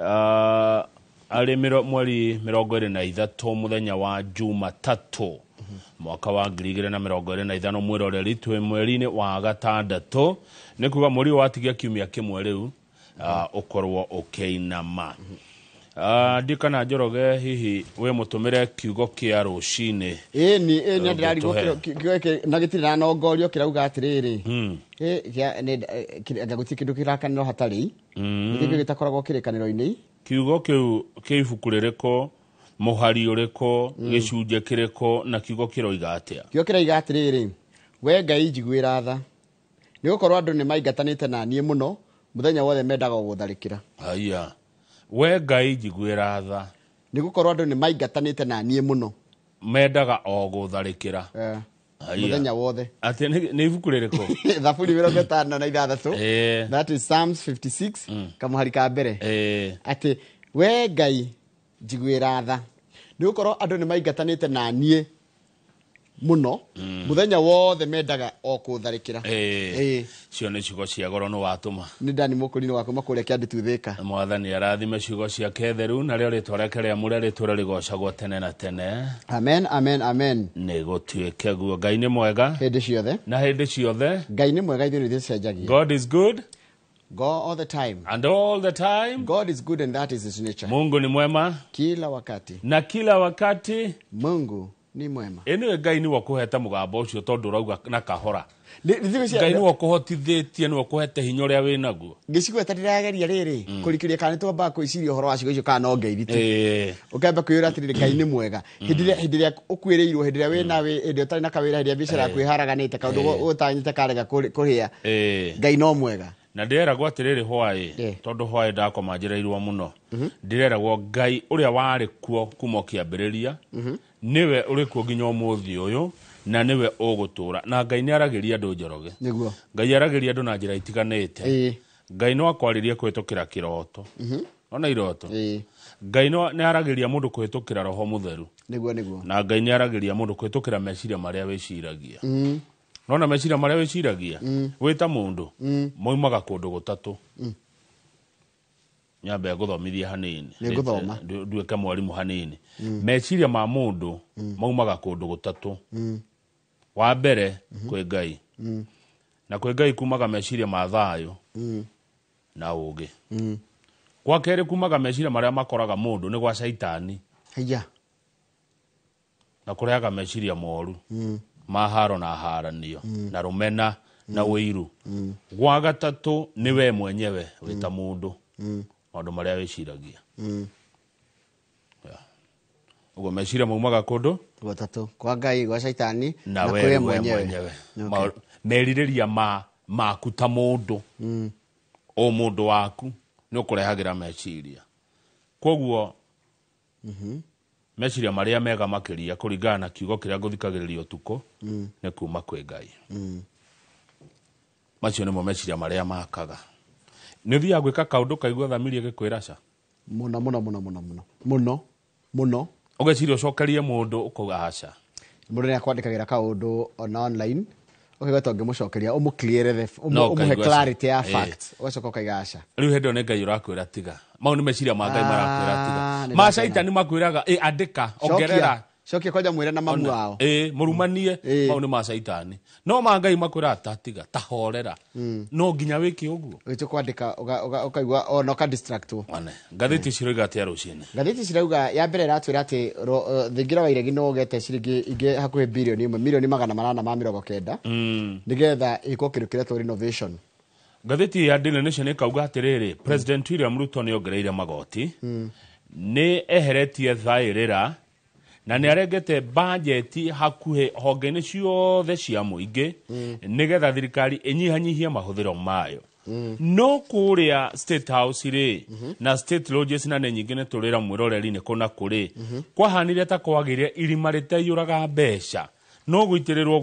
Ari mweri 23 muthenya wa Jumatatu mwaka wa 2025 mwiroreri twi mweri-ini wa gatandatu ni kuga muri watigia kiumia kimwe riu ukorwo ukeinama. Ndikana Njoroge hihi we mutumire kiugo kia rucini ni ndirari na gitiri na nongorio kirauga atiriri ngaguti kindu kirakaniro hatari ndigyo gitakoragwo kirikaniro-ini kiugo kiu kiibuku ririko muhari uriko gicunje kiriko na kiugo kiroiga atia kiugo kiroiga atiriri we Ngai njiguira tha ni gukorwo andu ni maingatanite na nie muno muthenya wothe mendaga gutharikira haya we Ngai njiguira tha ni gukorwo andu ni maingatanite na nie muno mendaga o gutharikira muthenya wothe ati ni ibuku ririko Thaburi 56 that is Psalms 56 kamuhari ka mbere ati we Ngai njiguira tha ni gukorwo andu ni maingatanite na nie muno muthenya wothe mendaga o kutharikira cio ni ciugo cia goro no watuma ni ndani mukurino wako makuria kiandi tuthika mwathani arathime ciugo cia ketheru na rio ritwareke ria mure ritura rigocagwo tene na tene. Amen, amen, amen. Ni gutuike guo Ngai ni mwega hindi ciothe na hindi ciothe Ngai ni mwega ithuĩ nĩtũcenjagia. God is good all the time, and all the time God is good and that is his nature. Mungu ni mwema kila wakati na kila wakati Mungu ni mwema. Ene Ngai ni wakuheta mugambo ucio tondu rauga na kahora Ngai ni wakuhotithitie ni wakuhete hinya uria winaguo gicigo etadirageria riri kurikiria kana twamba kuiciria horo wacio icio kana ongeiritu ukamba kwira atiriri Ngai ni mwega hindiria ukwirirwo hindiria wina hindiria utari na kawira hindiria bicara kwiharaganite kaundu utanyite karega kuria Ngai no mwega na ndera gwa atiriri hwae tondu hwae ndakomanjireirwo muno ndirera gwo Ngai uria wari kuo kuma kiambiriria niwe uri kuo nginya umuthi uyu na niwe ugutura na Ngai ni aragiria andu Njoroge niguo Ngai aragiria andu na njira itiganite Ngai no akwariria kwitukira kiroto ona iroto Ngai no ni aragiria mundu kwitukira roho mutheru niguo na Ngai ni aragiria mundu kwitukira meciria maria wiciragia nona meciria maria wiciragia wita mundu moimaga kundu gutatu nyambe guthomithia hanini niguthoma nduike mwalimu hanini meciria ma mundu maumaga kundu gutatu wa mbere kwi Ngai na kwi Ngai kumaga meciria ma thayo na ugi kwa kere kumaga meciria maria makoraga mundu ni gwa Saitani haya na kureaga meciria moru maharo na haranio na rumena na wiru gwa gatatu ni we mwenyewe wita mundu maundu maria wiciragia ugo meciria maumaga kundu gutatu kwa Ngai gwa Saitani na we mwenyewe meririria maku ta mundu o mundu waku ni ukurehagira meciria koguo meciria maria mega makiria kuringana na kiugo kiria nguthikagiriria utuko ni kuma kwi Ngai macio ni mo meciria maria makaga ni thia gwika kaundu kaigua thamirie gikwiraca muno ugeciria ucokerie mundu ukuga aca mundu ni akwandikagira kaundu on online ukigata ngimucokeria umukliere the umuhe clarity ya fact ugacoka ukaiga aca riu hendo ni Ngai urakwira tiga mau ni meciria ma Ngai marakwira tiga ma Saitani makwiraga andika ongerera cokia kwaja mwira na mamu wao murumanie mau ni ma Saitani no ma Ngai makwira tatiga tahorera no nginya wiki uguo wicho kwandika ukaigua ona ka distract ane ngathiti ciroiga atia rucini ngathiti cirauga ya mbere ratwira ati thingira wa iregi no gete ciringi inge hakuhe bilioni 1 milioni 890 nigetha iko kindu kiretwo renovation. Ngathiti ya Daily Nation ikauga atiriri President William Ruto ni ongereire magoti ni eheretie thairira na ni aregete budget hakuhe hongene ciothe cia muingi nigetha thirikari inyihanyihie mahuthiro mayo no kuria State House ri na State Lodges na nyingine turira mwiroreri ni kuna kuri kwahanire ta kwagiria irima riteyuraga mbeca no guitirirwo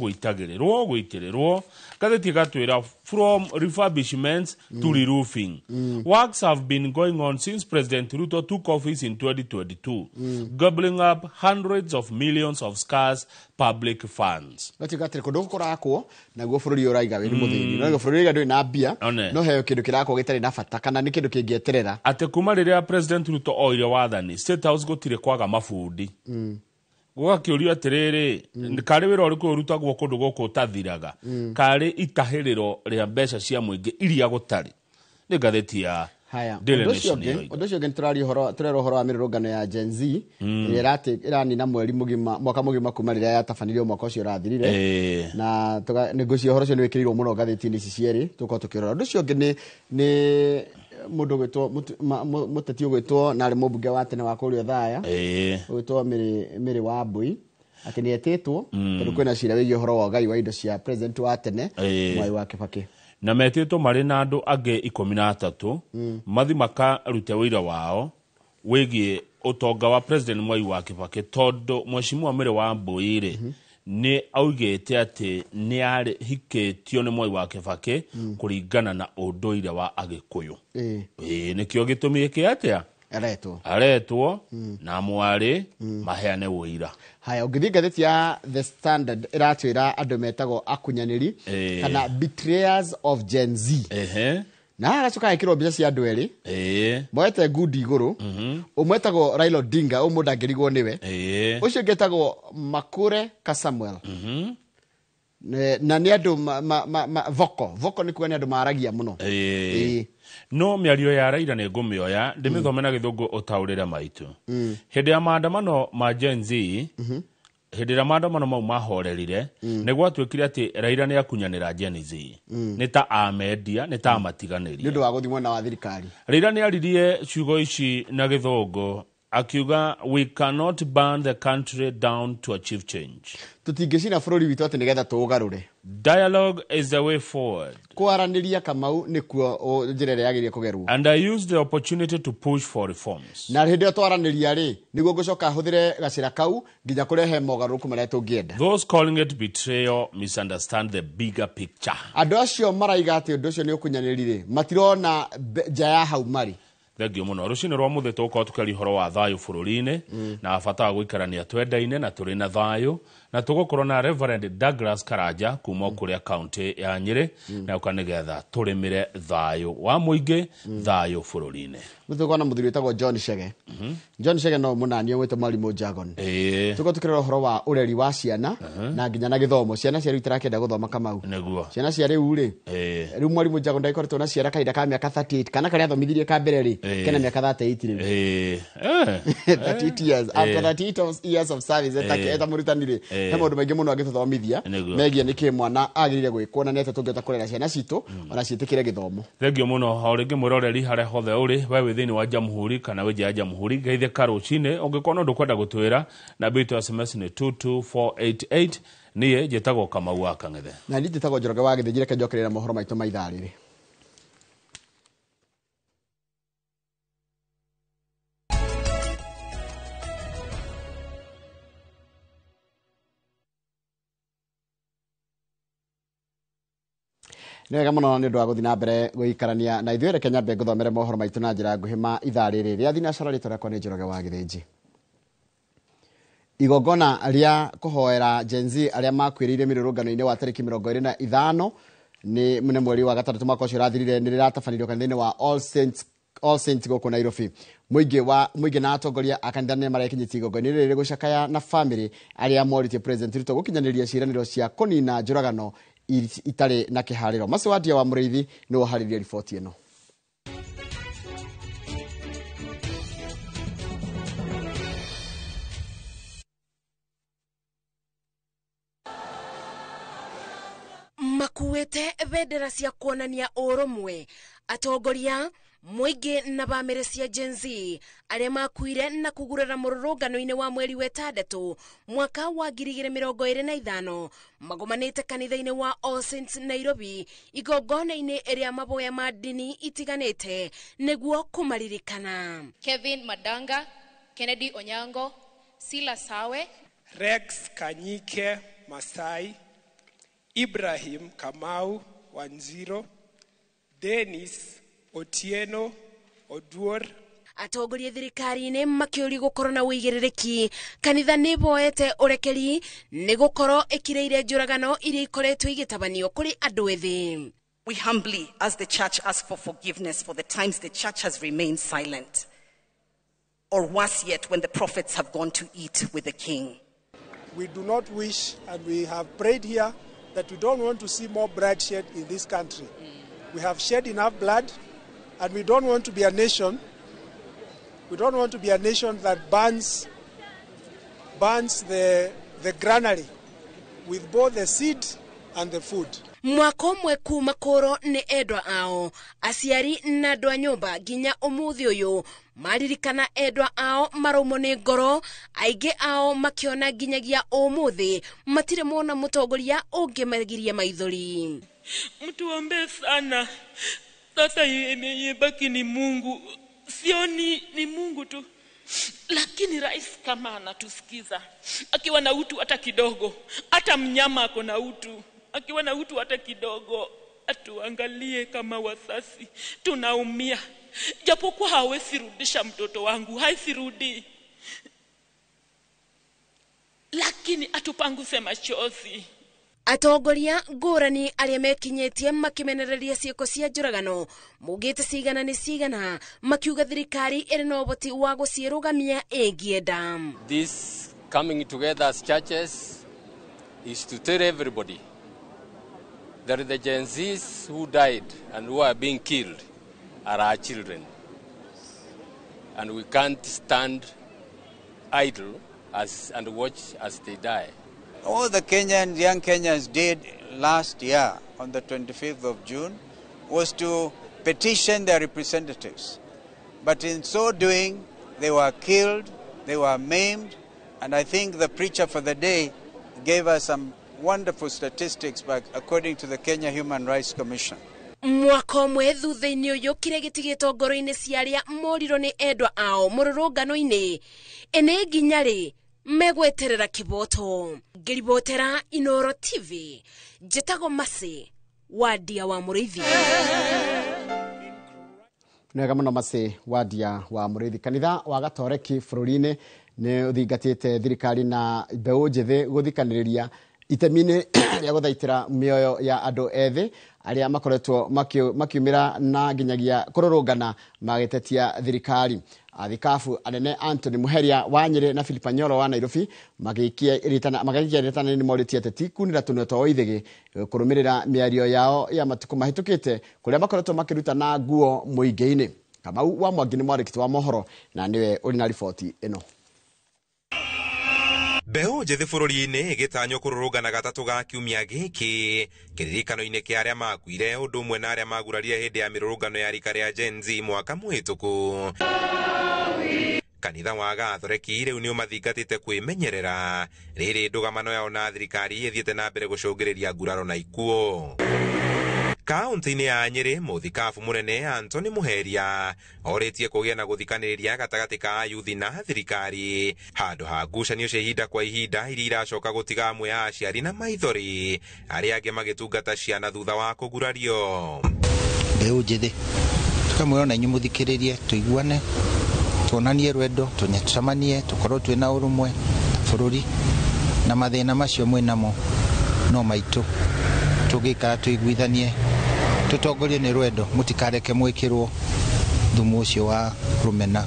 gatheti gatwira from refurbishments to re-roofing. Works have been going on since President Ruto took office in 2022, gobbling up hundreds of millions of scarce public funds. Gatigate ko ndokorako naguo bururi uraiga we ni muthiri no bururi ga ndoi na bia no heo kindu kirako gitari na bata kana ni kindu kingieterera ate kuma riria President Ruto oire wathani State House gutire kwaga mafundi gwakiurio atiriri kari wira uriku urutagwo kundu guku tathiraga kari itahiriro ria mbeca cia muingi iria gutari ni gatheti ya haya ndocio gentrali turero horo wa mirurungano ya Gen Z irani na mweri mugima mwaka mugima kuma riria yatafanirio mwaka ucio rathirire na negocio horo cio ni wikirirwo muno gatheti-ini ici cieri tuko tukirora ndocio ngi ni mundu gwitwo muteti gwitwo na ari mubunge wa tene wa kurio thaya gwitwo miri wa mbui ati ni etitwo tondu kwina cira wigi horo wa gai wa indo cia president wa tene Mwai wa Kibaki na metitwo mari na andu ange 13 mathi makarute wira wao wigie utonga wa president Mwai wa Kibaki tondu mheshimiwa mire wa mbui ni augete ati ni ari hiketio ni Mwai wa Kibaki kuringana na unduire wa Agikuyu nikio gitumie ki atia aretwo na mwari maheane wira. Haya ugithi gatheti ya The Standard iratwira andu metagwo akunyaniri kana betrayers of Gen Z na agacoka ekirwo mbica cia andu eri moete ngudi iguru umwetagwo Raila Odinga umudangirigwo niwe ucio ngetagwo Makure Kasamuel na ni andu voko ni kuga ni andu maragia muno no miario ya Raila ne ngumioya ndimithome na githungu utaurira maitu hindi ya maandamano ma Gen Z hindi ya maandamano mau mahorerire ne gwatwikire ati Raila ni akunyanira Gen Z ni ta amedia ni ta amatiganiri ni ndu wa guthimwo na wa thirikari. Raila ni aririe ciugo ici na githungu akiuga we cannot burn the country down to achieve change. Tutingicina bururi witu ati nigetha tuugarure. Dialogue is the way forward. Kwaraniria kamau nikuo njirere yagirie kugerwo. And I used the opportunity to push for reforms. Na hindi twaraniria ri niguo gucoka huthire gacira kau nginya kurehe mogaruku maria tungienda. Those calling it betrayal misunderstand the bigger picture. Andu acio maraiga ati undu ucio ni ukunyanirire matirona jaya hau mari. Thegio muno rucini rwa muthe tuko tukari horo wa thayo bururi-ini na abata guikarania twendaine na turi na thayo na tugukorwo na Reverend Douglas Karanja kuma kuria county ya Nyeri na ukanigetha turimire thayo wa muingi thayo bururi-ini. Muthuko na muthuri wetagwo John Shege. John Shege no munani wetwo Mwalimu Jagon. Tuko tukirora horo wa ureri wa ciana na nginya na githomo ciana cia ritira kenda guthoma kamau. Neguo. Ciana cia riu ri. Riu Mwalimu Jagon ndaikoretwo na ciara kaida ka miaka 38 kana kari athomithirie ka mbere ri kena miaka 38 ri. 38 years after 38 years of service eta murutanire. He maundu maingi muno agithothomithia megie niki mwana agirire gwikwo na nete tungeta kurera ciana citu ona ciitikire githomo. Thegio muno horingi mwiroreri hare hothe uri wewe thini wa Jamhuri kana weje ya Jamhuri geithe karucine ungikona ndu kwenda gutwira na bitu SMS ni 22488 niye jetagwo Kamau wa Kang'ethe na ndi jetagwo Njoroge wa Githijire kenjokerera mohoro maitu maithariri. Nega muno ni ndu wa guthi na mbere guikarania na ithuere Kenya be guthomere mohoro maitu na njira nguhima ithariri ria thina carari torakwa ni Njoroge wa Githiji. Igogona ria kuhoera Gen Z aria makwirire mirurungano-ini wa tariki 25 ni mweri wa gatatu mwaka ucio rathirire ni riratafanirio kanitha-ini wa All Saints goko Nairobi. Muingi na atongoria akanitha ni marekinyitie igogona riri gucakaya na family aria moritie President Ruto gukinyaniria ciraniro cia kunina njuragano itare na kihariro. Masiwadia wa Muriithi ni wahariria ripoti eno. Makuete bendera cia kuonania urumwe atongoria muingi na bamire cia Gen Z aria makuire na kugurira mururungano-ini wa mweri wa 6 mwaka wa 2025 magomanite kanitha-ini wa All Saints Nairobi igogona-ini iria maboya ma dini itiganite niguo kumaririkana. Kevin Madanga, Kennedy Onyango, Sila Sawe, Rex Kanyike Masai, Ibrahim Kamau Wanziro, Dennis Otieno Oduor. Atongoria thirikari-inĩ makĩũria gũkorwo na ũigĩrĩrĩki. Kanitha nĩ boete ũrekeri nĩ gũkorwo ĩkĩrĩire njũragano iria ikoretwo igĩtabanio kũrĩ andũ ethĩ. We humbly, as the church, ask for forgiveness for the times the church has remained silent. Or worse yet, when the prophets have gone to eat with the king. We do not wish, and we have prayed here, that we don't want to see more bloodshed in this country. We have shed enough blood, and we don't want to be a nation. We don't want to be a nation that burns the granary with both the seed and the food. Mwaka ũmwe kuma kũrwo nĩ endwa ao, aciari na andũ a nyũmba nginya ũmũthĩ ũyũ maririkana endwa ao maraumo nĩ ngoro, aingĩ ao makĩona nginyagia ũmũthĩ matirĩ mona mũtongoria ũngĩmagiria maithori. Mtuombe sana, sasa yebaki ni Mungu, sioni ni Mungu tu. Lakini rais kama anatusikiza, akiwa na utu hata kidogo, hata mnyama ako na utu, akiwa na utu hata kidogo, atuangalie kama wasasi, tunaumia. Japokuwa hawezi rudisha mtoto wangu, haisirudi, lakini atupanguse machozi. Atongoria ngũrani arĩa mekinyĩtie makimenereria ciĩko cia njũragano mugĩte cigana nĩ cigana, makiuga thirikari ĩrĩ na ũhoti wa gũciĩrũgamia ĩngĩenda. This coming together as churches is to tell everybody that the Gen Zs who died and who are being killed are our children, and we can't stand idle and watch as they die. All the young Kenyans did last year on the 25th of June was to petition their representatives. But in so doing, they were killed, they were maimed, and I think the preacher for the day gave us some wonderful statistics according to the Kenya Human Rights Commission. Mwaka ũmwe thutha-inĩ ũyũ kĩrĩa gĩtigĩtwo ngoro-inĩ cia arĩa morirwo nĩ endwa ao mũrũrũngano-inĩ ĩnĩ nginya rĩ megweterera kiboto. Ngĩribotera Inooro TV, njĩtagwo Mase Wadia wa Mũrĩithi. Nega mũno Mase Wadia wa Mũrĩithi. Kanitha wa Gatoreki bũrũri-inĩ nĩ ũthingatĩte thirikari na mbeũ njĩthĩ gũthikanĩrĩria itemi-inĩ rĩa gũthaitĩra mĩoyo ya andũ ethĩ arĩa makoretwo makiumĩra na nginyagia kũrũrũngana magĩtetia thirikari. Athikabu anene Anthony Muheria wa Nyĩrĩ na Philip Anyolo wa Nairobi magĩikia iritana nĩ morĩtie ateti kunĩra tũnua twa Waithĩgĩ kũrũmĩrĩra mĩario yao ya matukũ mahĩtũkĩte kũrĩa makoretwo makĩruta na nguo mũingĩ-inĩ. Kamau wa Mwangi nĩ mwandĩki wa mohoro na niwe ũrĩ na riboti ĩno. Mbeũ njĩthĩ bũrũri-inĩ ĩgĩtanywo kũrũrũngana gatatũ ga kiumia gĩkĩ kĩririkano-inĩ kĩa arĩa makuire ũndũ ũmwe na arĩa magurarire hĩndĩ ya mĩrũrũngano ya rika rĩa Gen Z mwaka mũhĩtũku. Kanitha wa Gatoreki rĩu nĩ ũmathingatĩte kwĩmenyerera rĩrĩ ndũgamano yao na thirikari ĩthiĩte na mbere gũcũngĩrĩria nguraro na ikuũ. Kaunti-inĩ ya Nyĩrĩ mũthikabu mũnene Anthony Muheria orĩtie kũgĩa na gũthikanĩrĩria gatagatĩ ka ayuthi na thirikari handũ ha ngucanio cia ihinda kwa ihinda iria iracoka gũtiga amwe ya aciari na maithori arĩa angĩ magĩtungata ciana thutha wa kũgurario. Mbeũ njĩthĩ tukamwĩra na inyuĩ mũthikĩrĩrie, tũiguane, tuonanie rwendo, tũcemanie, tũkorwo twĩna ũrũmwe bũrũri, na mathĩna macio mwĩnamo no maitũ, tũgĩikara tũiguithanie, tũtongorie nĩ rwendo, mũtikareke mwĩkĩrwo thumu ũcio wa rũmena.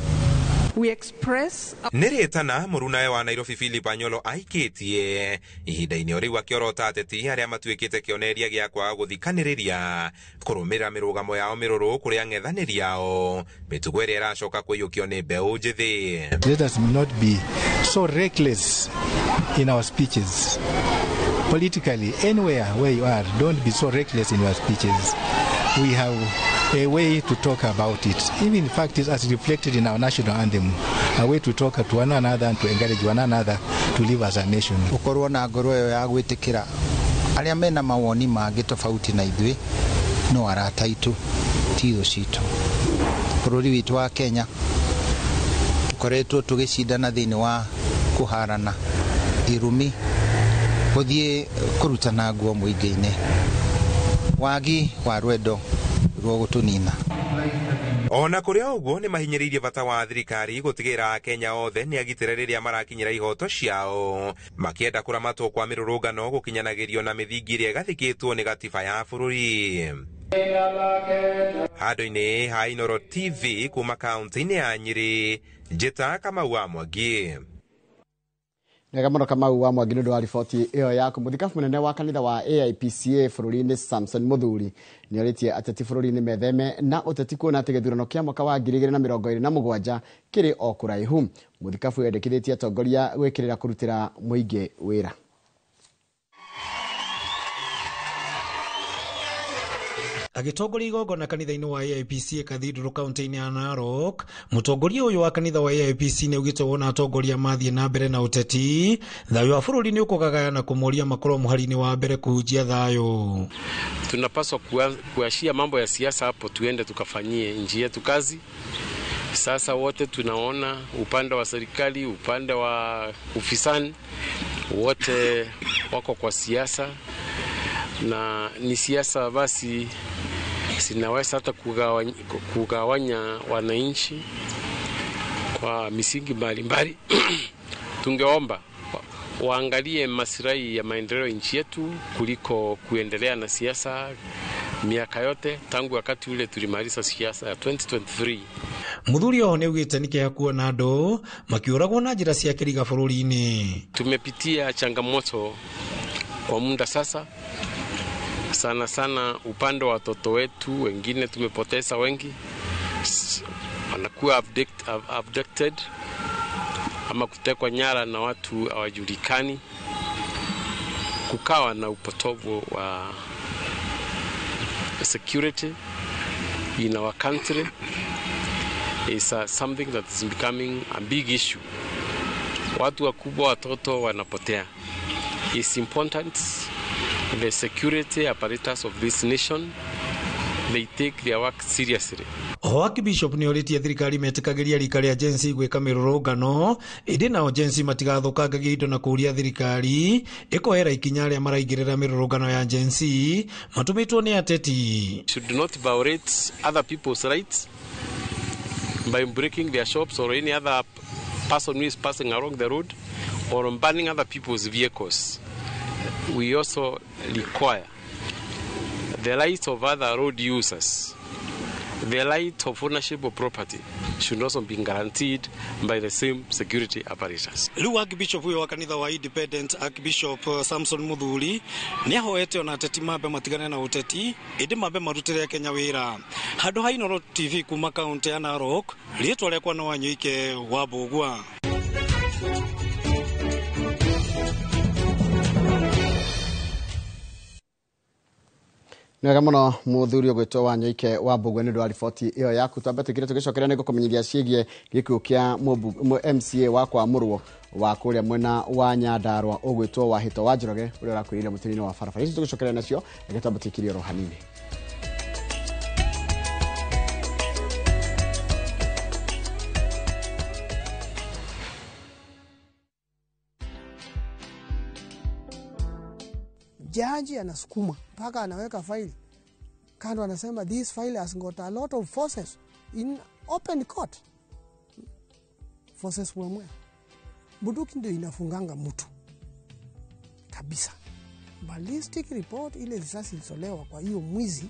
Nĩ rĩtana mũrunawe wa Nairobi Philip Anyolo aikĩtie ihinda-inĩ rĩu akĩorota ateti arĩa matuĩkĩte kĩonereria gĩa kwaga gũthikanĩrĩria kũrũmĩrĩra mĩrũgamo yao mĩrũrũ kũrĩ ang'ethanĩri ao, mĩtugo ĩrĩa ĩracoka kwĩyũkio nĩ mbeũ njĩthĩ. Let us not be so reckless in our speeches. Politically, anywhere where you are, don't be so reckless in your speeches. We have a way to talk about it. Even in fact, it's as reflected in our national anthem, a way to talk to one another and to encourage one another to live as a nation. Ukorwo na ngoro ĩyo ya gwĩtĩkĩra arĩa mena mawoni mangĩ tofauti na ithuĩ no arata aitũ ti thũ citũ. Bũrũri witũ wa Kenya tũkoretwo tũgĩcindana thĩinĩ wa kũharana irumi kuthie kurutana nguo muingi-ini wagi wa rwendo rwo gutunina. Ona kuria uguo ni mahinyiririe bata wa thirikari gutigira Kenya othe ni agitire riria marakinyira ihoto ciao makienda kuramatwo kwa mirurungano gukinyanagirio na mithingi iria gathikitwo ni gatiba ya bururi. Handu-ini ha Inooro TV kuma kaunti-ini ya Nyeri, Njita Kamau wa Mwangi. Nega muno Kamau wa Mwangi ndu wa riboti iyo yaku. Muthikabu munene wa kanitha wa AIPCA bururi-ini Samson Muthuri ni aritie ateti bururi-ini metheme na uteti kuona ati githurano kia mwaka wa 2027 kiri o kuraihu. Muthikabu yendekithitie atongoria gwikirira kurutira muingi wira. Agitongoria igongona kanitha-ini wa AIPCA Cathedral kaunti-ini ya Narok, mutongoria uyu wa kanitha wa AIPCA ni ugite wona atongoria mathie na mbere na uteti thayo wa bururi ni ukugagayana kumuria makoro muhari-ini wa mbere kuhujia thayo. Tunapaswa kuashia mambo ya siasa hapo, tuende tukafanyie nchi yetu kazi. Sasa wote tunaona upande wa serikali, upande wa ufisani, wote wako kwa siasa, na ni siasa basi sinaweza hata kugawanya wananchi kwa misingi mbalimbali. Tungeomba waangalie maslahi ya maendeleo nchi yetu kuliko kuendelea na siasa miaka yote tangu wakati ule tulimaliza siasa ya 2023. Muthuri o neugite nike kuona andu makiuragwo na njira cia kiriga bururi-ini. Tumepitia changamoto kwa muda sasa, sana sana upande wa watoto wetu, wengine tumepoteza wengi, wanakuwa abducted ama kutekwa nyara na watu hawajulikani. Kukawa na upotovu wa security in our country is something that is becoming a big issue. Watu wakubwa, watoto wanapotea. It's important the security apparatus of this nation, they take their work seriously. Archbishop ni oritie thirikari metikagiria rika ria agency gwika mirurungano indi na agency matigathukangagia indo na kuria thirikari ikoera ikinya ria maraigirira mirurungano ya agency matumitwo ni ateti. Should not violate other people's rights by breaking their shops or any other person who is passing along the road or burning other people's vehicles. We also require the rights of other road users, the right of ownership of property should also be guaranteed by the same security apparatus. Riu Archbishop huyo wa kanitha wa Independent Archbishop Samson Muthuri ni ahoete ona ateti mambe matigane na uteti indi mambe marutire Kenya wira. Handu ha Inooro TV kuma kaunti ya Narok, rietwa riakwa no Wanyoike wa Bugwa. Nega muno muthuri ogwitwo Wanyoike wa Bugwa ni ndwa riboti iyo yaku. Twambete kire tugicokeria nego kumenyeria ciegie gikuo kia MCA wa kwa Murwo wa kuria mwena wa Nyandarua ogwitwo Wahito wa Njoroge uria urakwirire mutini wa barabara ici. Tugicokeria nacio egitambete kirio rohanini. Jaji anasukuma mpaka anaweka faili kando, anasema this file has got a lot of forces in open court. Forces wamwe bunduki ndio inafunganga mtu kabisa. Ballistic report ile risasi ilizolewa kwa hiyo mwizi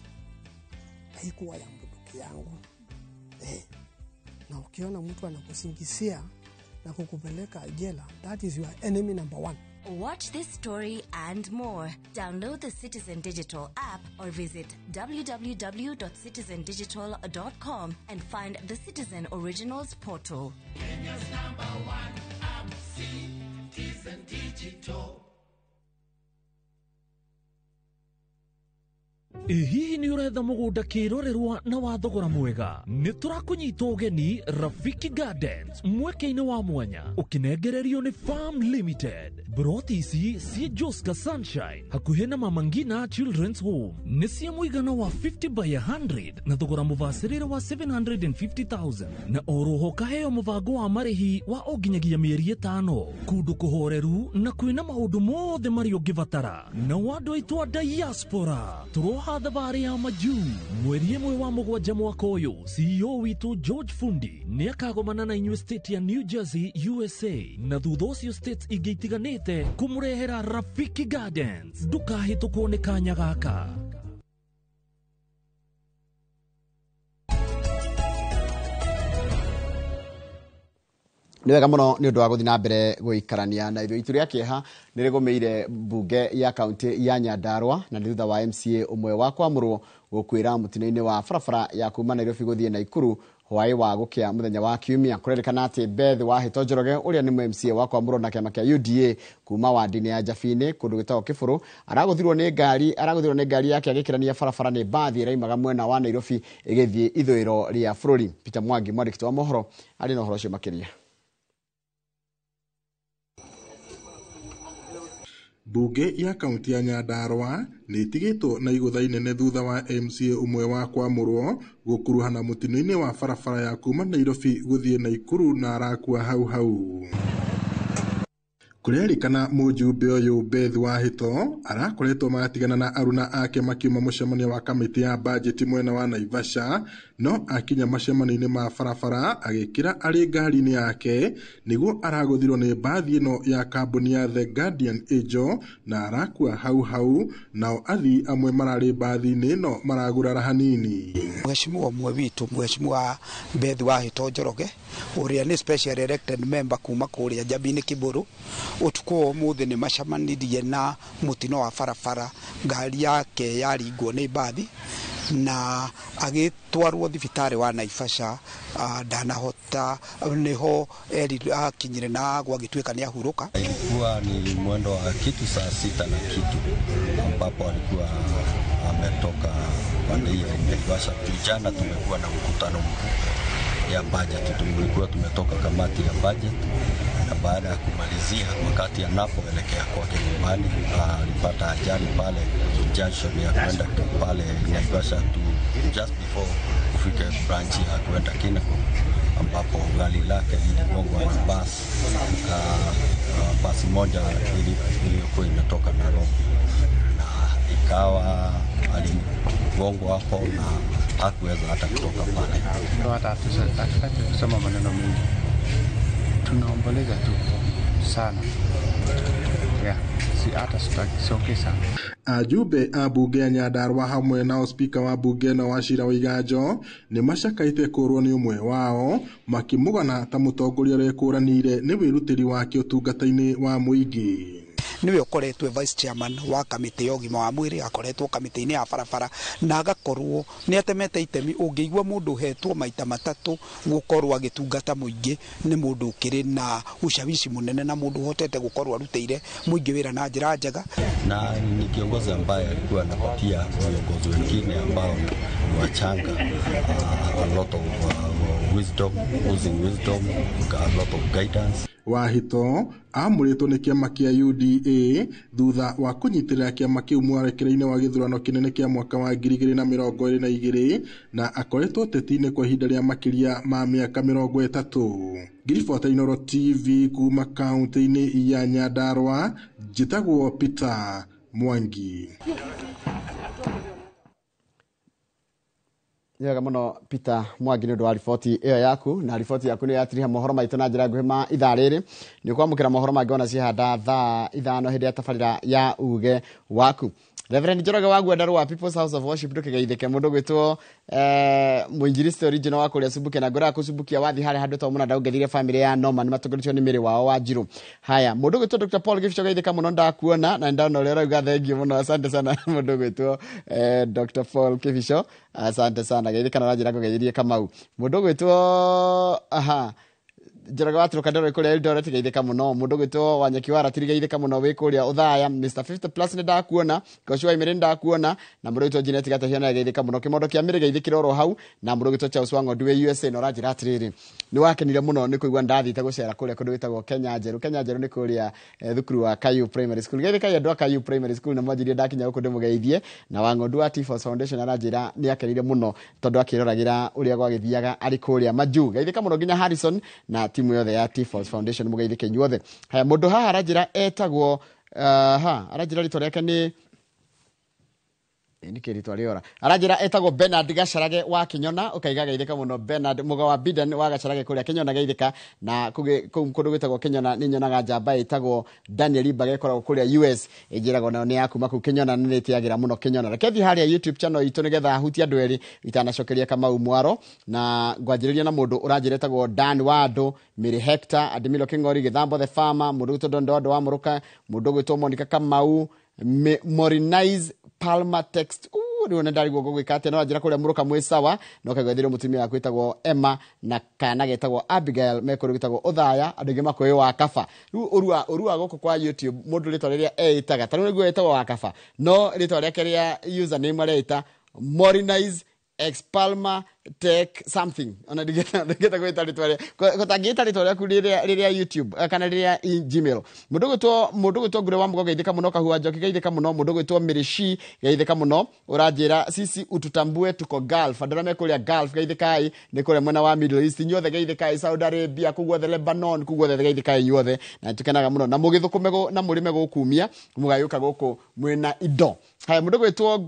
haikuwa ya bunduki yangu. Na ukiona mtu anakusingizia na kukupeleka jela, that is your enemy number one. Watch this story and more. Download the Citizen Digital app or visit www.citizendigital.com and find the Citizen Originals portal. Kenya's #1 app, Citizen Digital. hihi ni uretha mugunda kirorerwa na wa thogora mwega ni turakunyita ugeni Rafiki Gardens mweke-ini wa mwanya ukinengererio ni Farm Limited. Broti ici si Joska Sunshine hakuhe na Mama Ngina Children's Home ni cia muigana wa 50 by 100 na thogora muvasirire wa 750,000 na oroho kaheo muvango wa marihi wa oginyagia mieri 5 kundu kuhoreru na kwina maundu mothe mari ungivatara na wandu aitwa diaspora turoha thavari ya majuu mweri 1 wa mugwanja mwaka uyu. CEO witu George Fundi ni akagomana na inyuĩ state ya New Jersey USA na thutha ucio states ingĩ itiganĩte kumurehera Rafiki Gardens. Ndukahĩtũkwo nĩ kanya gaka. Ni wega muno ni undu wa guthi na mbere guikarania na ithuĩ itu ria kieha ni rigumeire mbunge ya kaunti ya Nyandarua na thutha wa MCA umwe wa kwamurwo gukwira mutino-ini wa barabara ya kuma Nairobi guthie Naikuru hwai wa gukia muthenya wa kiumia. Kurerikana ati Beth Wahito Njoroge uria ni MCA wa kwamurwo na kiama kia UDA kuma wadi-ini ya Njabini kundu gwitagwo Kiburu araguthirwo ni ngari yake agikirania barabara ni bathi iraimaga mwena wa Nairobi igithie ithuiro ria bururi. Peter Mwangi mwandĩki wa mohoro ari na uhoro ucio makiria. Bunge ya kaunti ya Nyandarua ni itigitwo na igutha inene thutha wa MCA umwe wa kwamurwo gukuruhana mutino-ini wa barabara ya kuma Nairobi guthie Naikuru na arakua hau. Kurerikana mujumbe uyu Beth Wahito arakoretwo magatigana na aruna ake makiuma mucemanio wa kamiti ya budget mwena wa Naivasha, no akinya macemanio-ini ma barabara agikira ari ngari-ini yake niguo araguthirwo ni bathi ino ya kambuni ya The Guardian Angel na arakua hau nao athi amwe marari bathi-ini ino maragurara hanini. Mheshimiwa umwe witu Mheshimiwa Beth Wahito Njoroge uria ni special elected member kuma kuria Njabini Kiburu utuko umuthi ni macamanirie na mutino wa barabara ngari yake yaringwo ni bathi na agitwarwo thibitari wa Naivasha ndanahota niho akinyire na gwagituika ni ahuruka. Ilikuwa ni mwendo wa kitu saa 6 na kitu ambapo alikuwa ametoka pande ya Naivasha. Jana tumekuwa na mkutano mkuu ya budget, tumetoka kamati ya budget na baada ya kumalizia wakati anapoelekea kwake nyumbani alipata ajali pale junction ya kwenda pale Naivasha tu just before kufika branch ya kwenda Kinako ambapo gari lake liligongwa na basi moja iliyokuwa imetoka Nairobi na ikawa aligongwa hapo na hakuweza hata kutoka pale. Hatutaki kusema maneno mengi, tunaomboleza tu sana. Si hata sitaki sana. Ajumbe a bunge ya Nyandarua hamwe na spika wa bunge na Wachira Waiganjo ni macakaite kurwo ni umwe wao makimugana ta mutongoria rekuranire ni wirutiri wake utungata-ini wa muingi. Niwe ukoretwe vice chairman wa kamiti ya ugima wa mwiri, akoretwo kamiti-ini ya barabara na agakorwo ni atemete itemi. Ungeigua mundu hetwo maita matatu gukorwo agitungata muingi ni mundu ukiri na ushawishi munene na mundu hotete gukorwo arutire muingi wira na njira njega, na ni kiongozi ambaye alikuwa anapatia viongozi wengine ambao ni wachanga a lot of wisdom, using wisdom, a lot of guidance. Wahito amuritwo ni kiama kia UDA thutha wa kunyitirira kiama kiu mwarekereine wa githurano kinene kia mwaka wa 2022 na akoretwo teti-ini kwa ihinda ria makiria ma miaka 30. Ngiribota Inooro TV kuma kaunti-ini ya Nyandarua, njitagwo Peter Mwangi. Yega muno Peter Mwangi ni undu wa riboti iyo yaku, na riboti yaku ni yatiriha mohoro maitu na njira nguhi ma ithaa riri. Ni kwamukira mohoro mangi ona cihanda thaa 5 hindi ya tabarira ya uge waku. Reverend Njoroge wa Nyandarua People's House of Worship ndukigeithike mundu gwitwo muinjilisti original wa kuria Subukia na ngora kusubukia wathi hare handu to muna ndaugethire family ya Norman matongorithio ni miri wao wa Njiru. Haya mundu gwitwo Dr. Paul Gificho geithika muno ndakuona na ndano rero uga thengi muno, asante sana mundu gwitwo Dr. Paul Gificho, asante sana geithika na njira kugeithirie Kamau. Mundu gwitwo Njoroge wa Trokadero ikuria Eldoret geithika muno mundu gwitwo Wanyakiwara tirigeithika muno wi kuria Uthaya Mr 50 plus ni ndakuona Goshua Imere ndakuona na mundu gwitwo Jeanette Gatahiana geithika muno kimondo kia mire geithikira oro hau na mundu gwitwo Charles Wango ndiwe USA no ranjira atiriri ni wakenire muno ni kuigwa ndathite gucera kuria kundu gwitagwo Kenya Njeru ni kuria thukuru wa Kayu Primary School geithika yandu Kayu Primary School na mwanjirie ndakinya guku ndimugeithie na Wangondu wa Tifos Foundation aranjira ni akenire muno tondu akiroragira uria gwagithiaga ari kuria Maju geithika muno nginya Harrison na timu yothe ya Tifos Foundation mugeithike inyuothe haya mundu haha aranjira etagwo aranjira ritwa riake ni nikirito aliora aranjira etagwo Bernard Gacarage wa Kinyona ukaiga geithika muno Bernard muga wa Biden wa Gacarage kuria Kinyona geithika na kundu gwitagwo Kinyona ni nyonaga njamba etagwo Daniel Ibage koragwo kuria US ejirago na ni yakuma ku Kinyona ni tiagira muno Kinyona rekethi haria YouTube channel itu nigetha huti andu eri itanacokeria kama umwaro na ngwanjiriria na mundu uranjira etagwo Dan Wado Miri Hector Admilo Kingori Githambo the Farmer mundu gwitwo Ndondo wa Muruka mundu gwitwo Monica Kamau Morinize Palma text ni ndari go gwikate no ajira kuria Muruka mwisawa no kagwethire mutumia akwitagwo Emma na kana getagwo Abigail mekuru gitagwo Uthaya andu ngima koyo wa Kafa urua goko kwa YouTube mundu ritwa riria eitaga tanu niguo etagwo wa Kafa no ritwa riake ria username areita Morinize Expalma Tech something ona digeta kwita ritwa kutangita ritwa ryaku riria YouTube kana riria Gmail mundu gwitwo Ngure wa Mugo geithika muno Kahua Njoki geithika muno mundu gwitwo Mirishi geithika muno uranjira sisi ututambue tuko Gulf andara kuria Gulf geithikai ni kuria mwena wa Middle East nyothe geithikai Saudi Arabia kugwo the Lebanon kugwo the geithikai nyothe na tukenaga muno na mugithukumego na murime gukumia mugayuka guku mwena indo haya mundu gwitwo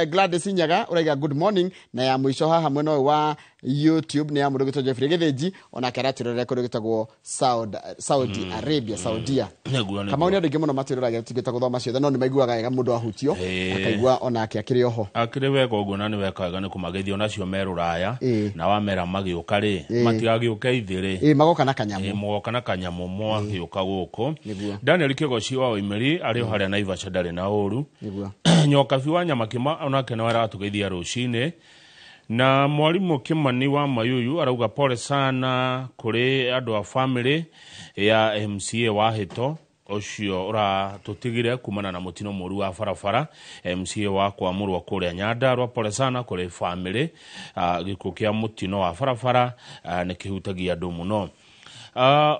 Gladys Nyaga uraiga good morning na ya mwisho haha mwena wa YouTube ni ya mundu gwitwo Jeffrey Getheji ona karatirore kundu gwitagwo Saudi Arabia Saudia kama uni andu ngimuno matiruraga tigita guthoma ciothe no ni maiguaga wega mundu ahutio akaigua ona akiri oho akiri wega uguo na ni wekaga ni kumageithio nacio meruraya na wamera magiuka ri matigagiuka ithiri magoka na kanyamu mogoka na kanyamu mwagiuka guku Daniel Kigoshi wa Imeri ari haria Naivasha ndari na uru nyoka biwa Nyamakima ona kenwa ratugeithia rucine na mwalimu Kimani wa Mayuyu arauga pole sana kuri andu a family ya MCA wa Hito ocio ora tutigire kumana na mutino muru wa farafara MCA wa kwa murwa kuria Nyandarua pole sana kuri family gikukia mutino wa farafara nikihutagia andu muno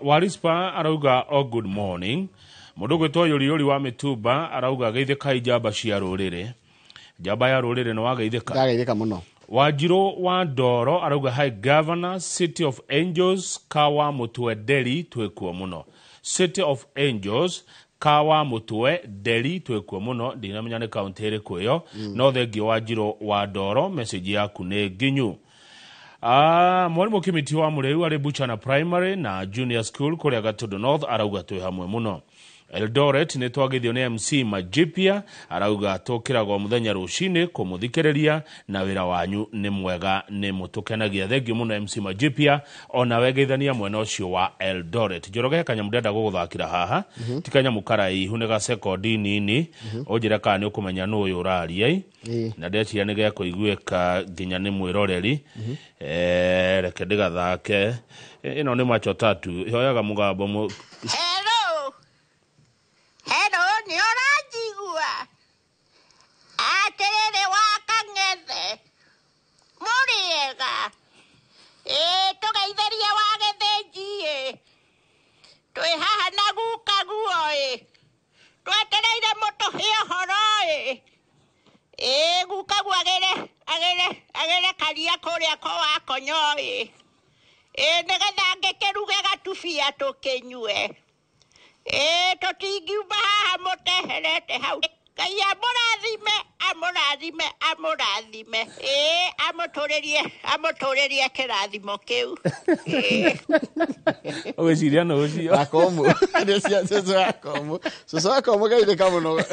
Warispa arauga good morning mundu gwitwo Yuri wa Mituba arauga geithika ijamba cia rurire jamba ya rurire no wageithika muno Wajiro wa Ndoro arauga hi governor City of Angels Kawa Mutwe Delhi twekuo muno City of Angels Kawa Mutwe Delhi twekuo muno ndinamenya ni county iri kuyo no thengi Wajiro wa Ndoro message yaku ni nginyu mwalimu Kimiti wa Mureu ari Buchana Primary na Junior School kuria Gatundo North arauga twi hamwe muno Eldoret ni twagithio ni MC Majipia arauga tukiragwo muthenya rucine kumuthikereria na wira wanyu ni mwega ni mutukenagia thengi muno MC Majipia ona wegeithania mwena ucio wa Eldoret Njoroge kanyamudenda guguthakira haha tikanya mukarai hunega sekondi nini ujira kana ni ukumenya nu uyu uraria na ndeciria ni gya kuiguika nginya ni mwiroreri reke ndigathake ino ni macho tatu hoyaga mugambo Hello, ni orajigua. Aterere wakang'ethe. Muriega. Tugeithĩrie wa Gĩthĩnji. Twĩ haha na guka guo. Twetereire mũtũhe ũhoro. Guka guo agere karia kũrĩa ko wa konyo. Nĩgetha ngĩkĩruge gatubia tũkĩnyue. Totingiuma haha muteherete hau Ngai amurathime amuturirie kirathimo kiu ogeciria no ucio akomu ndecia soso akomu geithika muno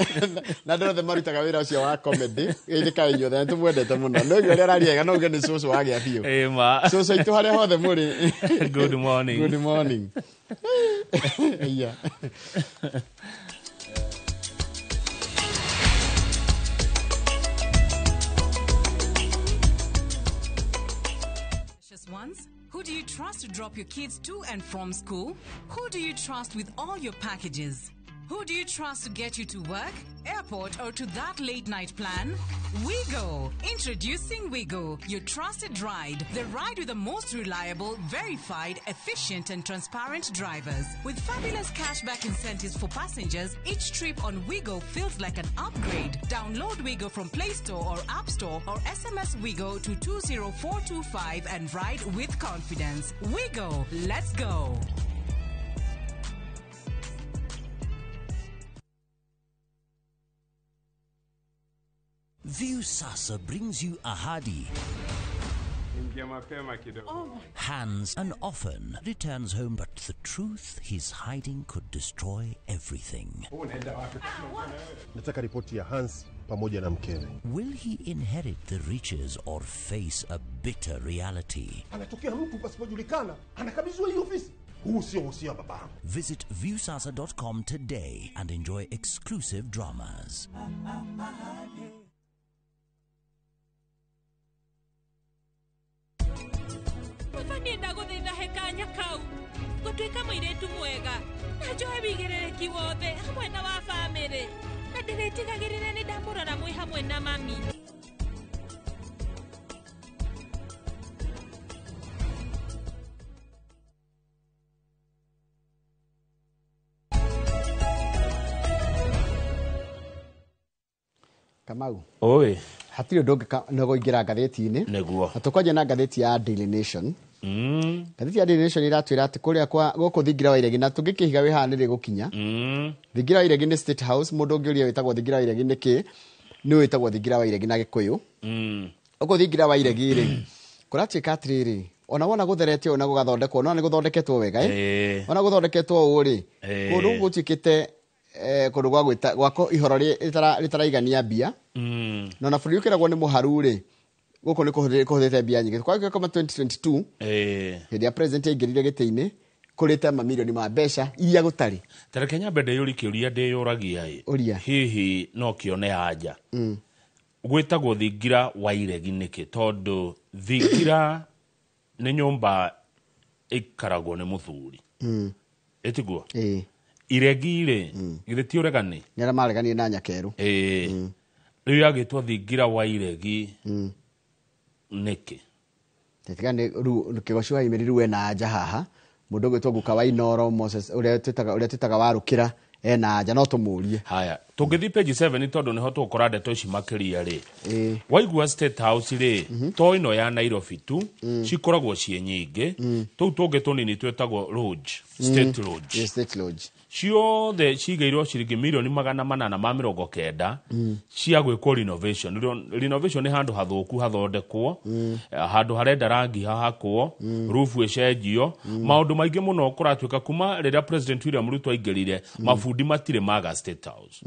na ndothe marutaga wira ucio wa comedy geithika inyothe tumwendete muno no igwe rariega no ngene soso wagia biu ma soso itu haria hothe muri good morning yeah ones Who do you trust to drop your kids to and from school? Who do you trust with all your packages? Who do you trust to get you to work, airport, or to that late night plan? Wigo. Introducing Wigo, your trusted ride. The ride with the most reliable, verified, efficient, and transparent drivers. With fabulous cashback incentives for passengers, each trip on Wigo feels like an upgrade. Download Wigo from Play Store or App Store or SMS Wigo to 20425 and ride with confidence. Wigo, let's go. Viusasa brings you Ahadi. Hans and often returns home, but the truth he's hiding could destroy everything. Nataka ripoti ya Hans pamoja na mkewe. Will he inherit the riches or face a bitter reality? Anatokea mtu pasipojulikana, anakabidhiwa hii ofisi. Huu sio usia babangu. Visit viusasa.com today and enjoy exclusive dramas. Nenda guthaitha hekanya kau gutwika mwiretu mwega na njoe wigerereki wothe hamwe na wa family na ndiritigagirire ni ndamurora mwi hamwe na mami. Kamau. Oi. Hatiri ndonge nego ingira ngatheti-ini. Neguo. Atukwaje na ngatheti ya Daily Nation. Ngatheti ya Daily Nation iratwira ati kuria kwa guku Thingira wa Iregi na tungikihiga wi haha niri gukinya. Thingira wa Iregi ni State House, mundu ngiuria witagwo Thingira wa Iregi niki ni witagwo Thingira wa Iregi na Gikuyu. Uko Thingira wa Iregi ri kuratuika atiriri ona wona gutherete ona gugathondekwo no ni guthondeketwo wega ona guthondeketwo uri kundu gutikite kundu gwa gwita gwako ihoro ritaraigania mbia no na buri ukiragwo ni muharu ri guko ni kuhuthite mbia nyingi kwa kama 2022 hindi ya president ingirire gite-ini kurite mamilioni ma mbeca iria gutari tere Kenya bende yuri kiuria ndiyuragia hihi no kione anja gwitagwo Thingira wa Iregi niki tondu Thingira ni nyumba ikaragwo ni muthuri etiguo Iregi ri githiti uregani nira maregani na Nyakeru riu yagitwo Thingira wa Iregi niki tetigane ru kigoshwa imiriru we na anja haha mundu gwitwo Guka wa Inoro Moses uria tutaga warukira ena anja no tumurie haya tungithi page 7 tondu niho tukora ndeto ici makiria ri waigua State House ri to ino ya Nairobi tu cikoragwo cie nyingi tu tungi tunini twetagwo lodge State Lodge State Lodge ciothe cigeirwo ciringi milioni 890 cia gwikwo renovation ni handu hathuku hathondekwo handu harenda rangi hahakwo roof ecenjio maundu maingi muno kuratuika kuma riria President William Ruto aingirire mafundi matire maga State House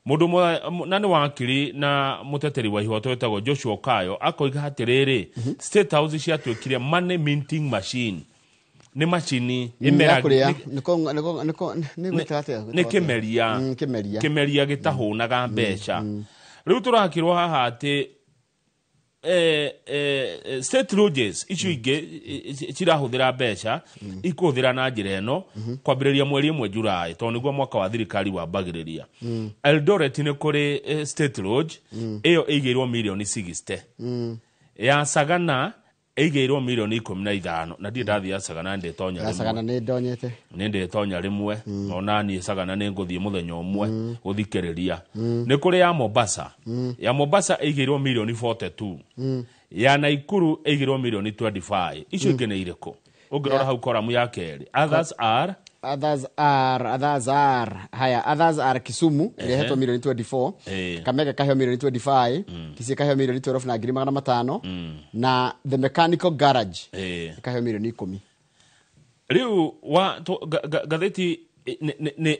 mundu nani wakiri na muteteri wa ihoto etagwo Joshua Kayo akoiga atiriri State House ciatuikire money minting machine ni machini imeria ni kimeria gitahunaga mbeca riu turakirwo haha ati State Lodges icio ingi cirahuthira mbeca ikuhuthira na njira eno kwambiriria mweri 1 Julai tondu niguo mwaka wa thirikari wa bagiriria Eldoret ni kuri State Lodge iyo igirwo milioni 60 ya Sagana eigeirwo milioni 15 na ndi ndathia Sagana ndetonya rimwe Sagana ni ndonyete ni ndetonya rimwe ona ni Sagana ni nguthie muthenya umwe guthikiriria ni kuri ya Mombasa eigeirwo milioni 42 ya Naikuru eigeirwo milioni 25 icio ingi ni iriko ungirora hau koramu ya keri others are Kisumu irehetwo milioni 24 Kamega kaheo milioni 25 Kisii kaheo milioni 12,500 na the mechanical garage kaheo milioni 10 riu wa gatheti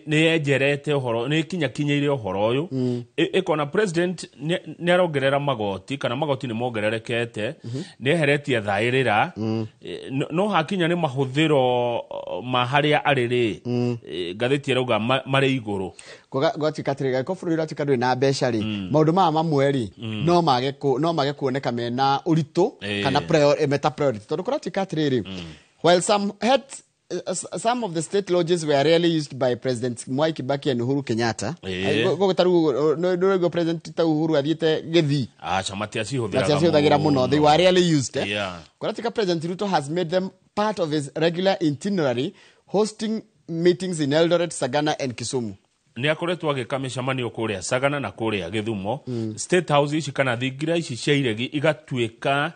nä enjerete horo nä kinyakinyä horo å yå ĩkona president nä arongerera magoti kana magoti nä mongererekete nä eheretie thaä ra no hakinya nä mahå ro ma harä a arä rä ngathä ĩrauga marä igå rå gwatikatirä ko bũrũri ũratuĩka ndũrĩ na mbeca rĩ maũndũ maya mamwe rĩ no mage kuoneka mena ũritũ kana meta priority tondũ kũratuĩka atĩrĩrĩ while some of the state lodges were really used by President Mwai Kibaki and Uhuru Kenyatta. No President Uhuru athiete Githii. Matiacihũthĩraga mũno. They were really used. Kũratuĩka President Ruto has made them part of his regular itinerary, hosting meetings in Eldoret, Sagana and Kisumu. Nĩ akoretwo agĩka mĩcemanio kũrĩa Sagana na kũrĩa Gĩthumo. State House ici kana thingira ici cia iregi igatuĩka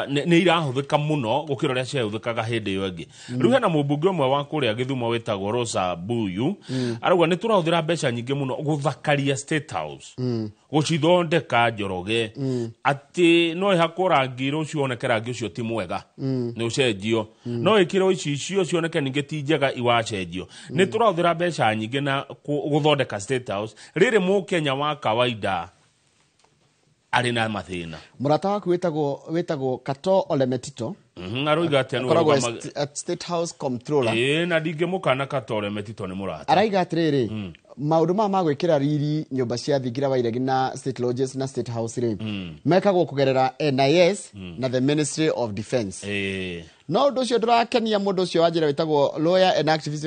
nĩ irahũthĩka mũno gũkĩra ũrĩa ciahũthĩkaga hĩndĩ ĩyo ĩngĩ. Rĩu hena mũmbunge ũmwe wa kũrĩa Gĩthumo wĩtagwo Rosa Mbuyu arauga nĩ tũrahũthĩra mbeca nyingĩ mũno gũthakaria State House gũcithondeka Njoroge atĩ no ĩhakwo rangi rũcio oneke rangi ũcio ti mwega nĩ ũcenjio no ĩkĩrwo icio cioneke ningĩ ti njega iwacenjio nĩ tũrahũthĩra mbeca nyingĩ na gũthondeka State House rĩrĩ mũkenya wa kawaida arĩ na mathĩna. Mũrata waku wĩtagwo Kato Olemetito aroiga atĩ nĩ State House Comptroller na ndingĩmũkana Kato Olemetito nĩ mũrata araiga atĩrĩrĩ maũndũ maya ma gwĩkĩra riri nyũmba cia thingira wa iregi na State Lodges na State House rĩ mekagwo kũgerera NIS na the Ministry of Defence. No ũndũ ũcio ndũrakenia mũndũ ũcio wa njĩra wĩtagwo lawyer and activist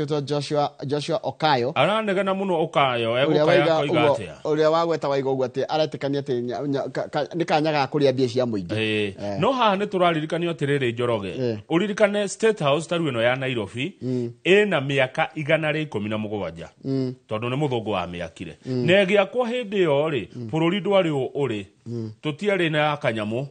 Joshua Okayo aranegena mũno Okayo egũkaya koiga atĩa ũrĩa wagweta waiga ũguo atĩ aretĩkania atĩ nĩ kanya ga kũrĩa mbia cia mũingĩ. No haha nĩ tũraririkanio atĩrĩrĩ Njoroge ũririkane State House tarũ ĩno ya Nairobi ĩna mĩaka 117 tondũ nĩ mũthũngũ wa mĩakire na ĩgĩakwo hĩndĩ ĩyo rĩ bũrũri ndwarĩ ũrĩ tũtiarĩ na kanyamũ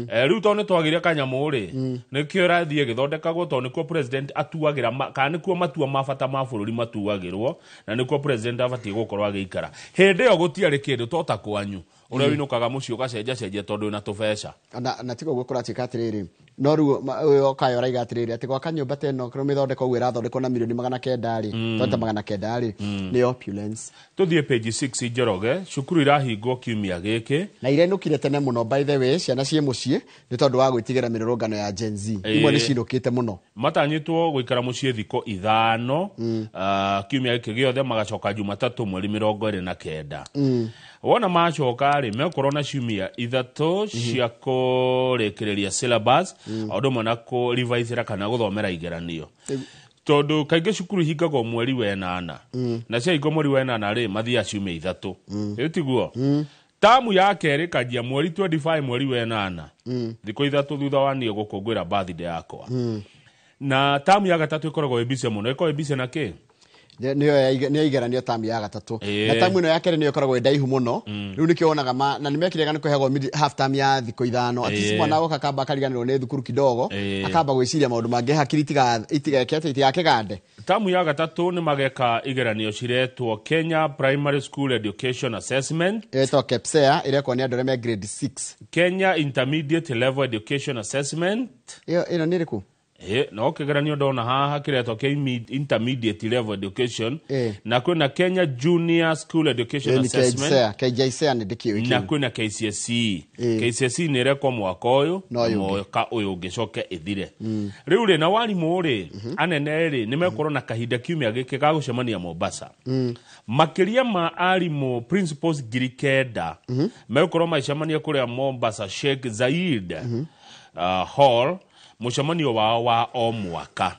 rĩu tondũ nĩ twagĩire kanyamũ rĩ nĩkĩo rathiĩ gĩthondekagwo tondũ nĩkuo president atuagĩra kana nĩkuo matua ma bata ma bũrũri matuagĩrwo na nĩkuo president abatiĩ gũkorwo agĩikara hĩndĩ ĩyo gũtiarĩ kĩndũ tota kwanyu ũrĩa wĩnũkaga mũciĩ ũgacenjacenjia tondũ wĩna tũbeca na tiga ũguo kũratuĩka atĩrĩrĩ no rĩu Okayo araiga atĩrĩrĩ atĩ gwaka nyũmba ta ĩno kĩrĩ mĩthondeko ũguo ĩrathondekwo na mirioni 900 rĩ tonta 900 rĩ nĩ opulence. Tũthiĩ page 6 Njoroge cukuru irahingwo kiumia gĩkĩ na irenũkire tene mũno by the way ciana ciĩ mũciĩ nĩ tondũ wa gwĩtigĩra mĩrũrũngano ya Gen Z imwe nĩ cinũkĩte mũno matanyĩtwo gũikara mũciĩ thikũ 5 kiumia gĩkĩ gĩothe magacoka Jumatatũ mweri 29 wona macoka rĩ mekorwo na ciumia 3 cia kũrĩkĩrĩria syllabus ũndũ ũmwe na kũrevise kana gũthomera igeranio tondũ kaingĩ cukuru ihingagwo mweri wa 8 na ciahingwo mweri wa 8 rĩ mathiaga ciumia 3 ĩtiguo tamu ya kerĩ kanjia mweri 25 mweri wa 8 thikũ 3 thutha wa niĩ gũkũngũĩra birthday yakwa na tamu ya gatatũ ĩkoragwo ĩbice mũno ĩkoragwo ĩbice na kĩ nĩyo igeranio tamu ya gatatũ na tamu ĩno ya kerĩ nĩyo ĩkoragwo ndaihu mũno rĩu nĩkĩo wonaga na nĩmekire nĩ kũheagwo half time ya thikũ 5 atisi mwana goka kamba akariganĩrwo nĩ thukuru kidogo akamba gwĩciria maũndũ mangĩ hakiri itigakĩgande. Tamu ya gatatũ nĩ mageka igeranio ciretwo Kenya Primary School Education Assessment ĩretwo KPSEA ĩrekwo nĩ andũ arĩa me grade 6 Kenya Intermediate Level Education Assessment ĩno nĩ ĩrĩkũ no kĩgeranio ndona haha kĩretwo kĩa Intermediate Level Education na kwĩna Kenya Junior School Education Assessment KJSEA nĩ ndĩkĩũĩ na kwĩna KCSE KCSE nĩ ĩrekwo mwaka ũyũ mwaka ũyũ ũngĩcoke ĩthire rĩu rĩ na warimũ rĩ anene rĩ nĩ mekorwo na kahinda kiumia gĩkĩ ga gũcemania Mombasa makĩria ma arimũ principals 900 mekorwo macemania kũrĩa Mombasa Sheikh Zayed Hall mũcemanio wao wa o mwaka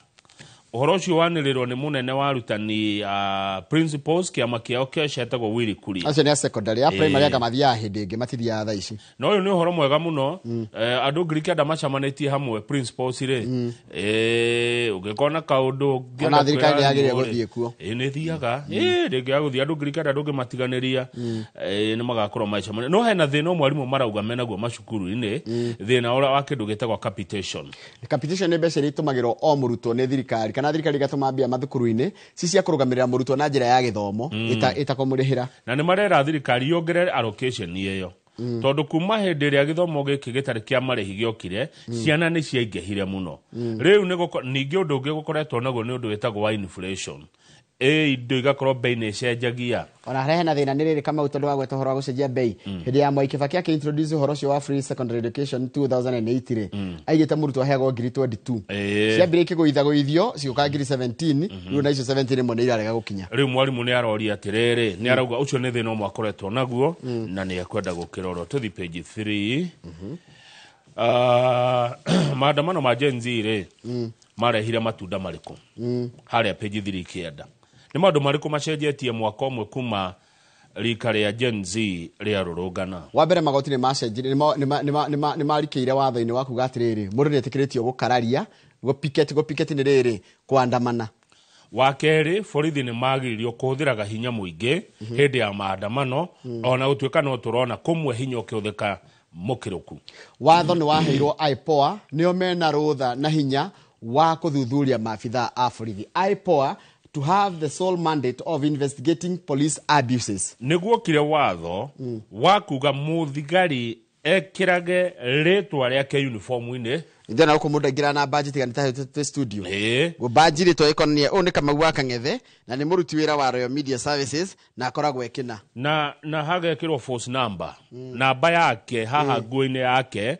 ũhoro ũcio wanĩrĩrwo nĩ mũnene wa arutani principals kĩama kĩao kĩacetagwo Willy Kuria acio nĩ secondary ya primary anga mathiaga hĩndĩ ĩngĩ matithiaga thaa ici no ũyũ nĩ ũhoro mwega mũno andũ 900 macemanĩtie hamwe principals rĩ ũngĩkona kaũndũ ona thirikari yagĩrĩire gũthiĩ kuo nĩ thiaga rĩngĩ ya gũthiĩ andũ 900 ndũngĩmatiganĩria nĩ magakorwo macemania no hena thĩna ũmwe arimũ marauga menaguo macukuru-inĩ thĩna ũrĩa wa kĩndũ gĩtagwo capitation nĩ mbeca iria itũmagĩrwo o mũrutwo nĩ thirikari kana thirikari gatũma mbia mathukuru-inĩ ci cia kũrũgamĩrĩra mũrutwo na njĩra ya gĩthomo ĩtakũmũrĩhĩra na nĩ marera thirikari yongerere allocation ĩyo tondu kuma hindi ria githomo giki gitari kia marihi giokire ciana ni ciaingehire muno riu ningi undu ungi gukoretwo naguo ni undu wetagwo wa inflation indo igakorwo bei ni cenjagia ona harehe na thina niriri kama utondu wa gweta horo wa gucenjia bei hindi ya Mwai Kibaki introduce horo cio wa free secondary education 2008 ri aigite murutwo aheagwo 22 cia break guithio cioka 17 riu na icio 17 mo ni irarega gukinya riu mwarimu ni aroria atiriri ni arauga ucio ni thina omwe akoretwo naguo na ni ekwenda gukirorwo tuthi page 3 maandamano ma Gen Z ri marehire matunda mariku haria page 3 kienda ni maundu mariku macenjetie mwaka omwe kuma rika ria Gen Z ria rurungana wa mbere magoti ni macenjire ni marikeire watho-ini wa kuga atiriri mundu ni etikiritio gukararia go picket ni riri kwandamana wa keri borithi ni magiririo kuhuthiraga hinya muingi hindi ya maandamano ona utuika no turona kumwe hinya ukiuthika mukiruku watho ni waheirwo IPOA nio mena rutha na hinya wa kuthuthuria maabitha a borithi IPOA to have the sole mandate of investigating police abuses. Niguo kire watho wa kuga muthigari ekirage ritwa riake uniform-ini ndena uko mundu ngira na budget ganita te studio go budget to economy one kama gwaka ngethe na ni muruti wira wa Royal Media Services na akoragwo ekina na hagekirwo force number namba yake haha nguo-ini yake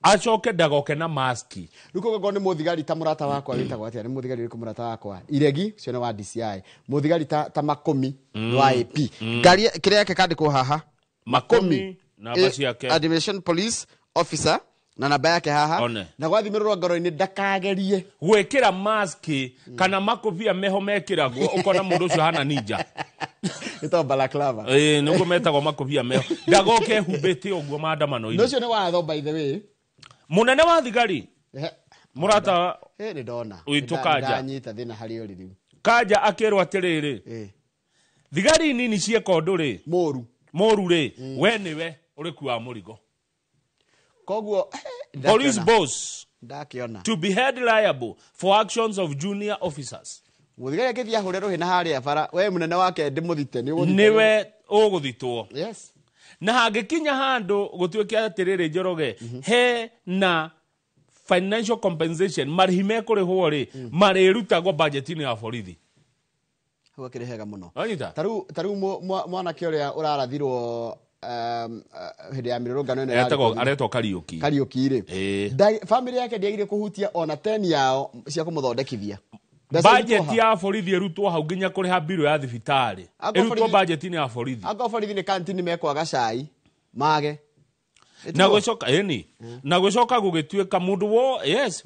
acoke ndagoke na mask ruko ngo ni muthigari ta murata wakwa witagwo atia ni muthigari uriku murata wakwa iregi cio ni wa DCI muthigari ta makomi wa AP ngari kire yake kandikwo haha makomi na basi yake Administration Police Officer na namba yake haha na gwathimirwo ngoro-ini ndakagerie gwikira mask kana makobia meho mekiragwo ukona mundu ucio hana ninja ito balaclava nugo metagwo makobia meho ndagoke humbite uguo maandamano-ini ucio ni watho by the way munene wa thigari murata ni ndona uitukaja ndanyita thina hari uriru kaja akirwa atiriri thigari nini cieko nduri moru ri we niwe uri kuwa murigo koguo police boss ndakiona to be held liable for actions of junior officers muthigari akithia hurero hina haria bara we munene wake ndimuthite niwe uguthitwo yes na hangikinya handu gutwike atiriri Njoroge he na financial compensation marihi mekurihwo ri marirutagwo budget-ini ya borithi huwa kirehega muno anyita taru mwana kioria urarathirwo hindi ya mirurungano ene aretwo Kariuki ri family yake ndiagire kuhutia ona 10 yao cia kumuthondekithia budget ya borithi erutwo hau nginya kuriha biro ya thibitari erutwo budget-ini ya borithi anga borithi ni kantini mekwaga cai mage na gwicoka na gwicoka gugituika mundu wo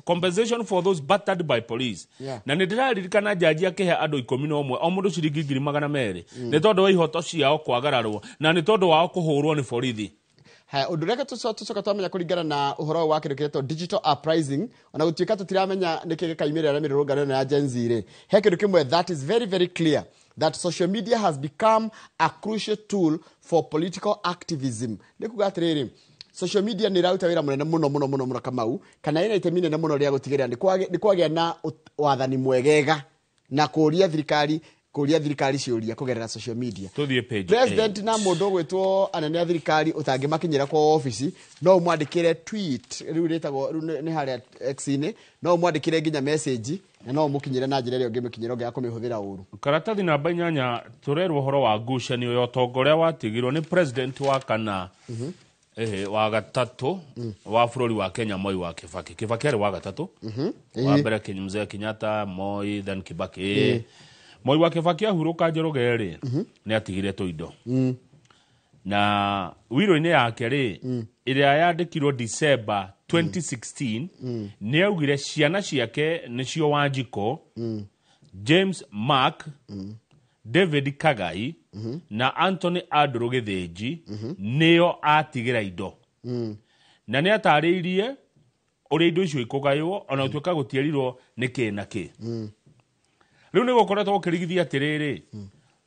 compensation for those battered by police na ni ndiraririkana jaji akihe andu 11 o mundu ciringi 200 ni tondu wa ihoto ciao kwagararwo na ni tondu wao kuhurwo ni borithi ha undu reke tucoka twamenya kuringana na uhoro wa kireketo digital uprising ona gutuika tutiramenya niki kaimirira mirurungano ya Gen Z ri he kindu kimwe that is very very clear that social media has become a crucial tool for political activism nikuga atiriri social media ni rauta wira munene muno Kamau kana ina itemi nene muno ria gutigiria ni kwagia na wathani mwegega na kuria thirikari ciuria kugerera social media president na mundu gwitwo anene a thirikari utangimakinyira kwa office no mwandikire tweet riu ritagwo ni haria X-ini no mwandikire nginya message na no mukinyire na njira rio ngimukinyira ngia kumihuthira uru karatathi namba 8 turerwo horo wa ngucanio yo tongoria watigirwo ni president wa kana wa gatatu wa bururi wa Kenya Moi wa Kibaki ari wa gatatu wa mbere Mzee Kenyatta Moi then Kibaki Moi wa Kibaki ahuruka Njoroge ri ni atigire tuindo na wiro-ini yake ri iria yandikirwo December 2016 ni augire ciana ciake nicio Wanjiko James Mark David Kagai na Anthony Andrew Githinji nio atigira indo na ni atariirie uri indo icio ikugaywo ona utuika gutierirwo niki na ki riu ni gukoretwo ukirigithia atiriri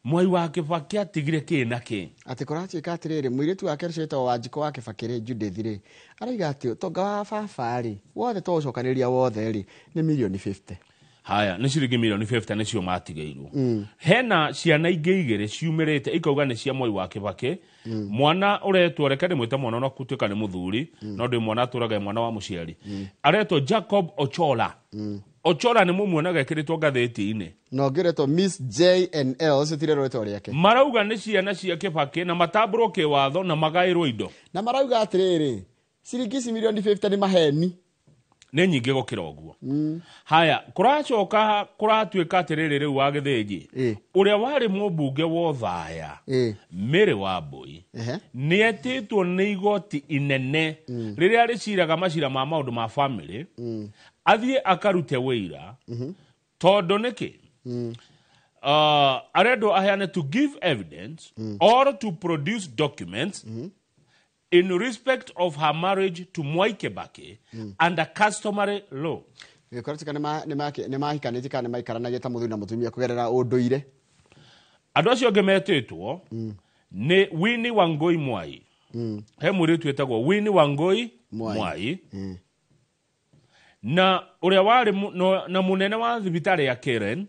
Mwai wa Kibaki atigire ki na ki ati kuratuika atiriri mwiritu wake ricetwo Wanjiko wa Kibaki ri Judith ri araiga ati tonga wa baba ri wothe twocokanĩria wothe ri ni milioni 50 haya nĩ ciringi mirioni 50 nĩcio matigairwo hena ciana ingĩ igĩrĩ ciumĩrĩte ikauga nĩ cia Mwai wa Kibaki mwana ũretwo reke ndĩmwĩte mwana no gũtuĩka nĩ mũthuri no ndĩ mwana atũraga mwana wa mũciari aretwo Jacob Ochola Ochola nĩ mũmuonaga ekĩrĩtwo ngathĩti-inĩ no ngeretwo Miss J&L citire rwĩtwa rĩake marauga nĩ ciana cia Kibaki na matambũrwo kĩwatho na magaĩrwo indo na marauga atĩrĩrĩ ciringi ici mirioni 50 nĩ maheni nĩ nyingĩ gũkĩra ũguo haya kũracoka kũratuĩka atĩrĩrĩ rĩu wa Gĩthĩnji ũrĩa warĩ mũmbunge wa Othaya Mary Wambui nĩ etĩtwo nĩ igoti inene rĩrĩa rĩciraga macira ma maũndũ ma family athiĩ akarute wĩira tondũ nĩkĩ arendwo aheane to give evidence or to produce documents in respect of her marriage to Mwai Kibaki under customary law. Gĩkorwo nĩ mahikanĩtie kana nĩ maikaranagia ta mũthuri na mũtumia kũgerera ũndũire. Andũ acio angĩ metĩtwo nĩ Winnie Wangui Mwai. He mũirĩtu wĩtagwo Winnie Wangui Mwai. Na ũrĩa warĩ na mũnene wa thibitarĩ ya Karen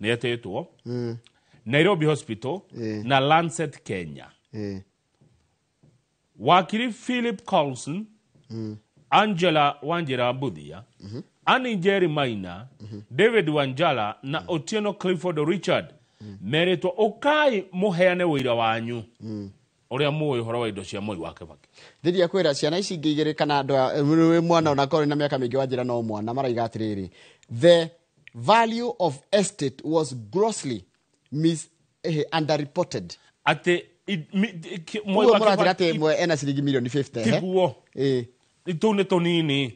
nĩ etĩtwo Nairobi Hospital na Lancet Kenya. Wakiri Philip Coulson, Angela Wanjira Mbuthia, Annie Njeri Maina, David Wanjala na Otieno Clifford Richard meretwo ukai muheane wĩira wanyu uria muĩ ũhoro wa indo cia Mwai wa Kibaki. Ndiria kwĩra ciana ici ingĩ igĩrĩ kana andũ mwana ona korwo na mĩaka mĩingĩ Wanjira no mwana maraiga atĩrĩrĩ the value of estate was grossly underreported. Ate Mwai wa Kibaki ate mwe ena ciringi mirioni 50 tiguo itu nĩ tũnini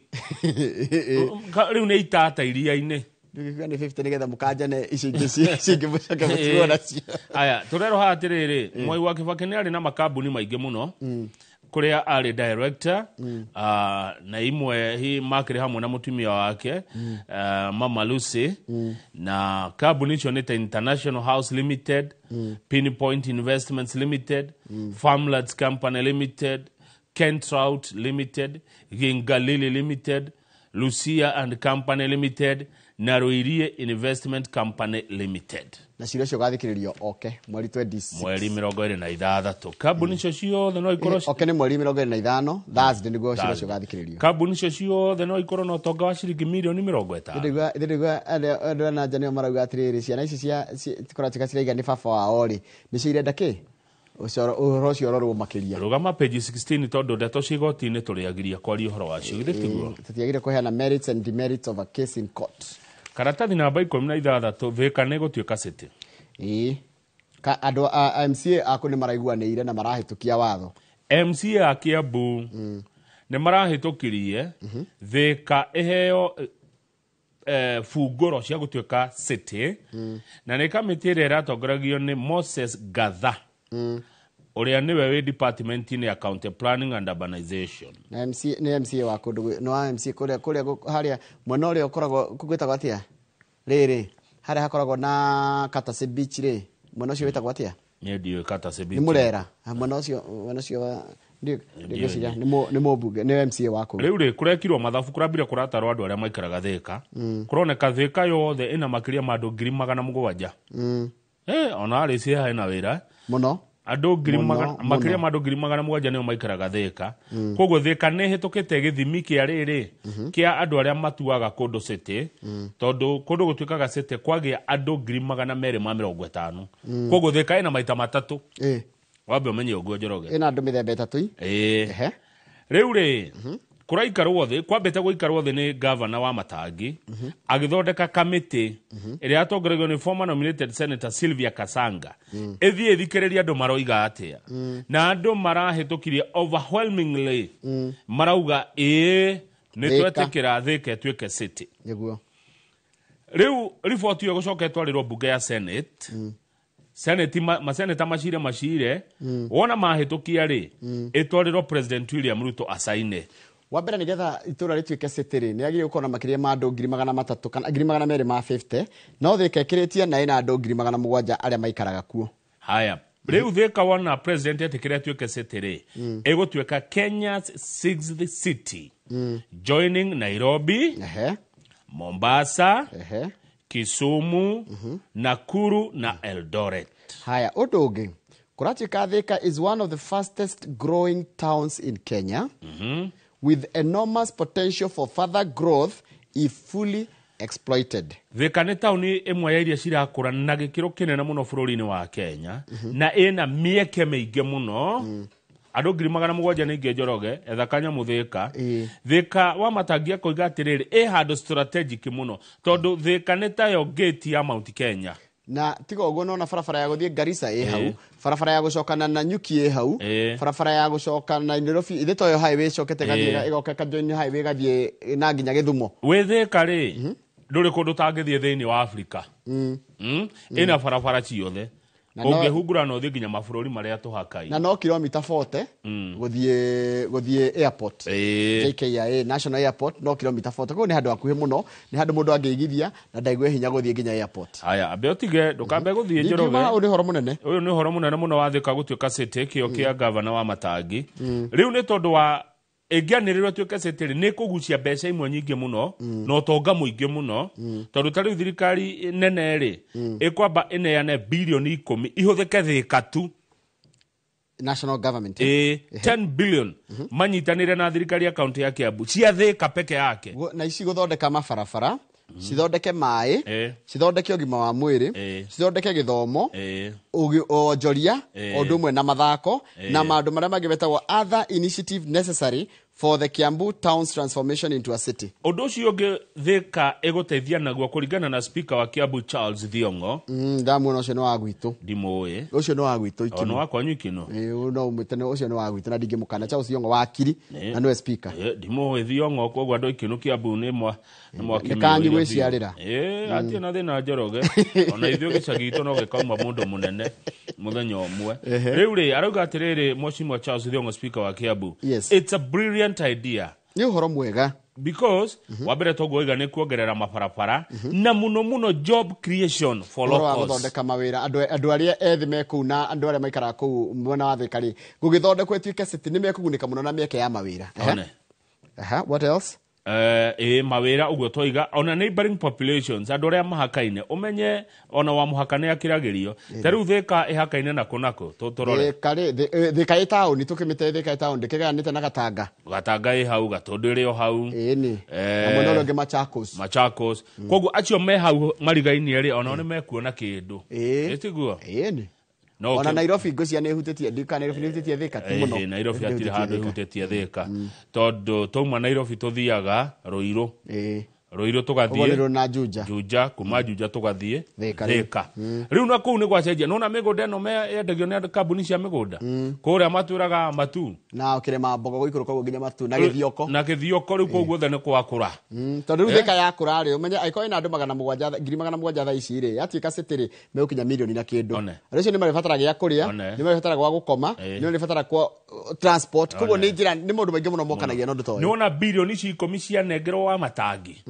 rĩu nĩ itata iria-inĩ ndĩgĩkua nĩ 50 nĩgetha mũkanjane ici ingĩ cingĩ mũcoke mũtigwo nacio. Aya tũrero haha atĩrĩrĩ Mwai wa Kibaki nĩ arĩ na makambuni maingĩ mũno kũrĩa arĩ director na imwe makĩrĩ hamwe na mũtumia wake Mama Lucy na kambuni icio nĩ ta International House Limited, Pinpoint Investments Limited, Farmlands Company Limited, Kentrout Limited, Gingalili Limited, Lucia and Company Limited na Ruirie Investment Company Limited. Na cirio cio gathikĩrĩrio oke mweri 26 mweri 26 kambuni icio ciothe no ikorwo oke nĩ mweri 25 Thursday nĩguo cirio cio gathikĩrĩrio kambuni icio ciothe no ikorwo na ũtonga wa ciringi mirioni 50. Ndigwa andũ na nja nĩo marauga atĩrĩrĩ ciana ici cikoratuĩka ciraiga nĩ baba wao rĩ nĩcio irenda kĩ ũhoro ũcio ũrorwo makĩria rũgama page 16 tondũ ndeto cia igoti-inĩ tũrĩagiria kwaria ũhoro wacio githĩtiguo tũtiagire kũheana merits and demerits of a case in court. Karatathi namba 16 Thika nĩ gũtuĩka city. Andũ a MCA ako nĩ maraiguanĩire na marahĩtũkia watho. MCA a Kiambu nĩ marahĩtũkirie Thika iheo funguro cia gũtuĩka city na nĩ kamĩtĩ ĩrĩa ĩratongoragio nĩ Moses Gatha ũrĩa nĩwe wĩ department-inĩ ya county planning and urbanization. Na MCA wa kũndũ no MCA kũrĩa harĩa mwena ũrĩa ũkoragwo kũgwĩtagwo atĩa rĩrĩ harĩa hakoragwo na Katase Beach rĩ mwena ũcio wĩtagwo atĩa nĩ ndiũ Katase Beach nĩ Murera mwena ũcio ndigĩciria nĩ mũmbunge nĩ MCA wa kũndũ rĩu rĩ kũrekirwo mathabu kũrambire kũratarwo andũ arĩa maikaraga Thika kũroneka Thika yothe ĩna makĩria ma andũ 700,000 ona arĩ cia hena wĩra mũno andũ makĩria ma andũ 700,000 nĩo maikaraga Thika koguo Thika nĩ hĩtũkĩte gĩthimi kĩa rĩrĩ kĩa andũ arĩa matuaga kũndũ city tondũ kũndũ gũtuĩkaga city kwagĩa andũ 250 koguo Thika ĩna maita matatũ wambe ũmenye ũguo Njoroge ĩna andũ mĩthemba ĩtatũ rĩu rĩ kũraikarwo thĩ kwambĩte gũikarwo thĩ nĩ governor wa Matangi agĩthondeka kamĩtĩ ĩrĩa atongoragio nĩ former nominated senator Sylvia Kasanga ĩthiĩ ĩthikĩrĩria andũ maroiga atĩa na andũ marahĩtũkirie overwhelmingly marauga nĩ twetĩkĩra Thika ĩtuĩke city. Rĩu riboti ĩyo gũcoka ĩtwarĩrwo mbunge ya Senate maseneta macire wona mahĩtũkia rĩ ĩtwarĩrwo President William Ruto asaine. Wambere nĩgetha itũra rĩtuĩke city rĩ nĩagĩrĩire gũkorwo na makĩria ma andũ 300,000 kana 250 no Thika ĩkĩrĩtie na ĩna andũ 700,000 arĩa maikaraga kuo. Haya rĩu Thika wona president etĩkĩra ĩtuĩke city rĩ ĩgũtuĩka Kenya's 6th city joining Nairobi, Mombasa, Kisumu, Nakuru na Eldoret. Haya, Odoge. Kuratuika Thika is one of the fastest growing towns in Kenya with enormous potential for further growth if fully exploited. Thika nĩ tauni ĩmwe ya iria cirakũra na gĩkĩro kĩnene mũno bũrũri-inĩ wa Kenya na ĩna mĩeke mĩingĩ mũno. Andũ 700,000 nĩ Njoroge etha Kanyamu Thika. Thika wa matangia koiga atĩrĩrĩ handũ strategic mũno tondũ Thika nĩ tayo gate ya Mount Kenya. Na tigo ũguo nona barabara ya gũthiĩ Garissa hau, barabara ya gũcokana na Nyuki hau, barabara ya gũcokana na Nairobi ithe toyo highway cokete gathiĩ igoka Kajoini highway gathiĩ na nginya Gĩthumo. Wĩ Thika rĩ ndũrĩ kũndũ tangĩthiĩ thĩinĩ wa Africa. Ĩna barabara ciothe. Ũngĩhungura no thiĩ nginya mabũrũri marĩa tũhakaine. Na no kilomita 40 gũthiĩ airport. JKIA National Airport no kilomita 40. Koguo nĩ handũ hakuhĩ mũno, nĩ handũ mũndũ angĩigithia na ndaigwe hinya gũthiĩ nginya airport. Haya, ambe ũtige ndũkambe gũthiĩ Njoroge. Ũyũ nĩ ũhoro mũnene mũno wa Thika gũtuĩka city kĩo kĩa governor wa Matangi. Rĩu nĩ tondũ wa ĩngĩanĩrĩrwo tuĩke city nĩ kũgucia mbeca imwe nyingĩ mũno na ũtonga mũingĩ mũno tondũ ta rĩu thirikari nene rĩ ĩkwamba ĩneane bilioni 10 ihũthĩke Thika tu. National government 10 billion manyitanĩre na thirikari ya kaunti ya Kiambu cia Thika peke yake na ici gũthondeka mabarabara, cithondeke maĩ, cithondeke ũgima wa mwĩrĩ, cithondeke gĩthomo, onjoria, ũndũ ũmwe na mathako na maũndũ marĩa mangĩ metagwo other initiative necessary for the Kiambu town's transformation into a city. Ũndũ ũcio ũngĩ Thika ĩgũteithia naguo kũringana na speaker wa Kiambu Charles Thiong'o. Ndamuona ũcio nĩ wa gwitũ. Ndimũĩ. Ũcio nĩ wa gwitũ ikino. Ono wakwanyu ikino. No mũtene ũcio nĩ wa gwitũ na ndingĩmũkana. Charles Thiong'o wakiri na nĩwe speaker. Ndimũĩ Thiong'o koguo andũ ikino Kiambu nĩ mwakimĩrĩria. Kanyi gwĩciarĩra. Atĩ na thĩna Njoroge. Ona ithuĩ gĩcagi gitũ no gĩkauma mũndũ mũnene mũthenya ũmwe. Rĩu rĩ arauga atĩrĩrĩ Mheshimiwa Charles Thiong'o speaker wa Kiambu. It's a brilliant idea. Ni uhoro mwega because wabere togo iga ne kuongerera maparapara na muno job creation for locals. Gũthondeka mawĩra andũ arĩa ethĩ meku na andũ arĩa maikara kuu mwena wa Thika rĩ gũgĩthondekwo tuĩke city nĩ mekũgunĩka mũno na mĩeke ya mawĩra. What else? Mawĩra uguo toiga ona neighboring populations andũ arĩa mahakaine umenye ona wa muhakane akiragĩrio tarĩu Thika ihakaine nako tũrore Thika ĩ taũni tũkĩmĩte Thika ĩ taũni kĩganĩte na Gatanga ĩ hau Gatũndũ ĩrĩ o hau ĩni na mwena ũngĩ Machakos koguo acio me hau marigainie rĩ ona nĩ mekuona kĩndũ ĩtiguo ĩni ona Nairobi ngũcia nĩ hutĩtie ndika Nairobi nĩ hutĩtie Thika ti mũno Nairobi atire handũ hutĩtie Thika tondũ tuma Nairobi tuthiaga Ruiru tugathiĩ na Juja kuma Juja tugathiĩ Thika rĩu na kũu nĩ gwacenjia nona mĩgũnda ĩno yendagio nĩ kambuni cia mĩgũnda kũrĩa matwĩraga matu na kĩrĩma mbogo gũikũrũka ũguo nginya matu na gĩthioko rĩu kũu guothe nĩ kwakũra tondũ rĩu Thika yakũra rĩ ũmenye angĩkorwo ĩna andũ 700,000 thaa ici rĩ yatuĩka city rĩ megũkinya milioni na kĩndũ acio nĩ marĩbatara gĩa kũrĩa nĩ marĩbatara gwa gũkoma nĩ marĩbatara kwa transport koguo nĩ njĩra nĩ maũndũ maingĩ mũno mokanagia na ũndũ toyo nĩ ona bilioni 10 cianengerwo wa Matangi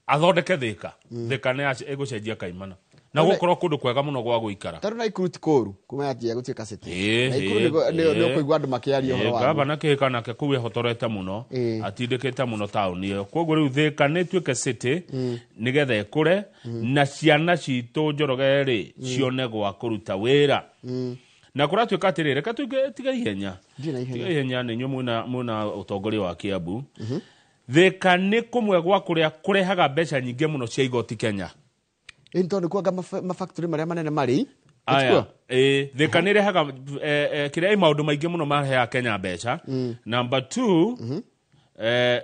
athondeke Thika Thika nĩ egũcenjia kaimana na gũkorwo kũndũ kwega mũno gwa gũikara tarũ na Ikuru ti kũru kuma yatia gũtuĩka city na Ikuru nĩ kũigua andũ makĩaria ũhoro wa gavana kĩhĩka nake kũu ehotorete mũno atindĩkĩte mũno taũni ĩyo koguo rĩu Thika nĩ tuĩke city nĩgetha ĩkũre na ciana citũ Njoroge rĩ cione gwa kũruta wĩra na kũratuĩka atĩrĩrĩ reka tiga ihenya nĩ inyuĩ mwĩna ũtongoria wa Kiambu Thika nĩ kũmwe gwa kũrĩa kũrehaga mbeca nyingĩ mũno cia igoti Kenya tondũ kwanga mafactory marĩa manene marĩ Thika nĩ rehaga kĩrĩa maũndũ maingĩ mũno marehaga Kenya mbeca. Number 2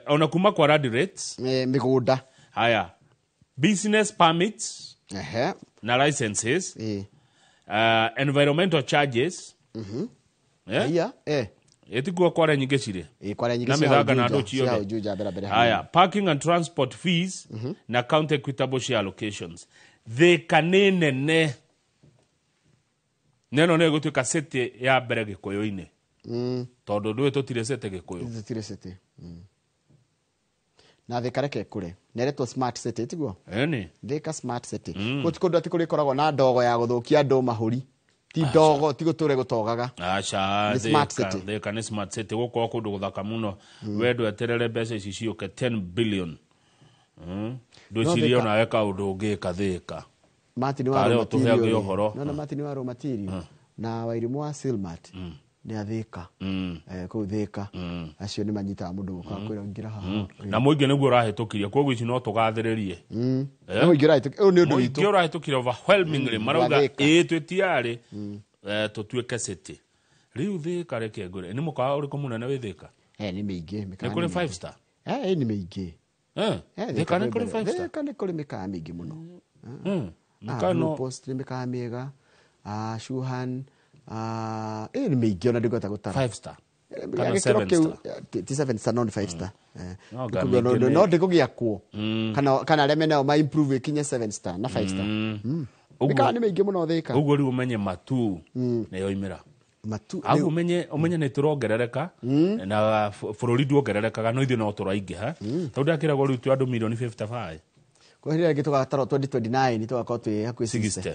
ona kuma kwa rad rates mĩgũnda haya business permits na licenses environmental charges etikuwa kware nyingi cire na mithanga na andu ciothe haya parking and transport fees na county equitable share allocations Thika nĩ nene neno nĩ gũtuĩka city ya mbere Gĩkũyũ-inĩ tondũ ndũĩ tũtirĩ city Gĩkũyũ na Thika reke kure neretwo smart city tiguo Thika smart city gũtikũndũ atĩ kũrĩkoragwo na ndogo ya gũthũkia andũ mahũri ti ndogo ti gũtũre gũtogaga Thika nĩ smart city gũkorwo kũndũ gũthaka mũno wendwo eterere mbeca ici ciũke 10 billion Ndwicirie ona weka undu ungika thika Martin wa Material no Martin wa Material na Wairimu wa Silmat ni athika kuu thika acio ni manyita mundu ukakwira ngira haha na muingi niguo urahitukirie koguo ici no tugathiririe muingi urahitukirie ni undu witu urahitukirie overwhelmingly marauga twitiari tutuike city riu thika reke ngure ni mukawa uriku munene wi thika ni mingi ni kuri 5 star ni mingi thika ni kuri 5 star thika ni kuri mikawa mingi muno mikano post ni mikawa miega Shuhan ni mingi ona ndigota gutara 5 star kana 7 star ti 7 star no 5 star no ndikugia kuo kana reme nao ma improve ikinye 7 star na 5 star mikawa ni mingi muno thika uguo riu umenye matu neyo imira matu au umenye ni turongerereka na bururi nduongererekaga no ithu no turaingiha tondu akiragwo riu tu andu milioni 55 kwa hiyo gitugataro 2029 tugakorwo twi hakwi 60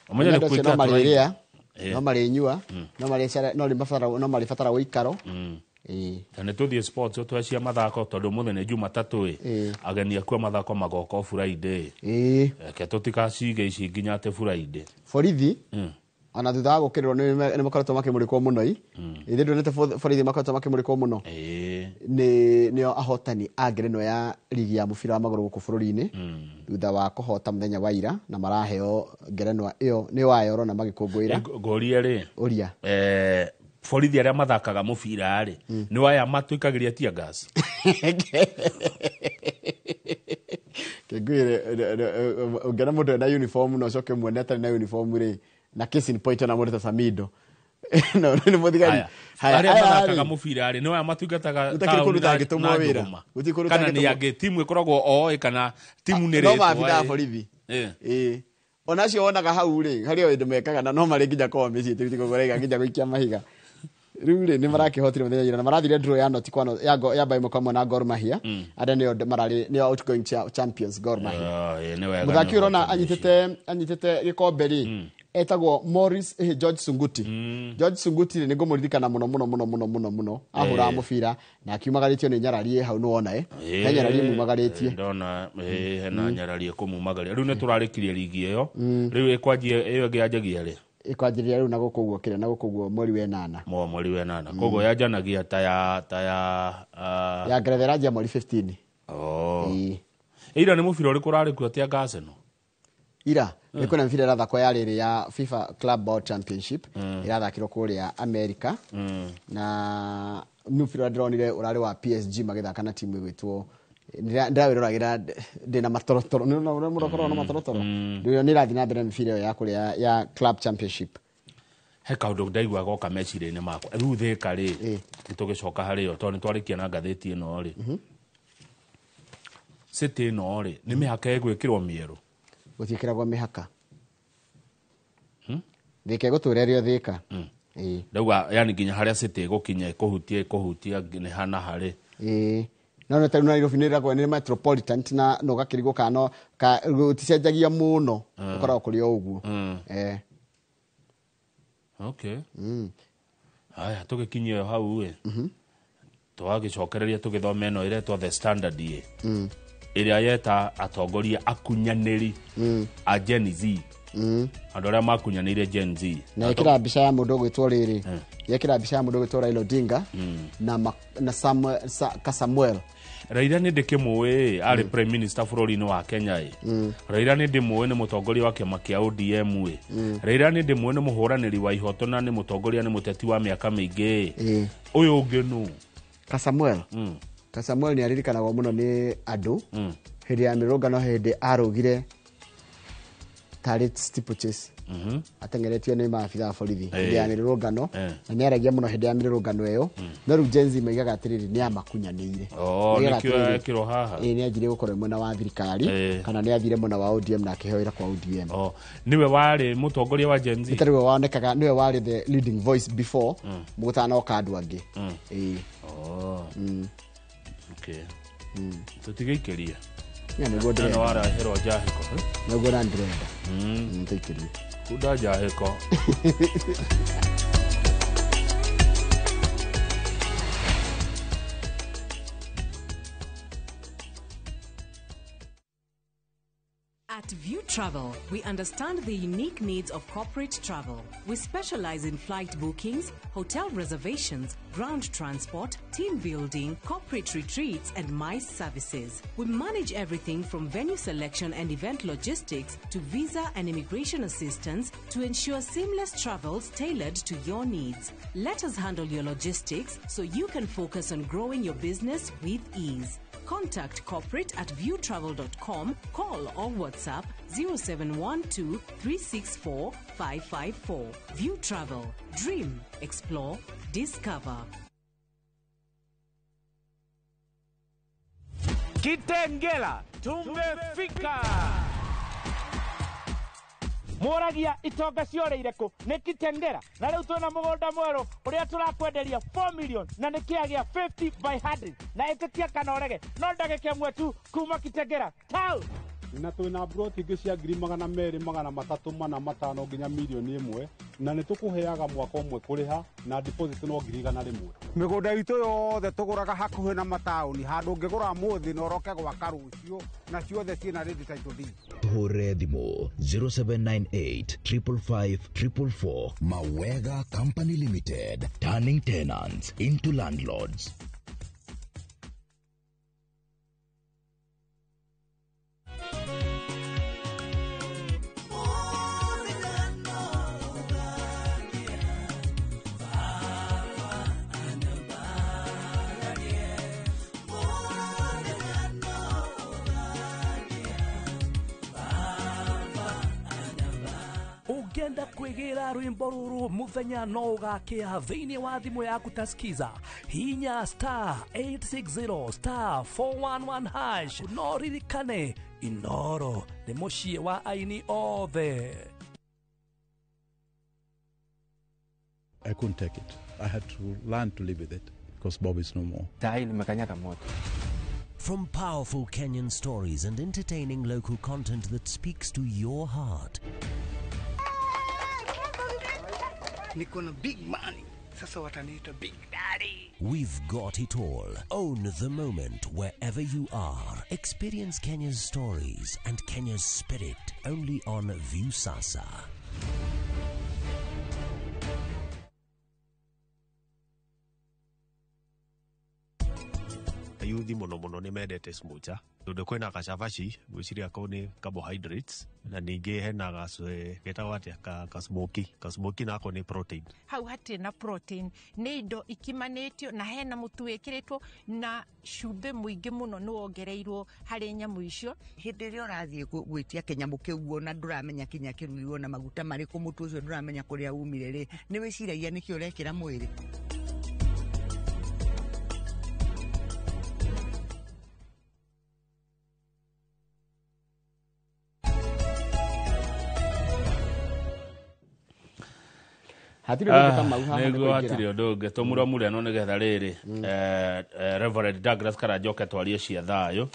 umenye ni kuika malaria no marinyua no maricara no maribatara uikaro tane tuthie sports twashia mathako tondu muthe ni Jumatatu ageni akwa mathako magoko Friday ke tutikacige ici nginya te Friday borithi ona thutha wa gukirwo ni makoretwo makimurikwo muno ithe ndonete borithi makoretwo makimurikwo muno ni ahotani a ngerenwa ya ligi ya mubira wa maguru guku bururi-ini thutha wa kuhota muthenya wa ira na maraheo ngerenwa iyo ni wayoro na magikungwira goria ri uria borithi aria mathakaga mubira ri ni waya matuikagiria tia gas kegwire ungena mundu na uniform no coke muone atari na uniform ri na kesi ni point na mundu ta Samido no ni muthigari aria mathakaga mubira ri ni waya matuikataga utakikuruta gitumwa wira kana ni age timu ikoragwo oi kana timu ni no mabitha borithi ona cio wonaga hau ri hari o ndumekaga na no mari nginya kwa meci titikogorega nginya guikia mahiga riu ri ni marakihotire muthenya ira na marathire draw ya noti kwano ya Baimo kamwe na Gor Mahia ada ni outgoing champions Gor Mahia muthaki urona anyitete gikombe ri etagwo Morris George Sunguti ni ngumuririkana muno ahura mubira na akiumagaritio ni Nyararie hau no wona Nyararie mumagaritie ndona hena Nyararie kumumagaria riu ni turarikirie ligi iyo riu ikwanjie iyo ngianjagia ri ikwanjiria riu na gukuguo kire na gukuguo mweri wa 8 mweri wa 8 koguo yanjanagia ta ya Greveragia mweri 15 ira ni mubira uri kurari ku atia Arsenal ira ni kuna mfira rathako ya riri ya FIFA Club World Championship irathakirwo kuria America na mfira ndronire urari wa PSG magithaka na timu igwitwo ndawiruragira ndina matorotoro no murokoro no matorotoro ndio nirathi na mbere mfira ya kuria ya Club Championship he kaundu ndaigua goka mecire-ini makwa riu thika ri nitugicoka hari yo tondu twarikia na ngatheti ino ri City ino ri ni mihaka igwikirwo mieru gutikiragwo mihaka thika guturerio thika ndauga yani nginya haria City gukinya kuhutia ni hana hari no tari na Nairobi niragwo ni metropolitan na no gakirigo kano ka guticenjagia muno ukoragwo kuri uguo okay haya tugikinyia hau we twagicokereria tugithoma ino iretwo The Standard ye iria yeta atongoria akunyaniri a Gen Z andu aria makunyanire Gen Z na ikira mbica ya mundu gwitwo riri yekira mbica ya mundu gwitwo Raila Odinga na Samuel Raila ni ndikimwe ari prime minister bururi-ini wa Kenya Raila ni ndimwe ni mutongoria wa kiama kia ODM Raila ni ndimwe ni muhuraniri wa ihoto na ni mutongoria ni muteti wa miaka mingi uyu ungenu Samuel ni aririkanagwo muno ni andu hindi ya mirungano hindi arugire tari steeplechase atengeretio ni maabitha a borithi hindi ya mirungano na ni aragia muno hindi ya mirungano iyo no riu Gen Z maigaga atiriri ni amakunyanire nikio ekiro haha ni ajire gukorwo mwena wa thirikari kana ni athire mwena wa ODM na akihoera kwa ODM niwe wari mutongoria wa Gen Z itari we wonekaga niwe wari the leading voice before mugutanoka andu angi okay tutigeikeria niguo ndĩrenda no arahĩrwo njahĩko niguo na ndĩrenda tũikĩrie kunda njahĩko At View Travel, we understand the unique needs of corporate travel. We specialize in flight bookings, hotel reservations, ground transport, team building, corporate retreats, and MICE services. We manage everything from venue selection and event logistics to visa and immigration assistance to ensure seamless travels tailored to your needs. Let us handle your logistics so you can focus on growing your business with ease. Contact corporate at viewtravel.com, call or WhatsApp 0712 364 554. View Travel. Dream, explore, discover. Kitengela, tumefika. Moragia itonga ciore ireko ne kitengera na riu twina mugunda mwero uria turakwenderia 4 million na ne kiagia 50 by 100 na itikia kana orege no ndagike mwe tu kuma kitengera tau na twina broti ingi cia 200,300,500 nginya milioni 1 na nĩ tũkũheaga mwaka ũmwe kũrĩha na deposit no 100,000 mĩgũnda itũ yothe tũgũraga hakuhĩ na mataũni handũ ũngĩgũra mũthĩ na ũroke gwaka rũciũ na ciothe ciĩna ready title deed. Tũhũre thimũ 0798 555 444. Mawega Company Limited, turning tenants into landlords. Ugenda kwegera rwimbo ruru muthenya no ugakia thiini wa thimu yaku taskiza hinya *860 *411 hash no ririkane Inoro ni mucie wa aini othe. I couldn't take it. I had to learn to live with it because Bob is no more. From powerful Kenyan stories and entertaining local content that speaks to your heart. Niko na big money. Sasa wataniita Big Daddy. We've got it all. Own the moment wherever you are. Experience Kenya's stories and Kenya's spirit only on Viusasa. Yuthi muno ni mendete smocha tondu kwina kacavaci gwiciria ko ni carbohydrates na ningi hena gacwe getagwo atia ka smoky nako ni protein. Hau hati na protein ni indo ikimanitio na hena mutu wikiritwo na cumbi muingi muno ni wongereirwo hari nyamu icio. Hindi ria urathie gwitia kinyamu kiu na nduramenya kinya kiruirwo na maguta mariku mutu ucio nduramenya kuria umire ri ni wiciragia nikio urekira mwiri. Niguo hatire undu ungi tumuromure no nigetha riri Reverend Douglas Karajoke twarie cia thayo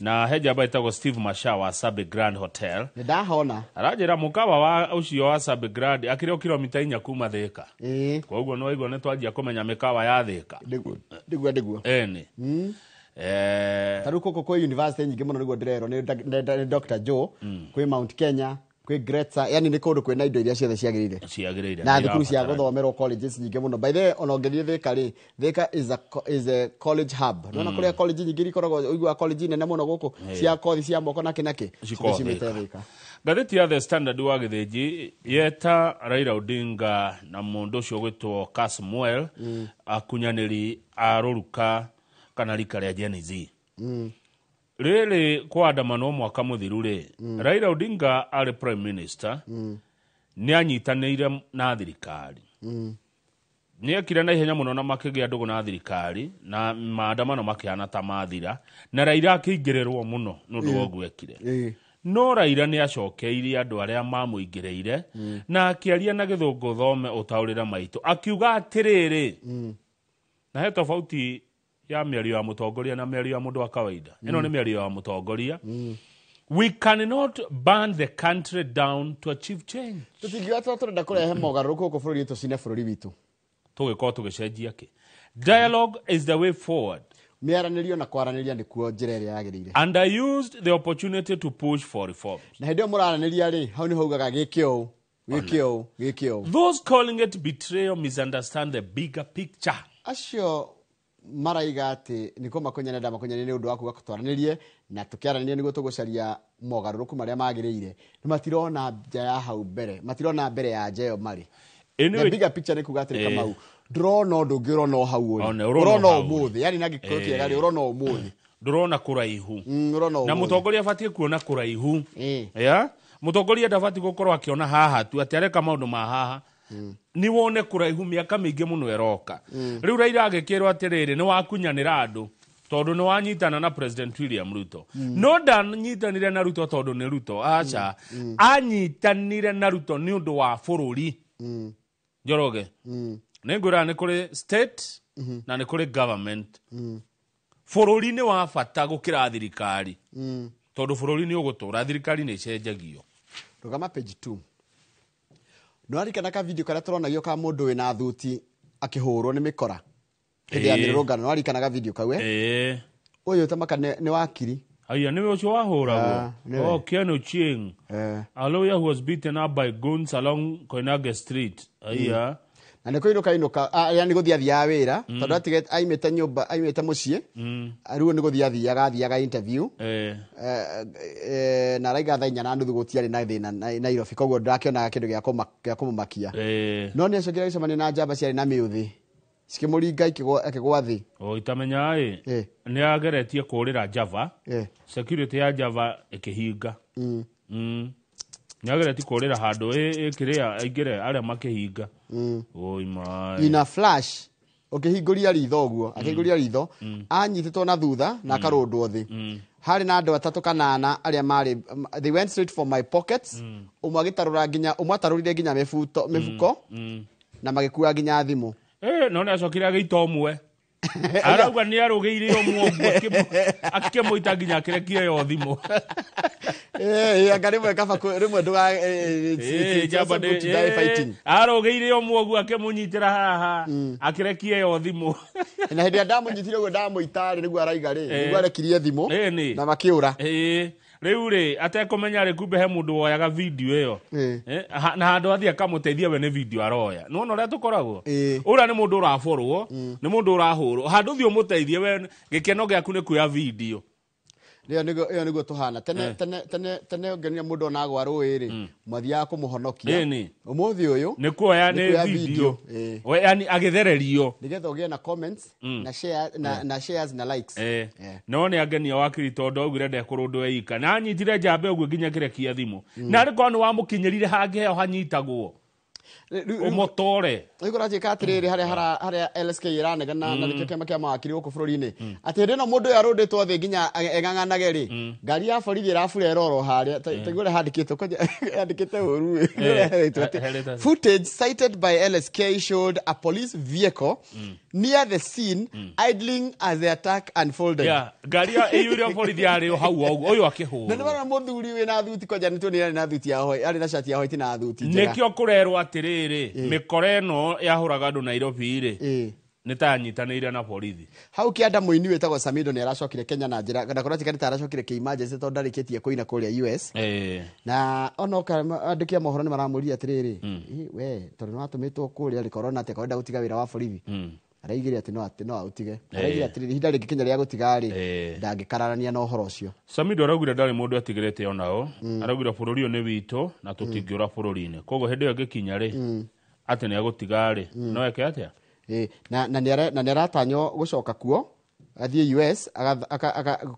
na heja baitagwo Steve Masha wa Sabi Grand Hotel ndahona arajira mukawa wa ucio wa Sabi Grand akiri kilomita 4 kuma Thika koguo no igwo ne twajia kumenya mikawa ya Thika niguo eni taruko kwa university nyingi muno niguo ndirero ni Dr. Joe kwi Mount Kenya kwi Gretsa yani ni kundu kwina indo iria ciothe ciagirire na thukuru cia guthomerwo colleges nyingi muno by the ono ngethie Thika ri Thika is a college hub no na kuria college nyingi ikoragwo uigwa college nene muno guku cia kothi cia moko na kinaki cimite Thika. Gatheti ya The Standard wa Githinji yeta Raila Odinga na mundu ucio gwitwo Kasmuel akunyaniri aruruka kana rika ria Gen Z. Rele kwa andamano mwaka muthiru ri Raila Odinga ari prime minister ni anyitanire na thirikari ni akira na ihenya muno na makigia ndugu na thirikari na maandamano makiana ta mathira na Raila akingirerwo muno nundu ogwekire no Raila ni acokeirie andu aria mamuingireire na akiaria na githungu thome utaurira maitu akiuga atiriri na he tofauti ya mĩario ya mutongoria na mĩario ya mundu wa kawaida ino ni mĩario ya mutongoria we cannot burn the country down to achieve change. Tutingiwa turenda kurehe mogaruko ko bururi tu cine bururi witu tugiko tugicenjia ki dialogue is the way forward. miaranĩrio na kwaranĩria nĩ kuo njĩra ĩrĩa yagĩrĩire. And I used the opportunity to push for reform. Na hĩndĩ ĩyo mũraranĩria rĩ, hau nĩ haugaga gĩkĩo Those calling it betrayal misunderstand the bigger picture. Acio maraiga atĩ nĩko makonyanenda nĩ ũndũ wa kuga twaranĩrie na tũkĩaranĩria nĩguo tũgũcaria mogarũrũku marĩa magĩrĩire. Nĩ matirona nja ya hau mbere, matirona mbere ya nja ĩyo marĩ. The bigger picture nĩ kuga atĩ Kamau ndũrona ũndũ ũngĩ ũrona hau ũrĩ. Ũrona ũmũthĩ, yani na gĩkĩro kĩega rĩ ũrona ũmũthĩ. Ndũrona kũraihu. Na mũtongoria abatie kuona kũraihu. Mũtongoria ndabatie gũkorwo akiona haha tu atĩ areka maũndũ ma haha. Ni wone kũraihu mĩaka mĩingĩ mũno eroka. Rĩu Raila agĩkĩrwo atĩrĩrĩ nĩ wakunyanĩra andũ tondũ nĩ wanyitana na President William Ruto. No ndanyitanire na Ruto tondũ nĩ Ruto. Aca anyitanire na Ruto nĩ ũndũ wa bũrũri. Njoroge. Nĩ ngwĩra nĩ kũrĩ state na nĩ kũrĩ government. Bũrũri nĩ wa bata gũkĩra thirikari. Tondũ bũrũri nĩ ũgũtũra thirikari nĩ ĩcenjagio. Rũgama page 2. Nĩwarikana ka video karĩa tũronagio ka mũndũ wĩna thuti akĩhũrwo nĩ mĩkora. Hĩndĩ ya mĩrũrũngano nĩwarikana ka video kau ũyũ tamaka nĩ wakiri. Aya nĩwe ũcio wahũragwo. Oh, Ken Ochieng. A lawyer who was beaten up by goons along Koinange Street. Aya. Na nĩ kũinũka yani gũthiĩ athiaga wĩra tondũ atigete aimĩte nyũmba aimĩte mũciĩ rĩu nĩ gũthiĩ athiaga interview na araiga thaa 4:30 gũtiarĩ na thĩna Nairobi koguo ndakĩonaga kĩndũ gĩa kũmũmakia no nĩ acokire gĩcemania na njamba ciarĩ na mĩũthĩ cikĩmũringa akĩgwa thĩ itamenya nĩ ageretie kũrĩra Java security ya Java ĩkĩhinga Nyagere kũrĩra handũ ĩkĩrĩa aingĩre arĩa makĩhinga. Oi my. Ina flash. Ukĩhingũria ritho ũguo, akĩhingũria ritho, anyitĩtwo na thutha na akarũndwo thĩ. Harĩ na andũ atatũ kana ana arĩa marĩ they went straight for my pockets. Ũmwe agĩtarũra nginya ũmwe atarũrire nginya mĩfuko na magĩkua nginya thimũ. No nĩ acokire agĩita ũmwe. Arauga nĩ arũgĩire ũmwe ũguo akĩmũita nginya akĩrekia yo thimũ. Agarĩmwe kaba rĩmwe ndũga arũgĩire ũmwe ũguo akĩmũnyitĩra haha akĩrekia yo thimũ. Na hĩndĩ ndamũnyitire ũguo ndamũita nĩguo araiga nĩguo arekirie thimũ na makĩũra. Rĩu rĩ atekũmenya rĩ kumbe he mũndũ woyaga video ĩyo na handũ athiĩ akamũteithia we nĩ video aroya no ũrĩa tũkoragwo ũrĩa nĩ mũndũ ũraborwo nĩ mũndũ ũrahũrwo handũ ũthiĩ ũmũteithie we gĩkeno gĩaku nĩ kuoya video Iyo nĩguo tuhana tene ngenia mũndũ onagwa rũĩ-rĩ mathiaga kũmũhonokia ũmũthĩ ũyũ nĩ kuoya nĩ video yani agĩthererio nĩgetha ũgĩe na comments na shares na likes no nĩ angenia wakiri tondũ augire ndekũrũndwo eika na anyitire njamba ũguo nginya kĩrekia thimũ na arĩ korwo nĩ wamũkinyĩrire hangĩheo hanyitagwo umotore igora jeka atiriri haria LSK iranegana na nikio kema kia mawakiri gũkũ bũrũri-inĩ atĩ rĩno mũndũ ũyũ arũndĩtwo thĩ nginya eng'ang'anage rĩ ngari ya borithi ĩrabura ĩroro harĩa taigũre handĩkĩte ũru footage cited by LSK showed a police vehicle near the scene idling as the attack unfolded. Ngari ĩyũire borithi arĩ hau ũyũ akĩhũrwo na nĩ bara mũthuri wĩna thuti koja nĩtuonire na thuti ya hoi arĩ na shati ya hoi na thuti njega nĩkĩo kũrerwo atĩrĩrĩ mĩkora ĩno yahũraga andũ Nairobi rĩ nĩ tanyitanĩire na borithi hau kĩanda mũini wĩtagwo Samido nĩ aracokire Kenya na njĩra ndakora tika nĩ aracokire kĩ emergency tondũ ndarĩkĩtie kũina kũrĩa US na onoka andĩki a mohoro nĩ maramũria atĩrĩrĩ we tondũ nĩ watũmĩtwo kũrĩa rĩ corona atĩ kwenda gũtiga wĩra wa borithi araigire atĩ no autige araigire atĩrĩrĩ ihinda rĩngĩ Kenya rĩa gũtiga rĩ ndangĩkararania na ũhoro ũcio Samido araugire ndarĩ mũndũ atigĩrĩte onao araugire bũrũri ũyũ nĩ witũ na tũtingĩũra bũrũri-inĩ koguo hĩndĩ ĩyo ĩgĩkinya rĩ atĩ nĩ agũtiga rĩ no eke atĩa na nĩ aratanywo gũcoka kuo athiĩ US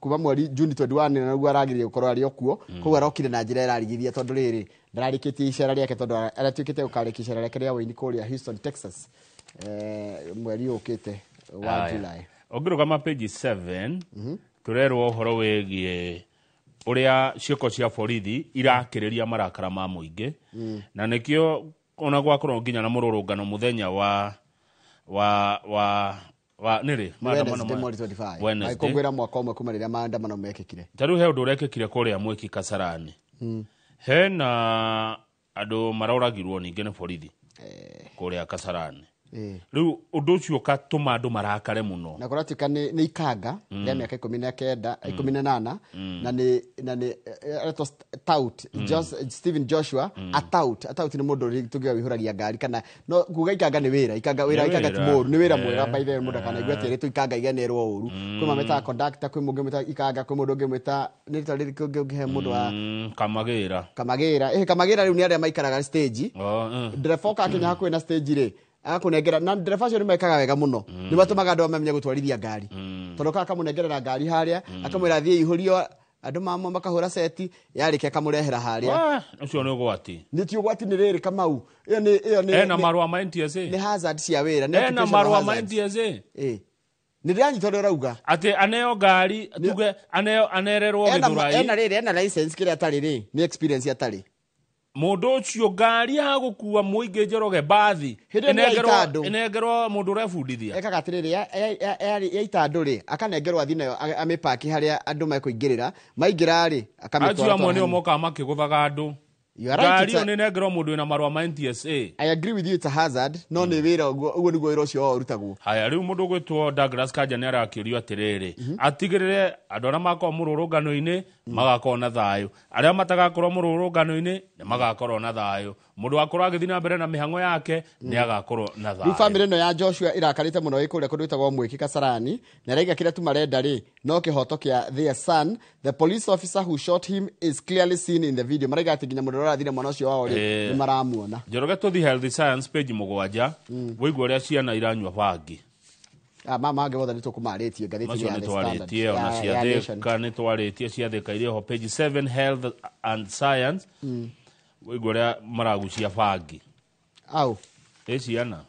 kuma mweri June 21 nĩguo aragĩrĩire gũkorwo arĩ okuo koguo arokire na njĩra ĩrarigithia tondũ rĩrĩ ndararĩkĩtie icera rĩake tondũ aratuĩkĩte gũkarĩkia icera rĩake rĩa wĩini kũrĩa Houston Texas mweri ũkĩte wa July ũngĩrũgama page 7 tũrerwo ũhoro wĩgiĩ ũrĩa ciĩko cia borithi irakĩrĩria marakara ma mũingĩ na nĩkĩo ona gwakorwo nginya na mũrũrũngano mũthenya wa nĩrĩ Wednesday kũngwĩra mwaka ũmwe kuma rĩrĩa maandamano mekĩkire tarĩu he ũndũ ũrekĩkire kũrĩa Mwiki Kasarani hena andũ maroragirwo ningĩ nĩ borithi kũrĩa Kasarani riu undu ucio katuma andu marakare muno na kuratuika ni ikanga ya miaka 19 18 na ni eto tout Stephen Joshua tout ni mundu tugiwa wihuragia ngari kana no kuga ikanga ni wira ikanga timoru ni wira mwega by the mundu kana igwa tiri tu ikanga igenerwo uru kwi mameta conductor kwi mungi meta ikanga kwi mundu ungi meta ni tari kungi mundu wa kamagira riu ni aria maikaraga stage driver akinya hakuhi na stage ri akunengera na driver cio ni mekaga wega muno ni batumaga andu amenye gutwarithia ngari tondu akamunengerera ngari haria akamwira thie ihurio andu mamwe makahura seti yarike akamurehera haria ucio ni ugwati ni ti ugwati ni riri Kamau iyo ni ena marwa ma NTSA ni hazard cia wira ni ena marwa ma NTSA ni ryanyi tondu rauga ati aneo ngari tuge anererwo githurai ena license kire atari ri ni experience atari mundu ucio ngari agukua muingi Njoroge bathi inengerwo mundu refundithia ekaga atiriri ya itandu ri akanengerwo athi nayo amipaki haria andu mekuingirira maingira ri akamitwara amwe nio moka makiguthaga andu ngari onengerwo mundu ina marwa ma NTSA. I agree with you, it's a hazard no ni wira uguo niguo wira ucio urutagwo haya riu mundu gwitwo Douglas Kanja ni arakirio atiriri atigirire andu aria makwa mururungano-ini magakorwo na thayu aria matagakorwo mururungano-ini ni magakorwo na thayu mundu akorwo agithi na mbere na mihango yake ni agakorwo na thayu. Family no ya Joshua irakarite muno ikuria kundu itagwo Mwiki Kasarani na raiga kira tu marenda ri no kihoto kia their son. The police officer who shot him is clearly seen in the video. Maraiga ati nginya mundu arathire mwana ucio wao ri ni maramuona. Njoroge tuthi Health Science page 7 woigua ria ciana iranyua bangi mama age botha nitukumaritie ngathiti ya Standard ona ciatheka nitwaritie ciatheka iria ho page 7 Health and Science woigua ria maragucia bangi au ciana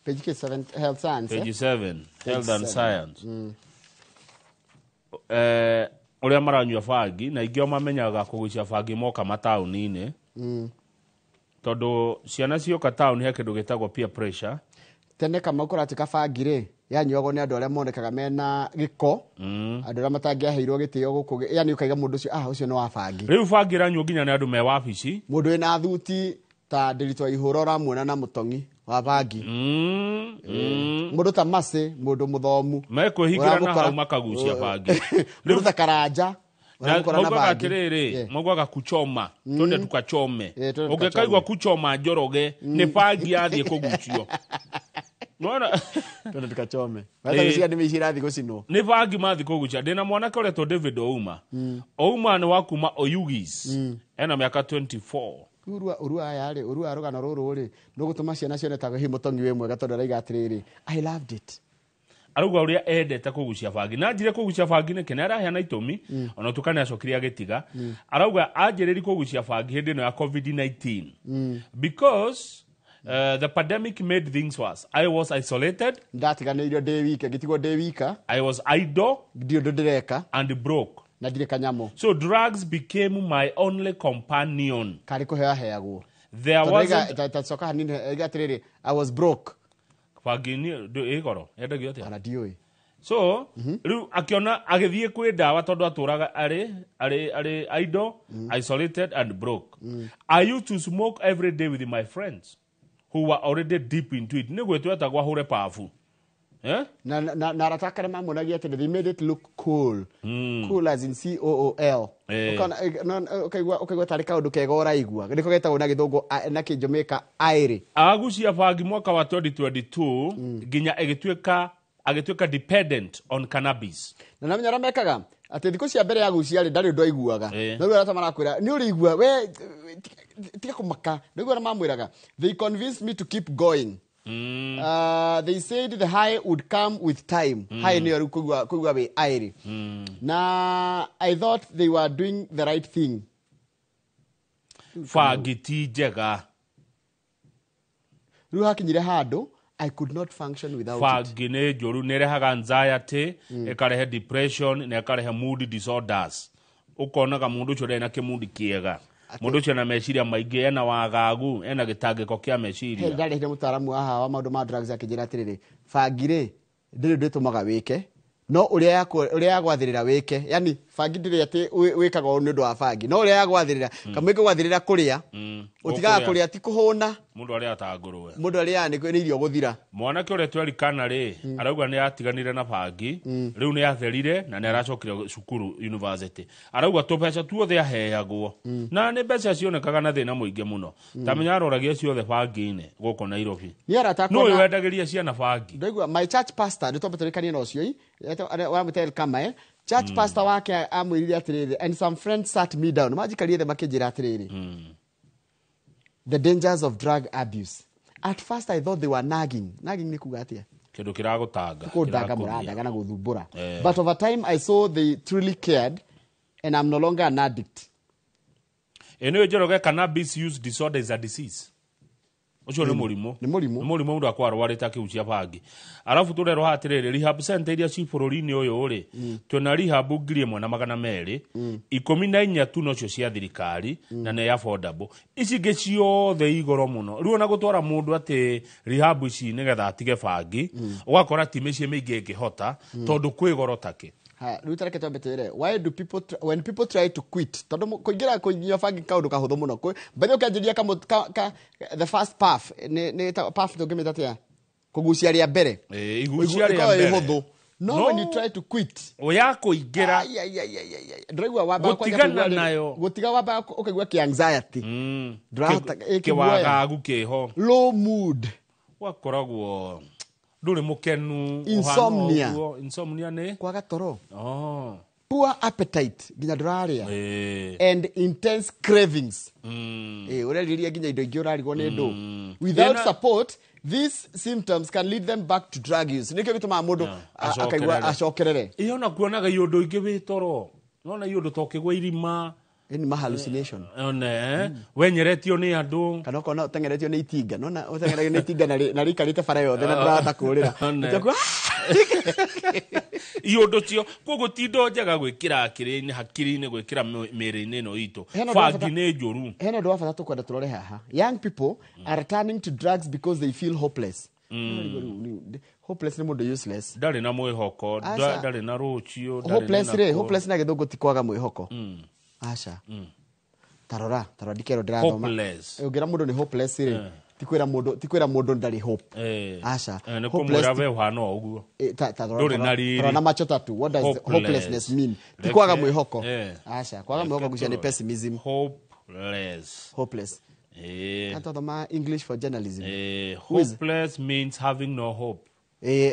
page 7 Health Science page 7 Health and Science uria maranyua bangi na ingio mamenyaga kugucia bangi moka matauni-ini tondu ciana cioka town he kindu gitagwo peer pressure tene kama kuratika bangi ri yanyuagwo ni andu aria monekaga mena giko andu aria matangiaheirwo gitio guku yani ukaiga mundu ucio ucio no wa bangi riu bangi ranyu nginya ni andu me wabici mundu ina thuti ta ndiritwa ihuro ramuona na mutongi wa bangi mundu ta mase mundu muthomu mekuhigira na hau makagucia bangi riu ta karanja mogwaga kuchoma tonde tukachome ugekaigwa kuchoma Njoroge ni bangi athie kugucio nona tonde tukachome wetha giciga ni mishira athi gucinwo ni bangi mathi kugucia ndina mwanake uretwo David Ouma ni wakuma Oyugis ena miaka 24 urua yari urua rugano ruru ri no gutuma ciana cionetaga hi mutongi we mwega tondu raiga atiriri I loved it aruga uria endete kugucia bangi na njire kugucia bangi ni kene araheana itumi ona tukane acokiria gitiga arauga anjiriri kugucia bangi hindi no ya COVID-19 because the pandemic made things worse. I was isolated, ndatiganeirio ndi wike gitigwo ndi wika, I was idle, ndio ndireka and broke, na ndire kanyamo. So drugs became my only companion. Kari kuhea heagwo there wasn't tatsoka hanini gatiriri I was broke fagini do igoro endagio atia ana dioi. So riu akiona agithie kwi ndawa tondu aturaga ari idle, isolated and broke. I used to smoke every day with my friends who were already deep into it. Nigwe twetagwa hure pafu. Na ratakare mamunagia ati they made it look cool. Cool as in COOL. Ukaigwa tari kaundu kega uraigua. Niko getagwo na githungu na kijomeka airi. Agucia bangi mwaka wa 2022 ginya agituika dependent on cannabis. Na namenya ramekaga ati thiko cia mbere ya gucia ri ndari ndo aiguaga. No wira tamara kwira ni urigua we tika kumaka. Ndio na mamwiraga. They convinced me to keep going. They said the high would come with time. High ni kugwa be airi. Na I thought they were doing the right thing. Fagiti jega. Ruha kinyire hado I could not function without fagine it. Joru nerehaga anxiety, ekarehe depression, na ekarehe mood disorders. Ukonaga mundu chode na kimundi kiega. Mundu chana meciria maingi ena wagagu, ena gitangiko kia meciria. Ndari hinde mutaramu aha wa maundu ma drugs akijira atiriri. Fagire ndiri nditumaga wike. No uria yagwathirira wike. Yani fagi ndiri ati wikaga ni ndu wa fagi. No uria yagwathirira kamwike gwathirira kuria. utigaga kuria ti kuhuna mundu aria atangurwe mundu aria ni irio guthira mwana ke uria twerikana ri arauga ni atiganire na bangi riu ni atherire na ni aracokire cukuru university arauga tubeca tuothe aheagwo na ni mbeca cionekaga na thina muingi muno tamenya aroragia ciothe bangi-ini guko Nairobi ni arata no wendagiria ciana bangi ndoigua my church pastor ni twabatarikania no cio wa mutel kama church pastor wake amwirire atiriri and some friends sat me down majikarie the makijira atiriri the dangers of drug abuse. At first I thought they were nagging ni kugatia kindu kiragutanga kudaga muradaga na guthumbura but over time I saw they truly cared and I'm no longer an addict. Eno Njoroge, cannabis use disorder is a disease. Ucio ni murimu. Ni murimu mundu akwarwarite akiucia bangi. Arafu turero hatiriri rehab center iria ci bururi-ini uyu uri. Twena rehab 1,200. 14 tu nocio cia thirikari na ne affordable. Ici ngi ciothe igoro muno. Riu na gutwara mundu ati rehab ici nigetha atige bangi. Ugakora ti meci mingi ngihota tondu kwigoro take. Riu tareke twambetere why do people when people try to quit tondu kuingira kunyia bangi kaundu kahuthu muno bali ukanjiria the first path ni path tungimita tia kugucia ria mbere igucia ria mbere no when you try to quit oya kuingira ndiraigua wamba gutigana nayo gutiga wamba ukaigua ki anxiety drata kiwagagu kiho low mood wakoragwo nduri mukenu insomnia ni kwaga toro poor appetite ginya nduraria and intense cravings urariria ginya indo ingi urarigwo ni ndu without support these symptoms can lead them back to drug use nikio gituma mundu akaigua acokerere iyo na kuonaga indo ingi witoro nona indo tokigwa irima any hallucination wenyeretio ni andu kana kona utengeretio ni itinga nona utengeretio ni itinga na rikarite bara yothe na ndarata kurira indo cio kugutinda njaga gwikira akiri-ini hakiri-ini gwikira miri-ini no itu bangi ni njuru hena ndo wafata tukwenda turore haha young people are turning to drugs because they feel hopeless. Hopeless ni mundu useless ndari na mwihoko ndari na rucio hopeless na githungu ti kwaga mwihoko Asha. Tarora dikero drama. Ugira mundu ni hopeless ri. Tikwira mundu ndari hope. Asha. Ne kumura we uhano uguo. Tarora na macho tatu. What does hopelessness mean? Tikwaga mwihoko. Asha. Kwaga mwihoko gucia ni pessimism. Hopeless. Atadoma English for journalism. Hopeless means having no hope.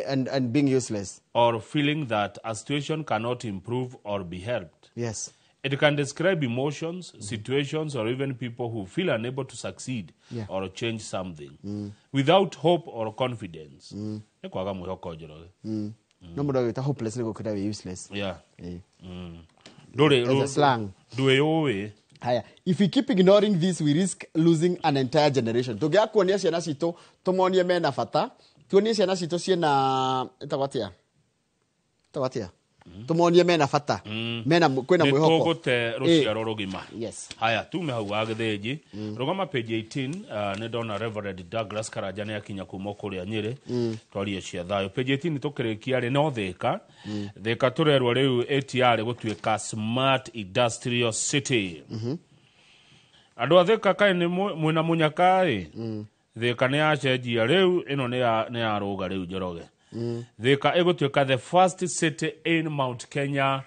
And being useless. Or feeling that a situation cannot improve or be helped. Yes. It can describe emotions, situations, or even people who feel unable to succeed or change something without hope or confidence. Nekwaga mwihoko Njoroge. No mundu agita hopeless ni gukira we useless. Yeah. As a slang. Duwe yowe. Haya, if we keep ignoring this, we risk losing an entire generation. Tugia kuonia ciana citu tumonie mena bata, tuonie ciana citu ciena tawatia. Tumonie mena bata mena kwina mwihoko tugute ruciaro rugima. Yes. Haya tume hau agithiji rugama page 18 ni ndona Reverend Douglas Karanja ni akinya kuma kuria Nyeri twarie cia thayo page 18 tukirikia ri no thika turerwo riu ATR gutuika smart industrial city andu athika kai ni mwina munyakai thika ni acenjia riu ino ni aruga riu Njoroge Thika egutuika the first city in Mount Kenya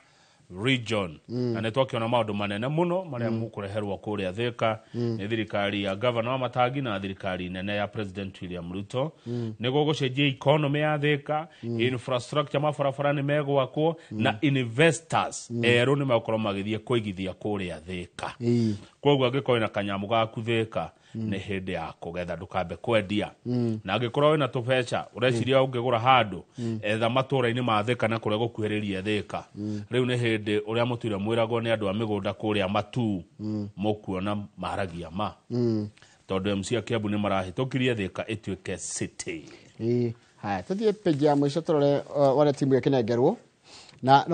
region na netwakiona maundu manene muno maria mukureherwo kuria Thika ni thirikari ya governor wa Matangi na thirikari nene ya President William Ruto niguo gucenjia economy ya Thika infrastructure mabarabara ni megwakwo na investors eru ni makorwo magithie kuigithia kuria Thika koguo angĩkorwo na kanyamu gaku Thika ni hindi ya kugetha ndukambe kwendia na angĩkorwo wina tubeca ureciria ungĩgũra handu etha matũra-inĩ ma Thika na kũrĩa gũkuhĩrĩria Thika rĩu nĩ hindi ũrĩa mũtũire mwĩragwo nĩ andũ a mĩgũnda kũrĩa matu mũkuona maragia ma tondũ MC a Kiambu nĩ marahĩtũkirie Thika ĩtuĩke city. Haya tuthie page ya mwisho turore wale timu ya kinengerwo na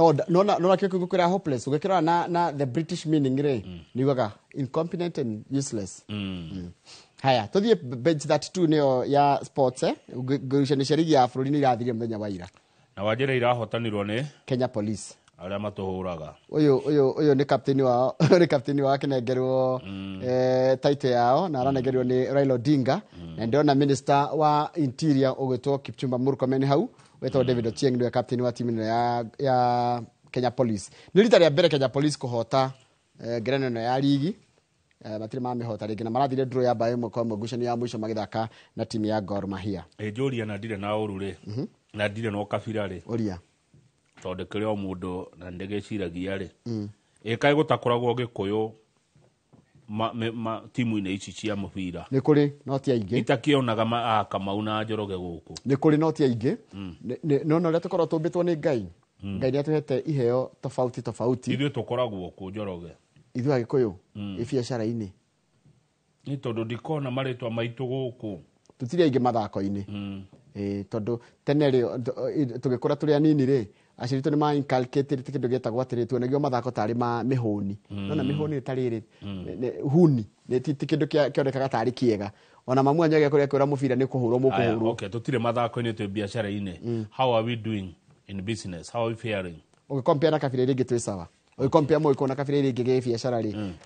no kiko gukira hopeless ugikira na the British meaning re niwaga incompetent and useless. Haya tuthie page 32 niyo ya sports gurisha ni sherigi ya bururi ni irathirie muthenya wa ira na wajira irahotanirwo ni Kenya Police aria matuhuraga uyu ni captain wao ni captain wa kinengerwo title yao na aranengerwo ni Raila Odinga na ndiona minister wa interior ugwetwo Kipchumba Murkomen hau wetwo David Ochieng ni captain wa timu ya Kenya Police ni rita rĩa mbere Kenya Police kuhota ngerenano ya ligi matire mamehota rĩngĩ na marathire draw ya bae mwaka ũmwe ngucanio ya mwisho magĩthaka na timu ya Gor Mahia njũria na ndire na ũru na ndire no kabira ũria tondũ kĩrĩ o mũndũ na ndĩgeciragia kaĩ gũtakoragwo Gĩkũyũ timu-inĩ ici cia mũbira nĩ kũrĩ no ti aingĩ itakĩonaga Kamau na Njoroge gũkũ nĩ kũrĩ no ti aingĩ no ũrĩa tũkorwo tũmbĩtwo nĩ Ngai Ngai nĩ atuhete iheo tofauti ithuĩ tũkoragwo kũ Njoroge ithuĩ Agĩkũyũ biacara-inĩ nĩ tondũ ndikona marĩtwa maitũ gũkũ tũtirĩ aingĩ mathako-inĩ tondũ tene tũgĩkũra tũrĩ anini aciritũ nĩ ma inculcated kĩndũ gĩtagwo atĩrĩ tuonagio mathako tarĩ ma mĩhũni na mĩhũni tarĩ huni ti kĩndũ kĩonekaga tarĩ kĩega ona mamu anyagia kũrĩa kwĩra mũbira nĩ kũhũrwo mũkũhũrwo okay tũtirĩ mathako-inĩ twĩ biacara-inĩ how are we doing in business how are we faring ũgĩkompea na kabira rĩngĩ twĩ sawa ũgĩkompea Mũgĩkũyũ na kabira rĩngĩ gĩ biacara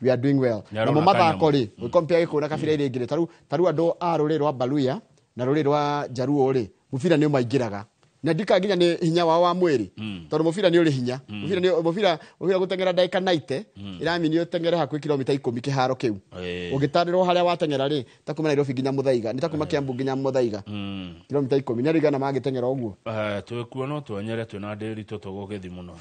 we are doing well na mo mathako ũgĩkompea Gĩkũyũ na kabira rĩngĩ tarũ andũ a rũrĩrĩ rwa Baluya na rũrĩrĩ rwa Jaruo mũbira nĩ maingĩraga na ndika nginya nĩ hinya wao wa mwĩrĩ tondũ mũbira nĩ ũrĩ hinya mũbira gũteng'era ndagĩka 90 ĩramini ũteng'ere hakuhĩ kilomita 10 kĩharo kĩu ũgĩtarĩrwo harĩa wateng'era ta kuma Nairobi nginya Mũthaiga nĩ ta kuma Kiambu nginya Mũthaiga kilomita 10 nĩ rigana magĩteng'era ũguo twĩkuo no twenyere twĩna ndĩritũ tũgũgĩthi mũno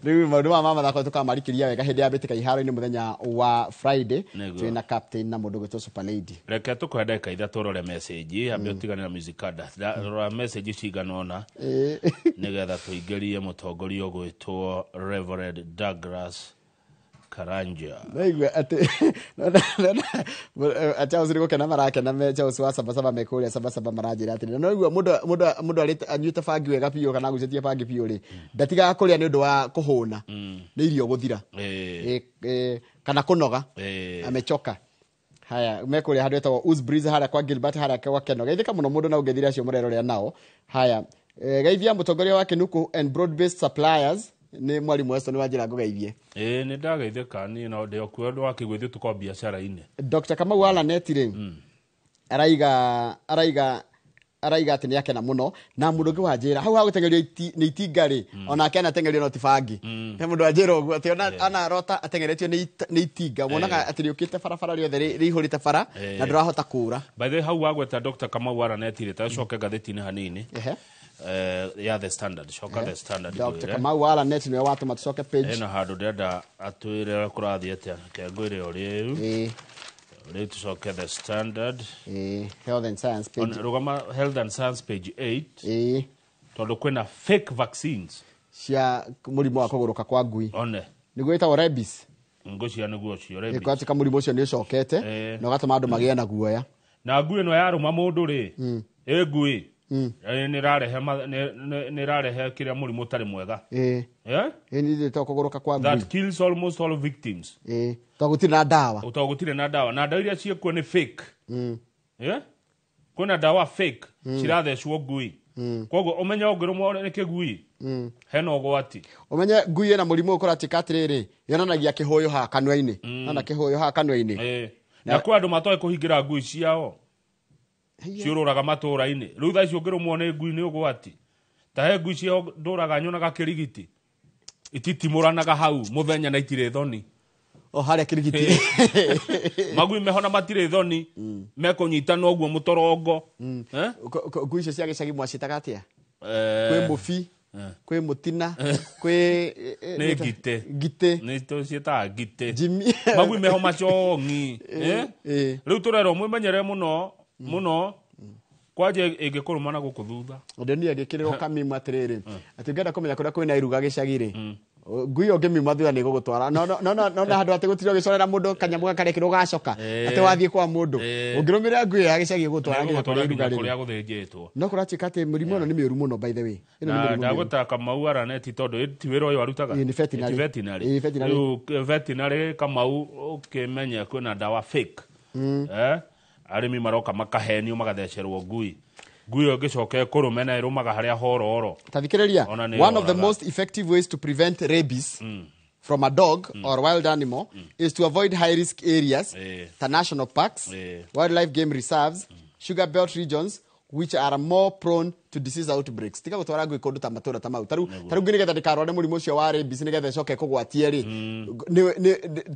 rĩu maũndũ ma mathako tũkamarikĩria wega hĩndĩ ya mbĩtĩka iharo-inĩ mũthenya wa Friday twĩna captain na mũndũ gwĩtwo Super Lady reke tũkũhe ndagĩka ithatũ tũrore message ambe ũtigane na musicada rora message cigana ũna nĩgetha tũingĩrie mũtongoria ũgwĩtwo Reverend Douglas Karanja naigua atĩ Charles nĩ gũkena marakena Charles wa Sabasaba mekũrĩa Sabasaba maranjĩra atĩ no naigua mũndũ anyuĩte bangi wega biũ kana gucetie bangi biũ ndatigaga kũrĩa nĩ ũndũ wa kũhũna nĩ irio gũthira kana kũnoga amechoka haya mekũrĩa handũ etagwo Uzbreeze harĩa kwa Gilbert harĩa kwa Keno geithĩka mũno mũndũ na ũngĩthira acio mũrerorĩa nao haya geithia mũtongoria wa Kinuku and Broad Based Suppliers nĩ mwarimu Weston wa njĩra ngũgeithie nĩ ndageithĩka niĩ no ndĩ okuo ũndũ wa kĩgwĩthio tũkorwo biacara-inĩ Dr. Kamau Alanet araiga atĩ nĩ akena mũno na mũndũ ũngĩ wa njĩra hau hagũteng'erio nĩ itinga onake anateng'erio no ti bangi he mũndũ wa njĩra ũguo atĩ ona arota ateng'eretio nĩ itinga wonaga atĩ rĩũkĩte barabara rĩothe rĩihũrĩte bara na ndũrahota kũra by the way hau wagweta Dr. Kamau Alanet ta coke ngathĩti-inĩ hanini ya The Standard coka The Standard Dr. Kamau Alanet nĩwe watũma tũcoke page ena handũ ndĩrenda atwĩre kũrathiĩ atĩa kĩangũĩre o rĩu rĩu tũcoke The Standard Health and Science page rũgama Health and Science page 8 tondũ kwĩna fake vaccines cia mũrimũ wa kũgũrũka kwa ngui one nĩguo ĩtagwo rabies ngũcia nĩguo cio rabies ĩkwatĩka mũrimũ ũcio nĩ ũcokete na ũgatũma andũ magĩe na guoya na ngui ĩno yarũma mũndũ ngui nĩ rarehe kĩrĩa mũrimũ ũtarĩ mwega nĩ kũgũrũka kwa ngui that kills almost all victims gũtirĩ na ndawa na ndawa iria ciĩkuo nĩ fake kwĩna ndawa fake cirathecwo ngui koguo ũmenye ũngĩrũmwo nĩ kĩgui hena ũgwati ũmenye ngui ĩna mũrimũ ũkũratĩka atĩrĩrĩ yonanagia kĩhũyũ haha kanua-inĩ na kĩhũyũ haha kanua-inĩ na kwĩ andũ matoĩ kũhingĩra ngui ciao ciũrũraga matũũra-inĩ rĩu thaa ici ũngĩrũmwo nĩ ngui nĩ ũgwati ta he ngui ciao ndũraga nyonaga kĩrigiti ititimũranaga hau mũthenya na itirĩ thoni harĩa kĩrigiti magui mehona matirĩ thoni mekũnyitana ũguo mũtorongo ngui icio cia gĩcagi mwaciĩtaga atĩa kwĩ mũbi kwĩ mũtina kwĩ nĩ ngite nĩ tũciĩtaga ngite magui meho macong'i rĩu tũrerwo mwĩmenyere mũno kwanja ĩngĩkũrũmana gũkũ thutha ndio niĩ ngĩkĩrĩrwo kamimu atĩrĩrĩ atĩ ngenda kũmenya kũrĩa kwĩna iruga gĩcagi-rĩ ngui ĩyo ngĩmiuma thutha nĩ ĩgũgũtwara no handũ atĩ gũtirĩ ũgĩcorera mũndũ kanyamũ gakarekĩrwo gacoka atĩ wathiĩ kwa mũndũ ũngĩrũmĩrĩra ngui ya gĩcagi ĩgũgũtwara nginya kũrĩa iruga kũrĩa gũthĩnjĩtwo no kũratuĩka atĩ mũrimũ ĩno nĩ mĩũru mũno by the way ndagũta Kamau Alanet tondũ ti wĩra ũyũ arutaga nĩ veterinary rĩu veterinary Kamau ũkĩmenye kwĩna ndawa fake arĩmi maroka makahenio magathecerwo ngui Guyo gicoke kurumena irumaga haria hororo. Tathikiriria. One of the most effective ways to prevent rabies from a dog or wild animal is to avoid high risk areas, the national parks, wildlife game reserves, sugar belt regions, which are more prone to disease outbreaks. Tika gutwara ngui kundu ta matura ta mau. Taru ngigetha ndikarware murimu ucio wa rabies nigetha icoke kugwatie ri.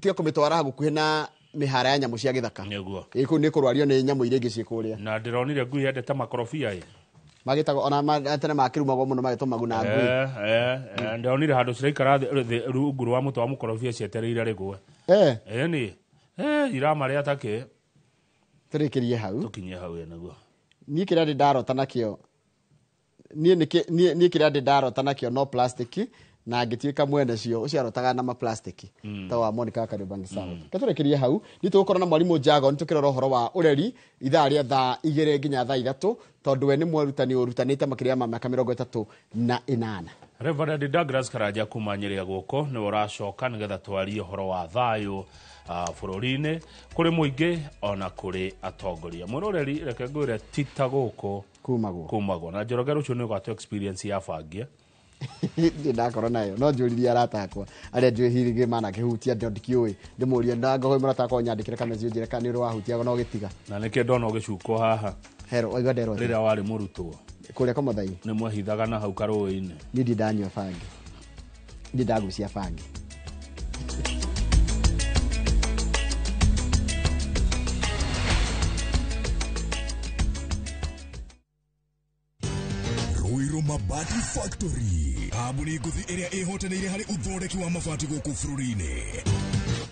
Tika kumitwara hagukuhi na mihara ya nyamu cia githaka. Niguo. Iku ni kurwario ni nyamu iria ingi ciikuria. Na ndironire ngui yendete makorofia ye. Magitago ona tene makirumagwo muno magituma guna ngui. Ndironire handu ciraikara rungu rwa mutu wa mukorofia cietereire rigwe. Ni. Iramaria take. Turikirie hau. Tukinyie hau naguo. Ni kira ndi ndarota nakio. Ni kira ndi ndarota nakio no plastic na ngituika mwene cio uciarotaga na ma plastic ta wa Monica Kariobangi South. Katurekirie hau ni tugukorana na mwalimu Jago ni tukirora horo wa ureri ithaa ria thaa 2 nginya thaa 3 tondu we ni mwarutani urutanite makiria ma miaka 38. Reverend Douglas Karaja kuma Nyeri guko ni uracoka nigetha twarie horo wa thayo bururi-ini kuri muingi ona kuri atongoria. Muroreri reke ngwire tita guko kumagwo na Njoroge rucio ni ugate experience ya bangia. Ndakora nayo no njuriria aratakwa aria njwihirige mana kihutia ndikioi ndimuria ndango muratakwa nyandikire kamezi njire kana ru wahutia no gitiga na nike ndona ugicuko haha hero oiga ndero rira wari murutwo kuria komothai ni mwahithaga na hau karui-ini ni ndanywa bangi ndagucia bangi Mabati Factory. Kambuni nguthi iria ihotanire hari uthondeki wa mabati guku bururi-ini.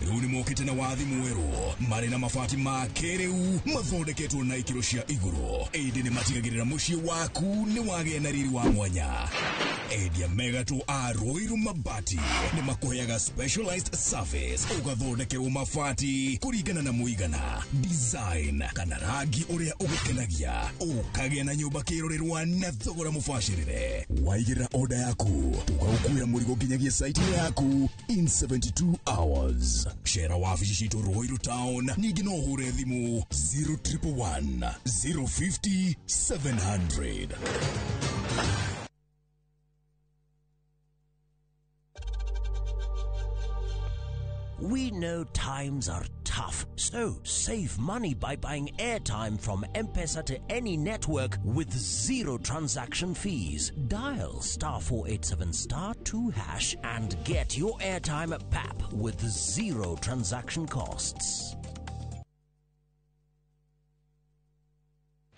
Riu ni mokite na wathi mweru mari na mabati ma kiriu mathondeketwo na ikiro cia iguru. Indi ni matigagirira mucii waku ni wagie na riri wa mwanya. Endia Megato a Ruiru Mabati ni makuheaga specialized service ugathondekerwo mabati kuringana na muigana, design kana rangi uria ugukenagia, ukagia na nyumba kirorerwa na thogora mubashirire. Waigirira order yaku ugaukuira murigo nginyagia site yaku in 72 hours. Share wabici citu Ruiru Town ningi no hure thimu 0111 050 700. We know times are tough, so save money by buying airtime from M-Pesa to any network with zero transaction fees. Dial *487*2# and get your airtime PAP with zero transaction costs.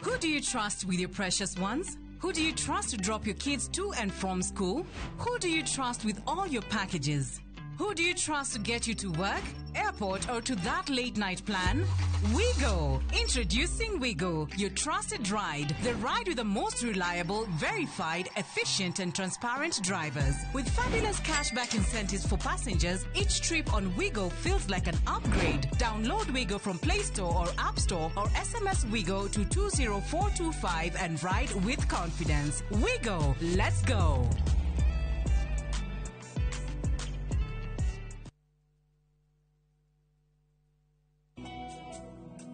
Who do you trust with your precious ones? Who do you trust to drop your kids to and from school? Who do you trust with all your packages? Who do you trust to get you to work, airport, or to that late night plan? Wigo. Introducing Wigo, your trusted ride. The ride with the most reliable, verified, efficient, and transparent drivers. With fabulous cashback incentives for passengers, each trip on Wigo feels like an upgrade. Download Wigo from Play Store or App Store or SMS Wigo to 20425 and ride with confidence. Wigo. Let's go.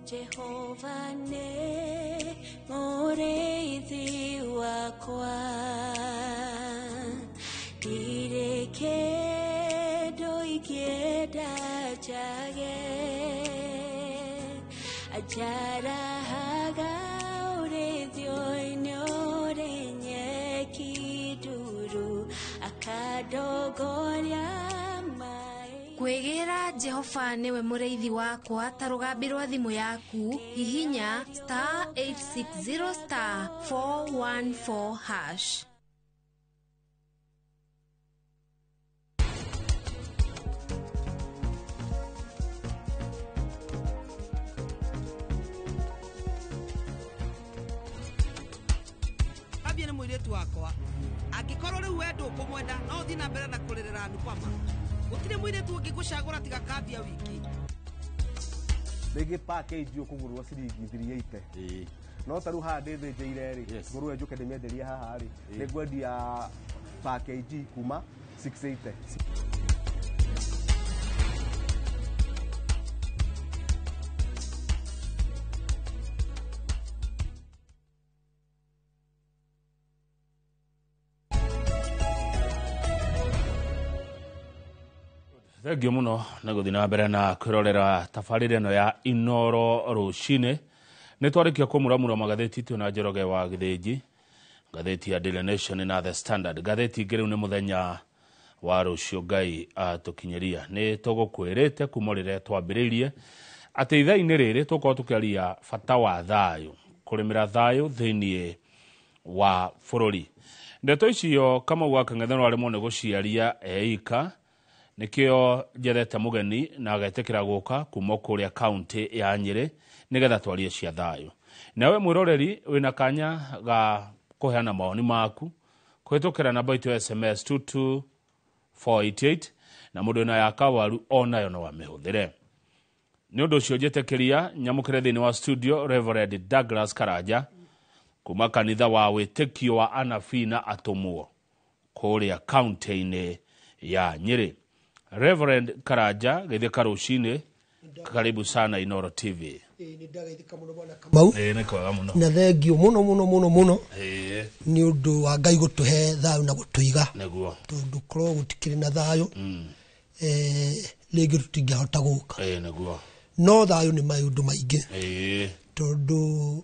Jehovah ne mureithi wakwa direke doikieda jage ajara haga urethio inore nyeki duru akadogoria Kwegira Jehova niwe mureithi wakwa ta rugambi rwa thimu yaku hihinya *860*414#. Abia ni mwiretu wakwa angikorwo riu wendo kumwenda no thi na mbere na kuririra ndukwama gutire mwiretu ngigucagura tiga kambia wiki rigi package ukugurwa ciringi 380 no taru ha ndithinjire ri ngurwe njuke ndimienderia haha ri ningwendia package kuma 680. Thengio muno na guthi na mbere na kwirorera tabarire no ya Inoro rucine ni twarikia kumuramura magatheti tu na Njoroge wa Githĩnji, gatheti ya Daily Nation na The Standard. Gatheti ngiriu ni muthenya wa rucio Ngai atukinyeria ni tugukwirite kumorire twambiririe ati ithaa-ini riri tukorwo tukiaria bata wa thayu, kurimira thayu thiini wa bururi. Ndeto icio kama gwaka ng'ethano ari mone guciaria eika nikio njethete mugeni na agetekira guka kuma kuria county ya Nyeri nigetha twarie cia thayu. Nawe mwiroreri wina kanya ga kuheana maoni maku kwitukira namba itu SMS 22488 na mundu na yakawaru onayo no wamihuthire. Ni undu ucio njetekeria nyamukire thini wa studio Reverend Douglas Karaja kuma kanitha wa witikio wa Anafina Atumwo kuria county-ini ya Nyeri. Reverend Karaja githika rucine, karibu sana Inoro TV. Ni ndagaithika muno bwana Kamau. Ni kwaga muno. Na thengio muno ni undu wa Ngai gutuhe thayu na gutuiga. Neguo. Tondu korwo gutikiri na thayu rĩngĩ tũtingĩhota gũka. Neguo. No thayu nĩ maũndũ maingĩ. Tondu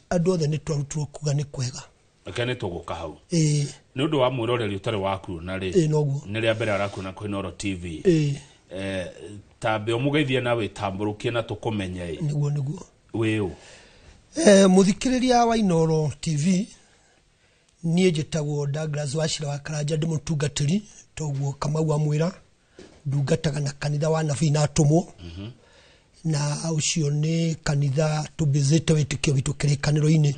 andũ othe nĩ twarutirwo kuga nĩ kwega. Akene tuguka hau. Ni undu wa mwiroreri utari waku na ri. Noguo. Ni ria mbere araku na Inoro TV. Tambe omugeithia nawe tamburukie na tukumenye. Niguo. Wiu. Muthikiriria wa Inoro TV nie njitagwo Douglas Wachira wa Karaja, ndi mutungatiri toguo Kamau amwira ndungataga na kanitha wa Anafina Atumwo. Na ucio ni kanitha tubizite witikio witu kirikaniro-ini.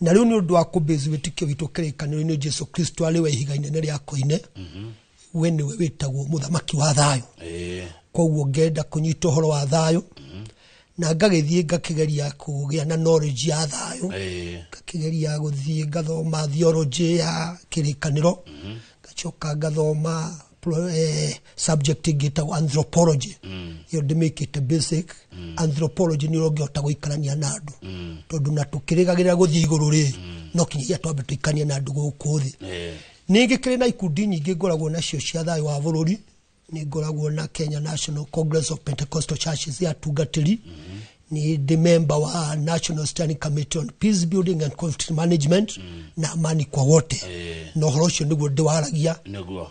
Na riu ni undu wa kubizu witikio witu kirikaniro-ini Jesu Kristo ari we ihiga inene ria koine. We niwe witagwo muthamaki wa thayu. Koguo ngenda kunyita uhoro wa thayu na ngagithie ngakigeria kugia na knowledge ya thayu, ngakigeria guthie ngathoma theology ya kirikaniro, ngachoka ngathoma subject ngitagwo anthropology. Yo ndimikite basic anthropology ni urongihota guikarania na andu tondu na tukirigagira guthie iguru ri no kinyagia twambe tuikanie na andu guku thi. Ningi kiri na ikundi nyingi ngoragwo nacio cia thayu wa bururi. Ni ngoragwo na Kenya National Congress of Pentecostal Churches ya tungatiri. Ni the member wa National Standing Committee on Peace Building and Conflict Management na amani kwa wote. No horo cio niguo ndiwaragia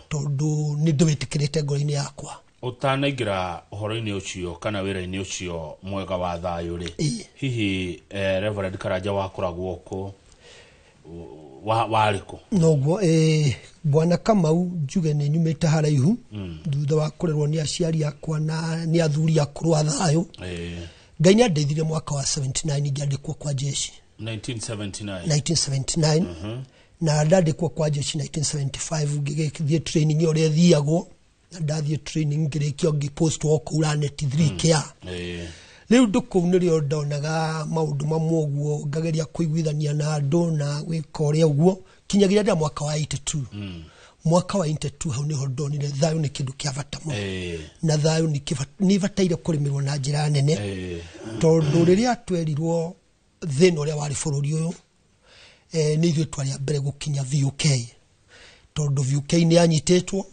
tondu ni ndiwitikirite ngoro-ini yakwa. Utanaingira uhoro-ini ucio kana wira-ini ucio mwega wa thayu ri hihi Reverend Karaja wakoragwo ku wariko noguo bwana Kamau njuge ni nyumite haraihu thutha wa kurerwo ni aciari akwa na ni athuri akuru a thayu. Ngai nĩandeithirie mwaka wa 79 ngĩandĩkwo kwa jeshi 1979 na ndandĩkwo kwa jeshi 1975 ngĩgĩthie training ĩrĩa thiagwo na ndathie training ngĩrĩkia ngĩpostwo kũu Lanet 3 kia. Riu nduku nirio ndonaga maundu mamwe uguo ngageria kuiguithania na andu na gwika uria uguo kinyagira nda mwaka wa 82. Mwaka wa 82 hau niho ndonire thayu ni kindu kia bata muno. Na thayu ni bataire kurimirwo na njira nene. Tondu riria twerirwo thina uria wari bururi uyu ni ithuĩ twari a mbere gukinya VUK. Tondu VUK ni yanyitetwo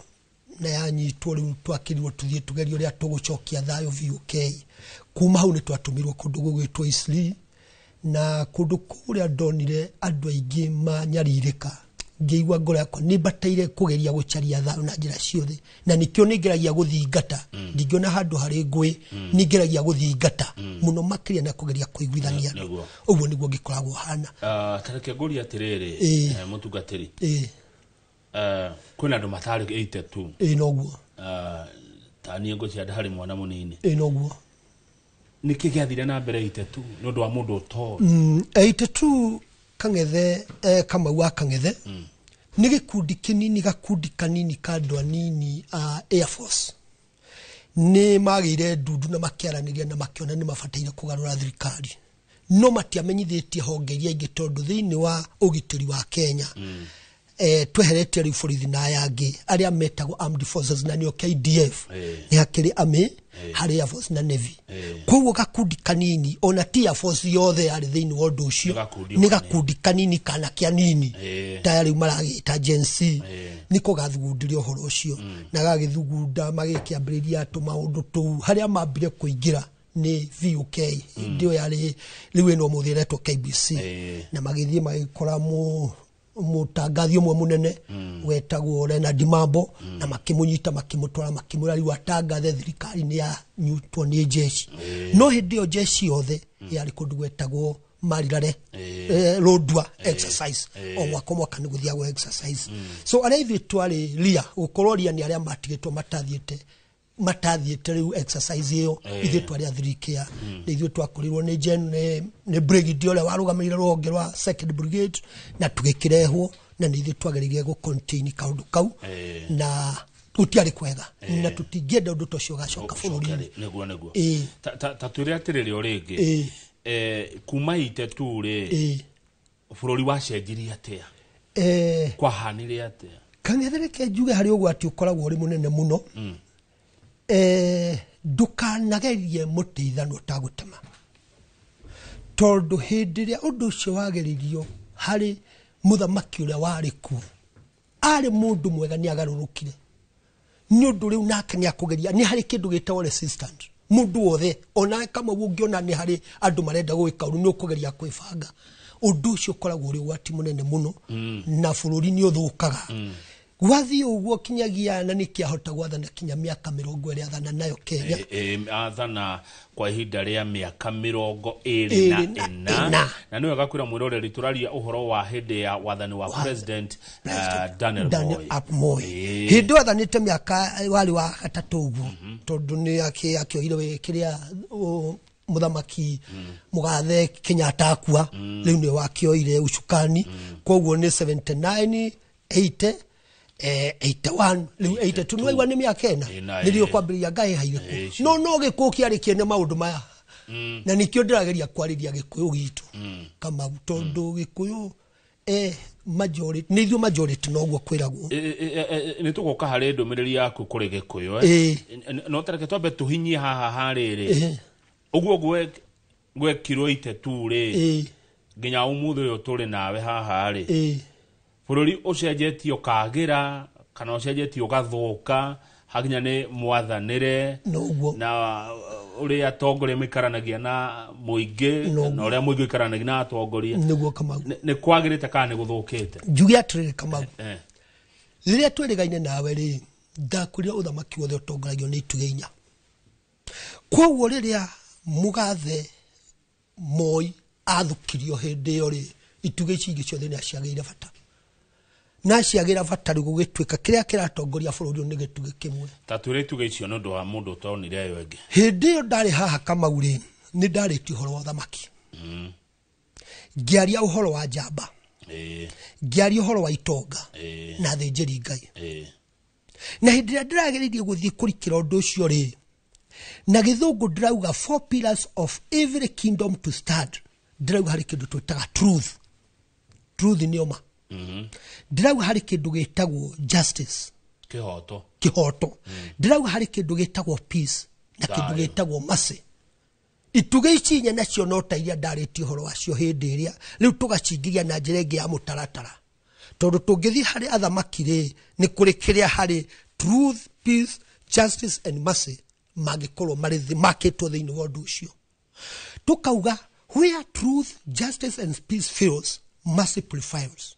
na yanyitwo riu twakirirwo tuthie tugerio ria tugucokia thayu VUK. Kuma hau ni twatumirwo kundu gugwitwo Isli na kundu kuria ndonire andu aingi manyaririka ngeigua ngoro yakwa ni bataire kugeria gucaria thayu na njira ciothe na nikio ningeragia guthingata ndingiona handu hari ngui ningeragia guthingata muno makiria na kugeria kuiguithania uguo niguo ngikoragwo hana. Tareke nguri atiriri mutungatiri kuna andu matari 82 noguo tani ngo cia ndari mwana munini noguo niki giathire na mbere 82 nondu wa mundu to 82 Kang'ethe Kamau wa Kang'ethe ni gikundi kinini gakundi kanini ka andu anini Air Force ni magire ndundu na makiaraniria na makiona ni mabataire kugarura thirikari no matiamenyithitie honge iria ingi tondu thiini wa ugitiri wa Kenya tweheretie riu borithi na yangi aria metagwo armed forces na nio KDF ni hakiri ame hari Air Force na Navy koguo gakundi kanini ona ti Air Force yothe ari thiini wa undu ucio ni gakundi kanini kana kia nini tayari maragita agency niko gathugundirio horo ucio na gagithugunda magikiambiriria atumaundu tu haria mambire kuingira ni VUK ndio yari riwe no muthiretwo KBC na magithie magikora mutangathi umwe munene wetagwo Leonard Mambo na makimunyita makimutwara makimurari watangathe thirikari ni ya nyutwo ni jeshi no hindi yo jeshi yothe yari kundu gwetagwo Marirare Lodwa exercise o mwaka ni guthiagwo exercise so areithwe twari ria gukororia ni aria matigitwo matathiete riu exercise iyo ithe twari athirikia ni ithe twakorirwo ni ni brigade ole warugamirire ruhonge rwa 2nd brigade na tugikirehwo na ni ithe twageririe go contain kaundu kau na tutiari kwega na tutingienda undu tocio gacoka bururi neguo ta twire atiriri oringi kuma itetu ri bururi wacenjirie atia kwa hanire atia kangethereke njuge hari ugwati ukoragwo uri munene muno ndukanagerie mutithano tagutema tondu hindi ria undu ucio wageririo hari muthamaki uria wari ku ari mundu mwega ni agarurukire ni undu riu nake ni akugeria ni hari kindu gitawo resistant mundu wothe ona kama ungiona ni hari andu marenda gwika uru ni ukugeria kwibanga undu ucio koragwo uri wati munene muno na bururi ni uthukaga wathi uguo kinyagia na nikiahota gwathana kinya miaka 20 athana nayo Kenya athana kwa ihinda ria miaka 24 na niwe gakwira mwiroreri turaria uhoro wa hindi ya wathani wa president Daniel Moi hindi wathanite miaka wali wa gatatu uguo tondu ni akioire kiria muthamaki mugathe Kenyatta akua riu ni wakioire ucukani koguo ni 79 80 81 riu 82 niwa ni miaka ena nirio kwambiria ngai hairiku no gikuo kiari kiene maundu maya na nikio ndirageria kwariria gikuyu gitu kama tondu gikuyu majority nithio majority noguo kwiragwo ni tugoka hari ndumiriri yaku kuri gikuyu no tareke twambe tuhinyie haha hariri uguo gwekirwo itetu ri nginya umuthe uyu turi nawe haha ri bururi ucenjetio kagira kana ucenjetio gathuka haginya ni mwathanire na uri atongoria mikaranagia na muingi na uri muingi ikaranagia na atongoria ni kwagirite kana ni guthukite njugi atirire kama riria twirigaine nawe ri ndakuria uthamaki wothe utongoragio ni itugeinya koguo riria mugathe Moi athukirio hindi yo ri ituge cingi ciothe ni aciageire bata na ciagira batari gugitwika kiria kiratongoria bururi ni gituge kimwe tatwire tuge icio no ndo wa mundu tonire ayo enge hindi yo ndari haha kama uri ni ndari ti horo wa thamaki ngiaria uhoro wa njamba ngiaria uhoro wa itonga na thinjiri ngai na hindi ndirageririe guthii kurikira undu ucio ri na githungu ndirauga 4 pillars of every kingdom to stand ndirauga hari kindu twitaga truth ni oma ndirauga hari kindu gitagwo justice kihoto ndirauga hari kindu gitagwo peace na kindu gitagwo mercy ituge ici nacio no ta iria ndarĩtie horo wacio hindi iria riu tugacingiria na njĩra ĩngĩ ya mũtaratara tondu tungithi hari athamaki ri ni kuri kiria hari truth peace justice and mercy magikorwo marithi makitwo thiini wa undu ucio tukauga where truth justice and peace fails mercy prevails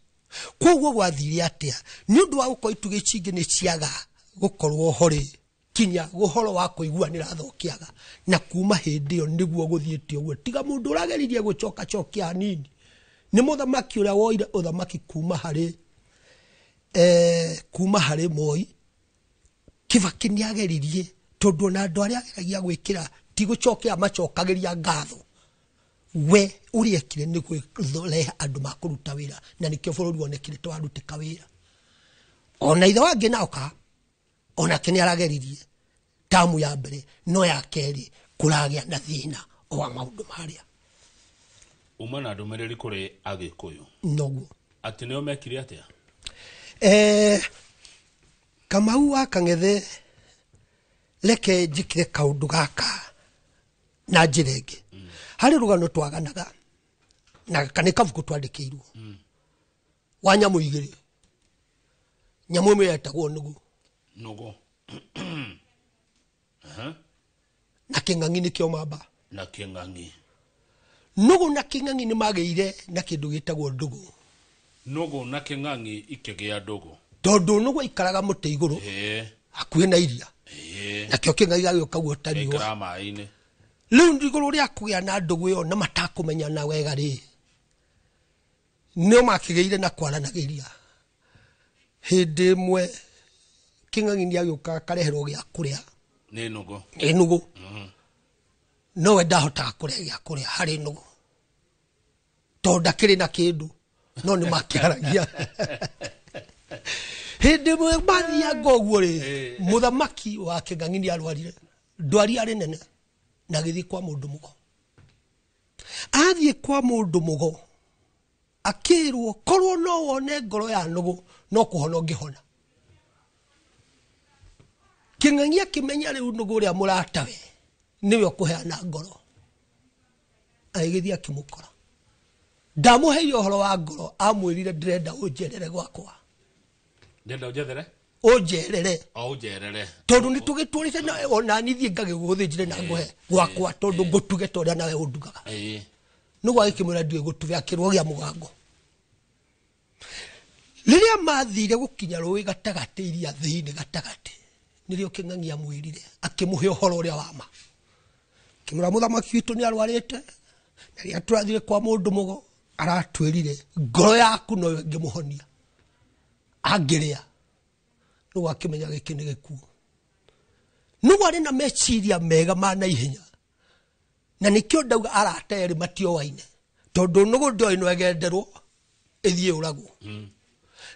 koguo gwathire atia ni undu wa gukorwo ituge cingi ni ciaga gukorwo hori kinya guhoro wa kuiguanira thokiaga na kuma hindi yo niguo guthiete uguo tiga mundu urageririe gucoka cokia nini ni muthamaki uria woire uthamaki kuma hari Moi Kibaki ni ageririe tondu na andu aria ageragia gwikira ti gucokea macokageria ngatho we uriekire ni gwithole andu makuruta wira na nikio bururi wonekire twarutika wira ona ithe wangi naoka ona kini arageririe tamu ya mbere no ya keri kuragia na thina o maundu maria umana ndumiriri kuri agikuyu noguo ati nio mekire atia Kamau wa Kangethe reke njikire kaundu gaka na njirenge hari rugano twaganaga na kane kavuko twandikirwo wa nyamu igiri nyamu imwe yetagwo nugu na king'ang'i nikio mamba na king'ang'i nugu na king'ang'i ni mageire na kindu gitagwo ndugu nugu na king'ang'i ikigia ndugu tondu nugu ikaraga muti iguru hakuhe na iria na kio king'ang'i gagioka guotaniwa ikara mai-ini riu iguru ria kugia na ndugu yo na matakumenya na wega ri no makigeire na kwaranagiria hindi imwe king'ang'i ni agioka kareherwo gia kuria ni nugu no we ndahotaga kuria gia kuria hari nugu tonda kiri na kindu no ni makiaragia hindi imwe bathia ngoguo ri muthamaki wa king'ang'i ni arwarire ndwari ari nene na githi kwa mundu mugo athie kwa mundu mugo akirwo korwo no wone ngoro ya nugu no kuhona ngihona king'ang'i akimenya riu nugu ria muratawe niwe kuheana ngoro agithi akimukora ndamuheire uhoro wa ngoro amwirire ndirenda unjerere gwakwa ndenda unjethere unjerere tondu ni tugitwirite na ona nithie ngagiguthinjire na nguhe gwakwa tondu ngutuge toria nawe undugaga nugu agikimwira ndiwe gutuge akirwo gia mugango riria mathire gukinya ruwi gatagati iria thiini gatagati nirio king'ang'i amwirire akimuhe uhoro uria wama kimura muthamaki witu ni arwarite na ria turathire kwa mundu mugo aratwirire ngoro yaku no ngimuhonia angiria nugu akimenya giki ni gikuo nugu ari na meciria mega mana ihenya na nikio ndauga arateri matio waine tondu nugu ndoi no egenderwo ithie uragwo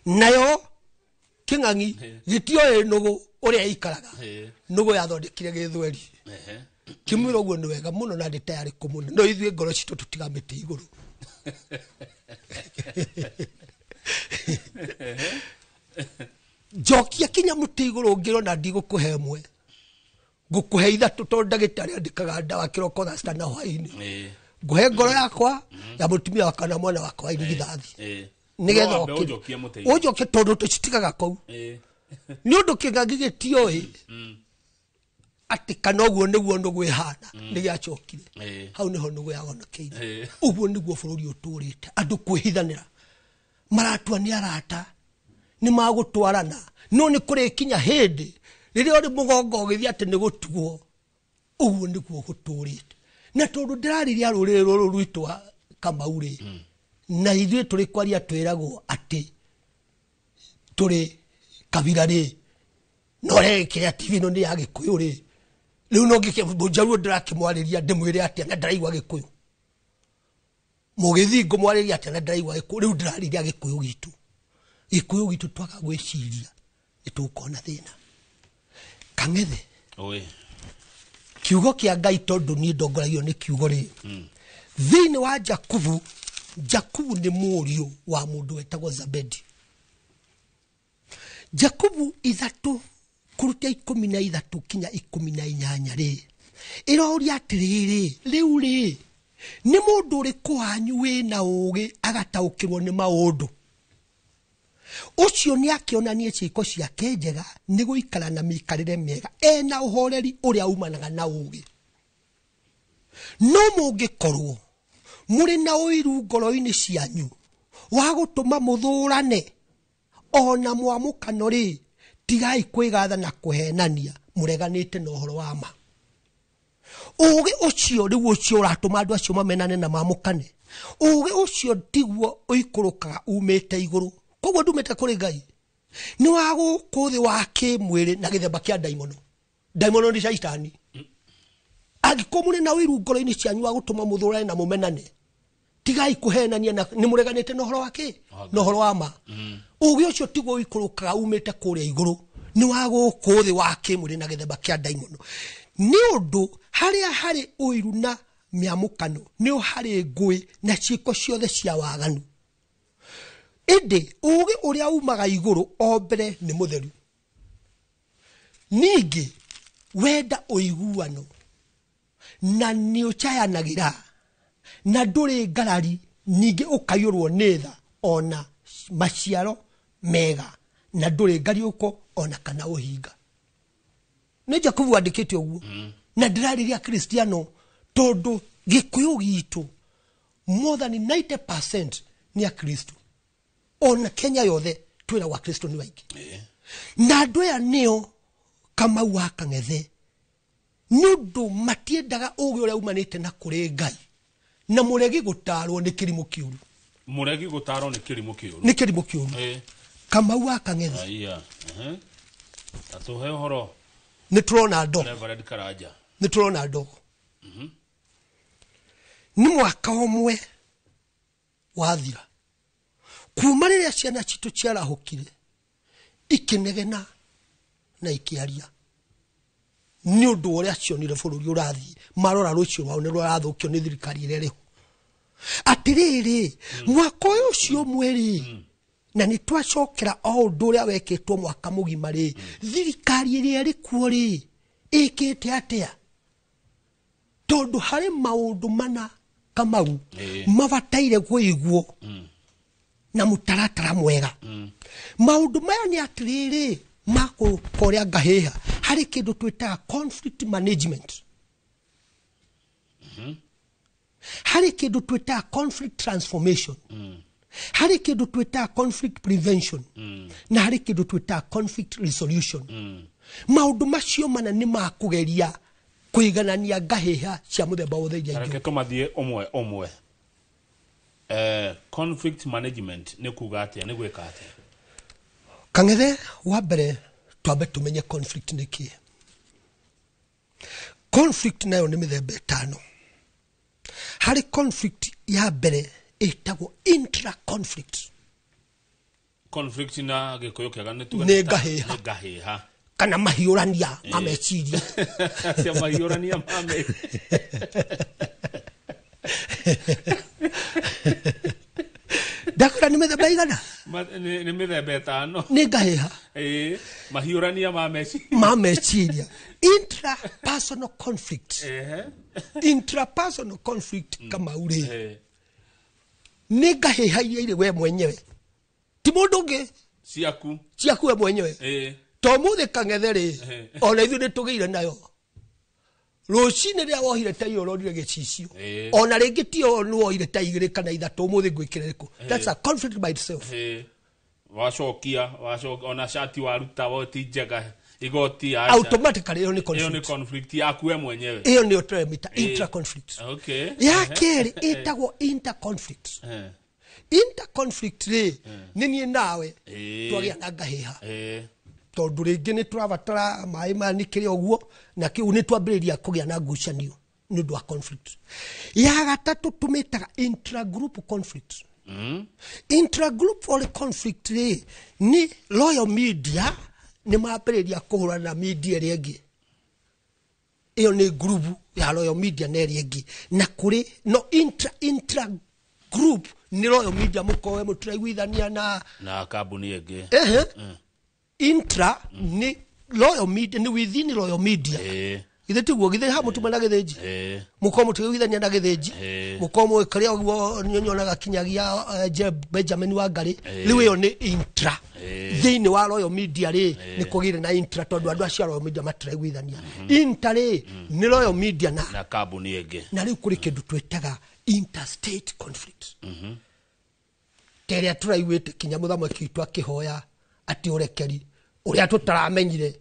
nayo king'ang'i gitio nugu uria ikaraga nugu yathondekire githweri kimwiro guo ni wega muno na ndi tayari kumuna no ithue ngoro citu tutigamite iguru jokia kinya muti iguru ngiro na ndigukuhe mwe ngukuhe ithatu tondu ndagitari andikaga ndawa kiroko thaa sita na hwaini nguhe ngoro yakwa ya mutumia wa kana mwana wakwa ini githathi nigetha ujokie tondu tucitigaga kou ni undu king'ang'i gitioi ati kanoguo niguo ndugu ihana nigiacokire hau niho ndugu yagonokeire uguo niguo bururi uturite andu kwihithanira maratua ni arata ni magutwarana no ni kuri kinya hindi riria uri mugongo githia ati ni gutugwo uguo niguo guturite na tondu ndirariria ruriri ruru rwitwa Kamauri na ithuĩ tũrĩ kwaria twĩragwo atĩ tũrĩ kabira rĩ no rekĩra TV no nĩ ya Gĩkũyũ rĩ rĩu no ngĩkĩmũnjaruo ndĩrakĩmwarĩria ndĩmwĩre atĩa na ndĩraigua Gĩkũyũ mũgĩthiĩ ngũmwarĩria atĩa na ndĩraigua Gĩkũyũ rĩu ndĩrarĩria Gĩkũyũ gitũ twaga gwĩciria nĩtũkona thĩna Kang'ethe kiugo kĩa Ngai tondũ niĩ ndongoragio nĩ kiugo rĩ thĩinĩ wa Jakubu ni mũriũ wa mũndũ wetagwo Zabedi. Jakubu 3 kurutia 13 kinya 18 rĩ iroria atirĩrĩ rĩu rĩ nĩ mũndũ ũrĩkũ wanyu wĩna ũũgĩ agataũkĩrwo nĩ maũndũ ucio nĩ akĩonanie ciĩko ciake njega nĩ gũikara na mĩikarĩre mĩega ena ũhoreri ũrĩa umanaga na ũũgĩ no mũngĩkorwo muri na ũiru ngoro-inĩ cianyu wa gũtũma mũthũrane ona mwamũkano rĩ tigai kwĩgatha na kũhenania mũreganĩte na ũhoro wa ma ũũgĩ ũcio rĩu ũcio ũratũma andũ acio mamenane na mamũkane ũũgĩ ũcio tiguo ũikũrũkaga umĩte igũrũ koguo ndumĩte kũrĩ Ngai nĩ wa gũkũ thĩ wa kĩmwĩrĩ na gĩthemba kĩa ndaimono nĩ caitani angĩkorwo mũrĩ na ũiru ngoro-inĩ cianyu wa gũtũma mũthũrane na mũmenane tigai kuhenania na nĩ mũreganĩte na ũhoro wake na ũhoro wa ma ũũgĩ ũcio tiguo ũikũrũkaga umĩte kũrĩa igũrũ nĩ wa gũkũ thĩ wa kĩmwĩrĩ na gĩthemba kĩa ndaimono nĩ ũndũ harĩa harĩ ũiru na mĩamũkano nĩho harĩ ngũĩ na ciĩko ciothe cia waganu ĩndĩ ũũgĩ ũrĩa umaga igũrũ o mbere nĩ mũtheru ningĩ wenda uiguano na ni uchayanagira na nduri ngarari ningi ukayurwo nitha ona maciaro mega na nduri ngari uko ona kana uhinga ni Jakubu andikite uguo na ndirariria Kristiano tondu gikuyu gitu more than 90% ni a Kristo ona Kenya yothe twira wa Kristo ni waiki na andu aya nio kama waka ngethe nundu matiendaga uge uria umanite na kuri Ngai na muregi gutarwo ni kirimo kiuru muregi gutarwo ni kirimo kiuru kama waka ngethe aya atuhe horo ni turona ndo Reverend Karaja ni turona ndo ni mwaka omwe wathira kuma riria ciana citu ciarahukire ikinegena na ikiaria ni undu uria cionire bururi urathi marora rucio wao ni rurathukio ni thirikari irere atiriri mwaka uyu cio mweri na ni twacokera o undu uria weketwo mwaka mugima ri thirikari iria ri kuo ri ikite atia tondu hari maundu mana Kamau mabataire kuiguo na mutaratara mwega maundu maya ni atiriri mako koria ngahiha hari kindu twita conflict management hari kindu twita conflict transformation hari kindu twita conflict prevention na hari kindu twita conflict resolution maundu macio mana ni makugeria kuiganania ngahiha cia muthemba wothe iria ingĩ tumathie omwe conflict management ni kuga atia ni gwika atia Kangethe wa mbere twambe tumenye conflict ni ki conflict nayo ni mithemba itano hari conflict ya mbere itagwo intra conflict na gikuyu kiaga ni tuga ni ngahiha kana mahiurania mameciria cia mahiurania mame dakora ni mithemba igana ni mithemba itano ni ngahiha mahiurania mameciria intrapersonal conflict kama ule ni ngahiha ile we mwenyewe ti mundu ungi ciaku we mwenyewe to muthe Kangethe ri ona ithu ni tugeire nayo rucine ria wohire ta iyo rorire gicicio ona ringi ti o no wohire ta igire kana ithatu muthe gwikireko that's a conflict by itself wacokia ona shati waruta woti njega igoti automatically iyo ni conflict yaku we mwenyewe iyo ni otremita intra conflict ya keri itagwo inter conflict ri nini nawe twagia na ngahiha tondu ringi ni turabatara mai manikire oguo na kiu ni twambiriria kugia na ngucanio ni ndu wa conflict ya gatatu tumitaga intra-group conflict intra-group or conflict ni loyal media ni mambiriria kuhurana na media iri ingi iyo ni group ya loyal media na iri ingi na kuri no intra-group ni loyal media mukowe mutiraiguithania na kambuni ingi intra ni loyal media ni within loyal media ithe tiguo githe ha mutuma na githenji muko mutigithania na githenji muko mwikaria guo nyonyonaga kinyagia Benjamin Wangari riu yo ni intra thini wa loyal media ri ni kugire na intra tondu andu acio loyal media matiraiguithania intra ri ni loyal media na kambuni ingi na riu kuri kindu twetaga interstate conflict teria turaiguite kinya muthamaki witu akihoya ati urekeri uria tutaramenyire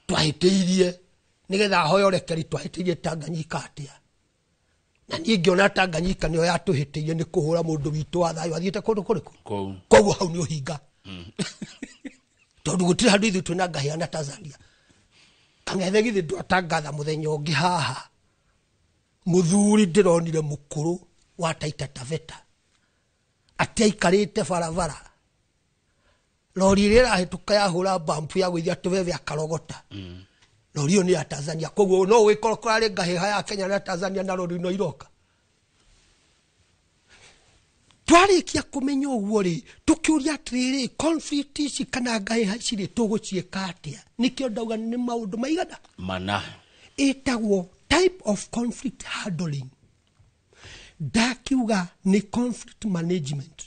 twahitiirie nigetha hoyo urekeri twahitiirie Tanganyika atia na ningiona Tanganyika niyo yatuhitiirie ni kuhura mundu witu wa thayo athiite kundu kuriku koguo hau ni uhinga tondu gutira handu ithu twina ngahia na Tanzania Kangethe githi ndwatangatha muthenya ungi haha muthuri ndironire mukuru wa Taita Taveta ati aikarite barabara lori rira hituka ya hura bump ya gwithia tuveve akarogota lori yo ni ya Tanzania koguo no wikorokora ri ngahiha ya Kenya na Tanzania na lori no iroka twarikia kumenya uguo ri tukiuria atiriri conflict ici kana ngaheha ici ri tugucieka atia nikio ndauga ni maundu maigana mana itagwo type of conflict handling ndakiuga ni conflict management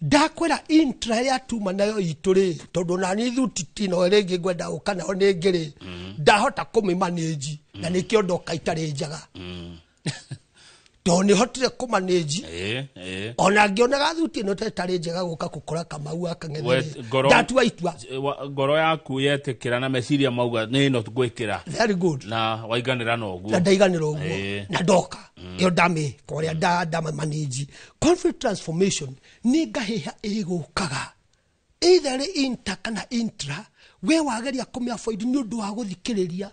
ndakwira intra ya tuma nayo ituri tondu nani thuti tino ringi ngwenda ukana oni ngiri ndahota kumi manage na nikio ndoka itari njaga Toni hotire kumanage ona ngionaga thuti no tetari njega guka gukora Kamau akang'ethere ndatua itua ngoro yaku yetikira na meciria mauga ni no gwikira very good na waiganira no guo na ndaiganira uguo na ndoka yo dame koria ndama manage conflict transformation ni ngaheha igukaga either inter kana intra we wageria kumia avoid ni undu wa guthikiriria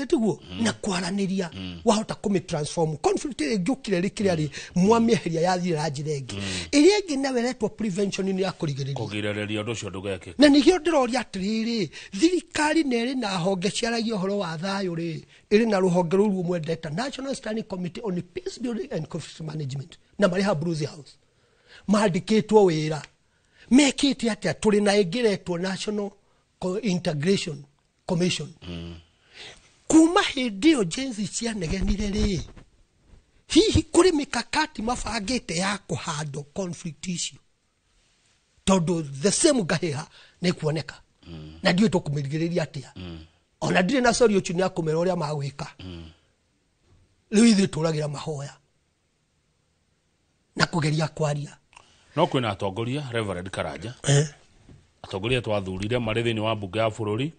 Ituguo na kwaraniria wahota kumi transform conflict igukire rikire ari mwamieheria yathira njirenge iria ingi nawe retwo prevention ni kugiririria undu cio ndugeke na nigio ndiroria atiriri thirikari neri na honge ciaragia horo wa thayo ri iri na ruhonge ruru mwendeta National Standing Committee on Peace Building and Conflict Management na mari ha Bruce House mandikitwo wira mekite atia turi na ingiretwo National Integration Commission kuma hindio jenzi cia negenire ri hihi kuri mikakati mabangite ya kuhando conflict issue tondu the same gaheha ne kuoneka na ndio tukumirigiria atia ona ndire na sori uchu ni akumera uria magwika riu ithu turagira mahoya na kugeria kwaria no kwina atongoria Reverend Karanja atongoria twathurire mari thini wa bunge ya bururi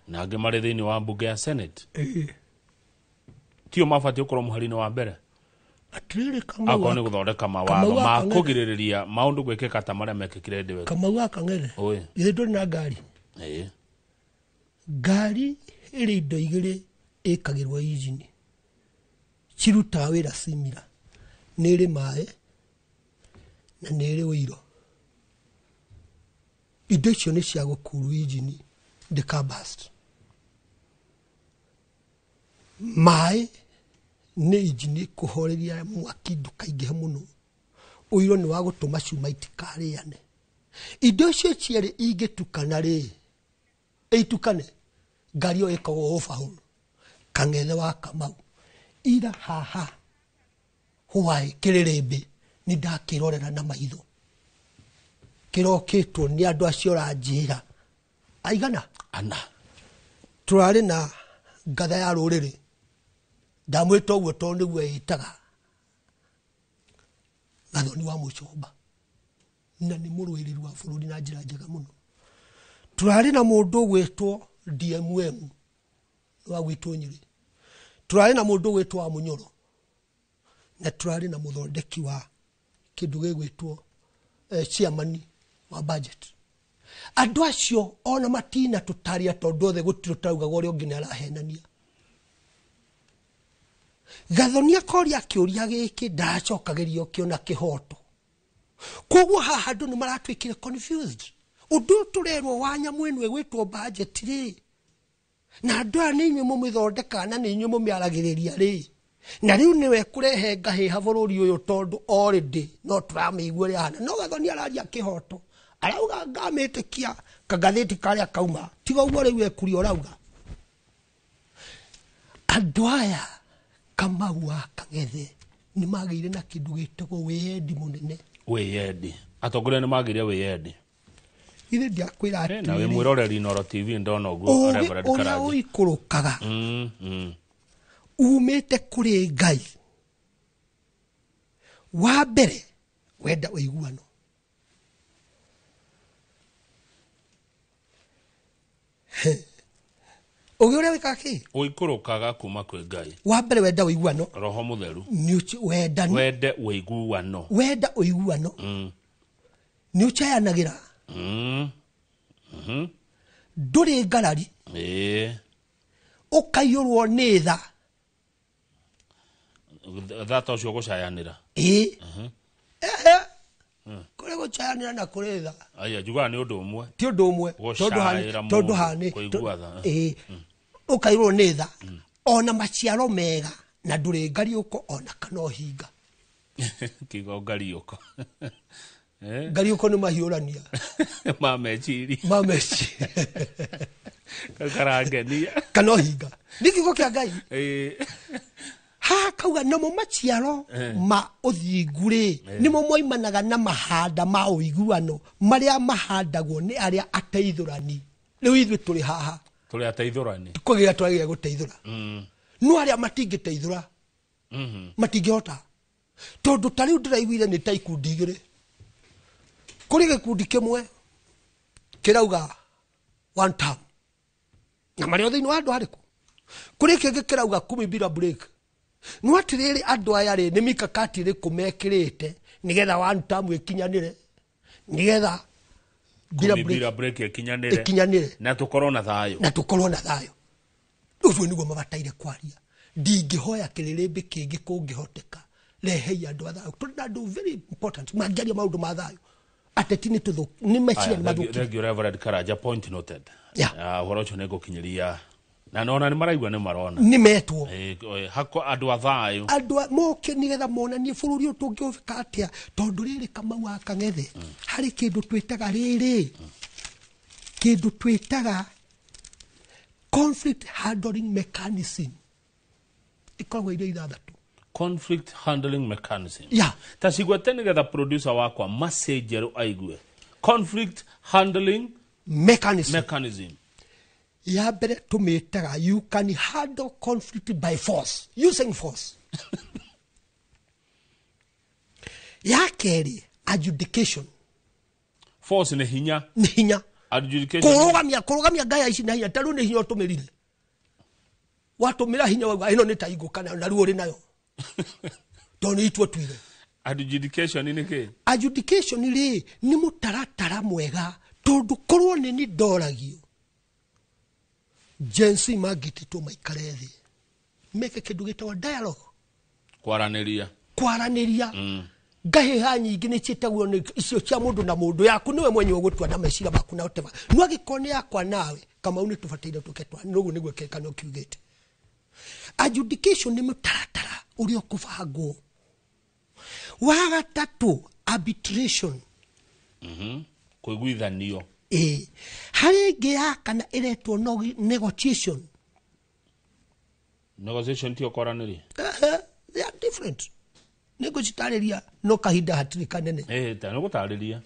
na ange mari thini wa bunge ya Senate tio mafati ukoro muharino wa mbere atiriri Kamau akone guthondeka mawatho ma kugiririria maundu gwikika ta maria mekikire ndiwe Kamau akang'ethe ithe nduri na ngari ngari iri indo igiri ikagirwo injini ciruta wira simira niri mai na niri wiro indo icio ni cia gukuru injini ndikabast mai ni injini kuhoreria mwaki ndukaingihe muno uiro ni wa gutuma cuma itikariane indo icio cieri ingitukana ri eitukane ngari yo ikago overhaul kang'ethe wa Kamau ira haha huai kirerembe ni ndakirorera na maitho kirokitwo ni andu acio ranjira aigana ana turari na ngatha ya ruriri ndamwita uguo tondu niguo itaga Gathoni wa Mucomba na ni murwiriru wa bururi na njira njega muno turari na mundu gwitwo DMM wa gwitwo Nyeri turari na mundu gwitwo wa Munyoro na turari na muthondeki wa kindu gigwitwo chairman wa budget andu acio ona matina tutaria tondu othe gutiro tauga gore ongine arahenania Gathoni akoria kiuria giki ndacokagerio kiona kihoto koguo haha andu ni maratwikire confused undu turerwo wanya mwenwe gwitwo budget ri na andu ani nywe mumithondeka na ni nywe mumiaragiriria ri na riu niwe kurehe ngahiha bururi uyu tondu already no turamigua ri hana no Gathoni araria kihoto arauga ngamitikia kagatheti karia kauma tiga uguo riu ekuria urauga andu aya Kamau akang'ethe ni magire na kindu gitagwo wiendi munene wiendi atongoria ni magire wiendi ithe ndiakwira ati na we mwiroreri Noro TV ndona uguo Reverend Karanja oya ikurukaga umite kuri Ngai wa mbere wenda uiguano Ugiore wikaki uikurukaga kuma kwi Ngai wa mbere wenda uiguano roho mutheru wende uiguano wenda uiguano ni uchayanagira nduri ngarari ukayurwo ni tha thata ucio gucayanira kore gucayanira na kuri tha aya juga ni undu umwe ti undu umwe tondu hani ukayurwo ni tha ona maciaro mega na nduri ngari uko ona kana hinga Kigo Ngariuko. Ngariuko ni mahiurania. Mamechiri. Kakarangenia. Kanohiga. Nikigo kia Ngai. Ha kauga namo maciaro ma uthingure nimo moimanaga na mahanda ma uiguano maria mahandagwo ni aria ateithurani. Riu ithu tuli haha. Tuli ateithurani. Kugira twagire guteithura. No aria matingiteithura. Matingihota. Tondu tariu ndiraiguire ni taikundi igire. Kuri gikundi kimwe kirauga one time. Na mario thiini wa andu ariku. Kuri kingi kirauga 10 bila break. No atiriri andu aya ri ni mikakati ri kumekirite nigetha one time ikinyanire. Nigetha bila break ikinyanire. Na tukorwo na thayo. Ucio niguo mabataire kwaria. Ndingihoya kiririmbi kingi kungihoteka. Rehei andu athayo. Turi na andu very important. Magiaria maundu ma thayo. Ateti ni tuthu ni meciria ni mathuki. Thank you Reverend Karaja, point noted. Horocho nego kinyiria. Na nona ni maraigwa ni marona. Ni metwo. Hako andu athayo. Andu moke nigetha monanie bururi utungifika atia tondu riri Kamau Akang'ethe. Hari kindu twitaga riri. Kindu twitaga conflict handling mechanism. Ikoragwo ire ithathatu. Conflict handling mechanism. Tasigwa nigetha producer wakwa masejero aigue. Conflict handling mechanism. Ya mbere tumitaga you can handle conflict by force, using force. Ya keri adjudication. Force ni hinya. Adjudication. Kurugamia gaya ici na hinya taru ni hinya utumirire. Watumira hinya wa ino ni taiguka na ruo ri nayo. Toni itwo twire. Adjudication ni ke? Adjudication ni mutaratara mwega tondu korwo ni ndoragio. Jensi magititwo maikare thi. Meke kindu gitawa dialogue. Kwaraniria. Gahe ha nyingi ni citagwo ni icio cia mundu na mundu yaku niwe mwenye ugutua na mecira maku na utema. No gikone yakwa nawe kama uni tubataire tuketwa. Nugu niguo kekano kiugite. Adjudication ni mutaratara uri okubagwo. Wa gatatu arbitration. Kuiguithanio. Hari ingi ya kana iretwo negotiation. Negotiation tio kwaraniri. They are different. Negotiatoriya no kahinda hatiri kanene. Ta no gutariria.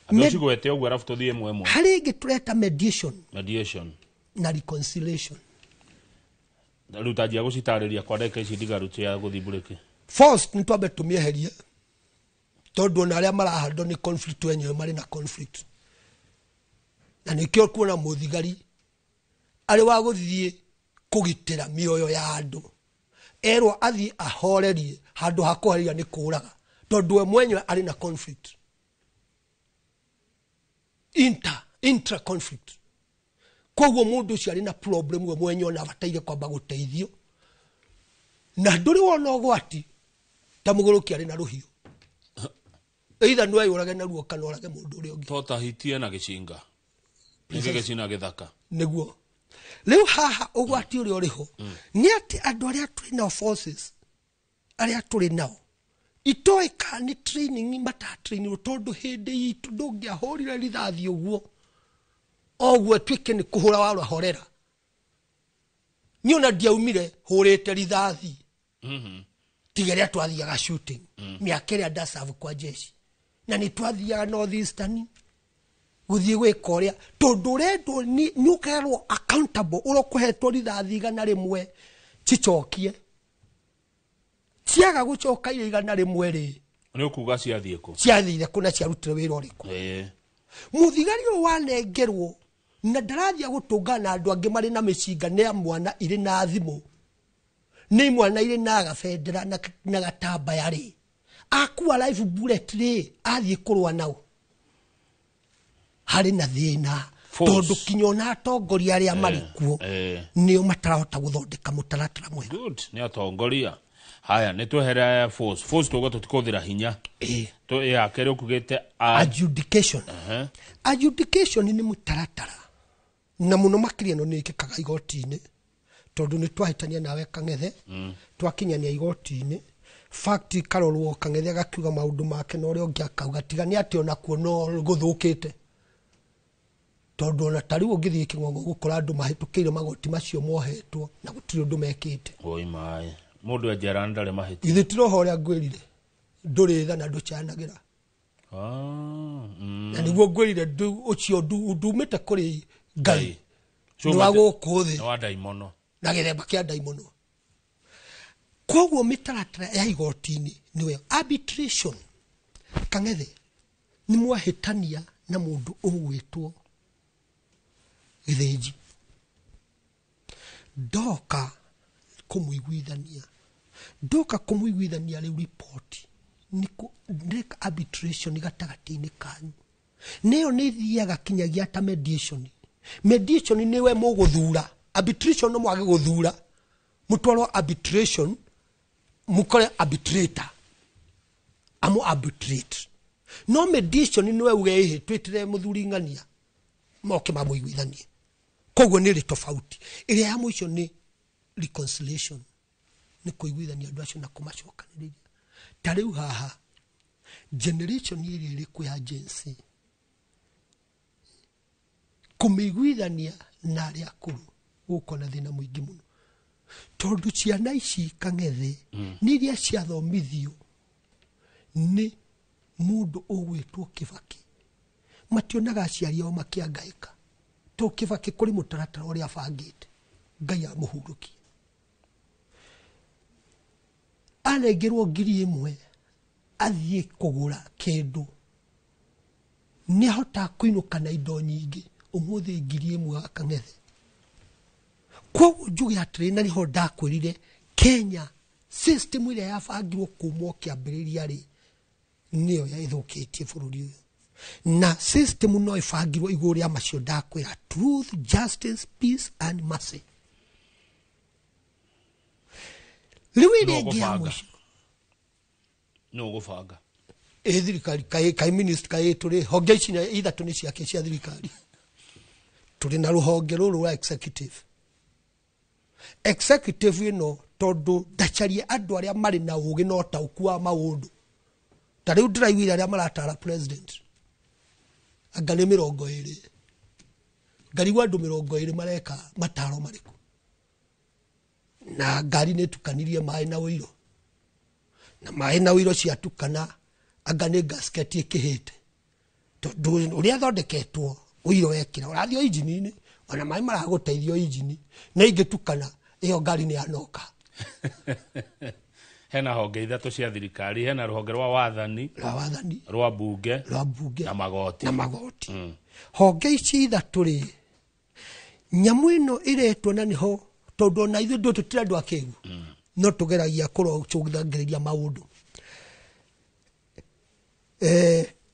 Andu cigwete ogwo arafu tuthie mwemwe. Hari ingi tureta mediation. Na reconciliation. Rutajia gucitariria kwa ndeka ici ndigaruti ya guthimburiki. First nitwambe tumieherie. Tondu na aria marahando ni conflict wenyewe mari na conflict. Na nikio kuona muthigari ari wa guthie kugitira mioyo ya andu. Erwa athi ahorerie handu hakoheria ni kuraga. Tondu we mwenyewe ari na conflict. Intra conflict. Koguo mundu ucio ari na problem we mwenyewe na bataire kwamba guteithio. Na nduri wona ogwati ta muguruki ari na ruhiu. Either no ayurage na ruo kana orage mundu uri ongi. Tota hitie na gicinga. Nige cina githaka. Niguo. Leo haha ogwati uri oriho. Ni ati andu aria turi na forces. Aria turi nao. Itoeka ni training mata training tondu hindi itu ndungia horira rithathi uguo. Ogwo twike ni kuhura warwa horera. Ni ona ndiaumire hurite rithathi. Tigeria twathiaga shooting. Miakere adasavu kwa jeshi. Na ni twathiaga northeastern. Guthie gwikoria tondu rendo ni ukerwo accountable urokuhetwo rithathi igana rimwe cicokie. Ciaga gucoka igana rimwe ri. Ni ukuga ciathie ku. Ciathire kuna ciarutire wira uriku. Muthigari wanengerwo na ndarathia gutungana andu angi mari na micinga ne mwana iri na thimu. Ni mwana iri na gabendera na gatamba yari. Akua live bullet ri athie kurwa nao. Hari na thina tondu kinyona atongoria aria marikuo nio matarahota guthondeka mutaratara mwega. Good, ni atongoria. Haya ni twehere force tugo tutikuthira hinya. To ya kere ukugete adjudication. Adjudication ni mutaratara. Na muno makiria no nikikaga igoti-ini tondu ni twahitania nawe Kang'ethe twakinyania igoti-ini fact karorwo Kang'ethe gakiuga maundu make no rio ngiakauga tiga ni ati ona kuo no guthukite tondu ona tari ungithie King'ong'o gukora andu mahitukire magoti macio mohetwo na gutiri undu mekite oi mai mundu ajera ndare mahiti ithe tiroho uria ngwirire nduri tha na nducanagira na niguo ngwirire ucio ndumite kuri Ngai ni wa guku thi wa daimono na githemba kia daimono koguo mitaratara ya igoti-ini niwe arbitration. Kang'ethe ni mwahitania na mundu ugwitwo Githinji ndoka kumuiguithania riu report niko ndeka arbitration gatagati-ini kanyu neyo ni thiaga kinyagia ta mediation niwe muguthura arbitration no mwage guthura mutwaro arbitration mukore arbitrator amu arbitrate no mediation niwe ugehe twitire muthuri ng'ania moke mamuiguithanie koguo ni tofauti iria ya mwisho ni reconciliation ni kuiguithania andu acio na kumacokaniriria tariu haha generation iri iri ku ya jensi kumiguithania na aria akuru guko na thina muingi muno tondu ciana ici Kang'ethe ni iria ciathomithio ni mundu ugwitwo Kibaki mationaga aciari ao makiangaika to Kibaki kuri mutaratara uria bangite Ngai amuhurukie anengerwo 1,000 athie kugura kindu ni ahota kuinuka na indo nyingi umuthi 1,000 Kang'ethe kwa njuge atiri na niho ndakwirire Kenya system ile yabangirwo kumwo kiambiriria ri niyo yaithukitie bururi uyu na system no ibangirwo iguru ya macio ndakwira truth, justice, peace and mercy. Liwire ngia mwisho no gubanga thirikari kai minister kai turi honge ici ithatu ni ciake cia thirikari turi na ruhonge ruru wa executive ino tondu ndacarie andu aria mari na ugi no tauku wa maundu tariu ndiraiguire aria maratara president angane 20 ngarigwa andu 20 mareka mataro mariku na ngari ni tukanirie mai na wiro na mai na wiro ciatukana angane gasket ikihite tondu uria thondeketwo wiro wekira urathio injini ona mai maraguteithio injini na ingitukana iyo ngari ni anoka hena honge ithatu cia thirikari hena ruhonge rwa wathani rwa bunge na magoti honge ici ithatu ri nyamu ino iretwo na niho tondu na ithu ndu tutira andu akigu no tugeragia kurochugithangiriria maundu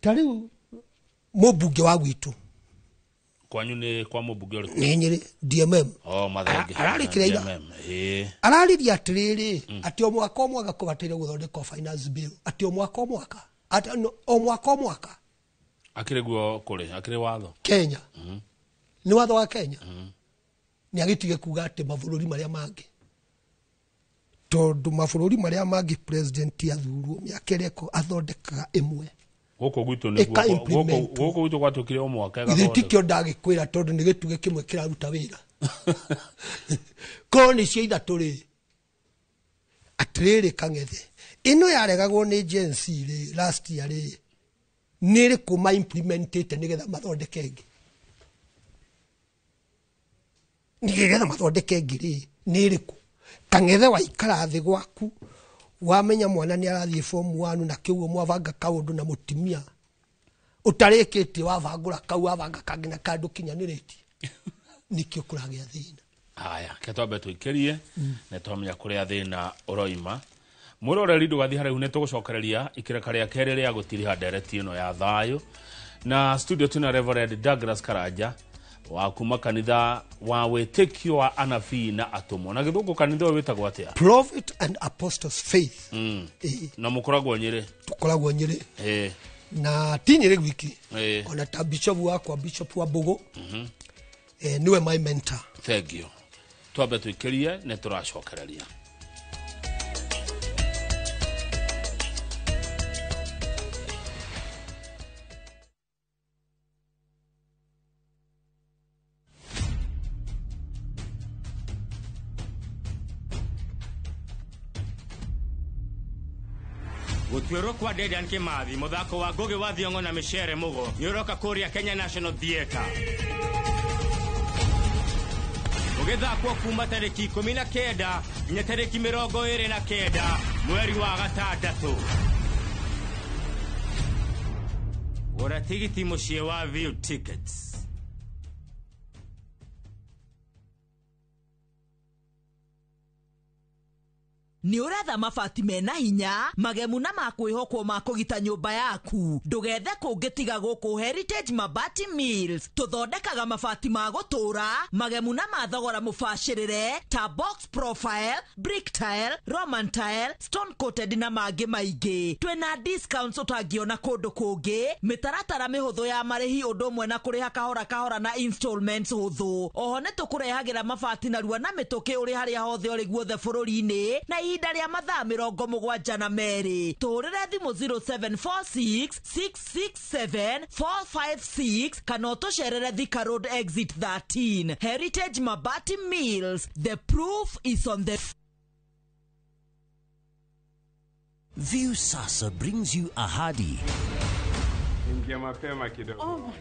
tariu mubunge wa gwitu kwanyu ni kwa mubunge uri ni Nyeri DMM mathenge arariria atiriri ati o mwaka omwe agakubatire guthondeka finance bill ati o mwaka ati o mwaka akiriguo kuri akiri watho Kenya ni watho wa Kenya ni agitige kuga ati mabũrũri maria mangi tondu mabũrũri maria mangi president athurwo miakereko athondekaga imwe goko gwitu ni goko gwitu gwatukire o mwaka gathondeka itikio ndagikwira tondu ni gituge kimwe kiraruta wira ko ni cia ithatu ri atiriri Kang'ethe ino yaregagwo ni agency ri last year ri ni ri kuma implementate nigetha mathondeke ngi nigetha mathondeke ngi ri ni riku Kang'ethe waikara thi gwaku wamenya mwana ni arathie form 1 na kiugo mwavanga kaundu na mutimia utarikiti wavangura kau wavanga kangina kandu kinyaniriti nikio kuragia thina aya ketwambe tuikirie ne twamenya kuria thina uroima murore ridu gathi hara une tugucokereria ikireka ria kere ria gutiriha direct ino ya thayo na studio tuna Reverend Douglas Karanja wa kuma kanitha wa wetekio wa anabii na atomo na githungu kanitha wetagwo atia Prophet and Apostles Faith na mukoragwo Nyeri tukoragwo Nyeri na tinyere wiki ona ta bishop wakwa bishop wa Bogo niwe my mentor thank you twambe tuikirie ne turacokereria Gũtuĩrwo kwa Dedan Kimathi mũthako wa Ngũgĩ wa Thiong'o na Micere Mugo nĩũroka kũrĩa Kenya National Theatre. Ũgĩthakwo kuma tarĩki 19 nginya tarĩki 29 mweri wa gatandatũ. Gũra tigiti mũciĩ wa View Tickets. Ni uretha mabati mena hinya magemu na makwihokwo ma kugita nyumba yaku ndugethe kungitiga guku Heritage Mabati Mills tuthondekaga mabati ma gutura magemu na mathogora mubashirire ta box profile, brick tile, roman tile, stone coated na mangi maingi. Twina discounts utangiona kundu kungi, mitaratara mihuthu ya marihi undu umwe na kuriha kahora kahora na installments huthu. Oho ne tukurehagira mabati na rua na mituki uri haria hothe uri guothe bururi-ini na ihinda rĩa mathaa 72 na merĩ. Tũrĩre thimũ 0746-667-456 kana ũtũcerere Thika Road Exit 13. Heritage Mabati Mills, the proof is on the... View Sasa brings you Ahadi.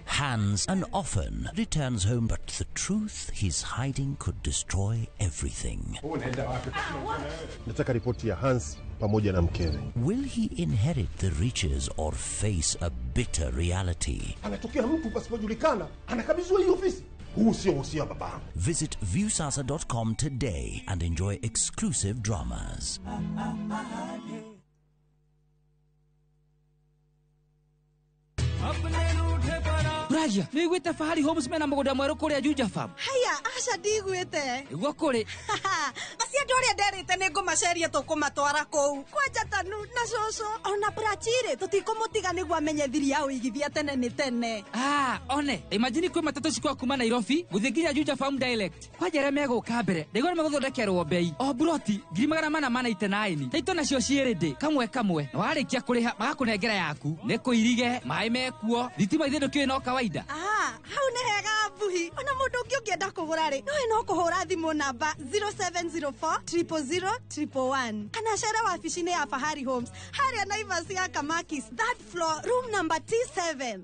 Hans and often returns home, but the truth he's hiding could destroy everything. Nataka ripoti ya Hans pamoja na mkewe. Will he inherit the riches or face a bitter reality? Anatokea mtu pasipojulikana, anakabizwa hii ofisi. Huu sio usia baba. Visit viewsasa.com today and enjoy exclusive dramas. Raja, nĩwĩte Fahari Homes mena mũgũnda mwerũ kũrĩa Juja Farm. Haya, aca ndigwĩte. Iguo kũrĩ. Acio andũ arĩa nderĩte nĩngũmaceria tũkũmatwara kũu. Kwanja Tanu na Coco ona Brachire tũtikũmũtiga nĩguo amenye thiri ya ũigithia tene nĩ tene. One, imagine kwĩ matatũ cikwa kuma Nairobi gũthiĩ nginya Juja Farm direct. Kwanja arĩa megũka mbere, ndĩgwa nĩmegũthondekerwo bei. O buroti 489. Taito nacio ciĩrĩndĩ kamwe. Na warĩkia kũrĩha magakũnengera yaku. Nĩkũirige, maĩ mekuo, thitima ithendũkio no kawaida. Hau nĩ hega mbuhi. Ona mũndũ ũngĩ ũngĩenda kũgũra rĩ, no kũhũra thimũ namba 0704000111 kana cera wabici-inĩ ya Fahari Homes harĩa Naivas ya Kamakis, third floor, room number T7.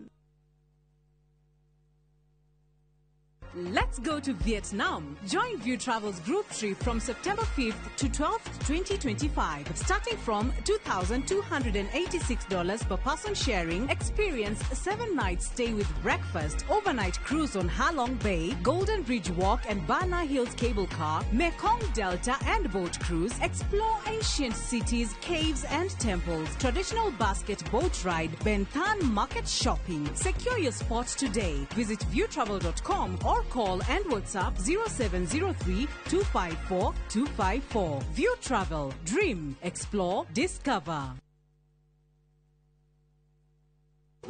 Let's go to Vietnam. Join View Travel's group trip from September 5th to 12th, 2025. Starting from $2,286 per person sharing, experience 7 nights stay with breakfast, overnight cruise on Ha Long Bay, Golden Bridge Walk and Bana Hills cable car, Mekong Delta and boat cruise, explore ancient cities, caves and temples, traditional basket boat ride, Benthan market shopping. Secure your spot today. Visit viewtravel.com or call and WhatsApp 0703-254-254. View Travel. Dream. Explore. Discover.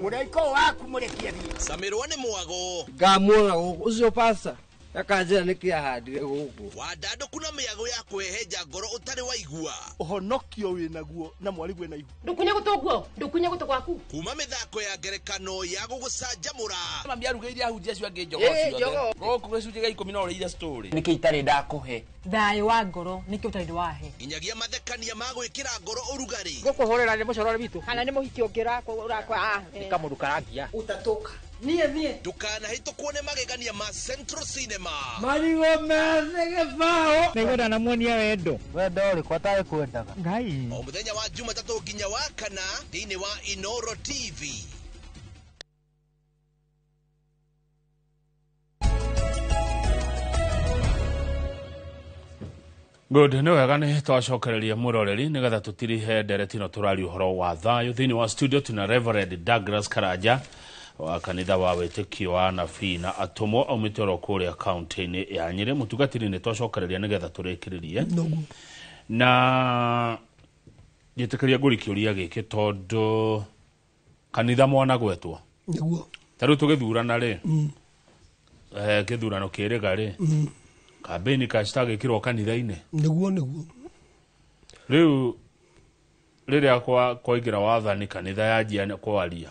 Muraiko waku murekia bi. Samirwa ni mwago. Ngamwona ucio pasa. Akanjira nikia handire guku. Wadado kuna miago ya kweheja ngoro utari waigua. Ohonokio winaguo na mwari gwe na igu. Ndukunya gutoguo, ndukunya guto gwaku. Kuma mithako ya ngerekano ya gugucanjamura. Mambia rugeire ahunjia cio ange njogo cio. Goku gicunje ga 10 no ira story. Niki itari ndakuhe. Thayo wa ngoro niki utari wahe. Inyagia mathekania ma gwikira ngoro urugari. Gukuhorera ni mucorore bitu. Kana ni muhiki ungirakwo urakwa. Nikamuru karangia. Utatoka. Nie. Dukana hito kuone magegania ma Central Cinema. Marigo meze gifao. Nĩgwenda na muonia wendo. Wendo uri kwatae kwendaga. Ngai. O muthenya wa Jumatatu nginya wa kana thĩinĩ wa Inoro TV. Good, nĩ wega nĩ twacokereria mũroreri nĩgetha tũtirihe ndereti no tũrari ũhoro wa thayũ thĩinĩ wa studio. Tuna Reverend Douglas Karanja wa kanitha wa wĩtĩkio wa Anabii na Atũmwo aumĩte oro kũrĩa kaunti-inĩ ya Nyĩrĩ. Mũtungatĩri nĩ twacokereria nĩgetha tũrĩkĩrĩrie na njĩtĩkĩria ngũri kĩũria gĩkĩ tondũ kanitha mwana gwetwo nĩguo ta rĩu tũgĩthurana rĩ gĩthurano kĩrĩga rĩ kambĩni citagĩkĩrwo kanitha-inĩ nĩguo rĩu rĩrĩa kwaingĩra wathani kanitha yanjia kwaria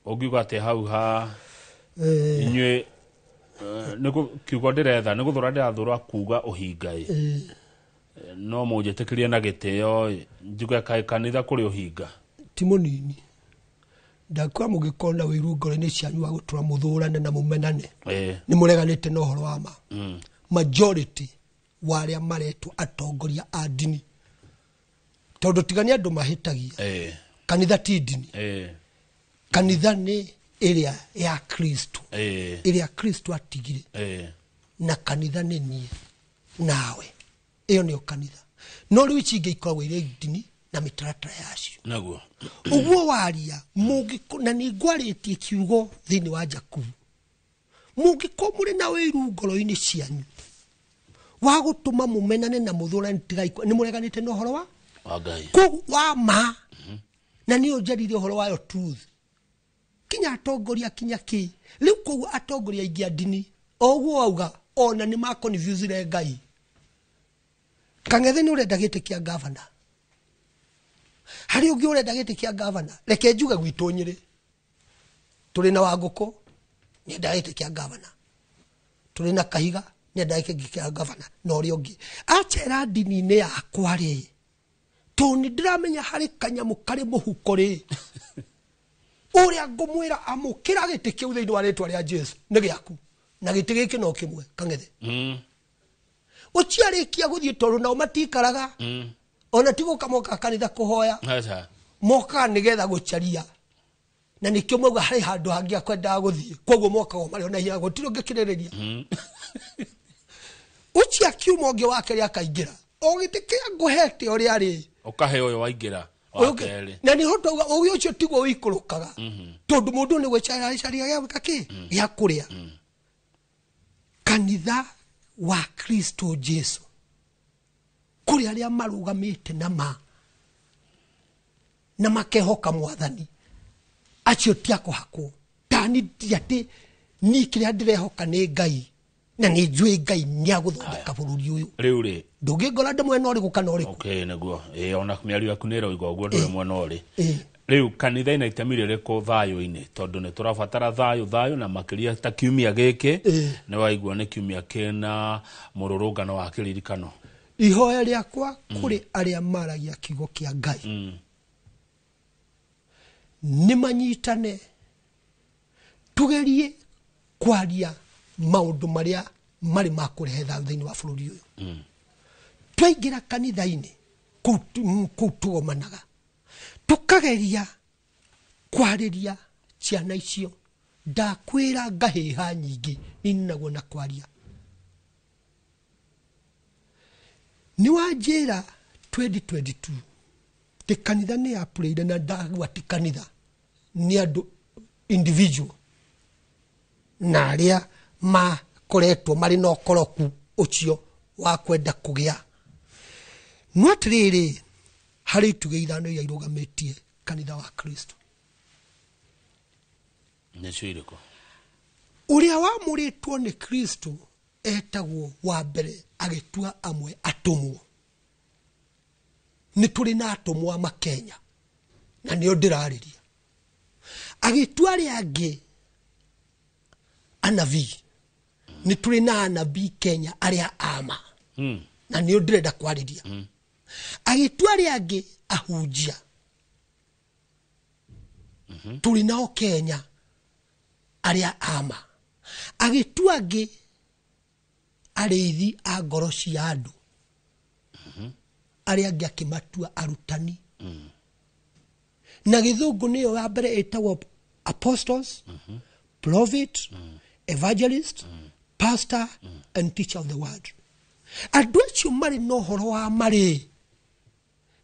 ũngiuga atĩ hau ha inyuĩ nĩ kiugo ndĩretha nĩ gũthũra ndĩrathũra kuuga ũhinga no mujetekirie na giteo njuga kai kanitha kuri uhinga ti munini ndakwa mugikona wiru ngoro-ini cianyu wa gutura muthurane na mumenane ni mureganite na uhoro wa ma majority waria maretwo atongoria a dini tondu tigania andu mahitagia kanitha ti dini kanitha ni iria ya Kristo iria Kristo atigire na kanitha ni nie nawe iyo ni kanitha no riu ici ikoragwo ire dini na mitaratara yacio naguo uguo waria mugiko na ni ngwaritie kiugo thini wa Jakubu mugiko muri na wiru ngoro-ini cianyu wa gutuma mumenane na muthurani tigaikwa ni mureganite no horo wa Ngai ko wa ma na ni ujarire horo wayo truth kinya atongoria kinya ki riu ko atongoria ingia dini oguo auga ona ni ma confuse Ngai Kangethe ni urenda gite kia governor hari ungi urenda gite kia governor reke njuga gwitu Nyeri turi na Wanguku ni ndenda gite kia governor turi na Kahiga ni ndenda gite kia governor no ri ungi achera dini ne yakwa ri to ni ndiramenya hari kanyamu kari muhuko ri uria ngumwira amukira gite kiu thiini wa ritwa ria Jesu ni giaku na gite giki no kimwe Kangethe uciarikia guthie toru na matikaraga ona tigo kamoka kanitha kuhoya moka nigetha gucaria na nikyo mauga hari handu hangi akwenda guthie koguo moka go mari ona hiya gutiro ngikiriria ucia kiumo ngi wake ria kaingira ogitikia nguhete ori ari ukahe uyo waingira wakere na ni hoto uyo ucio tigo wikurukaga tondu mundu ni gwecaria caria gaki ya kuria kanitha wa Kristo Jesu kuri aria marugamite na makehoka mwathani acio tiako hako tani tiati ni kire ndirehoka ni Ngai na ni njui Ngai ni aguthondeka bururi uyu riu ri ndungingora ndemwe no ri gukana uri okay naguo ona miario yaku nero igo guo ndure mwe no ri riu kanitha ina itamire riko thayo-ini tondu ni turabatara thayo na makiria ta kiumia giki ni waigua ni kiumia kena mururungano wa kiririkano ihoya riakwa kuri aria maragia kigo kia Ngai ni manyitane tugerie kwaria maundu maria mari makurehe thayo thiini wa bururi uyu twaingira kanitha-ini kutugomanaga tukageria kwariria ciana icio ndakwira ngahiha nyingi ninaguo na kwaria ni wanjira 2022 ti kanitha ni apurire na ndagwa ti kanitha ni andu individual na aria makoretwo mari no koroku ucio wa kwenda kugia no atiriri hari tuge ithano ya irugametie kanitha wa Kristo nechiriko uria wamuritwo ni Kristo etagwo wa mbere agitua amwe atumwo ni turi na atumwo a Makenya na nio ndirariria agitua ari angi anabii ni turi na anabii Kenya aria ama na nio ndirenda kwariria agitua ari angi ahunjia turi nao Kenya aria ama agitua angi arithi a ngoro cia andu aria angi akimatua arutani na githungu niyo wa mbere etagwo apostles prophet evangelist pastor and teacher of the word andu acio mari no horo wa mari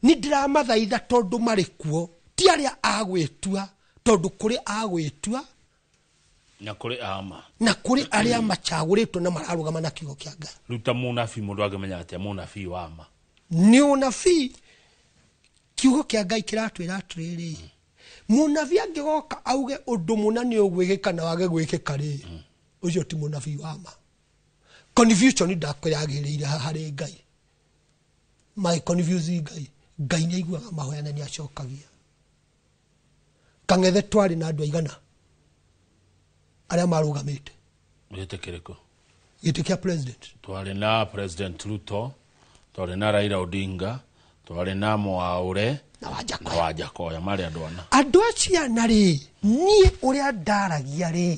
ni ndiramathaitha tondu mari kuo ti aria agwitua tondu kuri agwitua na kuri aria machaguritwo na mararugama na kigo kia Ngai ruta munabii mundu agemenya atia munabii wa ma ni unabii kiugo kia Ngai kiratwira atiriri munabii angigoka auge undu muna ni ugwigika na wage gwikika ri ucio ti munabii wa ma confusion ndakwiragirire hari Ngai my confuse Ngai ni aiguaga mahoya na ni acokagia Kangethe twari na andu aigana aria marugamite gite kiriko gite kia president twari na president Ruto twarĩ na Raila Odinga, twarĩ na Mwaũre na Wajakoya marĩ andũ ana. Andũ acio na rĩ, niĩ ũrĩa ndaragia rĩ,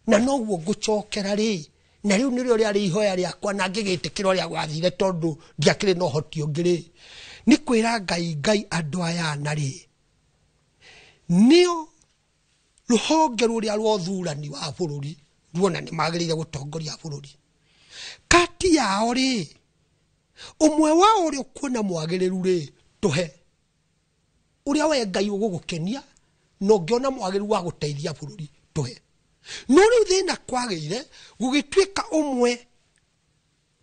na noguo ngũcokera rĩ, na rĩu nĩrĩo rĩarĩ ihoya rĩakwa na ngĩgĩtĩkĩra ũrĩa gwathire tondũ ndiakĩrĩ na ũhoti ũngĩ rĩ, nĩ kwĩra Ngai andũ aya na rĩ, nĩo rũhonge rũrĩa rwa ũthurani wa bũrũri ruona nĩ magĩrĩire gũtongoria bũrũri. Kati yao rĩ, ũmwe wao ũrĩa ũkuona mwagĩrĩru rĩ, tũhe ũrĩa we Ngai ũgũgũkenia na ũngĩona mwagĩrĩru wa gũteithia bũrũri tũhe. No rĩu thĩna kwagĩire gũgĩtuĩka ũmwe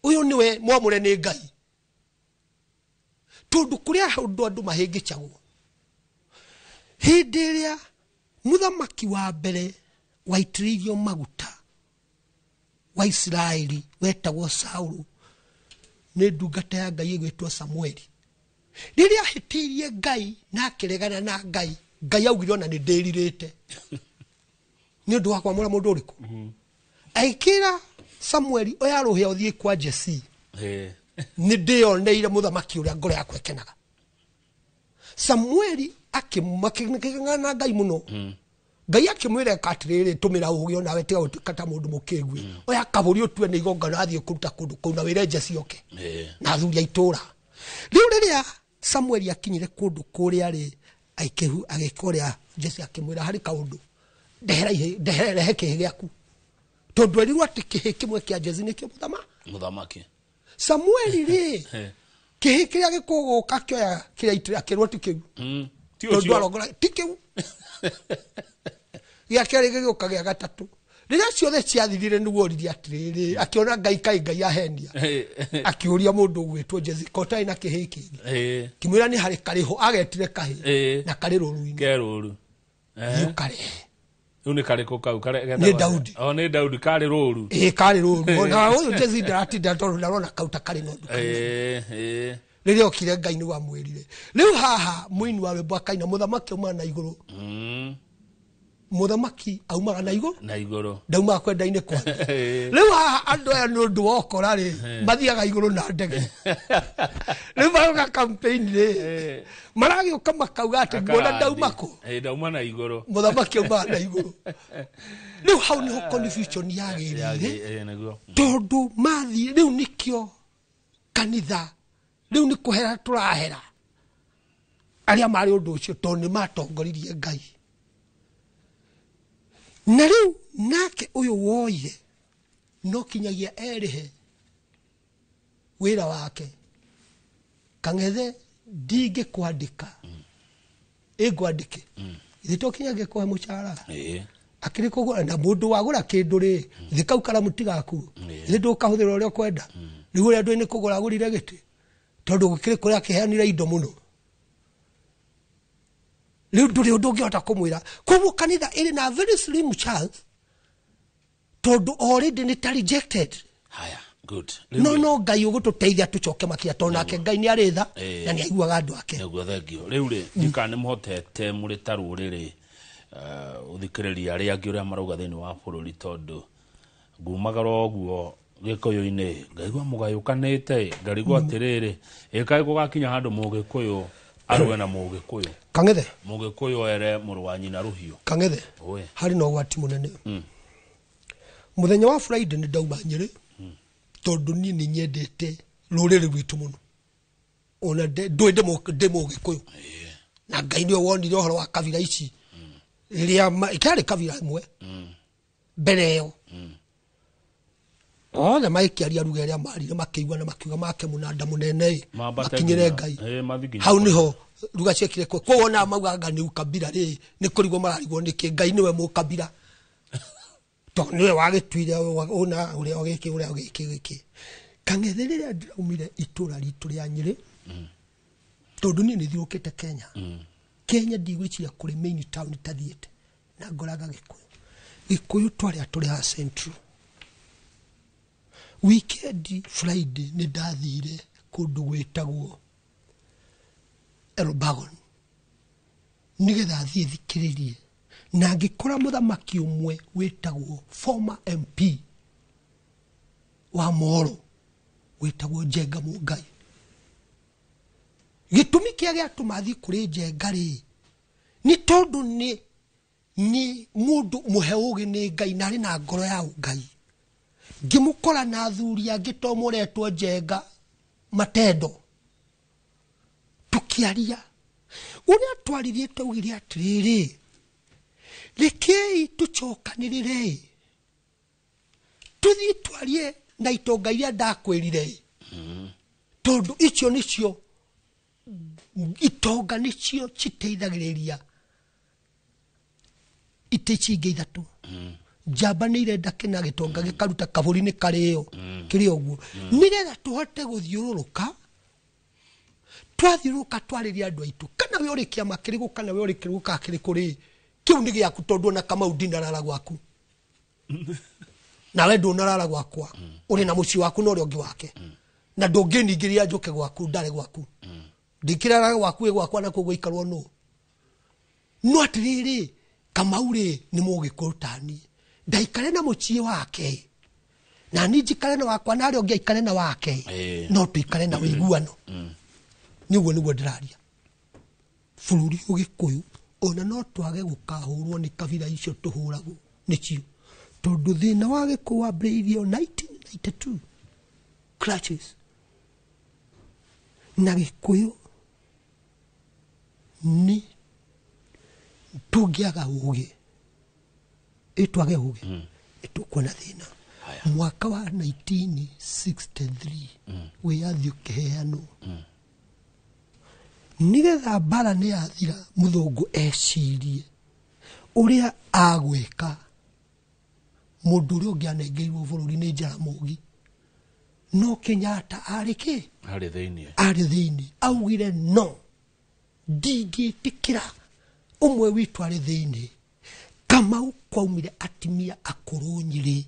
ũyũ nĩwe mwamũre nĩ Ngai, tondũ kũrĩa andũ mahĩngĩcagwo hĩndĩ ĩrĩa mũthamaki wa mbere waitĩrĩirio maguta wa Isiraeli wetagwo Saũlũ nĩ ndungata ya Ngai ĩgwĩtwo Samueli. Rĩrĩa ahĩtĩirie Ngai na akĩregana na Ngai, Ngai augire ona nĩ ndĩrirĩte nĩ ũndũ wa kwamũra mũndũ ũrĩkũ. Aikĩra Samueli oya rũhĩa ũthiĩ kwa Jesse, nĩ ndĩoneire mũthamaki ũrĩa ngoro yakwa ĩkenaga. Samueli akĩmakĩngana na Ngai mũno. Ngai akĩmwĩra atĩrĩrĩ, tũmĩra ũgĩ ona we tiga gũtuĩka ta mũndũ mũkĩngui, oya kabũri ũtue nĩ igongona athiĩ kũruta kũndũ kũu na wĩre Jesse oke na athuri a itũũra. Rĩu rĩrĩa Samueli akinyire kũndũ kũrĩa rĩ, agĩka ũrĩa Jesse akĩmwĩra harĩ kaũndũ, ndehere kĩhĩ gĩaku, tondũ erirwo atĩ kĩhĩ kĩmwe kĩa Jesse nĩkĩo mũthamaki. Samueli rĩ, kĩhĩ kĩrĩa gĩkũgũka kĩoya kĩrĩa itĩra kĩrwo ti kĩu, tondũ arongora ti kĩu gĩa kerĩ gĩgĩũka gĩa gatatũ. Rĩrĩa ciothe ciathirire nĩguo oririe atĩrĩrĩ, akĩona Ngai ahenia, akĩũria mũndũ ũgwĩtwo Jesse kotarĩ na kĩhĩ kĩngĩ, kĩmwĩra nĩ harĩ karĩho, agetire kahĩ na karĩ rũru-inĩ kerũru karehe. Rĩu nĩ karĩkũ kau? Nĩ Daudi. Nĩ Daudi karĩ rũru. Karĩ rũru. Ona ũyũ Jesse ndaratinda tondũ ndarona kau ta karĩ ng'ondu. Rĩrĩa okire Ngai nĩ wamwĩrire. Rĩu haha mũini wa rwĩmbo akaina mũthamaki auma na igũrũ. Mũthamaki aumaga na igũrũ ndaumaga kwenda-inĩ kwake. Rĩu haha andũ aya nĩ ũndũ wokora rĩ, mathiaga igũrũ na ndege. Rĩu maroka campaign rĩ, maragĩũka makauga atĩ nguona ndauma kũ, ndauma na igũrũ, mũthamaki aumaga na igũrũ. Rĩu hau nĩho confusion yagĩrire, tondũ mathiĩ rĩu nĩkĩo kanitha rĩu nĩ kũhera tũrahera arĩa marĩ ũndũ ũcio tondũ nĩ matongoririe Ngai. Na rĩu nake ũyũ woire no kinyagia erĩhe wĩra wake. Kang'ethe ndingĩkwandĩka ĩngwandĩke ithe to kinyagia kũhe mũcara akĩrĩ kũgũra na mũndũ wagũra kĩndũ rĩ, ithe kau karamu ti gaku, ithe ndũkahũthĩra ũrĩa ũkwenda. Rĩu ũrĩa andũ nĩ kũgũra agũrire gĩtĩ tondũ gũkĩrĩ kũrĩa akĩheanire indo mũno. Rĩu ndũrĩ ũndũ ũngĩhota kũmwĩra. Koguo kanitha ĩrĩ na very slim chance tondũ already nĩ ta rejected. Haya, good. No Ngai ũgũtũteithia tũcoke makia tondũ nake Ngai nĩ arĩ tha na nĩ aiguaga andũ ake. Nĩguo thengio. Rĩu rĩ, ndikana nĩ mũhotete mũrĩ ta rũrĩrĩ ũthikĩrĩria arĩa angĩ ũrĩa marauga thĩinĩ wa bũrũri, tondũ ngumagara ũguo Gĩkũyũ-inĩ ngaigua mũgayũkanĩte, ngarigwo atĩrĩrĩ, kaĩ gũgakinya handũ Mũgĩkũyũ arũe na Mũgĩkũyũ. Kang'ethe Mũgĩkũyũ ere mũrũ wa nyina rũhiũ. Kang'ethe harĩ na ũgwati mũnene. Mũthenya wa Friday nĩ ndauma Nyĩrĩ tondũ niĩ nĩ nyendete rũrĩrĩ rwitũ mũno, ona ndũĩ ndĩ Mũgĩkũyũ na Ngai nĩwe wonire ũhoro wa kabira ici rĩrĩa kĩarĩ kabira ĩmwe mbere ĩyo othe magĩkĩaria ruga ĩrĩa marire makĩigua na makiuga make mũnanda mũnene makinyĩre Ngai. Hau nĩho ruga ciekire koguo ona maugaga nĩ ukabira rĩ, nĩ kũrigwo mararigwo nĩkĩ, Ngai nĩwe mũkabira to nĩwe wagĩtuire ona ũrĩa ũgĩkĩ. Kang'ethe rĩrĩa ndĩraumire itũra ritũ rĩa Nyĩrĩ tondũ niĩ nĩthiũrũkĩte Kenya. Kenya ndigwĩciria kũrĩ main town tathiĩte na ngoraga Gĩkũyũ twarĩa tũrĩ ha Central. Weekend Friday nĩ ndathire kũndũ gwĩtagwo Elbagon nĩgetha thiĩ thikĩrĩrie na ngĩkora mũthamaki ũmwe wĩtagwo former MP wa Moro wetagwo Njenga Mungai. Gitumi kia gĩa tumathi kuri Njenga rĩ ni tondu ni mundu muhe ugi ni Ngai na ari na ngoro ya Ngai. Ngimukora na athuri angĩ to mũretwo Njenga Matendo tukiaria uria twaririe tugire atiriri rekei tucokanirire tuthie twarie na itonga iria ndakwirire tondu icio nicio itonga nicio citeithagiriria iticinge ithatu njamba nĩ irenda kĩna gĩtonga gĩkaruta kaburi-inĩ karĩo kĩrĩ ũguo nĩgetha tũhote gũthiũrũrũka twathiũrũrũka twarĩria andũ aitũ kana we ũrĩ kĩama kĩrĩkũ kana we ũrĩ kĩrĩkũ kĩrĩkũ rĩ kĩu nĩ gĩaku tondu ona Kamau ndinarara gwaku nawe ndũnarara gwakwa ũrĩ na mũciĩ waku na ũrĩa ũngĩ wake na ndũngĩningĩria njũke gwaku ndarĩ gwaku ndikĩrara gwaku gwakwa na kũguo ikarwo no atĩrĩrĩ Kamau rĩ nĩ mũgĩkũyũ ta niĩ ndaikare na mũciĩ wake na niĩ njikare na wakwa na arĩa ũngĩ aikare na wake no tũikare na ũiguano nĩguo nĩguo ndĩraria bũrũri ũgĩkũyũ ona no twage gũkahũrwo nĩ kabira icio tũhũragwo nĩcio tondu thĩna wa gĩkũyũ wambĩrĩirio 1992 crashes na gĩkũyũ ni tũngĩaga ũgĩ twage ũgĩ tũkuona thĩna mwaka wa 1963 wĩyathi ũkĩheanwo nĩgetha mbara nĩ yathira mũthũngũ ecirie ũrĩa agwĩka mũndũ ũrĩa ũngĩ anengeirwo bũrũri nĩ Jaramogi no Kenyatta arĩ kĩ arĩ thĩinĩ augire no ndingĩtĩkĩra umwe witũ arĩ thĩinĩ Kamau kwaumire atimia akũrũ Nyĩrĩ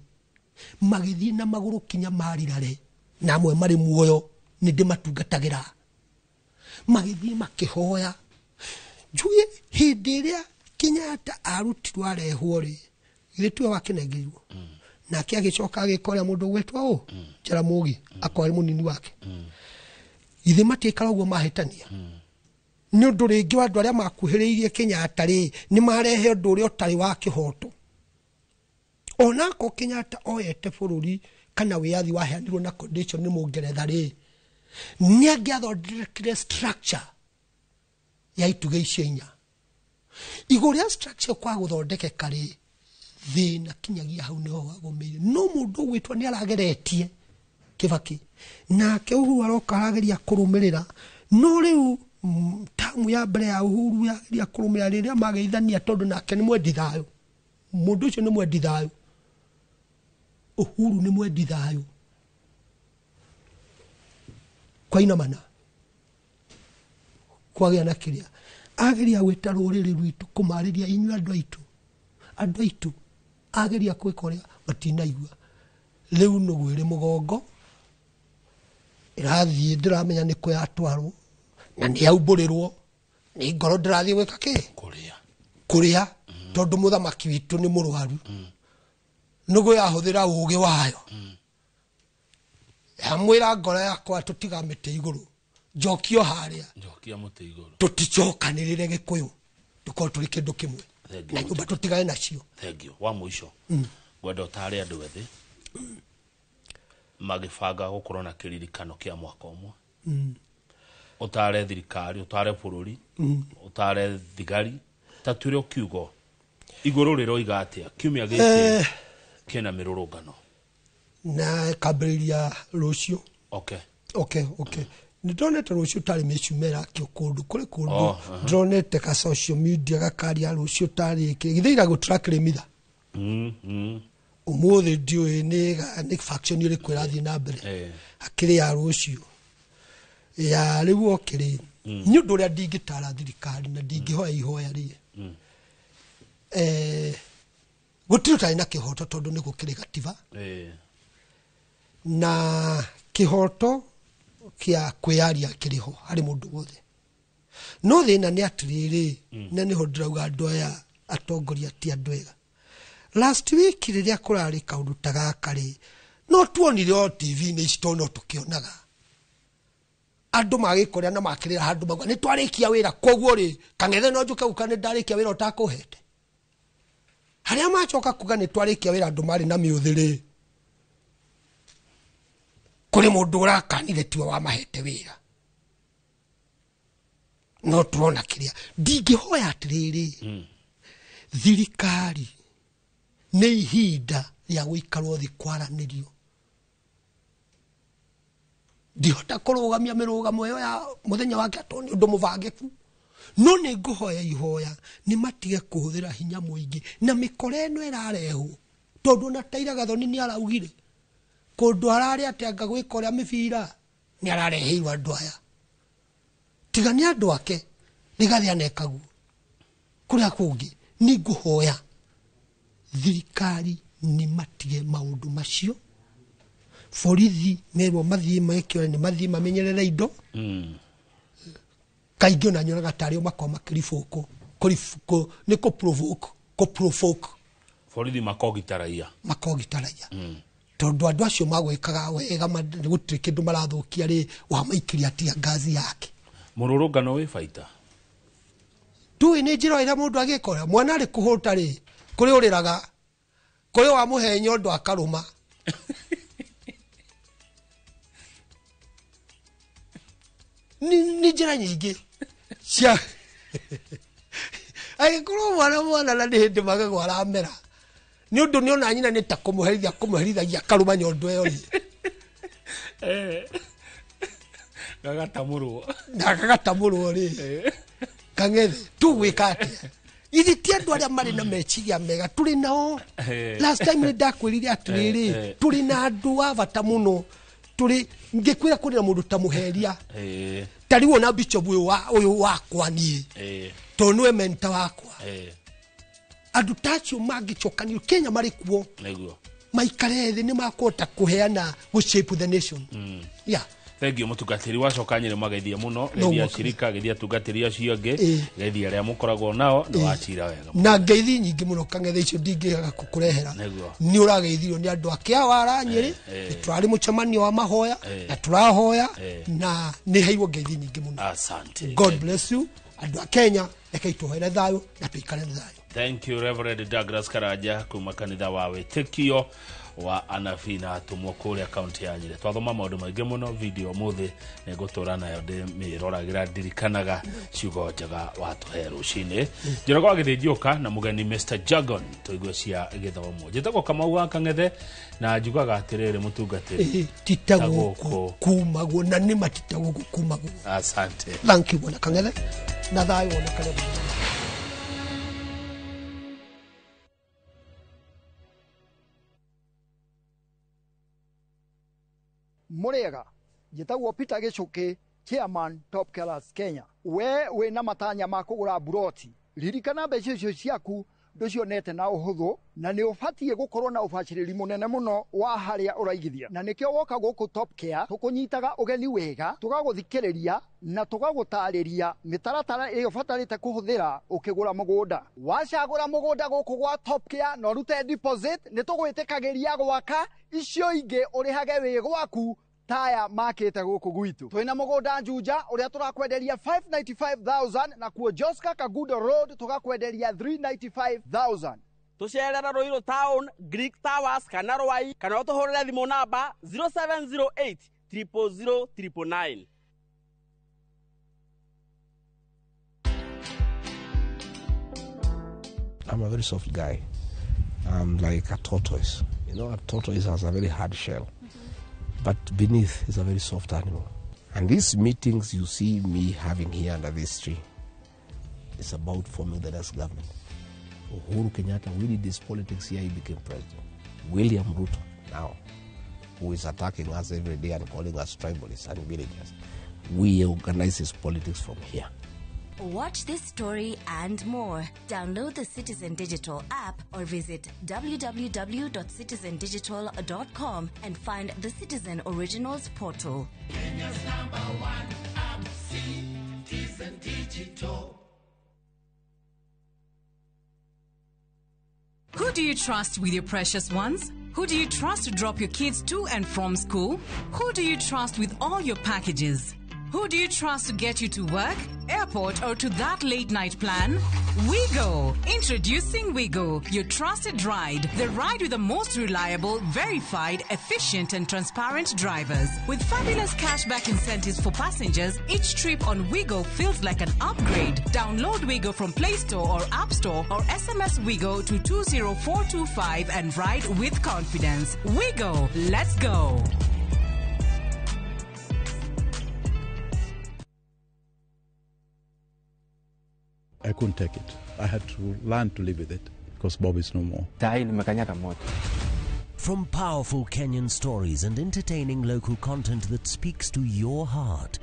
magĩthiĩ na magũrũ kinya Marirare na amwe marĩ muoyo nĩ ndĩmatungatagĩra magĩthiĩ makĩhoya njũĩ hĩndĩ ĩrĩa Kenyatta arutirwo arehwo rĩ githĩ tiwe wakenengeirwo nake agĩcoka agĩka ũrĩa mũndũ gwĩtwo Jaramogi akorĩ mũnini wake githĩ matiĩkara ũguo mahĩtania nĩ ũndũ rĩngĩ wa andũ arĩa makuhĩrĩirie Kenyatta rĩ nĩ marehe ũndũ ũrĩa ũtarĩ wa kĩhoto onako Kenyatta oyete bũrũri kana wĩyathi waheanirwo na condition nĩ Mũngeretha rĩ nĩ angĩathondekire structure ya itugĩ icio inya igũrũ rĩa structure kwa gũthondekeka rĩ thĩna kinyagia hau nĩho wagũmĩire no mũndũ ũgwĩtwo nĩ arageretie Kibaki nake Uhuru aroka arageria kũrũmĩrĩra no rĩu tamu ya mbere ya Uhuru yageria kũrũmĩrĩra rĩrĩa mageithania tondu nake nĩ mwendi thayũ mũndũ ũcio nĩ mwendi thayũ Uhuru nĩ mwendi thayũ kwainamana kwagĩa na kĩrĩa ageria gwĩta rũrĩrĩ rwitũ kũmarĩria inyuĩ andũ aitũ ageria kwĩka ũrĩa matinaigua rĩu nũgũ ĩrĩ mũgongo ĩrathiĩ ndĩramenya nĩkũ yatwarwo na nĩ yaumbũrĩrwo nĩ ngoro ndĩrathiĩ gwĩka kĩ kũrĩa tondu mũthamaki witũ nĩ mũrwaru nũgũ yahũthĩra ũgĩ wayo yamwĩra ngoro yakwa tũtigamĩte igũrũ njokio harĩa tũticokanĩrĩre gĩkũyũ tũkorwo tũrĩ kĩndũ kĩmwe na nyũmba tũtigane nacio wa mũico ngwenda ũtare andũ ethĩ magĩbanga gũkorwo na kĩririkano kĩa mwaka ũmwe ũtare thirikari ũtare bũrũri ũtare thigari tatwĩre kiugo igũrũ rĩroiga atĩa kiumia gĩkĩ kĩna mĩrũrũngano na kambĩrĩria rũciũ okay ndonete rũciũ tarĩ mĩcumera kĩo kũndũ kũrĩ kũndũ ndronete ka social media gakaria rũciũ tarĩ githĩira gũtrakĩrĩ mitha ũmũthĩ ndiũĩ nĩ faction ĩrĩkũ ĩrathiĩ na mbere akĩrĩ ya rũciũ ya rĩu okĩrĩ nĩ ũndũ ũrĩa ndingĩtara thirikari na ndingĩhoya ihoya rĩe gũtirĩ tarĩ na kĩhoto tondũ nĩ gũkĩrĩ gatiba na kĩhoto kia kwĩyaria kĩrĩho harĩ mũndũ wothe no thĩna nĩ atĩrĩrĩ na nĩho ndĩrauga andũ aya atongoria ti andũ ega last week rĩrĩa kũrarĩ kaũndũ ta gaka rĩ no tuonire o TV ni istono tukionaga andu magikoria na makirira handu magwa ni twarikia wira koguo ri Kang'ethe no njuke ukane ndarikia wira utakuhete haria machoka kuga ni twarikia wira andu mari na miuthiri kuri mundu urakanire tiwe wa mahete wira no turona kiria ndingihoya atiriri thirikari ni ihinda ria guikarwo thi kwaranirio ndihota kurugamia mirugamo yo ya muthenya wake atoni undu muvangeku no ni nguhoya ihoya ni matige kuhuthira hinya muingi na mikore eno irarehu tondu na Taira Gathoni ni araugire kundu arari atenga gwikoria mibira ni arareheirwo andu aya tigani andu ake nigathi anekagu kuria kungi ni nguhoya thirikari ni matige maundu macio borithi merwo mathie mekio ni mathie mamenyerere indo kaingĩ ona nyonaga tarĩ o makoma kirifoko kurifoko ni ko provoke borithi makogitaraia tondu andu acio magwikaga wega gutire kindu marathukia ri wa maikiria tia ngazi yake mururungano wi baita tu ni njira ira mundu agikora mwana ari kuhuta ri kuri uriraga kuri wa muhenyo ndo akaruma ni njira nyingi cia agikuru mwana na ndi magagwara mera ni undu ni ona nyina ni ta kumuherithagia karuma nyondo eyo ri gagatamurwo ri Kang'ethe tu wikate ithi ti andu aria mari na meciria mega turi nao last time ni ndakwirire atiriri turi na andu a bata muno turi ngikwira kuri na mundu ta muheria tari wona bishop uyu wakwa ni to nwe menta wakwa andu tacho magichokanio Kenya mari kuo neguo maikare thi ni makota kuheana go shape the nation yeah. Thank you mutugatiri wacokanyire mageithia muno geithia shirika geithia tugatiri acio nge geithia aria mukoragwo nao no wachira wega na ngeithi nyingi muno Kang'ethe icio ndingiaga kukurehera ni urageithio ni andu ake awara nyiri twari muchemanio wa mahoya na turahoya na ni heirwo ngeithi nyingi muno asante God bless you andu a Kenya ekaituhere thayo na tuikare thayo. Thank you Reverend Douglas Karaja kuma kanitha wa Wĩtĩkio wa Anafina tumukuria county ya Nyĩrĩ twathoma maundu maingi muno video muthi nigutura nayo ndĩmiroragĩra ndirikanaga ciugo njega watuhe rũcinĩ njĩrago agĩthĩnjũka na mugeni Mr. Jagon tuigue cia gĩthomo njĩtagwo Kamau wa Kang'ethe na njugaga atĩrĩrĩ mũtungatĩri titagũkũ kumagwo na nĩ matitagũkũ kumagwo asante thank you bwana Kang'ethe na thayũ ona kale Murega gitagwo Peter Gichuki chairman Top Killers Kenya we na matanya ma kugura buroti ririkana mbeca icio ciaku nducionete na uhuthu na ni ubatie gukorwo na ubaciriri munene muno wa haria uraigithia na nikio woka guku Top Care tukunyitaga ugeni wega tugaguthikiriria na tugagutariria mitaratara iyo batarite kuhuthira ukigura mugunda wacagura mugunda guku gwa Top Care no rute deposit ni tugwitikagiria gwaka icio ingi urihage wi gwaku taya makete guku gwitu twina mugunda Juja uria turakwenderia 595,000 na kuo Joska Kagudo Road tugakwenderia 395,000 tucerera Ruiru Town Greek Towers kana Rwai kana utuhurire thimu namba 0708 000 999. I'm a very soft guy. I'm like a tortoise. You know, a tortoise has a very hard shell. But beneath is a very soft animal. And these meetings you see me having here under this tree, it's about forming the next government. Uhuru Kenyatta, we did this politics here, he became president. William Ruto now, who is attacking us every day and calling us tribalists and villagers. We organize his politics from here. Watch this story and more. Download the Citizen Digital app or visit www.citizendigital.com and find the Citizen Originals portal. Kenya's #1 app, Citizen Digital. Who do you trust with your precious ones? Who do you trust to drop your kids to and from school? Who do you trust with all your packages? Who do you trust to get you to work, airport, or to that late night plan? Wigo. Introducing Wigo, your trusted ride. The ride with the most reliable, verified, efficient, and transparent drivers. With fabulous cashback incentives for passengers, each trip on Wigo feels like an upgrade. Download Wigo from Play Store or App Store or SMS Wigo to 20425 and ride with confidence. Wigo, let's go. I couldn't take it. I had to learn to live with it because Bob is no more. From powerful Kenyan stories and entertaining local content that speaks to your heart.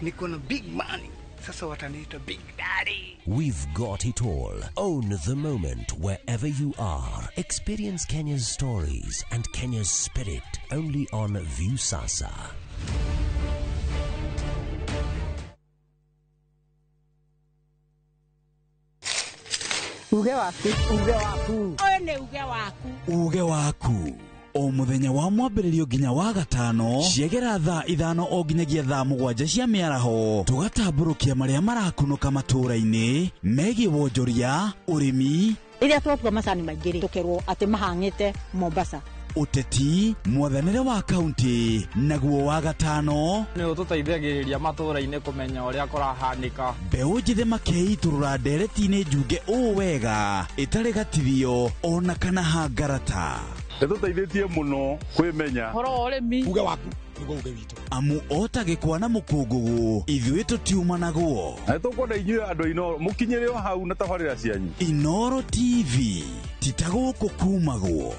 Niko na big money. Sasa wataniita Big Daddy. We've got it all. Own the moment wherever you are. Experience Kenya's stories and Kenya's spirit only on Viusasa. Uge waku. Oyo ne uge waku. Uge waku. O muthenya wa mwambĩrĩrio nginya wa gatano ciegera thaa ithano o nginyagia thaa mũgwanja cia mĩaraho tũgatambũrũkia marĩa marakunũka matũũra-inĩ megiĩ wonjoria ũrĩmi iria twatua macani maingĩ tũkerwo atĩ mahang'ĩte Mombasa ũteti mwathanĩre wa kaunti naguo wa gatano nĩ ũtũteithagĩrĩria matũũra-inĩ kũmenya ũrĩa kũrahanĩka mbeũ njĩthĩ makeitũrũra ndereti-inĩ njunge ũũ wega ĩtarĩ gatithio ona kana hangarata nĩtũteithĩtie mũno kwĩmenya horo ũrĩmi uge waku nĩguo uge witũ amu ota gĩkwa na mũkũngũgũ ithuĩ tũtiuma naguo na nĩtũkwenda inyuĩ andũ Inoro mũkinyĩre o hau na tabarĩra cianyu Inoro TV titagũkũ kumagwo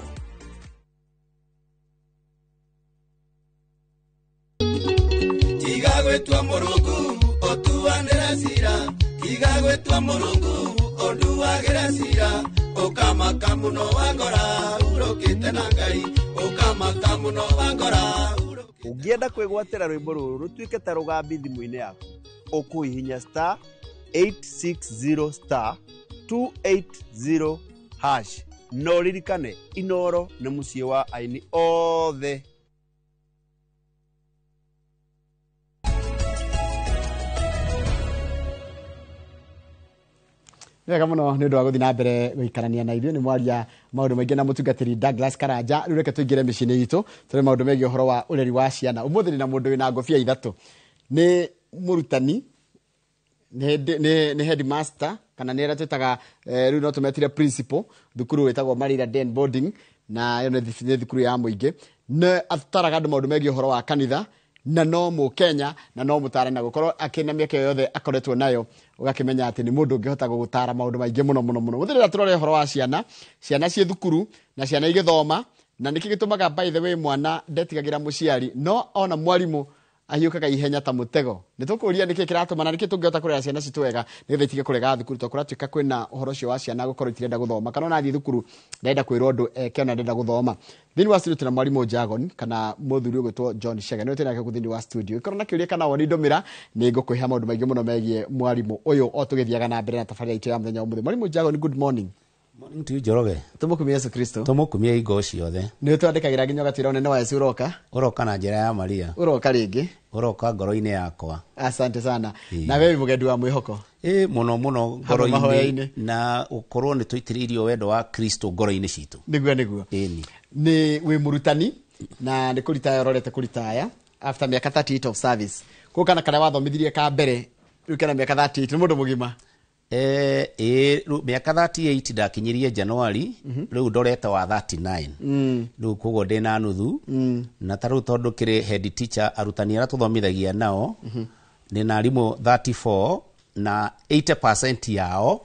Igagwetwa Murungu otuanĩra cira igagwetwa Murungu oduagĩra cira ukamaka muno wangora urũkĩte na Ngai ukamaka muno wangora ũngĩenda kwĩgwatĩra rwĩmbo rũrũ rũtuĩke ta rũgambi thimũ-inĩ yaku ũkũhihinya star 860 star 280 hash no ririkane Inoro nĩ mũciĩ wa aini othe Wega muno nĩ ũndũ wa gũthiĩ na mbere gũikarania na ithuĩ nĩ mwaria maũndũ maingĩ na mũtungatĩri Douglas Karanja rĩu reke tũingĩre mĩciĩ-inĩ itũ tũrĩ maũndũ megiĩ ũhoro wa ũreri wa ciana ũmũthĩ nĩ na mũndũ wĩna ngobia ithatũ nĩ mũrutani nĩ headmaster kana nĩ arĩa twĩtaga rĩu no tũmetire principal thukuru wĩtagwo Marira Den Boarding na ĩyo nĩ thukuru ya mũingĩ nĩ ataraga andũ maũndũ megiĩ ũhoro wa kanitha na no Mũkenya na no mũtara na gũkorwo akĩna mĩaka yothe akoretwo nayo ũgakĩmenya atĩ nĩ mũndũ ũngĩhota gũgũtara maũndũ maingĩ mũno mũno mũno mũthĩrĩra tũrore ũhoro wa ciana ciĩ thukuru na ciana igĩthoma na nĩkĩ gĩtũmaga by the way mwana ndetigagĩra mũciari no ona mwarimũ ahiũkaga ihenya ta mũtego nĩtũkũria nĩkĩ kĩratũma na nĩkĩ tũngĩhota kũrera ciana citũ wega nĩgetha itige kũrega thukuru tũkũratuĩka kwĩna ũhoro ũcio wa ciana gũkorwo itirenda gũthoma kana ona thiĩ thukuru ndenda kwĩrwo ũndũ kĩona ndenda gũthoma thĩinĩ wa studio tuna mwarimũ Jagon kana mũthuri ũgwĩtwo John Shega nĩwe tena thĩinĩ wa studio ikorwo na kĩũria kana woni ndomĩra nĩ ngũkũhe maũndũ maingĩ mũno megiĩ mwarimũ ũyũ o tũgĩthiaga na mbere na tabarĩra itũ ya mũthenya ũmũthĩ mwarimũ Jagon good morning morning to you Njoroge tumukumia Yesu Kristo tumukumia ingo ciothe nĩ twandĩkagĩra nginya ũgatwĩra ũnene wa Yesu uroka na njĩra ya Maria uroka rĩngĩ uroka ngoro-inĩ yakwa asante sana na wewe mũgendi wa mwĩhoko mũno mũno ngoro-inĩ na ũkorwo nĩ tũitĩrĩirio wendo wa Kristo ngoro-inĩ citũ nĩguo nĩ wĩ mũrutani na nĩ kũritaya ũrorete kũritaya after mĩaka 38 of service kũu kana karĩa wathomithirie ka mbere rĩu kana mĩaka 38 nĩ mũndũ mũgima mĩaka 38 ndakinyirie January rĩu ndorete wa 39 rĩu koguo ndĩna nuthu na ta rĩu tondũ kĩrĩ head teacher arutani arĩa tũthomithagia nao nĩ na arimũ 34 na 80% yao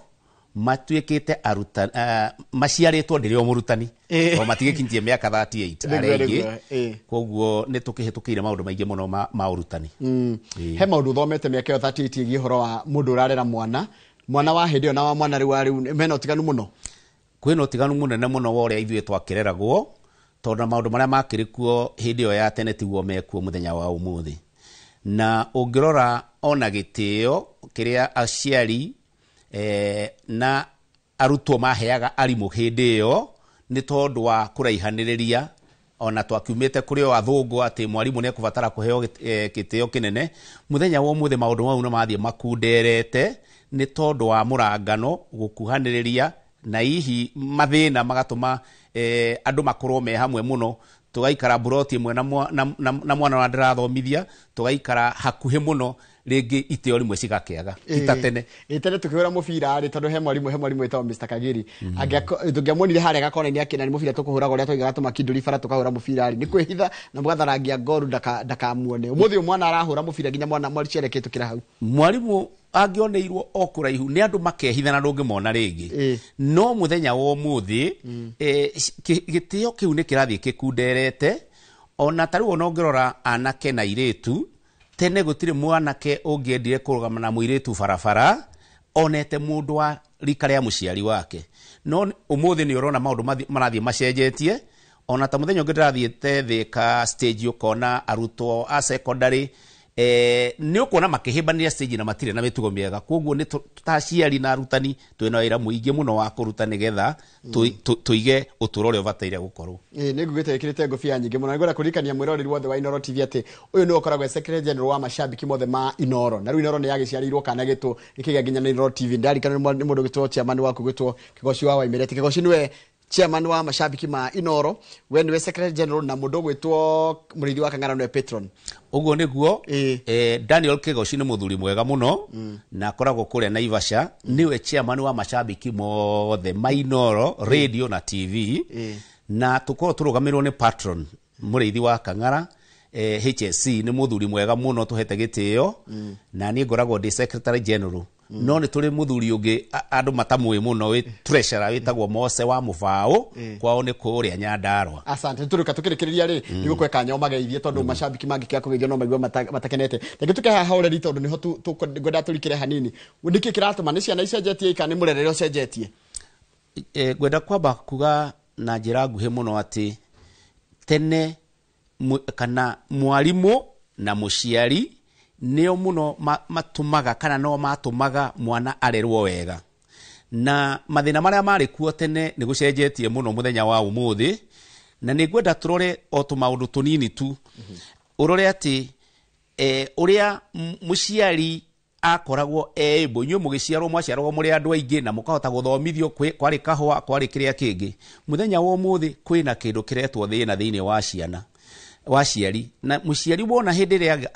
matuĩkĩte arutani maciarĩtwo ndĩrĩ o mũrutani o matigĩkinyie mĩaka 38 arĩa ingĩ koguo nĩ tũkĩhĩtũkĩire maũndũ maingĩ mũno ma ũrutani he maũndũ thomete mĩaka ĩyo 38 ĩgiĩ ũhoro wa mũndũ ũrarera mwana wa hĩndĩ ĩyo na wa mwana rĩu mena ũtiganu mũno kwĩna ũtiganu mũnene mũno wa ũrĩa ithuĩ twakĩreragwo tondũ maũndũ marĩa makĩrĩ kuo hĩndĩ ĩyo ya tene tiguo mekuo mũthenya wa ũmũthĩ na ũngĩrora ona gĩtĩo kĩrĩa aciari na arutwo maheaga arimũ hĩndĩ ĩyo nĩ tondũ wa kũraihanĩrĩria ona twakiumĩte kũrĩ o athũngũ atĩ mwarimũ nĩ ekũbatara kũheo gĩtĩo kĩnene. Mũthenya wa ũmũthĩ maũndũ mau nĩ mathiĩ makunderete nĩ tondũ wa mũrangano gũkuhanĩrĩria na hihi mathĩna magatũma andũ makorwo me hamwe mũno, tũgaikara buroti ĩmwe na mwana wa ndĩrathomithia, tũgaikara hakuhĩ mũno, rĩngĩ itĩo rimwe cigakĩaga itatene tene tukĩhũra mũbira rĩ tondũ he mwarimũ etagwo Mr. Kagiri tũngĩamuonire harĩa gakona-inĩ akĩna nĩ mũbira tũkũhũraga ũrĩa tũigaga tũmakindũri bara tũkahũra mũbira rĩ nĩ kwĩhitha na mũgatharangia ngoru ndakamuone. Ũmũthĩ mwana arahũra mũbira nginya mwana ciarekĩtũkĩra hau. Mwarimũ angĩoneirwo o kũraihu nĩ andũ makehitha na ndũngĩmona rĩngĩ. No mũthenya wa ũmũthĩ gĩtĩo kĩu nĩ kĩrathiĩ gĩkunderete. Ona tarĩu ona ũngĩrora anake na airĩtu, tene gũtirĩ mwanake ũngĩendire kũrũgama na mũirĩtu barabara onete mũndũ wa rika rĩa mũciari wake. No ũmũthĩ nĩ ũrona maũndũ marathiĩ macenjetie. Ona ta mũthenya ũngĩ ndĩrathiĩte Thĩka stage ũkona arutwo a secondary nĩ ũkuona makĩhĩmbanĩria stage na matirĩ na mĩtugo mĩega. Koguo nĩ tũtaciari na arutani twĩna wĩra mũingĩ mũno wa kũruta nĩgetha tũige ũtũũro ũrĩa ũbataire gũkorwo. Nĩ ngugĩte ĩkĩrĩte ngũbia nyingĩ mũno. Nĩngwenda kũririkania mwĩroreri wothe wa Inooro TV atĩ ũyũ nĩ ũkoragwo Secretary General wa macambiki mothe ma Inooro. Na rĩu Inooro nĩ yagĩciarĩirwo kana gĩtũ gĩkĩgĩa nginya na Inooro TV. Ndarikana nĩ mũndũ gĩtwo chairman waku gĩtwo Kĩgoci wa Waimerete. Kĩgoci nĩwe chairman wa macambiki ma Inooro, we nĩwe Secretary General na mũndũ gwĩtwo mũrĩithi wa Kang'ara nĩwe patron. Ũguo nĩguo Daniel Kĩgoci nĩ mũthuri mwega mũno na akoragwo kũrĩa Naivasha. Nĩwe chairman wa macambiki mothe ma Inooro radio na TV. Na tũkorwo tũrũgamĩrĩrwo nĩ patron mũrĩithi wa Kang'ara. HSC nĩ mũthuri mwega mũno tũhete gĩtĩo na niĩ ngoragwo ndĩ Secretary General. No nĩ tũrĩ mũthuri ũngĩ andũ matamũĩ mũno wĩ treasurer wĩtagwo Mose wa Mũbaũ, kwao nĩ kũrĩa Nyandarua. Asante tũrũka tũkĩrĩkĩrĩria rĩ nĩ gũkwe kanya ũmageithie tondũ macambiki mangĩkĩa kũgeithio no maigua matakenete. Reke tũke haha ũreri tondũ niho ngwenda tũrikĩre hanini. Nĩkĩ kĩratũma nĩ ciana icenjetie kana nĩ mũrerere ũcenjetie? Ngwenda kwamba kuga na njĩra nguhĩ mũno atĩ tene kana mwarimũ na mũciari nĩo mũno matũmaga kana no matũmaga mwana arerwo wega. Na mathĩna marĩa marĩ kuo tene nĩ gũcenjetie mũno mũthenya wa ũmũthĩ. Na nĩ ngwenda tũrore o tũmaũndũ tũnini tu. Ũrore atĩ ũrĩa mũciari akoragwo able, inyuĩ mũgĩciarwo mwaciaragwo mũrĩ andũ aingĩ na mũkahota gũthomithio kwarĩ kahũa kwarĩ kĩrĩa kĩngĩ. Mũthenya wa ũmũthĩ kwĩna kĩndũ kĩretwo thĩna thĩinĩ wa ciana waciari. Na mũciari wona hĩndĩ ĩrĩa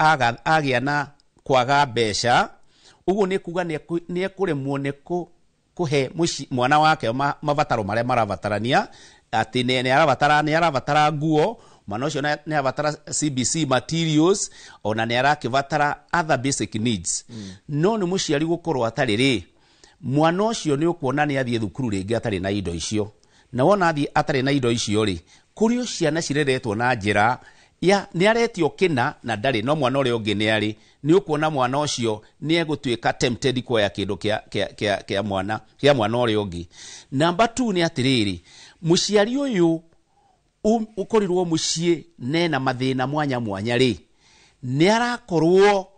agĩa na kwaga mbeca, ũguo nĩ kuga nĩ ekũremwo nĩ kũhe mwana wake mabataro marĩa marabatarania. Atĩ nĩ arabatara nguo, mwana ũcio nĩ arabatara CBC materials, ona nĩ arakĩbatara other basic needs. No nĩ mũciari gũkorwo atarĩ rĩ, mwana ũcio nĩ ũkuona nĩ athiĩ thukuru rĩngĩ atarĩ na indo icio. Na wona athiĩ atarĩ na indo icio rĩ, kũrĩ ciana cireretwo na njĩra nĩ aretio kĩna na ndarĩ, no mwana ũrĩa ũngĩ nĩ arĩ. Nĩ ũkuona mwana ũcio nĩ egũtuĩka tempted kuoya kĩndũ kĩa mwana ũrĩa ũngĩ. Number 2 nĩ atĩrĩrĩ, mũciari ũyũ ũkorirwo mũciĩ nena mathĩna mwanya mwanya rĩ, nĩ arakorwo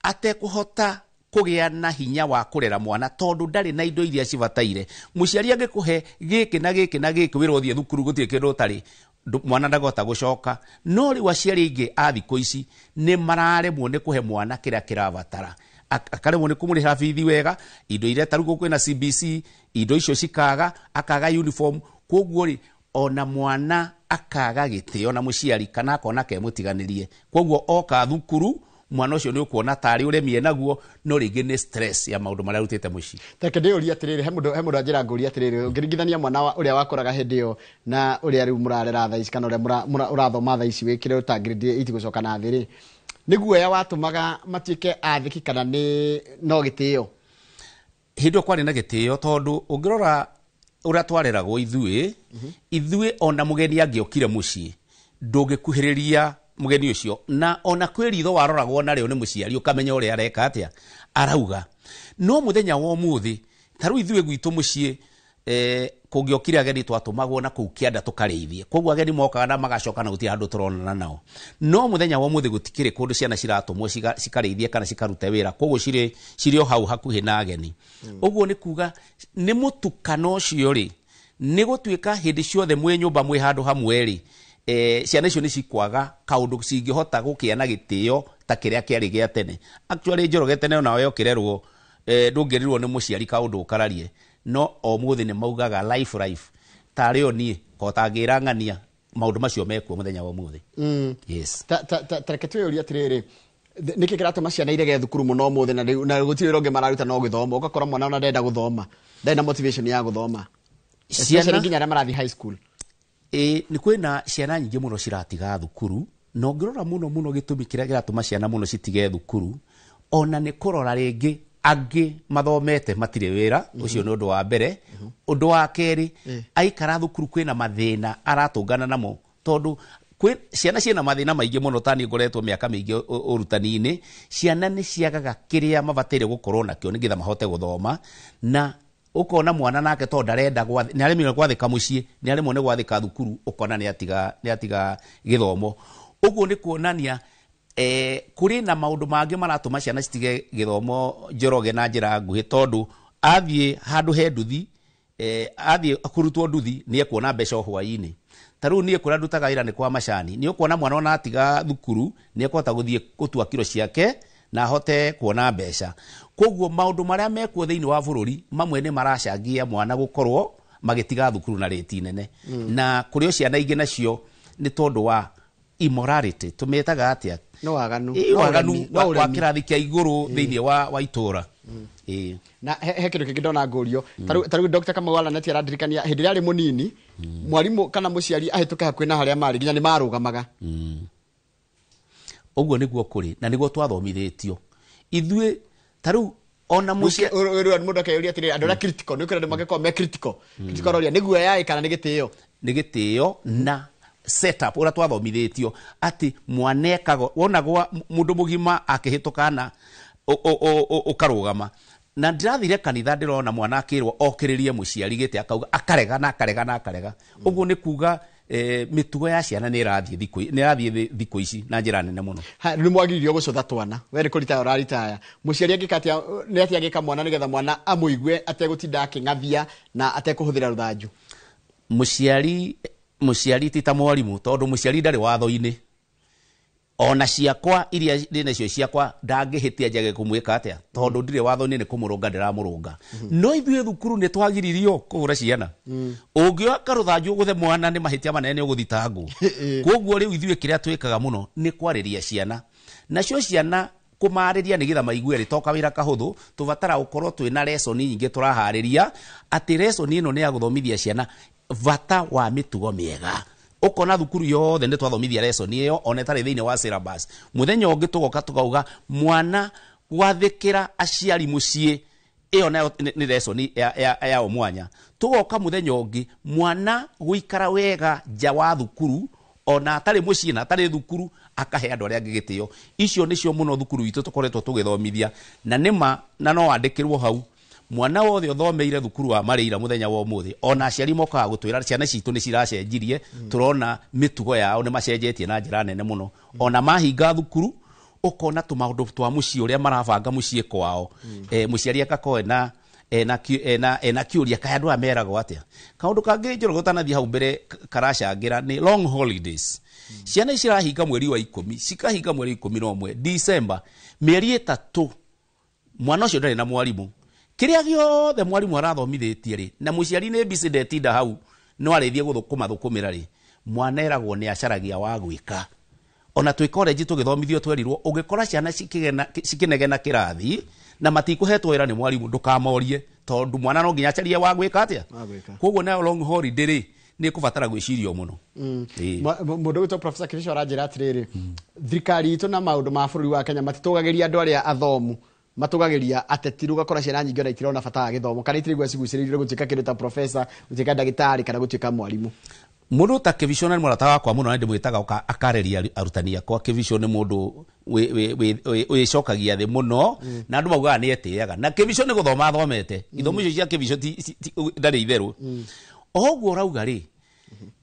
atekũhota kũgĩa na hinya wa kũrera mwana tondũ ndarĩ na indo iria cibataire. Mũciari angĩkũhe gĩkĩ na gĩkĩ na gĩkĩ wĩra ũthiĩ thukuru gũtirĩ kĩndũ ũtarĩ, mwana ndagota gũcoka. No rĩu aciari aingĩ a thikũ ici nĩ mararemwo nĩ kũhe mwana kĩrĩa kĩrabatara. Akaremwo nĩ kũmũrĩhĩra bithi wega, indo iria tarĩ gũkũ kwĩna CBC, indo icio cikaga, akaga uniform. Koguo rĩ ona mwana akaga gĩtĩo na mũciari kana akona kemũtiganĩrie. Koguo oka thukuru mwana ũcio nĩ ũkuona tarĩ ũremie naguo, no rĩngĩ nĩ stress ya maũndũ marĩa arutĩte mũciĩ. Reke ndĩũrie atĩrĩrĩ, he mũndũ anjĩra ngũria atĩrĩrĩ, ũngĩringithania mwana ũrĩa wakũraga hĩndĩ ĩyo na ũrĩa rĩu mũrarera thaa ici kana ũrĩa ũrathoma thaa ici wĩkĩre ta grade 8 gũcoka na thĩ rĩ, nĩ guoya watũmaga matuĩke athĩki kana nĩ no gĩtĩo? Hĩndĩ ĩyo kwarĩ na gĩtĩo tondũ ũngĩrora ũrĩa twareragwo ithuĩ ona mũgeni angĩokire mũciĩ ndũngĩkuhĩrĩria mũgeni ũcio, na ona kwĩritho waroragwo narĩo nĩ mũciari ũkamenya ũrĩa areka atĩa arauga. No mũthenya wa ũmũthĩ tarũ ithuĩ gwitũ mũciĩ kungiokire ageni twatumagwo na kuu kianda tukarĩithie koguo ageni mokaga na magacoka na guti handu turonana nao no muthenya wa muthi gutikire kundu ciana ciratumwo cikarĩithie kana cikarute wĩra koguo cirĩ o hau hakuhĩ na ageni ũguo nĩ kuga nĩ mũtukano ũcio rĩ nĩ gũtuĩka hĩndĩ ciothe mwĩ nyũmba mwĩ handũ hamwe rĩ ciana icio nĩ cikwaga kaũndũ cingĩhota gũkĩa na gĩtĩo ta kĩrĩa kĩarĩ gĩa tene actually Njoroge tene ona we ũkĩrerwo ndũngĩrirwo nĩ mũciari kaũndũ ũkararie no o mũthĩ nĩ maugaga life tarĩ o niĩ kotangĩra ng'ania maũndũ macio mekuo mũthenya wa mũthĩ yes tareke twĩyũrie atĩrĩrĩ nĩkĩ kĩratũma ciana irege thukuru mũno mũthĩ na gũtirĩ wĩra ũngĩ mararuta no gĩthomo ũgakora mwana ona ndenda gũthoma ndarĩ na motivation ya gũthoma ciana nginya arĩa marathi high school nĩ kwĩna ciana nyingĩ mũno ciratiga thukuru na ũngĩrora mũno gĩtũmi kĩrĩa kĩratũma ciana mũno citige thukuru ona nĩ kũrora rĩngĩ angĩ mathomete matirĩ wĩra ũcio nĩ ũndũ wa mbere ũndũ wa kerĩ aikara thukuru kwĩna mathĩna aratũngana namo tondũ ciana ciena mathĩna maingĩ mũno tani ngoretwo mĩaka mĩingĩ ũrutani-inĩ ciana nĩ ciagaga kĩrĩa mabataire gũkorwo nakĩo nĩgetha mahote gũthoma na ukona mwana nake to ndarenda nĩ aremire gwathĩka mũciĩ nĩ aremwo nĩ gwathĩka thukuru ukona nĩ atiga gĩthomo ũguo nĩ kuonania kuri na maundu mangĩ maratũma ciana citige gĩthomo Njoroge na njĩra nguhĩ tondũ athiĩ handũ he nduthi athiĩ kurutwo nduthi nĩ ekuona mbeca hwaĩ-inĩ ta rĩu niĩ kũrĩa ndutaga wĩra nĩ kwa macani nĩ ũkuona mwana ona atiga thukuru nĩ ekũhota gũthiĩ gũtua kiro ciake na ahote kuona mbeca koguo maundu marĩa mekuo thĩinĩ wa bũrũri mamwe nĩ maracangia mwana gũkorwo magĩtiga thukuru na rĩti nene na kũrĩ o ciana ingĩ nacio nĩ tondũ wa immorality tumetaga atia no waganu wa kĩrathi kĩa igũrũ thĩinĩ wa itũra na he kĩndũ kĩngĩ ndona ngũrio ta rĩu Dr. Kamau Alaneti arandirikania hĩndĩ ĩrĩa arĩ mũnini mwarimũ kana mũciari ahĩtũka hakuhĩ na harĩa marĩ nginya nĩ marũgamaga ũguo nĩguo kũrĩ na nĩguo twathomithĩtio ithuĩ ta rĩu ona mũndũ akeyũria atĩrĩrĩ andũ arĩa critical nĩ ũkwenda magĩkorwo me critical roria nĩguo yaĩ kana nĩ gĩtĩo na setup ũrĩa twathomithĩtio atĩ mwanekago wonagwo mũndũ mũgima akĩhĩtũka na ũkarũgama na ndĩrathire kanitha ndĩrona mwana akĩrwo okĩrĩrie mũciari gĩtĩ akauga akarega ũguo nĩ kuga mĩtugo ya ciana nĩ ĩrathiĩ thikũ ici na njĩra nene mũno nĩ mwagiririo gũcotha twana we nĩ kũritaya ũraritaya mũciari angĩka nĩ atĩa angĩka mwana nĩgetha mwana amũigue ategũtinda akĩng'athia na atekũhũthĩra rũthanju mũciari ti ta mwarimũ tondũ mũciari ndarĩ watho-inĩ ona ciakwa iria ndĩ nacio ciakwa ndangĩhĩtia njage kũmwĩka atĩa tondũ ndirĩ watho-inĩ nĩ kũmũrũnga ndĩramũrũnga no ithuĩ thukuru nĩ twagiririo kũhũra ciana ũngĩoya karũthanju ũgũthe mwana nĩ mahĩtia manene ũgũthitangwo koguo rĩu ithuĩ kĩrĩa twĩkaga mũno nĩ kwarĩria ciana nacio ciana kũmarĩria nĩgetha maigue rĩ toka wĩra kahũthũ tũbatara gũkorwo twĩna lesson nyingĩ tũraharĩria atĩ lesson ĩno nĩ ya gũthomithia ciana bata wa mĩtugo mĩega ukona thukuru yothe nĩ twathomithia lesson ĩyo ona ĩtarĩ thĩinĩ wa syllabus mũthenya ũngĩ tũgoka tũkauga mwana gwathĩkĩra aciari mũciĩ ĩyo nayo nĩ lesson ya mwanya tũgoka mũthenya ũngĩ mwana gũikara wega nja wa thukuru ona atarĩ mũciĩ na atarĩ thukuru akahe andũ arĩa angĩ gĩtĩo icio nĩcio mũno thukuru witũ tũkoretwo tũgĩthomithia na nĩma na no wandĩkĩrwo hau mwana wothe ũthomeire thukuru wa Marĩira mũthenya wa ũmũthĩ ona aciari mokaga gũtwĩra ciana citũ nĩ ciracenjirie tũrona mĩtugo yao nĩ macenjetie na njĩra nene mũno ona mahinga thukuru ũkona tũmaũndũ twa mũciĩ ũrĩa marabanga mũciĩ kwao mũciari akakorwo ena kĩũria kaĩ andũ aya meragwo atĩa kaũndũ kangĩ Njoroge ũtanathiĩ hau mbere karacangĩra nĩ long holidays ciana icirahinga mweri wa 10 cikahinga mweri 11 December mĩeri 3 mwana ũcio ndarĩ na mwarimũ kĩrĩa gĩothe mwarimũ arathomithĩtie rĩ na mũciari nĩ busy ndetinda hau no arĩthie gũthũkũmĩra rĩ mwana eragwo nĩ acaragia wa gwĩka ona twĩ college tũgĩthomithio twerirwo ũngĩkora ciana cikĩnegena kĩrathi na matikũhetwo wĩra nĩ mwarimũ ndũkamorie tondũ mwana no nginya acarie wa gwĩka atĩa koguo nayo long holiday rĩ nĩ kũbatara gwĩcirio mũno mũndũ wĩtwo Professor Kirisho aranjĩra atĩrĩrĩ thirikari itũ na maũndũ ma bũrũri wa Kenya matitũgagĩria andũ arĩa athomu matũgagĩria ateti rũgakora ciana nyingĩ ona itirona bata wa gĩthomo kana itirigwa cigucĩrĩirio gũtuĩka kĩndũ ta professor gũtuĩka ndagĩtarĩ kana gũtuĩka mwarimũ mũndũ ta Kivisho nĩ mũrata wakwa mũno na ndĩmwĩtaga akareria arutani akwa Kivisho nĩ mũndũ wicokagia thi muno na andu maugaga ni etiaga na kibico ni guthoma thomete ithomo icio cia kibico ndari itheru oguo rauga ri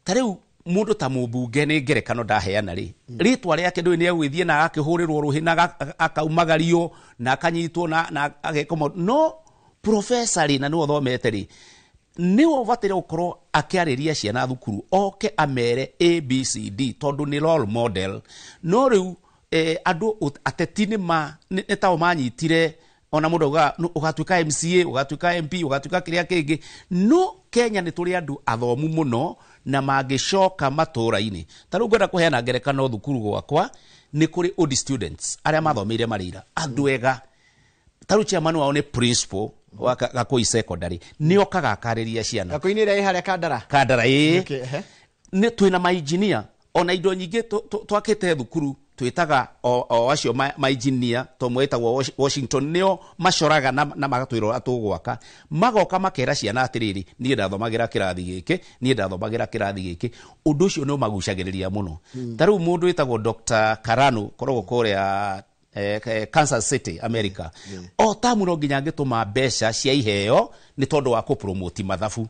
tariu mundu ta mubunge ni ngerekano ndaheana ri ritwa riake ndui ni egwithie na akihurirwo ruhi na akaumagario na akanyitwo na agekoma no professor ri na no thomete ri ni wovatire ukorwo akiariria ciana thukuru oke amere ABCD tondu ni role model no riu andu ateti ni tao manyitire ona mundu ugatuika MCA ugatuika MP ugatuika kiria kingi no Kenya ni turi andu athomu muno na magicoka matura-ini taru ngwenda kuheana ngerekano thukuru gwakwa ni kuri old students aria mathomeire marira andu ega taru chairman wao ni principal wa Gakui secondary ni okaga akariria ciana Gakui ni rai haria kandara ni twina ma engineer ona indo nyingi twakite thukuru twitaga o acio ma engineer to mwetagwo Washington nio macoraga na magatwira atugwaka magoka makera ciana atiriri nie ndathomagira kirathi giki undu ucio no magucagiriria muno taru mundu witagwo Dr. Karanu korogwo kuria Kansas City America o tamuno nginya ngituma mbeca cia iheo ni tondu wa ku promote mathabu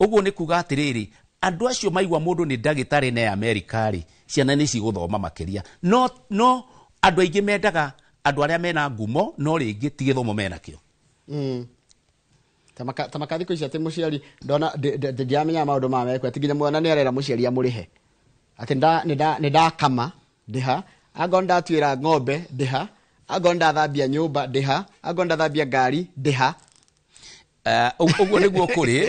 uguo ni kuga atiriri andu acio maigwa mundu ni ndagitari na America ri ciana ni ciguthoma makiria no andu aingi mendaga andu aria mena ngumo no ringi ti githomo mena kio tamakathi ko cia muciari ndona ndiamenya maundu ma mekwa atiginya mwana ni arera muciari amurihe ati ni kama ndiha agonda twira ng'ombe ndiha agonda thambia nyumba ndiha agonda thambia ngari ndiha uguo niguo kuri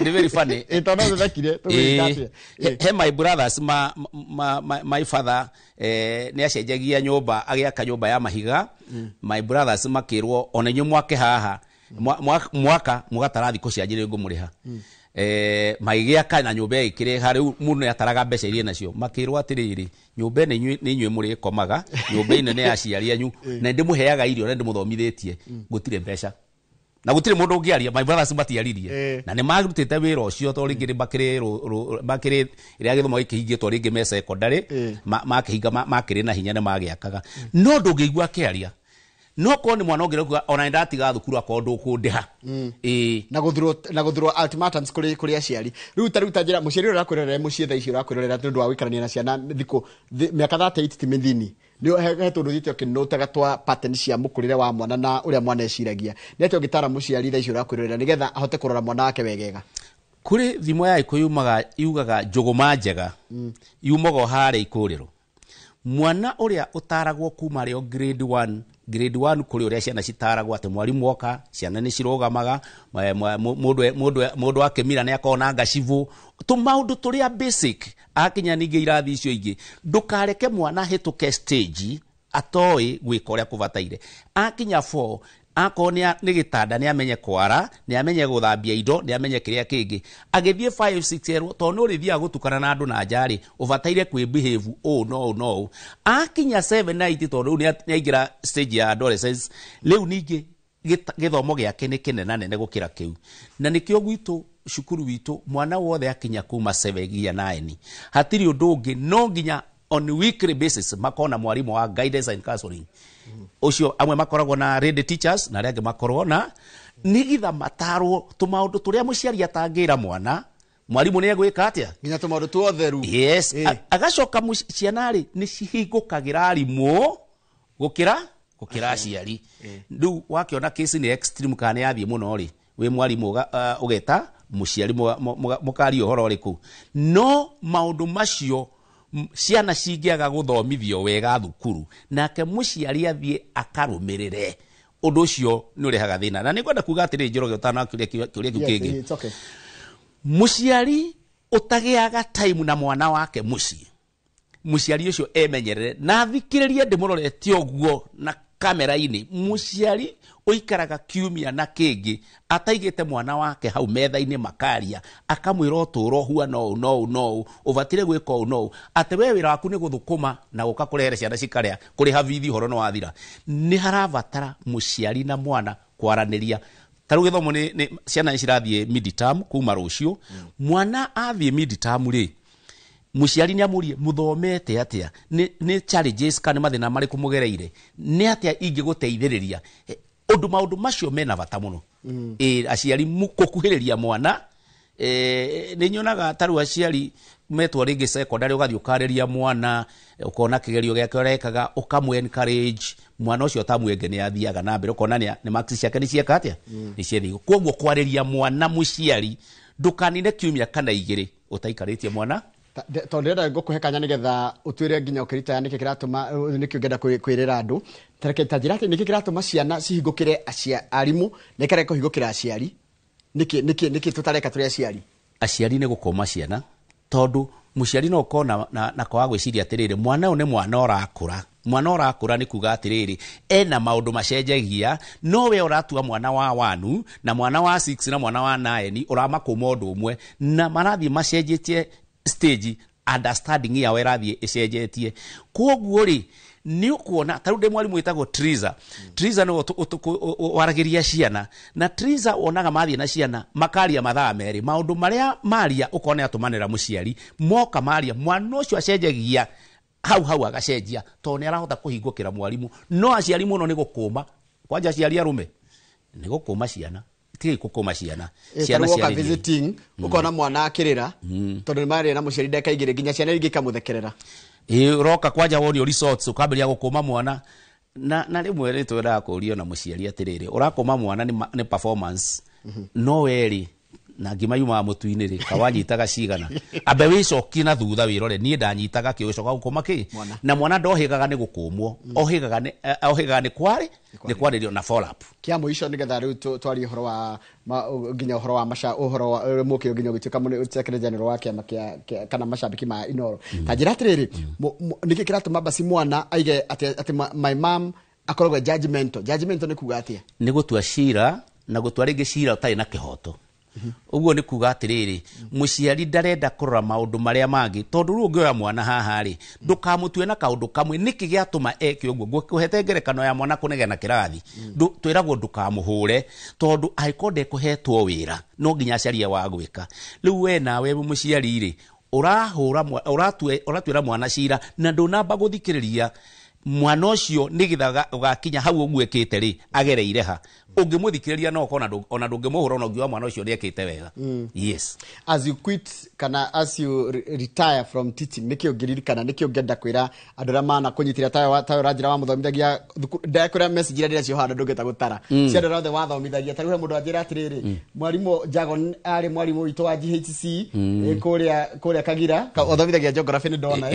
ni very funny itono thakire he my brothers my father ni acenjagia nyumba agiaka nyumba ya mahiga my brothers makirwo ona nyu mwake haha mwaka mugatara thiko cianjire ngumuriha magigiaka na nyumba ikire hari mundu ataraga mbeca irie nacio makirwo atiriri nyumba ni inywe muri komaga nyumba ino ne aciari anyu na ndimuheaga irio na ndimuthomithitie gutire mbeca na gutire mundu ungiaria my brothers matiaririe na ni magurutite wira ucio to ringi bakire iria githomo gikihingitwo ringi me secondary makihinga makire na hinya ne magiakaga no ndungigwa akiaria no ko ni mwana ongere ona ndatiga thukuru akondu kundiha na guthuro ultimatums kuri aciari ruta njira muciari urakwirorera mucie tha icio urakwirorera tondu wa wikarania na ciana thiko miaka 38 ti mithini ni he tondu thitio kinutaga twa pattern cia mukurire wa mwana na uria mwana eciragia ni atio gitara muciari tha icio urakwirorera nigetha ahote kurora mwana wake wegega kuri thimo ya iko yugaga njuguma njega yumogo hare ikuriro mwana uria utaragwo kuma rio grade 1 kuri uria ciana citaragwo ati mwarimu oka ciana ni cirogamaga mundu akemira ni akona ngacivu tumaundu turia basic akinya ninge irathi icio ingi ndukareke mwana hituke stage atoi gwika uria kuvataire akinya 4 akonia ni gitanda ni amenye kwara ni amenye guthambia indo ni amenye kiria kingi agithie 5 6 year to no rithia gutukana na andu na njari ubataire kwi behave no akinya 7 8 to ru ni aingira stage ya adolescence leu ningi githomo giake ni kinena nene gukira kiu na nikio gwitu cukuru witu mwana wothe akinya kuma 7 gia 9 hatiri undu ungi no nginya on weekly basis makona mwarimu wa guidance and counseling ucio amwe makoragwo na ready teachers na rege makorwo na nigitha matarwo tumaundu turia muciari atangira mwana mwarimu ni egwika atia nginya tumaundu tuotheru yes agacoka cianari ni cihingukagira arimu gukira aciari ndu wakiona case ni extreme kana yathie muno ri we mwarimu ugeta muciari mukari uhoro riku no maundu macio ciana cingiaga guthomithio wega thukuru nake muciari athie akarumirire undu ucio ni urehaga thina na nikwenda kuga atiri njoroge utana kiuria kingi muciari utagiaga time na mwana wake muciari ucio emenyerere na thikiririe ndimurorete oguo na kamera-ini muciari uikaraga kiumia na kingi ataigite mwana wake hau metha-ini makaria akamwira uturo hua no uvatire gwika no ate we wira waku ni guthukuma na guka kurere ciana cikaria kuri havithi horo no wathira ni haravatara muciari na mwana kwaraniria taru githomo ni ciana cirathie mid term kuma rucio mwana athie mid term ri muciari ni amurie muthomete atia ni challenges kana mathina mari kumugereire ni atia ingiguteithiriria maundu macio mena bata muno aciari mukukuhiriria mwana ni nyonaga taru aciari metwa ringi secondary ugathi ukariria mwana ukona kigerio giake urekaga ukamwe encourage mwana ucio tamwenge ni athiaga na mbere ukona ni marks ciake ni cieka atia ni ciethigo koguo kwariria mwana muciari ndukanine kiumia kana igiri utaikaritie mwana tondenda ngukuhekanya nigetha utwire nginya ukirita niki kiratuma niki ngenda kwirira andu tareke tajirate niki kiratuma ciana cihingukire arimu nekare kuhingukira aciari niki tutareka turi aciari ni gukoma ciana tondu muciari no kona na kwa gwiciria atiriri mwana uyu ni mwana urakura ni kuga atiriri ena maundu macenjagia no we uratua mwana wa 1 na mwana wa 6 na mwana wa 9 uramakuma undu umwe na marathi macenjetie stage understanding ya werathi icenjetie koguo ri ni ukuona tarude mwalimu wetagwo Triza no waragiria ciana na Triza onaga mathia na ciana makaria mathaa meri maundu maria maria ukone atumanira muciari moka maria mwana ucio acenjagia hau agacenjia to ni arahota kuhingukira mwalimu no aciari muno ni gukuma kwanja aciari arume ni gukuma ciana tiki gukuma ciana ciari visiting ukona mwana akirira tondu mari na muciari ndeka igire ginya ciana ingikamuthekerera roka kwanja woni resorts ukamberia gukuma mwana na rimwe ritwera kurio na muciari atiriri urakoma mwana ni performance no weri na ngimayuma mutuini ri kawanyitaga cigana abe wicoki na thutha wirore nie ndanyitaga kiucoka gukoma ki na mwana ndohigaga ni gukumwo ohigaga ni kwaririo na follow up kia muico nigetha riu twari horo wa nginya horo wa masha uhoro wa mukio nginya gituka mu secretary wa kiama kana mashabiki ma Inoro tajira atiriri niki kiratuma basi mwana aige ati my mom akoragwo judgmental ni kuga atia ni gutua cira na gutua ringi cira utai na kihoto uguo ni kuga atiriri muciari ndarenda kurora maundu maria mangi tondu ru ngioya mwana haha ri ndukamutue na kaundu kamwe niki giatuma eke uguo gukuhete ngerekano ya mwana kunegena kirathi twiragwo ndukamuhure tondu aikonde kuhetwo wira no nginya aciari wa gwika riu we nawe muciari ri urahura uratwira mwana cira na ndunamba guthikiriria mwana ucio nigithaga ugakinya hau ogwekete ri agereire ha ungimuthikiriria no kona ona ndungimuhura no ngiwa mwana ucio niekete wega yes as you quit kana as you retire from teaching nikio giririkana nikio ngenda kwira andura mana kunyitira tayo rajira wa muthomithagia ndakura message ira cio handa ndungeta gutara cia ndora the wathomithagia taruhe mundu ajira atiriri mwarimu Jagon ari mwarimu witu wa GHC kuria Kagira othomithagia geography ni ndona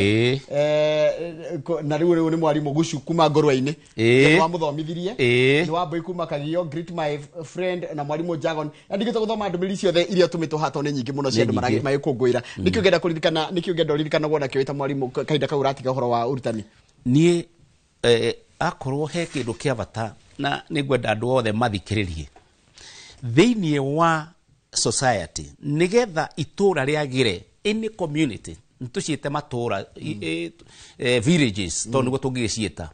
na riu ni mwarimu gucu kuma ngorwa-ini ni wa muthomithirie ni wa boy kuma Kagio greet my friend na mwarimu Jagon ndigito guthoma ndumiri ciothe iria tumito hato ni nyingi muno cia andu magikungwira nikio ngenda kuririkana nikio ngenda uririkana wona kio ita mwarimu kaida ka uratiga horo wa urutani nie akorwo he kindu kia bata na nigwenda andu othe mathikiririe thiini wa society nigetha itura riagire in community ntuciite matura villages tondu gutungicieta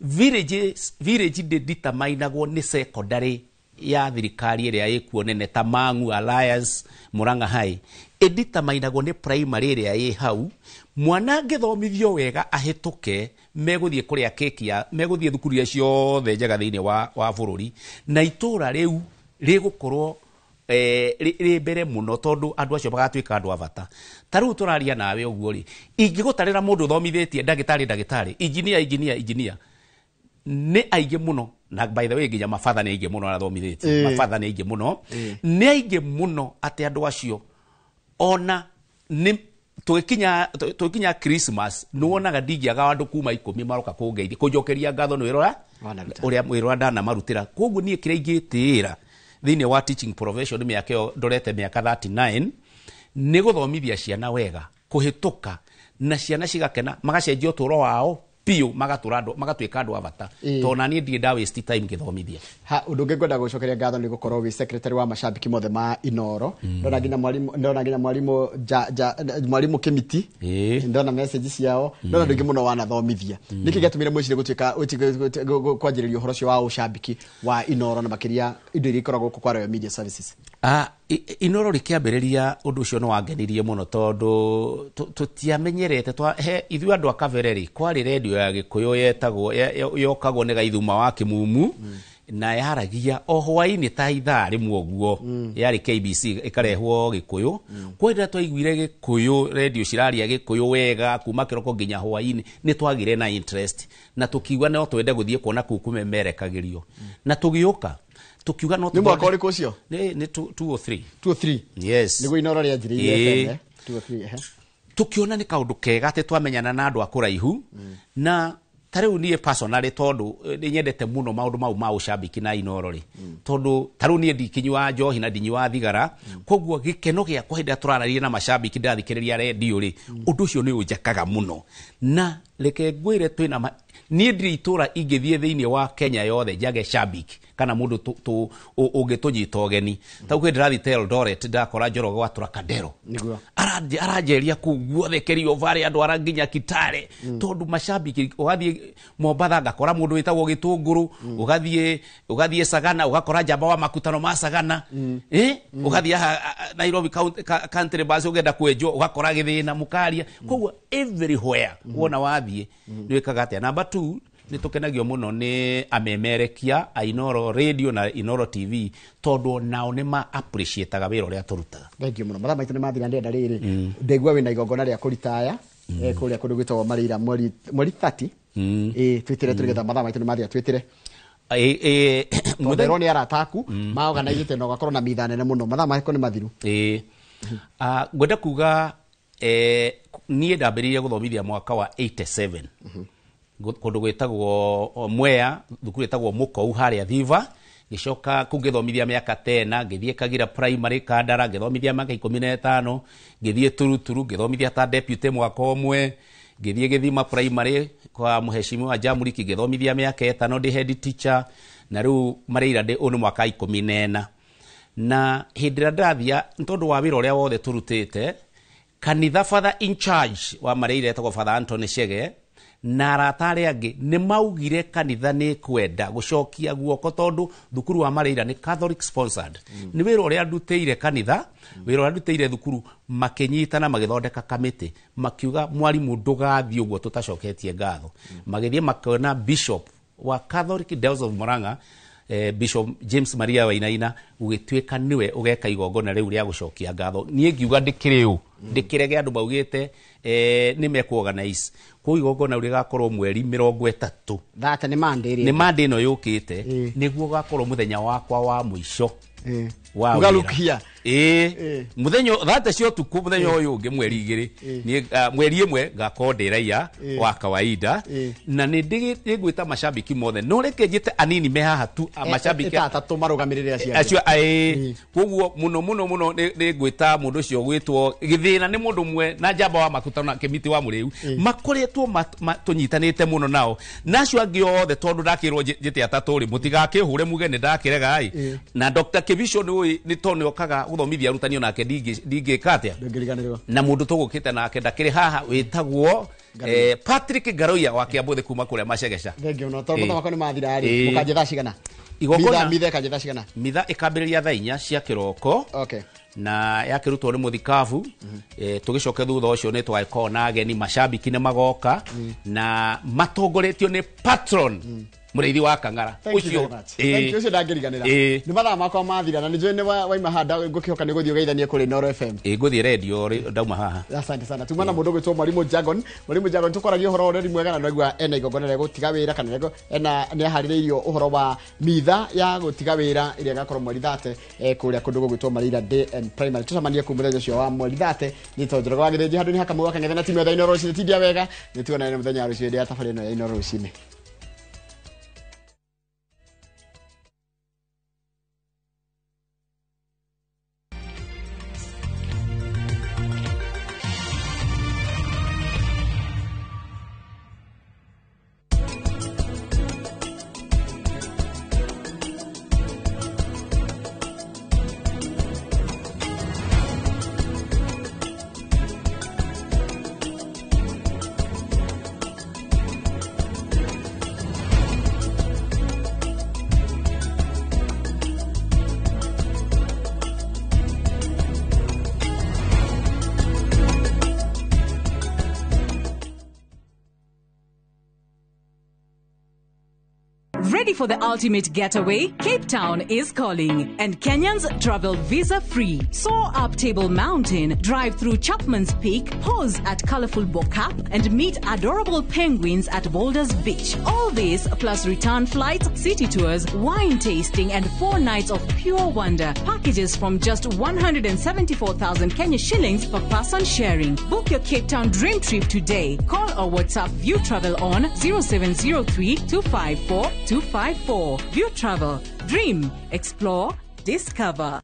village determinagwo ni secondary ya thirikari iria ikuo nene ta Mangu Alliance Muranga High determinagwo ni primary iria i hau mwana ngithomithio wega ahituke meguthie kuria keki ya meguthie thukuru ciothe njega thiini wa bururi na itura riu rigukorwo ri mbere muno tondu andu acio bagatwika andu abata taru turaria nawe uguo ri ingigutarira mundu thomithitie ndagitari engineer ni aige muno na by the way nginya mafatha ni aige muno arathomithitie mafatha ni aige muno ni aige muno ati andu acio ona ni tukinya Christmas nuonaga ndingiaga andu kuma 10 maroka kungeithia kunjokeria ngatho nwirora uria mwirora ndana marutira koguo nie kira ingitira thiini wa teaching profession miaka ndorete miaka 39 ni guthomithia ciana wega kuhituka na ciana cigakena magacenjia uturo wao pio magatwika andu abata tona ni ndie waste time ngithomithia ha undu ngenda gucokeria ngatho ni gukorwo wi secretary wa mashabiki mothe ma Inoro ndona nginya mwalimu Kimiti ndona message ciao ndona ndingi muno wanathomithia niki gatumire mwicire gutwika kwanjiririo horo cio wa ushabiki wa Inoro na makiria indo iria ikoragwo kwa Royal Media Services Inoro rikiambiriria undu ucio no wangenirie muno tondu tutiamenyerete ithuĩ andũ a Kavereri kwari radio ya Gĩkũyũ yetagwo yokagwo nĩ Gaithuma wa Kĩmumu na yaragia o hwainĩ ta ithaa rĩmwe ũguo yarĩ KBC ikarehwo Gĩkũyũ kwa hĩndĩ twaiguire Gĩkũyũ radio ciraria Gĩkũyũ wega kuma kĩroko nginya hwainĩ nĩ twagire na interest na tukiuga no twende gũthiĩ kuona kũu kũmemerekagĩrio na tũgĩũka tukiuga no nĩ mwaka ũrĩkũ ũcio nĩ 203 yes nĩguo Inoro rĩanjĩrĩirie 203 tukiona nĩ kaũndũ kega atĩ twamenyana na andũ a kũraihu na tarĩu niĩ personally tondu nĩ nyendete mũno maũndũ mau ma ũcambiki na Inoro rĩ tondu tarĩu niĩ ndikinywa njohi na ndinywa thigara koguo gĩkeno gĩakwa hĩndĩ tũrararia na macambiki ndathikĩrĩria radio rĩ ũndũ ũcio nĩ ũnjakaga mũno na reke ngwĩre twĩna niĩ ndirĩ itũra ingĩthiĩ thĩinĩ wa Kenya yothe njage cambiki kana mundu ũngĩtũnyita ũgeni ta kwĩ ndĩrathiĩ Eldoret ndakora Njoroge wa Turakadero niguo aranjeria kũu guothe Kerio Valley andũ ara nginya Kitale tondu macambiki ũgathiĩ Mombatha ngakora mũndũ wĩtagwo Gĩtũngũrũ ũgathiĩ Sagana ugakora njamba wa makutano ma Sagana ũgathiĩ Nairobi country bus ũgenda kwenjwo ugakora Gĩthĩna Mũkaria koguo everywhere wona wathiĩ nĩ wĩkaga atĩa. Number 2 nĩ tũkenagio mũno nĩ amemerekia a Inoro radio na Inoro TV tondu nao nĩ ma appreciate-aga wĩra ũrĩa tũrutaga. Thank you mũno. Mathaa maitũ nĩ mathira ndenda rĩrĩ ndegwa wĩna igongona rĩa kũritaya kũrĩa kũndũ gwĩtagwo Marĩira mweri 30 twĩtire tũrĩgetha mathaa maitũ nĩ mathira twĩtire mũthero nĩ arataku maorganizĩte na ũgakorwo na mitha nene mũno mathaa maitũ nĩ mathiru. Ngwenda kuga niĩ ndambĩrĩirie gũthomithia mwaka wa 87 kũndũ gwĩtagwo Mwea thukuru ĩtagwo Mũkou harĩa Thiva gĩcoka kũngĩthomithia mĩaka 10 ngĩthiĩ Kagira primary Kandara ngĩthomithia mĩaka 15 ngĩthiĩ Turuturu ngĩthomithia ta deputy mwaka ũmwe ngĩthiĩ Gĩthima primary kwa Mheshimiwa Jamuriki ngĩthomithia mĩaka 5 ndĩ head teacher na rĩu Marĩira ndĩ ũnĩ mwaka 14 na hĩndĩ ĩrĩa ndathia tondu wa wĩra ũrĩa wothe tũrutĩte kanitha father in charge wa Marĩira etagwo Father Anthony Chege na arata arĩa angĩ nĩ maugire kanitha nĩ kwenda gũcokia guoko tondu thukuru wa Marĩira nĩ Catholic sponsored nĩ wĩra ũrĩa ndutĩire kanitha wĩra ũrĩa ndutĩire thukuru makĩnyitana magĩthondeka kamĩtĩ makiuga mwarimũ ndũgathiĩ ũguo tũtacoketie ngatho magĩthiĩ makona bishop wa Catholic Diocese of Murang'a Bishop James Maria Wainaina gũgĩtuĩka niwe ũgeka igongona rĩu rĩa gũcokia ngatho niĩ ngiuga ndĩkĩrĩu ndĩkĩrege andũ maugĩte nĩ mekũorganize kwa igongona rĩu rĩgakorwo mweri 30 thate nĩ Monday nĩ Monday ĩno yũkĩte nĩguo gakorwo mũthenya wakwa wa mũico wa ugalukia muthenya thate cio tuku muthenya ũyũ ũngĩ mweri 2 ni mweri 1 ngakorwo ndĩ raia wa kawaida na nĩ ndĩgwĩta macambiki mothe no reke njĩte anini me haha tu macambiki atatũ marũgamĩrĩre acio koguo mũno nĩ ngwĩta mũndũ ũcio gwĩtwo Gĩthĩna nĩ mũndũ mwe na njamba wa makutano na Kĩmiti wa Mũrĩu makoretwo tũnyitanĩte mũno nao nacio angĩ othe tondu ndakĩrwo njĩte atatũ rĩ mũtigakĩhũre muge nĩ ndakĩrega na Dr. Kĩbico nĩ tonyo kaga gũthomithia arutani onake ndingĩka atĩa na mũndũ tũgũkĩte nake ndakĩrĩ haha wĩtagwo Patrick Garoia wa Kĩambuthĩ kuma kũrĩa Macegeca. Thengio no tondu makoni mathira rĩ mũkanjĩ thaa cigana igongona mitha kanjĩ thaa cigana mitha ĩkambĩrĩria thaa 4 cia kĩroko na yakĩrutwo nĩ mũthikabu tũgĩcoke thutha ũcio nĩ twagĩkorwo na ageni macambiki nĩ magoka na matongoretio nĩ patron mũrĩithi wa Kang'ara ucio ucio ndangĩriganĩra nĩ mathaa makwa mathira na nĩnjũĩ nĩ waima handa ngũkĩhoka nĩ gũthiĩ ũgeithanie kũrĩ Inoro FM ngũthiĩ radio ndauma haha. Asante sana tuma na mũndũ gwĩtwo Mwalimu Jagon tũkoragia ũhoro ũrĩa mwega na nĩgua ena igongona rĩa gũtiga wĩra kana ena nĩ aharĩrĩirio ũhoro wa mitha ya gũtiga wĩra ĩrĩa ĩgakorwo mweri 30 kũrĩa kũndũ gwĩtwo Marĩira Day and Primary tũcemanie kuo mũthenya ũcio wa mweri 30 nĩ tonjoro wa gĩthĩnji handũ nĩ haka mwaka ng'ethe na timu ya Inoro rũcinĩ tindia wega nĩ tuonane mũthenya wa rũciũ ya tabarĩra ĩno ya Inoro rũcinĩ. Ready for the ultimate getaway? Cape Town is calling, and Kenyans travel visa-free. Soar up Table Mountain, drive through Chapman's Peak, pause at colorful Bokap, and meet adorable penguins at Boulders Beach. All this plus return flights, city tours, wine tasting, and 4 nights of pure wonder. Packages from just 174,000 Kenya shillings per person sharing. Book your Cape Town dream trip today. Call or WhatsApp View Travel on 0703 254 254. View Travel. Dream. Explore. Discover.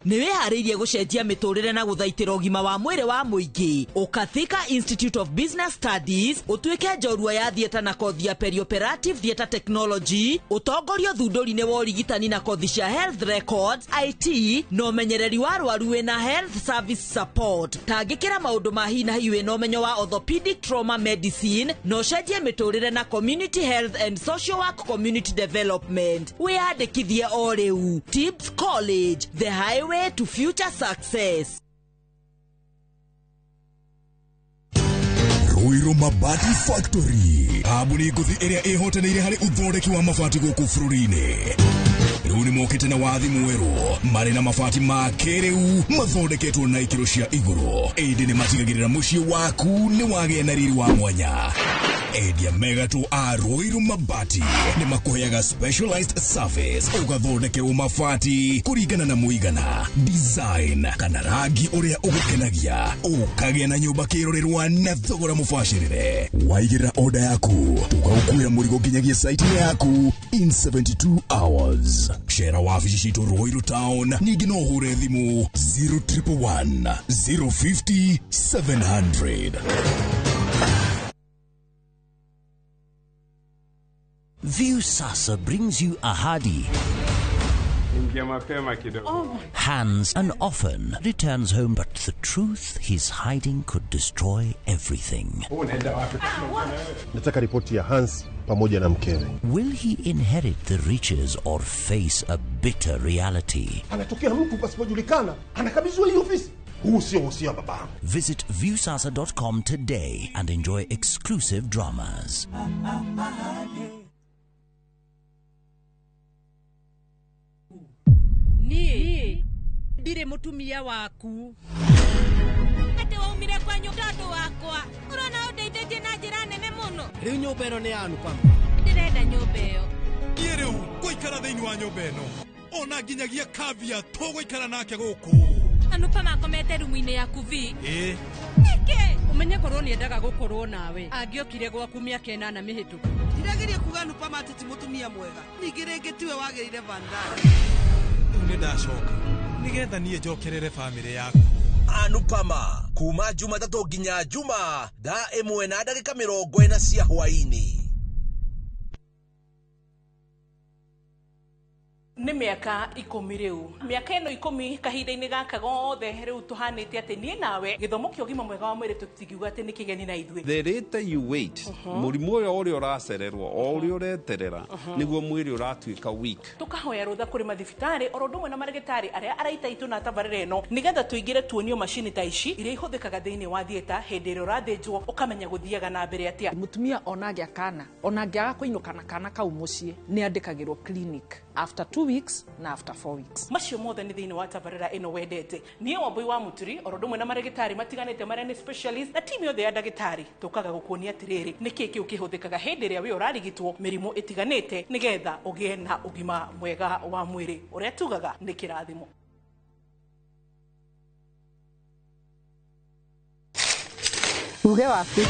Niwe haririe gucenjia miturire na guthaitira ugima wa mwire wa muingi Ukathika Institute of Business Studies utuike njorua ya thieta na kothi ya perioperative theatre technology utongorio thunduri-ini wa urigitani na kothi cia health records IT no menyereri wa arwaru wina health service support tangikira maundu ma hi na hi wina umenyo wa orthopedic trauma medicine no cenjie miturire na community health and social work community development wiyandikithie o riu Tibbs College, the highway to future success. Ruiru Mabati Factory. Abuni nguthi iria ihotanire hari uthondeki wa mabati guku bururi-ini. Riu ni mokite na wathi mweru mari na mabati ma kiriu mathondeketwo na ikiro cia iguru. Indi ni matigagirira mucii waku ni wagie na riri wa mwanya. Endia mega to Ruiru Mabati ni makuheaga specialized service ugathondekerwo mabati kuringana na muigana design kana rangi uria ugukenagia ukagia na nyumba kirorerwa na thogora mubashirire. Waigira order yaku tugagukuira murigo nginyagia site yaku in 72 hours. Share wabici citu Ruiru Town ningi no hure thimu 0111 050 700. View Sasa brings you Ahadi. Hans and often returns home, but the truth he's hiding could destroy everything. Nataka ripoti ya Hans pamoja na mkewe. Will he inherit the riches or face a bitter reality? Anatokea mtu pasipojulikana, anakabidhiwa hiyo ofisi. Huu sio usia baba. Visit viewsasa.com today and enjoy exclusive dramas. Ni ndire mutumia waku ate waumire kwa nyundo wakwa urona undeithĩtie na njĩra nene mũno. Riu nyũmba ĩno nĩ ya Anupama. Ndirenda nyũmba ĩyo. Niĩ rĩu ngũikara thĩinĩ wa nyũmba ĩno ona nginyagia Kavia tũgũikara nake gũkũ. Anupama akomete rumu-inĩ yaku vi. Nĩkĩ umenye korwo nĩendaga gũkorwo nawe angĩokire gwaku mĩaka 8 mĩhĩtũku. Ndirageria kuga Anupama atĩ ti mũtumia mwega ningĩ rĩngĩ tiwe wagĩrĩire Vandari. Ndacoka nigetha niĩ njokerere family yaku. Anupama kuma Jumatatu nginya Juma thaa 1:40 cia hwaini. Nĩ mĩaka 10 rĩu. Mĩaka ĩno 10 kahinda-inĩ gaka gothe rĩu tuhanĩte atĩ niĩ nawe gĩthomo kĩa ũgima mwega wa mwĩrĩ tũtingiuga atĩ nĩ kĩgeni na ithuĩ. The later you wait, mũrimũ ũrĩa ũracererwo o ũrĩa ũreterera nĩguo mwĩrĩ ũratuĩka weak. Tukahoya rũtha kũrĩ mathibitarĩ oro ũndũ ũmwe na marĩgĩtarĩ arĩa araita itũ na tabarĩra ĩno nĩgetha tũingĩre tuonio macini ta ici iria ihũthĩkaga thĩinĩ wa thieta hĩndĩ ĩrĩa ũrathĩnjwo ũkamenya gũthiaga na mbere atĩa. Mũtumia onagĩa kana onangĩaga kũinũka na kana kau mũciĩ nĩ andĩkagĩrwo clinic after 2 weeks na after 4 weeks. Macio mothe nĩ thĩinĩ wa tabarĩra ĩno wendete. Niĩ Wambui wa Muturi oro ũndũ ũmwe na marĩgĩtarĩ matiganĩte marĩa nĩ specialist na timu yothe ya ndagĩtarĩ tũkaga gũkuonia atĩrĩrĩ nĩkĩ kĩu kĩhũthĩkaga hĩndĩ ĩrĩa we ũrarigitwo mĩrimũ ĩtiganĩte nĩgetha ũgĩe na ũgima mwega wa mwĩrĩ ũrĩa tugaga nĩ kĩrathimo. Uge waku.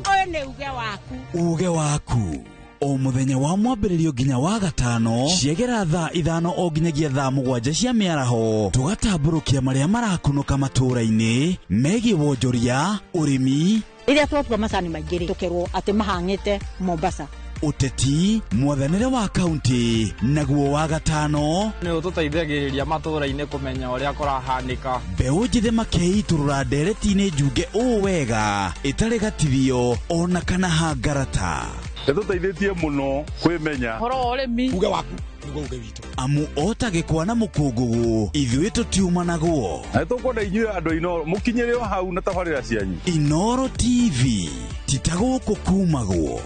Ũyũ nĩ uge waku. Uge waku. O muthenya wa mwambĩrĩrio nginya wa gatano ciegera thaa 5 o nginyagia thaa 7 cia mĩaraho tugatambũrũkia marĩa marakunũka matũũra-inĩ megiĩ wonjoria ũrĩmi iria twatua macani maingĩ tukerwo atĩ mahang'ĩte Mombasa uteti mwathanĩre wa kaunti naguo wa gatano nĩ ũtũteithagĩrĩria matũũra-inĩ kũmenya ũrĩa kũrahanĩka mbeũ njĩthĩ makeiturũra ndereti-inĩ njunge ũũ wega ĩtarĩ gatithio ona kana hangarata Nĩtũteithĩtie mũno kwĩmenya horo ũrĩmi uge waku nĩguo uge witũ amu otagĩkwa na mũkũngũgũ ithuĩ tũtiuma naguo na tũkwenda inyuĩ andũ Inoro mũkinyĩre o hau na tabarĩra cianyu Inoro TV titagũkũ kumagwo.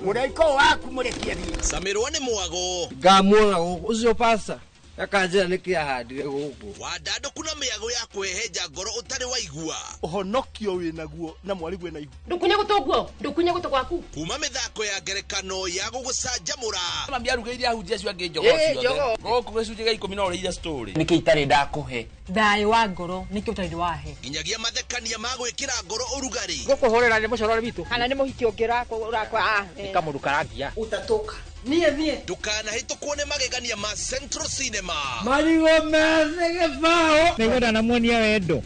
Muraiko waku murekiathie Samirwa ni mwago Ngamwona ucio pasta akanjira nikiahandire guku wadando kuna miago ya kweheja ngoro utari waigua uhonokio winaguo na mwarigu na igua ndukunye gutogwaku kuma mithako ya ngerekano ya gugucanjamura mambia rugeire ahunjia cio ange njogo cio goku gicunje ga 10 no reira story niki itari ndakuhe Thai wa ngoro niki utari wahe. Inyagia mathekania ma gwikira ngoro urugari gukuhorera ni mucorore bitu Kana ni muhiki ungira urakwa nikamurukaragia utatoka nie dukana hitukwo ni magegania ma Central Cinema marigo meze gefao Nigwenda na muonia wendo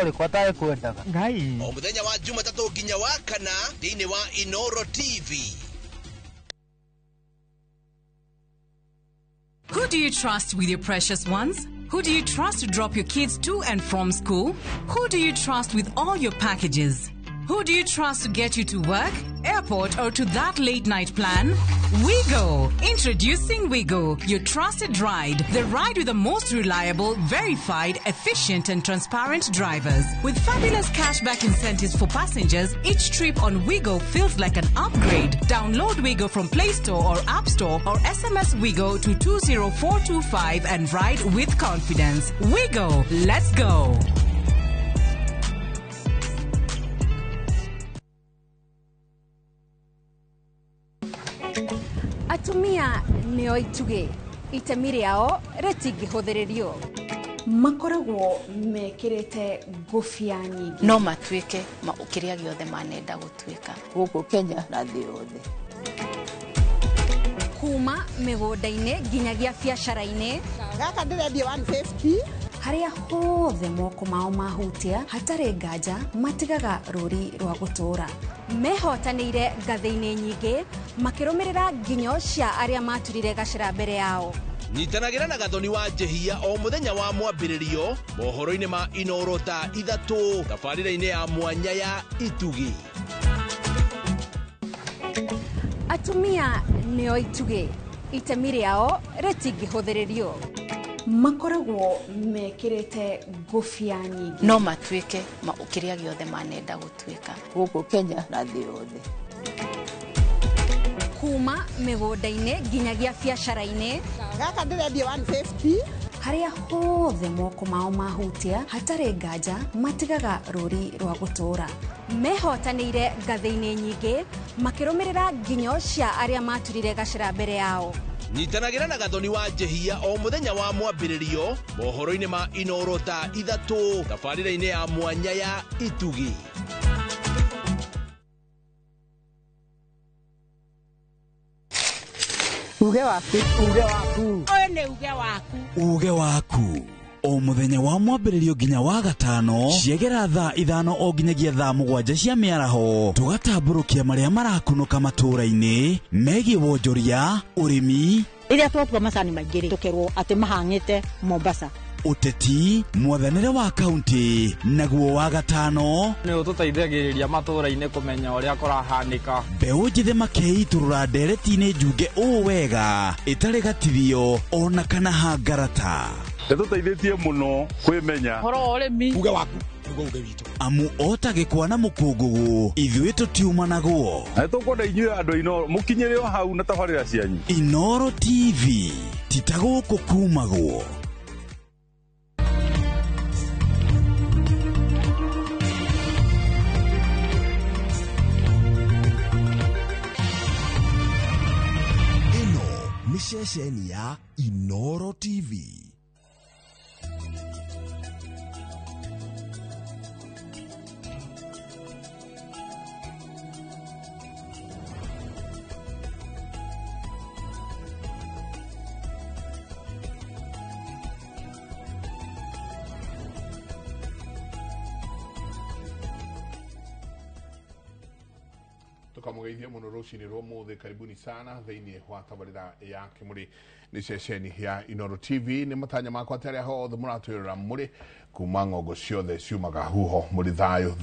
uri kwataye kwendaga ngai o muthenya wa Jumatatu nginya wa kana thiini wa Inoro TV. Who do you trust with your precious ones? Who do you trust to drop your kids to and from school? Who do you trust with all your packages? Who do you trust to get you to work, airport, or to that late night plan? Wigo. Introducing Wigo, your trusted ride. The ride with the most reliable, verified, efficient, and transparent drivers. With fabulous cashback incentives for passengers, each trip on Wigo feels like an upgrade. Download Wigo from Play Store or App Store or SMS Wigo to 20425 and ride with confidence. Wigo. Let's go. Atumia nio ituge itemi riao ritingihuthirio makoragwo mekirite ngufia nyingi no matuike ukiria giothe manenda gutuika guku Kenya na thĩ yothe kuma migunda-ini nginyagia biacara-ini gaka ndirendia 150 haria hothe moko mao mahutia hatari nganja matigaga ruri rwa gutura mehotanĩire ngathĩ-inĩ nyingĩ makirumirira nginyo cia aria maturire gacira mbere yao nyitanagira na gathoni wa njehia o muthenya wa mwambĩrĩrio mohoro-inĩ ma Inoro ta 3 tabarĩra-inĩ ya mwanya ya Itugi. Atumia nio ituge itemi riao ritingihuthirio makoragwo mekirite ngufia nyingi no matuike ukiria giothe manenda gutuika guku Kenya na thĩ yothe kuma migunda-ini nginyagia biacara-ini gaka ndirendia 150 haria hothe moko mao mahutia hatari nganja matigaga ruri rwa gutura mehotanĩire ngathĩ-inĩ nyingĩ makirumirira nginyo cia aria maturire gacira mbere yao nyitanagira na gathoni wa njehia o muthenya wa mwambĩrĩrio mohoro-inĩ ma Inoro ta 3 tabarĩra-inĩ ya mwanya ya Itugi. uge waku One uge waku uge waku o muthenya wa mwambĩrĩrio nginya wa gatano ciegera thaa 5 o nginyagia thaa 7 cia mĩaraho tugatambũrũkia marĩa marakunũka matũũra-inĩ megiĩ wonjoria ũrĩmi Iria twatua macani maingĩ tukerwo ati mahang'ĩte Mombasa ũteti mwathanĩre wa kaunti naguo wa gatano nĩ ũtũteithagĩrĩria matũũra-inĩ kũmenya ũrĩa kũrahanĩka mbeũ njĩthĩ makeitũrũra ndereti-inĩ njunge ũũ wega ĩtarĩ gatithio ona kana hangarata nĩtũteithĩtie mũno kwĩmenya horo ũrĩmi uge waku uge witũ amu ota gĩkwa na mũkũngũgũ ithuĩ tũtiumanaguo na nĩtũkwenda inyuĩ andũ a Inoro mũkinyĩre o hau na tabarĩra cianyu. Inoro TV titagũkũ kumagwo. Ino ni ceceni ya Inoro TV. tukamugeithia muno rucini rwa muthi karibuni sana thiini wa tabarira ya kimuri ni ceceni ya Inoro TV ni matanya makwa tere ho the muratwirira muri kuma ngogo ciothe ciumaga huho muri thayo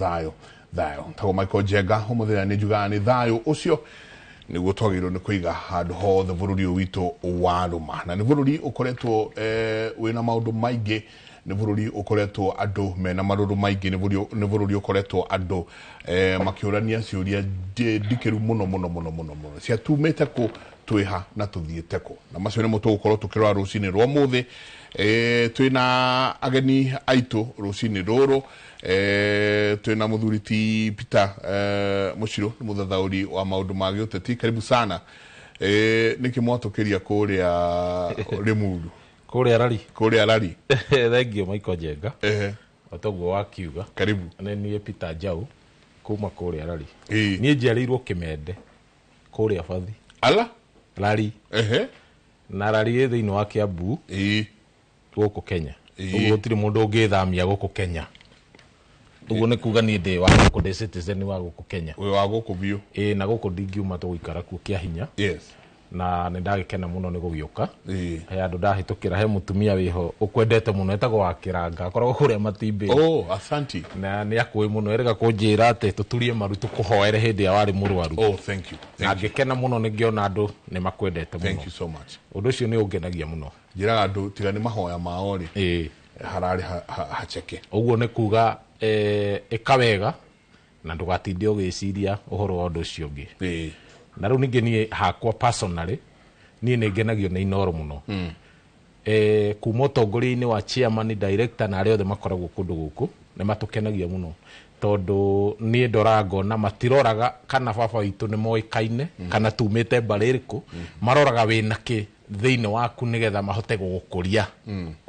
tago Michael Jenga umuthira ni juga ni thayo ucio ni gutogirwo ni kuiga handu hothe bururi witu waruma na ni bururi ukoretwo wina maundu maingi nä bå rå ri å koretwo andå mena marå rå maingä nä bå rå ri å koretwo andå makä å rania ciå ria ndikä ru må no ciatumä te kå twä ha na tå thiä te kå na macio nä mo tå gå korwo tå kä rora rå cinä rwa må thä twä na ageni aitå rå cinä rå rå twä na må thuri ti Peter må cirå nä må thathaå ri wa maå ndå ma gä å teti karibu sana nä kä mwatå kä ria kå rä a rä mundu kå rä a rari thengio Maiko Njenga otoguo wakiuga karibu nä niä Peter Njau kuma kå rä a rari niä njiarä kä mende kå rä a bathi ala rari na rari ä thä inä wa kä ambu gå kå Kenya å tirä må ndå å ngä thamia gå kå Kenya uguo nä kuga niä ndä wa gå kå ndä citizen wa gå kå Kenya wä wa gå kå biå na gå kå ndingiuma tå gå ikara kuo kä a hinya na nä ndagä kena må no nä gå gä å ka he andå ndahä tå kä ra he må tumia wä ho å kwendete må no etagwo wa kä ranga akoragwo kå rä a matimbä na nä akå må no erega kå njä ra atä tå turie maru tå kå hoere hä ndä ä a warä må rwaru na ngä kena må no nä ngä ona andå nä makwendete må no å ndå å cio nä å ngenagia må no njä raga andå tiga nä mahoya mao rä hararä haceke å guo nä kuga ä ka wega na ndå gatinde å gä ciria å horo wa å ndå å cio å ngä na rä u ningä niä hakwa personally niä nä ngenagio nä Inoro må no kuma å tongoria-inä wa chairman director na arä othe makoragwo kå ndå gå kå nä matå kenagia må no tondå niä ndora ngona matiroraga kana baba witå nä moä kaine kana tumä te mbarä rä kå maroraga wä na kä thä-inä waku nä getha mahote gå gå kå ria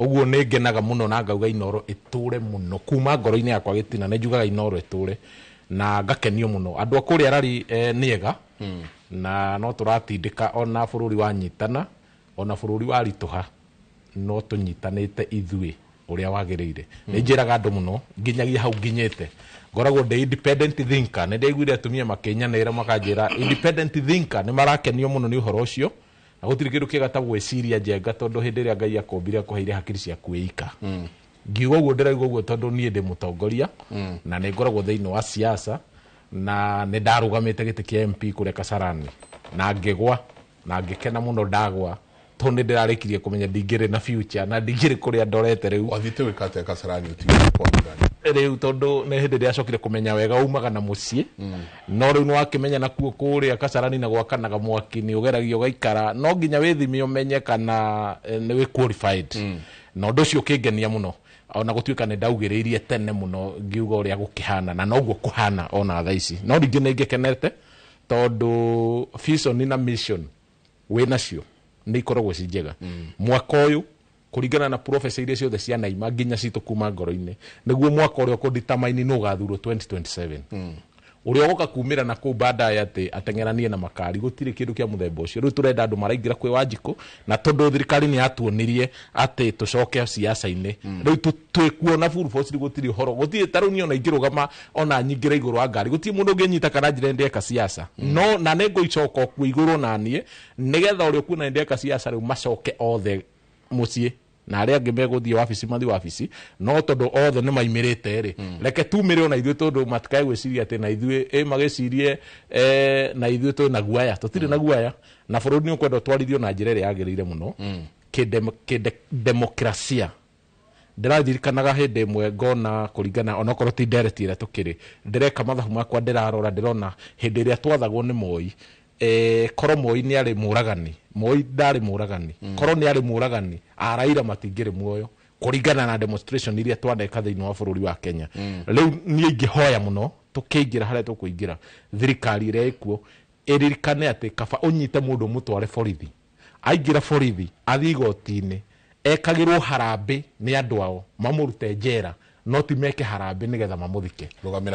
å guo nä ngenaga må no na ngauga Inoro ä tå re må no kuma ngoro-inä yakwa gä tina nä njugaga Inoro ä tå re na ngakenio må no andå a kå rä a rari nä ega na no tå ratindä ka ona bå rå ri wanyitana ona bå rå ri waritå ha no tå nyitanä te ithuä å rä a wagä rä ire nä njä raga andå må no nginyagia hau nginyä te ngoragwo ndä independent thinker nä ndaiguire atumia makenyanä ra makanjä ra independent thinker nä marakenio må no nä å horo å cio na gå tirä kä ndå kä gata gwäciria Njenga tondå hä ndä ä rä a Ngai akombire akåheire hakiri cia kwä ika ngiuga å guo ndä rauga å guo tondå niä ndä må tongoria na nä ngoragwo thä-inä wa siasa na nä ndarå gamä te gä tä kä MP kå rä a Kasarani na ngä gwa na ngä kena må no ndagwa tondå nä ndä rarä kirie kå menya ndingä rä na future na ndingä rä kå rä a ndorete rä u wathiä wä kate Kasarani rä u tondå nä hä ndä ä rä acokire kå menya wega umaga na må ciä no rä u nä wakä menya nakuo kå rä a Kasarani na gwakanaga mwaki nä å geragio gaikara no nginya wä thime å menye kana nä wä qualified na å ndå å cio kä ngenia må no ona gå tuä ka nä ndaugä rä irie tene må no ngiuga å rä a gå kä hana na noguo kå hana ona tha ici no ningä nä ngä kenete tondå vision na mission wä nacio nä ikoragwo ci njega mwaka å yå kå ringana na profesa iria ciothe cia naima nginya citå kuma ngoro-inä nä guo mwaka å rä a å kå determine nä å gathurwo 2027 å rä a å goka kumä ra na kå baadaye atä ateng'eranie na makari gå tirä kä ndå kä a må themba å cio rä u tå renda andå maraingä ra kwä Wanjikå na tondå thirikari nä yatuonirie atä tå coke ciaca-inä rä u twä kuona full force gå tirä horo gå tirä tarå ni ona ingä rå gama ona nyingä ra igå rå wa ngari gå tirä må ndå å ngä nyita kana njä ra ndeka ciaca no na nä ngå icoka å kuo igå rå naniä nä getha å rä a kuona ndeka ciaca rä u macoke othe må ciä na arä angä megå thiä wabici mathi wabici no tondå othe nä maimä rä te rä reke tumä rä ona ithuä tondå matikae gwä ciria atä na ithuä magä cirie na ithuä twä na guaya tå tirä na guaya na bå rå ri nä å kwenda twarithio na njä ra ä rä a yagä rä ire må no kä demokrasia ndä rathirikanaga hä ndä ä mwe ngona kå ringana onakorwo ti ndereti ä rä a tå kä rä ndä reka mathabu makwa ndä rarora ndä rona hä ndä ä rä a twathagwo nä Moi korwo Moi nä arä må ragani Moi ndarä må ragani korwo nä arä må ragani Raila matingä rä muoyo kå ringana na demonstration iria twaneka thä inä wa bå rå ri wa Kenya rä u niä ingä hoya må no tå kä ingä ra harä a tå kå ingä ra thirikari ä rä a ä kuo ä ririkane atä kaba å nyite må ndå må tware borithi aingä ra borithi athiä igoti-inä ekagä rwo harambä nä andå ao mamå rute njera no ti meke harambä nä getha mamå thike rå gamä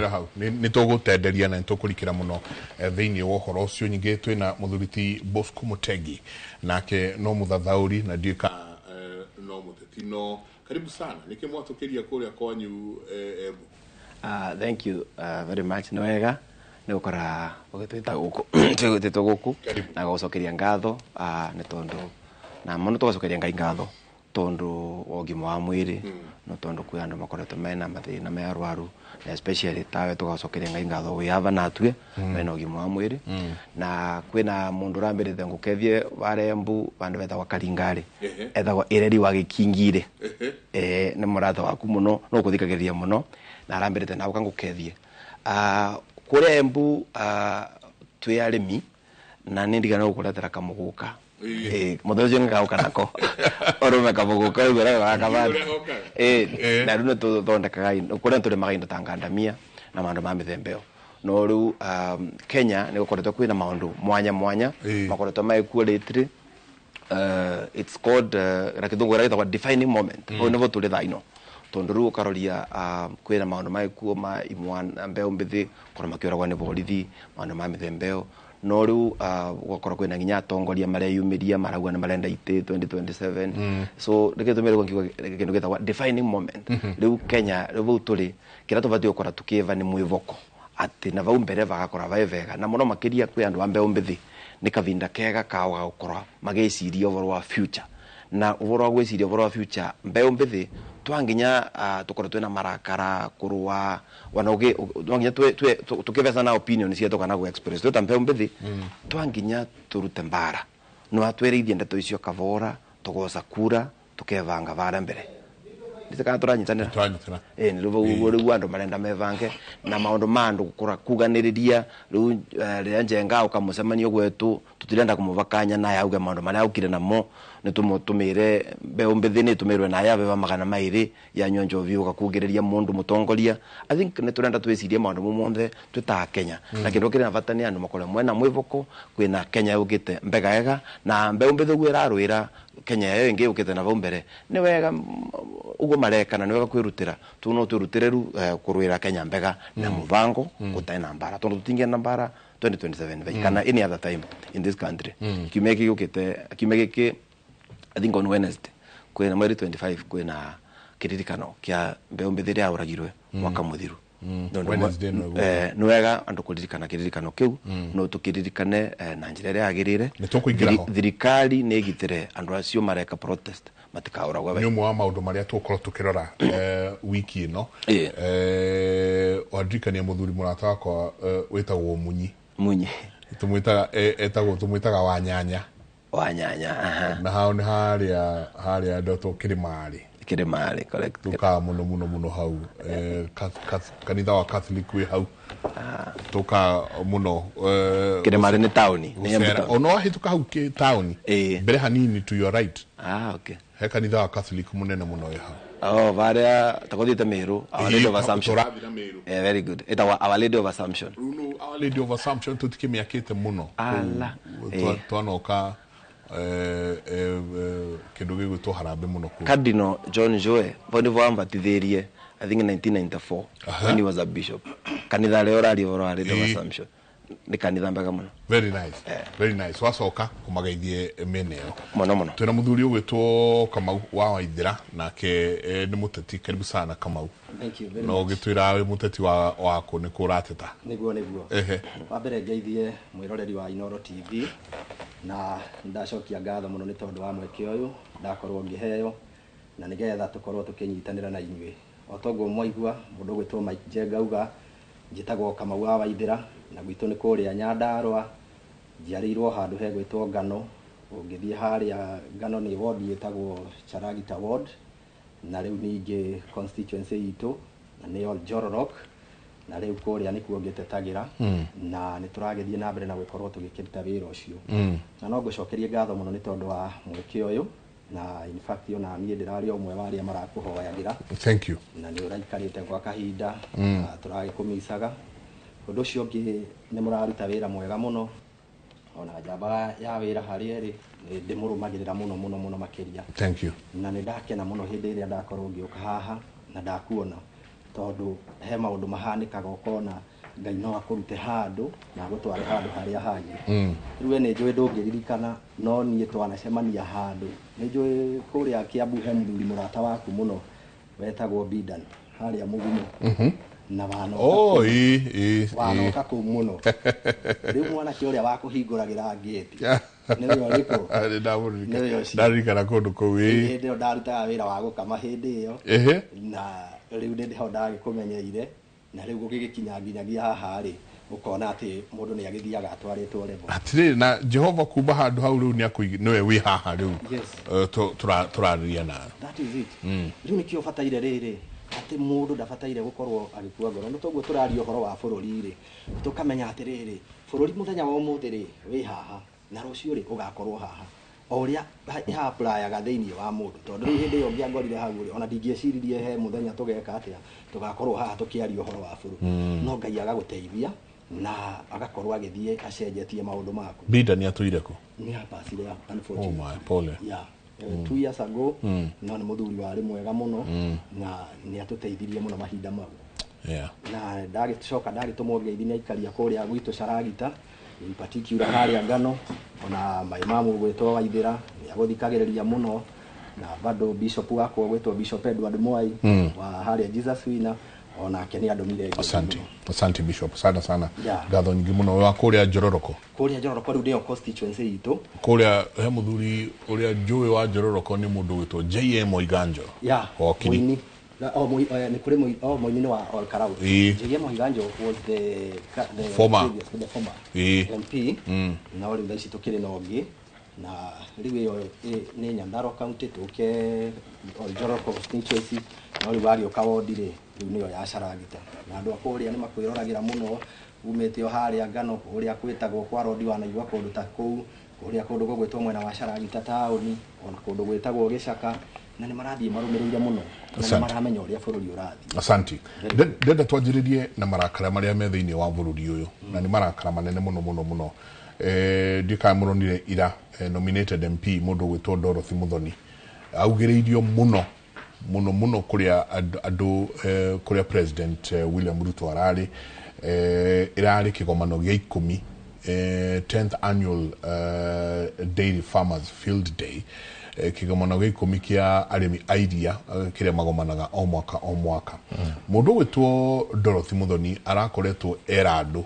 hau nä tå gå tenderia na nä tå kå rikä ra må no thä inä wa å horo å cio nyingä twä na må thuriti Bosco Mutegi nake no må thathaå ri na ndiä ka no må teti no karibu sana nä kä mwatå kä ria kå rä a kwanyu Embu thank you very much nä wega nä gå kora å gä twä gå kå na gå cokeria ngatho nä tondå na må no tå gacokeria Ngai ngatho tondu ogima wa mwiri no tondu kwi andu makoretwo mena mathina me arwaru especially tawe tugacokeria ngai ngatho wi hava na atue mena ogima wa mwiri na kwina mundu rambirite ngukethie barembu bandu betagwa Karingari etagwa Ireri wa Gikingire ni murata waku muno no kuthikagiriria muno na rambirite na ngukethie kuri Embu twi arimi na nindigana gukuretera kamuguka mudojo ngauka nako orume kamuguka igora kabana na runo to thondekaga ino kuri turi magainda tangandamia na mandu ma mithembeo no ru Kenya ni gukoretwo kwina maundu mwanya makoretwo maikuritri it's called rakidungu raitwa defining moment ono tuli thaino tonduru ukaroria kwina maundu maikuo ma imwana mbeo mbithi kora makioragwa ni borithi maundu ma mithembeo no riu gukora kwina nginya atongoria maria yumiria maragwa na marenda ite 2027 so rikitumira kwa kindu gitagwa defining moment riu Kenya riu tuli kira tubati ukora tukiva ni mwivoko ati na vau mbere bagakora vaevega na muno makiria kwi andu ambe umbithi ni kavinda kega kawa gukora mageciria over wa future na uboro gweciria uboro wa future mbe umbithi twanginya tukora twena marakara kurwa wanoge twanginya tukivesa na opinion cia tokana go express to tambe umbithi twanginya turute mbara no atwereithie ndeto icio kavora tugoca kura tukevanga vara mbere nditaka turanyitanira ni ruvu andu marenda mevange na maundu mandu gukura kuganiriria riu njenga ukamucemanio gwetu tutirenda kumuvakanya naye auge maundu maria aukire namo nitumutumire mbeu mbithi nitumirwe naye abeba magana mairi ya nyonjo viuka kugiriria mundu mutongoria I think niturenda twicirie maundu monthe twita Kenya na kindu kiri na vatani andu makole mwena mwivoko kwina Kenya yugite mbega ega na mbeu mbithi gwira rwira Kenya yeyo ingi ukite na vau mbere ni wega ugo marekana ni wega kwirutira tuno turutire ru kurwira Kenya mbega na muvango gutaina mbara tondu tutingia na mbara 2027 kana any other time in this country kimeki ukite kimeki I think on Wednesday kwina mweri 25 kwina kiririkano kia mbeu mbithiri auragirwe mwaka muthiru no wega andu kuririkana kiririkano kiu no tukiririkane na njira ria agirire thirikari ni gitire andu acio mareka protest matikaura gwa ni mwa maundu maria tukoro tukirora wiki ino wadrikania muthuri murata wako wetagwo munyi tumwitaga wanyanya na hao ni haria ndoto kirimari correct tuka muno hau kanitha wa Catholic we hau tuka muno kirimari ni town ono hituka hau ki town mbere hanini to your right okay he kanitha wa Catholic munene muno we hau varia takothite Meru Our Lady of Assumption very good eta Our Lady of Assumption Our Lady of Assumption tutikimiakite muno twanoka kindu gigwitwo harambe muno ku Cardinal John Joe bonivo ambatithirie I think 1994 when he was a bishop kanitha leo rari Our Lady of Assumption ni kanitha mbega muno very nice wacoka kumageithie meneo muno twina muthuri ugwitwo Kamau wa Waithira nake ni muteti karibu sana Kamau thank you very much no gitwira we muteti wako ni kurateta niguo wa mbere ngeithie mwiroreri wa Inoro TV na ndacokia ngatho muno ni tondu wa mweke uyu ndakorwo ngiheo na nigetha tukorwo tukinyitanira na inywe otoguo mwaigua mundu gwitwo Mike Jengauga njitagwo Kamau wa Waithira na gwitu ni kuria Nyandarua njiarirwo handu he gwitwo Ngano ungithie haria Ngano ni ward yetagwo Charagita ward na riu ningi constituency itu na ni Jororok na riu kuria ni kuo ngitetagira na ni turagethie na mbere na gukorwo tugikirita wira ucio na no ngucokerie ngatho muno ni tondu wa mweke uyu na in fact ona nie ndirari omwe waria marakuhoyagira thank you na ni uraikarite kwa kahinda turagikumisaga undu ucio ngi ni muraruta wira mwega muno ona njamba ya wira haria ri ndi murumagirira muno makiria thank you na ni ndakena muno hindi iria ndakorwo ngiuka haha na ndakuona tondu he maundu mahanikaga ukona Ngai no akurute handu na gutware handu haria hangi riu ni njui ndungiririkana no nie twanacemania handu ni njui kuria Kiambu he muthuri murata waku muno wetagwo Bidan haria mugumu na bana wanoka ku muno riu mwana kioria wako hinguragira gate niyo riko ndarikana kundu kuu ndio ndarutaga wira wa gukama hindi iyo na riu ndiho ndagikumenyeire na riu gugikinya nginyagia haha ri ukona ati mundu ni agithiaga atwaritwo rebo atiri na Jehova kuba handu hau riu ni akuigi niwe wi haha riu turariria na that is it riu nikio fataire riri ati mundu ndafataire gukorwo agikua ngoro no toguo turario horo wa bururi ri tukamenya ati riri bururi muthenya wa umuthi ri wi haha na rucio ri ugakorwo haha oria ha apply aga thiini wa mundu tondu riu hindi yo ngiangorire hau ri ona ndingĩciririe he muthenya tugeka atia tugakorwo haha tukiario horo wa bururi no Ngai agaguteithia na agakorwo agithie acenjetie maundu maku Bida ni atuire ku ni hapa sile unfortunately my pole yeah 2 years ago no ni muthuri wari mwega muno na ni atuteithirie muno mahinda mau na ndagicoka ndagitumwo ngeithi ni aikaria kuria gwitu Charagita in particular haria Ngano ona maimamu gwetwo Waithira ni aguthikagiriria muno na bado bishop wako gwetwo Bishop Edward Mwai wa haria Jesus Wina ona keni adomire asante bishop sana gatho nyingi muno wa kuria Njororoko riu ndio constituency itu kuria he muthuri uria njui wa Njororoko ni mundu witwo JM Moiganjo okini ni kure Moini wa Olkarau JM Moiganjo was the former MP na wale ndaici tukiri na ongi na riu iyo ni Nyandarua county tuke Njororoko constituency na wale wari okawodi ri riu niyo ya Charagita na andu akuria ni makwirораgira muno umete o haria Ngano uria kwitagwo kwa rodi wa naigwa kundu ta kuu uria kundu gugwitwo mwena wa Charagita taoni ona kundu gwitagwo Gicaka na ni marathie marumirire muno na maramenya uria bururi urathi asante ndenda twanjiririe na marakara maria me thiini wa bururi uyu na ni marakara manene muno ndika muronire ira nominated MP mundu gwitwo Dorothy Muthoni augiriirio muno kuria andu kuria President William Ruto arari irari kigomano gia 10 10th annual Dairy Farmers Field Day kigomano gia 10 kia arimi idea kiria magomanaga o mwaka mundu gwitwo Dorothy Muthoni arakoretwo erado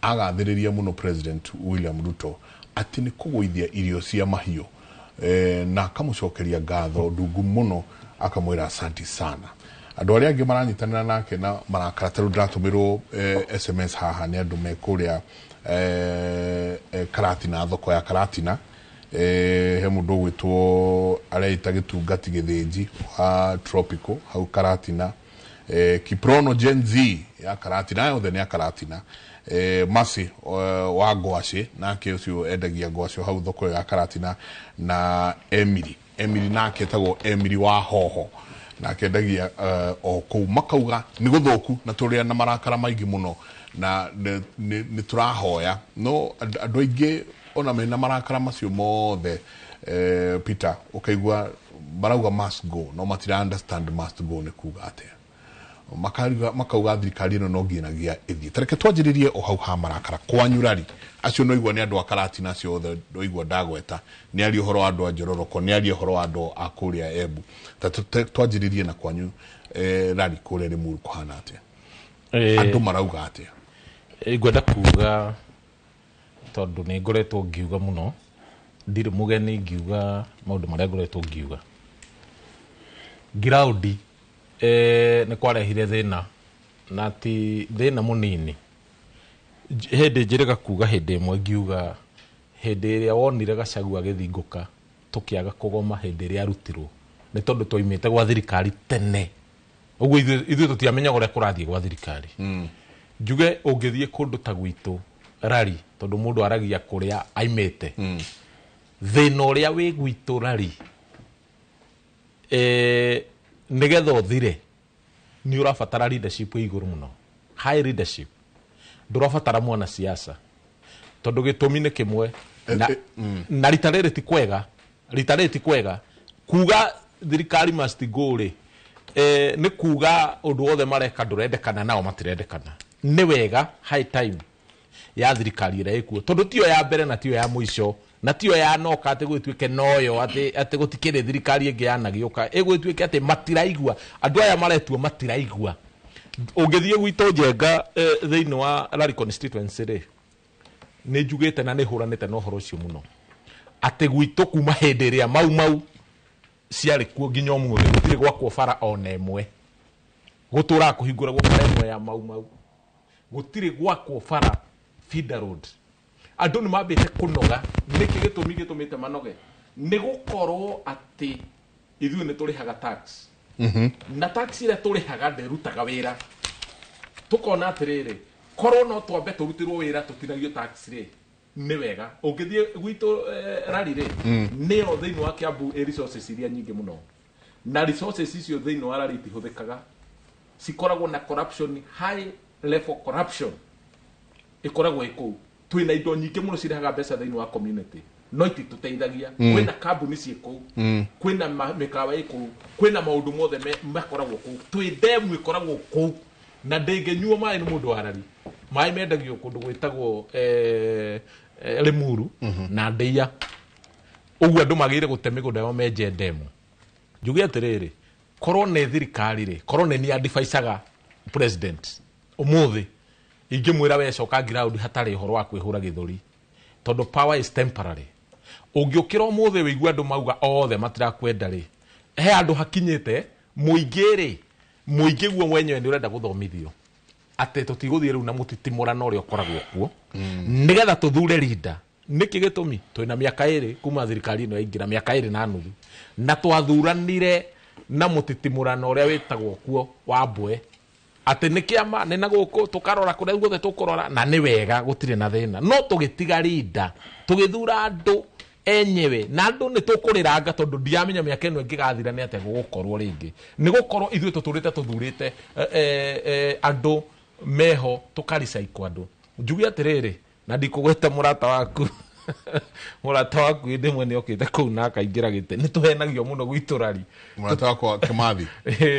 agathiriria muno President William Ruto ati ni kugwithia irio cia mahiu na akamucokeria ngatho ndungu muno akamwira asante sana andu aria angi maranyitanira nake na marakarateru ndatumirwo SMS haha ni andu me kuria Karatina thoko ya Karatina he mundu gwitwo areita gitungati githinji wa Tropical hau Karatina Kiprono Gen Z ya Karatina yothe ni ya Karatina Masi wa Ngwaci nake ucio endagia ngwaci hau thoko ya Karatina na Emily nake etagwo Emily wa Hoho nake endagia o kou makauga ni guthoku na turia na marakara maingi muno na ni turahoya no andu aingi ona mena marakara macio mothe Peter ukaigua barauga must go no matira understand must go ni kuga atia makauga thirikari no nginagia ithie tareke twanjiririe o hau ha marakara kwanyurari acio no igwa ni andu Karatina acio othe no igwa ndagweta ni ari horo andu a Njororoko ni ari horo andu a kuria Embu twanjiririe na kwanyu rari kuria Limuru kuhana atia andu marauga atia ngwenda kuga tondu ni ngoretwo ngiuga muno ndiri mugeni ngiuga maundu maria ngoretwo ngiuga ground ni kwarehire thina na ti thina munini hindi njirega kuga hindi imwe ngiuga hindi iria wonire Gachagua agithinguka tukiaga kugoma hindi iria arutirwo ni tondu twaimite gwa thirikari tene uguo ithuĩ tutiamenya uria kurathie gwa thirikari njuge ungithie kundu ta gwitu rari tondu mundu aragia kuria aimite thina uria wi gwitu rari nigetha uthire ni urabatara leadership iguru muno high leadership ndurabatara mwana siasa tondu gitumi ni kimwe na ritarere ti kwega kuga thirikari must go ri ni kuga undu wothe mareka ndurendekana nao matirendekana ni wega high time ya thirikari ira ikuo tondu tiyo ya mbere na tiyo ya mwisho na tiyo ya noka ate gwituike noyo ate gutikire thirikari ingi yanagiuka egwituike ate matiraigua andu aya maretuo matiraigua ungithie gwito Njenga thiini wa Rari constituency ri ni njugite na ni huranite no horo ucio muno ati gwito kuma hindi ria mau ciari kuo nginya umuthi gutire gwakwo bara ona imwe gutura kuhingura gwa bara imwe ya mau gutire gwakwo bara feeder road andu ni mambite kunoga niki gitumite manoge ni gukorwo ati ithuĩ nĩ tũrĩhaga tax na tax ĩrĩa tũrĩhaga nderutaga wĩra tũkona atĩrĩrĩ korwo no twambe tũrutĩrwo wĩra tũtinagio tax rĩ nĩ wega ũngĩthiĩ gwitũ Rari rĩ nĩyo thĩinĩ wa Kiambu resources iria nyingĩ mũno na resources icio thĩinĩ wa Rari itihũthĩkaga cikoragwo na corruption high level corruption ĩkoragwo ĩkũu twĩna indo nyingĩ mũno cirehaga mbeca thĩinĩ wa community no itituteithagia kwina kambuni ciĩkũu kwina mĩkawa ĩkũu kwina maũndũ mothe makoragwo kũu twĩ ndemu ĩkoragwo kũu na ndĩngĩnyuo maĩ nĩ mũndũ wa Rari maĩ mendagio kũndũ gwĩtagwo Limuru na Ndeia ũguo andũ magĩrĩire gũte mĩgũnda yao menje ndemu njuge atĩrĩrĩ korwo nĩ thirikari rĩ korwo nĩ ni advisaga president ũmũthĩ ingĩmwĩra we coka ground hatarĩ ũhoro wa kwĩhũra gĩthũri tondu power is temporary ungiukira umuthi wigua andu mauga othe matirakwenda ri he andu hakinyite muingiri guo mwenyewe ni urenda guthomithio ate tutiguthie riu na mutitimurana uria ukoragwo kuo nigetha tuthure leader niki gitumi twina miaka 2 kuma thirikari ino yaingira miaka 2 na nuthu na twathuranire na mutitimurana uria witagwo kuo wa mbwe ate nä kä ama nä na gå kå tå karora kå rä a guothe tå kå rora na nä wega gå tirä na thä na no tå gä tiga rinda tå gä thura andå enyewe na andå nä tå kå rä ranga tondå ndiamenya mä aka ä no ä ngä gathira nä atä gå gå korwo rä ngä nä gå korwo ithuä tå tå rä te tå thurä te andå meho tå karicaikwo andå njuge atä rä rä na ndikå gwete må rata waku murata waku ndimwe ni okite kuu na akaingira gite ni tuhenagio muno gwitå Rari murata wakwa Kimathi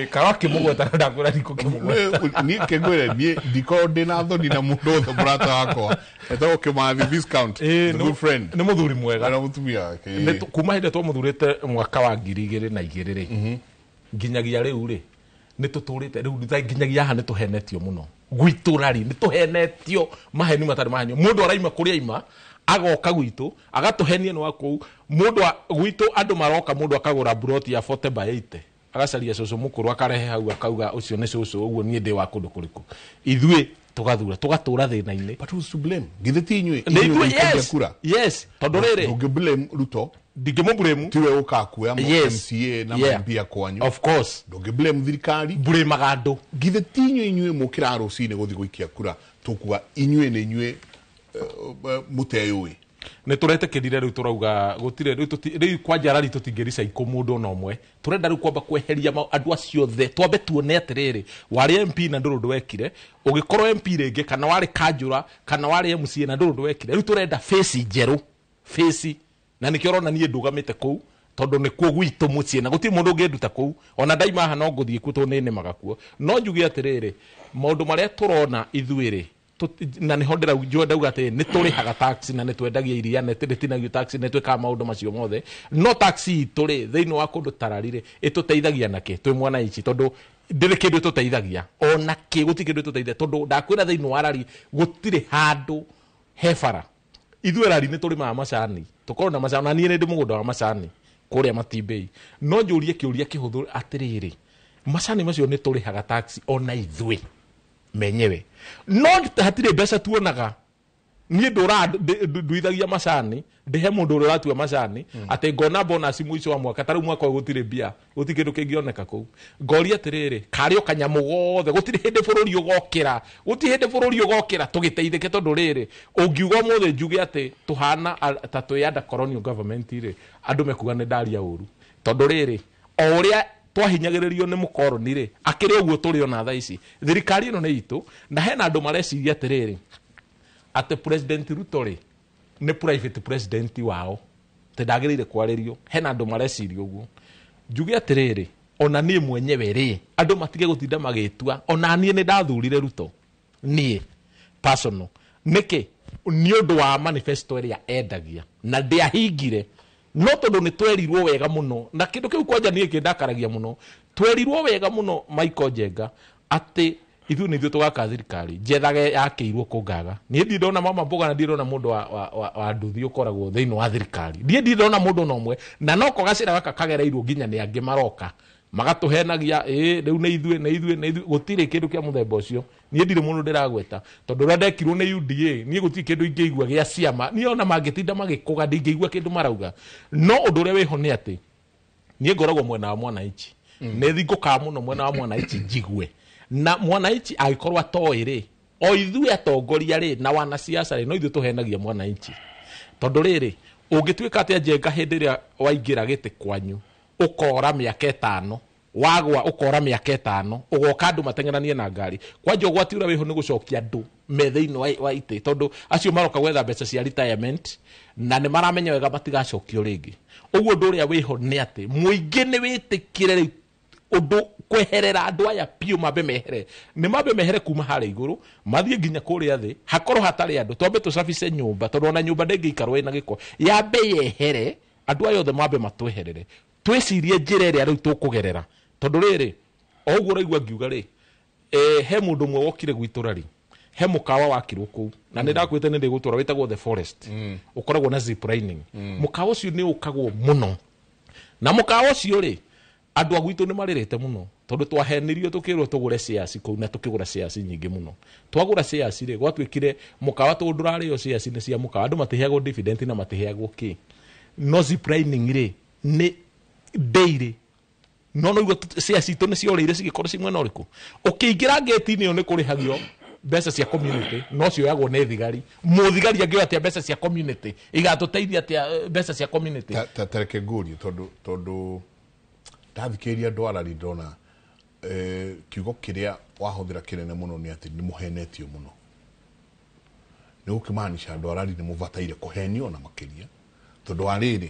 kawa kimugweta ndakwira ndiko kimugweta ni kengwire ni ndiko ndina thoni na mundu othe murata wakwa etagwo Kimathi discount good friend ni muthuri mwega na mutumia kuma hinde twamuthurite mwaka wa 2002 ri nginyagia riu ri ni tuturite riu nginyagia ha ni tuhenetio muno gwitå Rari ni tuhenetio maheni matari mahenio mundu araima kuria ima agoka gwitå agatuhenia no akuu mundu gwitå andu maroka mundu akagura broti ya 40 by 80 agacaria cucu mukuru akarehe hau akauga ucio ni cucu uguo nie ndi wa kundu kuriku ithuĩ tugathura tugatura thina-ini but who's to blame githeti inywe yes tondu riri ngi blame Ruto ndingimublame tiwe ukakuya MCA na mambia kwanyu of course ngi blame thirikari blame andu githeti inywe mukira rucine guthi guikia kura tukua inywe ni inywe muteyui ne turete kedire riu turauga gutire riu kwanja Rari tutingirica iko mundu no mwe turenda riu kwamba kweheria andu acio the twambe tuone atiriri wari MP na nduru wekire ugikorwo MP ringi kana wari kanjura kana wari MCA na nduru wekire riu turenda face njeru face na nikio rona nie ndugamite kuu tondu ni kuo gwitu mucie na guti mundu ngenduta kuu ona ndaima ha no nguthie kuo tonene magakuo no njuge atiriri maundu maria turona ithuiri na ni hondera ndauga ati ni turihaga tax na ni twendagia iria na tinagio tax na tweka maundu macio mothe no taxi turi thiini wa kundu tararire ituteithagia nake twi mwana ici tondu ndire kindu tuteithagia ona ki guti kindu tuteithagia tondu ndakwira thiini wa Rari gutire handu hebara ithuĩ Rari ni turi ma macani tukorwo na macani na nie ndi mugunda wa macani kuria Matimbei no njurie kiuria kihuthu atiriri macani macio ni turihaga tax ona ithuĩ menyewe no hatire mbeca tuonaga nie ndura nduithagia macani ndihe mundu uri ratua macani ati ngona bonus mwico wa mwaka taru mwaka gutire bia guti kindu kingioneka kuu ngoria atiriri kario kanyamu gothe gutire hindi bururi ugokira guti hindi bururi ugokira tugiteithike tondu riri ungiuga mothe njuge ati tuhana ta tuyanda colonial government ri andu mekuga ni ndaria uru tondu riri oria twahinyagiririo ni mukoroni ri akiri uguo turi ona tha ici thirikari ino ni itu na hena andu mareciria atiriri ate president Ruto ri ni private president wao te ndagirire kwaririo hena andu mareciria uguo njuge atiriri ona nie mwenyewe ri andu matige gutinda magitua ona nie ni ndathurire Ruto nie personal niki ni undu wa manifesto ria endagia na ndiahingire no tondu ni twerirwo wega muno na kindu kiu kwanja nie kindakaragia muno twerirwo wega muno Michael Njenga ati ithu ni ithu tugaka thirikari njethage yakiirwo kungaga nie ndindona mama mboga na ndirona mundu wa nduthi ukoragwo thiini wa thirikari nie ndindona mundu nomwe na noko gacira gaka kagereirwo nginya ni angi maroka magatuhenagia riu ni ithuĩ gutire kindu kia muthemba ucio nie ndire mundu ndiragweta tondu ria ndekirwo ni UDA nie gutire kindu ingĩigua gia ciama nie ona mangĩtinda magĩkũga ndingĩigua kindu marauga no undu uria wiho ni ati nie ngoragwo mwena wa mwananchi ne thingũkaga muno mwena wa mwananchi njigwe na mwananchi agĩkorwo atoĩ rĩ o ithuĩ atongoria rĩ na wanasiasa rĩ no ithuĩ tuhenagia mwananchi tondu rĩrĩ ũngĩtuĩka atĩ njenga hĩndĩ ĩrĩa waingĩra gĩtĩ kwanyu ukora miaka 5 wagwa ukora miaka 5 ugoka andu matengeranie na ngari kwanja ugwatiura wiho ni gucokia andu methe-ini wa ite tondu acio maroka gwetha mbeca cia retirement na ni maramenya wega matigacokio ringi uguo ndu uria wiho ni ati muingi ni witikire ri undu kweherera andu aya piu mabe mehere ni mabe mehere kuma hare iguru mathie nginya kuria thi hakorwo hatari andu twambe tucabice nyumba tondu ona nyumba ndingiikarwo ina giko yambe yehere andu ayo othe mabe matweherere twicirie njira ĩrĩa rĩu tũkũgerera tondu rĩrĩ o ũguo ũraigua ngiuga rĩ he mũndũ ũmwe wokire gwitũra rĩ he mũkawa wakirwo kũu na nĩ ndakwĩte nĩ ndĩgũtũra wĩtagwo the forest ũkoragwo na zip lining mũkawa ũcio nĩ ũkagwo mũno na mũkawa ũcio rĩ andũ a gwitũ nĩ marĩrĩte mũno tondu twahenirio tukirwo tugure shares kũu na tukigura shares nyingĩ mũno twagura shares rĩ gwatuĩkire mũkawa tondũ ndũrarĩo shares nĩ cia mũkawa andũ matiheagwo dividend na matiheagwo kĩ no zip lining rĩ nĩ daily no igua cia citũ nĩ ciorĩire cigĩkorwo ci mwena ũrĩkũ ũkĩingĩra gate-inĩ ĩyo nĩ kũrĩhagio mbeca cia community no cioyagwo nĩ thigari mũthigari angĩoya atĩa mbeca cia community igatũteithia atĩa mbeca cia community tareke ngũrie tondu ndathikĩrĩria andũ arari ndona kiugo kĩrĩa wahũthĩra kĩnene mũno nĩ atĩ nĩ mũhenetio mũno nĩ gũkĩmaanisha andũ arari nĩ mũbataire kũhenio na makĩria tondu wa rĩrĩ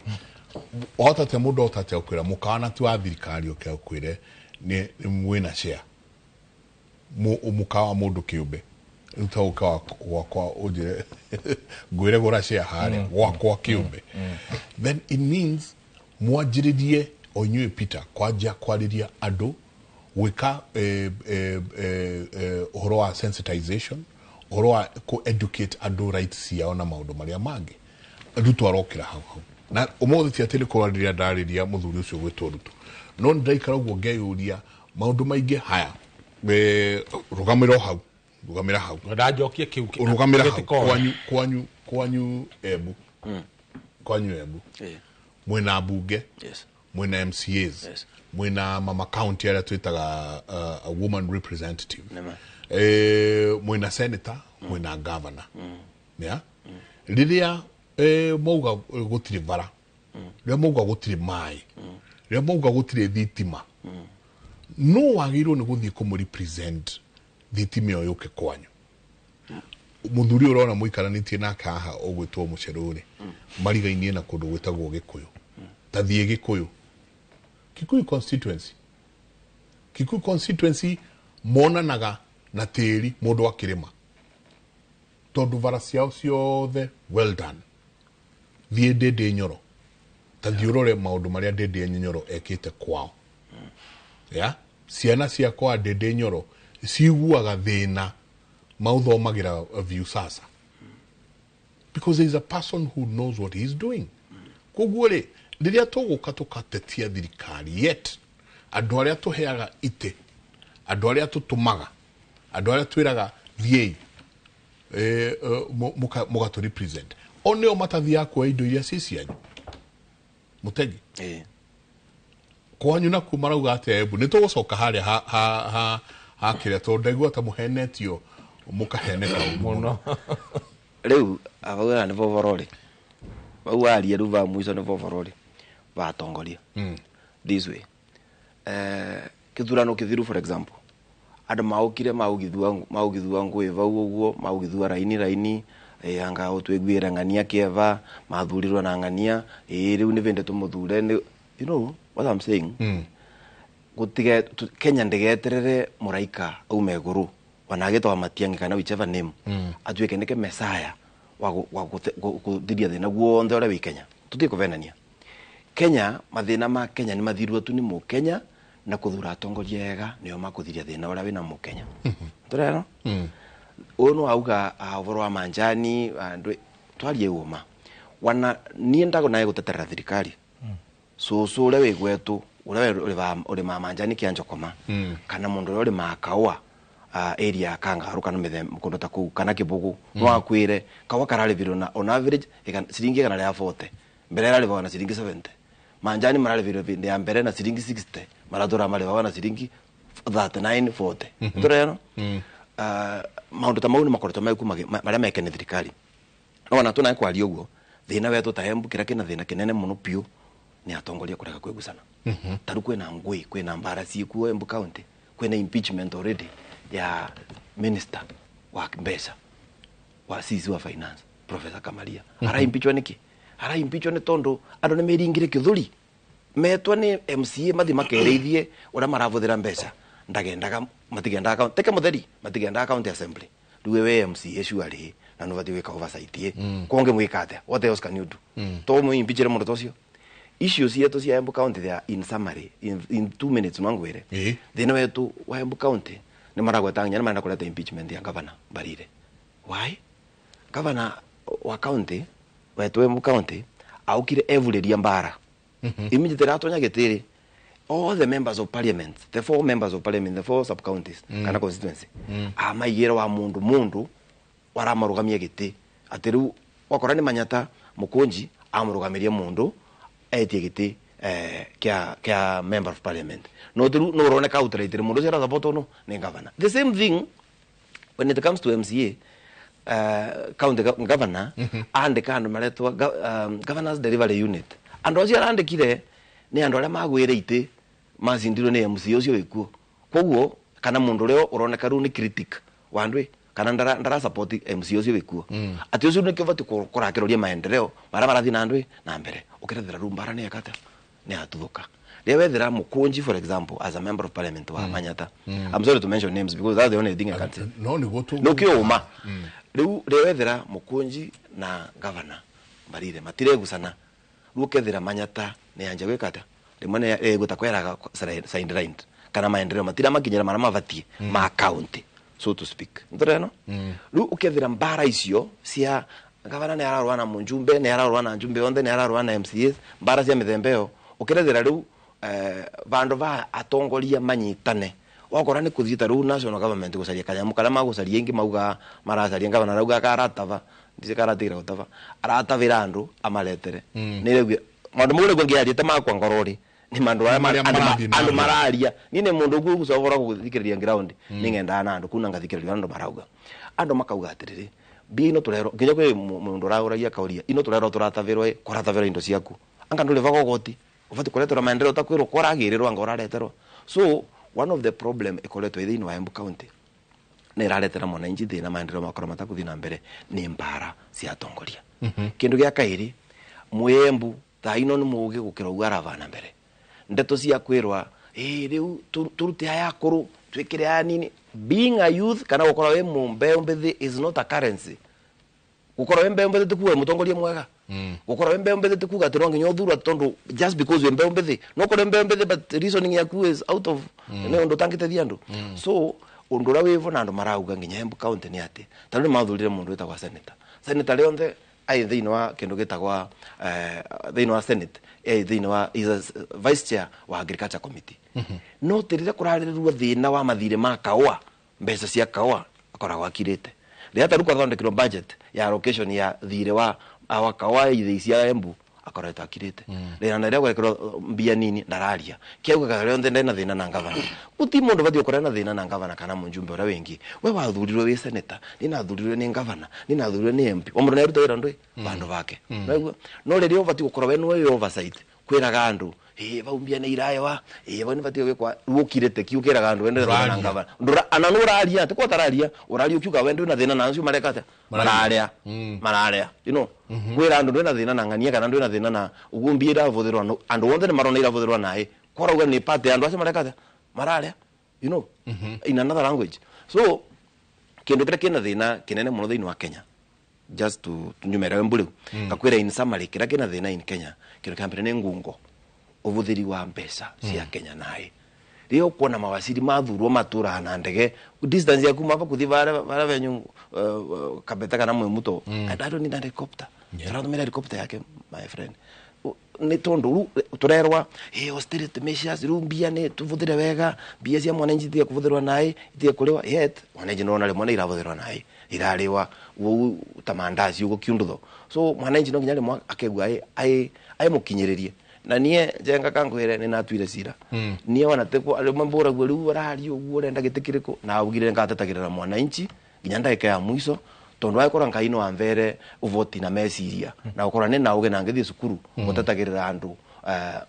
otate mundu otate ukwira mukana tu wa thirikari oke ukwire ni mwina share mukawa mundu kiumbe utauka kwa ujire gwire gora share hare kwa kiumbe then it means mwajiridie onywe Peter kwaja kwariria adu wika uhoro wa sensitization uhoro wa ko educate adu rights yao na maundu maria mangi rutu arokira hau na umuthi ti atili kwariria ndariria muthuri ucio gwitwo rutu no ndaikara guo ngeyuria maundu maingi haya rugamira hau ndajokie kiu rugamira hau kwanyu ebu kwanyu ebu mwena bunge mwena MCAs mwena mama county ala twitaga a woman representative mwena senator mwena governor ya lilia mauga gutire bara ria mauga gutire mai ria mauga gutire thitima no wagirwo ni guthie ku represent thitima yo yuke kwanyu muthuri urona muikaranitie nake haha ugwitwo muceruri marigainie na kundu gwitagwo Gikuyu tathie Gikuyu constituency monanaga na tiri mundu akirima tondu bara ciao ciothe well done thie Ndindi Nyoro tathiurore maundu maria Ndindi Nyoro ekite kwao ya ciana cia kwa Ndindi Nyoro ciiguaga thina mauthomagira view sasa because there is a person who knows what he is doing koguo ri riria tuguka tukatetia thirikari yet andu aria tuheaga ite andu aria tutumaga andu aria twiraga thiei mugatu represent oneo matathia kwa indo iria cicianyu mutegi kwanyu na kumarauga ati ebu nitugucoka haria ha kiria tondu igua ta muhenetio mukaheneka muno riu abauga ni vovorori bau aria riu va mwiso ni vovorori batongoria this way kithurano kithiru for example andu maukire maugithua ngui vau uguo maugithua raini anga utwegwira ngania kieva mathurirwa na ngania riu ni vende tumuthure you know what I'm saying gutige Kenya ndigeterere muraika aume guru wanagitwa Matiang'i kana whichever name atuike nike mesaya wa kuthiria thina guothe ore wi Kenya tutikuvenania Kenya mathina ma Kenya ni mathirwo tu ni mu Kenya na kuthura atongoria ega nio makuthiria thina ore wina mu Kenya turero ono auga avoro wa manjani andu twarie uma wana nienda naye gutetera thirikari so ule gwetu ule manjani kianjo koma kana mundu ule makawa area kangaru kana mithemba kundu ta ku kana kibugu no akwire kawa karale viro na on average siringi kana ya 40 mbere yale bana siringi 70 manjani marale viro ya mbere na siringi 60 maradora male bana siringi 39 40 tureno maundu ta mauni makoreto mai kuma maria mekene thirikari ona tuna kwa liogo thina wetu ta Embu kira kina thina kinene muno piu ni atongoria kureka kwegusana taru kwena ngui kwena mbara siku Embu county kwena impeachment already ya minister wa mbesa wa sisi wa finance Professor Kamaria ara impeachwa niki ara impeachwa ni tondo ando ne meringire kithuri metwa ni MCA mathi makereithie ura maravuthira mbesa ndagendaga matigenda account teke mutheri matigenda account assembly duwe we MCA shuari na no vati weka oversight konge mwikate what else can you do to mu impeachire mundu tocio issues yetu cia Embu county there in summary in 2 minutes mangwire thina wetu wa Embu county ni maragwetanga nyana mara kuleta impeachment ya governor Mbarire why governor wa county wetu Embu county aukire evuleria mbara immediately ratonya getire all the members of parliament the 4 members of parliament the 4 sub counties kana constituency amaigera wa mundu waramarugamia giti atiru wakora ni manyata mukonji amurugamiria mundu etie giti kya member of parliament no tiru no rone ka outright mundu sera support no ni governor the same thing when it comes to MCA county governor and kandu maretwa governors delivery unit and ozi arandikire ni andu aria magwire ite mazindiro ni MCA ucio wikuo koguo kana mundu leo uroneka ru ni critic wandwe kana ndara support MCA ucio wikuo ati ucio ni kivati kurakiroria maendeleo marathi na ndwe na mbere ukirethera rumbara ni akata ni atuthuka wethera mukunji for example as a member of parliament wa Manyata I'm sorry to mention names because that's the only thing I can say no kioma riu wethera mukunji na governor Mbarire matiregusana ukethera Manyata ni anje gwikata rimwe gutakweraga signed line kana maendeleo matira makinyira mara mavatie ma county so to speak ndoreno ru ukethira mbara icio cia gavana ne ararwana munjumbe ne ararwana njumbe onde ne ararwana MCAs mbara cia mithembeo ukirethira ru vandu va atongoria manyitane wakora ni kuthita ru national government gucaria kanyamu kala magucaria ingi mauga maracaria gavana rauga karatava ndise karatira gutava aratavira andu amaletere ni regu mandu mugure gwangiarite makwa ngorori ni mandu andu mararia nine mundu gugucogora guthikiriria ground ningenda na andu kuna ngathikiriria andu marauga andu makauga atiriri bino turero nginya kwe mundu rauragia kauria ino turero turatavirwe kuratavira indo ciaku anga ndule vagogoti ufati kuletera maendeleo takwiro koragirirwa anga urareterwa so one of the problem ikoletwe thini wa Embu county ne raretera mwananchi thina maendeleo makora matakuthina mbere ni mbara cia tongoria kindu gya kairi Mwembu taino ni muge gukira ugarava na mbere ndeto cia kwirwa riu turute aya kuru twikire ya nini being a youth kana gukora we mumbe is not a currency gukora we mbe tukuwe mutongoria mwega gukora we mbe tukuga tironge nyothura tondu just because we mbe no kore mbe but reasoning yaku is out of ne ndo tangite thiandu so undura wevo na ndo marauga nginya Embu county ni ati tandu mathurire mundu wetagwa senator leonde ai thino wa kindu gitagwa thino wa senate thino wa is a vice chair wa agriculture committee no tirire kuraririrwa thina wa mathire ma kawa mbeca cia kawa akoragwa akirite riata ruko thondekirwo budget ya allocation ya thire wa kawa ithe cia Embu akoreta akirite rena na rego ekro mbia nini ndararia kiauga rero ndende na thina na ngavana uti mundu vathi ukorana thina na ngavana kana munjumbe ora wengi we wathurirwe we senator nina thurirwe ni ngavana nina thurirwe ni MP omundu na ruto ira ndwe bandu bake no rero vathi ukorwa we no oversight kwiraga andu vaumbia ne iraewa vani vathi gwikwa rukirete kiukiraga andu wende na ngavana ndura ananura aria te kwatararia uraria ukiuga wende na thina na ancio marekata mararia you know kwira andu ndwe na thina na ngania kana ndwe na thina na ugumbia ira vuthirwa andu wonde ne marona ira vuthirwa nae korauga ni pate andu acio marekata mararia you know in another language so kindu kire kina thina kinene muno thini wa Kenya just to nyumera mbulu kakwira in summary kira kina thina in Kenya kindu kampere ne ngungo uvuthiri wa mbeca cia Kenya nae rio kuona mawasiri mathurwo matura na ndege distance ya kuma kuthi bara venyu kabeta kana mwe muto I don't need a helicopter tarato mera helicopter yake my friend ni tondu turerwa austerity measures rumbia ni tuvuthire wega bia cia mwananchi tia kuvuthirwa nai tia kuliwa yet mwananchi no nale mwana iravuthirwa nai irariwa wo tamandazi ugo kiundutho so mwananchi no nginya akegwa ai mukinyiririe na nie jenga kankwire ni natwire cira nie wana teko ale mambura gwe riu arari uguo renda gitikiriko na ugire ngatetagirira mwananchi nginya ndagika ya mwiso tondu aikora ngai no amvere uvoti na mesiria na ukora ni na uge na ngithie cukuru mutetagirira andu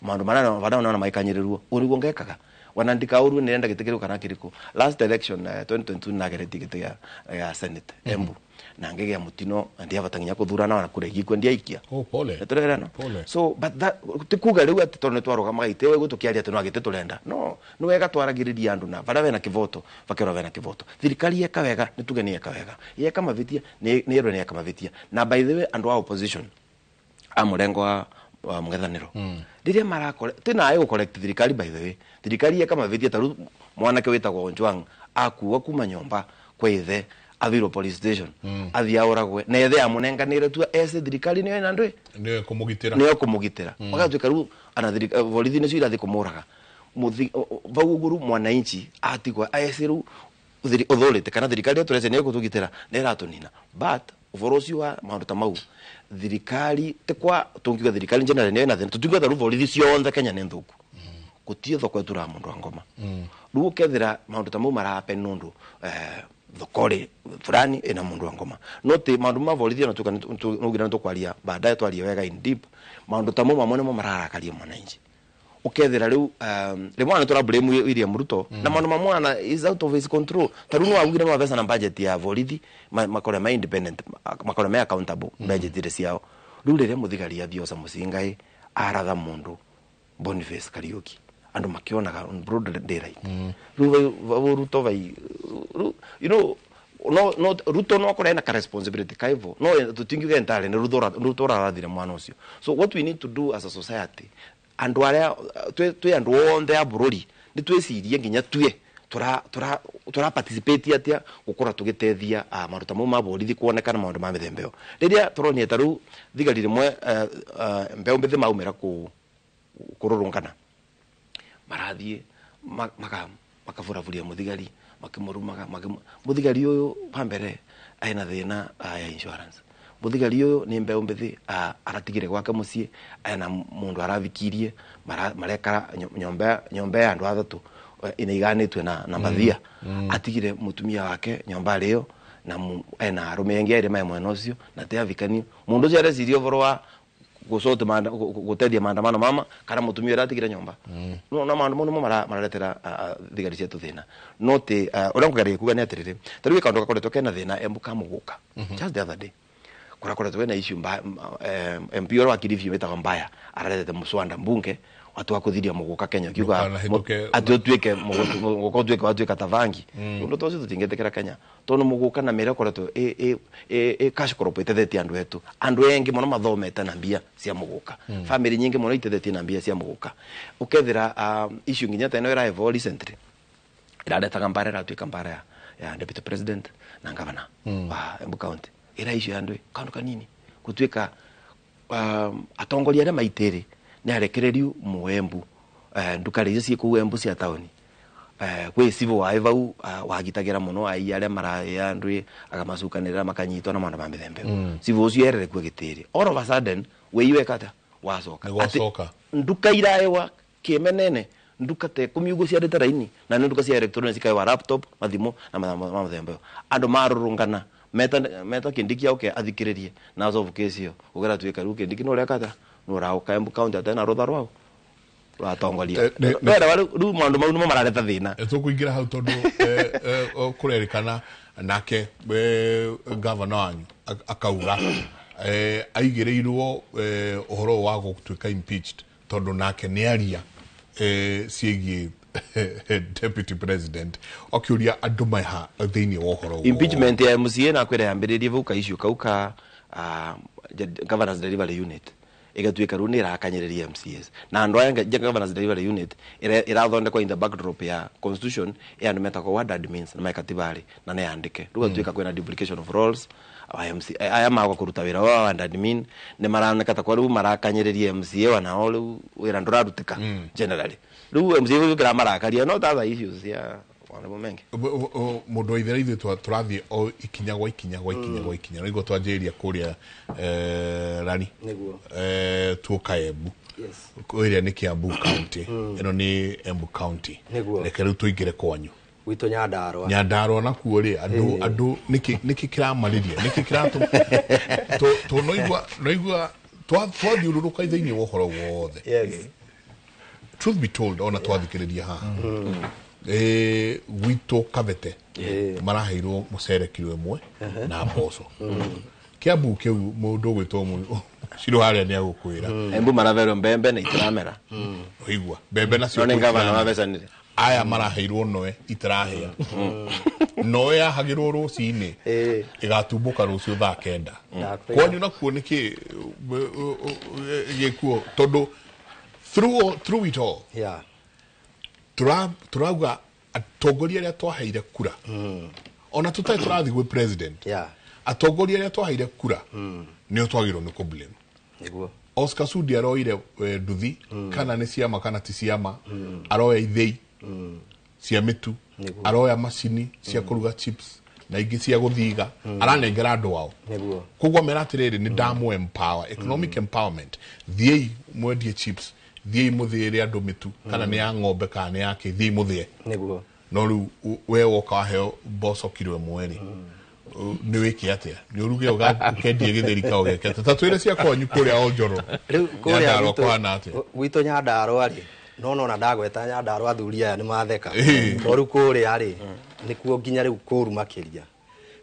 mandu manana vadana na maikanyirirwo urigo ngekaga wanandika uru nenda gitikiriko kana kiriko last election 2022 na gereti gitiga ya senate embu na ngege ya mutino ndia batanginya kuthurana na kuregi kwendia ikia pole turerana so but that tikuga riu ati tondu twaroga maite we gutukiaria ati no agite turenda no wega twaragiriria andu na bara na kivoto bakero na kivoto thirikari yeka wega nitugenie yeka wega yeka mavitia ni ero ni yeka mavitia na by the way and our opposition amurengo wa mngethaniro riria marakore tina ayo collect thirikari by the way thirikari yeka mavitia taru mwanake witagwo Onjwang akuwa kuma nyomba kwa ithe Aviro police station athia oragwe na ethe amunenganire tu ese thirikari niyo ina ndwe niyo kumugitira wakatuika ru ana borithi nicio irathi kumuraga vaguguru mwananchi atigwa aesiru authority kana thirikari turece niyo kutugitira neratunina but uvorosi wa maundu ta mau thirikari tekwa tungiga thirikari general niyo ina tutinga ru borithi cionthe Kenya ni nthuku gutie thoko tura mundu ngoma ru kethira maundu ta mau marape nundu thokore fulani ina mundu wa ngoma note maundu mavorithia no tukanugina tukwaria baadaye twaria wega in deep maundu tamo mamone mo mararakaria mwananchi ukethira riu rimwana tura blame William Ruto na maundu mamwana is out of his control tarunu augire mavesa na budget ya vorithi makore ma independent makore ma accountable budget ile ciao riu rire muthigari athiosa musingai aratha mundu Boniface Kariuki andu makionaga on broad daylight Ruto vai you know no Ruto no korena ka responsibility kaivo no tutingiga entale ne Ruto rathire mwana ucio so what we need to do as a society andu aria twe andu onthe abururi ni twecirie nginya tue tura participate atia gukora tugitethia maruta mo maborithi kuonekana maundu ma mithembeo riria turonie taru thigari rimwe mbeu mbithi maumera kururungana marathie makavuravuria muthigari makimurumaga muthigari uyu pambere aina thina ya insurance muthigari uyu ni mbeu mbithi aratigire gwake mucii aina mundu aravikirie marekara nyomba ya andu athatu inaiganitwe na mbathia atigire mutumia wake nyomba rio na aina arumengia ire mai mwena ucio na te avikani mundu ucio areciria uvoro wa gucote gutethia maandamano mama kana mutumia aratigire nyomba no na maandamano mo mararetera thigari cia thina note urangugaria kuga ni atiriri tari kandu gakoretwo kena thina embuka muguka just the other day kurakoretwo na issue MP wa Kilifi wetagwo Mbaya ararete muswanda mbunge watu wakuthiria muguka Kenya kiuga atutuike muguka tuike watu katavangi ndo tosi tutingetekera Kenya tono muguka na mera koretwo cash crop itethetie andu engi muno mathomete na mbia cia muguka family nyingi muno itethetie na mbia cia muguka ukethira issue nginya teno era evo recently iraretaga mbara ratuika mbara ya deputy president na governor wa Embu County era issue andu kandu kanini gutuika atongoria aria maitiri ni arekereriu muembu ndukari icio ku Embu cia tauni kwe civil waivau wagitagira muno ai aria maraya ndwi agamasukanira makanyitwa na mandu ma mithembe civil ucio erere ku gitiri all of a sudden we iwekata wacoka nduka iraewa kimenene nduka te kumiugo cia retaraini na nduka cia electronics kai wa laptop mathimo na mithembe andu marurungana meta kindikia uke athikiririe na azovu kesio ugera tuika ruke ndikino rekata nurauka Embu County atena rutha rwao rwatongoria wera waru mandu mau no marareta thina tukuingira hau tondu kurerikana nake governor wanyu akauga aigireirwo uhoro wa gutuika impeached tondu nake ni aria ciegie deputy president okiuria andu maiha thiini wa uhoro impeachment ya MCA na kwira yambiririe vuka issue kauka governors delivery unit igatuika ru ni rakanyiriria MCAs na ndo aya governors delivery unit irathondekwa in the backdrop ya constitution ya ndo metako ward admins na makatibari na ne andike ru gatuika kwena duplication of roles aya magwa kuruta wira wa ward admin ne maranekata kwa ru marakanyiriria MCA wana olu wira ndurarutika generally ru MCA wikira marakaria no ta issues ya mundu ithere turathie o ikinya gwa ikinya nigo twanjiria kuria rani tuoka Embu kuria ni Kiambu county ino ni Embu county reke riu tuingire kwanyu wito Nyandarua na kuori andu niki kiramariria niki kiratu to noigwa twathiururuka ithaini wo horo wothe truth be told ona twathikiriria haha wito Kavete maraheirwo mucere kilo imwe na mboco Kiambu kiu mundu gwitwo ciro haria ni agukwira Embu maraverwo mbembe na itiramera oigwa mbembe na cio none ngavana mabecanire aya maraheirwo noe itirahia noe ahagirwo rucini igatumbuka rucio thaa 9 kwanyu nakuo niki gikuo tondu through it all turauga atongoria aria twaheire kura ona tutai turathi gwe president atongoria aria twaheire kura nio twagirwo ni blame niguo Oscar Sudi aroire nduthi kana ni ciama kana ti ciama aroya ithei cia mitu aroya macini cia kuruga chips na ingi cia guthiga aranengera andu wao niguo kugwa meratiriri ni damu empower economic empowerment thiei mwendie chips thiei muthire andu mitu kana ni ya ng'ombe kana ni yake thiei muthie niguo no riu we woka waheo mboco kilo mweri ni wiki atia ni uruge ukendie githeri ka ugekete tatwire cia kwanyu kuria onjoro riu kuria gwito Nyandarua ri no ndagweta Nyandarua athuri aya ni matheka to riu kuria ri nikuo nginya riu kuru makiria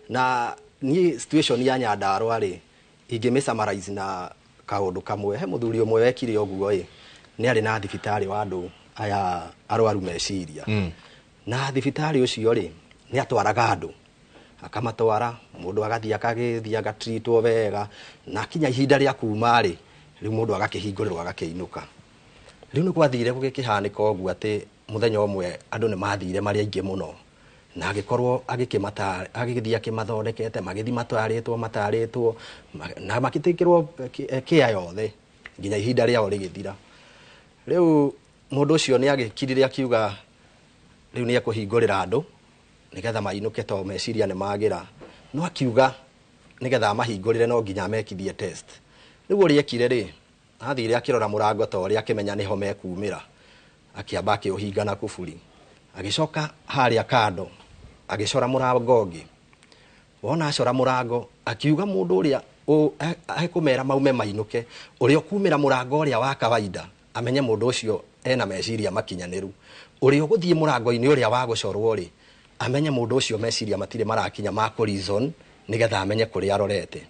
na ni situation ya Nyandarua ri ingimisummarize na kaundu kamwe he muthuri umwe wekire oguo ni ari na thibitari wa andu aya arwaru meciria na thibitari ucio ri ni atwaraga andu akamatwara mundu agathia akagithia gatreatwo wega na kinya ihinda ria kuma ri riu mundu agakihingurirwa agakiinuka riu ni kwathire gugikihanika oguo ati muthenya umwe andu ni mathire mari aingi muno na agikorwo agikimata agithia kimathondekete magithi mataritwo na makitikirwo kia yothe nginya ihinda riao rigithira riu mundu ucio ni agikirire akiuga riu ni akuhingurira andu nigetha mainuke to meciria ni magira no akiuga nigetha mahingurire no nginya mekithie test riu riekire ri athire akirora murango to ri akimenya niho mekumira akiamba akiuhinga na kufuri agicoka haria kando agicora murango ngi wona acora murango akiuga mundu uria akumera maume mainuke uria kumira murango uria wa kawaida amenye mundu ucio ena meciria makinyaniru uria guthie murango-ini uria wa gucorwo ri amenye mundu ucio meciria matire marakinya ma ku reason nigetha amenye kuri arorete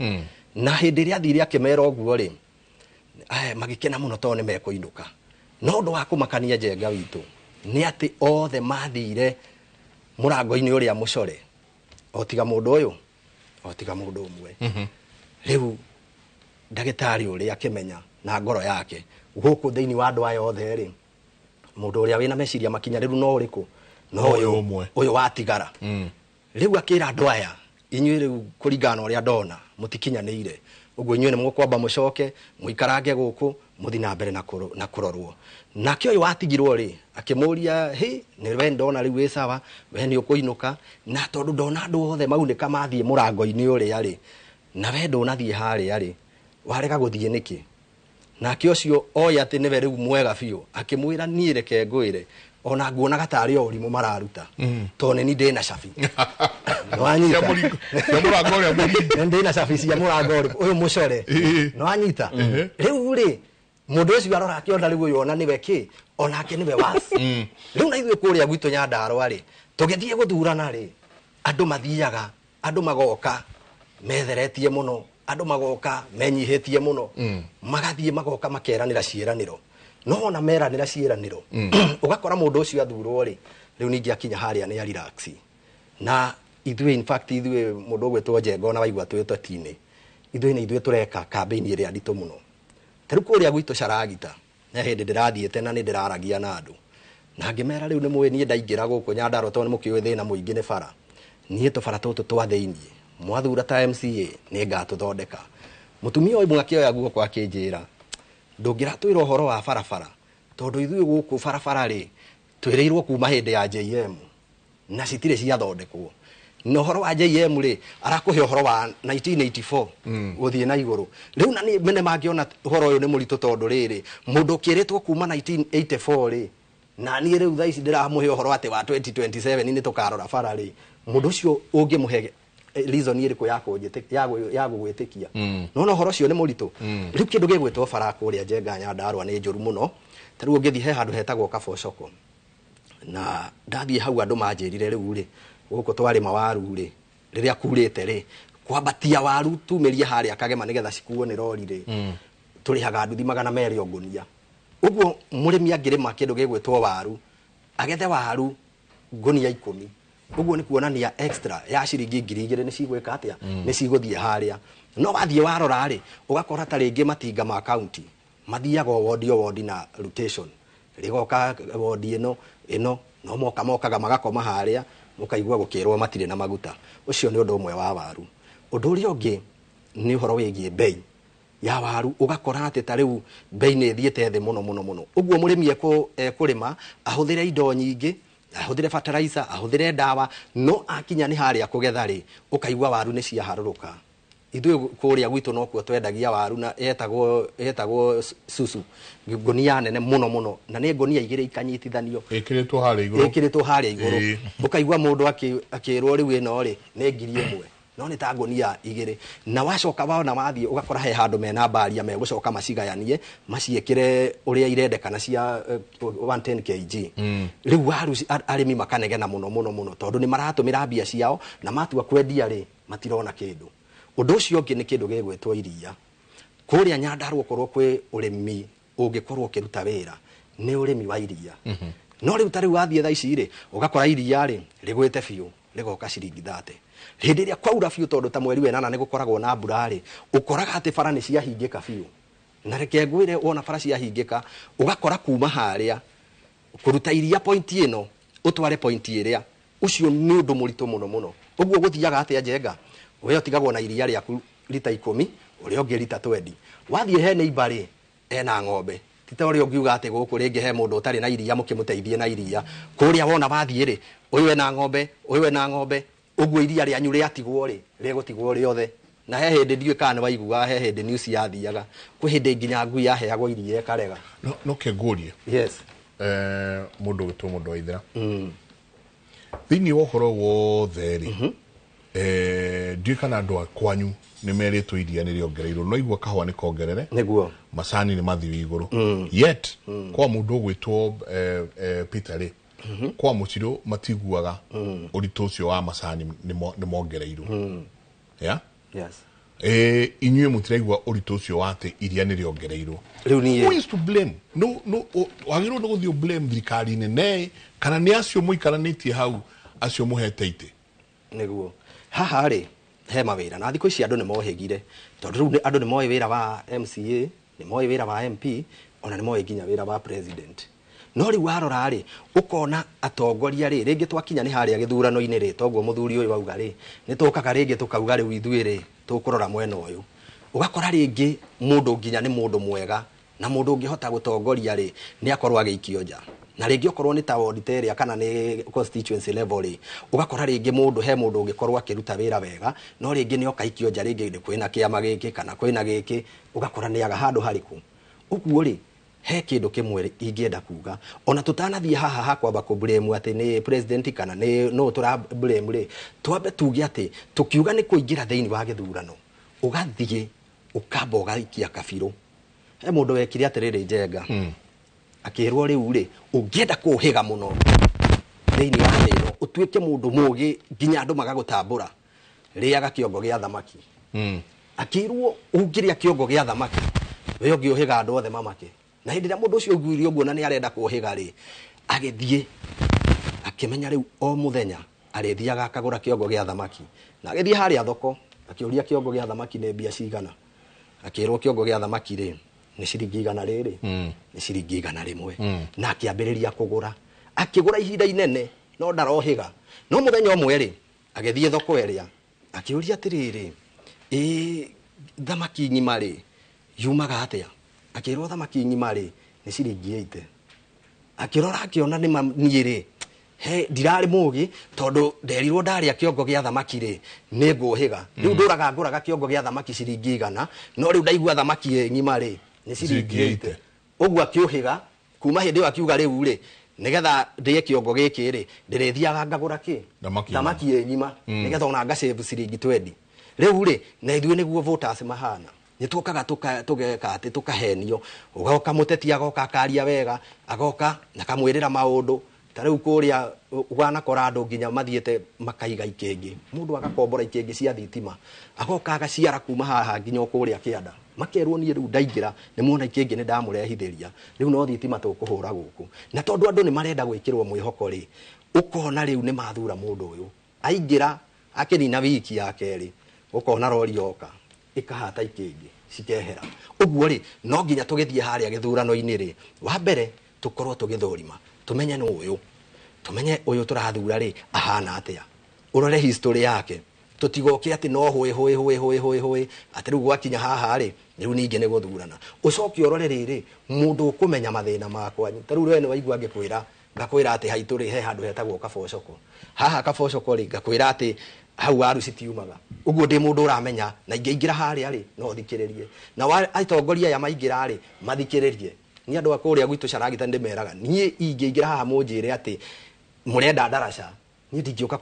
na hindi ria athire akimera oguo ri magikena muno to ni mekuinuka no ndo wa kumakania njenga witu ni ati othe mathire murango-ini uria mucore otiga mundu uyu otiga mundu umwe riu ndagitari uria akimenya na ngoro yake guku thiini wa andu aya othe ri mundu uria wina meciria makinyaniru no uriku no uyu watigara riu akira andu aya inyuĩ riu kuringana uria ndona mutikinyanĩire uguo inyuĩ ni mukwamba mucoke muikarange guku muthi na mbere na kurorwo nake uyu watigirwo ri akimuria ni we ndona riu wi sawa we ni ukuinuka na tondu ndona andu othe maunika mathie murango-ini uria ri na we ndunathie haria ri warega guthie niki nake ucio oya ati niwe riu mwega biu akimwira nie reke ngwire ona nguona gatari orimu mararuta to ni ndina cabi no anyita ya murango uria muri ndina cabi cia murango uyu mucore no anyita riu ri mundu ucio arora akiona riu uyu ona niwe ki onake niwe was riu na ithuĩ kuria gwitũ Nyandarua ri tugithie guthurana ri andu mathiaga andu magoka metheretie muno andu magoka menyihitie muno magathie magoka makeranira cieraniro no ona meranira cieraniro ugakora mundu ucio athurwo ri riu ningi akinya haria ni relax na ithuĩ in fact ithuĩ mundu gwetwo Njenga ona waigua twetwo tini ithuĩ tureka campaign ĩrĩa nditũ muno Teru kuria gwitu Caragita na hindi ndirathiete na ndiraragia na andu na ngimera riu ni mwe nie ndaingira guku Nyandarua to ni mukiwe thina muingi ni bara nie to bara tutu twa theinie mwathura ta MCA ni ngatuthondeka mutumia uyu mwakioya guoko akinjira ndungira twira uhoro wa barabara tondu ithui guku barabara ri twireirwo kuma hindi ya JM na citire ciathondekwo no horo wa JM ri arakuhe horo wa 1984 guthie na iguru riu na ni mene mangiona horo uyu ni muritu tondu riri mundu kiritwo kuma 1984 ri na ni riu thaici ndiramuhe horo ati wa 2027 ni tukarora bara ri mundu ucio ungimuhe reason iriku ya gugwitikia no horo cio ni muritu riu kindu gigwitwo bara kuria Njenga Nyandarua ni njuru muno tariu ungithi he handu hetagwo Kabocoko na ndathie hau andu manjirire riu ri guko twari mawaru ri riria kurite ri kwambatia waru tumerie haria Kagema nigetha cikuo ni rori ri turihaga nduthi 200 ngunia uguo murimi angirima kindu gigwitwo waru agethe waru ngunia 10 uguo ni kuonania extra ya ciringi 2000 ni cigwika atia ni ciguthie haria no wathie warora ri ugakora ta ringi matinga ma county mathiaga wodi na rotation rigoka wodi ino no mokaga magakoma haria mukaigua gukirwo matire na maguta ucio ni undu umwe wa waru undu uri ungi ni horo wigie bei ya waru ugakora ati ta riu bei ni thiete thi muno uguo murimi kurima ahuthire indo nyingi ahuthire fertilizer ahuthire dawa no akinya ni haria kugetha ri ukaigua waru ni cia haruruka ithu kuria gwitu no kuo twendagia waru na etagwo susu ngonia nene muno na ni ngonia igire ikanyitithanio ikiritwo haria iguru ukaigua mundu akirwo riu ino ri ni 1000 no ni ta ngonia igire na wacoka waona wathie ugakora he handu mena baria megucoka macigayanie maciekire uria irendekana cia 110 kg riu waru arimi makanegena muno tondu ni maratumira mbia ciao na matua kwendia ri matirona kindu undu ucio ungi ni kindu gigwetwo iria kuria Nyandarua korwo kwi urimi ungikorwo kiruta wira ni urimi wa iria no riu tari wathie tha ici ri ugakora iria ri rigwete biu rigoka ciringi 30 hindi ria kwaura biu tondu ta mweri wenana ni gukoragwo na mbura ri ukoraga ati bara ni ciahingika biu na reke ngwire wona bara ciahingika ugakora kuma haria kuruta iria point ino utware point iria ucio ni undu muritu muno uguo guthiaga ati Njenga we otigagwo na iria riaku lita 10 uria ungi lita 20 wathie he neighbor ri ena ng'ombe tita uria ungiuga ati guku ringi he mundu utari na iria mukimuteithie na iria kuria wona wathie ri uyu ena ng'ombe uguo iria rianyu ri atigwo ri rigutigwo riothe na he hindi ndiwe kana waigua he hindi news yathiaga kwi hindi nginya ngui yaheagwo iria karega no kengurie yes mundu gitwo mundu waithira thini wohoro wothe ri ndikana andu akwanyu ni meritwo iria ni riongereirwo no igua kahwa ni kongerere niguo macani ni mathiwi iguru yet kwa mundu gwitwo Peter ri kwa muciro matiguaga uritu ucio wa macani ni mongereirwo yeah yes inyue mutiraigua uritu ucio wate iria ni riongereirwo riu ni who is to blame no wagiro no guthio blame thirikari nene kana ni acio muikaranitie hau acio muhete ite niguo haha ri he mawira na thiko ici andu ni mohegire tondu riu andu ni moe wira wa MCA ni moe wira wa MP ona ni moe nginya wira wa president no riu warora ri ukona atongoria ri ringi twakinya ni haria githurano ini ri toguo muthuri uyu wauga ri ni tukaga ringi tukauga ri ithui ri tukurora mwena uyu ugakora ringi mundu nginya ni mundu mwega na mundu ungihota gutongoria ri ni akorwa agiikio nja na ringi okorwo ni ta ward area kana ni constituency level ri ugakora ringi mundu he mundu ungikorwa akiruta wira wega no ringi ni okaikio nja ringi ni kwina kiama giki kana kwina giki ugakora ni aga handu hariku uguo ri he kindu kimwe ingienda kuga ona tutanathie haha hakwamba ku blame ati ni president kana ni no tura blame ri twambe tuge ati tukiuga ni kuingira thiini wa githurano ugathie ukamba ugaikia kabiru he mundu wekire atiriri Njenga akirwo riu ri ungienda kuhiga muno thiini wa thino utuike mundu mugi nginya andu magagutambura riaga kiongo gia thamaki akirwo ungiria kiongo gia thamaki we ungiuhiga andu othe mamake na hindi ria mundu ucio uguirio guo na ni arenda kuhiga ri agithie akimenya riu o muthenya arithiaga akagura kiongo gia thamaki na agithie haria thoko akiuria kiongo gia thamaki ni mbia cigana akirwo kiongo gia thamaki ri nĩ ciringi igana rĩrĩ nĩ ciringi igana rĩmwe na akĩambĩrĩria kũgũra akĩgũra ihinda inene no ndarohĩga no mũthenya ũmwe rĩ agĩthiĩ thoko ĩrĩa akĩũria atĩrĩrĩ thamaki ng'ima rĩ yumaga atĩa akĩrwo thamaki ng'ima rĩ nĩ ciringi 80 akĩrora akĩona nĩ niĩ rĩ he ndirarĩ mũgi tondũ nderirwo ndarĩa kĩongo gĩa thamaki rĩ nĩ ngũhĩga rĩu ndũraga ngũraga kĩongo gĩa thamaki ciringi 100 no rĩu ndaigua thamaki ng'ima rĩ nĩ ciringi 80 ũguo akĩũhĩga kuma hĩndĩ ĩyo akiuga rĩu rĩ nigetha ndĩe kĩongo gĩkĩ rĩ ndĩrĩthiaga ngagũra kĩ thamaki ng'ima nigetha ona ngasave ciringi 20 rĩu rĩ na ithuĩ nĩguo voters mahana nĩtuokaga tugeka atĩ tukahenio ugoka muteti agoka akaria wega agoka nakamwirira maundu tarĩu kũrĩa uganakora andũ nginya mathiĩte makaiga ikĩngĩ mũndũ agakombora ikĩngĩ cia thitima agoka agaciara kuma haha nginya kũrĩa kĩanda makerwo niĩ rĩu ndaingĩra nĩ muona ikĩngĩ nĩ ndamũrehithĩria rĩu no thitima tũkũhũra gũkũ na tondũ andũ nĩ marenda gwĩkĩrwo mwĩhoko rĩ ukona rĩu nĩ mathura mũndũ ũyũ aingĩra akĩnina wiki ya kerĩ ukona rori yoka ikahata ikĩngĩ cikehera ũguo rĩ no nginya tũgĩthiĩ harĩa gĩthurano-inĩ rĩ wa mbere tũkorwo tũgĩthũrima tumenye nũ ũyũ tumenye ũyũ tũrathura rĩ ahana atĩa urore history yake tutigoke ati no hwe ati rĩu gwakinya haha rĩ rĩu ningĩ nĩ gũthurana ucoke urore rĩrĩ mũndũ ũkũmenya mathĩna makwa tarĩu we nĩ waigua ngakwĩra ati haitũ rĩ he handũ hetagwo Kabocoko haha Kabocoko rĩ ngakwĩra ati hau waru citiumaga uguo ndĩ mũndũ ũramenya na ingĩingĩra harĩa rĩ no thikĩrĩrie na atongoria ya maingĩra rĩ mathikĩrĩrie ni andũ akũrĩa gwitũ Caragita ndĩmeraga niĩ ingĩingĩra haha mũnjĩre atĩ mũrenda ndaraca niĩ ndingĩũka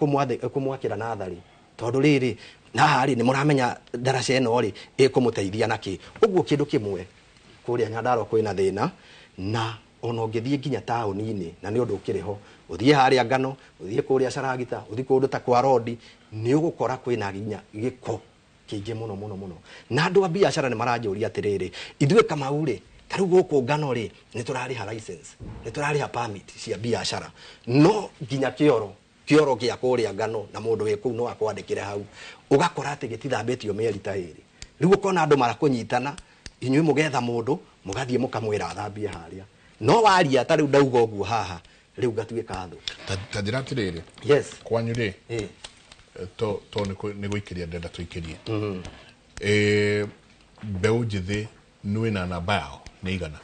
kũmwakĩra natharĩ tondũ rĩrĩ naha rĩ nĩ mũramenya ndaraca ĩno rĩ ĩkũmũteithia nakĩ ũguo kĩndũ kĩmwe kũrĩa Nyandarua kwĩna thĩna na ona ũngĩthiĩ nginya taũni-inĩ na nĩ ũndũ ũkĩrĩ ho ũthiĩ harĩa Ngano ũthiĩ kũrĩa Caragita ũthiĩ kũndũ ta kwa Rodi nĩ ũgũkora kwĩna nginya gĩko kĩingĩ mũno na andũ a biacara nĩ maranjũria atĩrĩrĩ ithuĩ Kamau rĩ tarĩu gũkũ Ngano rĩ nĩ tũrarĩha license nĩ tũrarĩha permit cia biacara no nginya kĩoro gĩa kũrĩa Ngano na mũndũ wĩ kũu no akwandĩkĩre hau ũgakora atĩ gĩtithambĩtio mĩeri ta ĩrĩ rĩu ũkona andũ marakũnyitana inyuĩ mũgetha mũndũ mũgathiĩ mũkamwĩra athambie harĩa no waria tarĩu ndauga ũguo haha rĩu gatuĩka thũ ta njĩra atĩrĩrĩ yes kwanyu rĩ to nĩ gũikĩria ndenda tũikĩrie mbeũ njĩthĩ nwĩna namba yao nĩ igana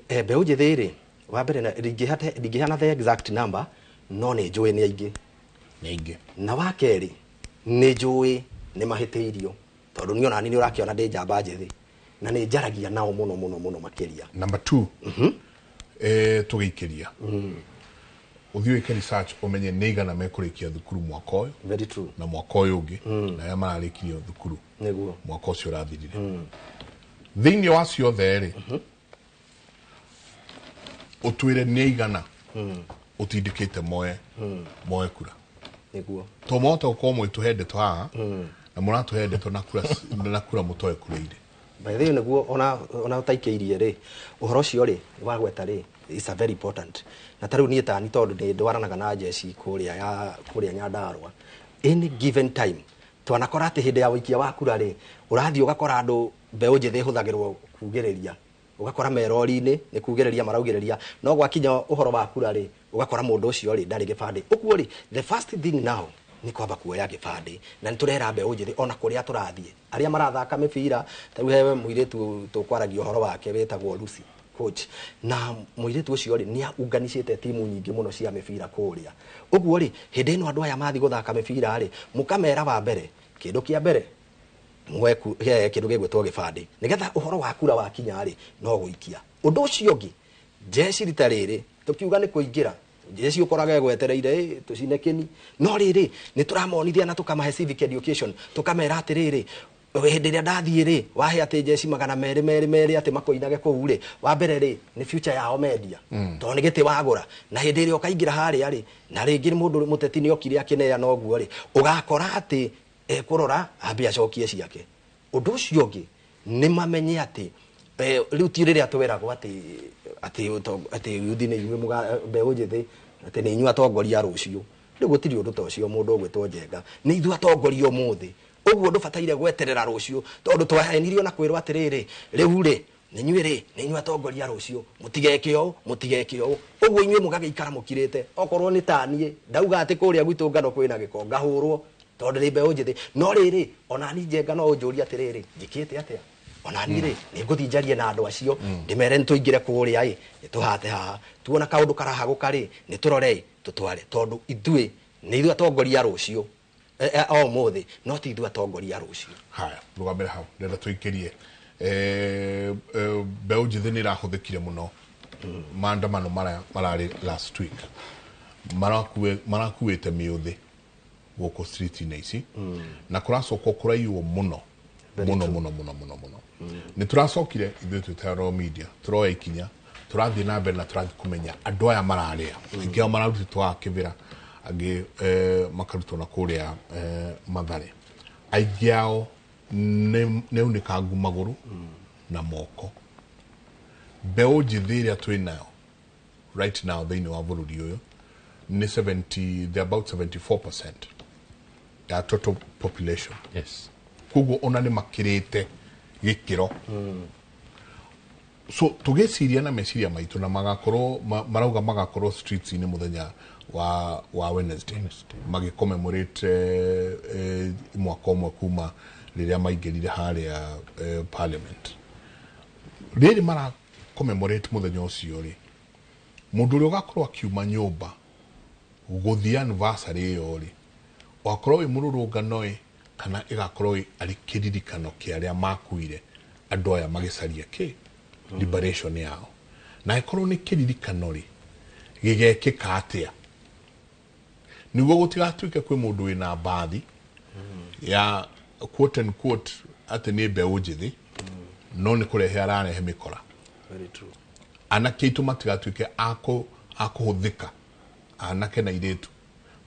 mbeũ njĩthĩ rĩ wa mbere ndingĩhana the exact number no nĩ njũĩ nĩ aingĩ na wa kerĩ nĩ njũĩ nĩ mahĩtĩirio tondũ niĩ ona nĩ ũrakĩona ndĩ njamba njĩthĩ na nĩ njaragia nao mũno makĩria number 2 tũgĩikĩria ũthiĩ wĩke research ũmenye nĩ igana mekũrĩkia thukuru mwaka ũyũ very true na mwaka ũyũ ũngĩ na arĩa mararĩkirio thukuru nĩguo mwaka ũcio ũrathirire thĩinĩ wa ciothe rĩ ũtwĩre nĩ igana ũtindĩkĩte moe kura nĩguo to mohota gũkorwo mwĩtũhe ndeto haha na mũratũhe ndeto na kura mũtoe kũrĩire by the way nĩguo ona ũtaikĩirie rĩ ũhoro ũcio rĩ wagweta rĩ is a very important na tarĩu niĩ tani tondũ nĩ ndwaranaga na jeci kũrĩa Nyandarua any given time twanakora atĩ hĩndĩ ya ũikia wa kura rĩ ũrathiĩ ũgakora andũ mbeũ njĩthĩ hũthagĩrwo kugĩrĩria ugakora merori-inĩ nĩ kugĩrĩria maraugĩrĩria no gwakinya ũhoro wa kura rĩ ugakora mũndũ ũcio rĩ ndarĩ gĩbandĩ ũguo rĩ the first thing now ni kwamba kuoya gĩbandĩ na nĩtũrera mbeũ njĩthĩ ona kũrĩa tũrathiĩ arĩa marathaka mĩbira tarĩu hewe mũirĩtu tũkwaragia ũhoro wake wĩtagwo Lucy coach na mũirĩtu ũcio rĩ nĩ aunganĩcĩte timu nyingĩ mũno cia mĩbira kũrĩa ũguo rĩ hĩndĩ ĩno andũ aya mathi gũthaka mĩbira rĩ mũkamera wa mbere kĩndũ kĩa mbere mweku kĩndũ gĩgwĩtwo gĩbandĩ nĩgetha ũhoro wa kura wakinya rĩ no gũikia ũndũ ũcio ũngĩ jeci rita rĩrĩ tũkiuga nĩ kũingĩra jeci ũkoraga gwetereire tũcinekeni no rĩrĩ nĩ tũramonithia na tũkamahe civic education tũkamera atĩrĩrĩ hĩndĩ ĩrĩa ndathiĩ rĩ wahe atĩ jeci 200 atĩ makoinage kũu rĩ wa mbere rĩ nĩ future yao mendia tondũ nĩ gĩtĩ wagũra na hĩndĩ ĩrĩa ũkaingĩra harĩa rĩ na rĩngĩ mũndũ mũteti nĩ okire akĩneana ũguo rĩ ũgakora atĩ kũrora ambia acokie ciake ũndũ ũcio ũngĩ nĩ mamenye atĩ rĩu ti rĩrĩa tweragwo atĩ yuthi nĩ inyuĩ mbeũ njĩthĩ atĩ nĩ inyuĩ atongoria rũciũ rĩu gũtirĩ ũndũ ta ũcio mũndũ ũgwĩtwo Njenga nĩ ithuĩ atongoria ũmũthĩ ũguo ndũbataire gweterera rũciũ tondũ twahenirio na kwĩrwo atĩrĩrĩ rĩu rĩ nĩ nyuĩ nĩ nyuĩ atongoria rũciũ mũtigeke ũũ ũguo inyuĩ mũgagĩikara mũkirĩte okorwo nĩ taniĩ ndauga atĩ kũrĩa gwitũ ngano kwĩna gĩko ngahũrwo tondũ nĩ mbeũ njĩthĩ no rĩrĩ ona niĩ Njenga no ũnjũrie atĩrĩrĩ njĩkĩte atĩa ona niĩ rĩ nĩ ngũthiĩ njarie na andũ acio ndĩmere nĩtũingĩre kũrĩa nĩtũhate haha tuona kaũndũ karahagũka rĩ nĩtũrore tũtware tondũ ithuĩ nĩ ithuĩ atongoria rũciũ mũthĩ no ti ithuĩ atongoria rũciũ. Haya rũgamĩra hau ndĩrenda tũingĩrie mbeũ njĩthĩ nĩ ĩrahũthĩkire mũno maandamano mararĩ last week marakuĩte mĩũthĩ gũkũ street-inĩ ici na kũracokwo kũraiywo mũno nĩ tũracokire ithuĩ twĩ Raw Media tũroya ikinya tũrathiĩ na mbere na tũrathiĩ kũmenya andũ aya mararĩa aingĩ ao mararutĩtwo a Kĩbĩra angĩ makarutwo na kũrĩa Mathare aingĩ ao neunĩkangu magũrũ na moko mbeũ njĩthĩ ĩrĩa twĩ nayo right now thĩinĩ wa bũrũri ũyũ nĩ about 74% ya total population. Yes. Koguo ona nĩ makĩrĩte gĩkĩro so tũgĩciria na meciria maitũ na marauga magakorwo streets-inĩ mũthenya wa Wednesday magĩcommemorate mwaka ũmwe kuma rĩrĩa maingĩrire harĩa parliament rĩrĩ mara commemorate mũthenya ũcio rĩ mũndũ ũrĩa ũgakorwo akiuma nyũmba gũthiĩ anniversary ĩyo rĩ wakorwo wĩ mũrũrũngano kana ĩgakorwo arĩ kĩririkano kĩa arĩa makuire andũ aya magĩcaria liberation yao na ĩkorwo nĩ kĩririkano rĩ gĩgekĩka atĩa nĩguo gũtigatuĩke kwĩ mũndũ wĩna mbathi ya quote and quote atĩ nĩ mbeũ njĩthĩ no nĩ kũrehe ararehe mĩkora. Very true. Anake aitũ matigatuĩke akũhũthĩka anake na airĩtu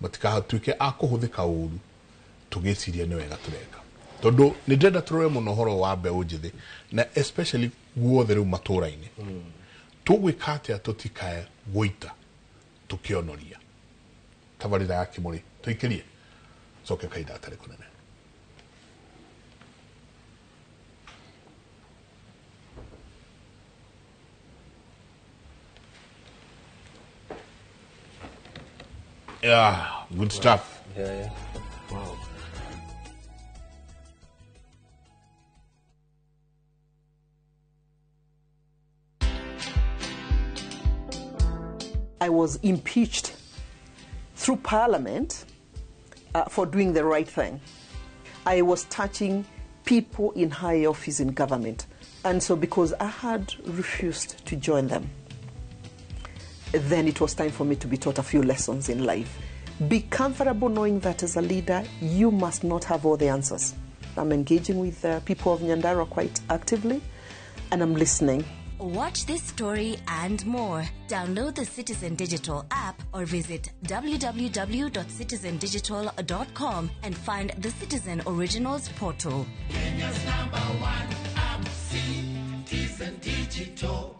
matigatuĩke akũhũthĩka ũru tũgĩciria nĩ wega tũreka tondũ nĩ ndĩrenda tũrore mũno ũhoro wa mbeũ njĩthĩ na especially guothe rĩu matũũra-inĩ tũgwĩka atĩa tũtikae gũita tũkĩonoria tabarĩra ya Kĩmũrĩ tũikĩrie coke kahinda gatarĩ kũnene. Yeah, good stuff. Yeah. Wow. I was impeached through Parliament for doing the right thing. I was touching people in high office in government. And so because I had refused to join them, then it was time for me to be taught a few lessons in life. Be comfortable knowing that as a leader, you must not have all the answers. I'm engaging with people of Nyandarua quite actively, and I'm listening. Watch this story and more. Download the Citizen Digital app or visit www.citizendigital.com and find the Citizen Originals portal. Kenya's #1 app, Citizen Digital.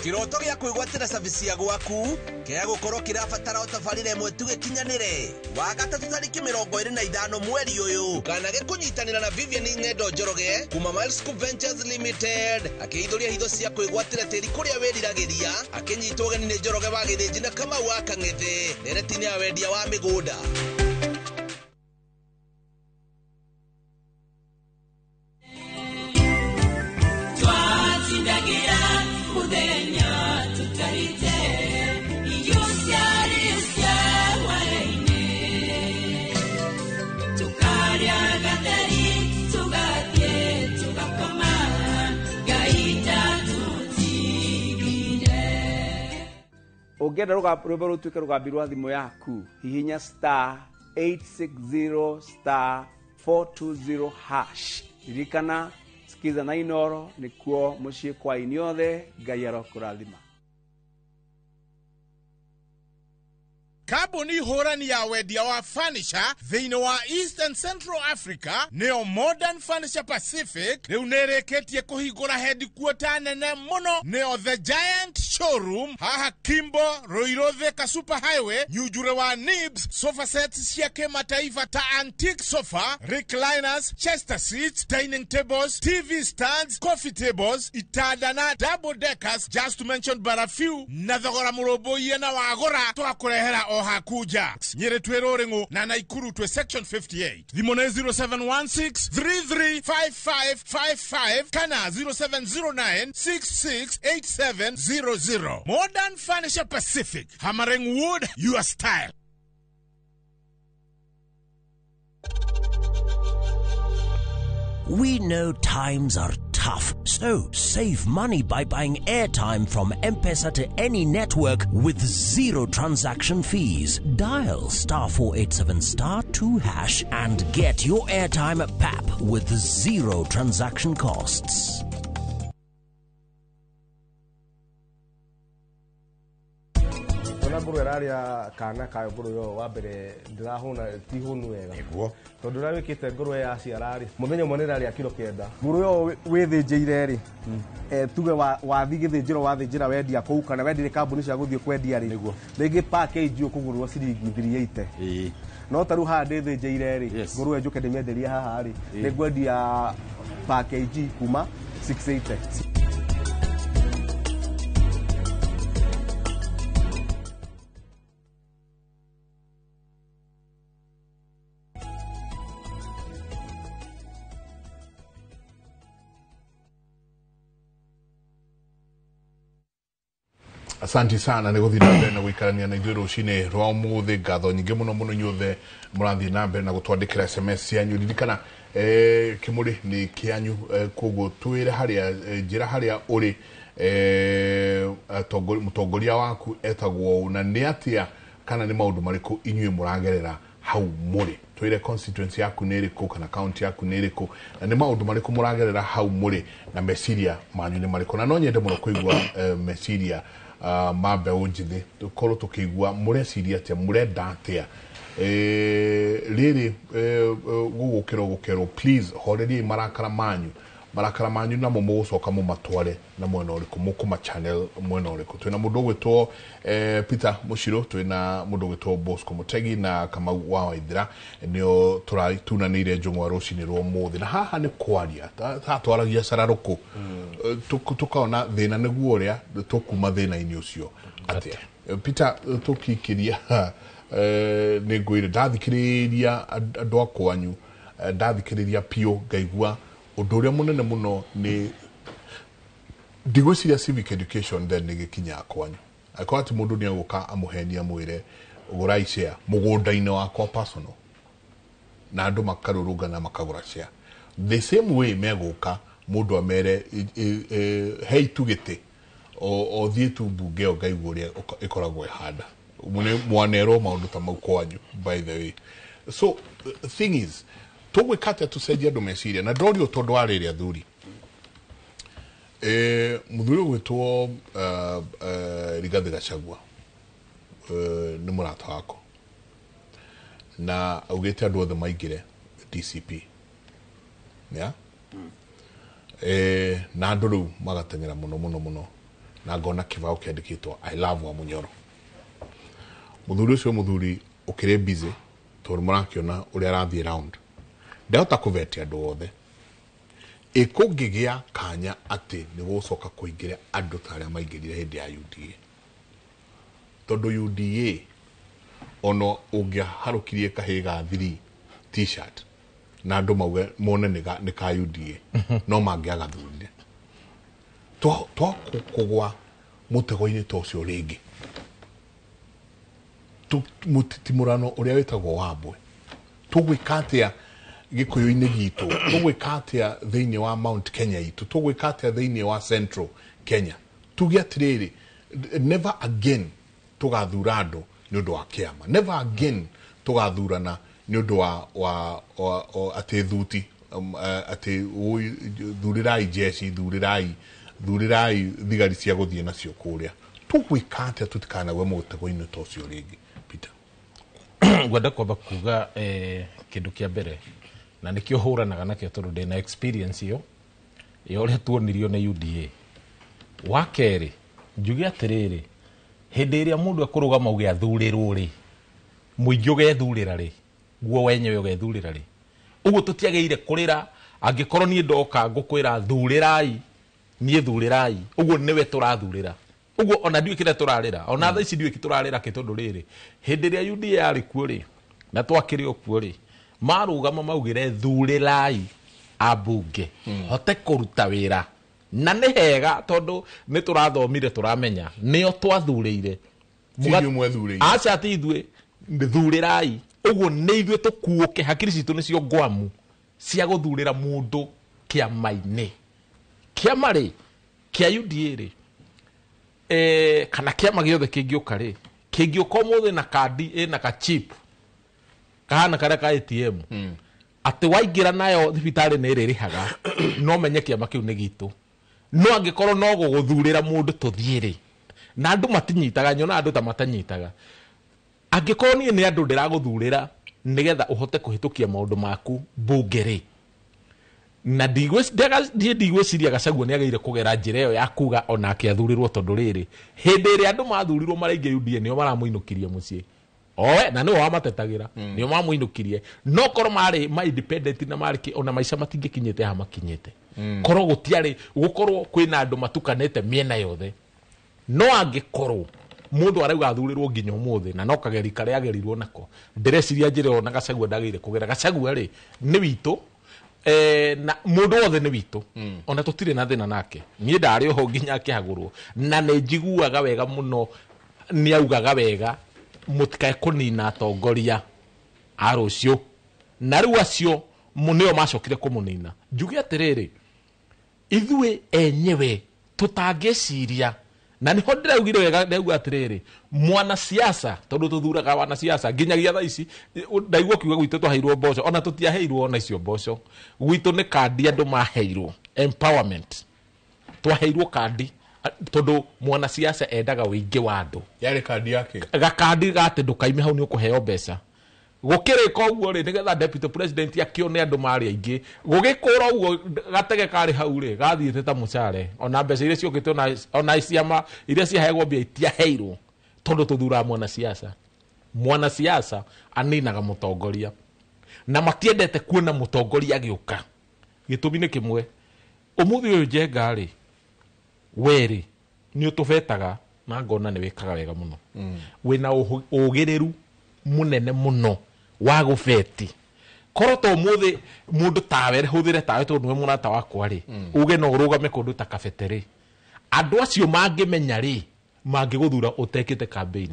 Kiroto gĩa kwĩgwatĩra service ya gwaku kĩa gũkorwo kĩrabatara ũtabarĩre ĩmwe tu gĩkinyanĩre wa gatatũ tarĩki 25 mweri ũyũ kanage kũnyitanĩra na Vivian Ng'endo Njoroge kuma Milescope Ventures Limited akĩithũria hitho cia kwĩgwatĩra tĩri kũrĩa wĩriragĩria akĩnyitwo ũgeni nĩ Njoroge wa Gĩthĩnji na Kamau wa Kang'ethe nderetinĩ ya wendia wa mĩgũnda. Ũngĩenda rwĩmbo rũtuĩke rũgambi rwa thimũ yaku hihinya *860*420# ririkana sikiza na Inoro nĩkuo mũciĩ kwa inyuothe. Ngai arokũrathima. kambuni hũrani ya wendia wa furniture thĩinĩ wa East and Central Africa nĩyo Modern Furniture Pacific rĩu nĩrĩkĩtie kũhingũra headquarter nene mũno nĩyo The Giant Showroom haha Kimbo Ruiru Thika Super Highway nyujure wa Nibs sofa sets cia kĩmataifa ta antique sofa, recliners, chester seats, dining tables, TV stands, coffee tables, itanda na double deckers, just to mention but a few. Na thogora mũrũmbũiye na wagũra twakũrehera o hakuja. Nyĩrĩ twĩ Rũrĩng'ũ na Naikuru twĩ section 58. Thimũ nĩ 0716335555 kana 0709668700. Modern Furniture Pacific, hammering wood, your style. We know times are tough, so save money by buying airtime from M-Pesa to any network with zero transaction fees. Dial *487*2# and get your airtime PAP with zero transaction costs. Nguru eraria kana kayo nguru yo wa mbere ndirahuna ti hunu wega niguo tondu na wikite nguru ya ciarari muthenya mwe niraria kilo 9 nguru yo withinjire ri tuge wathi githinjiro wathinjira wendia kou kana wendire kambuni cia guthie kwendia ri niguo ringi package ukugurwo ciringi 380 no taru ha ndithinjire ri nguru njuke ndimienderia haha ri ningwendia package kuma 680. Asante sana nä gå thiä na mbere na gå ikarania na ithuä rå cinä rwa må thä ngatho nyingä må no må no inyuothe må rathiä na mbere na gå twandä kä ra SMS cianyu ririkana kä må rä nä kä anyu koguo twä re harä a njä ra harä a å rä må tongoria waku etagwo na nä atä a kana nä maå ndå marä kå inyuä må ragerera hau må rä twä re constituency yaku nä rä kå kana county yaku nä rä kå na nä maå ndå marä kå må ragerera hau må rä na meciria manyu nä marä kå na no nyende må no kå igua meciria ma mbeũ njĩthĩ tũkorwo tũkĩigua mũreciria atĩa mũrenda atĩa rĩrĩ gũgũkerwo please horeriai marakara manyu namo mũgũcoka mũmatware na mwena ũrĩkũ mũkũma channel mwena ũrĩkũ twĩna mũndũ ũgwĩtwo Peter Mũchirũ twĩna mũndũ ũgwĩtwo Bosco Mũtegi na Kamau wa Waithĩra nĩo tũratunanĩire njũng'wa rũcinĩ rwa ũmũthĩ na haha nĩ kwaria twaragia cararũkũ tukaona thĩna nĩguo ũrĩa tũkuma thĩna-inĩ ũcio atĩa Peter tũkikĩria nĩ ngwĩre ndathikĩrĩria andũ akwanyu ndathikĩrĩria piũ ngaigua ũndũ ũrĩa mũnene mũno nĩ ndigwĩciria civic education then nĩ gĩkinya kwanyu akorwo atĩ mũndũ nĩ agũka amũhenia mwĩre ũgũrai share mũgũnda-inĩ wakwa personal na andũ makarũrũngana makagũra share the same way megũka mũndũ amere hei tugĩte o thiĩ tu mbunge o ngaigua ũrĩa ĩkoragwo ĩhanda mwanerwo maũndũ ta mau kwanyu by the way so thing is tũgwĩka atĩa tũcenjie andũ meciria na ndorio tondũ wa rĩrĩ athuri mũthuri ũgwĩtwo Rigathĩ Gachagua nĩ mũrata wako na augĩte andũ othe maingĩre DCP na andũ rĩu magateng'era mũno na ngona kĩbao kĩandĩkĩtwo I love wa Munyoro mũthuri ũcio mũthuri ũkĩrĩ busy tondũ mũrakĩona ũrĩa arathiĩ round ndahota kũvetia andũ othe ĩkũngĩgĩa kanya atĩ nĩ gũcoka kũingĩra andũ ta arĩa maingĩrire hĩndĩ ya UDA tondũ UDA ono ũngĩharũkirie kahĩ ga 3 t-shirt na andũ mauge mone nĩ ka UDA no mangĩagathurire kũgwa mũtego-inĩ ta ũcio rĩngĩ mũtitimũrano ũrĩa wĩtagwo Wambwe tũgwĩka atĩa gĩkũyũ-inĩ gitũ tũgwĩka atĩa thĩinĩ wa Mount Kenya itũ tũgwĩka atĩa thĩinĩ wa Central Kenya tuge atĩrĩrĩ never again tũgathura andũ nĩ ũndũ wa kĩama never again tũgathurana nĩ ũndũ wa atĩ thuti atĩ thurirai jeshi thurirai thigari cia gũthiĩ nacio kũrĩa tũgwĩka atĩa tũtikanague mũtego-inĩ ta ũcio rĩngĩ Peter ngwenda kwamba kuga kindu kia mbere na nikio huranaga nakio tondu ndina experience iyo uria tuonirio na UDA. Wa keri njuge atiriri hindi iria mundu akurugama uge athurirwo ri muingi ugethurira ri guo wenyewe ugethurira ri uguo tutiageire kurira angikorwo nie ndoka ngukwira thurirai nie thurirai uguo niwe turathurira uguo ona ndiwe kire turarira ona tha ici ndiwe kiturarira kitondu riri hindi iria UDA yari kuo ri na twakiri okuo ri marugama maugire thurirai abunge hote kuruta wira na nĩ hega tondu nĩ tũrathomire tũramenya nĩo twathurĩire aca ti ithuĩ thurirai ũguo nĩ ithuĩ tũkuũke hakiri citũ nĩcio ngwamu cia gũthurĩra mũndũ kĩama-inĩ kĩama rĩ kĩa UDA rĩ kana kĩama gĩothe kĩngĩũka rĩ kĩngĩũka ũmũthĩ na kandi ĩna ka chip kahana karĩa ka ATM atĩ waingĩra nayo thibitarĩ nĩ ĩrĩrĩhaga no menye kĩama kĩu nĩ gitũ no angikorwo no guguthurira mundu tuthiire na andu matinyitaga nyona andu ta matanyitaga angikorwo nie ni andu ndiraguthurira nigetha uhote kuhitukia maundu maku bungeri na ndigwiciria Gachagua ni ageire kugera njira iyo ya kuga ona akiathurirwo tondu riri hindi iri andu mathurirwo maraingi UDA nio maramuinukirie mucii owe na niwe wamatetagira nio mamuinukirie no korwo mari ma independent na mari ona maica matingikinyite ha makinyite korwo gutiari gukorwo kwina andu matukanete miena yothe no angikorwo mundu arauga athurirwo nginya umuthi na no kageri karia agerirwo nako ndireciria njira ona Gachagua ndagire kugera Gachagua ri ni witu na mundu wothe ni witu ona tutire na thina nake nie ndari ho nginya akihagurwo na ne njiguaga wega muno ni augaga wega mutikae kunina atongoria a rucio na riu acio munio macokire kumunina njuge atiriri ithuĩ enyewe tutangĩciria na niho ndĩraugire wega ndauga atiriri mwana siasa tondu tuthuraga wana siasa nginyagia thaa ici ndaigua kiuga gwitũ twaheirwo mboco ona tutiaheirwo ona icio mboco gwitũ nĩ kandi andu maheirwo empowerment twaheirwo kandi tondu mwana siasa endaga uingi wa andu yari kandi yake gakandi gate ndukaime hau ni ukuheo mbeca gukirika uguo ri nigetha deputy president akione andu mari aingi gugikura uguo gatege kari hau ri gathiite ta mucare ona mbeca iria ciokite ona ciama iria ciaheagwo mbia itiaheirwo tondu tuthura mwana siasa aninaga mutongoria na matiendete kuona mutongoria agiuka gitumi ni kimwe umuthi uyu Njenga ri weri ni utubetaga na ngona ni wikaga wega muno wina ugiriru munene muno wa gubeti korwo to muthi mundu tawe huthire tawe tondu we munata wakwa ri uge no urugame kundu ta kafeteri andu acio mangimenya ri mangiguthura utekite campaign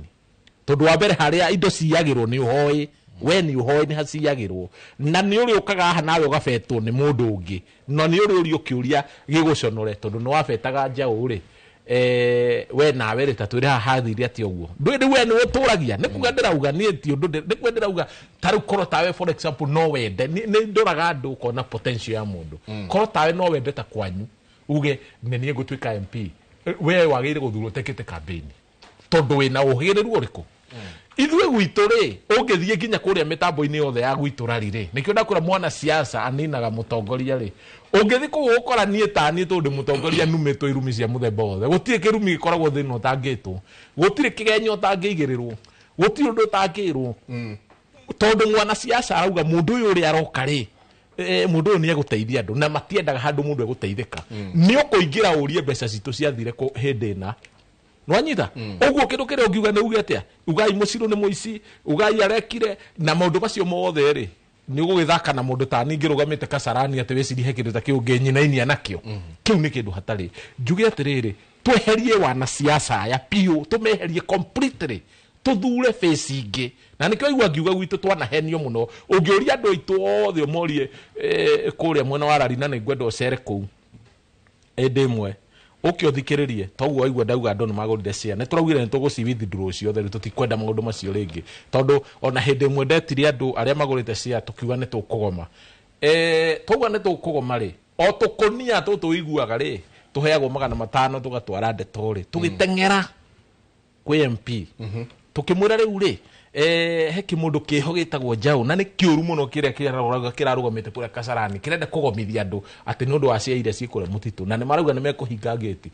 tondu wa mbere haria indo ciagirwo ni uhoi we ni uhoi ni haciagirwo na ni uri ukaga ha nawe ugabetwo ni mundu ungi no ni uri ukiuria giguconore tondu no wabetaga njau ri we nawe ri tatwire hathiri ati uguo ndwende we ni uturagia ni kuga ndirauga ni ti undu ni kwenda ndirauga taru koro tawe for example no wende ni ndoraga andu kona potential ya mundu koro tawe no wende ta kwanyu uge ni nie gutwika MP we wagire guthurwo tekete campaign tondu we na uhiriru uriku ithuĩ gwitũ rĩ ũngĩthiĩ nginya kũrĩa mĩtambo-inĩ yothe ya gwitũ rari rĩ nĩkĩo ndakũra mwana siasa aninaga mũtongoria rĩ ũngĩthiĩ kũu ũkora niĩ ta niĩ tondũ mũtongoria numĩtwo irumi cia mũthemba wothe gũtirĩ kĩrumi gĩkoragwo thĩna ũtangĩtwo gũtirĩ kĩgenyo ũtangĩigĩrĩrwo gũtirĩ ũndũ ũtangĩrwo tondũ mwana siasa arauga mũndũ ũyũ ũrĩa aroka rĩ mundu ni egũteithia andu na matiendaga handu mundu egũteithĩka ni ũkũingĩra ũrie mbeca citũ ciathire ku hindi na nwanyita uguo kindu kire ungiuga ni uge atia ugai muciru ni muici ugai arekire na maundu macio mothe ri ni ugugithaka na mundu ta ningi rugamite Kasarani ati weciri he kindu ta kiu ngenyinainia nakio kiu ni kindu hatari njuge atiriri tweherie wana siasa ya pio tumeherie completely tuthure face ingi na nikio igwa ngiuga gwitu twanahenio muno ungiuria andu aitu othe morie kuria mwena wa Rari na ningwenda ucere kuu edemwe ukiothikiririe toguo aigua ndauga andu nimagurire cia ne turaugire nitugucivithi nduru ciothe tutikwenda maundu macio ringi tondu ona hindi mwe ndetire andu aria magurite cia tukiuga ni tukugoma toguo ni tukugoma ri o tukunia tuiguaga ri tuheagwo 500 tugatwara ndeto ri tugitengera kwi MP tukimwira riu ri he kimundu kiho gitagwo njau na ni kiuru muno kiria kirarugamite kuria Kasarani kirenda kugomithia andu ati ni undu wa cia iria cikure mutitu na ni marauga ni mekuhinga gate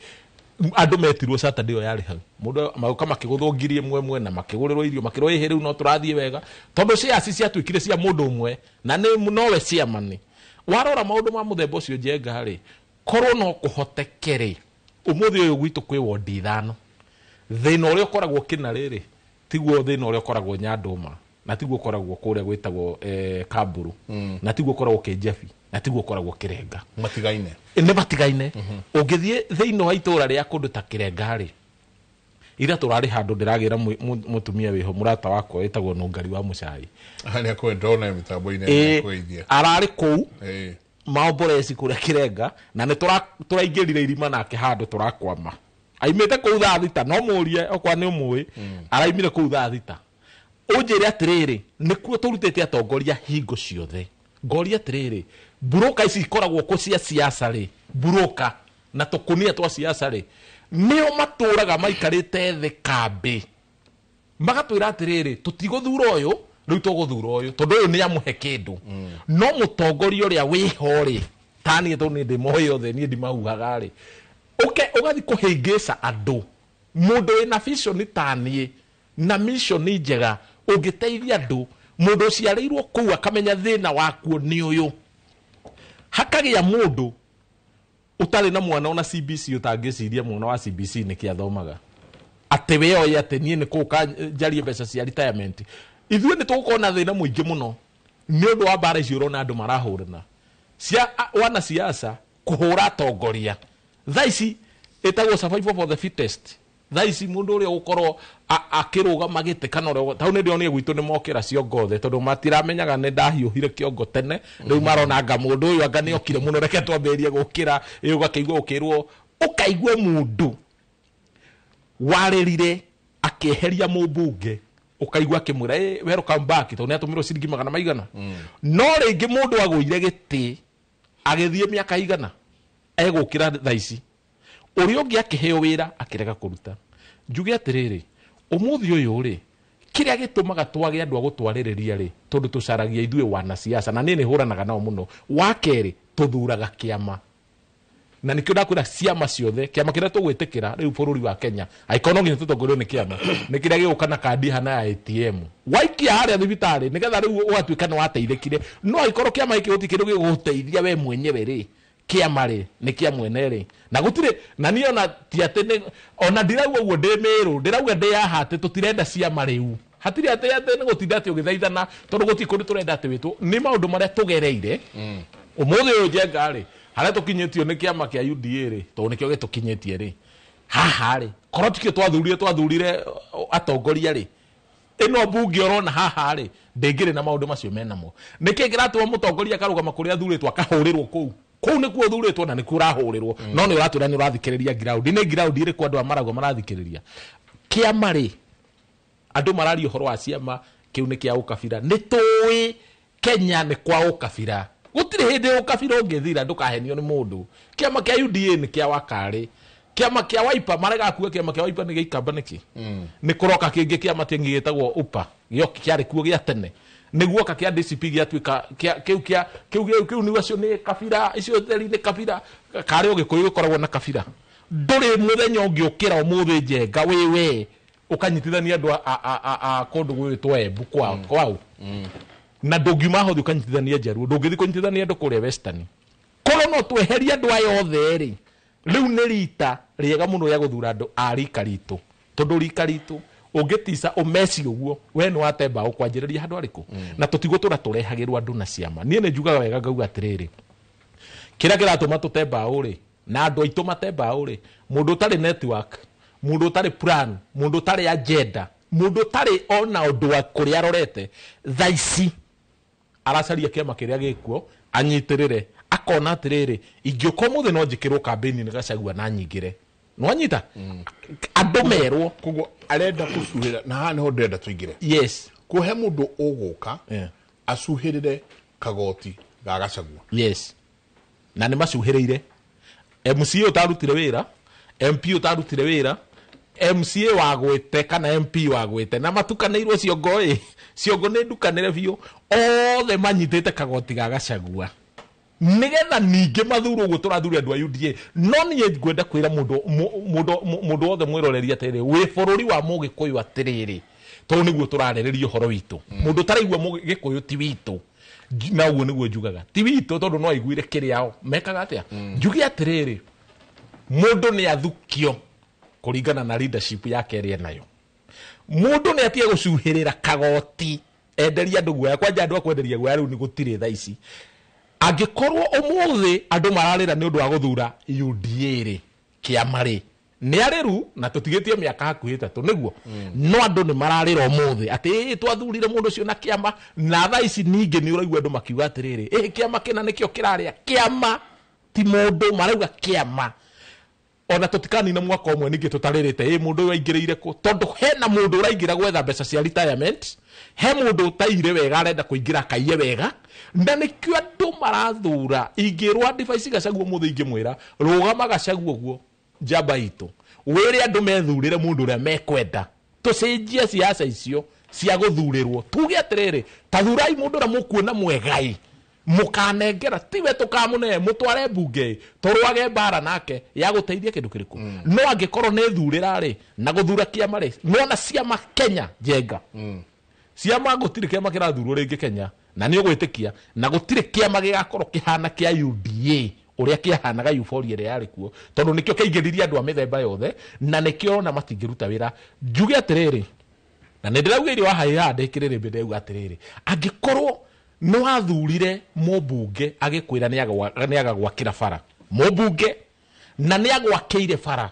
andu metirwo Saturday yari hau mundu mauka makiguthwo ngiri imwe na makigurirwo irio makirwo ihe riu no turathie wega tondu cia ciatwikire cia mundu umwe na ni nowe cia mani warora maundu ma muthemba ucio Njenga ri korwo no kuhotekere umuthi uyu gwitu kwi wodi ithano thina uria ukoragwo kina riri tiguo thina uria ukoragwo Nyanduma na tiguo ukoragwo kuria gwitagwo Kamburu na tiguo ukoragwo Kijebi na tiguo ukoragwo Kirenga matigaine ne matigaine ungithie thina wa itura ria kundu ta Kirenga ri ira turari handu ndiragira mutumia wiho murata wakwa witagwo Nungari wa Mucai hani akwe ndona mitambo ine kwithia arari kou maomboresi kuria Kirenga na ni turaingirire irima nake handu turakwama aimite kou thaa thita no murie okwa ni umui araimire kou thaa thita unjire atiriri nikuo turutete atongoria hingo ciothe ngoria atiriri buroka ici ikoragwo ku cia siasa ri buroka na tukunia twa siasa ri nio maturaga maikarite thi kambi magatwira atiriri tutiguthura uyu riu tuguthura uyu tondu uyu ni amuhe kindu no mutongoria uria wiho ri tani to ni ndimoyo yothe ni ndimahuhaga ri ugathi kuhingisa andu mundu ina vision tani na mission ni njega ungiteithia andu mundu ciareirwo kuu akamenya thina wakuo ni uyu hakagia mundu utari na mwana ona CBC utangiciria mwana wa CBC ni kiathomaga ati we oya ati nie ni kuka jarie mbeca cia retirement ithuĩ nĩ tũgũkorwo thĩna mũingĩ mũno nĩ ũndũ wa mbara icio ũrona andũ marahũrana cia wana siasa kũhũra atongoria thaa ici ĩtagwo survival for the fittest thaa ici mũndũ ũrĩa ũgũkorwo akĩrũgama gĩtĩ kana ũrĩa tau nĩ ndĩronire gwitũ nĩ mokĩra ciongothe tondũ matiramenyaga nĩ ndahiũhire kĩongo tene rĩu maronanga mũndũ ũyũ anga nĩ okire mũno reke twambĩrĩrie gũkĩra ũgakĩigua ũkĩrwo ũkaigua mũndũ warĩrire akĩeheria mũmbunge ukaigua kimwira welcome back to ne atumirwo ciringi 100 no ringi mundu agũire gĩtĩ agĩthie miaka igana egũkira thaa ici ũrĩa ũngĩ akĩheo wĩra akĩrega kũruta njuge atiriri umuthi ũyũ ri kiria gĩtũmaga twage andũ agũtwarĩrĩria ri tondu tucaragia ithuĩ wana siasa na nĩ hũranaga nao mũno wakeri tuthuraga kiama na nikio ndakwira ciama ciothe kiama kiria tugwitikira riu bururi wa Kenya aikono nginya tutongorio ni kiama ni kiria gĩgũkana kandi hana ya ATM waikia haria thibitari nigetha riu ũgatuĩka nĩ wateithĩkire no aikoro kiama gĩkĩ gũtikĩrĩ gĩgũteithia we mwenyewe ri kiama ri ni kia mwene ri na gutire na niyo na tiate ona ndirauga uguo ndĩmĩrũ ndirauga ndĩyaha atĩ tutirenda ciama riu hatiri ate nĩ gũtinda atĩ ũgĩthaithana tondu gũtikũrĩ turenda atĩ witũ ni maũndũ marĩa tugereire umuthi ũyũ Njenga ri haria tukinyetio ni kiama kia UDA ri to nikio gitukinyetie ri haha ri korwo tikio twathurire atongoria ri ino bunge orona haha ri ndengire na maundu macio menamo niki ngiratwa mutongoria karugama kuria athuritwo akahurirwo kuu nikuo athuritwo na nikuo urahurirwo no ni uratwira ni urathikiriria ground ni ground iri kwa andu amaragwo marathikiriria kiama ri andu marario horo wa ciama kiu ni kia ukabira ni tui Kenya ni kwa ukabira gutire hindi ukabira ungithira ndukahenio ni mundu kiama kia UDA ni kia wakari kiama kia Wiper marega kuwa kiama kia Wiper ni giikamba niki ni kuroka kingi kiama tingi gitagwo UPA gio kiari kuo gia tene niguo ka kia DCP giatuika kiu ni wacio ni kabira icio theri ni kabira kari ugikuyu gikoragwo na kabira nduri muthenya ungiukira umuthi Njenga wewe ukanyitithania andu a kundu gwitwo Embu kwao na ndungiuma hothi ukanyitithania Njaruo ndungithi kunyitithania andu kuria Western korwo no tweheria andu ayo othe ri riu ni rita riega muno ya guthura andu a rika ritu tondu rika ritu ungitisa umeci uguo we ni watemba ukwanjiriria handu ariku na tutigotura turehagirwa andu na ciama nie ne njugaga wega ngauga atiriri kira kiratuma tutemba uri na andu aitu matemba uri mundu utari network mundu utari plan mundu utari agenda mundu utari ona undu wa kuria rorete thaici aracaria kiama kiria gikuo anyitirire akona atiriri ingĩũka mũthĩ no njĩkĩrwo kambĩni nĩ Gachagua na nyingĩre no anyita andũ merwo koguo arenda kũcuhĩra na haha nĩho ndĩrenda tũingĩre yes kũhe mũndũ ũgũka acuhĩrĩre kagoti ga Gachagua yes na nĩ macuhĩrĩire MC ũtarutire wĩra MP ũtarutire wĩra MCA wagwete kana MP wagwete na matukanĩirwo ciongo nĩ ndukanĩre biũ othe manyitĩte kagoti ga Gachagua nigetha ningĩ mathuro ũguo tũrathura andũ a UDA no niĩ ngwenda kwĩra mũndũ wothe mwĩroreria atĩrĩrĩ wĩ bũrũri wa Mũgĩkũyũ atĩrĩrĩ tondũ nĩguo tũrarĩrĩria ũhoro witũ mũndũ taraigua Mũgĩkũyũ ti witũ na ũguo nĩguo njugaga ti witũ tondũ no aiguire kĩrĩao mekaga atĩa njuge atĩrĩrĩ mũndũ nĩ athukio kũringana na leadership yake ĩrĩa nayo mũndũ nĩ atige gũcuhĩrĩra kagoti enderia andũ guoya kwanja andũ akwenderia guoya rĩu nĩ gũtirĩ tha ici angĩkorwo ũmũthĩ andũ mararĩra nĩ ũndũ wa gũthura UDA rĩ kĩama rĩ nĩ arĩru na tũtigĩtie mĩaka hakuhĩ tatũ nĩguo no andũ nĩ mararĩra ũmũthĩ atĩ twathurire mũndũ ũcio na kĩama na tha ici ningĩ nĩ ũraigua andũ makiuga atĩrĩrĩ kĩama kĩna nĩkĩo kĩrarĩa kĩama ti mũndũ marauga kĩama ona tutikanina mwaka umwe ningi tutarĩrĩte mundu waingĩrĩire ku tondu hena mundu ũraingĩra gwetha mbeca cia retirement he mundu utaire wega arenda kũingĩra kaiye wega na nĩkĩo andũ marathura ingĩrwa device Gachagua mũthĩ ingĩmwĩra rũgama Gachagua guo njamba itũ wĩre andũ methurĩre mundu ũrĩa mekwenda tucenjie siasa icio cia gũthurĩrwo tuge atĩrĩrĩ ta thurai mundu ũrĩa mũkuona mwegai mukanengera tiwe tukamune mutware bunge torwage bara nake ya guteithia kindu kiriku no angikorwo ne thurira ri na guthura kiama ri nona ciama Kenya jenga ciama gutire kiama kirathurwo ringi Kenya na ni ugwitikia na gutire kiama gigakorwo kihana kia UDA uria kihanaga euphoria ria yari kuo tondu nikio kaingiriria andu a mithemba yothe na nikio na matingiruta wira njuge atiriri na ndiraugiire wa haiha ndikirire mbere uga atiriri angikorwo no athurire mũmbunge agĩkwĩra nĩ agagwakĩra bara mũmbunge na nĩ agwakĩire bara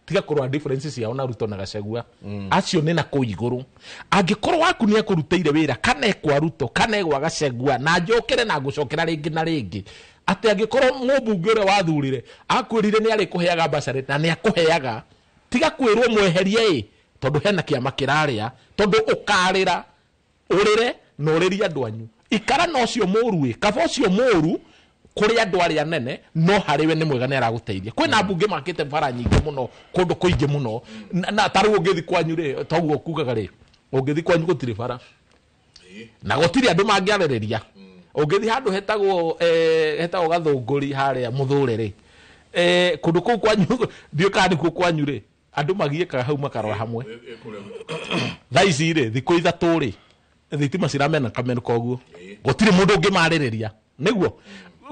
tiga kũrwa differences yao na Ruto na Gachagua acio nĩ na kũ igũrũ angĩkorwo waku nĩ akũrutĩire wĩra kana ekwa Ruto kana egwa Gachagua na njokere na ngũcokera rĩngĩ na rĩngĩ atĩ angĩkorwo mũmbunge ũrĩa wathurire akwĩrire nĩ arĩ kũheaga basarĩ na nĩ akũheaga tiga kwĩrwo mweherie tondũ hena kĩama kĩrarĩa tondũ ũkarĩra ũrĩre na ũrĩria andũ anyu ikara no cio mũru kaba cio mũru kuri andu aria nene no hariwe ni mwega ne araguteithia kwina mbunge makite bara nyingi muno kundu kuingi muno na taru ungithi kwanyu ri toguo kugaga ri ungithi kwanyu gutiri bara na gutiri andu mangiarereria ungithi handu hetagwo gathunguri haria muthure ri kundu kuu kwanyu dio kandi kuu kwanyu ri andu magieka hau makarora hamwe thaici ri thiku ithatu ri thitima ciramena kameno koguo gutire mundu ungimarĩrĩria niguo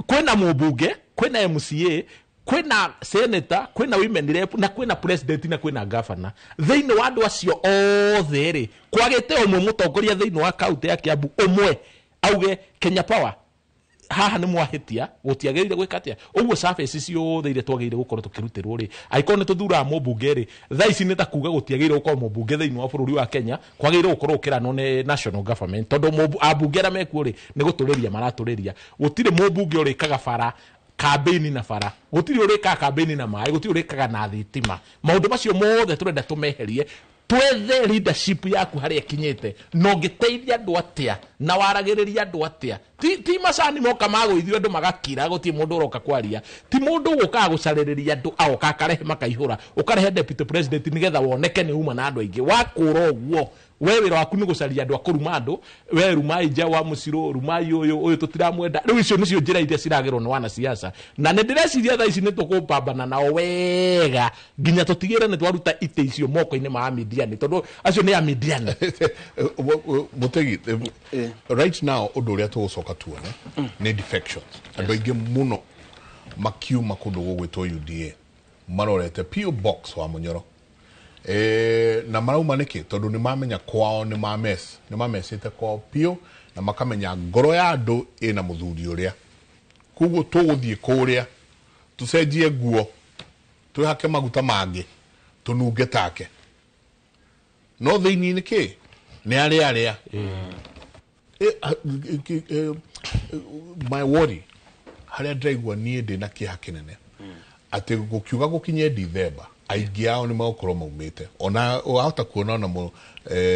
kwina mũmbunge kwina MCA kwina senator kwina women rep na kwina president na kwina governor thĩinĩ wa andũ acio othe rĩ kwagĩte ũmwe mũtongoria thĩinĩ wa kaunti ya Kiambu ũmwe auge Kenya Power haha nĩ mwahĩtia gũtiagĩrĩire gwĩka atĩa ũguo services ciothe iria twagĩrĩire gũkorwo tũkĩrutĩrwo rĩ angĩkorwo nĩ tũthuraga mũmbunge rĩ thaa ici nĩ ta kuga gũtiagĩrĩire gũkorwo mũmbunge thĩinĩ wa bũrũri wa Kenya kwagĩrĩire gũkorwo ũkĩranwo nĩ national government tondũ ambunge arĩa mekuo rĩ nĩ gũtũrĩria maratũrĩria gũtirĩ mũmbunge ũrĩkaga bara campaign na bara gũtirĩ ũrĩkaga campaign na maĩ gũtirĩ ũrĩkaga na thitima maũndũ macio mothe tũrenda tũmeherie twethe leadership yaku haria kinyete no ngiteithia andu atia na waragĩrĩria andu atia ti macani moka magũithio andu magakira gũtie mundu uroka kwaria ti mundu ũkaga gũcarĩrĩria andu aoka akarehe makaihũra ũkarehe deputy president nigetha woneke nĩ uma na andu aingĩ wakũra ũguo we wĩra waku nĩ gũcaria andu akũruma andu we rumai nja wa mũciro rumai ũyũ tũtiramwenda rĩu icio nĩcio njĩra iria ciragĩrwo nĩ wana siasa na nĩ ndĩreciria thaa ici nĩ tũkũpambana nao wega nginya tũtigĩre nĩ twaruta ite icio moko-inĩ ma Midiani tondũ acio nĩ a Midiani Mutegi right now ũndũ ũrĩa tũgũcoka tuone nĩ defections andũ aingĩ mũno makiuma kũndũ gũgwĩtwo UDA marorete PO box wa Munyoro na marauma nĩkĩ tondũ nĩ mamenya kwao nĩ mamesĩte kwao PO na makamenya ngoro ya andũ ĩna mũthuri ũrĩa koguo tũgũthiĩ kũrĩa tũcenjie nguo twĩhake maguta mangĩ tũnunge take no thĩinĩ nĩkĩ nĩ arĩa my worry harĩa ndĩraigua niĩ ndĩ na kĩeha kĩnene atĩ gũkiuga gũkinye December aingĩ ao nĩ magũkorwo maumĩte ona wahota kuona ona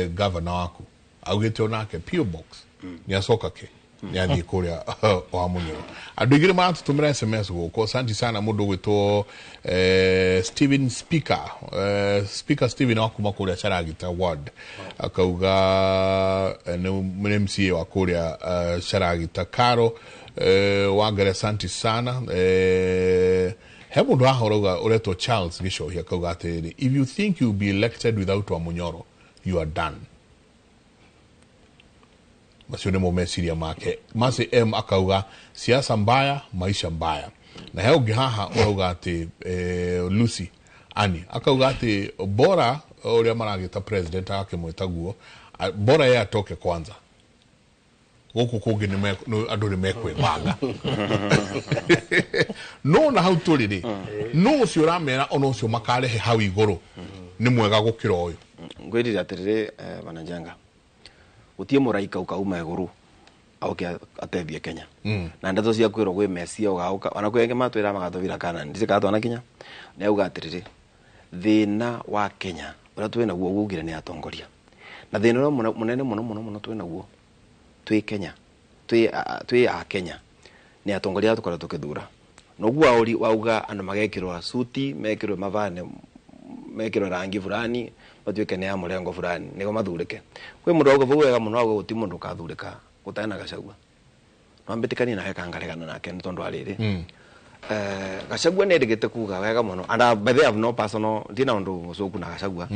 governor waku augĩte onake PO box nĩ acoka kĩ yathi kuria wa Munyoro andu igire maratutumira SMS guko santi sana mundu gwitwo Steven Speaker Steven akuma kuria Charagita ward akauga ni MCA wa kuria Charagita Karo wangere santi sana hebu ndo ahoroga ureto Charles Gisho akauga atiri if you think you'll be elected without wa Munyoro you are done. Masione momesiria make mase akauga siasa mbaya maisha mbaya na heo gihaha urauga ati Lucy ani akauga ati bora uria maragita president akimwita guo bora yeye atoke kwanza guku kugi ni andu ni mekwe banga no na hau turiri no ucio uramera ono ucio makarehe hau iguru ni mwega gukira uyu ngwirira atiriri banajanga utie muraika ukauma iguru auke atethie Kenya na ndato cia kwiro gwe Messi ogauka ona kwenge matwira magatovira kana ndicikato na Kenya na uga atiriri thina wa Kenya ura twina guo gugire ni atongoria na thina munene muno twina guo twi Kenya twi a Kenya ni atongoria tukora tukithura no guo auri wauga andu magekirwa suti mekirwe mavane mekirwe rangi fulani batwike ne amurengo fulani nigo mathurike kwe mundu ogo vuga muno ogo uti mundu kathurika gutana Gachagua no ambitikani na hekangaregana nake ntondu ariri Gachagua ne ndigite kuga wega muno and by the have no personal dina undu soku na Gachagua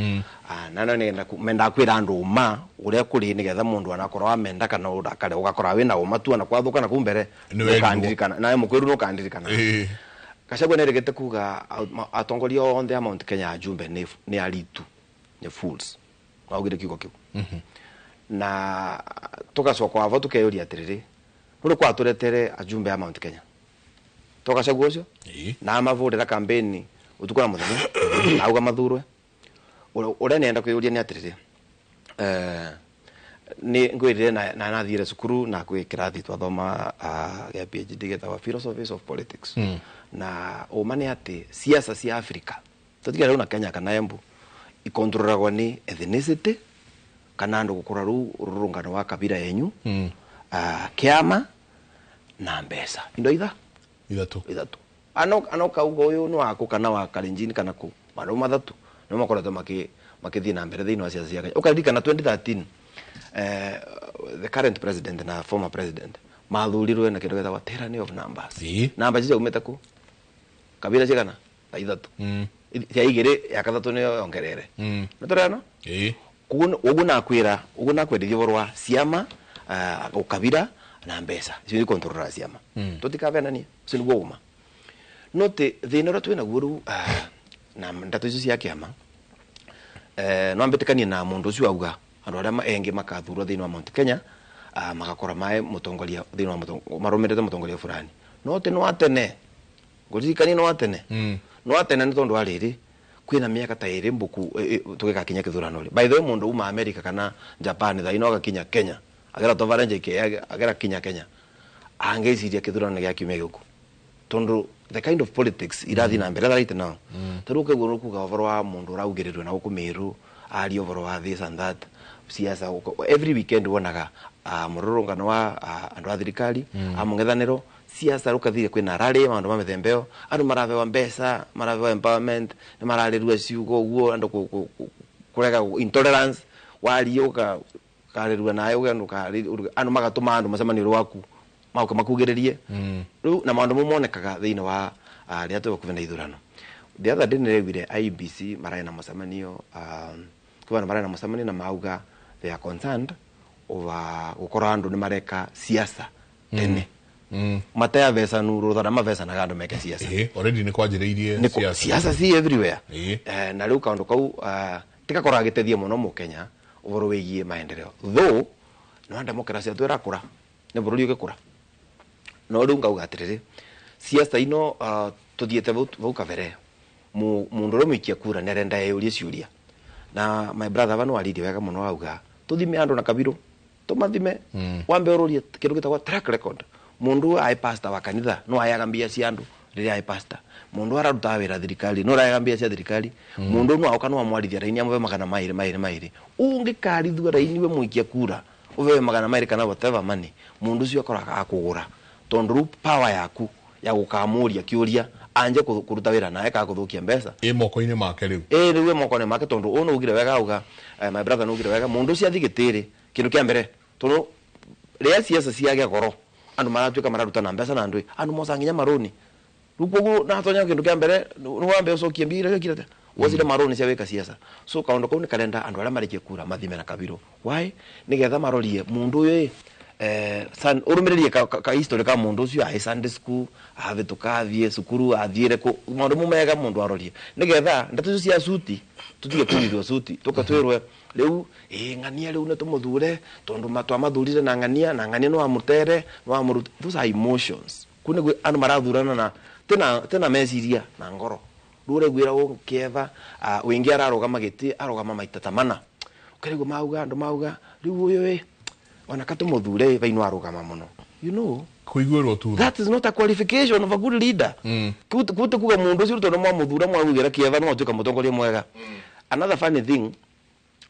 nana ne menda kwira andu ma uria kuri ni getha mundu anakorwa amenda kana udakare ugakora wina umatu na kwathuka na kumbere kandirikana na mukwiru no kandirikana Gachagua ne ndigite kuga atongoria on the Mount Kenya ajumbe ni aritu ni fools waugire kiko kiu na tugacoka avo tukeyuria atiriri uri kwa turetere ajumbe ya Mount Kenya Gachagua ucio na mavurira campaign utukura muthenya na auga mathurwe ure nenda kwiyuria ni atiriri ni ngwirire na nathire cukuru na kwikirathi twathoma ya PhD getha philosophy of politics na umane ati siasa cia Africa tutigera una Kenya kana Embu ikontrolagwa ni ethnicity kana andu gukura rurungano wa kabira yenyu kiama na mbesa indo ithatu ano kauga uyu no akukana wa Kalenjin kana ku maro mathatu no makoretwo makithie na mbere thiini wa siasa cia Kenya ukarikana 2013 the current president na former president mathurirwe na kindu getha tyranny of numbers namba cia umete ku kabira cigana ithatu ya igire ya kathatu ni ongerere nitorana ugu na kwira ugu na kwendithia borwa siama ukabira na mbesa icio ikontrolera siama tutikavenania icio niguo uma note thina ura twina guo na ndatu icio cia kiama no ambitikanie na mundu ucio auga andu aria engi makathurwo thiini wa Mount Kenya magakora mae mutongoria thiini wa marumirite mutongoria fulani note no atene ngurikani no atene no atene ni tondu ariri kwina miaka ta iri mbuku tugika kinya kithurano ri by the way mundu uma America kana Japan tha ino gakinya Kenya agera tovara njeke agera kinya Kenya angeciria kithurano gya kiumia guku tondu the kind of politics irathi na mbere right now taruke guru kuga over wa mundu raugirirwe na gukumiru ari over wa this and that siasa every weekend wonaga mururungano wa andu a thirikari amungethaniro siasa rukathire kwina rally mandu mamethembeo andu maravewa mbesa maravewa empowerment ni mararirwa ciugo guo andu kurega intolerance wariuka karirwa nayo andu magatuma andu macemaniro waku mauka makugiririe riu na mandu mumonekaga thiini wa ria twa kuvena ithurano the other day niregwire IBC marai na macemanio kubana marai na macemanio na mauga they are concerned over gukora andu ni mareka siasa tene mataya vesa nuru thara mavesa na gando meke siasa already ni kwajiririe siasa si everywhere na riu kaundu kau tikakora gitethie muno mu Kenya uboro wigie maendeleo though no democracy atwera kura ne bururi ukikura no riu ngauga atiriri siasa ino tuthiete vau kavere mundu romikia kura ne renda yuria ciuria na my brother vano alidi wega muno auga tuthime andu na kabiru tumathime wambe ururie kindu gitagwa track record mundu ai pastor wa kanitha no ayagambia cia andu riria ai pastor mundu araruta wira thirikari no ayagambia cia thirikari mundu no auka no amwarithia raini amwe magana mairi ungikarithu raini we muikia kura uwe magana mairi kana whatever money mundu cio akoraga akugura tondu power yaku ya gukamuria kiuria anje kuruta wira nae ka kuthukia mbeca moko-ini make riu riu moko-ini make tondu uno ugire wega uga my brother no ugire wega mundu cio athigitiri kindu kia mbere tondu ria siasa ciage goro andu maratuika mararuta na mbeca na andu mosanginya maroni rukugu na tonya kindu kia mbere nuwambe ucokie mbira kirete wazile maroni cia wika siasa so kaundu kau ni kalenda andu aria marikie kura mathime na kabiro why nigetha marorie mundu uyu san urumiririe ka history ka mundu ucio ai Sunday school ave tukathie sukuru athiire ku mundu mumega mundu arorie nigetha ndatu cia suti tutige kurirwo suti tukatwirwe riu ngania riu netumuthure tondu matwa mathurire na ngania no amutere no amurute those are emotions kune gwe anu marathurana na tena meciria na ngoro rure gwira wo kieva wingi ararugama giti arugama maita tamana ukarigo mauga andu mauga riu uyu wana katumuthure vaino arugama muno you know kuigwirwo tu that is not a qualification of a good leader kute kuga mundu ucio tondu mwamuthura mwagugira kieva no atuika mutongoria mwega another funny thing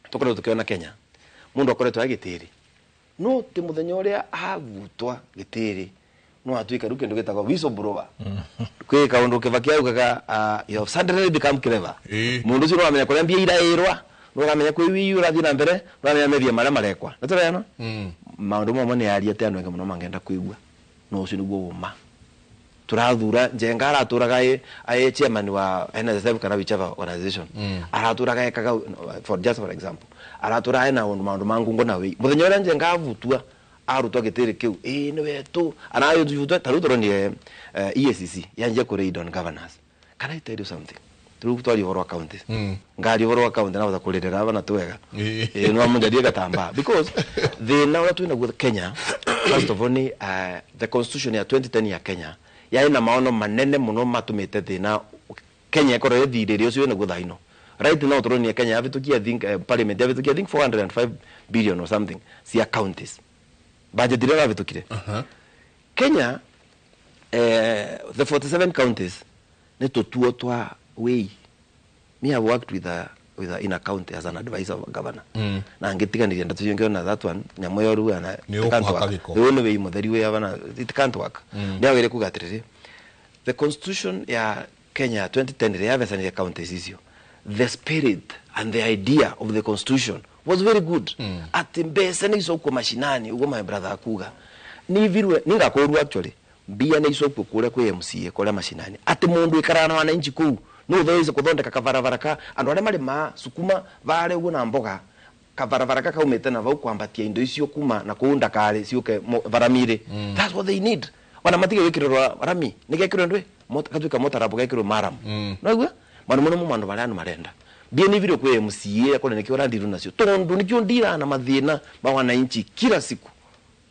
tukore tukiona Kenya mundu akoretwo agitiri no ti muthenya uria agutwa gitiri no atuika ruke ndu gitagwo whistleblower kwe kaundu kivakia ugaga you have suddenly become clever mundu ucio no amenya kuria mbia irairwa no amenya kwi wiyu rathi na mbere no amenya methia maria marekwa natwena maundu mamwe ni aria te andu muno mangenda kuigua no ucio niguo uma turathura Njenga araturaga ai chairman wa NSSF kana whichever organization araturaga ekaga for example aratura na maundu mangungo na we muthenya uria Njenga avutua arutwa gitiri kiu ni wetu anayo tuvutwa tarutoro ni EACC yanje ku raid on governors. Can I tell you something? Turutwari horo account ngari horo account na wada kulirira bana twega no amunjadia gatamba because the now that we know with Kenya first of all the constitution ya 2010 ya Kenya yaina maono manene muno matumite thina Kenya ikore thiriri ucio na guthaino right now turoni ya Kenya avitukia I think parliament avitukia I think 405 billion or something cia counties budget ile avitukire Kenya the 47 counties ni tutuo twa way me have worked with in a county as an advisor of a governor na ngitiganiria ndatu yonge na that one nyamoyoru na the only way mutheri we avana it can't work ndio wele kugatirire the constitution ya Kenya 2010 reavesania counties isio the spirit and the idea of the constitution was very good at mbese ni soko mashinani ugo my brother akuga ni virwe ninga koru actually bia ni soko kure kwa MCA kole mashinani ati mundu ikarana wananchi kuu no those kuthondeka kavaravara ka andu aria mari ma sukuma vare ugo na mboga kavaravara ka kaumete na vau kwambatia indo icio kuma na kuunda kale ciuke varamire that's what they need wana matige wikirwa rami nigekirwe ndwe katuika motarabu gekirwe maram naigwa manu muno barano marenda bia ni video kwa MCA akone nikio randiru nacio tondu nikio ndira na mathina ma wananchi kila siku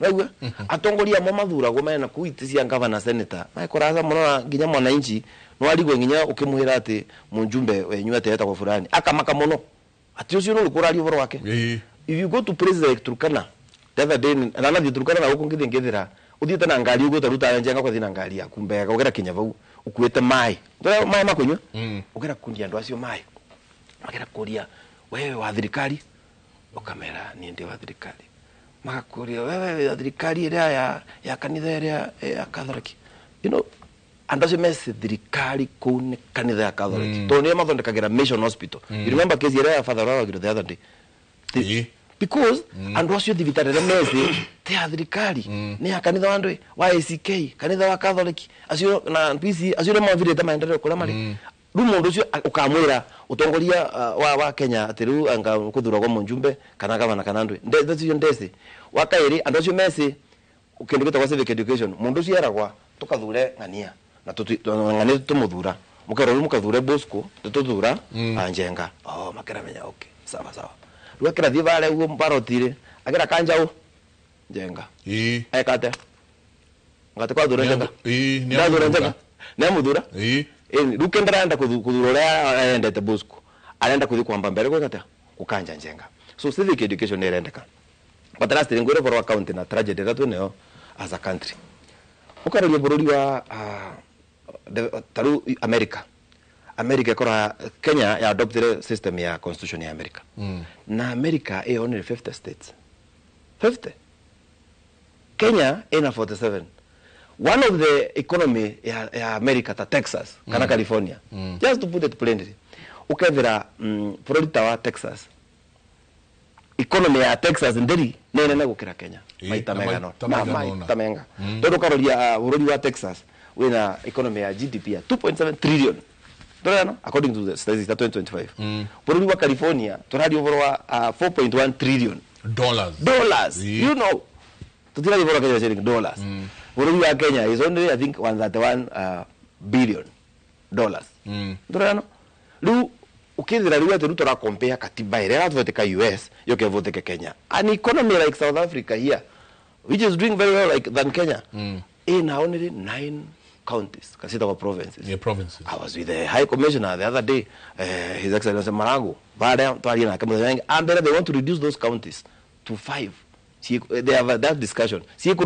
naigwa atongoria mo mathura go mena kuitisia governor senator maikoraza muno nginya mwananchi no aligwe nginya ukimuhira ati munjumbe wenywete eta kwa fulani akamaka muno ati ucio no rukurari uvoro wake if you go to president Turkana the other day anana di Turkana na uko ngithira uthiete na ngari ugo taruta Njenga kwa thina ngari yaku mbega ugera kinya vau ukuete mai ndora mai makunywa ugera kundia andu acio mai magera kuria wewe wa thirikari ukamera ni ndi wa thirikari magakuria wewe wa thirikari ira ya kanitha ira ya Catholic you know andace mesi thirikari kune kanitha ya Catholic to ni mathondekagira mission hospital you remember case ira ya Father Rawagiro the other day because andu acio thibitarire mesi te ya thirikari ni ya kanitha wandu wa ACK kanitha wa Catholic acio na PC acio ni mavirite maendeleo kula mari rumundu ucio ukamwira utongoria wa Kenya atiru anga kuthura kwa munjumbe kana gavana kana ndwe ndezi ndezi wakairi andu acio mesi ukendugita kwa civic education mundu ucio eragwa tukathure ngania na ngania tumuthura mukero mukathure Bosco tututhura Njenga makera menya okay sawa sawa ruakira thi vale uo mbarotire agira kanjao Njenga ekate ngate kwa thura Njenga ni thura Njenga na muthura rukendera enda kuthura endete Bosco arenda kuthi kwamba mbere kwa kata kukanja Njenga so civic education erendeka but last ngore for account na tragedy that we as a country ukarelia bururi wa taru America kora Kenya ya adopted system ya constitution ya America na America only 50 states 50. Kenya ina 47. One of the economy ya America ta Texas kana California. Just to put it plainly. Ukevira Florida wa Texas. Economy ya Texas ndiri nene gukira Kenya. Maita mega no. Maita mega. Todo karolia bururi wa Texas wina economy ya GDP ya 2.7 trillion. Dola according to the statistics 2025. Bururi wa California turadi over 4.1 trillion dollars. You know. Tutira livora Kenya sharing dollars. Bururi wa Kenya is only I think 131 billion dollars. Dola lu ukizira liwa tu tora compare katiba ile atvote US yoke vote Kenya. An economy like South Africa here which is doing very well like than Kenya. In only 9 counties, consider our provinces. Yeah, provinces. I was with the High Commissioner the other day, His Excellency Marago. And they want to reduce those counties to 5. They have that discussion. But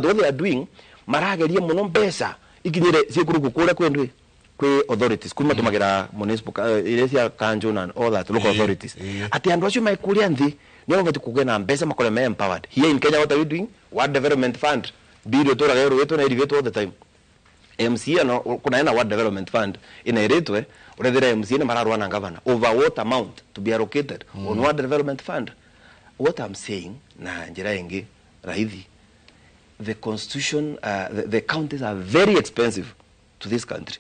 what they are doing, Maraga mono pesa. Ikinire sikurukukura kwendwe kwe authorities kuma tumagira municipal ilesia kanjo and all that local authorities. Ati andwacho maikulia nthi nyo ngati kugena mbesa makole empowered. Here in Kenya what are we doing? What development fund? Bidio tora gero wetu na irigate all the time. MCA no kuna ina what development fund ina iretwe urethera MCA ne mararwa na governor over what amount to be allocated on what development fund. What I'm saying na njira ingi raithi, the constitution the counties are very expensive to this country.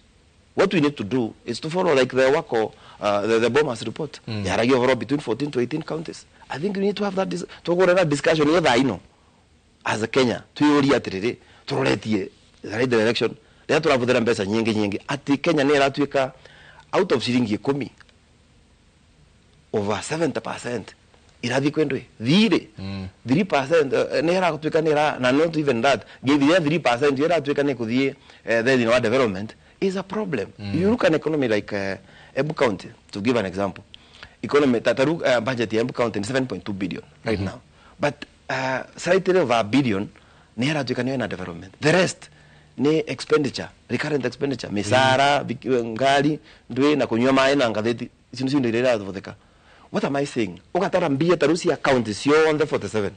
What we need to do is to follow like the work of the Bomas report. There are overall between 14 to 18 counties. I think we need to have that to go that discussion whether I know as a Kenya to oriatirire to roletie the right direction. There to have the mbesa nyingi ati Kenya ne ratweka out of shilingi 10 over 70% irathi kwendwe thire 3% ne ratweka ne ra na not even that give the 3% ira ratweka ne kuthie then in our development is a problem. You look at an economy like Embu County, to give an example. Economy tataru budget ya Embu County is 7.2 billion right now. But slightly over a billion ne ratweka ne na development. The rest ne expenditure, recurrent expenditure, misara, ngali, ndwe na kunywa mai na ngatheti sinu ndirira thoteka. What am I saying? Ukatara mbia tarusi account sio on the 47.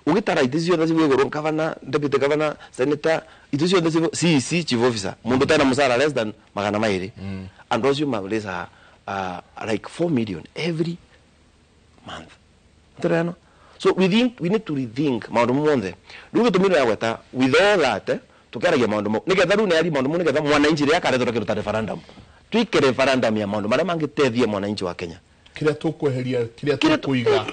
Ukitara itizio ndazi wego governor, deputy governor, senator, itizio ndazi CC chief officer. Mundu tena musara less than magana mairi. And those you less like 4 million every month. Ndirano. So we need to rethink maundu monde. Rugo tumiro yagweta with all that tukara ya maundu mo. Nigetha ru ne ari maundu mo nigetha mwananchi ria karetho kiruta referendum. Twike referendum ya maundu maria mangitethia mwananchi wa Kenya. Kila tukweheria kila tukuiga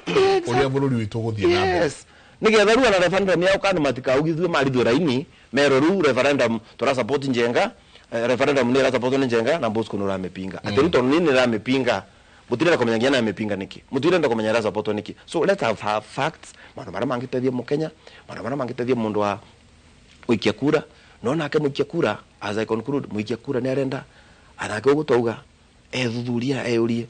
uria bururi witu guthie na mbere. Nigetha ru na referendum ya ukani matika ugithwe maritho raini mero ru referendum tora support njenga referendum ni ra support njenga na Bosco no ramepinga. Ati ruto nini ramepinga mutirenda kumenya ngena amepinga niki mutirenda kumenya ra support niki. So let's have facts maundu maria mangitethia mu Kenya maundu maria mangitethia mundu wa uikia kura nona ake muikia kura as I conclude muikia kura ni arenda anake ugutauga thuthuria eurie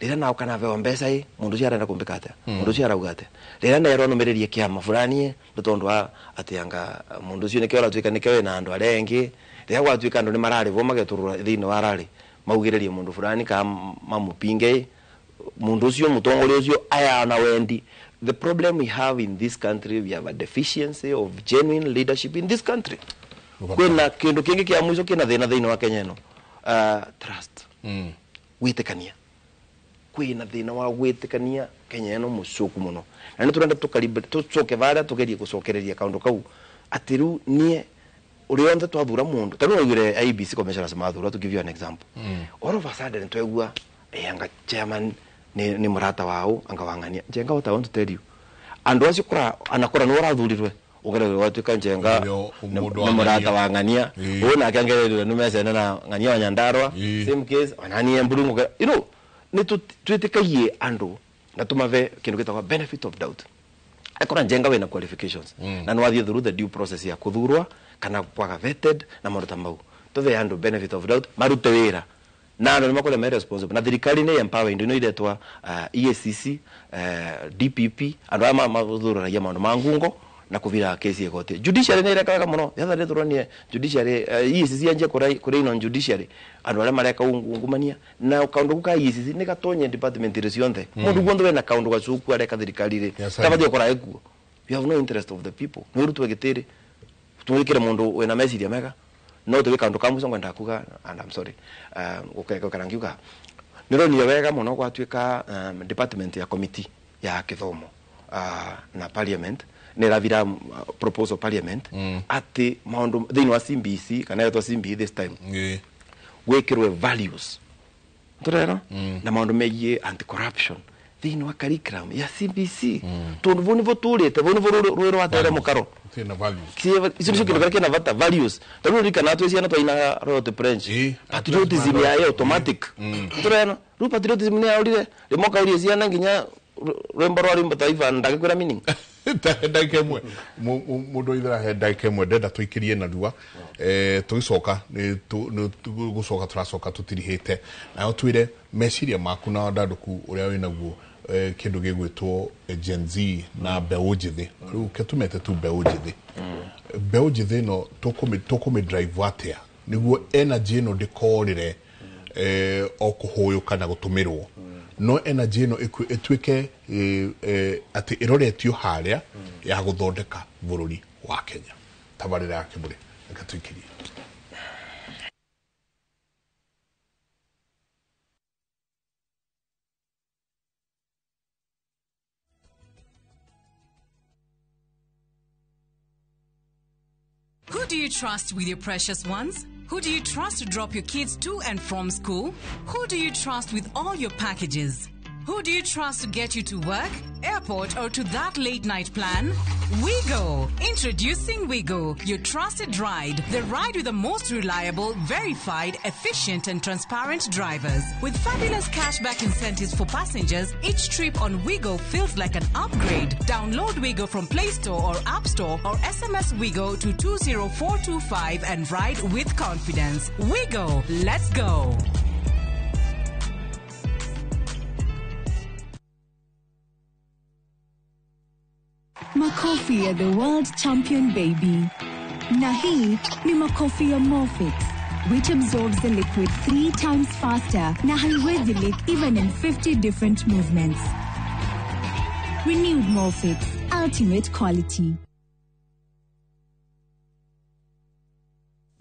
rira na ukana ve mbesa i mundu cia arenda kumbika ate mundu cia araugate rira na yero numeririe kiama fulani ndondo wa atianga mundu cio ne kiora twika ne kewe na andu arengi rira gwa twika andu ni marari vo mageturura thino warari maugirerie mundu fulani ka mamupinge mundu cio mutongole cio aya na wendi. The problem we have in this country, we have a deficiency of genuine leadership in this country. Kwena kindu kingi kia mwizo kina thina wa Kenya no trust witekania kwina thina wa witekania Kenya no mucuku muno na ni turenda tucoke bara tugerie gucokereria kaundu kau atiru nie urionthe twathura mundu tanu wigire IBC commissioners mathura to give you an example. All of a sudden twegua anga chairman ni murata wao angawangania jenga what I want to tell you and was kura anakora no rathurirwe ugere watu kanjenga ni murata wangania ona akangere no mesa na ngania wa Nyandarua same case anani embulungu you know ni twitikaye andu na tumave kindu kitwa benefit of doubt akora jenga we na qualifications na no wathie through the due process ya kuthurwa kana kwaga vetted na maruta mau to the handle benefit of doubt marute wira na ndo makole me responsible na thirikari ne empower ndio iretwa EACC DPP andu ama mathurura ya maundu mangungo na kuvira kesi ikote judiciary ne reka muno yatha returanie judiciary yisi anje kuri non judiciary andu ale mareka ungumania na kaundu ka yisi ne gatonye department resionte mundu gondo we na kaundu ga suku areka thirikari ri tabathio kora ekuo you have no interest of the people no rutu wegetere tumwikire mundu we na message mega no te kaundu kamuso ngenda kuga and I'm sorry ukeka karangiuka niro ni wega muno gwatuika department ya committee ya kithomo na parliament ne ravira proposal parliament ati maundu thini wa CBC kana yeto CBC this time wekirwe values ntorera na maundu megie anti corruption thini wa curriculum ya CBC tondu voni voturite voni rwero atere mukaro thina values isu kile kana vata values tondu rikana tu ciana to ina rote branch patriotism ya automatic ntorera ru patriotism ne aurire rimoka uri ciana nginya rembo rwari mbataifa ndagikwira meaning ndake mwe mundu ithira he ndake mwe ndenda twikirie na dua tugicoka ni gucoka turacoka tutirihite na twire meciria maku na ndanduku uria wina guo kindu gigwitwo Gen Z na mbeũ njithi riu ketumete tu mbeũ njithi no tukumi drive atia niguo energy no ndikorire okuhuyuka na gutumirwo no energy no etwike ati iroretio haria ya guthondeka bururi wa Kenya tabarira yake muri akatwikirie Who do you trust with your precious ones? Who do you trust to drop your kids to and from school? Who do you trust with all your packages? Who do you trust to get you to work, airport, or to that late night plan? Wigo. Introducing Wigo, your trusted ride. The ride with the most reliable, verified, efficient, and transparent drivers. With fabulous cashback incentives for passengers, each trip on Wigo feels like an upgrade. Download Wigo from Play Store or App Store or SMS Wigo to 20425 and ride with confidence. Wigo, let's go. Makofi ya the world champion baby. Na hii ni makofi ya Morphix, which absorbs the liquid 3 times faster na haiwezi leak even in 50 different movements. Renewed Morphix, ultimate quality.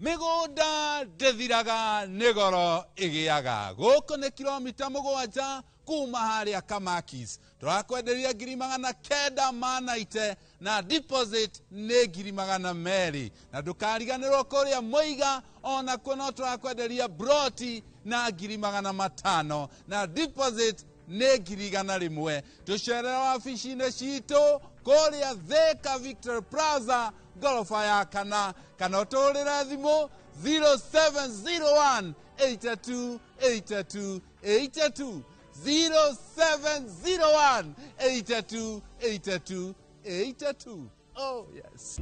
Migunda ndethiraga nigoro igiaga guku ni kilomita 7 kuma haria Kamakis turakwenderia 990 na deposit ni 200 na ndukariganirwo kuria Muiga ona kuno turakwenderia broti na 500 na deposit ni 100 tucerera wabici-inĩ citũ kuria Thika Victor Plaza gorofa ya kana ũtũrĩre thimũ 0701 82 82 82 0701 82 82 82. Oh yes.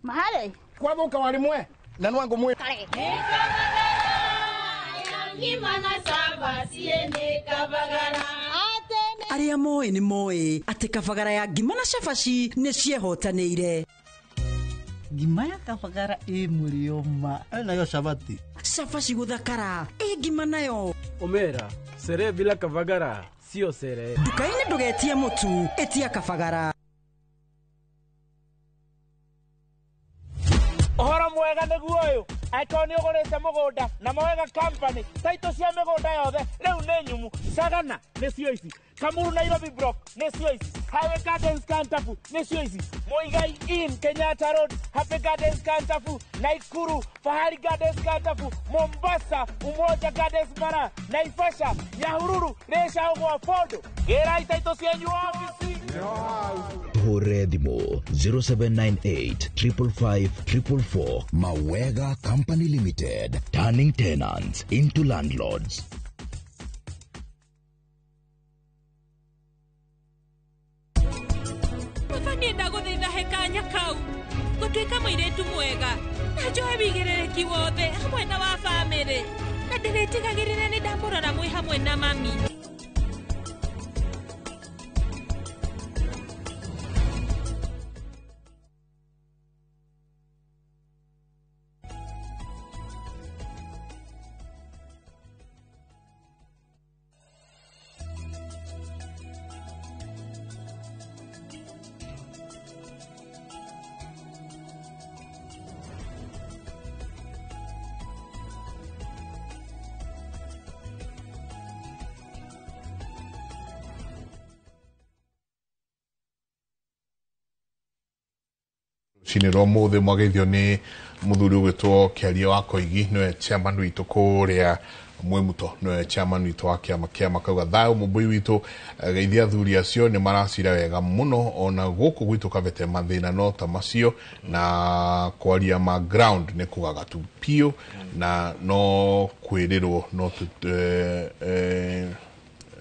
Mahali kwa boka walimwe na nwango mwe aria moe ni moe ati kabagara ya ngima na cabaci ni ciehotanĩire. Ngima ya kabagara mũrioma nayo cabati cabaci guthakara ngima nayo Omera sere bila kabagara sio sere. Nduka-inĩ ndũgetie mũtu etia kabagara. Ohoro mwega niguo uyu aiko ni ugurite mugunda na Mawega company taito cia migunda yothe riu ni nyumu Sagana ni cio ici Kamuru Nairobi block ni cio ici Highway Gardens Kantafu ni cio ici Muigai in Kenyatta Road Happy Gardens Kantafu Naikuru Fahari Gardens Kantafu Mombasa Umoja Gardens Mara Naivasha Nyahururu Resha Ugwa Fondo gira taito cia nyu office Hore Thimo 0798 555 444. Mawega Company Limited, turning tenants into landlords. gũtuĩka mũirĩtu mwega na njoe wĩigĩrĩrĩki wothe hamwe na wa bamĩrĩ na ndĩrĩtigagĩrĩra nĩ ndamũrora mwĩ hamwe na mami. Cinero mothe mwagethio ni muthuri ugwitwo Kiaria wa Koigi no chairman witu kuria Mwemuto no chairman witu wa kiama kauga thao mubui witu geithia athuri acio ni maracira wega muno ona guku gwitu Kavete mathina no ta macio na kwaria ma ground ni kugaga tu pio na no kwirirwo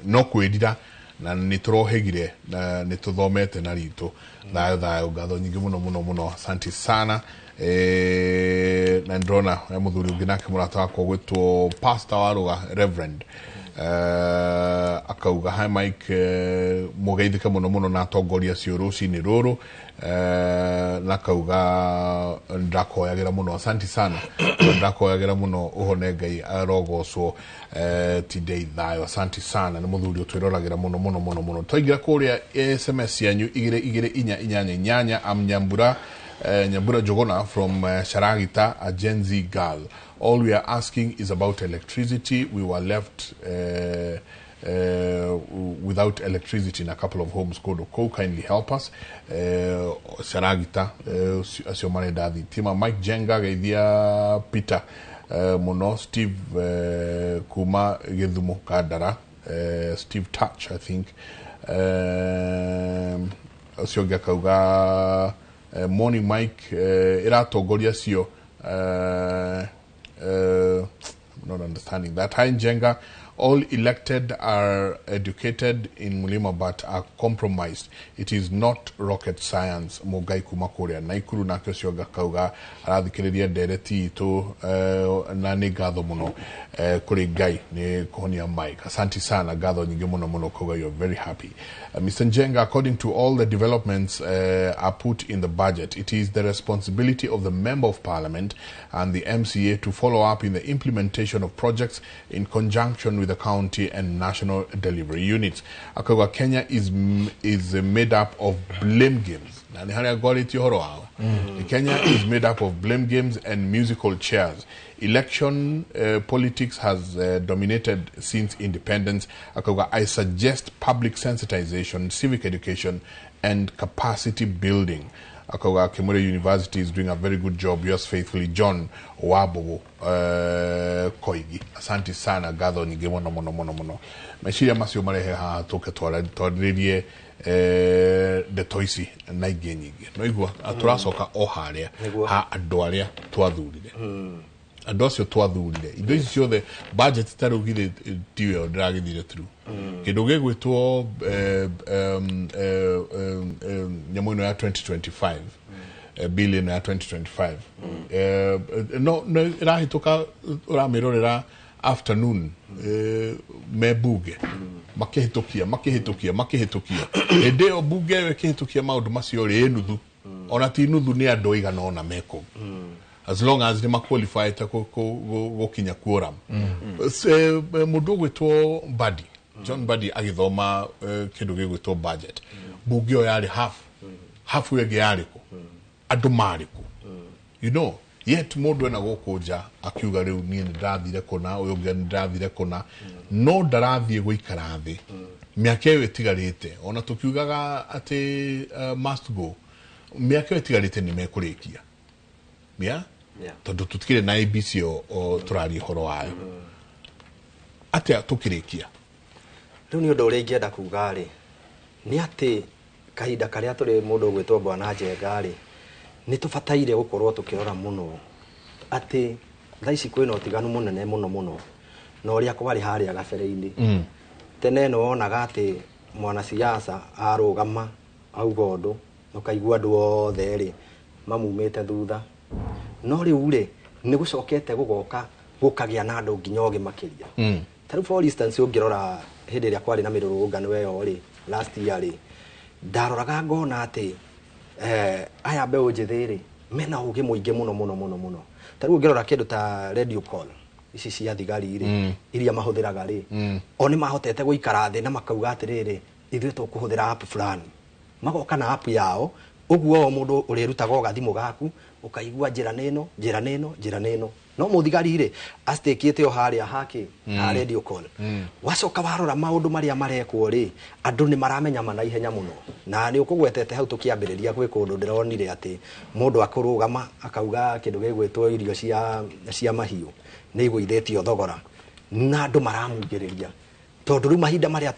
no kwirira na niturohegire na nituthomete na rito thayo ngatho nyingi muno asante sana na ndrona ya muthuri ungi nake murata wako gwitwo pastor waruga reverend akauga hi Mike mugeithike muno na atongoria cio rucini ruru na kauga ndakoyagira muno asante sana ndakoyagira muno uhone Ngai arogocwo today thayo asante sana ni muthuri utwiroragira muno twaingira kuria SMS yanyu 2488 amnyambura Nyambura Jogona from Sharagita, a Gen Z girl. All we are asking is about electricity. We were left without electricity in a couple of homes. Kodoko, kindly help us. Sharagita, Asiomane Dadi. Tima Mike Jenga, Geithia Peter, Mono, Steve Kuma, Gedumo Kadara, Steve Touch, I think. Asioga Kauga. Morning Mike iratongoria cio not understanding that. Hi Njenga, all elected are educated in Mulima but are compromised. It is not rocket science. Mogai kumakoria naikuru nakyo cio Kauga arathikiriria ndereti itu na ni gatho muno kuri Ngai ni kuhonia Mike. Asante sana gatho nyingi muno Kauga, you're very happy. Mr. Njenga, according to all the developments are put in the budget, it is the responsibility of the Member of Parliament and the MCA to follow up in the implementation of projects in conjunction with the county and national delivery units. Akawa Kenya is made up of blame games. Kenya is made up of blame games and musical chairs. Election politics has dominated since independence. I suggest public sensitization, civic education, and capacity building. Kemure University is doing a very good job. Yours faithfully, John Wabobo Koigi. Asante sana gatho nyingi muno. Meshiria masio marehe ha toke twarerie de toisi na igenyingi. No igwa aturacoka o haria ha andu aria twathurire. Andu acio twathurire. Indo ici ciothe budget itarugire tiwe ndiragithire through. Kindu gigwitwo nyamo ino ya 2025 billion ya 2025 no irahituka uramirorera afternoon mebuge makihitukia ende buge wekihitukia maundu macio ri nuthu ona ti nuthu ni andu igana ona meko as long as they qualify to go kinya quorum. Mundu gwitwo Badi John Badi agithoma kindu gigwitwo budget bugio yari half wege yariko andu mariko you know yet mundu ena gukunja akiuga riu ni ndathire kona uyu ngi ndathire kona no ndarathie guikara thi miaka iyo itigarite ona tukiugaga ati must go miaka iyo itigarite ni mekurikia tondu tutikire na ABC o turari horo wayo atia tukirikia riu ni undu uri ngienda kuga ri ni ati kahinda karia turi mundu gwitwo Bwana Njenga ri ni tubataire gukorwo tukirora muno ati thaici kwina utiganu munene muno no uria kwari haria gabere-ini tene no onaga ati mwana siasa arugama auga undu ukaigua andu othe ri mamumite thutha no riu ri ni gucokete gugoka gukagia na andu nginya oge makiria taru for instance ungirora hindi ria kwari na mirurungano weyo ri last year ri ndaroraga ngona ati aya mbeu njithi ri mena ugi muingi muno taru ungirora kindu ta radio call ici cia thigari ri iria mahuthiraga ri oni mahotete guikara thi na makauga atiriri ithuĩ tũkũhũthĩra app fulani magoka na app yao ũguo mũndũ ũrĩrutaga gathimu gaku ũkaigua njĩra nĩno no mũthigari rĩ astekĩte o harĩa hake ha radio call wacoka warora maũndũ marĩa marekwo rĩ andũ nĩ maramenya na ihenya mũno na nĩ ũkũgwetete hau tũkĩambĩrĩria gwĩka ũndũ ndĩronire atĩ mũndũ akũrũgama akauga kĩndũ gĩgwĩtwo irio cia mahiũ nĩ igũithĩtio thogora na andũ maramungĩrĩria tondu riu mahinda maria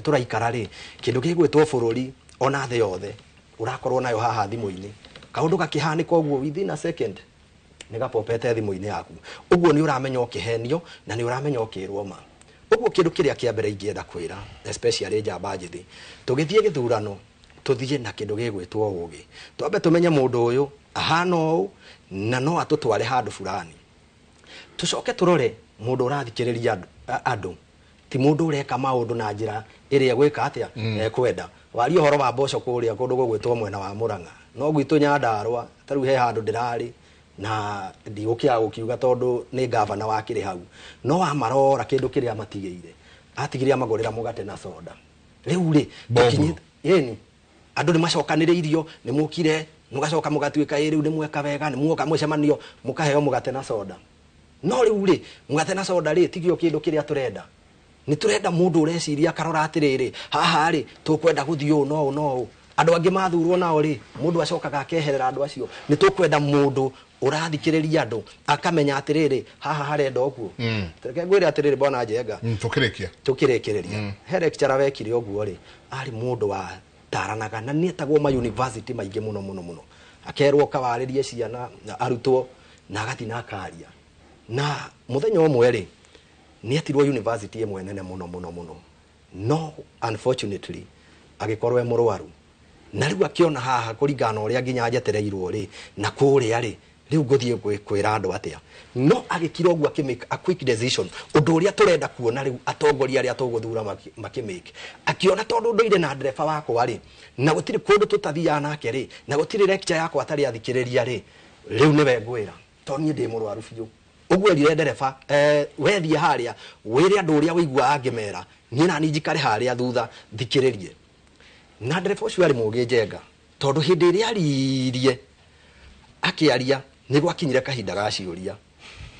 turaikara ri kindu gigwitwo bururi ona the yothe urakorwo nayo haha thimu-ini kaundu gakihanika uguo within a second nigapopete thimu-ini yaku uguo ni uramenya ukihenio na ni uramenya ukirwo ma uguo kindu kiria kia mbere ingienda kwira especially njamba njithi tugithie githurano tuthie na kindu gigwitwo ugi twambe tumenye mundu uyu ahana uu na no atutware handu fulani tucoke turore mundu urathikiriria andu ti mundu ureka maundu na njira iria gwika atia kwenda wari uhoro wa mboco kuria kundu gugwitwo mwena wa Murang'a no gwitu Nyandarua taru he handu ndirari na ndigukia gukiuga tondu ni gavana wa kiri hau no amarora kindu kiria matigeire atigiria magurira mugate na soda riu ri yeni andu ni macokaniriirio ni mukire mugacoka mugatuika riu ni mweka wega ni muoka mucemanio mukaheo mugate na soda no riu ri mugate na soda ri tigio kindu kiria turenda ni turenda mundu ureciria karora atiriri haha ri tukwenda guthio no andu angi mathurwo nao ri mundu acokaga akeherera andu acio ni tukwenda mundu urathikiriria andu akamenya atiriri haha harenda oguo reke ngwire atiriri bona njenga tukirekereria he lecture wekire oguo ri ari mundu wa taranaga na nietagwo ma university maingi muno akerwo kawaririe ciana arutwo na agatina akaria na muthenya umwe ri ni atirwo university imwe nene muno no unfortunately agikorwo murwaru na riu akiona haha kuringana uria nginya njetereirwo ri na kuria ri riu nguthie kwira andu atia no agikira ogu akimake a quick decision undu uria turenda kuona riu atongoria aria tuguthura makimake akiona tondu ndoire na ndereba wakwa ri na gutiri kundu tutathia nake ri na gutiri lecture yakwa atari athikiriria ri riu niwe ngwira toni ndi murwaru biu uguo rire ndereba wethie haria wire andu uria wigua angimera nie na ninjikare haria thutha thikiririe na ndereba ucio ari mugi njenga tondu hindi ria aririe akiaria ni gwakinyire kahinda ga ciuria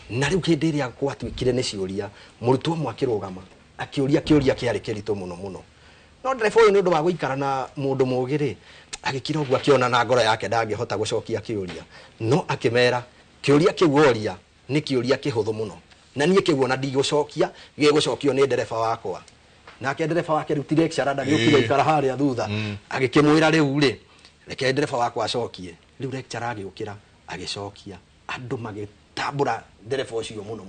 na riu hindi ria gwatwikire ni ciuria murutwo mwakirugama akiuria kiuria kiari kirito muno no ndereba uyu ni undu wa guikara na mundu mugiri agikira uguo akiona na ngoro yake ndangihota gucokia kiuria no akimera kiuria kiuria ni kiuria kihuthu muno na nie kiguona ndigucokia gigucokio ni ndereba wakwa nake ndereba wake rutire lecture nda giukire ikara haria thutha agikimwira riu ri reke ndereba wakwa acokie riu lecture agiukira agicokia andu magitambura ndereba ucio muno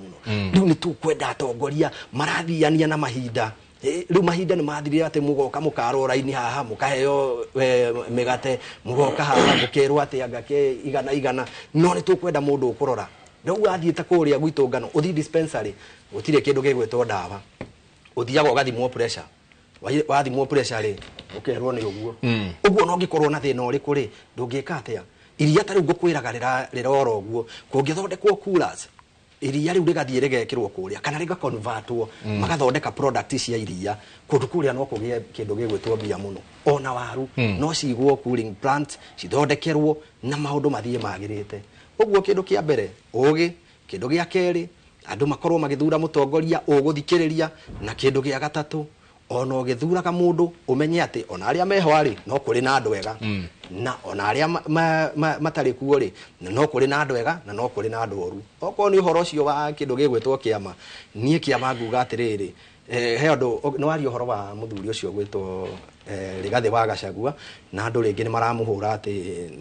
riu ni tukwenda atongoria marathiania na mahinda riu mahinda ni mathirire ati mugoka mukarora-ini haha mukaheo migate mugoka haha mukirwo ati angake igana no ni tukwenda mundu ukurora riu athiite kuria gwitu ngano uthi dispensary gutire kindu gigwetwo ndawa uthiaga ugathimwo pressure wathimwo pressure ri ukerwo ni uguo uguo no ngikorwo na thina uriku ri ndungika atia iria tari ngukwiraga rirora uguo kungithondekwo coolers iria riu rigathie rigekirwo kuria kana riga convertwo magathondeka product cia iria kundu kuria no kugie kindu gigwetwo bia muno ona waru no cigwo cooling plant cithondekerwo na maundu mathie magirite uguo kindu kia mbere ugi kindu gia keri andu makorwo magithura mutongoria uguthikiriria na kindu gia gatatu ona ugithuraga mundu umenye ati ona aria meho ari no kuri na andu ega na ona aria matari kuo ri no kuri na andu ega na no kuri na andu oru oko ni uhoro cio wa kindu gigwetwo kiama nie kiama nguga atiriri he andu no ari uhoro wa muthuri ucio gwitwo Rigathi wa Gachagua na andu ringi ni maramuhura ati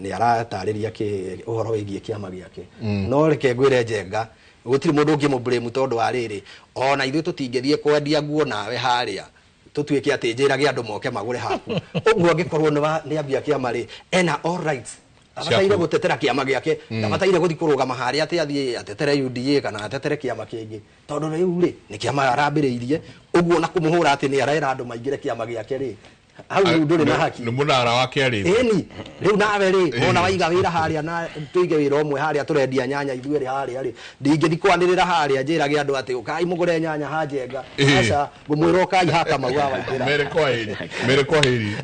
ni aratariria ki uhoro wigie kiama giake no reke ngwire njenga gutiri mundu ungi mu blame tondu ariri ona ithu tutingithie kwendia nguo nawe haria tutuike ati njira gi andu moke magure haku uguo ngikorwo ni ambia kiama ri ena all rights abataire gutetera kiama giake abataire guthi kurugama haria ati athie atetere UDA kana atetere kiama kingi tondu riu ri ni kiama arambiriirie uguo na kumuhura ati ni arera andu maingire kiama giake ri au nduri na haki ni munara wake ari eni riu nawe ri ona waiga wira haria na tuige wira omwe haria turendia nyanya ithuere haria ri ndingithi kwanirira haria njirage andu ati ukai mugure nyanya hajenga aca ngumwira ukai haka maua waithira mere kwa heri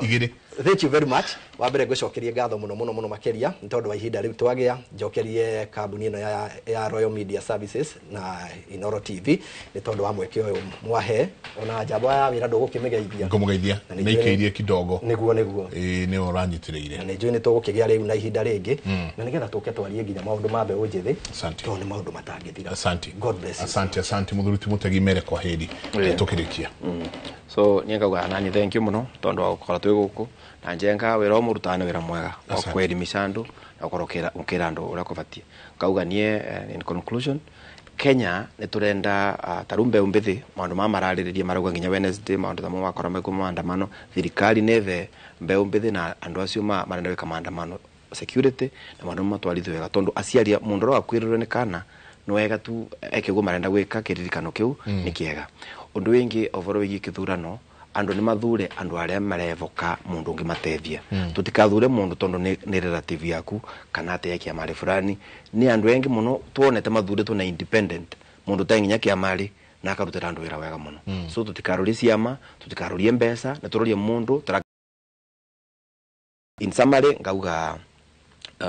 igire. Thank you very much. Wabere gwicokerie ngatho muno makeria ntondu wa ihinda riu twagia njokerie kambuni ino ya Royal Media Services na Inoro TV ni tondu wa mweke uyu mwahe ona njamba ya wira ndugukimegeithia ngumugeithia na ikeirie kidogo niguo ni oranyitireire na njui ni tugukigia riu na ihinda ringi na nigetha tuke twarie nginya maundu ma mbeũ njithi tondu ni maundu matangithira. Asante. God bless you. Asante muthuruti mutegi mere kwa heri tukirikia. So niengauga nani thank you muno tondu wa gukora twi guku na njenga wira omurutane wira mwega wa kwerimisha andu na gukorokera ukira andu uria kubatie ngauga nie in conclusion Kenya ni turenda tarumbe umbithi maundu ma marariririe marauga nginya Wednesday maundu tamo makora meko maandamano thirikari nethe mbeu mbithi na andu acio marenda wika maandamano security na maundu matwarithe wega tondu aciaria mundu ro akwirire ni kana no wega tu ekego marenda gwika kiririkano kiu ni kiega undu wingi ovoro wigi kithurano andu ni mathure andu aria marevoka mundu ungi matethia tutikathure mundu tondu ni relative yaku kana ate kia mali fulani ni andu engi muno tuonete mathure tuna independent mundu tanginya kia mali na akarutira andu wira wega muno so tutikaruria ciama tutikaruria mbesa na tururie mundu in summary ngauga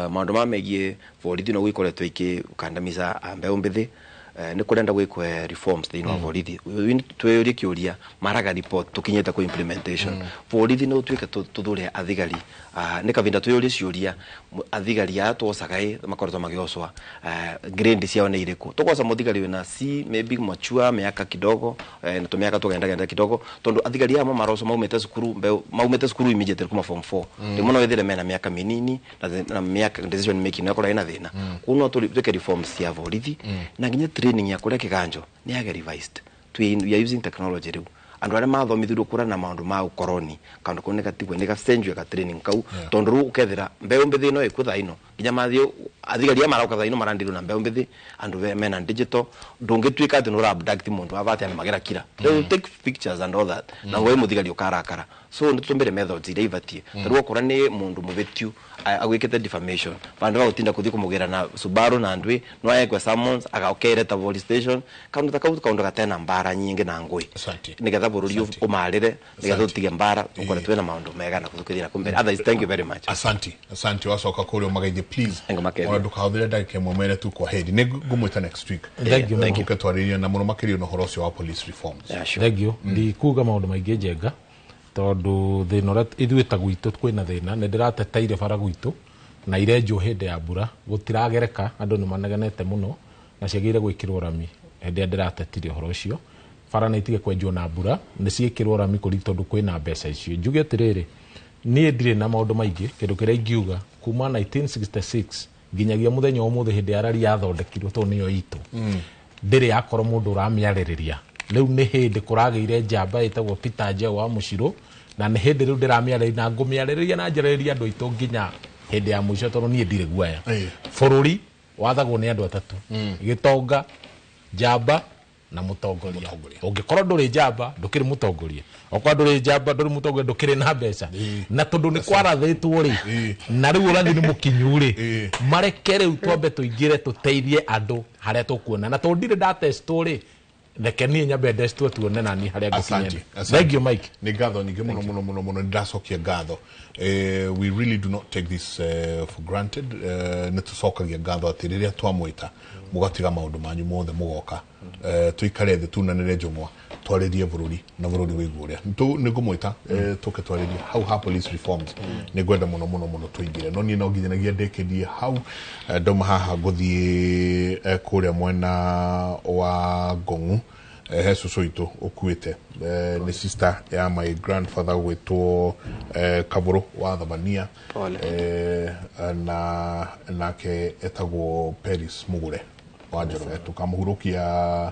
maundu mamegie borithi no gwikoretwo ikikandamiza mbeu mbithi ni kurenda gwikwe reforms thini wa borithi tweyurie kiuria maraga report tukinyeta ku implementation borithi no twike tuthure athigari ni kavinda tweyurie ciuria athigari atwosagai makorotwo magioswa grade ciao ni iriku tukosa muthigari wina C maybe machua miaka kidogo na tumiaka tugenda kidogo tondu athigari amo maroso maumete skuru immediately kuma form 4 ndimono wethire mena miaka minini na miaka decision making yakora ina thina kuno twike reforms cia borithi na nginya training ya kure kiganjo ni ya revised we are using technology riu andu aria mathomithirwo kura na maundu ma ukoroni kandu ko negative nega century ka training kau tondu ru ukethira mbeu mbithi no ikutha ino nginya mathio athigaria marauka thaino marandiru na mbeu mbithi andu mena digital ndungitwika ati no abduct mundu avate ana magera kira they will take pictures and all that na we muthigari ukarakara so nitumbere methods iria ivatie taruo kura ni mundu muvetiu agwikete defamation vandu vagutinda kuthi kumugera na Subaru na ndwi no ayekwe summons agaokereta police station kaundu takau kaundu gatena mbara nyingi na ngui nigetha bururi umarire nigetha utige mbara ukore twena maundu mega na kuthukithira kumbere others. Thank you very much. Asante wasoka kuri omageithie please ona ndukahũthĩre ndagĩka ĩmwe mere tu kwa hedi nĩ ngũmwĩta next week thank you ketwarĩria na mũno makĩria ũhoro ũcio wa police reforms. Thank you ndikuga maũndũ maingĩ njenga tondu thina ũrĩa ithuĩ ta gwitũ kwĩna thĩna nĩ ndĩrateteire bara gwitũ na irenjwo hĩndĩ ya mbura gũtiragereka andũ nĩ manegenete mũno na ciagĩrĩire gwĩkĩrwo rami hĩndĩ ĩrĩa ndĩratetire ũhoro ũcio bara nĩ itige kwenjwo na mbura nĩ ciĩkĩrwo rami kũri tondũ kwĩna mbeca icio njuge atĩrĩrĩ niĩ ndirĩ na maũndũ maingĩ kĩndũ kĩrĩa ingiuga kuma 1966 nginyagia mũthenya ũmũthĩ hĩndĩ ya rari yathondekirwo tondũ nĩyo itũ ndĩrĩ yakorwo mũndũ ũramĩarĩrĩria rĩu nĩ hĩndĩ kũragĩire njamba ĩtagwo Peter Njau wa Mũcirũ na nĩ hĩndĩ rĩu ndĩramĩarĩrĩria na ngũmĩarĩrĩria na njarĩrĩria andũ aitũ nginya hĩndĩ ya mũico tondũ niĩ ndirĩ guaya bũrũri wathagwo nĩ andũ atatũ Gĩtonga njamba na mutongoria ungikorwo nduri njamba ndukiri mutongoria okwa nduri njamba nduri mutongoria ndukiri na mbeca na tondu ni kwarathitwo ri na riu urathi ni mukinyu ri mareke riu twambe tuingire tuteithie andu haria tukuona na tondu ndire ndatestwo ri reke niĩ nyambe ndestwo tuone nani haria ngukinyire. Thank you Mike. Ni ngatho nyingĩ mũno ndacokia ngatho we really do not take this for granted nĩ tucokagia ngatho atĩ rĩrĩa twamwĩta mũgatiga maũndũ manyu mothe mũgoka tuikare thĩ tunanĩre njũng'wa twarĩrie bũrũri na bũrũri wĩigue ũrĩa nĩ ngũmwĩta tũke twarĩrie hau ha police reforms nĩ ngwenda mũno tũingĩre no niĩ no nginyanagia ndĩkĩrie hau ndauma haha ngũthiĩ kũrĩa mwena wa Ngong'u he cũcũ witũ ũkuĩte nĩ sister ya my grandfather gwĩtwo Kabũrũ wa Thabania na nake etagwo Peris Mugure wa Njoroge tukamũhurũkia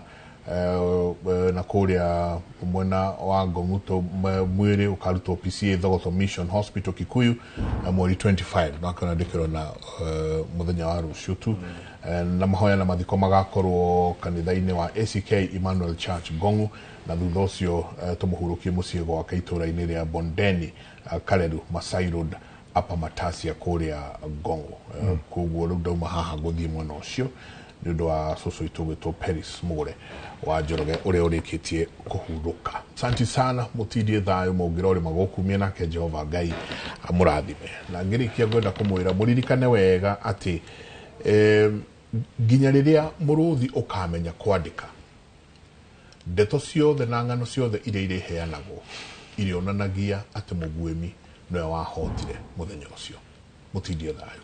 na kuria mwena wa Ngomuto mwiri ukarutwo PCA Thogoto Mission Hospital Kikuyu mweri 25 mwaka ndikiro na muthenya wa rucio tu na mahoya na mathiko magakorwo kanitha-ini wa ACK Emmanuel Church Gongu na thutha ucio tumuhurukie muciĩ gwake itura-ini ria Bondeni Kareru Masai Road apa Matasia kuria Gongu koguo riu ndauma haha guthii mwena ucio ni undu wa cucu itu gwitwo Paris Mugure wa Njoroge uria urikitie kuhuruka. Asante sana, mutindie thayo mugira uri magokumia nake Jehova Ngai amurathime. Na ngirikia gwenda kumwira muririkane wega ati nginya riria muruthi ukamenya kwandika ndeto ciothe na ng'ano ciothe iria ireheanagwo irionanagia ati muguemi niwe wahotire muthenya ucio. Mutindie thayo.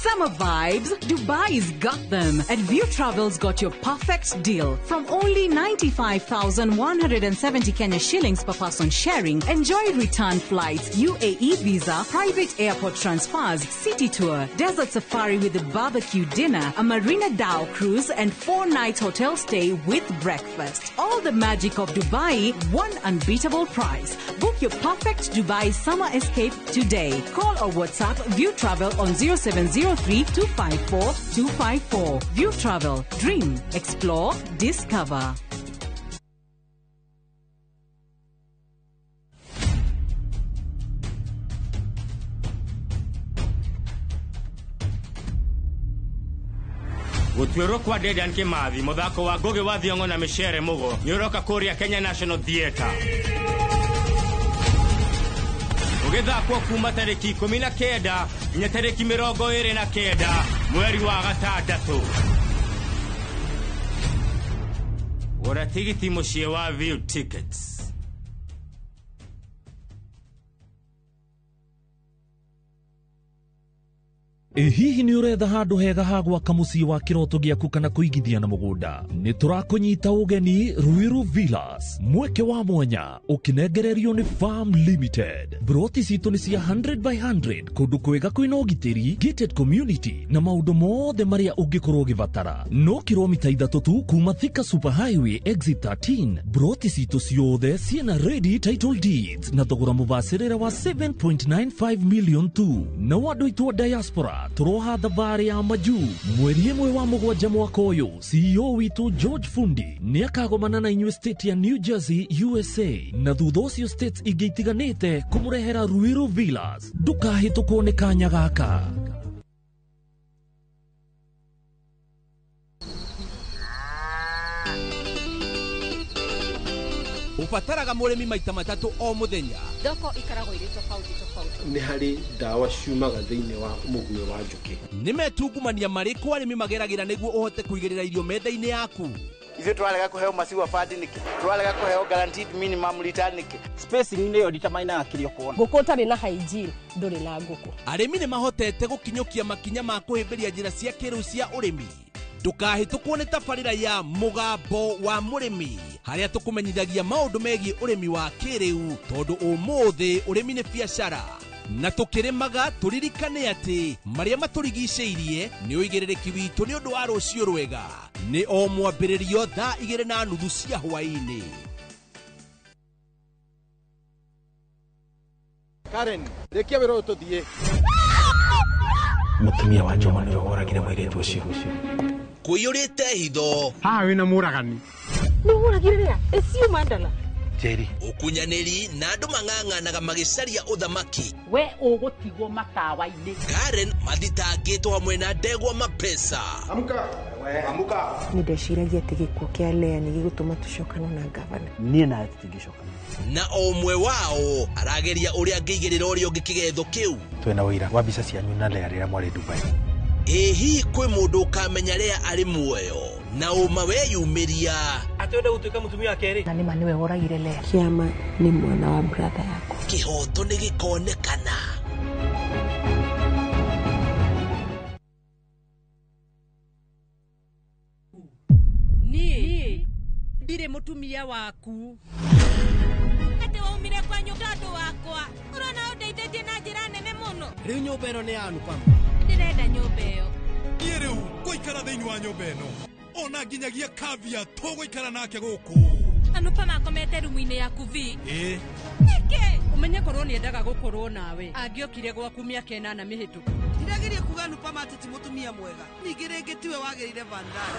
Summer vibes, Dubai's got them. And View Travel's got your perfect deal. From only 95,170 Kenya shillings per person sharing, enjoy return flights, UAE visa, private airport transfers, city tour, desert safari with a barbecue dinner, a Marina Dao cruise, and 4-night hotel stay with breakfast. All the magic of Dubai, one unbeatable price. Book your perfect Dubai summer escape today. Call or WhatsApp View Travel on 0703-254-254. View Travel. Dream. Explore. Discover. Gutwiro kwa Dedan Kimathi muthako wa Ngugi wa Thiong'o na Michere Mugo nyoroka kuria Kenya National Theatre ugithakwo kuma tariki 19 nginya tariki 29 mweri wa gatandatu. Gura tigiti muciĩ wa View Tickets. Hihi ni uretha handu hega ha gwaka muciĩ wa kiroto giaku kana kuigithia na mugunda? Ni turakunyita ugeni Ruiru Villas, mweke wa mwanya ukinengererio ni Farm Limited. Broti citu ni cia 100 by 100 kundu kwega kwina ugitiri, gated community na maundu mothe maria ungikorwo givatara. No kilomita 3 tu kuma Thika Super Highway exit 13. Broti citu ciothe ciena ready title deeds na thogora mubacirire wa 7.95 million tu. Na wandu itwa diaspora turoha thabari ya maju mweri 1 wa mugwanja mwaka uyu. CEO witu George Fundi ni akagomana na inyuĩ state ya New Jersey USA na thutha ucio states ingĩ itiganĩte kumurehera Ruiru Villas. Ndukahĩtũkwo nĩ kanya gaka. Ufataraga murimi maita matatu o muthenya. Thoko ikaragwo iri tofauti. Ni hari dawa ciumaga thiini wa muguĩ wa njuki. Ni metungumania marĩkũ arĩmi mageragira nĩguo ũhote kuigĩrĩra irio metha-inĩ yaku. Ithuĩ tũralega kũheo maciwa fund nĩkĩ? Tũralega kũheo guaranteed minimum return nĩkĩ? Spacing nĩyo determine kĩrĩa ũkuona. Ngũkũ ũtarĩ na hygiene ndũrĩ na ngũkũ. Arĩmi nĩ mahotete gũkinyũkia makinya ma kũhĩmbĩria njĩra cia kĩrĩu cia ũrĩmi. Ndukahĩtũkwo nĩ tabarĩra ya mũgambo wa mũrĩmi harĩa tũkũmenyithagia maũndũ megiĩ ũrĩmi wa kĩrĩu tondũ ũmũthĩ ũrĩmi nĩ biacara. Na tukirimaga turirikane ati maria maturigicĩirie ni uigĩrĩrĩki witũ nĩ ũndũ wa rũciũ rwega. Ni o mwambĩrĩrio thaa 2:30 cia hwaĩ-inĩ. Karen, rekia wĩra ũyũ tũthiĩ. Mũtumia wa Joma nĩ ũragire mũirĩtu ũcio. Kũiyũrĩte hitho. Haha wĩna mũragani. Nĩ ũragire rĩa? Ĩcio mandala. Jerry ukunyaniri na andu mang'ang'anaga magicaria uthamaki we ugutigwo matawa-ini Karen mathitangitwo hamwe na Ndegwa Mapesa. Amuka nindeciragia ati gikuo kia Lea ni gigutuma tucokana na gavana nie na tutingicokana na omwe wao arageria uria ngigirira urio ngikigetho kiu twena wira wa mbica cianyu na Lea rira mwari Dubai ehi kwi mundu ukamenya Lea ari muoyo na uma weyumiria atwende gutuika mutumia wa keri na nima niwe woragire Lea Kiama ni mwana wa brother yako kihoto ni gikonekana ni ndire mutumia waku ate waumire kwa nyugando wakwa urona undeithĩtie na njĩra nene mũno riu nyũmba ĩno nĩ yanu pam ndĩrenda nyũmba ĩyo niĩ rĩu gũikara thĩinĩ wa nyũmba ĩno ona nginyagia kavia tũgũikara nake gũkũ anupa makomete rumu-inĩ yaku vi nĩkĩ ũmenye korwo nĩendaga gũkorwo nawe angĩokire gwaku mĩaka 8 mĩhĩtũku ndirageria kuga Anupa atĩ ti mũtumia mwega ningĩ rĩngĩ tiwe wagĩrĩire Vandana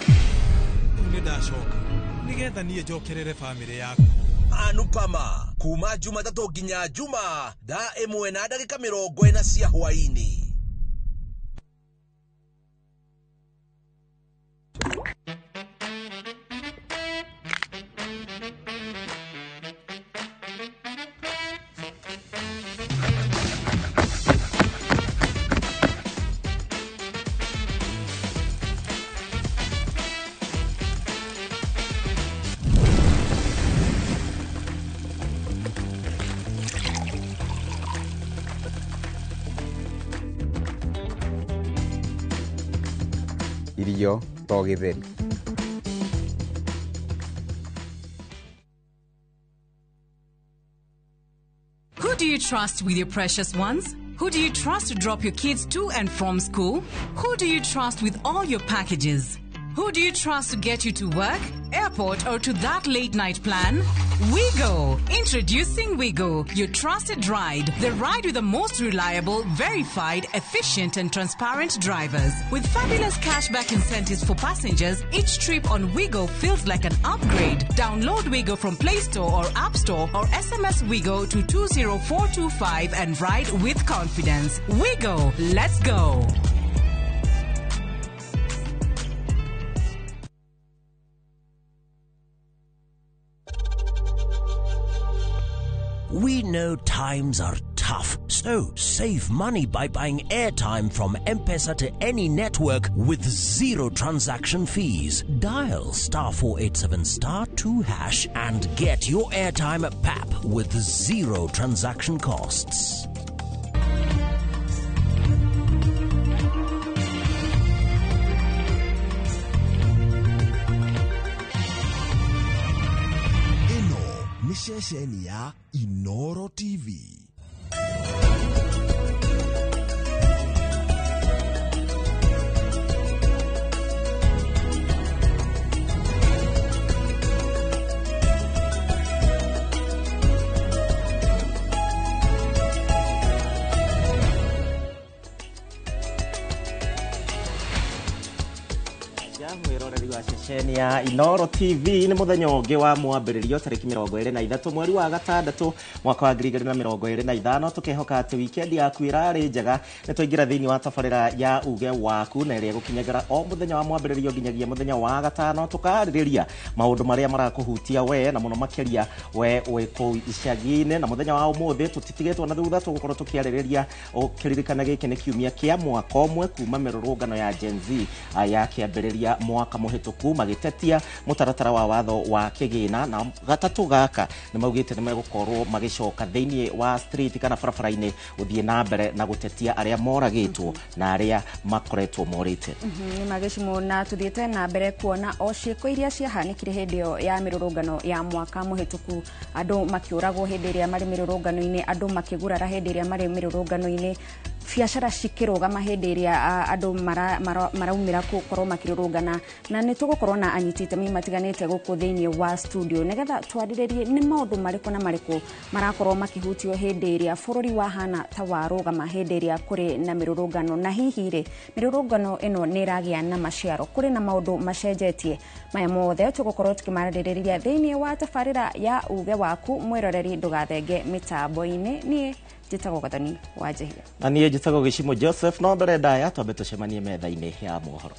nĩ ndacoka nĩgetha niĩ njokerere bamĩrĩ yaku Anupama kuma Jumatatu nginya Juma thaa 1:40 cia hwaini. Irio to githeri. Who do you trust with your precious ones? Who do you trust to drop your kids to and from school? Who do you trust with all your packages? Who do you trust to get you to work, airport, or to that late night plan? Wigo. Introducing Wigo, your trusted ride. The ride with the most reliable, verified, efficient, and transparent drivers. With fabulous cashback incentives for passengers, each trip on Wigo feels like an upgrade. Download Wigo from Play Store or App Store or SMS Wigo to 20425 and ride with confidence. Wigo, let's go. We know times are tough, so save money by buying airtime from M-Pesa to any network with zero transaction fees. Dial *487*2# and get your airtime PAP with zero transaction costs. Nishesheni ya Inoro TV. mwiroreri wa ceceni ya Inoro TV ni muthenya ungi wa mwambiririo tariki 23 mweri wa gatandatũ mwaka wa 2025 tukehoka ati weekend yaku irari njega ni twaingira thiini wa tabarira ya uge waku na iria gukinyagira o muthenya wa mwambiririo nginyagia muthenya wa gatano tukaririria maundu maria marakuhutia we na muno makiria we ku icagi-ini na muthenya wa umuthi tutitigetwo na thutha tugukorwo tukiaririria ukiririkana giki ni kiumia kia mwaka umwe kuma mirurungano ya Gen Z ya kiambiriria mwaka muhituku magitetia mutaratara wa watho wa kigina na gatatu gaka ni maugite ni megukorwo magicoka thiini wa street kana barabara-ini uthie na mbere na gutetia aria moragitwo na aria makoretwo morite ni magicimo na tuthiete na mbere kuona o ciiko iria ciahanikire hindi ya mirurungano ya mwaka muhituku andu makiuragwo hindi iria mari mirurungano-ini andu makigurara hindi iria mari mirurungano-ini biacara cikirugama hindi iria andu maraumira gukorwo makirurungana na ni tugukorwo na anyiti itemi matiganite guku thiini wa studio nigetha twariririe ni maundu mariku na mariku marakorwo makihutio hindi iria bururi wa hana ta warugama hindi iria kuri na mirurungano na hihi ri mirurungano ino ni iragia na maciaro kuri na maundu macenjetie maya mothe tugukorwo tukimaririria thiini wa tafarira ya uge waku mwiroreri ndugathenge mitambo-ini ni jitago Gathoni wa Njihia na niĩ njĩtagwo Gĩcimo Joseph no mbere ndaya twambe tũcemanie metha-inĩ ya mohoro.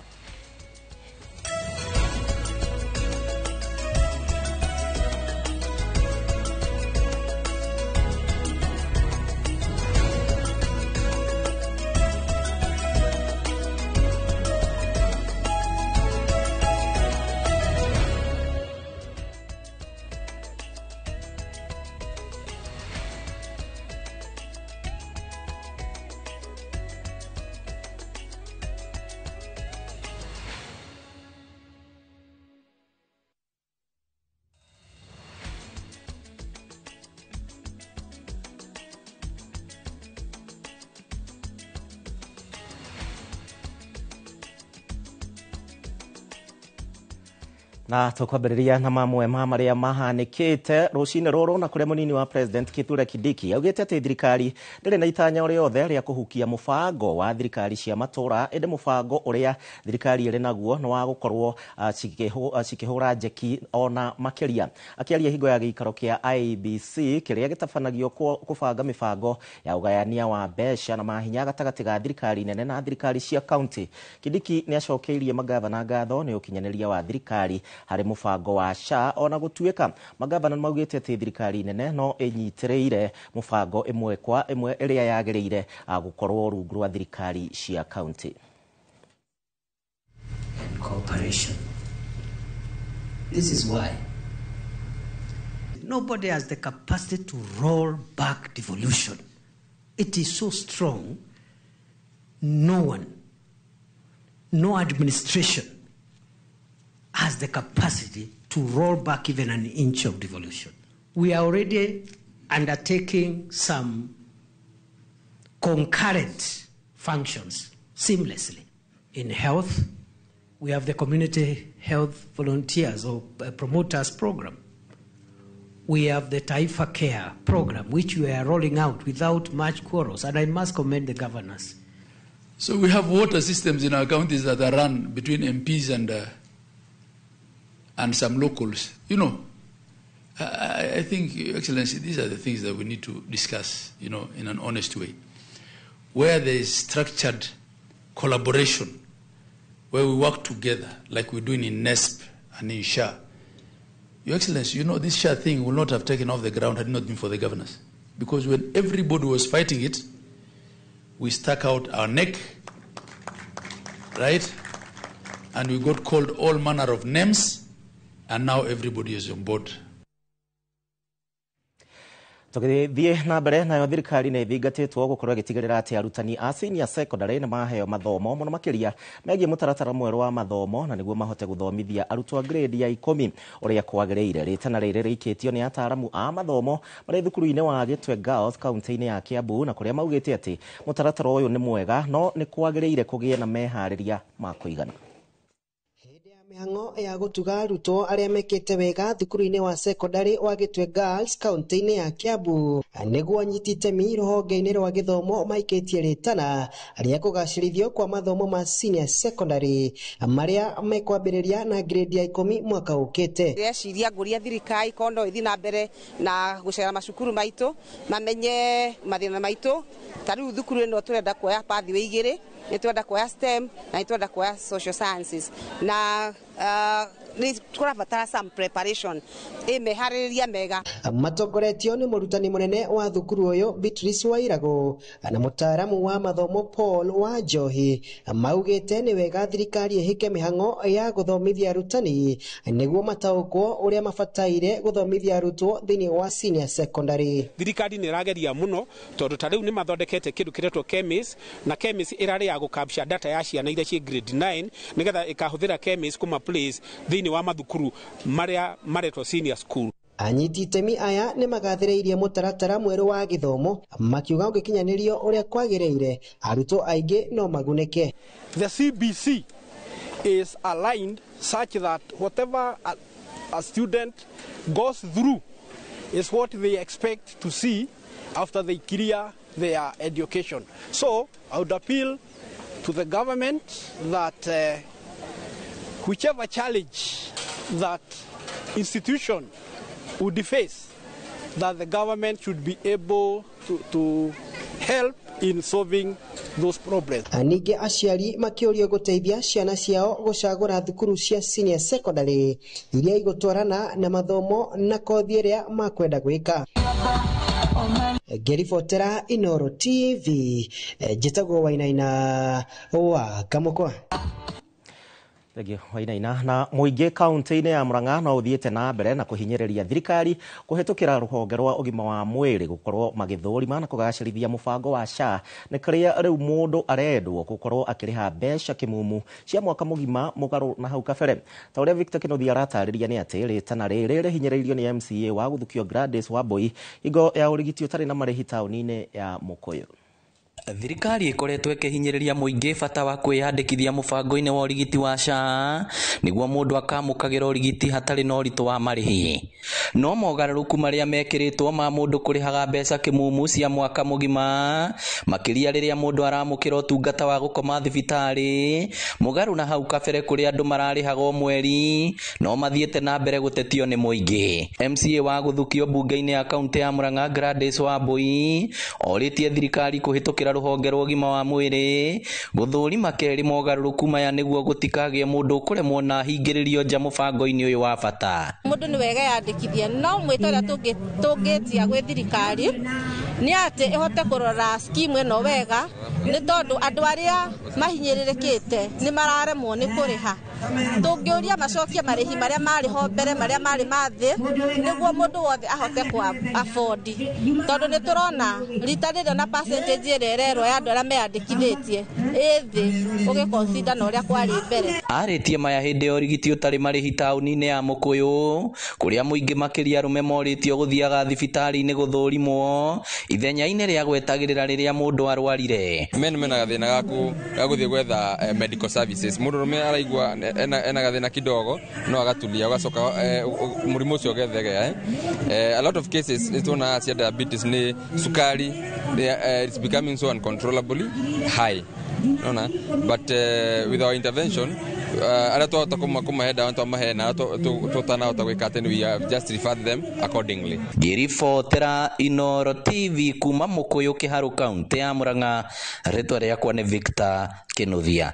Na tukwambĩrĩria na mamwe ma marĩa mahanĩkĩte rũcinĩ rũrũ na kũrĩa mũnini wa president Kithure Kindiki augĩte atĩ thirikari ndĩrĩ na itanya o rĩothe rĩa kũhukia mũbango wa thirikari cia matũra ĩndĩ mũbango ũrĩa thirikari ĩrĩ naguo nĩ wa gũkorwo cikĩhũra njeki ona makĩria. Akĩaria hingo ya gĩikaro kĩa IEBC kĩrĩa gĩtabanagio kũbanga mĩbango ya ũgayania wa mbeca na mahinya gatagatĩ ga thirikari nene na thirikari cia kaunti, Kindiki nĩ acokeirie magavana ngatho nĩ ũkinyanĩria wa thirikari harĩ mũbango wa SHA ona gũtuĩka magavana maugĩte atĩ thirikari nene no ĩnyitĩrĩire mũbango ĩmwe kwa ĩmwe ĩrĩa yagĩrĩire gũkorwo rungu rwa thirikari cia kaunti. Cooperation. This is why nobody has the capacity to roll back devolution. It is so strong. No one, no administration has the capacity to roll back even an inch of devolution. We are already undertaking some concurrent functions seamlessly. In health, we have the community health volunteers or promoters program. We have the Taifa Care program, which we are rolling out without much quarrels, and I must commend the governors. So we have water systems in our counties that are run between MPs and some locals. You know, I think, Your Excellency, these are the things that we need to discuss, you know, in an honest way. Where there is structured collaboration, where we work together, like we're doing in NESP and in SHA. Your Excellency, you know, this SHA thing will not have taken off the ground had it not been for the governors. Because when everybody was fighting it, we stuck out our neck, right? And we got called all manner of names, and now everybody is on board. Tũgĩthiĩ na mbere nayo thirikari nĩ ĩthingatĩtwo gũkorwo ĩgĩtigĩrĩra atĩ arutani a senior secondary nĩ maheo mathomo mũno makĩria megiĩ mũtaratara mwerũ wa mathomo na nĩguo mahote gũthomithia arutwo grade ya 10 ũrĩa kwagĩrĩire. Rĩtana rĩrĩ rĩikĩtio nĩ ataaramu a mathomo marĩ thukuru-inĩ wa Gĩtwe Girls kaunti-inĩ ya Kiambu na kũrĩa maugĩte atĩ mũtaratara ũyũ nĩ mwega no nĩ kwagĩrĩire kũgĩe na meharĩria ma kũigana. Mĩhang'o ya gũtuga arutwo arĩa mekĩte wega thukuru-inĩ wa secondary wa Gĩtwe Girls kaunti-inĩ ya Kiambu nĩguo anyiti itemi rũhonge-inĩ rwa gĩthomo maikĩtie rĩtana rĩa kũgacĩrithio kwa mathomo ma senior secondary marĩa mekwambĩrĩria na grade ya 10 mwaka ũkĩte. Ndĩreciria ngũria thirikari kondo ĩthiĩ na mbere na gũcera macukuru maitũ mamenye mathĩna maitũ. Ta rĩu thukuru ĩno tũrenda kuoya pathway 2, nĩtwenda kuoya STEM na nĩtwenda kuoya social sciences na tũrabatara some preparation meharĩrĩria mega. Matongoretio nĩ mũrutani mũnene wa thukuru ũyũ Beatrice Wairago na mũtaaramu wa mathomo Paul wa Njohi maugĩte nĩ wega thirikari ĩhĩke mĩhang'o ya gũthomithia arutani nĩguo mataũkwo ũrĩa mabataire gũthomithia arutwo thĩinĩ wa senior secondary. Thirikari nĩ ĩrageria mũno tondũ ta rĩu nĩ mathondekete kĩndũ kĩretwo Kemis na Kemis ĩrarĩ ya gũcapture data ya ciana iria ciĩ grade 9 nĩgetha ĩkahũthĩra Kemis kuma place thĩinĩ wa mathukuru marĩa maretwo senior school. anyiti itemi aya nĩ magathĩrĩirie mũtaratara mwerũ wa gĩthomo makiuga ũngĩkinyanĩrio ũrĩa kwagĩrĩire arutwo aingĩ no magunĩke. The CBC is aligned such that whatever a student goes through is what they expect to see after they clear their education. So I would appeal to the government that whichever challenge that institution would face, that the government should be able to help in solving those problems. Ningĩ aciari makĩũrio gũteithia ciana ciao gũcagũra thukuru cia senior secondary iria igũtwarana na mathomo na kothi ĩrĩa makwenda gwĩka. Gerifotera Inoro TV, Jitagwo Wainaina wa Kamukwa. Wainaina na muingi kaunti-ini ya Murang'a no uthiite na mbere na kuhinyiriria thirikari kuhitukira ruhonge rwa ugima wa mwiri gukorwo magithurima na kugacirithia mubango wa SHA ni kiria riu mundu arendwo gukorwo akiriha mbeca kimumu cia mwaka mugima mugaru na hau kabere. Ta uria Victor Kinothia aratariria ni ati ritana riri rihinyiriirio ni MCA wa guthukio Gladys Wambui igo ya urigiti utari na marihi tauni-ini ya Mukuyu. Thirikari ikoretwo ikihinyiriria muingi bata wa kwiyandikithia mubango-ini wa urigiti wa SHA niguo mundu akamukagira urigiti hatari na uritu wa marihi. No mogaruruku maria mekiritwo ma mundu kurihaga mbeca kimumu cia mwaka mugima makiria riria mundu aramukira utungata wa gukoma thibitari mugaru na hau kabere kuria andu mararihaga mweri no mathiete na mbere gutetio ni muingi. MCA wa guthukio bunge-ini ya kaunti ya Murang'a Gladys Wambui oritie thirikari kuhitukira ruhonge rwa ugima wa mwiri guthurima keri mogaruruku maya niguo gutikagie mundu kuremwo na hingiririo nja mubango-ini uyu wa bata. Mundu ni wega yandikithia no mwitara tungitia gwe thirikari ni ati ihote kurora scheme ino wega ni tondu andu aria mahinyiririkite ni mararemwo ni kuriha. Tungiuria macokia marihi maria mariho mbere maria mari mathi niguo mundu wothe ahote kwa afford tondu ni turona rita riri na percentage irerero ya andu aria meyandikithitie ithi ugiconsider na uria kwari mbere. Aritie maya hindi ya urigiti utari marihi tauni-ini ya Mukuyu kuria muingi makiria rume moritio guthiaga thibitari-ini guthurimwo ithenya-ini ria gwetagirira riria mundu arwarire. Mena gathina gaku gaguthie gwetha medical services mundu rume araigua ena gathina kidogo no agatulia ugacoka murimu ucio gethege. A lot of cases itona cia diabetes ni sukari it's becoming so uncontrollably high. But with our intervention ara to kumaheda wantu amahena tutana utagwikate we have just referred them accordingly. Gerifotera Inoro TV kuma Mukuyu Kiharu kaunti ya Murang'a ritwa riakwa ni Victor Kinothia.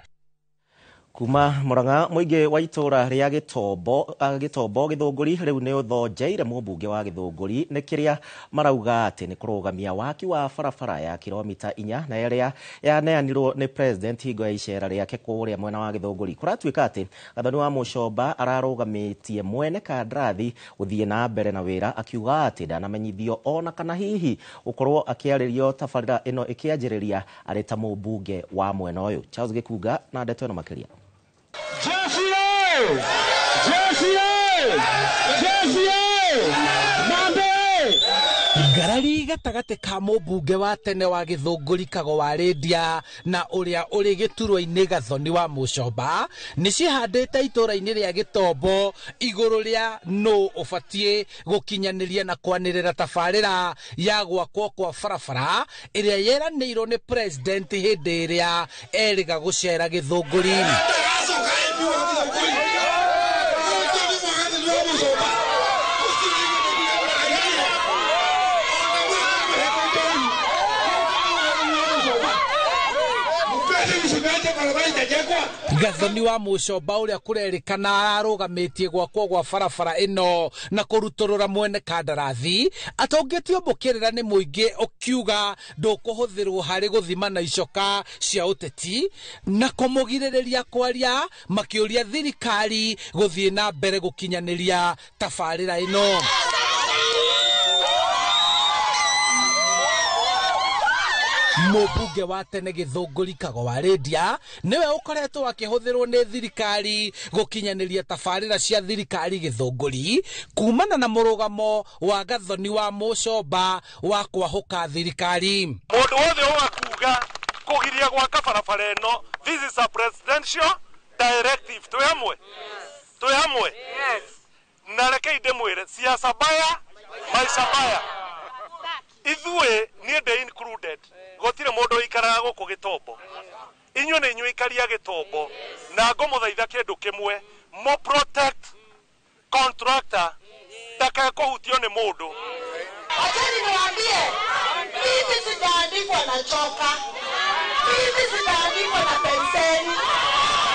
Kuma Murang'a muingi wa itura ria Gitombo Githunguri riu ni uthonjeire mumbunge wa Githunguri ni kiria marauga ati ni kurugamia waki wa barabara ya kilomita 4 na iria yaneanirwo ni president hingo ya icera riake kuria mwena wa Githunguri. Kuratuika ati gathoni wa Mucomba ararugamitie mwene kandrathi guthie na mbere na wira akiuga ati ndanamenyithio ona kana hihi ukorwo akiaririo tabarira ino ikianjiriria ari ta mumbunge wa mwena uyu. Charles Gikuga na ndeto ino makiria. Ngarari gatagate ka mumbunge wa tene wa Githunguri Kago wa Rendia na uria uri giturwa-ini Gathoni wa Mucomba ni cihandite itura-ini ria Gitombo iguru ria no ubatie gukinyaniria na kwanirira tabarira ya gwakwo kwa barabara iria yeranirwo ni president hindi iria eriga gucera Githunguri. Gathoni wa Mucomba uria kurerikana ararugamitie gwakwo gwa barabara ino na kuruturura mwene kandarathi atongitio mukirira ni muingi ukiuga ndukuhuthirwo hari guthima na icoka cia uteti na kumugiririria kwaria makiuria thirikari guthie na mbere gukinyaniria tabarira ino. Mũmbunge wa tene Gĩthũngũri Kagowa Lydia niwe ũkoretwo akĩhũthĩrwo nĩ thirikari gũkinyanĩria tabarĩra cia thirikari Gĩthũngũri kumana na mũrũgamo wa Gathoni wa Mũcomba wa kwahũka thirikari. Mũndũ wothe ũgakuga kũgiria gwaka barabara ĩno, this is a presidential directive. Twĩ hamwe? Yes. Na reke ndĩmwĩre siasa baya maisha baya. Ithuĩ niĩ ndĩ included. Gũtirĩ mũndũ ũikaraga gũkũ Gĩtombo. Inyuĩ nĩ inyuĩ ikaria Gĩtombo. Na ngũmũthaitha kĩndũ kĩmwe, mo protect contractor ndakae kũhutio nĩ mũndũ. Acheni niwaambie, mimi sijaandikwa na choka. Mimi sijaandikwa na penseli.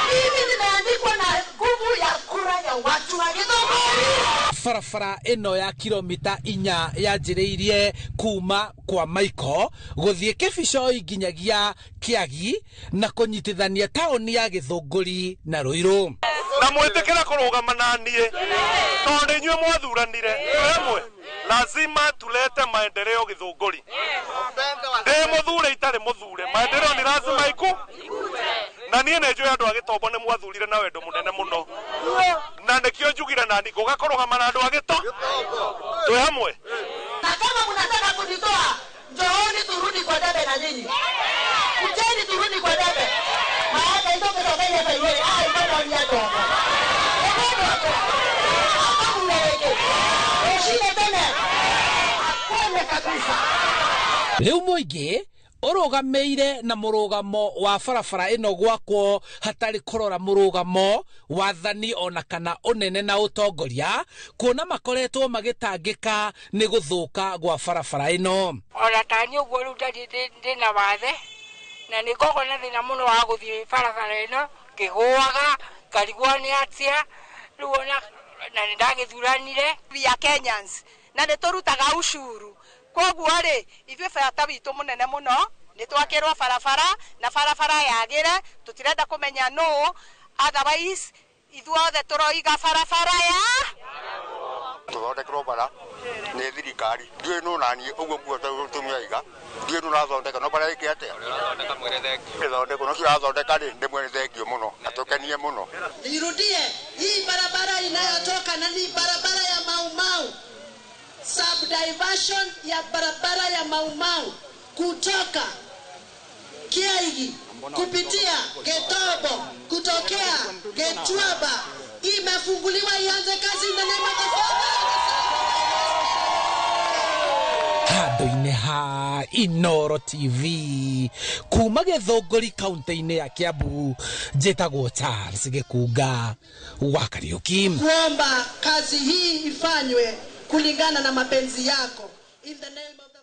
Mimi nimeandikwa na nguvu ya kura ya watu wa Gĩthũngũri. Barabara ĩno ya kilomita 4 yanjĩrĩirie kuma kwa Maiko gũthiĩ Kĩbicoi nginyagia Kĩagi na kũnyitithania taũni ya Gĩthũngũri na Ruiru. Na mwĩtĩkĩra kũrũgama na niĩ tondũ inyuĩ mwathuranire emwe lazima tulete maendeleo Gĩthũngũri. Ndĩ mũthure itarĩ mũthure, maendeleo ni lazima na niĩ nĩ njũĩ andũ a Gĩtombo nĩ mwathurire na wendo mũnene mũno, na nĩkĩo njugire na nĩ gũgakorũgama na andũ a Gĩtombo. Twĩ hamwe? Na kama mnataka kunitoa, njooni turudi kwa debe na nyinyi. Kujeni turudi kwa debe. Maana hizo pesa za ile pale, mbona ni hapo? Hapo mweke. Ushinde tena. Kwenda kabisa. Rĩu mũingĩ ũrũgamĩire na mũrũgamo wa barabara ĩno gwakwo hatarĩ kũrora mũrũgamo wathani ona kana ũnene na ũtongoria, kuona makoretwo magĩtangĩka nĩ gũthũka gwa barabara ĩno. Ona tani ũguo rĩu ndĩna wathe na nĩ ngoragwo na thĩna mũno wa gũthiĩ barabara ĩno ngĩgũaga ngarigwo nĩ atĩa rĩu ona na nĩ ndagĩthuranire via Kenyans na nĩ tũrutaga ushuru. Koguo rĩ ithuĩ bata witũ mũnene mũno nĩ twakĩrwo barabara na barabara yagĩre, tũtirenda kũmenya no, otherwise ithuothe tũroiga barabara ya tũthondekerwo bara nĩ thirikari. Ndiũĩ nũ naniĩ ũguo nguo tũmĩaiga, ndiũĩ nũ nathondeka no bara ĩkĩ atĩa ĩthondekwo no kĩrathondeka rĩ, ndĩmwe thengio mũno na tũkenie mũno. Nirudie, hii barabara inayotoka na ni barabara ya Mau Mau, subdivision ya barabara ya Mau Mau kutoka Kiaigi kupitia Getobo kutokea Getwaba imefunguliwa ianze kazi na neema handũ-inĩ ha Inoro TV kuma Gĩthũngũri kaunti-inĩ ya Kiambu, njĩtagwo Charles Gĩkunga wa Kariuki. Kuomba kazi hii ifanywe kulingana na mapenzi yako. In the name of the...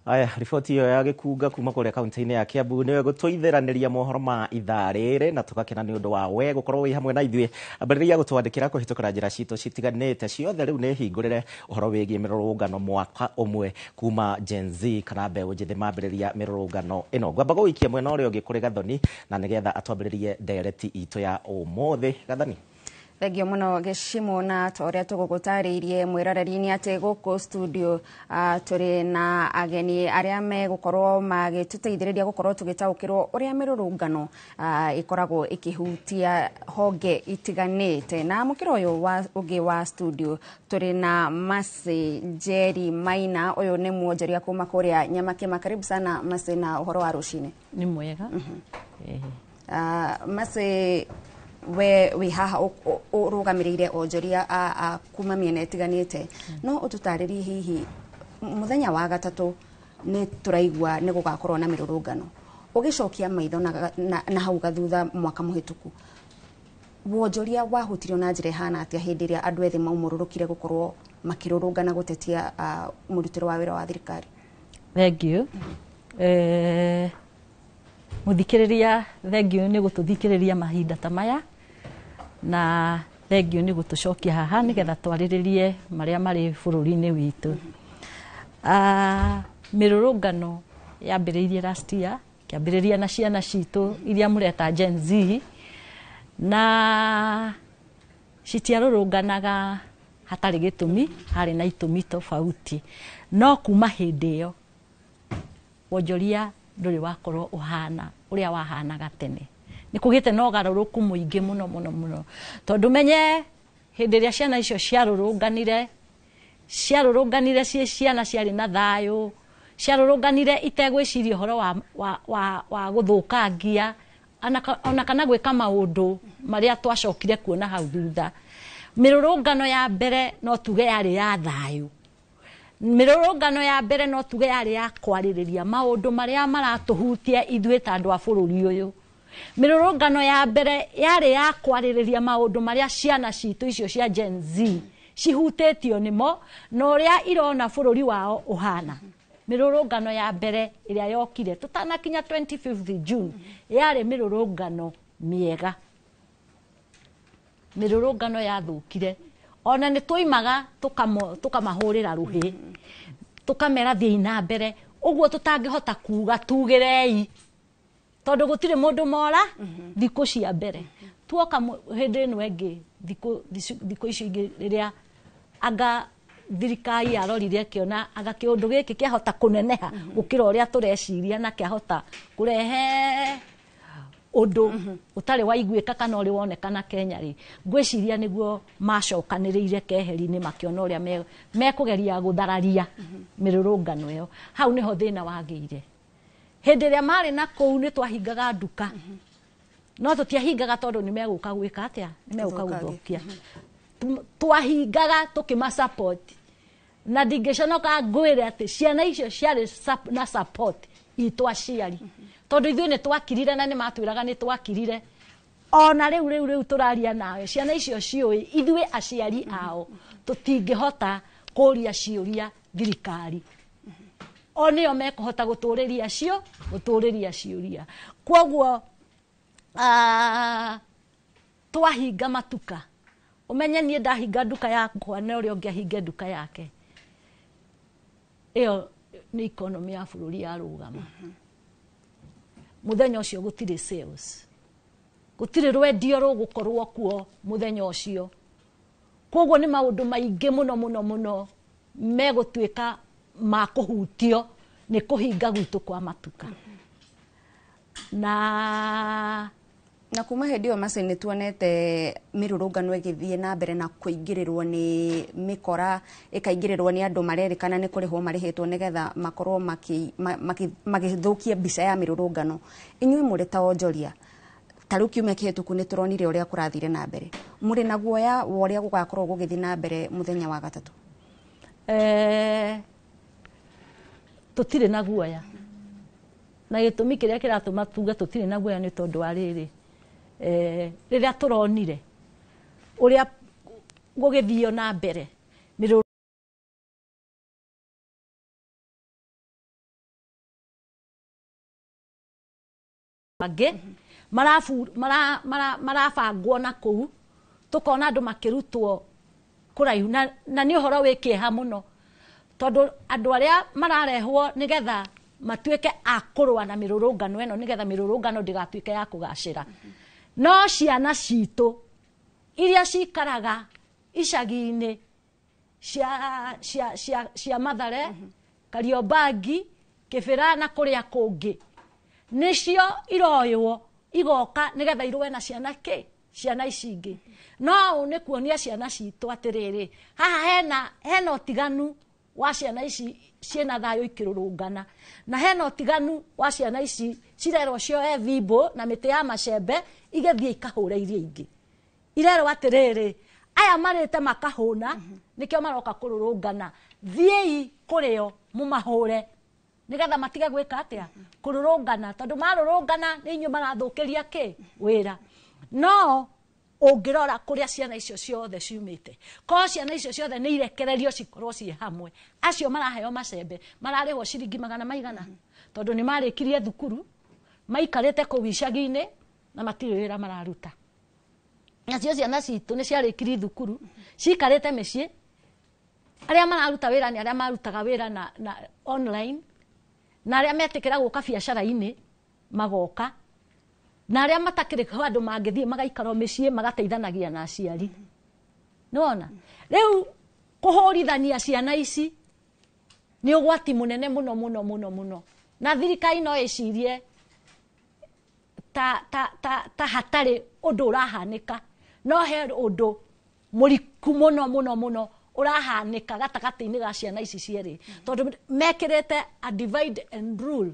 Aya, riboti iyo ya Gĩkunga kuma kũrĩa kaunti-inĩ ya Kiambu nĩwe gũtũithĩranĩria mohoro ma ithaa rĩrĩ, na tũgakena nĩ ũndũ wa we gũkorwo wĩ hamwe na ithuĩ. Ambĩrĩria gũtwandĩkĩra kũhĩtũkĩra njĩra citũ citiganĩte, ciothe rĩu nĩ hingũrĩre ũhoro wĩgiĩ mĩrũrũngano mwaka ũmwe kuma Gen Z kana mbeũ njĩthĩ mambĩrĩria mĩrũrũngano ĩno. Ngwamba gũikia mwena ũrĩa ũngĩ kũrĩ Gathoni na nĩgetha atwambĩrĩrie ndereti itũ ya ũmũthĩ. Gathoni. Thengio mũno Gĩcimo, na torĩa tũgũgũtarĩirie mwĩroreri-inĩ atĩ gũkũ studio tũrĩ na ageni arĩa megũkorwo magĩtũteithĩrĩria gũkorwo tũgĩtaũkĩrwo ũrĩa mĩrũrũngano ĩkoragwo ĩkĩhutia honge itiganĩte. Na mũkĩra ũyũ ũngĩ wa studio tũrĩ na Mercy Njeri Maina, ũyũ nĩ mwonjoria kuma kũrĩa Nyamakema. Karibu sana Mercy, na ũhoro wa rũcinĩ. Nĩ mwega. Mercy, we haha ũrũgamĩrĩire onjoria a kuma mĩena ĩtiganĩte, no ũtũtarĩrie hihi mũthenya wa gatatũ nĩ tũraigua nĩ gũgakorwo na mĩrũrũngano, ũgĩcokia maitho na hau gathutha mwaka mũhĩtũku, wonjoria wahutirio na njĩra ihana atĩa hĩndĩ ĩrĩa andũ ethĩ maumũrũrũkire gũkorwo makĩrũrũngana gũtetia mũrutĩro wa wĩra wa thirikari? Thengio. Mũthikĩrĩria, thengio nĩ gũtũthikĩrĩria mahinda ta maya, na thengio nĩ gũtũcokia haha nĩgetha twarĩrĩrie marĩa marĩ bũrũri-inĩ witũ. Mĩrũrũngano yambĩrĩirie last year, kĩambĩrĩria na ciana citũ iria mũreta Gen Z, na citiarũrũnganaga hatarĩ gĩtũmi, harĩ na itũmi tofauti. No kuma hĩndĩ ĩyo wonjoria nduri wakorwo uhana uria wahanaga tene. Ni kugite no garuruku muingi muno tondu menye hindi ria ciana icio ciarurunganire cie ciana ciari na thayu, ciarurunganire itegwiciria horo wa guthukangia ona kana gwika maundu maria twacokire kuona hau thutha. Mirurungano ya mbere no tuge yari ya thayu. Mirurungano ya mbere no tuge yari ya kwaririria maundu maria maratuhutia ithuĩ ta andu a bururi uyu. Mirurungano ya mbere yari ya kwaririria maundu maria ciana citu icio cia Gen Z cihutĩtio nimo na ũrĩa irona bũrũri wao ũhana. Mirurungano ya mbere ĩrĩa yokire tutanakinya 25th June yarĩ mirurungano miega. Mirurungano yathũkire ona nĩ twoimaga tukamahũrĩra ruhi tukamera thiĩ na mbere ũguo tutangĩhota kuga tugĩrei tondu gutire mundu mora thikũ cia mbere tuoka hindi ĩno ĩngĩ thikũ icio ingĩ rĩrĩa anga thirikari arorire kiona aga kiundu giki kiahota kuneneha gukira uria tureciria na kiahota kurehe undu utari waiguika kana uri wonekana Kenya ri ngwiciria niguo macokaniriire keheri-ini makiona uria mekugeria guthararia mirurungano iyo. Hau niho thina wagiire. Hindi ria mari na kou ni twahingaga nduka no tutiahingaga tondu ni meguka gwika atia ni meguka guthokia. Twahingaga tukima support na ndingĩconoka ngwĩre atĩ ciana icio ciarĩ na support itũ aciari tondu ithuĩ nĩ twakirire na nĩ matwĩraga nĩ twakirire. Ona rĩu tũraria nawe ciana icio ciũĩ ithuĩ aciari ao tũtingĩhota kũria ciũria thirikari o nĩo mekũhota gũtũrĩria ciũria. Kwoguo twahinga matuka umenye niĩ ndahinga nduka yakwa na ũrĩa ũngĩ ahinge nduka yake, ĩyo nĩ economy ya bũrũri yarũgama. Muthenya ũcio gũtirĩ sales, gũtirĩ rwendio rũgũkorwo kuo muthenya ũcio. Kwoguo nĩ maũndũ maingĩ mũno megũtuĩka ma kũhutio nĩ kũhinga gwitũ kwa matuka. Na kuma hindi yo mase nĩ tuonete mirurungano ĩgĩthiĩ na mbere na kũingĩrĩrwo nĩ mĩkora, ĩkaingĩrĩrwo nĩ andũ marerĩkana nĩ kũrĩhwo marĩhĩtwo nĩgetha makorwo magĩthũkia mbica ya mirurungano. Inyuĩ mũrĩ ta onjoria, ta rĩu kiumia kĩhĩtũku nĩ tũronire ũrĩa kũrathire na mbere, mũrĩ na guoya wa ũrĩa gũgakorwo gũgĩthiĩ na mbere mũthenya wa gatatũ? Tũtirĩ na guoya, na gĩtũmi kĩrĩa kĩratũma tuge tũtirĩ na guoya nĩ tondũ wa rĩrĩ, rĩrĩa tũronire ũrĩa gũgĩthio na mbere angĩ marabangwo na kũu, tũkona andũ makĩrutwo kũraihu na nĩ ũhoro wĩ kĩeha mũno tondũ andũ arĩa mararehwo nĩgetha matuĩke a kũrũa na mĩrũrũngano ĩno nĩgetha mĩrũrũngano ndĩgatuĩke ya kũgacĩra no ciana citũ iria cikaraga icagi-inĩ cia Mathare, Kariobangi, Kĩbĩra na kũrĩa kũngĩ nĩcio iroywo igoka nĩgetha irũe na ciana ici ingĩ. No nĩ kuonia ciana citũ atĩrĩrĩ, haha hena ũtiganu wa ciana ici ciena thayo ikĩrũrũngana na hena ũtiganu wa ciana ici cirerwo cioe thimbo na mĩtĩ ya macembe igethiĩ ikahũra iria ingĩ. Irerwo atĩrĩrĩ, aya marĩte makahũna nĩkĩo maroka kũrũrũngana, thiĩi kũrĩo mũmahũre nĩgetha matige gwĩka atĩa kũrũrũngana, tondũ marũrũngana nĩ inyuĩ marathũkĩria wĩra. No ũngĩrora kũrĩa ciana icio ciothe ciumĩte, korwo ciana icio ciothe nĩ irekererio cikorwo ciĩ hamwe, acio maraheo macembe mararĩhwo ciringi 100 tondũ nĩ marĩkirie thukuru, maikarĩte kũu icagi-inĩ na matirĩ wĩra mararuta. Nacio ciana citũ nĩ ciarĩkirie thukuru, cikarĩte mĩciĩ, arĩa mararuta wĩra nĩ arĩa marutaga wĩra na online, na arĩa metĩkĩra gũka biacara-inĩ magoka, na arĩa matakĩrĩ handũ mangĩthiĩ magaikara mĩciĩ magateithanagia na aciari. Nĩwona rĩu kũhũrithania ciana ici nĩ ũgwati mũnene mũno na thirikari no ĩcirie ta hatarĩ ũndũ ũrahanĩka, no he ũndũ mũriku mũno ũrahanĩka gatagatĩ-inĩ ga ciana ici cierĩ, tondũ mekĩrĩte a divide and rule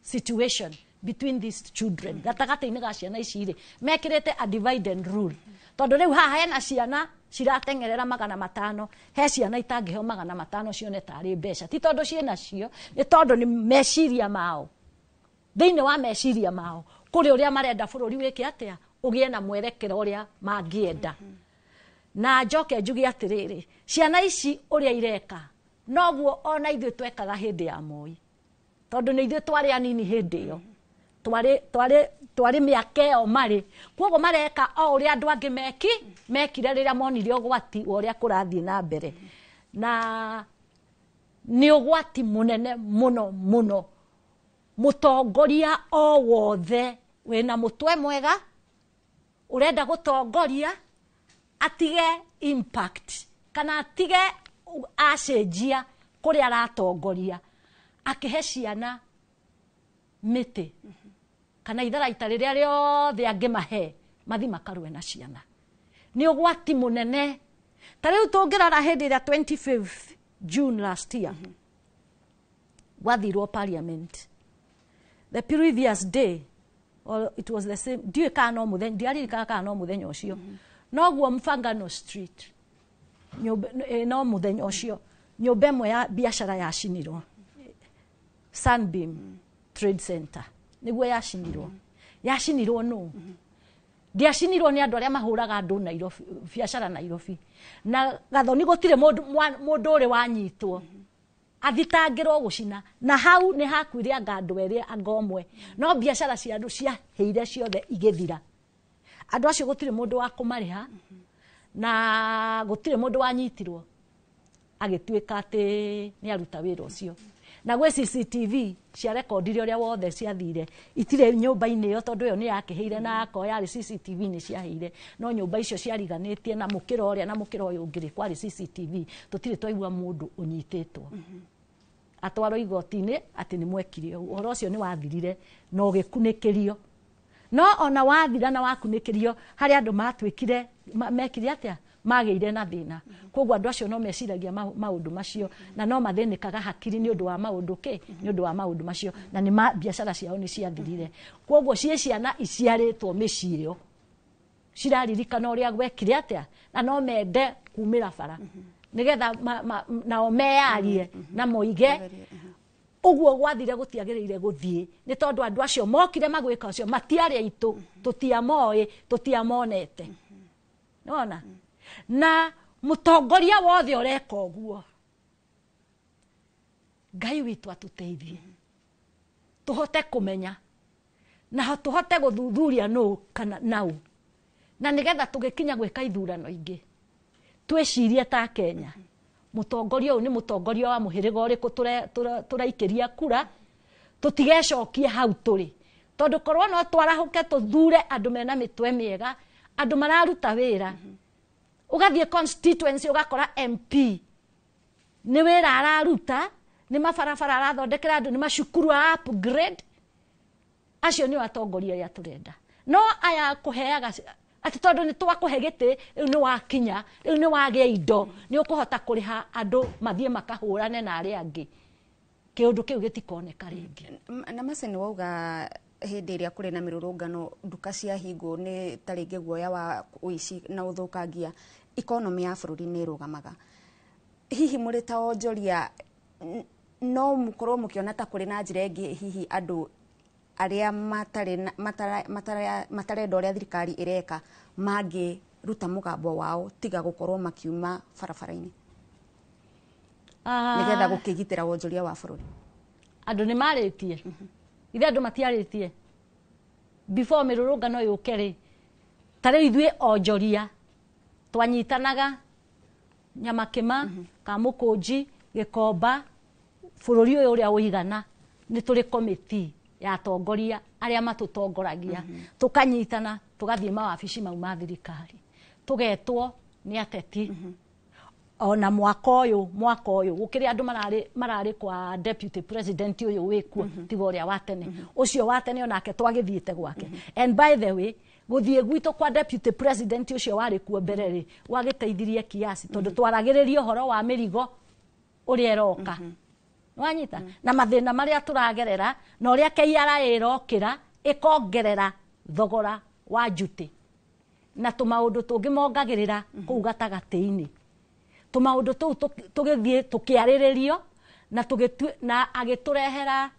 situation between these children. Gatagatĩ-inĩ ga ciana ici rĩ mekĩrĩte a divide and rule, tondũ rĩu haha hena ciana ciratengerera 500, he ciana itangĩheo 500 cione tarĩ mbeca, ti tondũ ciĩna cio, nĩ tondũ nĩ meciria mao, thĩinĩ wa meciria mao kũrĩ ũrĩa marenda bũrũri wĩke atĩa ũgĩe na mwerekero ũrĩa mangĩenda. Na njoke njuge atĩrĩrĩ, ciana ici ũrĩa ireka noguo ona ithuĩ twekaga hĩndĩ ya Moi, tondũ nĩ ithuĩ twarĩ anini hĩndĩ ĩyo, twarĩ mĩaka ĩyo marĩ, koguo mareka o ũrĩa andũ angĩ mekire rĩrĩa monire ũgwati wa ũrĩa kũrathiĩ na mbere, na nĩ ũgwati mũnene mũno. Mũtongoria o wothe wĩna mũtwe mwega ũrenda gũtongoria atige impact kana atige acenjia kũrĩa aratongoria, akĩhe ciana mĩtĩ kana itharaita rĩrĩa rĩothe angĩmahe mathi makarũe na ciana. Nĩ ũgwati mũnene. Ta rĩu tũngĩrora hĩndĩ ĩrĩa 25th June last year wathirwo parliament, the previous day, or it was the same, ndiũĩ kana no mũthenya, ndiaririkana kana no mũthenya ũcio, noguo Mfangano Street no mũthenya ũcio nyũmba ĩmwe ya biacara yacinirwo, Sunbeam Trade Center nĩguo yacinirwo nũ? Ndiacinirwo nĩ andũ arĩa mahũraga andũ Nairobi, biacara Nairobi, na Gathoni gũtirĩ mũndũ ũrĩ wanyitwo athitangĩrwo gũcina, na hau nĩ hakuire anga andũ erĩ anga ũmwe, no biacara cia andũ ciahĩire ciothe igĩthira. Andũ acio gũtirĩ mũndũ wa kũmarĩha na gũtirĩ mũndũ wanyitirwo agĩtuĩka atĩ nĩ aruta wĩra ũcio. Na gwĩ CCTV cia rekondire ũrĩa wothe ciathire, itirĩ nyũmba-inĩ ĩyo tondũ ĩyo nĩ yakĩhĩire na yako yarĩ CCTV nĩ ciahĩire, no nyũmba icio ciariganĩtie na mũkĩra ũrĩa na mũkĩra ũyũ ũngĩ kwarĩ CCTV, tũtirĩ twaigua mũndũ ũnyitĩtwo atwarwo igoti-inĩ atĩ nĩ mwekire ũguo. Ũhoro ũcio nĩ wathirire na ũgĩkunĩkĩrio, no ona wathira na wakunĩkĩrio harĩ andũ matuĩkire mekire atĩa magĩire na thĩna. Koguo andũ acio no meciragia maũndũ macio na no mathĩnĩkaga hakiri nĩ ũndũ wa maũndũ nĩ ũndũ wa maũndũ macio, na nĩ biacara ciao nĩ ciathirire. Koguo ciĩ ciana iciarĩtwo mĩciĩ ĩyo ciraririkana ũrĩa gwekire atĩa, na no mende kumĩra bara nĩgetha nao meyarie na moige ũguo gwathire gũtiagĩrĩire gũthiĩ, nĩ tondũ andũ acio mokire magwĩka ũcio matiarĩ aitũ, tũtiamoĩ, tũtiamonete. Nona na mũtongoria wothe ũreka ũguo, Ngai witũ atũteithie tũhote kũmenya na tũhote gũthuthuria nũ kana naũ, na nĩgetha tũgĩkinya gwĩka ithurano ingĩ twĩcirie ta Kenya, mũtongoria ũyũ nĩ mũtongoria wa mũhĩrĩga ũrĩkũ tũraikĩria kura, tũtigecokie hau tũrĩ, tondũ korwo no twarahũke tũthure andũ mena mĩtwe mĩega, andũ mararuta wĩra. Ũgathiĩ constituency ũgakora MP nĩ wĩra araruta, nĩ mabarabara arathondekera andũ, nĩ macukuru upgrade. Acio nĩ atongoria arĩa tũrenda, no aya kũheaga atĩ tondũ nĩ twakũhe gĩtĩ rĩu nĩ wakinya, rĩu nĩ wagĩa indo, nĩ ũkũhota kũrĩha andũ mathiĩ makahũrane na arĩa angĩ, kĩũndũ kĩu gĩtikoneka rĩngĩ. Na Mercy nĩ wauga hĩndĩ ĩrĩa kũrĩ na mĩrũrũngano nduka cia hingwo nĩ ta rĩngĩ guoya wa ũici na ũthũkangia, economy ya bũrũri nĩ ĩrũgamaga. Hihi mũrĩ ta onjoria no mũkorwo mũkĩona ta kũrĩ na njĩra ĩngĩ hihi andũ arĩa matarenda ũrĩa thirikari ĩreka mangĩruta mũgambo wao tiga gũkorwo makiuma barabara-inĩ nĩgetha gũkĩgitĩra wonjoria wa bũrũri? Andũ nĩ marĩtie, ithe andũ matiarĩtie before mĩrũrũngano yũke rĩ, ta rĩu ithuĩ onjoria twanyitanaga Nyamakĩma, Kamũkũnji, Gĩkomba, bũrũri ũyũ ũrĩa ũigana, nĩ tũrĩ committee ya atongoria arĩa matũtongoragia, tũkanyitana tũgathiĩ mawabici mau ma thirikari, tũgetwo nĩ ateti, ona mwaka uyu gukiri andu marari kwa deputy president uyu wikuo tiga uria wa tene ucio wa tene onake twagithiite gwake and by the way guthie gwito kwa deputy president ucio wari kuo mbere ri wagiteithirie kiasi tondu twaragiririo horo wa mirigo uria eroka wanyita na mathina maria turagerera na uria KRA irokira ikongerera thogora wa njuti na tumaundu tungi mongagirira kuu gatagati-ini tumaundu tuu tugithie tukiariririo na agiturehera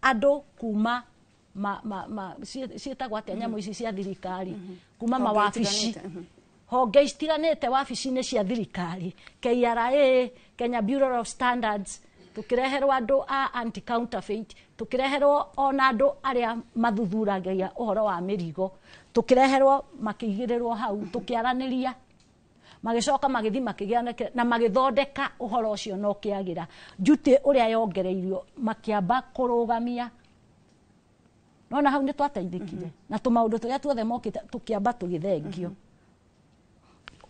andu kuma cietagwo atia nyamu ici cia thirikari kuma mawabici honge itiganite wabici-ini cia thirikari KRA Kenya Bureau of Standards tukireherwo andu a anti counterfeit tukireherwo ona andu aria mathuthuragia uhoro wa mirigo tukireherwo makigirirwo hau tukiaraniria magicoka magithi makigiana na magithondeka uhoro ucio no kiagira njuti uria yongereirio makiamba kurugamia nona hau ni twateithikire na tumaundu turia tuothe mokite tukiamba tugithengio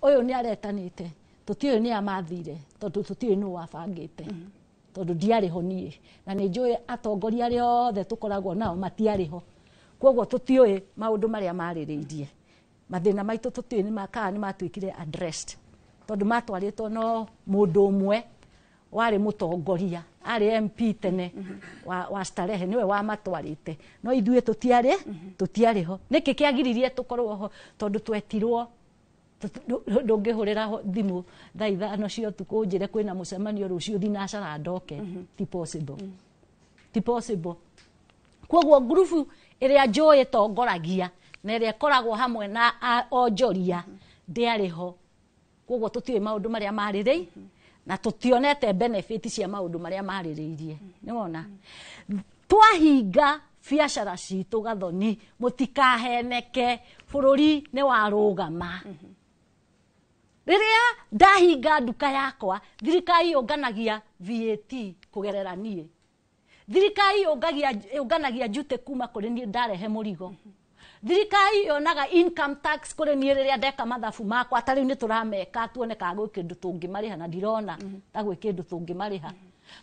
uyu ni aretanite tutiyo ni amathire tondu tutiyo ni wabangite tondu ndiariho nie na ni njui atongoria aria othe tukoragwo nao matiariho koguo tutiyo maundu maria maririirie mathina maitu tutiyo ni makaa ni matuikire addressed tondu matwaritwo no mundu umwe wari mutongoria ari MP tene wa Starehe niwe wa matwarite no ithuĩ tutiariho niki kiagiririe tukorwo ho tondu twetirwo ndungihurira thimu thaa ithano cio tuku njire kwina mucemanio rucio thinacara ndoke ti possible koguo ngurubu iria njui tongoragia na iria koragwo hamwe na onjoria ndiariho koguo tutiwe maundu maria marirei na tutionete benefit cia maundu maria maririirie ni wona twahinga biacara citu gathoni mutikaheneke bururi ni warugama riria ndahinga nduka yakwa thirikari yonganagia VAT kugerera nie thirikari yonganagia njute kuma kuri nie ndarehe murigo thirikari yonaga income tax kuri nie riria ndeka mathabu makwa tari ni turameka tuone ka gwi kindu tungimariha na ndirona ta gwi kindu tungimariha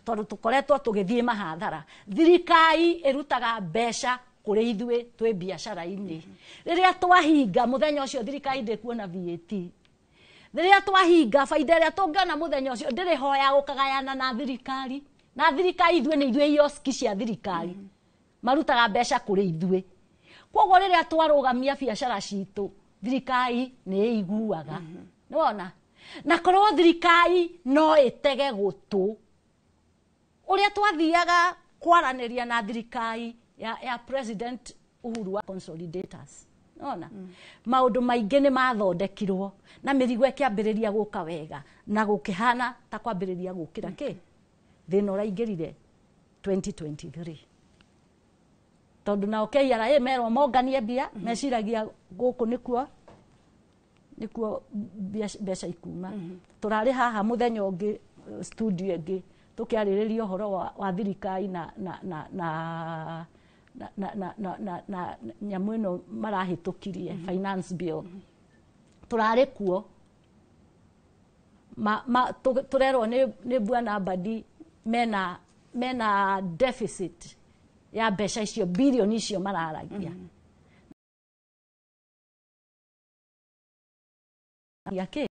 tondu tukoretwo tugithie mahathara thirikari irutaga mbeca kuri ithwe twi biacara-ini riria twahinga muthenya ucio thirikari ndikuona VAT riria twahinga faida iria tungana muthenya ucio ndiri hoya gukagayana na thirikari ithwe ni ithwe ioski cia thirikari marutaga mbeca kuri ithwe koguo riria twarugamia biacara citu thirikari ni iguaga ni wona na korwo thirikari no itege gutu uria twathiaga kwaraniria na thirikari ya President Uhuru wa Consolidators nona maundu maingi ni mathondekirwo na mirigo ikiambiriria guka wega na gukihana ta kwambiriria gukira ki thina uraingirire 2023 tondu na KRA merwo monganie mbia meciragia guku nikuo mbeca ikuma turari haha muthenya ungi studio ingi tukiaririria uhoro wa thirikari na nyamu ino marahitukirie finance bill turari kuo turerwo ni bwana Mbadi mena deficit ya mbeca icio bilioni icio mararagia yake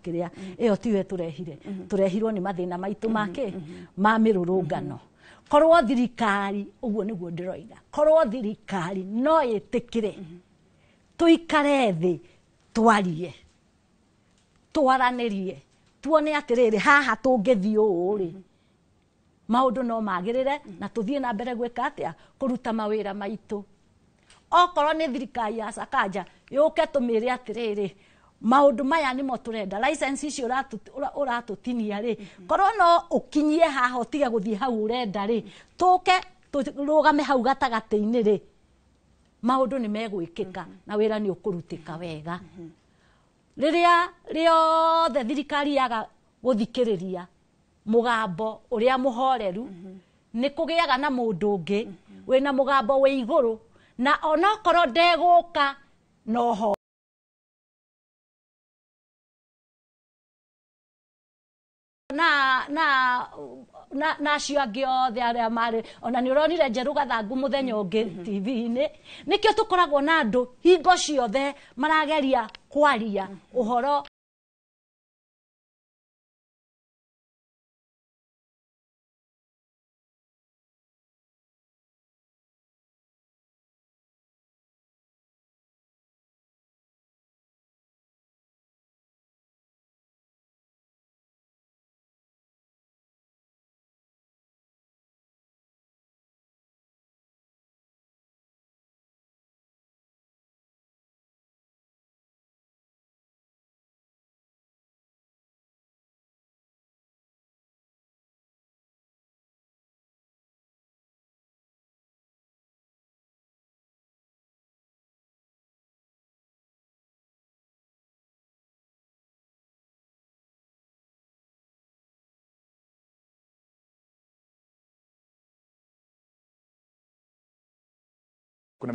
kiria iyo tiwe turehirwo ni mathina maitu make ma mirurungano korwo thirikari uguo niguo ndiroiga korwo thirikari no itikire tuikare thi twarie twaranirie tuone atiriri haha tungithii uri maundu no magirire na tuthie na mbere gwika atia kuruta mawira maitu okorwo ni thirikari ya Sakaja yuke tumire atiriri maundu maya nimo turenda license icio uratutinia ri korwo no ukinyie haha utige guthie hau urenda ri tuke turugame hau gatagati-ini ri maundu ni megwikika na wira ni ukurutika wega riria riothe thirikari yaga guthikiriria mugambo uria muhoreru ni kugiaga na mundu ungi wina mugambo wi iguru na onokorwo ndeguka no ho na acio angĩ othe arĩa marĩ ona nĩ ũronire Njeru Gathangu mũthenya ũngĩ TV-inĩ nĩkĩo tũkoragwo na andũ hingo ciothe marageria kwaria ũhoro kuna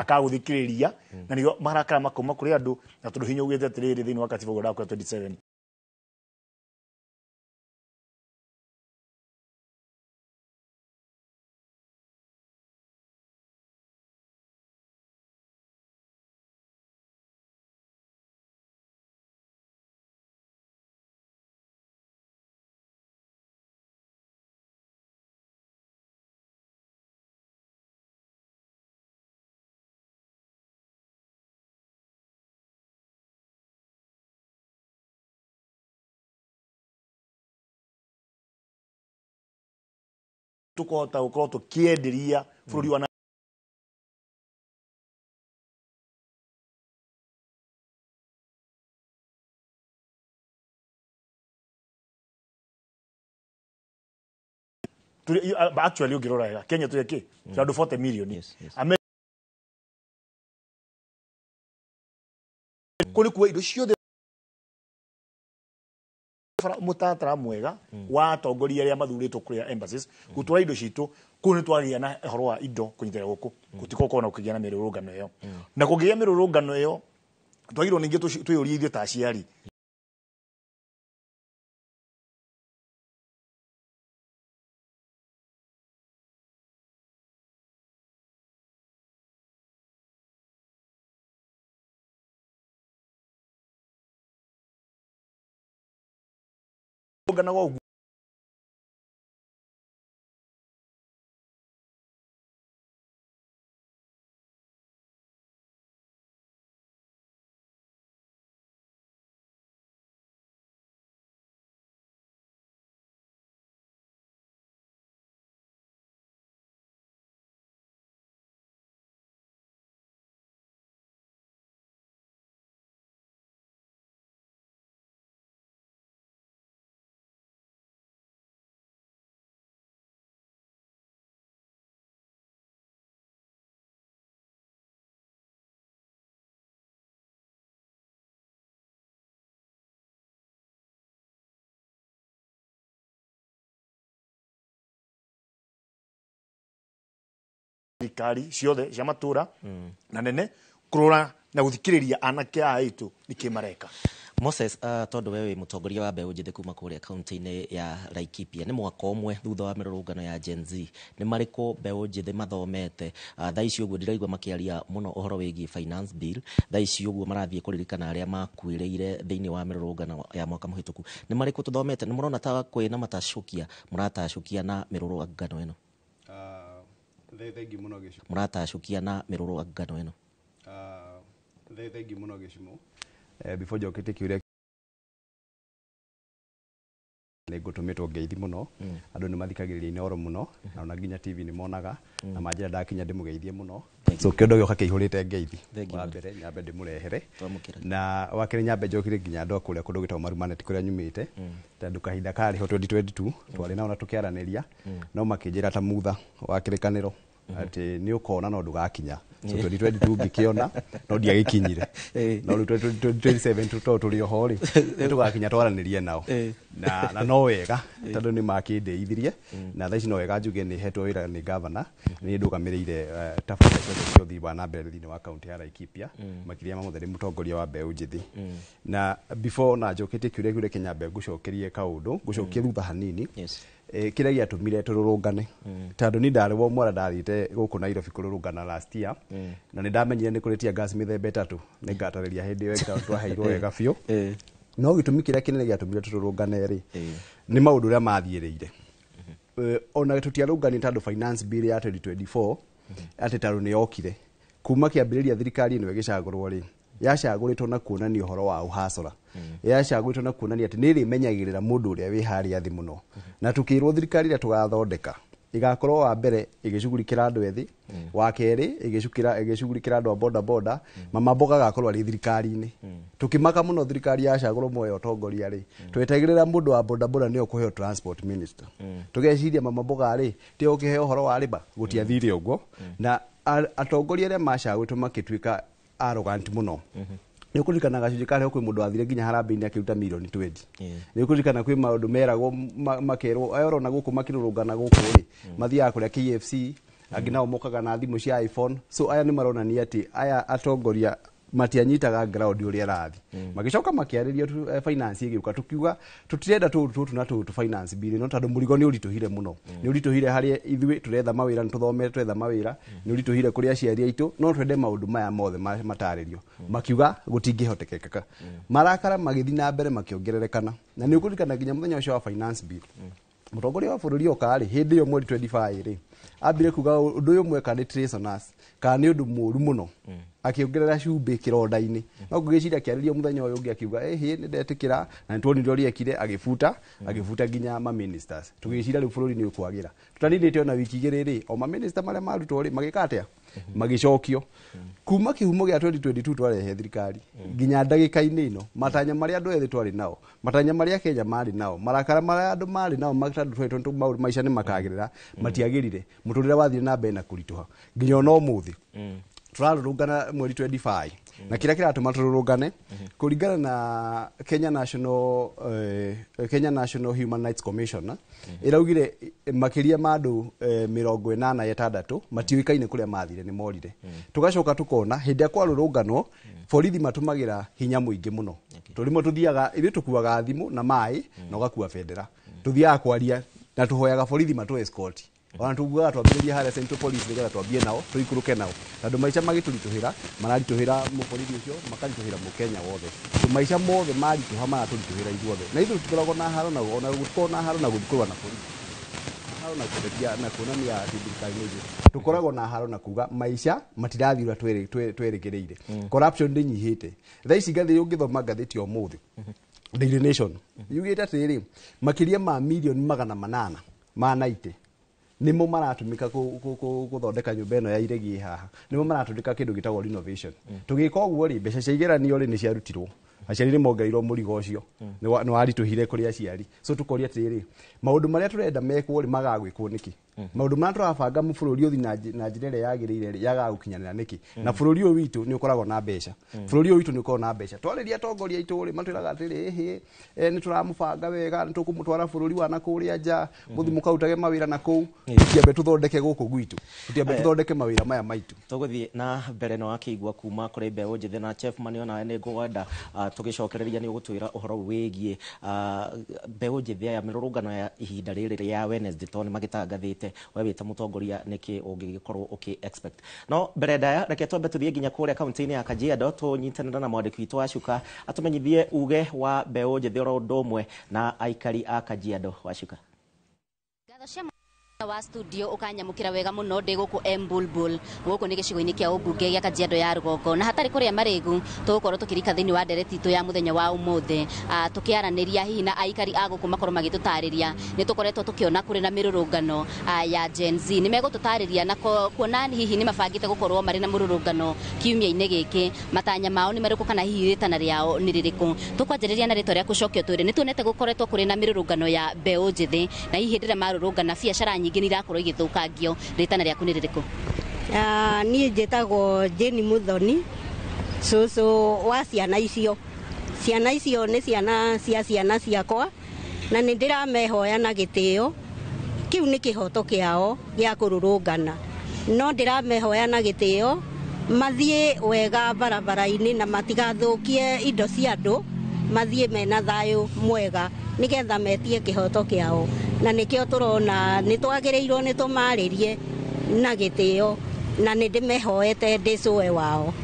akaguthikiriria na nigo marakara makoma kuri andu na tundu hinya ugete atiriri thiini wa katiba gwa 27 tukota ukorwo tukienderia bururi wa actually ungirora Kenya tu yake tundu 40 million kuri kuwa indo ciothe mutatara mwega wa tongoria aria mathuritwo kuria embassies gutwara indo citu kuni twaria na horo wa indo kunyitira guku gutikoko na kugia na mirurungano iyo na kugia mirurungano iyo twagirwo ningi tuyurie ithio ta aciari gana wa thirikari ciothe cia matura na nene kurora na guthikiriria anake aitu nikimareka Moses tondu wewe mutongoria wa mbeũ njĩthĩ kuma kuria kaunti-inĩ ya Laikipia ni mwaka umwe thutha wa mirurungano ya Gen Z ni mariko mbeũ njĩthĩ mathomete thaa ici uguo ndiraigua makiaria muno uhoro wigie finance bill thaa ici uguo marathie kuririkana aria makuireire thiini wa mirurungano ya mwaka muhituku ni mariko tuthomete ni murona ta kwina matashukia muratacukia na mirurungano ino thengi muno gicimo muratacukia na mirurungano ino thengi muno gicimo before jokete kiuria nä ngå tå mä two ngeithi må no andå nä mathikagä rä ria inoro må no na ona nginya TV nä monaga na manjä ndakinya ndä må geithie må no so kä ondo gä oka kä ihå rä te ngeithi wa mbere nyambe ndä må rehere na wa kerä nyambe njokire nginya andå akå rä a kå ndå gä tagwo Marumaneti kå rä a nyumä te tondå kahinda karä ho 2022 twarä nao na tå kä aranä ria no makä njä ra ta mutha wa kä rä kanä ro ati ni ukona no ndugakinya so 2022 ngikiona no ndiagikinyire no 2027 to tuli ho ri tugakinya twaranirie nao na no wega tondu ni makindeithirie na thaici no wega njuge ni hetwo wira ni governor ni ndugamiriire tafadhali cio thi wa na mbere thini wa county ya Laikipia makiria mamutheri mutongoria wa Mbeũ Njithi na before na njokete kiure Kenya Mbeũ gucokerie kaundu gucokie thutha hanini kira giatumire tururungane tondu ni ndarwo mwara ndarite guku Nairobi kururungana last year na ni ndamenyire ni kuritia gas mithemba itatu ni ngatariria hindi yo twaheirwo wega biu no gitumi kiria kinene giatumire tururungane ri ni maundu ria mathiiriire ona tutiarungani tondu finance bill ya 2024 ati taru ni yokire kuma kiambiriria thirikari ino igicagurwo ri yacaguritwo na kuonania uhoro wa uhasora yacaguritwo na kuonania ati niri menyagirira mundu uria wi haria thi muno na tukirwo thirikari ria tugathondeka igakorwo wa mbere igicugurikira andu ethi wa keri igicugurikira andu a boda boda mama mboga gakorwo ari thirikari-ini tukimaka muno thirikari yacagurwo moyo utongoria ri twetagirira mundu wa boda boda ni okuheo transport minister tugeciria mama mboga ri ti ukiheo uhoro wa riba gutiathire uguo na atongoria ria macagwitwo makituika arrogant muno ni kurikana gacunji kare kwi mundu athire nginya harambe-ini akiruta milioni 20 ni kurikana kwi maundu meragwo makerwo ayoro guku makirurungana guku ri mathiaga kuria KFC anginao mokaga na thimu cia iPhone so aya ni maronania ati aya atongoria matianyitaga ground uria rathi magicoka makiaririo finance igiuka tukiuga tutirenda tutu na tutu finance bill no tondu murigo ni urituhire muno ni urituhire hari ithui turetha mawira ntuthome twetha mawira ni urituhire kuria aciari aitu no twende maundu maya mothe mataririo makiuga gutingihotekeka marakara magithi na mbere makiongererekana na ni ukurikana nginya muthenya ucio wa finance bill mutongoria wa bururi okari hindi yo mweri 25 ri ambire kuga undu uyu mweka ni treasonous kana ni undu muru muno akiongerera cumbi kironda-ini no ngugiciria kiaririo muthenya uyu ungi akiuga ni ndetikira na nitwonire uria ekire agifuta nginya ma ministers tugiciria riu bururi ni ukwagira tutanindite ona wiki igiri ri o ma minister maria marutwo ri magikatia magicokio kuma kihumo gia 2022 twarehe thirikari nginya ndagika-ini ino matanya maria andu ethi twari nao matanya maria Kenya mari nao marakara maria andu mari nao makitandu twetu maundu maica ni makagirira matiagirire muturire wathire na mbere na kurituha nginya no muthi turarungana mweri 25 na kira kiratuma tururungane kuringana na Kenya National Human Rights Commission iraugire makiria mandu 86 matiuikaine kuria mathire ni morire tugacoka tukona hindi ya kwarurunganwo borithi matumagira hinya muingi muno turimo tuthiaga ithi tukuaga thimu na mai na ugakua bendera tuthiaga kwaria na tuhoyaga borithi matu escort ona tuguaga twambiririe haria Central Police nigetha twambie nao tuikuruke nao tondu maica magiturituhira mararituhira muborithi ucio makarituhira mukenya wothe maica mothe marituha maraturituhira ithuothe na ithu tukoragwo na haro na ona gutiko na haro na guthikurwa na borithi haro na kuretia na kuonania thirikari nĩ tukoragwo na haro na kuga maica matirathira twerigereire corruption ndinyihite thaa ici ngathi ungithoma ngathiti o muthi Daily Nation yugite atiri makiria ma milioni 800 ma 90 nimo maratumika guthondeka nyumba ino ya iregi haha nimo maratumika kindu gitagwo renovation tugika uguo ri mbeca cia igeranio ri ni ciarutirwo aciari ni mongeirwo murigo ucio ni warituhire kuri aciari so tukoria atiri maundu maria turenda mekwo ri magagwikwo niki maundu maria turabanga mu bururi uthi na njira ria yagirire ri yagagukinyanira niki na bururi uyu witu ni ukoragwo na mbeca bururi uyu witu ni ukoragwo na mbeca twariria atongoria itu ri matwiraga atiri ni turamubanga wega ni tukumutwara bururi wa na kuria nja muthi mukautage mawira na kuu tutiambe tuthondeke guku gwitu tutiambe tuthondeke mawira maya maitu tuguthie na mbere no akigwa kuma kuri Mbeũ Njithi na Chef Mani ona ni ngwenda tugicokereria ni ugutwira uhoro wigie Mbeũ Njithi ya mirurungano ya ihinda riri ya Wednesday toni magitangathite we wita mutongoria niki ungigikorwo uki expect no bereda reke twambe tuthie nginya kuria kaunti-ini ya Kajiado tunyitanira na mwandiki witu Wacuka atumenyithie uge wa Mbeũ Njithi oro ndomwe na aikari a Kajiado. Wacuka wa studio ukanyamukira wega muno ndi guku Embulbul guku ni gicigo-ini kia ubunge gia Kajiado ya Rugongo na hatari kuria marigu tugukorwo tukirika thiini wa ndereti itu ya muthenya wa umuthi tukiaraniria hihi na aikari a guku makorwo magitutariria ni tukoretwo tukiona kuri na mirurungano ya Gen Z ni megututariria na kuona hihi ni mabangite gukorwo mari na mirurungano kiumia-ini giki matanya mao ni mariku kana hihi ritana riao ni ririku tukwanjiriria na ritwa ria gucokio twiri ni tuonete gukoretwo kuri na mirurungano ya Mbeũ Njithi na hihi ndira marurungana biacara nyingĩ nĩ irakorwo igĩthũkangio. Rĩtana rĩaku nĩ rĩrĩkũ? Niĩ njĩtagwo Jane Muthoni, cũcũ wa ciana icio. Ciana icio nĩ ciana cia ciana ciakwa, na nĩ ndĩramehoya na gĩtĩo. Kĩu nĩ kĩhoto kĩao gĩa kũrũrũngana, no ndĩramehoya na gĩtĩo mathiĩ wega barabara-inĩ na matigathũkie indo cia andũ, mathiĩ mena thayũ mwega nĩgetha metie kĩhoto kĩao. Na nĩkĩo tũrona nĩ twagĩrĩirwo nĩ tũmarĩrie na gĩtĩo, na nĩ ndĩmehoete ndĩcũe wao.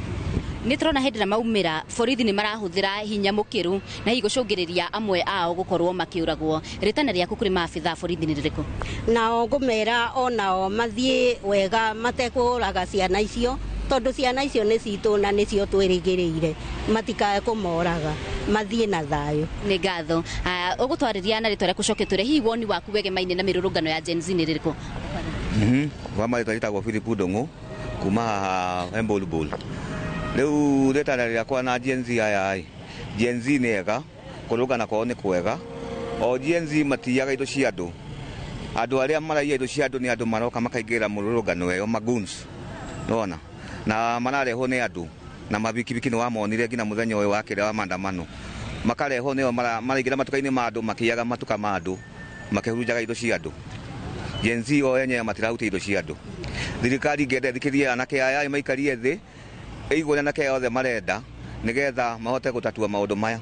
Nĩ tũrona hĩndĩ ĩrĩa maumĩra borithi nĩ marahũthĩra hinya mũkĩru na hihi gũcũngĩrĩria amwe ao gũkorwo makĩũragwo. Rĩtana rĩaku kũrĩ maabitha borithi nĩ rĩrĩkũ? Nao ngũmera onao mathiĩ wega matekũraga ciana icio, tondũ ciana icio nĩ citũ na nĩcio twĩrĩgĩrĩire, matikae kũmoraga, mathiĩ na thayũ. Nĩ ngatho. Ũgũtwarĩria na rĩtwa rĩaku coke twĩre hihi woni waku wegemaine na mĩrũrũngano ya Gen Z nĩ rĩrĩkũ? Wama rĩtwa rĩtagwo Philip Ndung'u kuma haha Embulbul. Rĩu rĩtana rĩakwa na Gen Z aya, Gen Z nĩ ega, kũrũngana kwao nĩ kwega. O Gen Z matiaga indo cia andũ. Andũ arĩa maraiya indo cia andũ nĩ andũ maroka makaingĩra mũrũrũngano ĩyo, magoons. Nona na mararehwo nĩ andũ na mabikibiki nĩ wamonire nginya mũthenya ũyũ wa kĩrĩa wa maandamano, makarehwo nĩo maraingĩra matuka-inĩ ma andũ makĩiyaga matuka ma andũ makĩhurunjaga indo cia andũ. Gen Z o enyewe matirahutia indo cia andũ. Thirikari ingĩenda ĩthikĩrie anake aya maikarie thĩ, ĩigũre anake othe marenda nĩgetha mahote gũtatua maũndũ maya.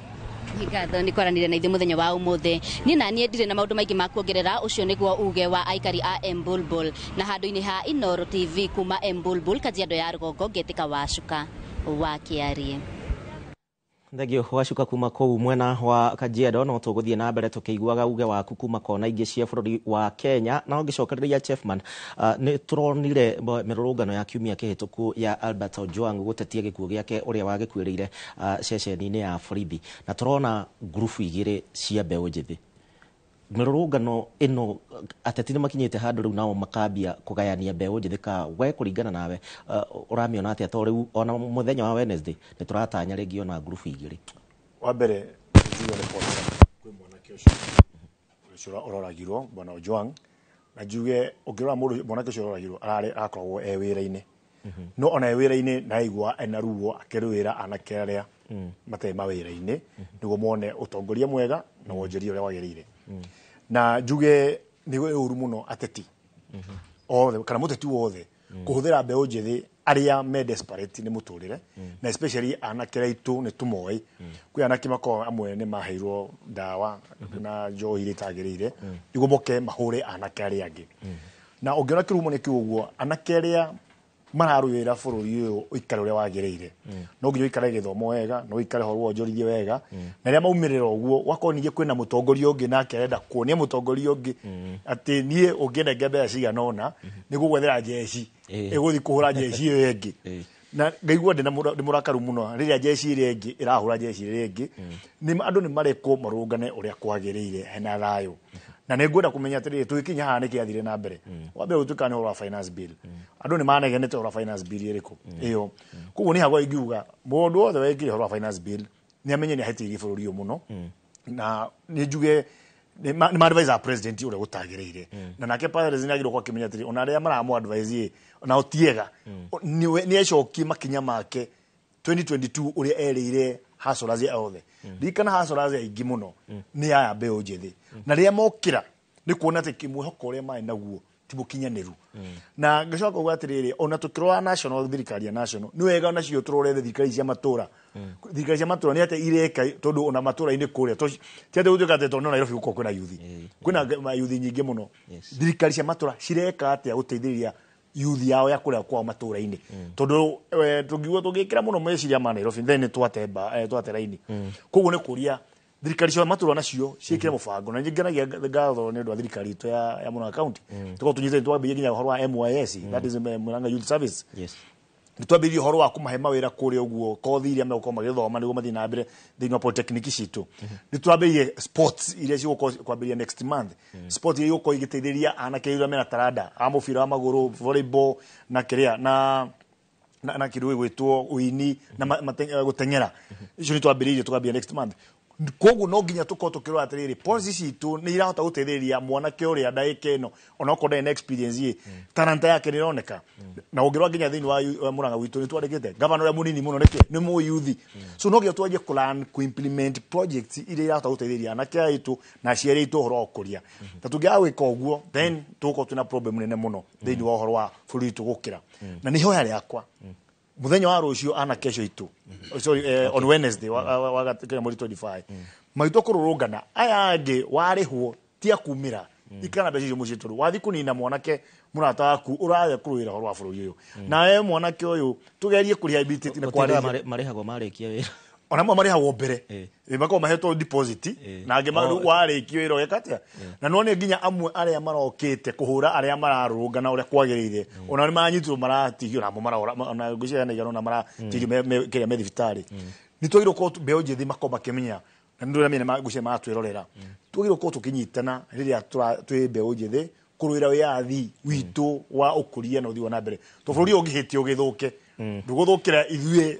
Ngatho nĩ kwaranire na ithuĩ mũthenya wa ũmũthĩ. Niĩ na niĩ ndirĩ na maũndũ maingĩ ma kuongerera. Ũcio nĩguo uge wa aikari a Embulbul, na handũ-inĩ ha Inooro TV kuma Embulbul, Kajiado ya Rũgongo, Ngĩtĩka Wacuka wa Kĩarie. Thegio Wacuka kuma kũu mwena wa Kajiado, no tũgũthiĩ na mbere tũkĩiguaga uge waku kuma kona ingĩ cia bũrũri wa Kenya. Na ũngĩcokereria Chefman, nĩ tũronire mĩrũrũngano ya kiumia kĩhĩtũku ya Albert Ojwang gũtetia gĩkuũ gĩake ũrĩa wagĩkuĩrĩire ceceni-inĩ ya borithi, na tũrona ngurubu igĩrĩ cia mbeũ njĩthĩ. Mĩrũrũngano ĩno ateti nĩ makinyĩte handũ rĩu nao makambia kũgayania mbeũ njĩthĩ. Ka we kũringana nawe ũramĩona atĩa? To rĩu ona mũthenya wa Wednesday nĩ tũratanya rĩngĩ ona ngurubu igĩrĩ. Wa mbere njuge nĩ pole kwĩ mwanake ũcio ũroragirwo bwana Ojwang, na njuge ũngĩrora mwanake ũcio ũroragirwo arakoragwo e wĩra-inĩ, no ona e wĩra-inĩ na aigua ena ruo akĩrũĩra anake arĩa matarĩ mawĩra-inĩ nĩguo mone ũtongoria mwega na wonjoria ũrĩa wagĩrĩire. Na njuge nĩ ũru mũno ateti othe kana mũteti wothe kũhũthĩra mbeũ njĩthĩ arĩa me desperate nĩ mũtũrĩre, na especially anake aitũ nĩ tũmoĩ. Kwĩ anake makoragwo amwe nĩ maheirwo ndawa na njohi iria itagĩrĩire nĩguo moke mahũre anake arĩa angĩ. Na ũngĩona kĩrumo nĩ kĩu ũguo, anake arĩa mararũĩra bũrũri ũyũ ũikare ũrĩa wagĩrĩire, no nginya ũikare gĩthomo wega, no ũikare ho wonjorithie wega, na rĩrĩa maumĩrĩra ũguo wakorwo ningĩ kwĩna mũtongoria ũngĩ nake arenda kuonia mũtongoria ũngĩ atĩ niĩ ũngĩnenge mbeca cigana ũna nĩguo gwethera njeci ĩgũthiĩ kũhũra njeci ĩyo ĩngĩ. Na ngaigua ndĩ mũrakaru mũno rĩrĩa njeci ĩrĩa ĩngĩ ĩrahũra njeci ĩrĩa ĩngĩ. Andũ nĩ marekwo marũngane ũrĩa kwagĩrĩire hena thayũ. Na nĩ ngwenda kũmenya atĩrĩrĩ, tũgĩkinya haha nĩkĩ athire na mbere. Wambere gũtuĩka nĩ ũhoro wa finance bill. Andũ nĩ manegenete ũhoro wa finance bill ĩrĩkũ ĩyo. Koguo nĩ hagwa ingiuga mũndũ wothe wekire ũhoro wa finance bill nĩ amenye nĩ ahĩtĩirie bũrũri ũyũ mũno, na nĩ njuge nĩ ma-advise president ũrĩa gũtagĩrĩire. Na nake president agĩrĩirwo gũkorwo akĩmenya atĩrĩrĩ, ona arĩa maramũ-advise onao ti ega, nĩ ecokie makinya make 2022 ũrĩa erĩire hustlers othe. Ririkana hustlers aingĩ mũno nĩ aya mbeũ njĩthĩ, na rĩrĩa mokĩra nĩ kuona atĩ kĩmwĩhoko ũrĩa marĩ naguo ti mũkinyanĩru. Na ngĩcoka kuuga atĩrĩrĩ, ona tũkĩrora national, thirikari ya national nĩ wega onacio tũrore thirikari cia matũra. Thirikari cia matũra nĩ atĩ ireka, tondũ ona matũra-inĩ kũrĩa ti atĩ gũtuĩka atĩ tondũ Nairobi gũkorwo kwĩna yuthi, kwĩna yuthi nyingĩ mũno. Thirikari cia matũra cireka atĩa gũteithĩrĩria yuthi yao ya kũrĩa kwao matũra-inĩ, tondũ tũngĩkĩra mũno meciria ma Nairobi then twate raini. Koguo nĩ kũria thirikari cia matũra nacio ciĩkĩre mũbango, na ngenagia ngatho nĩ ũndũ wa thirikari itũ ya Murang'a County tũkorwo tũnyitĩte twambĩrĩrie nginya ũhoro wa MYS, that is Murang'a Youth Service. Nĩ twambĩrĩrie ũhoro wa kũmahe mawĩra kũrĩa ũguo, kothi iria megũkorwo magĩthoma nĩguo mathiĩ na mbere thĩinĩ wa polytechnic citũ. Nĩ twambĩrĩrie sports iria cigũkorwo kwambĩrĩria next month, sports iria igũkorwo igĩteithĩrĩria anake iria mena taranda a mũbira wa magũrũ, volleyball na kĩrĩa na kĩndũ gĩgwĩtwo ũini na gũteng'era. Icio nĩ twambĩrĩirie tũkambia next month. koguo no nginya tuko tukirora atiriri policy citu ni irahota guteithĩrĩria mwanake ũrĩa ndaĩka ĩno ona okorwo ndarĩ na experience ye talanta yake nĩroneka na ũngĩrora nginya thĩinĩ wa Murang'a witũ nĩtwandĩkĩte governor ũrĩa mũnini mũno nĩ mũyuthi so no nginya twanjie plan ku implement projects iria irahota guteithĩrĩria anake aitũ na aciari aitũ ũhoro wa ũkũria na tũngĩaga gwĩka ũguo then tũgũkorwo twĩna problem nene mũno thĩinĩ wa ũhoro wa bũrũri witũ gũkĩra na nĩ ihoya rĩakwa muthenya wa rũciũ ana kesho itu sorry on Wednesday wa Kenya mweri 25 maitũ kũrũrũngana aya angĩ warĩhwo tia kumĩra ikana mbeca icio mũciĩ tondũ wathi kũnina mwanake mũrata waku ũrathiĩ kũrũĩra ũhoro wa bũrũri ũyũ na we mwanake ũyũ tũgerie kũrehabilitate na kwarĩria marĩhagwo marĩkia wĩra ona mo marĩhagwo mbere makorwo mahetwo deposit na angĩ warĩkio wĩra ũgekatia na no nĩ nginya amwe arĩa marokĩte kũhũra arĩa mararũrũngana ũrĩa kwagĩrĩire ona nĩ manyitirwo maratigio na mo marora na ngũciria na igano na maratigio kĩrĩa me thibitarĩ nĩ twagĩrĩirwo gũkorwo mbeũ njĩthĩ makorwo makĩmenya na nĩ ndũrĩa mĩena ngũciria maratwĩrorera twagĩrĩirwo gũkorwo tũkĩnyitana rĩrĩa twĩ mbeũ njĩthĩ kũrũĩra wĩyathi witũ wa ũkũria na ũthii wa na mbere tondũ bũrũri ũngĩhĩtio ũgĩthũke ndũgũthũkĩra ithuĩ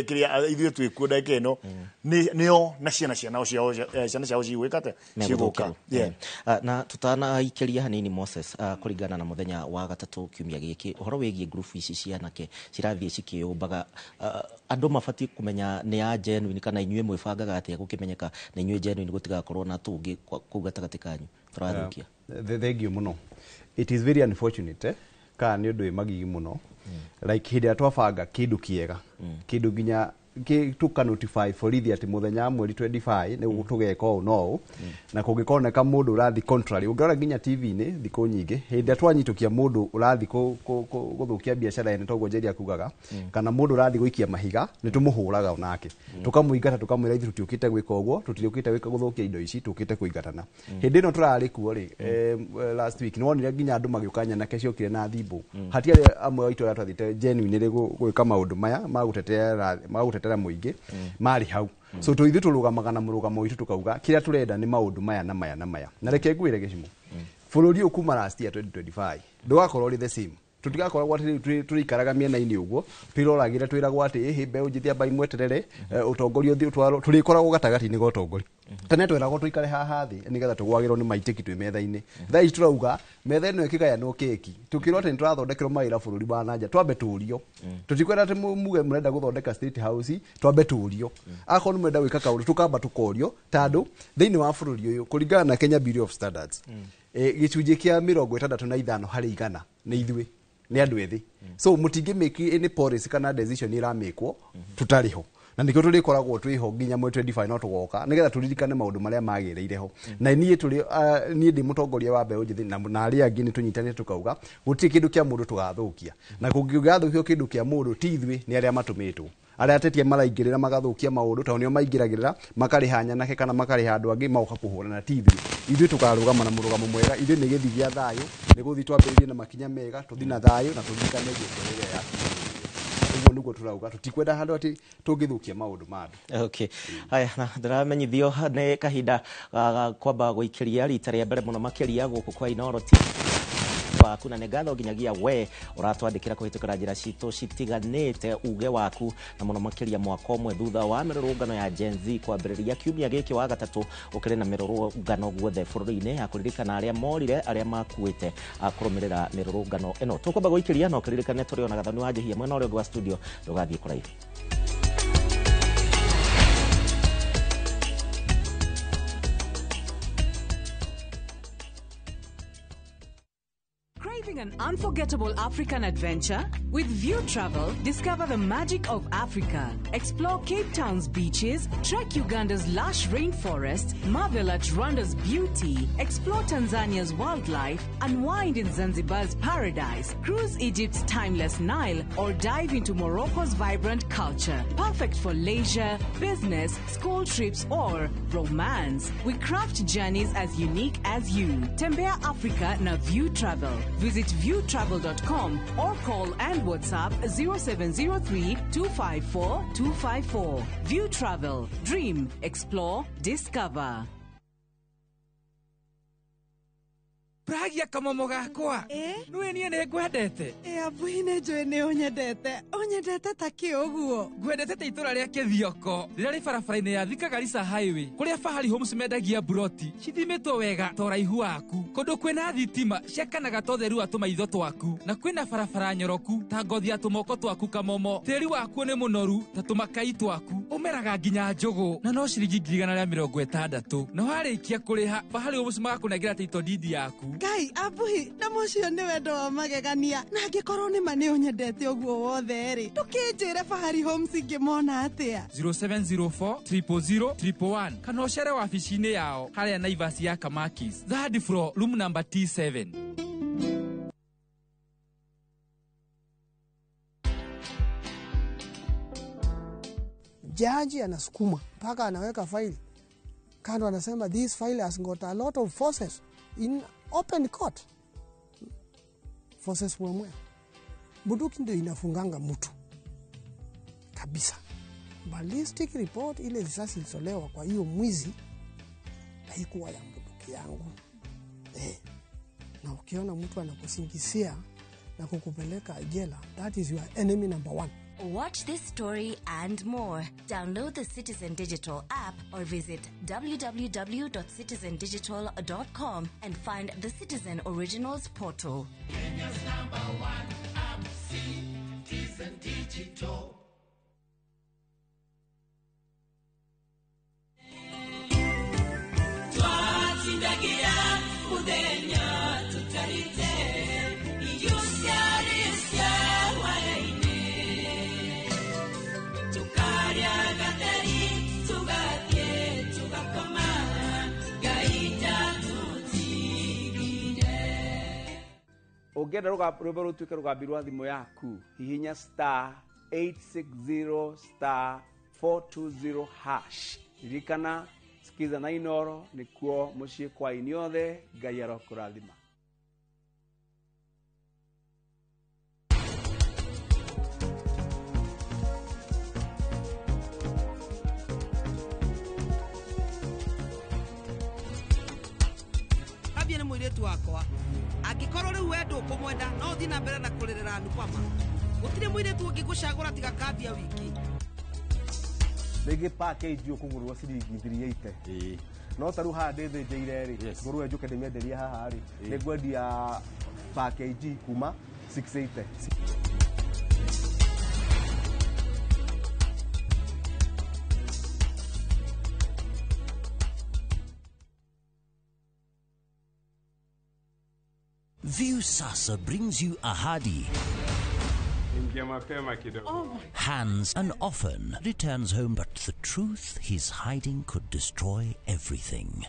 kiria ithuĩ twĩkuo ndagĩka ĩno nĩo na ciana ciao cigwĩkate cigũka na tutanaikĩria hanini Moses kũringana na mũthenya wa gatatũ kiumia gĩkĩ ũhoro wĩgiĩ group ici cianake cirathiĩ cikĩũmbaga andũ mabatiĩ kũmenya nĩ ya genuine kana inyuĩ mwĩbangaga atĩa gũkĩmenyeka na inyuĩ genuine gũtigakorwo na tũngĩ kũu gatagatĩ kanyu tũrathũkia thengiũ mũno it is very unfortunate kana nĩ ũndũ wĩ magigi mũno like hĩndĩ ĩrĩa twabanga kĩndũ kĩega kĩndũ nginya tuka notify borithi atĩ mũthenya wa mweri 25 nĩguo tũgeka ũũ no ũũ na kũngĩkoneka mũndũ ũrathiĩ contrary ũngĩrora nginya TV-inĩ thikũ nyingĩ hĩndĩ ĩrĩa twanyitũkia mũndũ ũrathiĩ gũthũkia biacara ene toguo Njeri akugaga kana mũndũ ũrathiĩ gũikia mahiga nĩ tũmũhũraga onake tũkamũingata tũkamwĩra ithuĩ tũtiũkĩte gwĩka ũguo tũtiũkĩte gũthũkia indo ici tũkĩte kũingatana hĩndĩ ĩno tũrarĩ kuo rĩ last week nĩ wonire nginya andũ magĩũka nyanake ciokire na thimũ hatiarĩ amwe aitũ arĩa twathiĩte genuine gwĩka maũndũ maya magũtetera mũingĩ marĩ hau so tũithuĩ tũrũgamaga na mũrũgamo witũ tũkauga kĩrĩa tũrenda nĩ maũndũ maya na maya na maya na reke ngwĩre gĩcimo bũrũri ũyũ kuma last year 2025 ndũgakorwo ũrĩ the same tutigakoragwo atĩ tũrĩikaraga mĩena-inĩ ũguo twĩroragĩre twĩragwo atĩ ĩhĩ mbeũ njĩthĩ amba imweterere ũtongoria tũrĩkoragwo gatagatĩ-inĩ ga ũtongoria tene tweragwo tũikare haha thĩ nĩgetha tũgwagĩrwo nĩ maitĩki twĩ metha-inĩ thaa ici tũrauga metha ĩno ĩkĩgayanwo keki tũkĩrwo atĩ nĩtũrathondekerwo mawĩra bũrũri wa nanja twambe tũũrio tũtikwenda atĩ muge mũrenda gũthondeka state house twambe tũũrio akorwo nĩ mũrenda gwĩka kaũndũ tũkamba tũkorio tondũ thĩinĩ wa bũrũri ũyũ kũringana na Kenya Bureau of Standards gĩcunjĩ kĩa 65 harĩ 100 nĩ ithuĩ nĩ andũ ethĩ so mũtingĩ make any policy kana decision iramĩkwo tutarĩ ho na nĩkĩo tũrĩkoragwo twĩho nginya mweri 25 no tũgoka nĩgetha tũririkane maũndũ marĩa magĩrĩire ho na niĩ ndĩ mũtongoria wa mbeũ njĩthĩ na arĩa angĩ nĩ tũnyitanĩte tũkauga gũtirĩ kĩndũ kĩa mũndũ tũgathũkia na kũngĩgathũkio kĩndũ kĩa mũndũ ti ithuĩ nĩ arĩa matũmĩtwo arĩa atetia maraingĩrĩra magathũkia maũndũ tondũ nĩo maingĩragĩrĩra makarĩha nyanake kana makarĩha andũ angĩ magoka kũhũrana ti ithuĩ tũkarũgama na mũrũgamo mwega ithuĩ nĩ gĩthi gĩa thayũ nĩ gũthiĩ twambĩrĩrie na makinya mega tũthiĩ na thayũ na tũririkane gĩtũrĩre ya ũguo nĩguo tũrauga tũtikwenda handũ atĩ tũngĩthũkia maũndũ ma andũ okay haya na ndĩramenyithio nĩ kahinda kwamba gũikĩria rita rĩa mbere mũno makĩria gũkũ kwa Inooro TV waku na nĩngatho nginyagia we ũratwandĩkĩra kũhĩtũkĩra njĩra citũ citiganĩte uge waku na mũno makĩria mwaka ũmwe thutha wa mĩrũrũngano ya Gen Z kwambĩrĩria kiumia gĩkĩ wa gatatũ ũkĩrĩ na mĩrũrũngano guothe bũrũri-inĩ ya kũririkana arĩa morire arĩa makuĩte kũrũmĩrĩra mĩrũrũngano ĩno tũkwamba gũikĩria no kĩririkane tũrĩ ona gathoni wa njihia mwena ũrĩa ũngĩ wa studio ndũgathiĩ kũraihu. Craving an unforgettable African adventure? With View Travel, discover the magic of Africa. Explore Cape Town's beaches, trek Uganda's lush rainforest, marvel at Rwanda's beauty, explore Tanzania's wildlife, unwind in Zanzibar's paradise, cruise Egypt's timeless Nile, or dive into Morocco's vibrant culture. Perfect for leisure, business, school trips, or romance. We craft journeys as unique as you. Tembea Africa na View Travel. Visit viewtravel.com or call and WhatsApp 0703 254 254. View Travel. Dream, explore, discover. Uragia kamomo gakwa. Nwe nie ne gwendete. Abuhi ne njwe ne unyendete. Unyendete ta kiuguo. Gwendete ta itura ria Kithioko. Rira ri barabara-ini ya Thika Garissa Highway. Kuria Fahari Homes mendagia buroti. Cithimitwo wega ta uraihu waku. Kundu kwina thitima ciakanaga ta utheru wa tumaitho twaku. Na kwina barabara nyoroku ta ngothi ya tumoko twaku kamomo. Tiri waku ni munoru ta tumakai twaku. Umeraga nginya njugu. Na no ciringi 160. Na warikia kuriha Fahari Homes magakunengira title deed yaku. Ngai Abuhi na mucio ni wendo wa magegania. Na angikorwo ni ma ni unyendete uguo wothe ri. Tukinjire Fahari Homes ngimona atia. 0704 000 111 kana ucere wabici-ini yao haria Naivas ya Kamakis. Third floor, room number T7. Jaji anasukuma mpaka anaweka faili kando, anasema this file has got a lot of forces in open court. Forces from where? Bunduki ndio inafunganga mtu kabisa. Ballistic report ile risasi ilizolewa kwa hiyo mwizi haikuwa ya bunduki yangu. Na ukiona mtu anakusingizia na kukupeleka jela, that is your enemy number 1. Watch this story and more. Download the Citizen Digital app or visit www.citizendigital.com and find the Citizen Originals portal. Kenya's #1 app, Citizen Digital. Twatindagira muthenya tutarite iyuciarisya waraine tukaria gatheri tugathie tugakoma gaita tutigire. Ungenda rwimbo rutuike rugambi rwa thimu yaku hihinya *860*420# ririkana sikiza na Inoro nikuo mucii kwa iniothe. Ngai arokurathima. Abia ni mwiretu wakwa angikorwo riu we ndukumwenda no thi na mbere na kuririra ndukwama gutire mwiretu ungigucagura tiga kambia wiki rĩngĩ package ũkũgũrwo ciringi 380 no taru haha ndĩthĩnjĩire rĩ ngũrwe njũke ndĩmĩenderia haha rĩ nĩngwendia package kuma 680. Viusasa brings you Ahadi. Hans, and often returns home, but the truth he's hiding could destroy everything.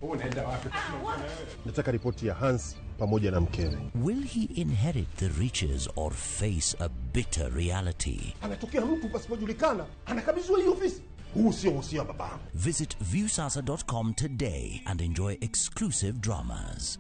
Nataka ripoti ya Hans pamoja na mkewe. Will he inherit the riches or face a bitter reality? Anatokea mtu pasipojulikana, anakabidhiwa hii ofisi. Huu sio usia baba. Visit viusasa.com today and enjoy exclusive dramas.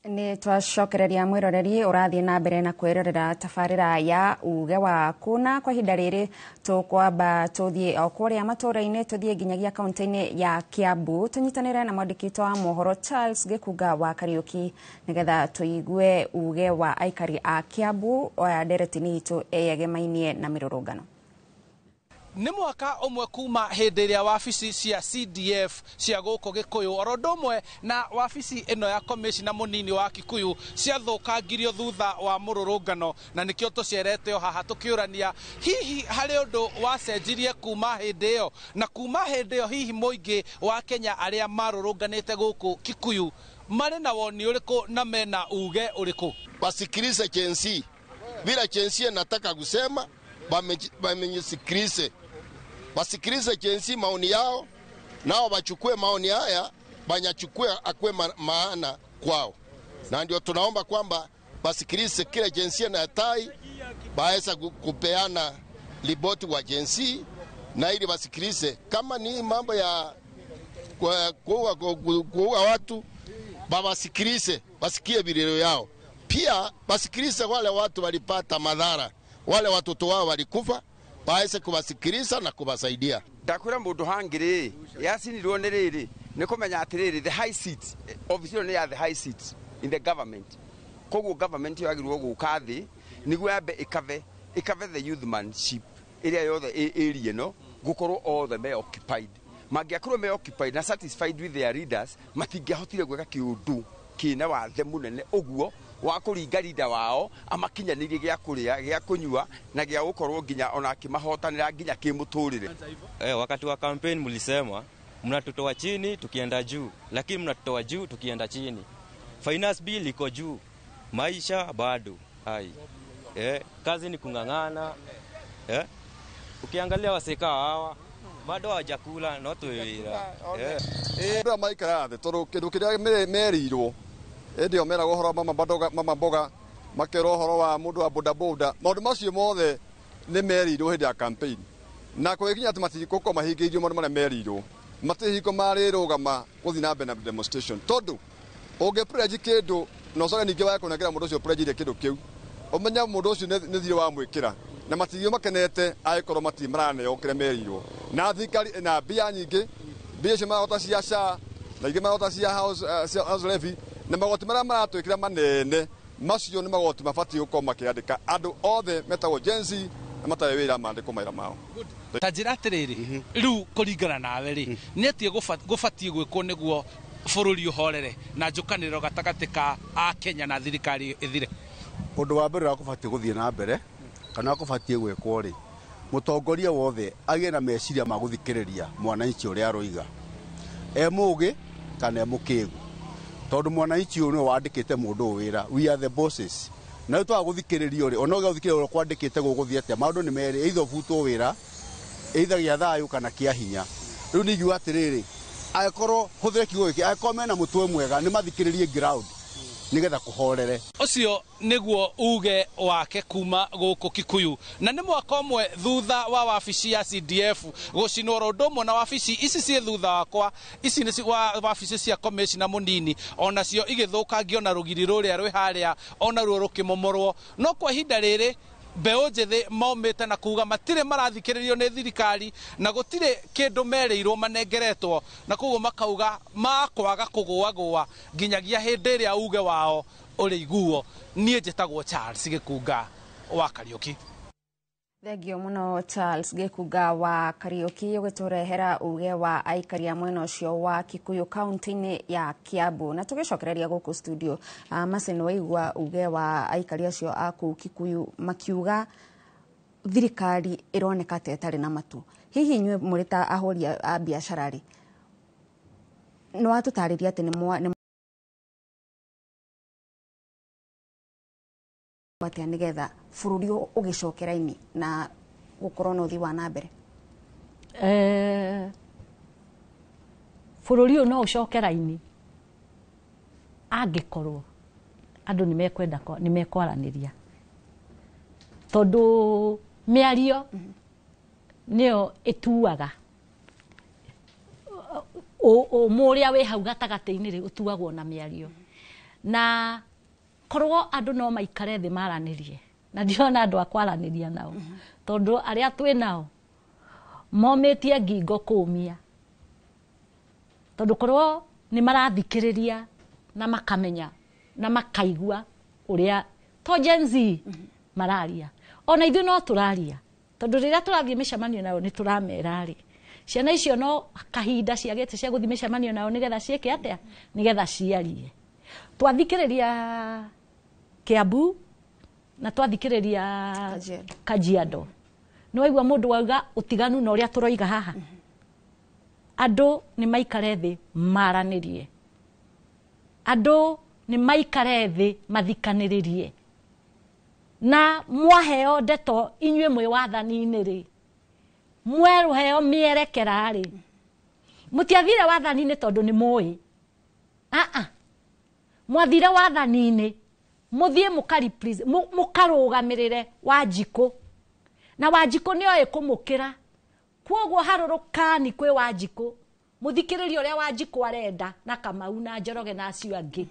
Ni twacokereria mwiroreri urathie na mbere na kwirorera tabarira ya uge wa kuna kwa hinda riri tukwamba tuthie o kuria matura-ini tuthie nginyagia kaunti-ini ya Kiambu tunyitanire na mwandiki wa mohoro Charles Gikuga wa Kariuki nigetha tuigue uge wa aikari a Kiambu o nderetini itu eyegemainie na mirurungano. Nĩ mwaka ũmwe kuma hĩndĩ ĩrĩa wabici cia CDF cia gũkũ Gĩkũyũ oro ũndũ ũmwe na wabici ĩno ya komishina mũnini wa Kikuyu ciathũkangirio thutha wa mũrũrũngano, na nĩkĩo tũcerete haha tũkĩũrania hihi harĩ ũndũ wacenjirie kuma hĩndĩ ĩyo, na kuma hĩndĩ ĩyo hihi mũingĩ wa Kenya arĩa marũrũnganĩte gũkũ Kikuyu marĩ na woni ũrĩkũ na mena uge ũrĩkũ? Wasikilize Chensi bila Chensi anataka kusema wamenyisikilize, wasikilize Chensi maoni yao, nao wachukue maoni haya banyachukue akwe maana kwao, na ndio tunaomba kwamba wasikilize kile Chensi na tai baesa kupeana ripoti wa Chensi, na ili wasikilize kama ni mambo ya kuua watu bawasikilize, wasikie vilio yao. Pia wasikilize wale watu walipata madhara, wale watoto wao walikufa, paweze kuwasikiliza na kuwasaidia. Ndakwira mundu hangiri yacinirwo ni riri ni kumenya atiriri the high seat obviously ni ya the high seat in the government. Koguo government yagirwo guka thi niguo yambe ikave the youthmanship area yothe area no gukorwo othe me occupied. Mangiakorwo me occupied na satisfied with their leaders matingihotire gweka kiundu kina wathe munene uguo wa kuringa leader wao amakinyanirie gya kuria gya kunyua na gya gukorwo nginya ona kimahotanira nginya kimuturire. Wakati wa campaign mlisema mnatutoa chini tukienda juu, lakini mnatutoa juu tukienda chini. Finance bill iko juu, maisha bado hai. Kazi ni kungangana. Ukiangalia waseka hawa bado hawajakula no tuwira. Ndio maikara the toro kindu kiria merirwo ndio meragwo horo mama mboga makero horo wa mundu wa boda maundu macio mothe ni merirwo hindi ya campaign na kweginya ati matirikoko mahingiirio maundu maria merirwo matihiko marirugama kuthi na mbere na demonstration tondu unge pledge kindu no coga ningi wa kunengera mundu ucio pledge kindu kiu umenya mundu ucio ni thire wa mwikira na matigio makenete aikorwo mati maraneo kire merirwo na thikari na bia nyingi bia cia magota cia SHA na ingi magota cia house levy na magoti maria maratwikira manene macio ni magoti mabati gukorwo makiandika andu othe metagwo jenzi na matawe wira mandiko maira mao tajira atiriri riu kuringana nawe ri ni atie gubatie gwikwo niguo bururi uhorere na njukaniro gatagati ka a Kenya na thirikari ithire. Undu wa mbere akubatie guthie na mbere kana akubatie gwikwo ri mutongoria wothe agie na meciria ma guthikiriria mwananchi uria aroiga mugi kana mukigu tondu mwananchi uyu wandikite mundu wira we are the bosses na twa guthikiriria ri ona guthikiriria kwandikite guguthie atia maundu ni meri either butwo wira either gia thayu kana kia hinya riu ningi atiriri akorwo huthire kigo giki akorwo na mutwe mwega ni mathikiririe ground nigetha kuhorere ucio niguo uge wake kuma guku Kikuyu na ni mwaka umwe thutha wa wabici ya CDF gucinwo rondomo na wabici ici cie thutha wakwa ici ni wabici cia commissioner munini ona cio igithukangio na rugiri ruria rwi haria ona ruo rukimomorwo no kwa hinda riri mbeu njithi maumite na kuga matire marathikiririo ni thirikari na gutire kindu mereirwo manengeretwo na koguo makauga makwaga kugua nginyagia hindi iria uge wao uri iguo. Nie njitagwo Charles Gikunga wa Kariuki. Thengio muno Charles Gikunga wa Kariuki ugiturehera uge wa aikaria mwena ucio wa Kikuyu county ya Kiambu na tugicokereria guku studio Masen waigua uge wa aikaria acio aku Kikuyu makiuga thirikari ironeka tetari na matu. Hihi nywe murita ahori a biashara ri no atutariria ati ni watia nigetha bururi ugicokera-ini na gukorwo no thi wa na mbere bururi uyu no ucokera-ini angikorwo andu ni mekwenda ni mekwaraniria tondu miario nio ituaga o muria we hau gatagati-ini ri utuagwo na miario na korwo andu no maikare thi maranirie na ndiona andu akwaraniria nao tondu aria twi nao mometie ngingo kumia tondu korwo ni marathikiriria na makamenya na makaigua uria to jenzi mararia ona ithu no turaria tondu riria turathie micemanio nao ni turamera ri ciana icio no kahinda ciagete cia guthie micemanio nao nigetha cieke atia nigetha ciarie twathikiriria Kiambu na twathikiriria Kajiado no igwa mundu wauga utiganu na uria turoiga haha andu ni maikare thi maranirie andu ni maikare thi mathikaniririe na mwaheo ndeto inywe mwe wathani-ini ri mweruheo mierekera ri mutiathire wathani-ini tondu ni moi mwathire wathani-ini muthie mukari please mukarugamirire Wanjiku na Wanjiku ni oe kumukira kwoguo harurukani kwi Wanjiku muthikiririe uria Wanjiku arenda na Kamau na Njoroge na acio angi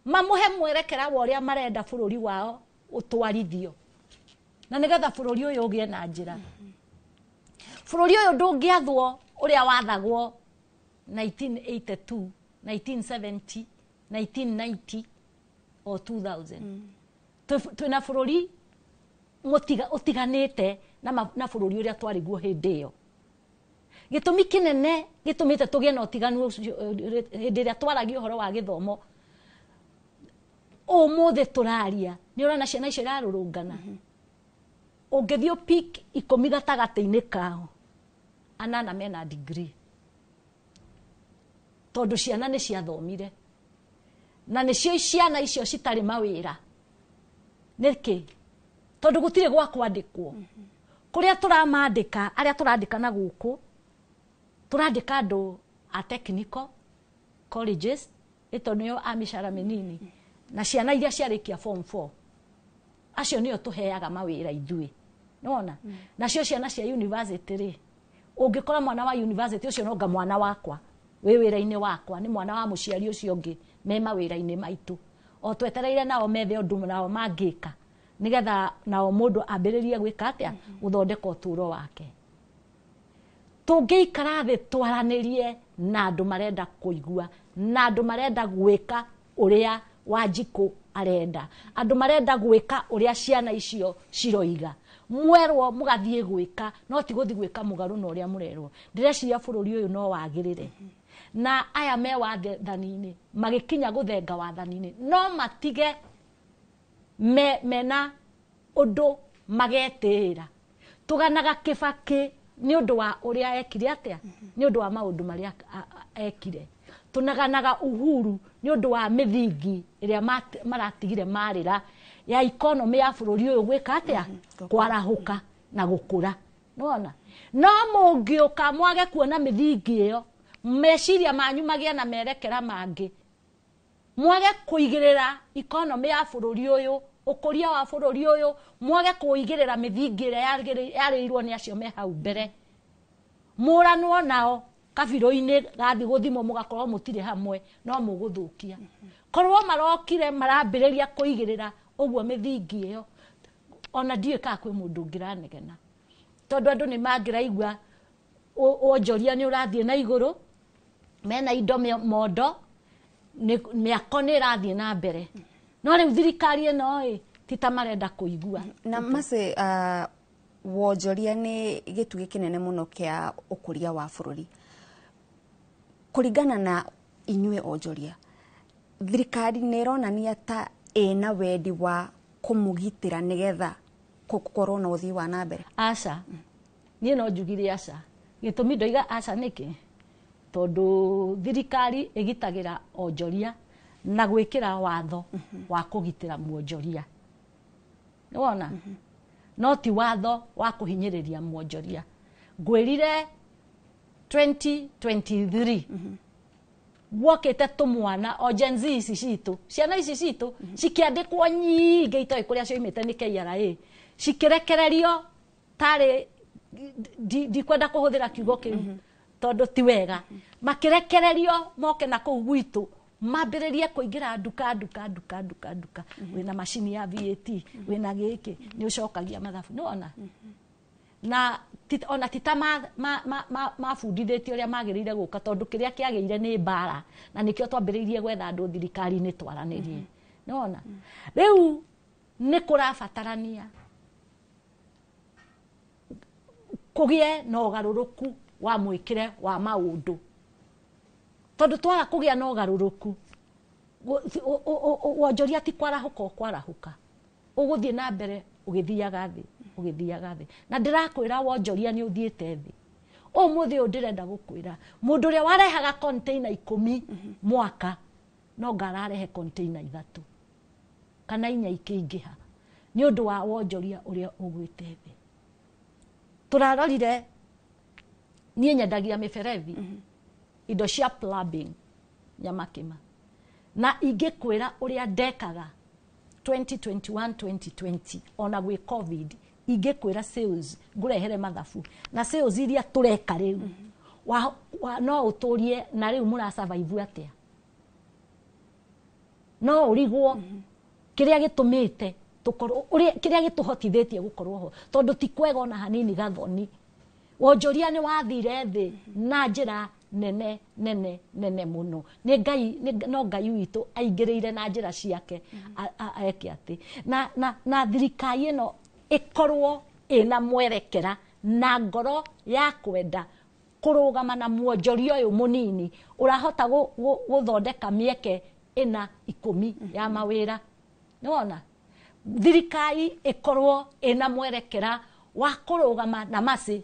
mamuhe mwerekera wa uria marenda bururi wao utwarithio na nigetha bururi uyu ugie na njira bururi uyu ndungiathwo uria wathagwo 1982 1970 1990 or 2000 twina bururi utiganite na bururi uria twariguo hindi iyo gitumi kinene gitumite tugie na utiganu hindi iria twaragio horo wa githomo umuthi turaria ni urana ciana icio irarurungana ungithio peak 10 gatagati-ini kao anana mena degree tondu ciana ni ciathomire na nicio ciana icio citari mawira niki tondu gutire gwa kwandikwo kuria turamandika aria turandika na guku turandika andu a technical colleges ito niyo amishara menini na ciana iria ciarikia form 4 acio niyo tuheaga mawira ithui nona nacio ciana cia university ri ungikora mwana wa university ucio nonga mwana wakwa we wira-ini wakwa ni mwana wa muciari ucio ungi me mawira-ini maitu o twetereire nao methe undu nao mangika nigetha nao mundu ambiririe gwika atia uthondeka uturo wake tungiikara thi twaranirie na andu marenda kuigua na andu marenda gwika uria Wanjiku arenda andu marenda gwika uria ciana icio ciroiga mwerwo mugathie gwika no ti guthi gwika mugaru na uria murerwo ndireciria bururi uyu no wagirire na aya me wathanini magikinya guthenga wathanini no matige mena undu magetira tuganaga Kibaki ni undu wa uria ekire atia ni undu wa maundu maria ekire tunaganaga Uhuru ni undu wa mithingi iria maratigire marira ya economy ya bururi uyu gwika atia kwarahuka na gukura nona no mungiuka mwage kuona mithingi iyo meciria manyu magia na merekera mangi mwage kuigirira economy ya bururi uyu ukuria wa bururi uyu mwage kuigirira mithingi iria yarirwo ni acio me hau mbere muranwo nao kabiro-ini gathi guthimo mugakorwo mutire hamwe no muguthukia korwo marokire marambiriria kuigirira uguo mithingi iyo ona ndiye ka kwi mundu ngiranegena tondu andu ni mangiraigua onjoria ni urathie na iguru mena indo mondo miako ni irathie na mbere no riu thirikari ino tita marenda kuigua na mase wonjoria ni gitugi kinene muno kia ukuria wa bururi kuringana na inyue onjoria thirikari ni ironania ta ena wendi wa kumugitira nigetha gukorwo na uthii wa nambere aca nie no njugire aca gitumi ndoiga aca niki tondu thirikari igitagira onjoria na gwikira watho wa kugitira muonjoria niwona no ti watho wa kuhinyiriria muonjoria ngwirire 2023 gwokite tumwana o Gen Z ici citu ciana ici citu cikiandikwo nyingi itoi kuria cioimite ni KRA cikirekererio tari di kwenda kuhuthira kiugo kiu tondu ti wega makirekererio moke na kuu gwitu mambiririe kuingira duka wina machine ya VAT wina giki ni ucokagia mathabu niwona na ona tita mabundithĩtie ũrĩa magĩrĩire gũka tondũ kĩrĩa kĩagĩire nĩ mbara na nĩkĩo twambĩrĩirie gwetha andũ thirikari-inĩ twaranĩrie nĩwona rĩu nĩ kũrabatarania kũgĩe na ũgarũrũku wa mwĩkĩre wa maũndũ tondũ twaga kũgĩa na ũgarũrũku wonjoria ti kwarahuka ũkwarahuka ũgũthiĩ na mbere ũgĩthiaga thĩ na ndĩrakwĩra wonjoria nĩ ũthiĩte thĩ ũmũthĩ ũyũ ndĩrenda gũkwĩra mũndũ ũrĩa warehaga container 10 mwaka no ngararehe container 3 kana 4 ikĩingĩha nĩ ũndũ wa wonjoria ũrĩa ũgwĩte thĩ tũrarorire niĩ nyendagia mĩberethi indo cia plumbing Nyamakima na ingĩkwĩra ũrĩa ndekaga 2021-2020 ona gwĩ COVID ingĩkwĩra sales ngũrehere mathabu na sales iria tũreka rĩu no ũtũrie na rĩu mũra survive atĩa no ũrigwo kĩrĩa gĩtũmĩte tukorwo uria kiria gituhotithitie gukorwo ho tondu ti kwega ona hanini gathoni wonjoria ni wathire thi na njira nene muno ni ngai no ngai witu aingiriire na njira ciake eke ati na thirikari ino ikorwo ina mwerekera na ngoro ya kwenda kurugama na mwonjoria uyu munini urahota guthondeka mieke ina 10 ya mawira niwona thirikari ikorwo ina mwerekera wa kurugama na masi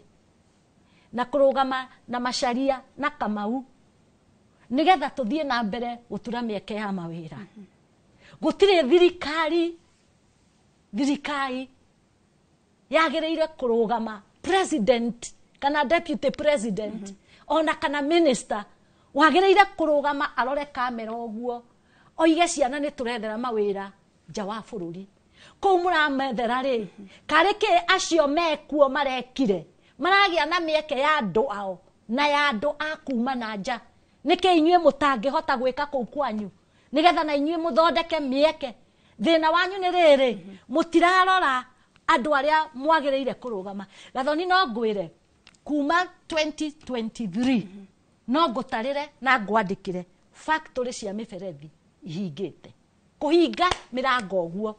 na kurugama na Macharia na Kamau nigetha tuthie na mbere gutura mieke ya mawira gutire thirikari yagereire kurugama president kana deputy president ona kana minister wagereire kurugama arore kamera oguo oige ciana ni turethera mawira nja wa bururi ko muramethera ri kareke acio mekuo marekire maragia na mieke ya andu ao na ya andu akuma na nja nike inyue mutangihota gwika kuu kwanyu nigetha na inyue muthondeke mieke thina wanyu ni riri mutirarora andu aria mwagereire kurugama gathoni no ngwire kuma 2023 no ngutarire na ngwandikire factory cia miberethi ihingite kuhinga mirango guo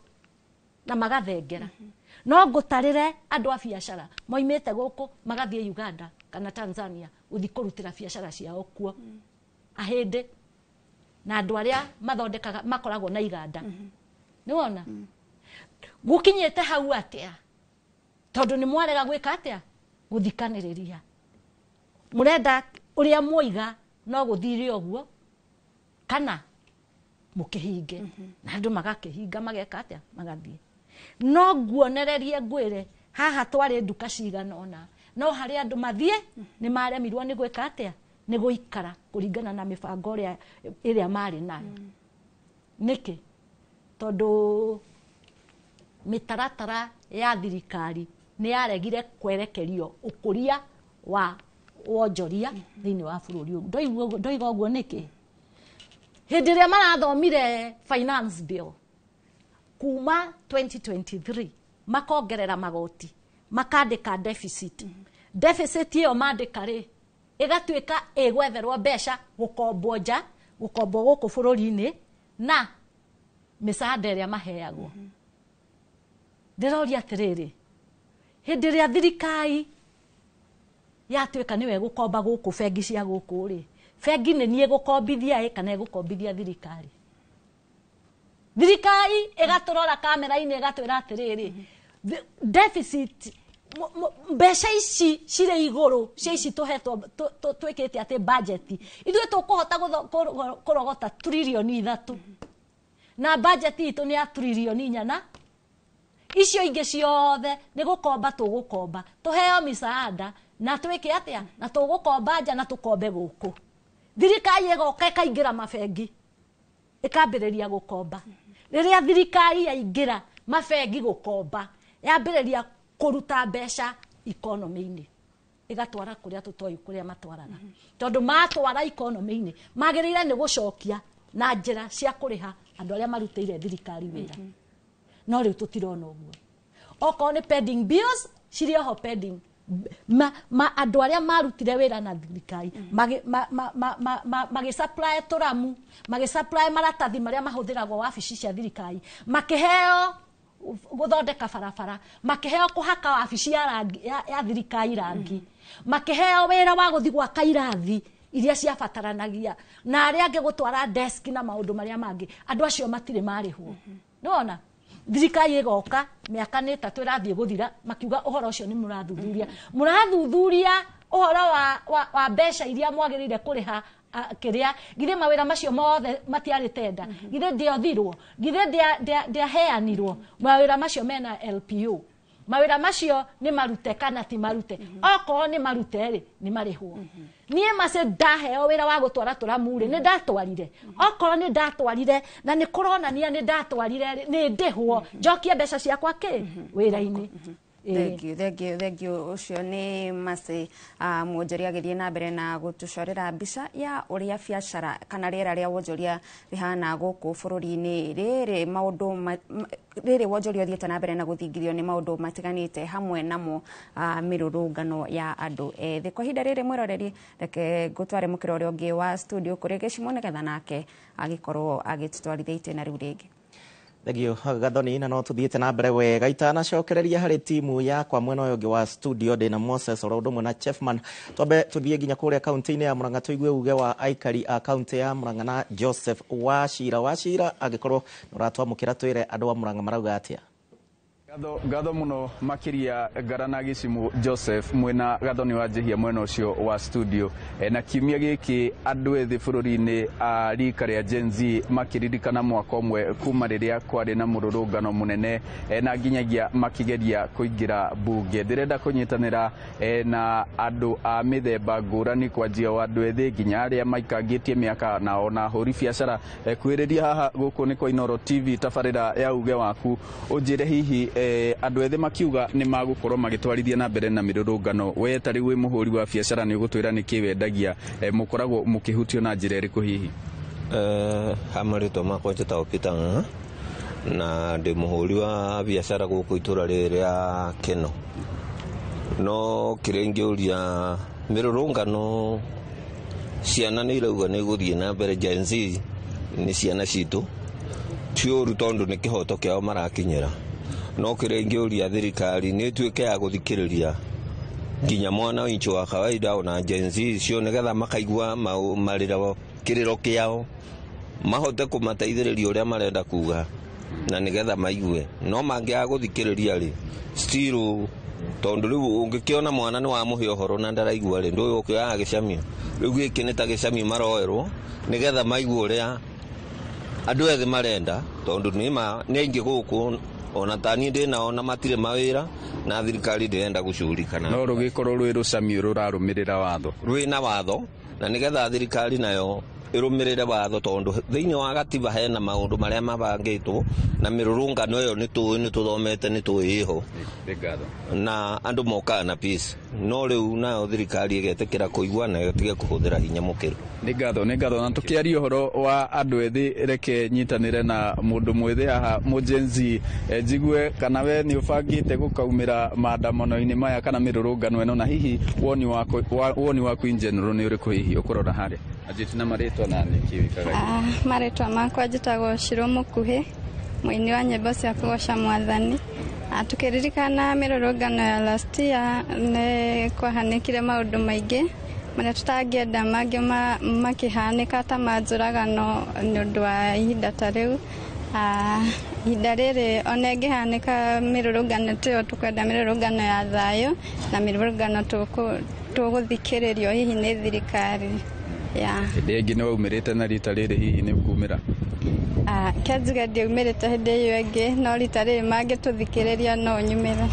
na magathengera no ngutarire andu a biashara moimite guku magathie Uganda kana Tanzania uthi kurutira biashara ciao kuo ahinde na andu aria mathondekaga makoragwo na iganda ni wona gukinyete hau atia tondu ni mwarega gwika atia guthikaniriria murenda uria muiga no guthire oguo kana mukihinge na andu magakihinga mageka atia magathie no nguonererie ngwire haha twari nduka cigana ona no hari andu mathie ni maremirwo ni gwika atia ni guikara kuringana na mibango iria mari nayo niki tondu mitaratara ya thirikari ni yaregire kwerekerio ukuria wa wonjoria thiini wa bururi ndoiga uguo niki hindi ria marathomire finance bill kuma 2023 makongerera magoti makandika deficit iyo mandika ri igatuika igwetherwo mbeca gukombo nja gukombo guku bururi-ini na misaada iria maheagwo ndiroria atiriri hindi ria thirikari yatuika niwe gukomba guku bengi cia guku ri bengi ni nie gukombithia kana gukombithia thirikari igaturora kamera-ini igatwira atiriri deficit mbeca ici cire iguru cia ici tuhetwo twikite ati budget ithuĩ tukuhota kurogota trilioni 3 na budget itu ni ya trilioni 4 icio ingi ciothe ni gukomba tugukomba tuheo misaada na twike atia na tugukomba nja na tukombe guku thirikari igoka ikaingira mabengi ikambiriria gukomba riria thirikari yaingira mabengi gukomba yambiriria kuruta mbeca economy-ini igatwara kuria tutoi kuria matwaraga tondu matwara economy-ini magirire ni gucokia na njira cia kuriha andu aria marutire thirikari wira no riu tutirona uguo oko ni pending bills cirio ho pending andu aria marutire wira na thirikari magi supply turamu magi supply maratathi maria mahuthiragwo wabici cia thirikari makiheo guthondeka barabara makiheo kuhaka wabici ya thirikari rangi makiheo wira wa guthi gwaka irathi iria ciabataranagia na aria angi gutwara desk na maundu maria mangi andu acio matire marihwo niwona thirikari igoka miaka ni 3 irathie guthira makiuga uhoro ucio ni murathuthuria uhoro wa mbeca iria mwagirire kuriha kiria githe mawira macio mothe matiari tenda githe ndiothirwo githe ndiaheanirwo mawira macio mena LPO mawira macio ni marute kana ti marute oko ni marute ri ni marihwo nie mase ndaheo wira wa gutwara turamure ni ndatwarire oko ni ndatwarire na ni kurona ni ndatwarire ni ndihwo njokie mbeca ciakwa ki wira-ini Thengio ucio ni Masi mwonjoria agithie na mbere na gutucorera mbica ya uria biacara kana riera ria wonjoria rihana guku bururi-ini riri wonjoria uthiete na mbere na guthingithio ni maundu matiganite hamwe namo mirurungano ya andu ethĩ. Kwa ihinda riri mwiroreri reke ngutware mukira uria ungi wa studio kuri Gĩcimo nigetha nake agikorwo agitutwarithia itena riu ringi. Thegio Gathoni na no tuthiete na mbere wega itanacokereria hari timu yakwa mwena uyu ungi wa studio ndina Moses Orondo na Chefman twambe tuthie nginya kuria kaunti-ini ya Murang'a tuigue uge wa aikari a kaunti ya Murang'a na Joseph Wachira agikorwo nuratwamukira twire andu a Murang'a marauga atia. Gatho muno makiria Garana Gĩcimo Joseph mwena Gathoni wa Njihia mwena ucio wa studio na kiumia giki andu ethi bururi-ini a rika ria Gen Z makiririkana mwaka umwe kuma riria kwari na mururungano munene na nginyagia makigeria kuingira bunge. Ndirenda kunyitanira na andu a mithemba ngurani kwanjia wa andu ethi nginya aria maikangitie miaka na ona huri biacara kwiriria haha guku ni kwa Inoro TV tabarira ya uge waku unjire hihi andu ethi makiuga ni magukorwo magitwarithia na mbere na mirurungano. We tari wi muhuri wa biacara ni ugutwira ni kiwendagia mukoragwo mukihutio na njira iriku hihi? Hamarito makwa njeta Peter na ndi muhuri wa biacara guku itura riria Keno. No kirengiuria mirurungano ciana ni irauga ni guthie na mbere. Gen Z ni ciana citu tiuru tondu ni kihoto kiao marakinyira. No kirengiuria thirikari ni tuike ya guthikiriria nginya mwana wincho wa kawaida ona Gen Z cio nigetha makaigua marira kiriro kiao mahote kumateithiriria uria marenda kuga na nigetha maigue. No mangia guthikiriria ri still tondu riu ungikiona mwana ni wa muhe uhoro na ndaraigua ri ndu ukioya gicamio riu giki ni ta gicamio maroerwo nigetha maigue uria andu ethi marenda tondu ni ingi guku ona tani ndina ona matire mawira na thirikari ndirenda gucurikana. No rugikorwo rwi rucamio rurarumirira watho rwina watho na nigetha thirikari nayo irumirire watho tondu thiini wa gatiba hena maundu maria mabangitwo na mirurungano iyo ni tuthomete ni tuiho na andu moka na peace. No riu nayo thirikari igetekera kuigua na itige kuhuthira hinya mukiru. Ni ngatho na tukiaria uhoro wa andu ethi reke nyitanire na mundu mwithi haha mujenzi jigue kana we ni ubangite gukaumira maandamano-ini maya kana mirurungano ino na hihi woni waku in general ni uriku hihi ukurora haria ajiti na maritwa na nikiwikaga maritwa makwa njitagwo Shiro Mukuhi muini wa nyimbo cia kugoca Mwathani. Tukiririkana mirurungano ya last year ni kwahanikire maundu maingi maria tutangĩenda mangĩ makihanika ta manjũragano nĩ ũndũ wa ihinda ta rĩu. Ihinda rĩrĩ ona ĩngĩhanĩka mĩrũrũngano tĩyo tũkwenda mĩrũrũngano ya thayũ na mĩrũrũngano tũgũthikĩrĩrio hihi nĩ thirikari. Hĩndĩ ĩngĩ nĩ waumĩrĩte na rita rĩrĩ hihi nĩ ũkumĩra? Kĩanjiga ndiaumĩrĩte hĩndĩ ĩyo ĩngĩ no rita rĩrĩ mangĩtũthikĩrĩria no nyumĩre.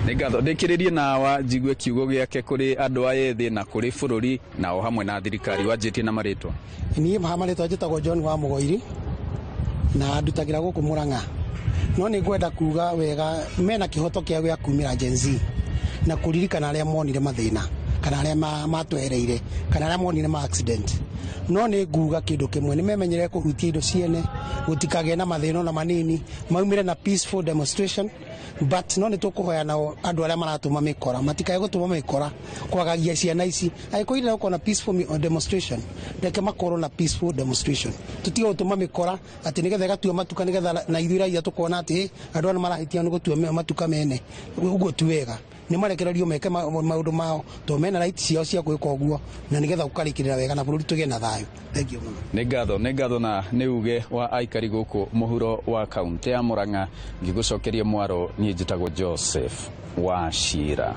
Nĩ ngatho ndĩkĩrĩrie nawa njigue kiugo gĩake kũrĩ andũ aya ethĩ na kũrĩ bũrũri na o hamwe na thirikari. Wanjĩtie na marĩtwa? Niĩ marĩtwa njĩtagwo John wa Mũgoiri na ndutagira gũkũ Murang'a. No nĩ ngwenda kuga wega mena kĩhoto kĩa gĩa kumĩra Gen Z na kũririkana arĩa monire mathĩna kana arĩa matwereire kana arĩa monire ma accident. No nĩ nguga kĩndũ kĩmwe nĩ memenyere kũhutia indo ciene gũtikagĩe na mathĩna na manini maumire na peaceful demonstration but no nĩ tũkũhoya nao andũ arĩa maratũma mĩkora matikae gũtũma mĩkora kwagagia ciana ici angĩkorwo irenda gũkorwo na peaceful demonstration reke makorwo na peaceful demonstration tũtige gũtũma mĩkora atĩ nĩgetha ĩgatua matuka nĩgetha na ithuĩ raia tũkona atĩ andũ arĩa marahĩtia nĩ gũtua matuka mene ũguo ti wega. Nĩ marekererio meke maũndũ mao to mena right ciao cia gwĩka ũguo na nĩgetha gũkarĩkĩrĩra wega na bũrũri tũgĩe na thayũ. Thengio mũno. Nĩ ngatho na nĩ uge wa aikari gũkũ mũhuro wa kaunti ya Murang'a. Ngĩgũcokeria mwaro niĩ njĩtagwo Joseph Wachira.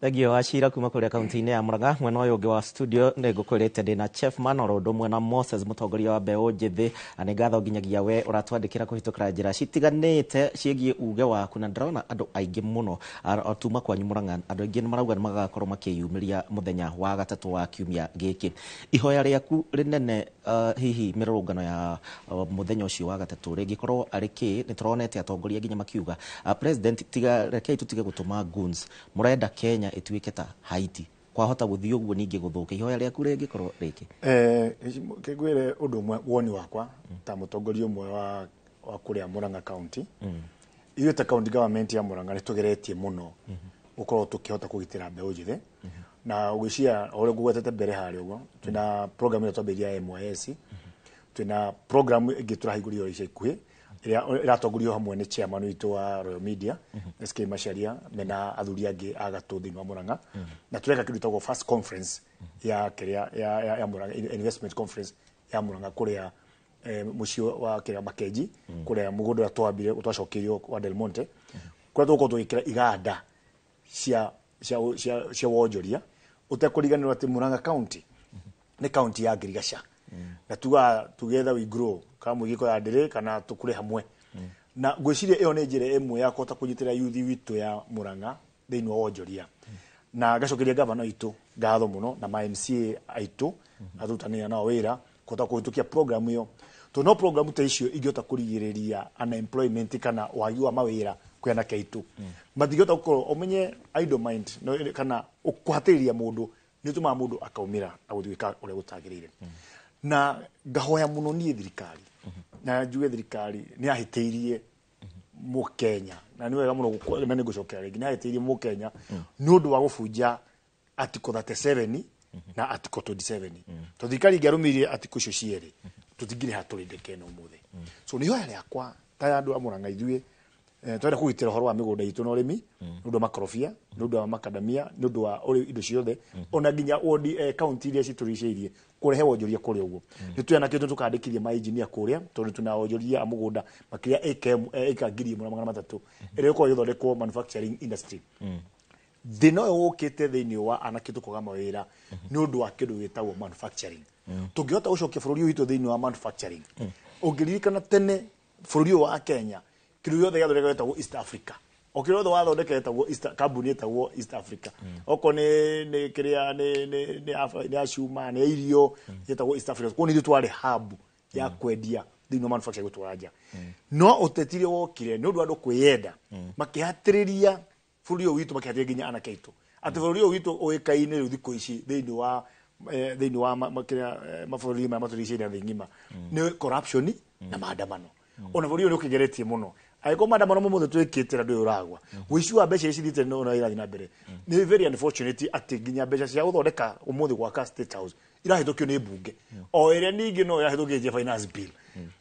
Thegio wa Cira kuma kuria kaunti-inĩ ya Murang'a. Mwena ũyũ ũngĩ wa studio nĩ ngũkwĩrĩte ndĩna Chef Man oro ũndũ ũmwe na Moses mũtongoria wa mbeũ njĩthĩ. Nĩ ngatho nginyagia we ũratwandĩkĩra kũhĩtũkĩra njĩra citiganĩte ciĩgiĩ uge waku, na ndĩrona andũ aingĩ mũno atuma kwanyu Murang'a. Andũ aingĩ nĩ marauga nĩ magakorwo makĩyumĩria mũthenya wa gatatũ wa kiumia gĩkĩ. Ihoya rĩaku rĩnene hihi mĩrũrũngano ya mũthenya ũcio wa gatatũ rĩngĩkorwo arĩ kĩ? Nĩ tũronete atongoria nginya makiuga president tiga rekei tũtige gũtũma goons, mũrenda Kenya ituĩke ta Haiti. Kwahota gũthiĩ ũguo ningĩ gũthũka, ihoya rĩaku rĩngĩkorwo rĩkĩ? Kĩngwĩre ũndũ ũmwe woni wakwa ta mũtongoria ũmwe wa kũrĩa Murang'a County. Ithuĩ ta county government ya Murang'a nĩ tũgeretie mũno gũkorwo tũkĩhota kũgitĩra mbeũ njĩthĩ, na ũgĩcia ũrĩa ngũgwetete mbere harĩa ũguo twĩna program ĩrĩa twambĩrĩria ya MYS, twĩna program ĩngĩ tũrahingũrire ica ikuhĩ ĩrĩa ĩratongorio hamwe nĩ chairman witũ wa Royal Media SK Macharia mena athuri angĩ a gatũ thĩinĩ wa Murang'a, na tũreka kĩndũ gĩtagwo first conference ya Murang'a investment conference ya Murang'a kũrĩa mũciĩ wa kĩrĩa Makenji kũrĩa mũgũnda twambire twacokeirio wa Del Monte, kũrĩa tũgũkorwo tũgĩkĩra iganda cia wonjoria ũtekũriganĩrwo atĩ Murang'a County nĩ county ya ngirigaca, na together we grow kama mũgĩko ya ndĩrĩ kana tũkũre hamwe. Na ngwĩciria ĩyo nĩ njĩra ĩmwe ya kũhota kũnyitĩra yuthi witũ ya Murang'a thĩinĩ wa wonjoria, na gacokeria gavana witũ ngatho mũno na ma MCA aitũ atutania nao wĩra kũhota kũhĩtũkia program ĩyo. No program ta icio ingĩhota kũrigĩrĩria unemployment kana wagi wa mawĩra kwĩ anake aitũ. Matingĩhota gũkorwo ũmenye idle mind kana kũhatĩrĩria mũndũ nĩ ũtũmaga mũndũ akaumĩra na gũthiĩka ũrĩa gũtagĩrĩire. Na ngahoya mũno niĩ thirikari na njuge thirikari nĩ yahĩtĩirie Mũkenya, na nĩ wega mũno na nĩ ngũcokera rĩngĩ, nĩ yahĩtĩirie Mũkenya nĩ ũndũ wa gũbunja article 37 na article 27. To thirikari ingĩarũmĩrĩire article icio cierĩ tũtingĩrĩ hatũrĩ ndeke no mũthĩ. So nĩ ihoya rĩakwa ta andũ a Murang'a ithuĩ twenda kũgitĩra ũhoro wa mĩgũnda itũ na ũrĩmi nĩ ũndũ wa makorobia, nĩ ũndũ wa makadamia, nĩ ũndũ wa indo ciothe, ona nginya county iria citũrigicĩirie kũrehe wonjoria kũrĩa ũguo. Nĩ twena kĩndũ tũkandĩkithia ma engineer kũrĩa tondũ tuna wonjoria a mũgũnda makĩria eka 1,300 ĩrĩa ĩkoragwo ĩgĩthondekwo manufacturing industry. Thĩna ũyũ ũkĩte thĩinĩ wa anake tũkũga mawĩra nĩ ũndũ wa kĩndũ gĩtagwo manufacturing. Tũngĩhota gũcokia bũrũri ũyũ witũ thĩinĩ wa manufacturing, ũngĩririkana tene bũrũri ũyũ wa Kenya kĩndũ gĩothe gĩathondeka gĩtagwo East Africa, o kĩndũ gĩothe wathondeka gĩtagwo kambuni ĩtagwo East Africa, oko nĩ kĩrĩa nĩ acuma nĩ irio gĩtagwo East Africa. Kuo nĩ twarĩ hub ya kwendia thĩinĩ wa manufacturing gũtwara nja. No ũtetire wokire nĩ ũndũ wa andũ kwĩyenda makĩhatĩrĩria bũrũri ũyũ witũ, makĩhatĩrĩria nginya anake aitũ atĩ bũrũri ũyũ witũ ũĩkaine rĩu thikũ ici thĩinĩ wa mabũrũri maya matũrigicĩirie thĩ ng'ima nĩ corruption na maandamano. Ona bũrũri ũyũ nĩ ũkĩgeretie mũno angĩkorwo maandamano mamothe twĩkĩte andũ ũragwa ũici wa mbeca ici thite no irathiĩ na mbere. Nĩ very unfortunate atĩ nginya mbeca cia gũthondeka ũmũthĩ gwaka State House irahĩtũkio nĩ mbunge o ĩrĩa ningĩ no irahĩtũkĩtie finance bill.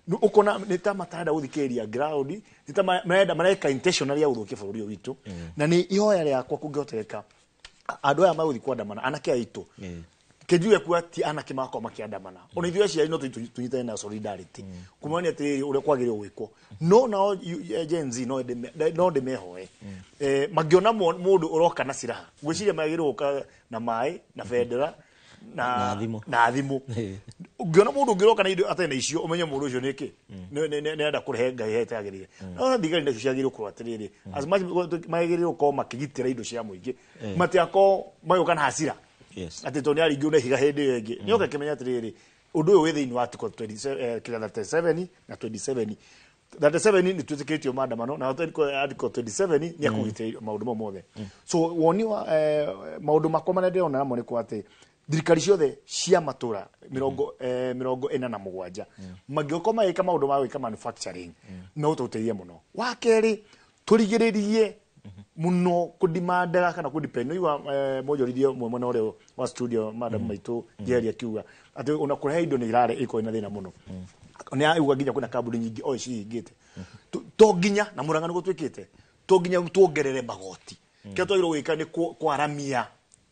Ũkona nĩ ta matarenda gũthikĩrĩria ground, nĩ ta mareka intentionally ya gũthũkia bũrũri ũyũ witũ. Na nĩ ihoya rĩakwa kũngĩhotekeka andũ aya magũthiĩ kwandamana anake aitũ kĩnjuge kuwa ti anake makwa makĩandamana, ona ithuĩ aciari no tunyitane na solidarity kumania atĩ ũrĩa kwagĩrĩirwo gwĩkwo. No nao Gen Z no ndĩmehoe mangĩona mũndũ ũroka na ciraha, ngwĩciria magĩrĩirwo gũka na maĩ na bendera na thimũ. Ũngĩona mũndũ ũngĩroka na indo atarĩ na icio ũmenye mũndũ ũcio nĩkĩ nĩenda kũrehe Ngai hetagĩrĩire. No thigari nacio ciagĩrĩirwo kũrwo atĩrĩrĩ magĩrĩirwo gũkorwo makĩgitĩra indo cia mũingĩ, matiakorwo magĩũka na hasira atĩ to nĩ aringĩ una higa hĩndĩ ĩyo ĩngĩ. Nĩ oka kĩmenya atĩrĩrĩ ũndũ ũyũ wĩ thĩinĩ wa article 37 na 27. 37 nĩ twĩtĩkĩtio maandamano na article 27 nĩ akũgitĩra maũndũ mau mothe. So woni wa maũndũ makwa marĩa ndĩrona namo nĩ kwa atĩ thirikari ciothe cia matũra 47 mangĩkorwo magĩka maũndũ ma gwĩka manufacturing no tũteithie mũno. Wa kerĩ tũrigĩrĩrie muno kudimandaga kana kudepend no iwa mwonjorithia mwena ũrĩa wa studio madam maitũ Jerry akiuga atĩ ona kũrehe indo nĩ irare iko ina thĩna mũno. Nĩ aiuga nginya kuna kambuni nyingĩ o cihingĩte to nginya na Murang'a nĩ gũtwĩkĩte to nginya tuongerere magoti. Kĩrĩa twagĩrĩirwo gwĩka nĩ kwaramia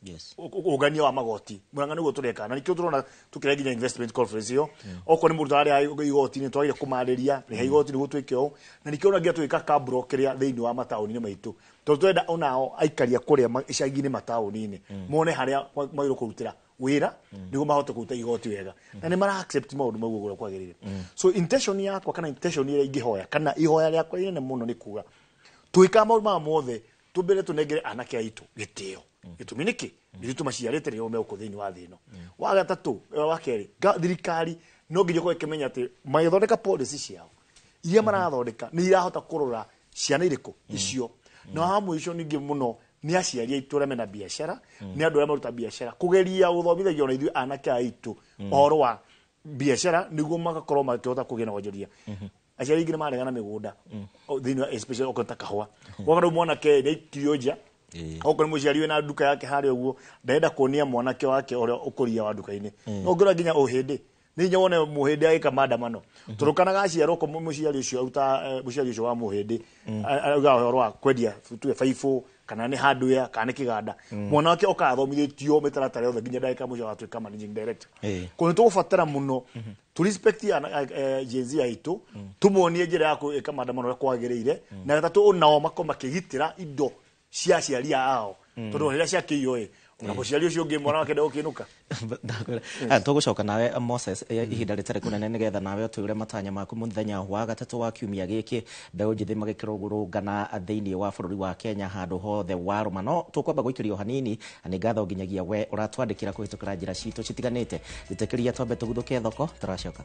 Yes. Ugania wa magoti Murang'a niguo tureka na nikio turona tukire ginya investment conference yo oko ni mundu ari igoti ni twagire kumariria ni igoti niguo twikio na nikio ngia twika kabro kiria thiini wa matauni ni maitu to twenda onao aikaria kuria icagi-ini matauni-ini mone haria mairo kurutira wira niguo mahote kuruta igoti wega na ni mara accept maundu maguo gura kwagirire so intention yakwa kana intention ira ingihoya kana ihoya riakwa ine muno ni kuga twika maundu ma mothe tubere tunegere anake aitu gitio gitumi niki nditu maciarite rio me ukuthiini wa thino wa gatatu wa keri thirikari no nginya ko ikimenya ati maithondeka policy ciao iria marathondeka ni irahota kurora ciana iriku icio na hamu icio ningi muno ni aciari aitu reme na biashara ni andu maruta biashara kugeria uthomithagia ona ithu anake aitu ohoro wa biashara niguo magakorwo makihota kugena wonjoria aciari ingĩ nĩmaregana mĩgũnda thĩinĩ wa especially okota kahũa wagaru mwanake nĩ kirioja okorwo mũciari wĩna nduka yake harĩa ũguo ndenda kuonia mwanake wake ũrĩa ũkũria wa nduka-inĩ no ngĩra nginya ũhĩndĩ nĩ nya wone mũhĩndĩ agĩka maandamano tũrũkanaga aciarwo ko mũciari ũcio auta mũciari ũcio wa mũhĩndĩ auga ũhoro wa kwendia tuwe baibũ kana ni hardware kana kiganda mwana wake okathomithitio mitaratara yothe nginya ndagika mucio watuika managing director ko tugubatara muno tu respect Gen-Z aitu tumuonie njira ya kuika maandamano kwagiriire na gatatu onao makoma kigitira indo cia ciaria ao tondu rira cia kiyo na muciari ucio ngi mwana wake ndokinuka tugucoka nawe Moses ihinda ritari kunene nigetha nawe utwire matanya maku muthenya wa gatatu wa kiumia giki mbeu njithi magikirugurungana thiini wa bururi wa Kenya handu hothe waruma no tukwamba guikirio hanini ani ngatho nginyagia we uratwandikira kuhitukira njira citu citiganite gitekiria twambe tuguthuke thoko turacoka.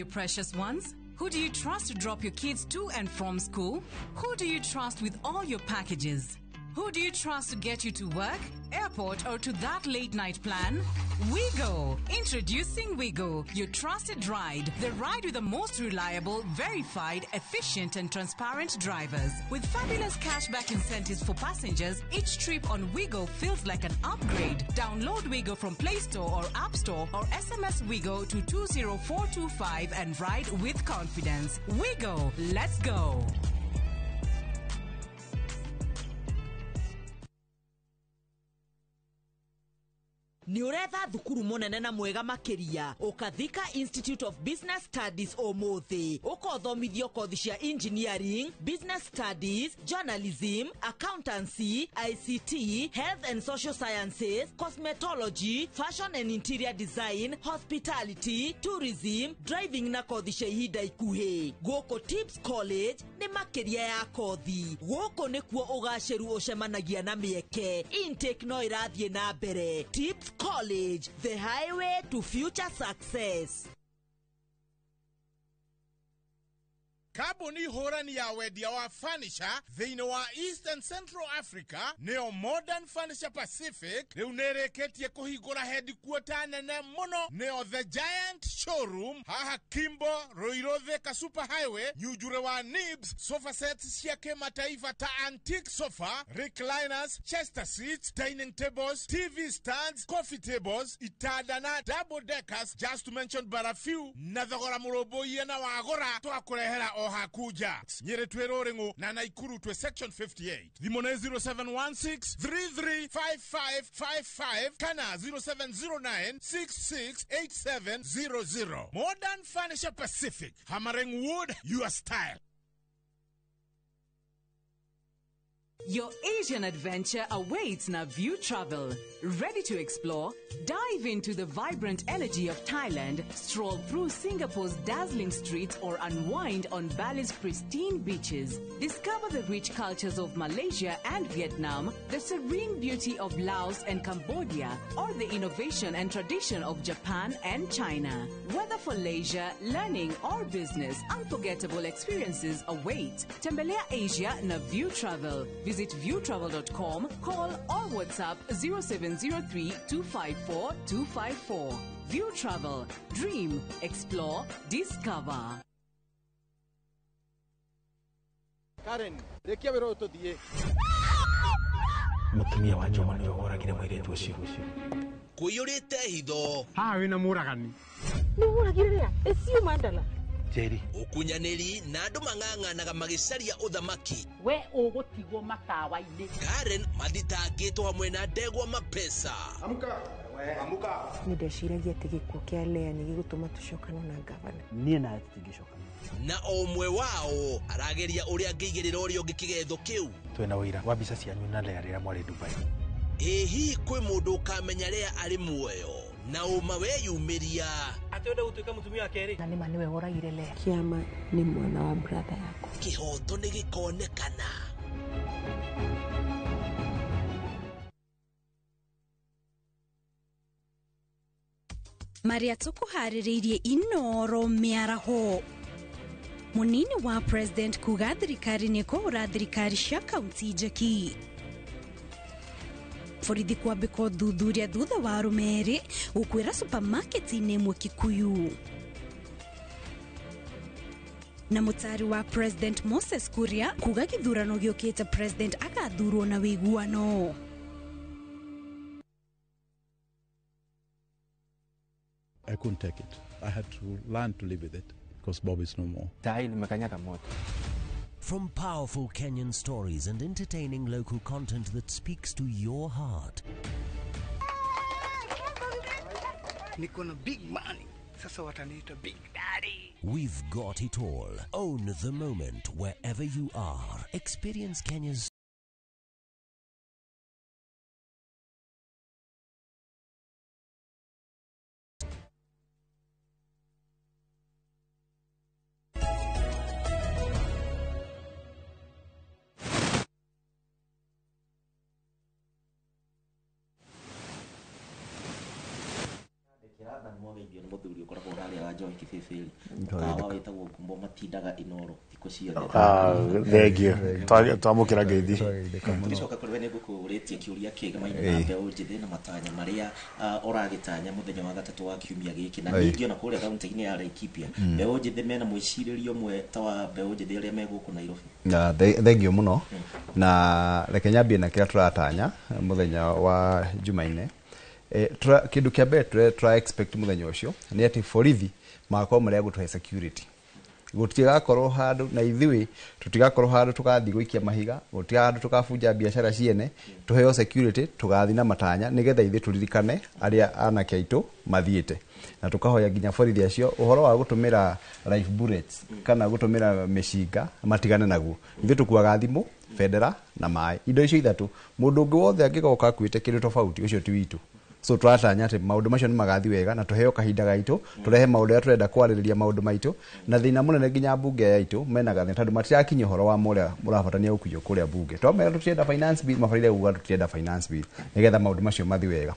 Precious ones, who do you trust to drop your kids to and from school? Who do you trust with all your packages? Who do you trust to get you to work, airport, or to that late night plan? Wigo. Introducing Wigo, your trusted ride. The ride with the most reliable, verified, efficient, and transparent drivers. With fabulous cashback incentives for passengers, each trip on Wigo feels like an upgrade. Download Wigo from Play Store or App Store or SMS Wigo to 20425 and ride with confidence. Wigo, let's go. Ni uretha thukuru munene na mwega makiria Ukathika Institute of Business Studies omuthi ukothomithio kothi cia engineering, business studies, journalism, accountancy, ICT, health and social sciences, cosmetology, fashion and interior design, hospitality, tourism, driving na kothi cia ihinda ikuhi. Goko Tips College ni makiria ya kothi. Goko nikuo ugaceru ucemanagia na mieke. Intake no irathie na mbere. Tips College, the highway to future success. Kabuni horani ya wedia wa furniture thiini wa East and Central Africa neo Modern Furniture Pacific reunereketie kuhigura headquarter nene muno neo The Giant Showroom haha Kimbo Roirothe Super Highway nyujure wa Nibs sofa sets cia kimataifa ta antique sofa, recliners, chester seats, dining tables, TV stands, coffee tables, itada na double deckers, just to mention but a few. Na thogora murobo yena wagora twakurehera hakuja nyere twerorengo na Naikuru to section 58 thimone 0716 335555 kana 0709 668700. Modern Furniture Pacific, hammering wood your style. Your Asian adventure awaits Naview Travel. Ready to explore? Dive into the vibrant energy of Thailand, stroll through Singapore's dazzling streets, or unwind on Bali's pristine beaches. Discover the rich cultures of Malaysia and Vietnam, the serene beauty of Laos and Cambodia, or the innovation and tradition of Japan and China. Whether for leisure, learning, or business, unforgettable experiences await. Tembelea Asia Naview Travel. Visit viewtravel.com, call or WhatsApp 0703 254 254. View Travel. Dream, explore, discover. Karen, rekia wero tuthie. Mutumia wa Joma nĩ ũhũragire mũirĩtu ũcio. Kũiyũrĩte hitho. Haha wĩna mũragani. Nĩ ũhũragire rĩrĩa? Ĩcio Mandala. Jerry. Ũkunyanĩri na andũ mang'ang'anaga magĩcaria ũthamaki. We ũgũtigwo matawa-inĩ. Karen mathitangĩtwo hamwe na Ndegwa Mapesa. Amuka. Amuka. Nĩ ndeciragia atĩ gĩkuũ kĩa Lea nĩ gĩgũtũma tũcokane na gavana. Niĩ nawe tũtingĩcokana. Na o ũmwe wao arageria ũrĩa angĩigĩrĩra ũrĩa ũngĩ kĩgetho kĩu. Twĩna ũira wa mbica cianyu na Lea rĩrĩa mwarĩ Dubai. Ĩhi kwĩ mũndũ ũkamenya Lea arĩ muoyo na ũma weyumĩria. Atĩ ũnda gũtuĩka mũtumia wa kerĩ. Na nĩma nĩwe ũragire Lea. Kĩama nĩ mwana wa brother yako. Kĩhoto nĩ gĩkonekana. Maria tukuharĩrĩirie Inoro mĩaraho. Munini wa president kuga thirikari nĩ kũhũra thirikari cia kaunti njeki. Borithi kwambĩka ũthuthuria thutha wa arũme erĩ gũkuĩra supermarket-inĩ ĩmwe Kikuyu. Na mũtari wa president Moses Kuria kuga gĩthurano gĩũkĩte president agathurwo na wĩiguano. I couldn't take it. I had to learn to live with it because Bob is no more. From powerful Kenyan stories and entertaining local content that speaks to your heart. Niko na big money. Sasa wataniita Big Daddy. We've got it all. Own the moment wherever you are. Experience Kenya's muthuri ukoragwo ũrarĩa wa Joy Kibĩbĩri kawa wĩtagwo Ngumbo matindaga Inoro thikũ ciothe. Thengio twamũkĩra ngeithi. Tũgicoka kũrĩ we nĩ ngũkũrĩtie kĩũria kĩgemaine na mbeũ njĩthĩ na matanya marĩa ũragĩtanya mũthenya wa gatatũ wa kiumia gĩkĩ na ningĩ ona kũrĩa kaunti-inĩ ya Laikipia mbeũ njĩthĩ mena mwĩcirĩrio ũmwe ta wa mbeũ njĩthĩ arĩa megũkũ Nairobi. Thengio mũno na reke nyambie na kĩrĩa tũratanya mũthenya wa Jumaine. Kindu kia mbere try expect muthenya ucio ni ati borithi magakorwo maria gũtũhe security gũtigakorwo handu na ithui tutigakorwo handu tugathi gũikia mahiga gũtiga handu tukabunja biashara ciene tuheo security tugathi na matanya nigetha ithui turirikane aria anake aitũ mathiĩte na tukahoya nginya borithi acio uhoro wa gũtũmĩra life bullets kana gũtũmĩra mĩcinga matigane naguo ithui tukuaga thimũ federa na maĩ indo icio ithatu mũndũ ũngĩ wothe angĩgoka akuĩte kĩndũ tofauti ucio ti witũ. So turatanya ati maundu macio ni magathi wega na tuheo kahinda gaitũ turehe maundu ya turenda kwarĩrĩria maundu maitũ na thina munene nginya bunge yaitũ menaga thina tondu matirakinya horo wa mũrĩa mũrabatania ũkuyo kũrĩa bunge twamera tutienda finance bill mabarire kuga tutienda finance bill nigetha maundu macio mathi wega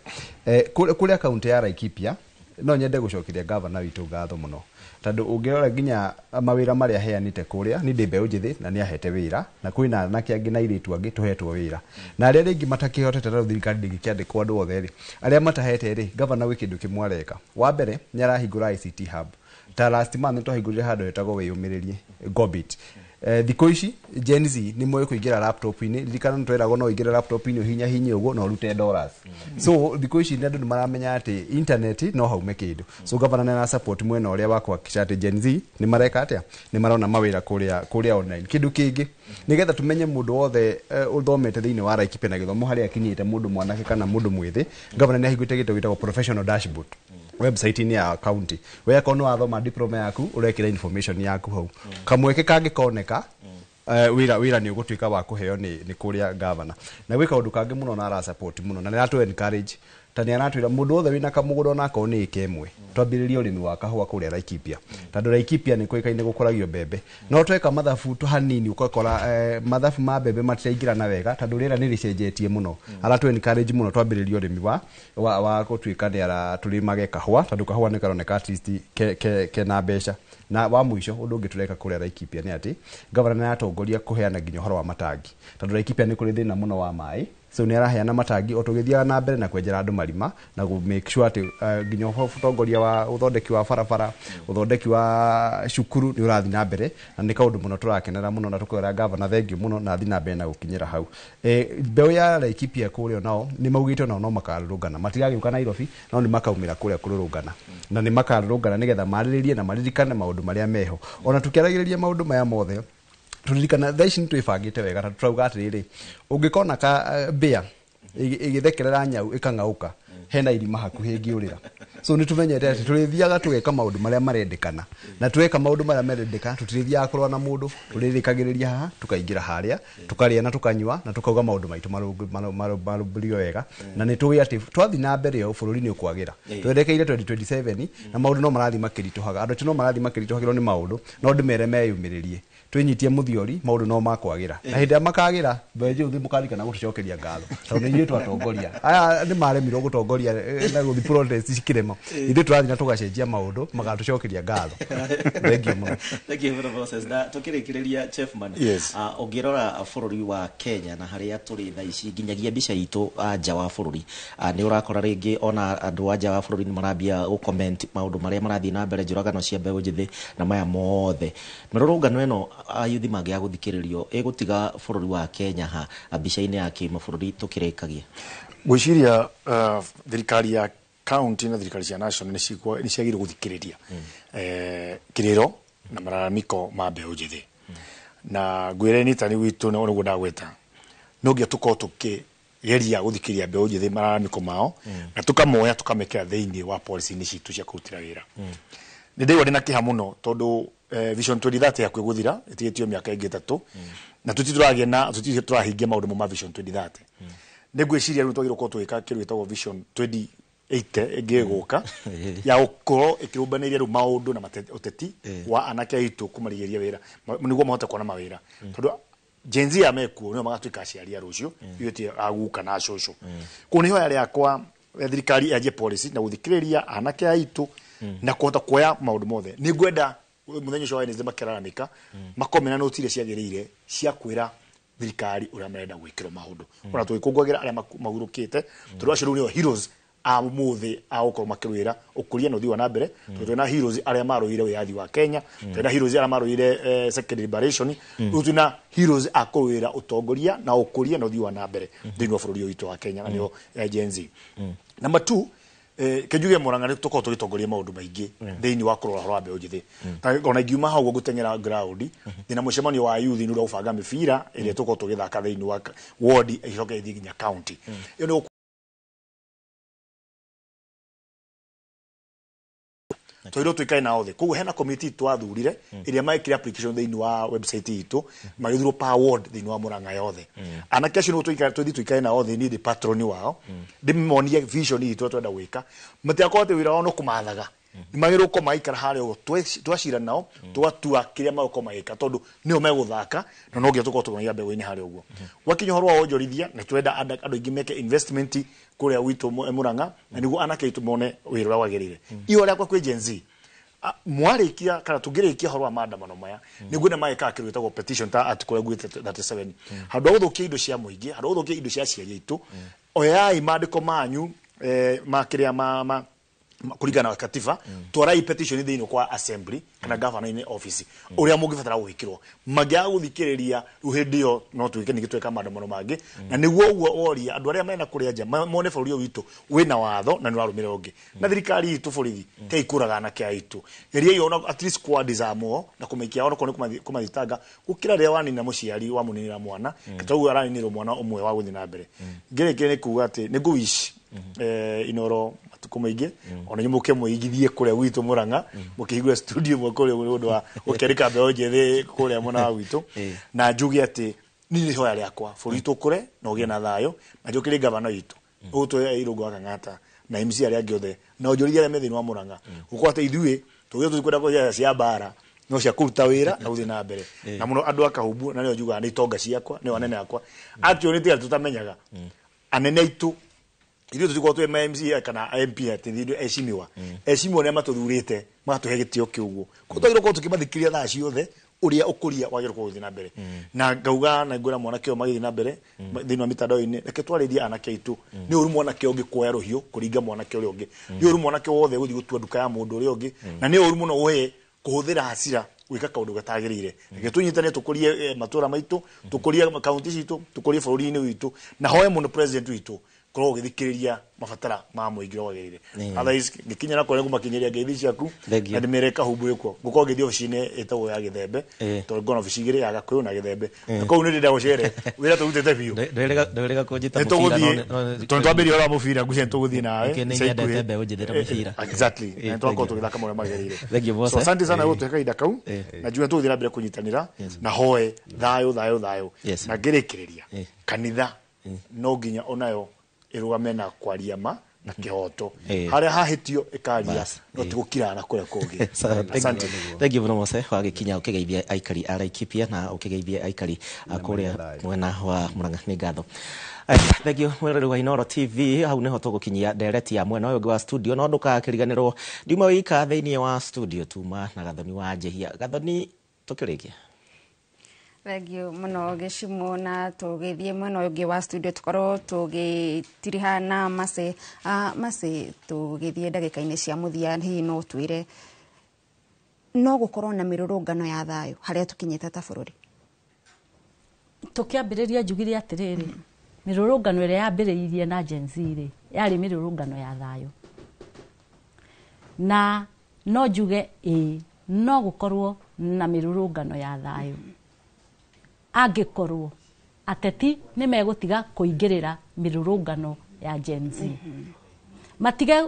kũrĩa kaunti ya Laikipia no nyende gũcokeria governor witũ ngatho mũno tondu ũngĩrora nginya mawĩra marĩa heanĩte kũrĩa ni ndĩ mbeũ njĩthĩ na nĩ ahete wĩra na kwĩna anake angĩ na airĩtu angĩ tũhetwo wĩra na arĩa rĩngĩ matakĩhotete na thirikari ndĩngĩkĩandĩkwo andũ othe rĩ arĩa matahete rĩ governor wĩ kĩndũ kĩmwe areka wa mbere nĩ arahingũra ICT hub ta last month twahingũrire handũ hetagwo wĩyũmĩrĩrie Gobit thikũ ici Gen Z nĩ moĩ kũingĩra laptop-inĩ ririkana twĩragwo no ũingĩre laptop-inĩ hinya ũguo no ũrute dollars so thikũ ici andũ nĩ maramenya atĩ internet no haume kĩndũ so governor nĩ na support mwena ũrĩa wa kuhakikisha atĩ Gen Z nĩ mareka atĩa nĩ marona mawĩra kũrĩa online kĩndũ kĩngĩ nigetha tumenye mũndũ wothe ũthomete thĩinĩ wa Laikipia na gĩthomo harĩa akinyĩte mũndũ mwanake kana mũndũ mwĩthĩ governor nĩ ahingũrĩte gĩtũ gĩtagwo professional dashboard website-inĩ ya county wea kono wathoma diploma yaku urekĩra information yaku hau kamweke kangĩkoneka wira ni ugutuika wa kuheo ni kuria governor na gwika undu kangi muno na ara support muno na niratu encourage tani anatwira mundu othe wina kamuguro nako ni ikemwe twambiririe urimi wa kahua kuria Laikipia tondu Laikipia ni kuikaine gukuragio mbembe no tweka mathafu tu hanini ukakora mathafu ma mbembe matiraingirana wega tondu rira ni ricenjetie muno aratu encourage muno twambiririe urimi wa gutwika ni ara turimage kahua tondu kahua ni karoneka at least ke na mbeca na wa muico undu ungi tureka kuria Laikipia ni ati governor na atongoria kuheana nginya horo wa matangi tondu Laikipia ni kuri thina muno wa mai so ni araheana matangi otugithia na mbere na kwenjera andu marima na go make sure ati nginya utongoria wa uthondeki wa barabara uthondeki wa cukuru ni urathi na mbere na ni kaundu muno turakenera muno na tukwira governor thank you muno na thina mbere na gukinyira hau mbeu ya Laikipia kurio nao ni maugite nao no makarurungana matiragiuka Nairobi no ni makaumira kuria kururungana na ni makarurungana nigetha mariririe na maririkane maundu maria meho ona tukiaragiriria maundu maya mothe turirikana thaici nitwibangite wega ta turauga atiriri ungikona ka mbia igithekerera nyau ikangauka hena irima hakuhi ngiurira so nitumenyete ati turithiaga tugeka maundu maria marendekana na tweka maundu maria marendeka tutirithia akorwa na mundu turirikagiriria haha tukaingira haria tukaria na tukanywa na tukauga maundu maitu maruburio wega na nitugi ati twathi na mbere yo bururi ni ukwagira twerekeire 2027 na maundu no marathi makirituhaga andu no marathi makirituhagirwo ni maundu no ndimere meyumiririe twinyitie muthiori maundu no makwagira na hindi makagira mbeje uthi mukarikana gucokeria ngatho tondu ni itwa atongoria aya ni maremirwo gutongoria na guthi protest cikirema ithu turathi na tugacenjia maundu magatucokeria ngatho thank you for the process da tukirikireria chef man ongirora bururi wa Kenya na haria turi thaici nginyagia mbica itu nja wa bururi ni urakora ringi ona andu nja wa bururi ni marambia gu comment maundu maria marathi na mbere njuragano cia mbeu njithi na maya mothe mirurungano eno ayuthi mangia guthikiririo egutiga bururi wa Kenya ha mbica-ini ya kimabũrũri tukirikagia gwiciria thirikari ya county na thirikari cia national ni ciagire guthikiriria kiriro na mararamiko ma mbeu njithi na gwireni tani witu na uguo ndagweta no ngia tuko tukigeria guthikiria mbeu njithi mararamiko mao na tukamoya tukamekera thiini wa policy ni citu cia kurutira wira ni ndigwa ndina kiha muno tondu vision 2030 ya kwiguthira itigitio miaka ingi 3 na tutituragia na tutiturahingia maundu ma vision 2030 negwiciria ru twagirwo ko twika kiru gitagwo vision 2080 igiguka ya ukoro ikirumbanairia ru maundu na uteti wa anake aitu kumarigeria wira niguo mahote kuona mawira tondu Gen Z amekuo no magatuika aciaria rucio yote aguka na coco kuniho yari yakwa thirikari yaje policy na guthikiriria anake aitu na kuhota kuoya maundu mothe ni gwenda muthenyo cyo wine zimakeranika makomena no tire ciagirire cia kwira thirikari uria merenda gwikira maundu ona twikungwagira aria magurukite turashuru ni heroes a muthi a uko makirwira ukuria no thiwa na mbere twina heroes aria maroire wiathi wa Kenya twina heroes aria maroire second liberation twina heroes akurwira utongoria na ukuria no thiwa na mbere thini wa bururi witu wa Kenya na nio Gen Z number 2 kejuge morangani tuko tugitongoria maundu maingi thiini wa kurora horo mbe ujithi ona ngiuma hau gutengera ground dina mucemanio wa youth ni urabanga mibira ile tuko tugithaka thiini wa ward icoke ithi nginya county iyo ni toiro tuikae na othe kugu hena committee twathurire iria maikire application thiini wa website itu magithuro per ward thiini wa Murang'a yothe anake acio no tuikae na othe ni the patron wao ndimonie vision itu twenda gwika matiakote wira wao no kumathaga nimagiro ko maikara hare ugo twashira nao twatua kiria magoko maika tondu nio meguthaka na no ngia tuko tugonya mbegu-ini hare ugo wakinyo horo wa onjorithia na twenda andu ingi meke investment kuria witu Murang'a na niguo anake itu mone wira wagirire iyo ria kwa kwi Gen Z mwarikia kana tugirikia horo wa maandamano maya niguo na maika kirwitagwo petition ta article 37 handu guthukia indo cia muingi handu guthukia indo cia ciari itu oyai maandiko manyu makiria ma kuringana na katiba twarai petition thiini kwa assembly kana governor in office uria mungifatara gwikirwo magia guthikiriria ruhindio no twike ni gitweka maandamano mangi na niguo uguo oria andu aria mena kuria nja mone bururi witu wina watho na nirarumire ungi na thirikari itu bururi kai kuraga na kia itu geria yo at least squad zamo na kumikia ono kumathitanga ukira ria wani na muciari wa munini na mwana kitau arani ni mwana umwe wa guthi na mbere ngireke ni kuga ati ni nguici Inoro matuko maingi ona nyimuke muigithie kuria gwitu Murang'a mukihigura studio mwakore undu wa ukerika mbeo njethe kuria mwana wa gwitu na njugi ati ni hoya riakwa bũrũri tũkũre na ũgĩe na thayũ na njũkĩrĩ gavana witũ ũgũtũhe irũngo wa Kang'ata na MC arĩa angĩ othe na onjoria arĩa me thĩinĩ wa Murang'a gũkorwo atĩ ithuĩ tũgĩe tũkwenda kũria cia mbara no cia kũruta wĩra na gũthiĩ na mbere na mũno andũ akahumbu na nĩo njugaga nĩ itonga ciakwa nĩo anene akwa actually nĩ tiga tũtamenyaga anene aitũ ithuĩ tũtikorwo twĩ MC kana MP atĩ ithuĩ ecimiwa ecimiwa nĩ matũthurĩte matũhe gĩtĩo kĩu koguo twagĩrĩirwo gũkorwo tũkĩmathikĩrĩria thaa ciothe uria ukuria wagĩrĩirwo gũthiĩ na mbere na ngauga na ngwĩra mwanake ũyũ magĩthiĩ na mbere thĩinĩ wa mitandao-inĩ reke twarĩrie anake aitũ nĩ ũru mwanake ũngĩ kuoya rũhiũ kũringa mwanake ũrĩa ũngĩ nĩ ũru mwanake wothe gũthiĩ gũtua nduka ya mũndũ ũrĩa ũngĩ na nĩ ũru mũno we kũhũthĩra hasira gwĩka kaũndũ gatagĩrĩire reke tũnyitane tũkũrie matũra maitũ tũkũrie kaunti citũ tũkũrie bũrũri-inĩ witũ na hoye mũno president witũ korwo ũgĩthikĩrĩria mabatara ma mũingĩ ũrĩa wagĩrĩire otherwise ngĩkinya na kũrĩa ngũmakinyĩria ngeithi ciaku na ndĩmere humbu ĩkwo ngũkorwo ngĩthiĩ obici-inĩ ĩtagwo ya Gĩthembe tondũ ngona obici igĩrĩ ya Gakũyũ na Gĩthembe na kũu nĩ ndĩrenda gũcere wĩra tũrutĩte biũ ndwĩrĩga kũnjĩta mũbira tondũ twambĩrĩria ũra mũbira ngucia nĩtũgũthiĩ nawe nĩnyendete mbeũ njĩthĩra mũbira exactly na twakorwo tũgĩthaka marĩa magĩrĩire so asante sana gũtũhe kahinda kau na njuga tũgũthiĩ na mbere kũnyitanĩra na hoe thayũ na ngĩrĩkĩrĩria kanitha no nginya onayo irugame na kwaria ma na kihoto haria hahitio ikaria no tigukira na kuria kungi asante thank you Mose wagikinya ukigeithia aikari a Laikipia na ukigeithia aikari kuria mwena wa Murang'a ni ngatho thank you mwere wa Inoro TV hau neho tugukinyia ndereti ya mwena uyu wa studio no ndukakiriganirwo ndiuma wika thiini wa studio tuma na Gathoni wa Njehia Gathoni tukirikia Thank muno gĩcimo na tũgĩthiĩ mwena ũngĩ wa studio tũkorwo tũgĩtiriha na Mase tũgĩthiĩ ndagĩka-inĩ cia mũthia hihi no twĩre no gũkorwo na mĩrũrũngano ya thayũ harĩa tũkinyĩte ta bũrũri tũkĩambĩrĩria njugire atĩrĩrĩ mĩrũrũngano ĩrĩa yambĩrĩirie na Gen Z rĩ yarĩ mĩrũrũngano ya thayũ na no njuge no gũkorwo na mĩrũrũngano ya thayũ angĩkorwo ateti nĩ megũtiga kũingĩrĩra mĩrũrũngano ya Gen Z matige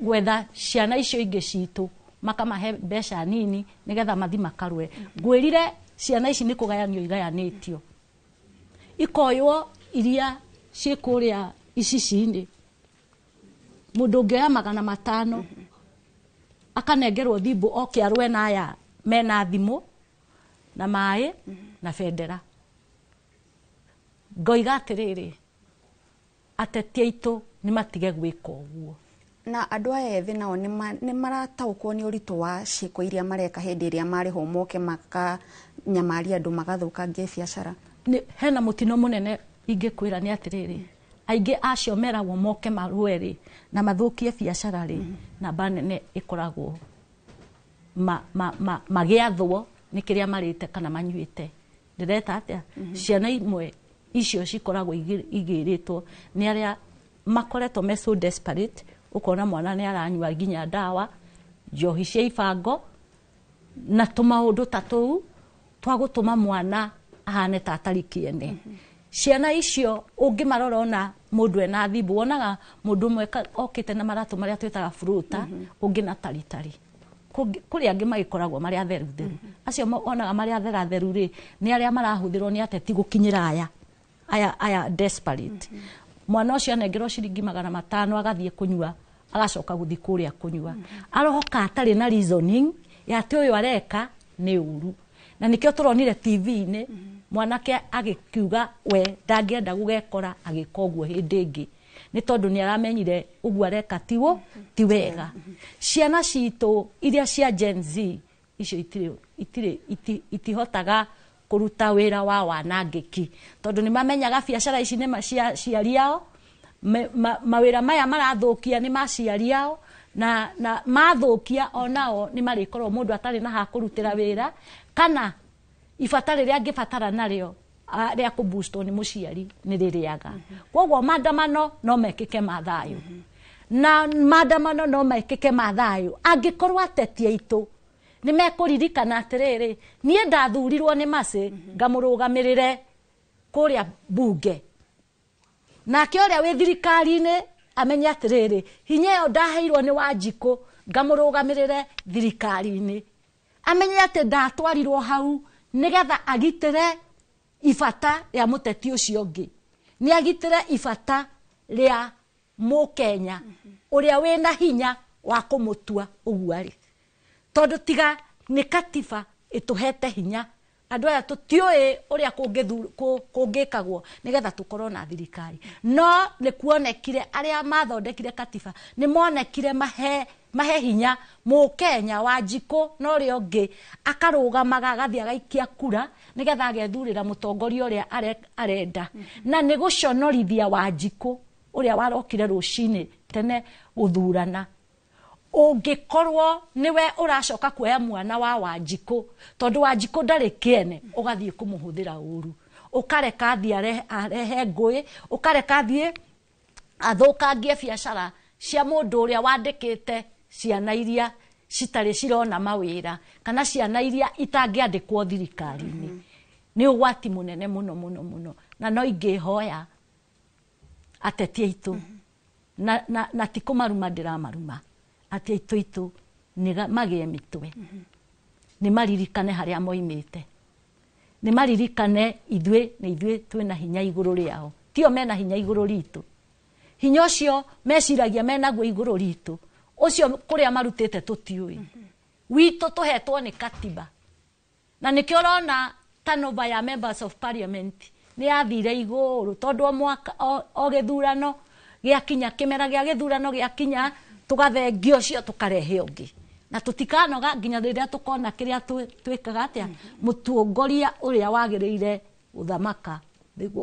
gwetha ciana icio ingĩ citũ makamahe mbeca nini nĩgetha mathi makarwe ngwĩrire ciana ici nĩ kũgayanio igayanĩtio ikoywo iria ciĩkũrĩa icici-inĩ mũndũ ũngĩoya 500 akanengerwo thimũ oke arwe na aya mena thimũ na maĩ na bendera ngoiga atĩrĩrĩ ateti aitũ nĩ matige gwĩka ũguo na andũ aya ethĩ nao nĩ marataũkwo nĩ ũritũ wa ciĩko iria mareka hĩndĩ ĩrĩa marĩho moke makanyamaria andũ magathũkangia biacara hena mũtino mũnene ingĩkwĩra nĩ atĩrĩrĩ aingĩ acio meragwo moke marũe na mathũkie biacara namba nene ĩkoragwo magĩathwo nĩ kĩrĩa marĩte kana manyuĩte ndĩreta atĩa ciana imwe icio cikoragwo igĩrĩtwo nĩ arĩa makoretwo me so desperate ukona mwana nĩ aranyua nginya ndawa njohi cia ibango na tũmaũndũ ta tũu twagũtũma mwana ahane ta atarĩ kĩene ciana icio ũngĩmarora ona mũndũ ena thimũ wonaga mũndũ ũmwe okĩte na maratũ marĩa twĩtaga fruta ũngĩ na taritari kuri angĩ magĩkoragwo marĩa theru acio onaga marĩa theru nĩ arĩa marahũthĩrwo nĩ ateti gũkinyĩra aya desperate mwana ũcio anengerwo ciringi 500 agathiĩ kũnyua agacoka gũthiĩ kũrĩa kũnyua arohoka atarĩ na reasoning ya atĩ ũyũ areka nĩ ũru na nĩkĩo tũronire TV-inĩ mwanake agĩkiuga we ndangĩenda gũgekora agĩka ũguo hĩndĩ ĩngĩ nĩ tondũ nĩ aramenyire ũguo areka ti wega ciana citũ iria cia Gen Z icio itihotaga kũruta wĩra wa wanangĩki tondũ nĩ mamenyaga biacara ici nĩ ciari ao mawĩra maya marathũkia nĩ maciari ao na mathũkia onao nĩ marĩkorwo mũndũ atarĩ na ha kũrutĩra wĩra kana ibata rĩrĩa angĩbatara narĩo rĩa kũboostwo nĩ mũciari nĩ rĩrĩaga koguo maandamano no mekĩke ma thayũ na maandamano no mekĩke ma thayũ angĩkorwo ateti aitũ nĩ mekũririkana atĩrĩrĩ niĩ ndathurirwo nĩ Mase ngamũrũgamĩrĩre kũrĩa bunge nake ũrĩa wĩ thirikari-inĩ amenye atĩrĩrĩ, hinya ĩyo ndaheirwo nĩ Wanjikũ ngamũrũgamĩrĩre thirikari-inĩ, amenye atĩ ndatwarirwo hau nĩgetha agitĩre ibata rĩa mũteti ũcio ũngĩ, nĩ agitĩre ibata rĩa Mũkenya ũrĩa wĩna hinya wa kũmũtua ũguo arĩ, tondũ tiga nĩ katiba ĩtũhete hinya. Andũ aya tũtiũĩ ũrĩa kũngĩkagwo nĩgetha tũkorwo na thirikari, no nĩ kuonekire arĩa mathondekire katiba nĩ monekire mahe hinya Mũkenya Wanjikũ na ũrĩa ũngĩ akarũgamaga agathiĩ agaikia kura nĩgetha agethurĩra mũtongoria ũrĩa arenda, na nĩ gũconorithia Wanjikũ ũrĩa warokire rũcinĩ tene gũthurana. Ũngĩkorwo niwe ũracoka kuoya mwana wa Wanjikũ, tondũ Wanjikũ ndarĩ kĩene, ũgathiĩ kũmũhũthĩra ũru, ũkareka athiĩ arehe ngũĩ, ũkareka athiĩ athũkangie biacara cia mũndũ ũrĩa wandĩkĩte ciana iria citarĩ cirona mawĩra kana ciana iria itangĩandĩkwo thirikari-inĩ. Nĩ ũgwati mũnene mũno mũno mũno, na no ingĩhoya ateti aitũ na ti kũmaruma ndĩramaruma, atĩ aitũ nĩ magĩe mĩtwe, nĩ maririkane harĩa moimĩte, nĩ maririkane ithuĩ twĩna hinya igũrũ rĩao, tio mena hinya igũrũ ritũ. Hinya ũcio meciragia menaguo igũrũ ritũ, ũcio kũrĩa marutĩte tũtiũĩ, witũ tũhetwo nĩ katiba. Na nĩkĩo ũrona turnover ya members of parliament nĩ yathire igũrũ, tondũ o gĩthurano gĩakinya, kĩmera gĩa gĩthurano gĩakinya, tũgathengio ũcio tũkarehe ũngĩ, na tũtikanoga nginya rĩrĩa tũkona kĩrĩa twĩkaga atĩa, mũtongoria ũrĩa wagĩrĩire gũthamaka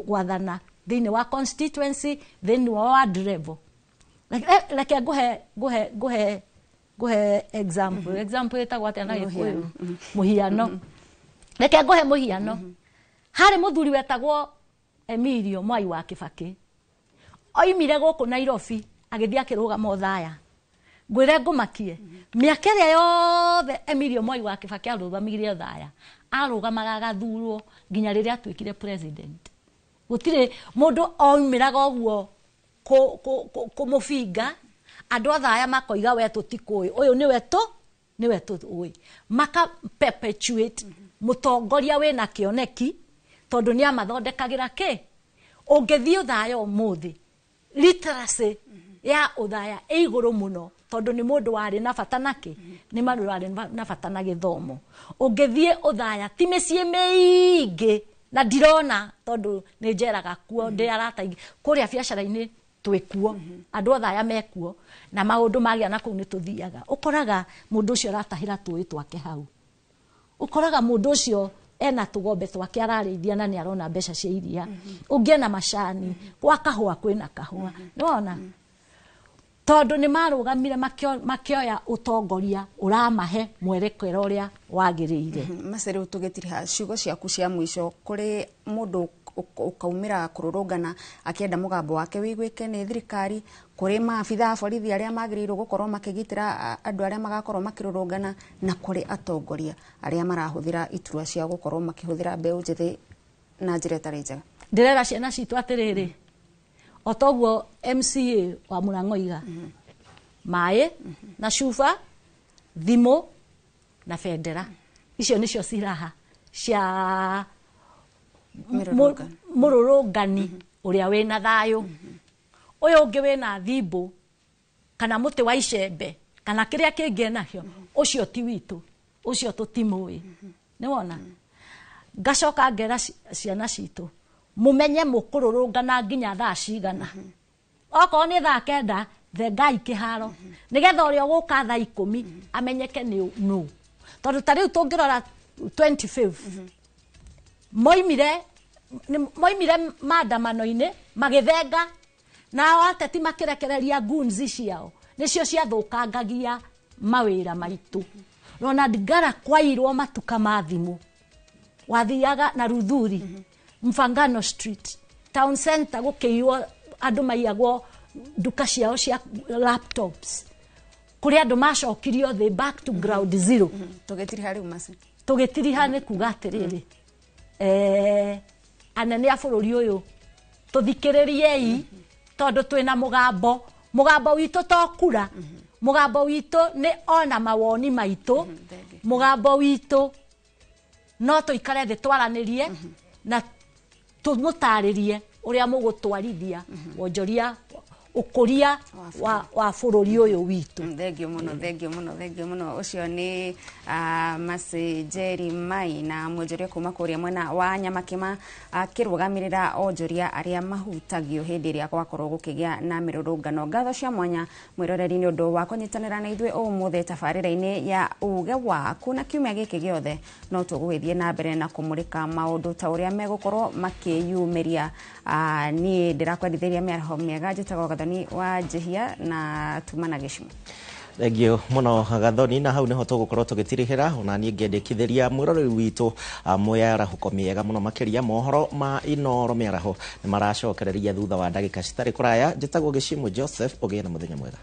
gwathana thĩinĩ wa constituency, thĩinĩ wa ward level. Reke nguhe example ĩtagwo atĩa na Gĩkũyũ, mũhiano. Reke nguhe mũhiano. Harĩ mũthuri wetagwo Emilio Mwai wa Kĩbakĩ, oimire gũkũ Nairobi agĩthiĩ akĩrũgama Othaya. Ngwĩre ngũmakie, mĩaka ĩrĩa yothe Emilio Mwai wa Kĩbakĩ arũgamire Othaya, arũgamaga agathurwo nginya rĩrĩa atuĩkire president. Gũtirĩ mũndũ oimĩraga ũguo kũmũbinga, andũ Othaya makoiga we tũtikũĩ, ũyũ nĩwe tũĩ, maka perpetuate mũtongoria wĩna kĩoneki, tondũ nĩ amathondekagĩra kĩ. Ũngĩthiĩ Othaya ũmũthĩ, literacy ya Othaya ĩ igũrũ mũno, tondũ nĩ mũndũ warĩ na bata nakĩ, nĩ mũndũ warĩ na bata na gĩthomo. Ũngĩthiĩ Othaya ti mĩciĩ mĩingĩ, na ndirona tondũ nĩ njeraga kuo, ndĩ arata kũrĩa biacara-inĩ twĩkuo, andũ Othaya mekuo, na maũndũ magĩa na kũu nĩ tũthiaga. Ũkoraga mũndũ ũcio aratahĩra tũĩ twake hau, ũkoraga mũndũ ũcio ena tũgombe twake ararĩithia na nĩ arona mbeca cia iria, ũngĩ ena macani, kwa kahũa kwĩna kahũa, nĩwona. Tondũ nĩ marũgamire makĩoya ũtongoria ũramahe mwerekero ũrĩa wagĩrĩire. Macerũ tũgĩtiriha ciugo ciaku cia mũico, kũrĩ mũndũ ũkaumĩra kũrũrũngana akĩenda mũgambo wake wĩiguĩke nĩ thirikari, kũrĩ maabitha a borithi arĩa magĩrĩirwo gũkorwo makĩgitĩra andũ arĩa magakorwo makĩrũrũngana, na kũrĩ atongoria arĩa marahũthĩra iturwa cia gũkorwo makĩhũthĩra mbeũ njĩthĩ na njĩra ĩtarĩ njega. Ndĩrera ciana citũ atĩrĩrĩ, o toguo MCA wa Mũrang'o maĩ na cuba, thimũ na bendera, icio nĩcio ciraha cia mũrũrũngani ũrĩa wĩna thayũ. Ũyũ ũngĩ wĩna thimbũ kana mũtĩ wa icembe kana kĩrĩa kĩngĩ nacio, ũcio ti witũ, ũcio tũtimũĩ, nĩwona. Ngacoka ngera ciana citũ, mũmenye mũkũrũrũngana nginya thaa cigana. Okorwo nĩ thaa 9 thengai kĩharo, nĩgetha ũrĩa ũgũka thaa 10 amenyeke nũ. Tondũ ta rĩu tũngĩrora 25 moimire maandamano-inĩ magĩthenga, na ateti makĩrekereria gunzi ciao, nĩcio ciathũkangagia mawĩra maitũ. Ronald Ngara kwairwo matuka ma thimũ, wathiaga na Ruthuri, Mfangano Street, Town Center gũkĩiywo, andũ maiyagwo nduka ciao cia laptops, kũrĩ andũ macokirio thĩ, back to ground zero. Tũgĩtiriha rĩu maci, tũgĩtiriha nĩ kuga atĩrĩrĩ, anene a bũrũri ũyũ tuthikiririei tondu twina mugambo witũ tokura mugambo witũ nĩ ona mawoni maitũ mugambo witũ no tuikare thĩ twaranĩrie na tũmũtarĩrie ũrĩa mũgũtwarithia wonjoria ukuria wa bũrũri ũyũ witũ. Thengio mũno ũcio nĩ Masejeri Mai na mwonjoria kuma kũrĩa mwena wa Nyamakima akĩrũgamĩrĩra onjoria arĩa mahutagio hĩndĩ ĩrĩa gwakorwo gũkĩgĩa na mĩrũrũngano. Ngatho cia mwanya mwĩroreri nĩ ũndũ wa kũnyitanĩra na ithuĩ ũmũthĩ tabarĩra-inĩ ya uge waku na kiumia gĩkĩ gĩothe no tũgũgĩthiĩ na mbere na kũmũrĩka maũndũ ta ũrĩa megũkorwo makĩyumĩria. Niĩ ndĩrakwendithĩria mĩaraho mĩega njĩtagwo Gathoni wa Jehia na tumana Gĩcimo. Thengio mũno Gathoni, na hau nĩho tũgũkorwo tũgĩtirĩhĩra ona niĩ ngĩendekithĩria mwĩroreri witũ mũyarahuko mĩega mũno makĩria mohoro ma Inooro mĩaraho nĩ maracokereria thutha wa ndagĩka citarĩ kũraya. Njĩtagwo Gĩcimo Joseph, ũgĩe na mũthenya mwega.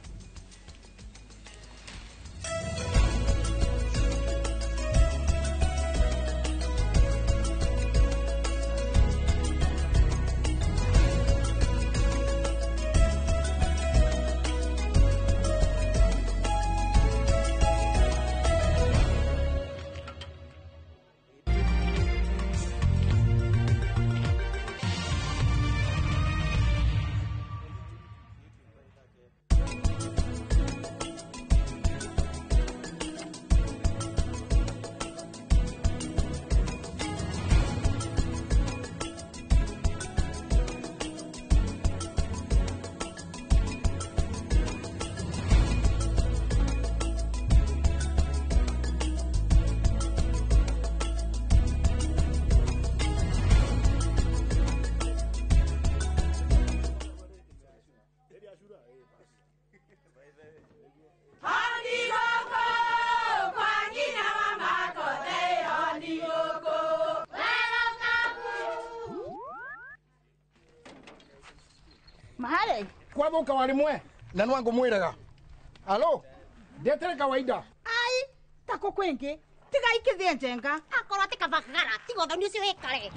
Mahare kwa boka walimwe na nwangu mwiraga alo ndetere kawaida ai tako kwengi tiga ikithie njenga akorwo tikabagara tigo thoni cio hekare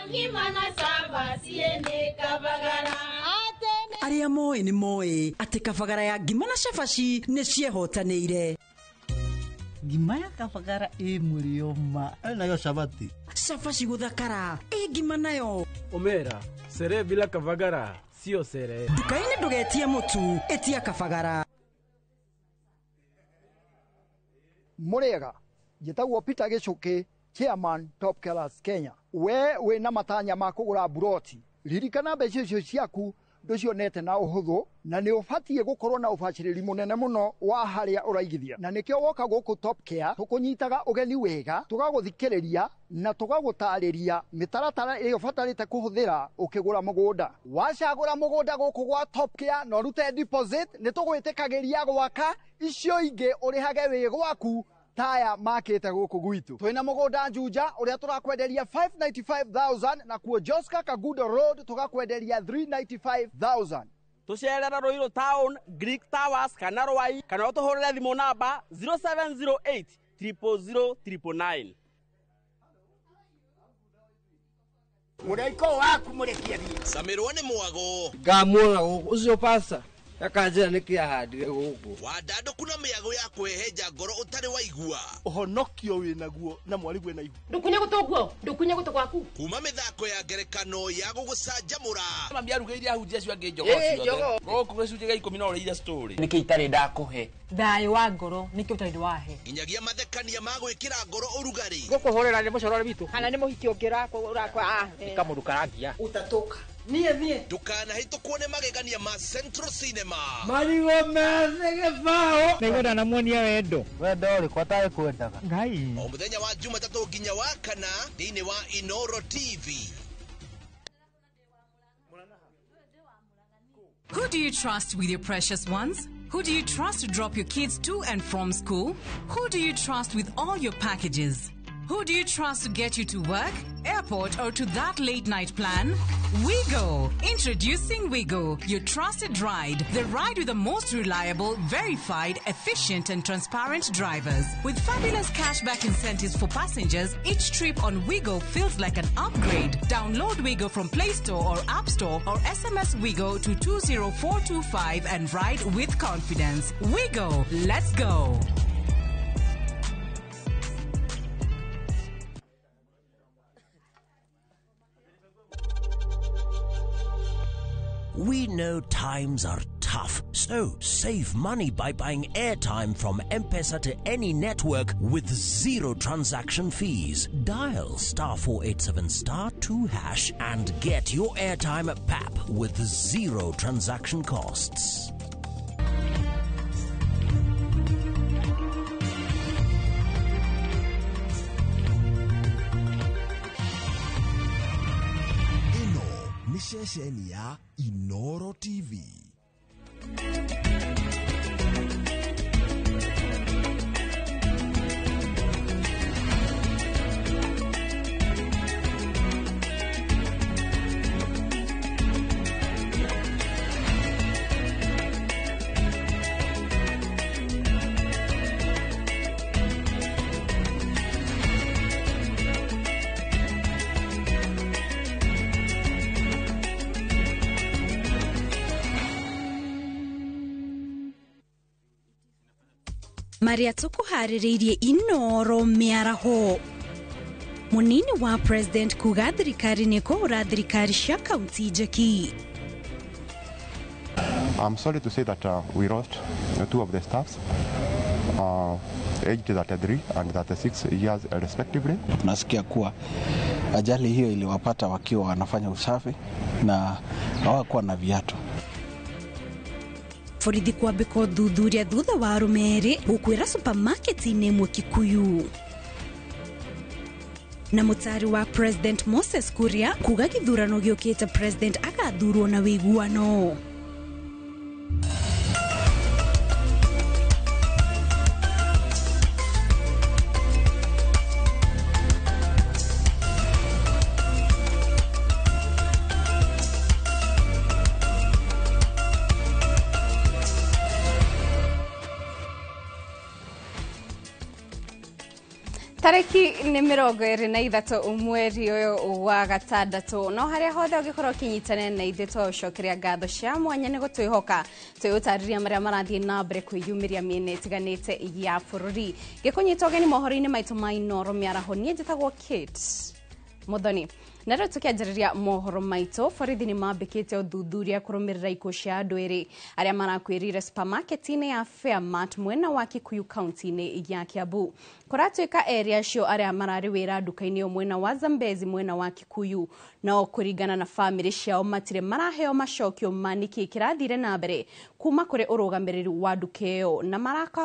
ngimana saba siene kabagara aria moe ni moe ati kabagara ya ngimana shafashi nĩ ciehotanĩire. Ngima ya kabagara murioma nayo shabati shafashi guthakara ngima nayo omera sere bila kabagara sio sere. Nduka-inĩ ndũgetie mũtu etia kabagara. Murega njĩtagwo Peter Gichuki, chairman Top Killers Kenya. We wĩna matanya ma kũgũra buroti, ririkana mbeca icio ciaku nducionete na ũhũthũ na nĩ ũbatiĩ gũkorwo na ũbacĩrĩri mũnene mũno wa harĩa ũraigithia, na nĩkĩo woka gũkũ Top Care tũkũnyitaga ũgeni wega, tũgagũthikĩrĩria na tũgagũtarĩria mĩtaratara ĩrĩa ũbatarĩte kũhũthĩra ũkĩgũra mũgũnda. Wacagũra mũgũnda gũkũ gwa Top Care na ũrute deposit, nĩ tũgwĩtĩkagĩria gwaka, icio ingĩ ũrĩhage wĩ gwaku taya makĩte gũkũ gwitũ. Twĩna mũgũnda Juja ũrĩa tũrakwenderia 595,000 na kuo Joska Kagudo Road tũgakwenderia 395,000. Tucerera Ruiru Town, Greek Towers kana Rwai, kana ũtũhũrĩre thimũ namba 0708 000 999. Mũreiko waku mũrekiathie Samirwa nĩ mwago ngamuona ũcio pasa akanjira nikiahandire guku wadandũku na mĩago ya kwehenja ngoro ũtarĩ waigua ũhonokio wĩnaguo na mwarigwe na ihu ndukunye gũtũguo ndukunye gũtũ gwaku kuma mĩthako ya ngerekano ya gũgũcanjamũra mami arugĩire ahunjia cio angĩ njogo ciothe gũkũ gĩcunjĩ gĩa 10 no ũrĩire story nĩkĩ itarĩ ndakũhe thayũ wa ngoro nĩkĩ ũtarĩ wahe nginyagia mathekania ma gwĩkĩra ngoro ũrugarĩ gũkũhũrĩra nĩ mũcorore witũ kana nĩ mũhiki ũngĩrakwa kamũndũ karagia utatoka niĩ ndukanahĩtũkwo nĩ magegania ma Central Cinema marigo meze gĩbaũ nĩgwenda na muonia wendo ũrĩkũ atarĩ kwendaga ngai o mũthenya wa Jumatatũ nginya wa kana thĩinĩ wa Inooro TV. Who do you trust with your precious ones? Who do you trust to drop your kids to and from school? Who do you trust with all your packages? Who do you trust to get you to work, airport, or to that late night plan? Wigo. Introducing Wigo, your trusted ride. The ride with the most reliable, verified, efficient, and transparent drivers. With fabulous cashback incentives for passengers, each trip on Wigo feels like an upgrade. Download Wigo from Play Store or App Store or SMS Wigo to 20425 and ride with confidence. Wigo, let's go. We know times are tough, so save money by buying airtime from M-Pesa to any network with zero transaction fees. Dial *487*2# and get your airtime PAP with zero transaction costs. Ni shesheni ya Inoro TV. Maria tukuhaririirie Inoro miaraho. Munini wa President kuga thirikari niko urathirikari cia kaunti njeki. I'm sorry to say that we lost two of the staffs, aged 33 and 36 years respectively. Nasikia kuwa ajali hiyo iliwapata wakiwa wanafanya usafi na hawakuwa na viatu. Borithi kwambika thuthuria thutha wa arumeri gukwira supermarket-inĩ ĩmwe Kikuyu. Na mutari wa President Moses Kuria kuga githurano giukite President agathurwo na wiguano. Tariki ni 23 mweri uyu wa gatandatu no haria hothe ugikorwo kinyitane na ithe twacokeria ngatho cia mwanya ni gutwihoka tuyutariria maria marathie na mbere kwiyumiria miene tiganite ya bururi gikunyita ogeni mohoro-ini maitu ma Inoro miaraho nie njitagwo Kate Muthoni. Naro tukianjiriria mohoro maitu borithi ni mambikite uthuthuria kurumirira ikuũ cia andu eri aria marakwirire supermarket-ini ya Fairmart mwena wa Kikuyu county-ini ya Kiambu. Kuratuika area acio aria marari wira nduka-ini mwena wa Zambezi mwena wa Kikuyu no kuringana na family ciao matire maraheo macokio maniki kirathire na mbere kuma kuri urugamiriri wa nduka iyo na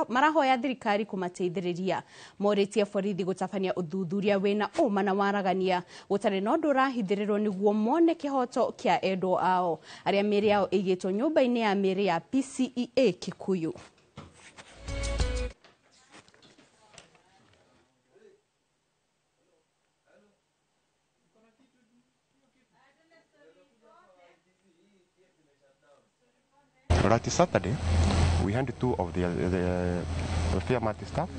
marahoya thirikari kumateithiriria. Moritie borithi gutabania uthuthuria wina uma na waragania gutari no ndurahithirirwo niguo mone kihoto kia endo ao aria miri yao igitwo nyumba-ini ya miri ya PCEA Kikuyu. Right Saturday, we had two of the Fairmart staff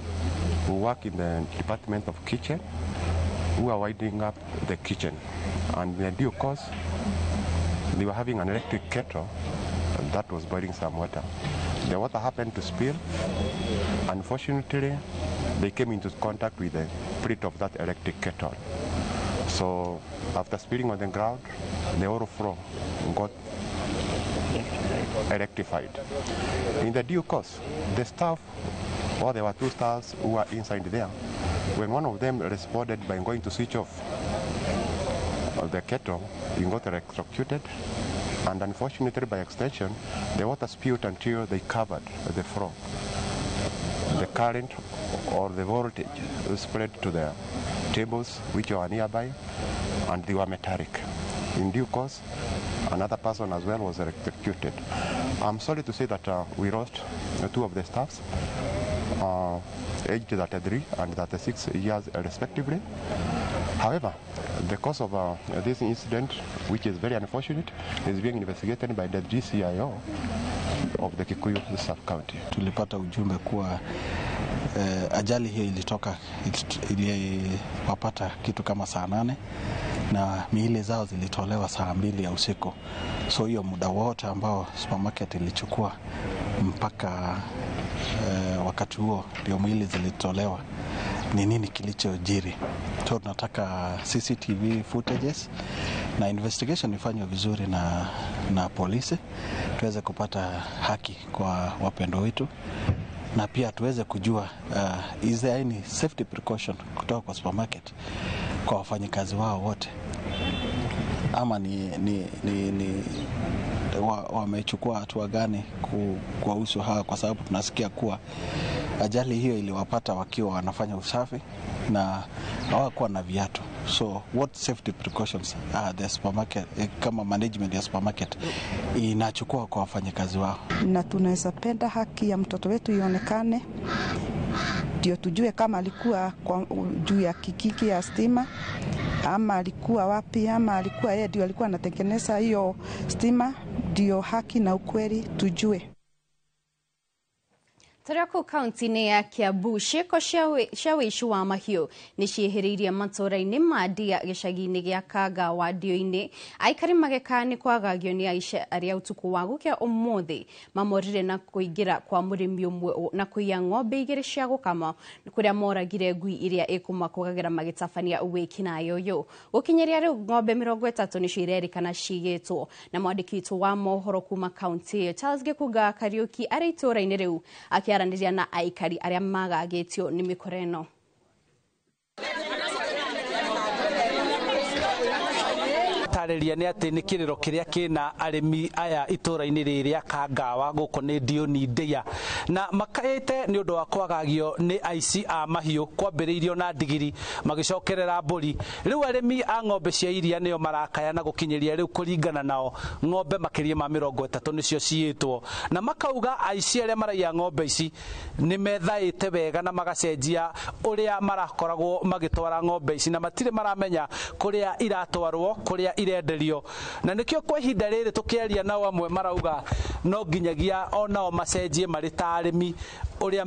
who work in the Department of Kitchen who are winding up the kitchen, and in due course they were having an electric kettle that was boiling some water. The water happened to spill. Unfortunately, they came into contact with the plate of that electric kettle. So after spilling on the ground, the whole floor got electrified. In the due course, the staff, or there were two staffs who were inside there, when one of them responded by going to switch off the kettle, he got electrocuted, and unfortunately by extension, the water spilled until they covered the floor. The current or the voltage spread to the tables which were nearby, and they were metallic. In due course, another person as well was electrocuted. I'm sorry to say that we lost two of the staffs, aged 33 and 36 years respectively. However, the cause of this incident, which is very unfortunate, is being investigated by the DCIO of the Kikuyu sub-county. Tulipata ujumbe kuwa ajali hiyo iliwapata kitu kama saa 8 na miili zao zilitolewa saa 2 ya usiku. So hiyo muda wote ambao supermarket ilichukua mpaka wakati huo ndio miili zilitolewa, ni nini kilichojiri. So tunataka CCTV footages na investigation ifanywe vizuri na polisi, tuweze kupata haki kwa wapendo wetu, na pia tuweze kujua is there any safety precaution kutoka kwa supermarket kwa wafanyikazi wao wote, ama wamechukua hatua gani kuhusu hawa, kwa sababu tunasikia kuwa ajali hiyo iliwapata wakiwa wanafanya usafi na hawakuwa na viatu. So what safety precautions the supermarket kama management ya supermarket inachukua kwa wafanyikazi wao? Na tunaweza penda haki ya mtoto wetu ionekane, ndio tujue kama alikuwa juu ya kikiki ya stima ama alikuwa wapi, ama alikuwa yeye ndio alikuwa anatengeneza hiyo stima, ndio haki na ukweli tujue. Tarako kaunti-inĩ ya Kiambu ciĩko cia ũici wa mahiũ nĩ ciĩhĩrĩirie matũũra-inĩ ma Ndia gĩcagi-inĩ gĩa Kanga wa Ndio-inĩ. Aikari mageka nĩ kwagagio nĩ aici arĩa ũtukũ wa gũkĩa ũmũthĩ mamorire na kũingĩra kwa mũrĩmi ũmwe na kũiya ng'ombe 2 cia gũkama, kũrĩa moragire ngui iria ĩkũmakũgagĩra magĩtabania wĩkinaĩ ũyũ. Gũkinyĩria rĩu ng'ombe 30 nĩcio irerĩkana cigĩtwo, na mwandĩki witũ wa mohoro kuma kaunti Charles Gĩkunga Kariuki arĩ itũũra-inĩ rĩu akiaranĩria na aikari arĩa magagĩtio nĩ mĩkora ĩno. Tarĩria nĩ atĩ nĩ kĩrĩro kĩrĩa kĩna arĩmi aya itũũra-inĩ rĩrĩa Kangawa gũkũ nĩ Ndio-inĩ Ndia, na makaĩte nĩ ũndũ wa kwagagio nĩ aici a mahiũ kwambĩrĩirio na ndigiri magĩcokerera mbũri. Rĩu arĩmi a ng'ombe cia iria nĩo marakaya na gũkinyĩria rĩu kũringana nao ng'ombe makĩria ma 30 nĩcio ciĩtwo, na makauga aici arĩa maraiya ng'ombe ici nĩ methaĩte wega na magacenjia ũrĩa marakoragwo magĩtwara ng'ombe ici, na matirĩ maramenya kũrĩa iratwarwo, kũrĩa irenderio. Na nikio kwa ihinda rĩrĩ tũkĩaria nao amwe marauga no nginyagia onao macenjie marĩ ta arĩmi ũrĩa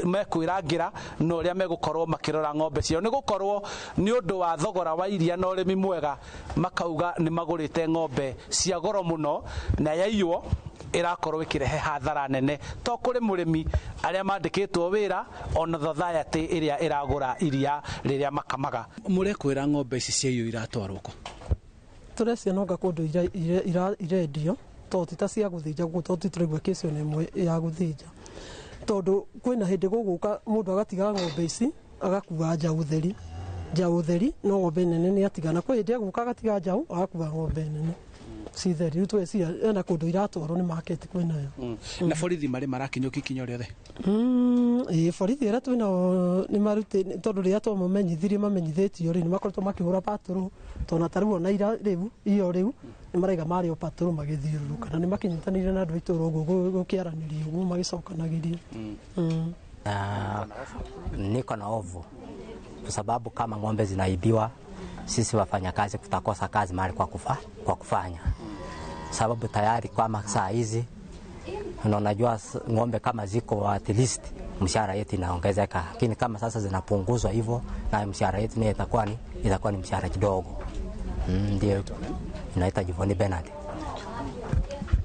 mekwĩrangĩra na ũrĩa megũkorwo makĩrora ng'ombe ciao, nĩ gũkorwo nĩ ũndũ wa thogora wa iria na ũrĩmi mwega. Makauga nĩ magũrĩte ng'ombe cia goro mũno na yaiywo irakorwo ikirehe hathara nene to kuri mũrĩmi arĩa mandĩkĩtwo wĩra ona society ĩrĩa ĩragũra iria rĩrĩa makamaga. Mũrekwĩra ng'ombe ici ciaiywo iratwarwo kũ? Tũreciononga kũndũ irendio tondũ ti ta cia gũthĩnja, tondũ tũtiraigua kĩcio nĩ ĩmwe ya gũthĩnja, tondũ kwĩna hĩndĩ gũgũka mũndũ agatiga ng'ombe ici agakua njaũ theri no ng'ombe nene nĩ atigana. Kwĩ hĩndĩ agũka agatiga njaũ agakua ng'ombe nene citheri. Tweciria ena kũndũ iratwarwo nĩ market kwĩnayo. Na borithi marĩ marakinyũkia ikinya rĩothe? Borithi ĩrĩa twĩnao nĩ marutĩ, tondũ rĩrĩa mamenyithĩtio rĩ nĩ makoretwo makĩhũra patrol, tondũ ta rĩu ona iyo rĩu nĩ maraiga marĩ o patrol magĩthiũrũrũka, na nĩ makinyitanĩire na andũ a itũũra ũguo gũkĩaranĩria ũguo magĩcokanagĩria. Niko na ovu kwa sababu kama ng'ombe zinaibiwa sisi wafanyakazi tutakosa kazi mahali kwa kufanya, sababu tayari kwa saa hizi na unajua ng'ombe kama ziko at least mshahara yetu inaongezeka, lakini kama sasa zinapunguzwa hivyo na mshahara yetu ni itakuwa ni mshahara kidogo. Ndio inaita Jivoni Bernard.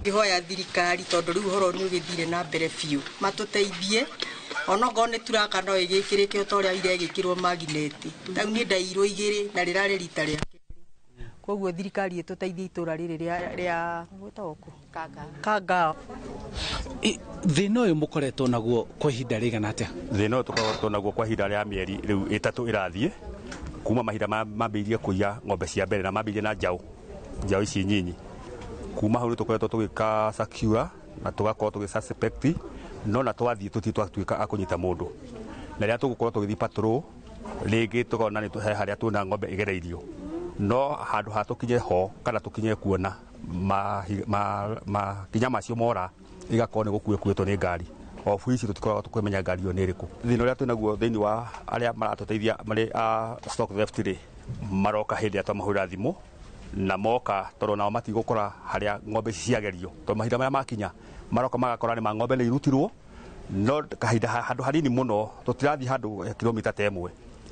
Ihoya thirikari tondu riu horo ni ugithire na mbere biu matuteithie onogo ni turaka no igikirike utoria iregikirwo magneti tau ni ndairo 2 na rirare rita ria koguo thirikari ituteithie itura riri ria gwitawoko Kanga. Thina uyu mukoretwo naguo kwa ihinda rigana atia? Thina uyu tukoretwo naguo kwa ihinda ria mieri riu 3 irathie kuma mahinda mambirie kuiya ng'ombe cia mbere na mambirie na njaũ ici nyinyi. Kuma hau tukoretwo tugika secure na tugakorwo tugisuspect no na twathie tutituatuika akunyita mundu, na ria tugukorwo tugithi patrol rĩngĩ tukona ni tuhe haria tuona ng'ombe igereirio, no handu ha tukinye ho kana tukinye kuona kinya macio mora igakorwo ni gukuĩtwo nĩ ngari of which tutikoragwo tukwemenya ngari iyo nä ĩrĩkũ. Thĩna ũrĩa twĩnaguo thĩinĩ wa arĩa maratũteithia marĩ stock theft rĩ, maroka hĩndĩ ĩrĩa twamahũrĩra thimũ na moka tondũ nao matigũkora harĩa ng'ombe ici ciagerio, tondũ mahinda marĩa makinya maroka magakora nĩ ng'ombe nĩ irutirwo no kahinda handũ hanini mũno, tũtirathiĩ handũ kilomita ta ĩmwe,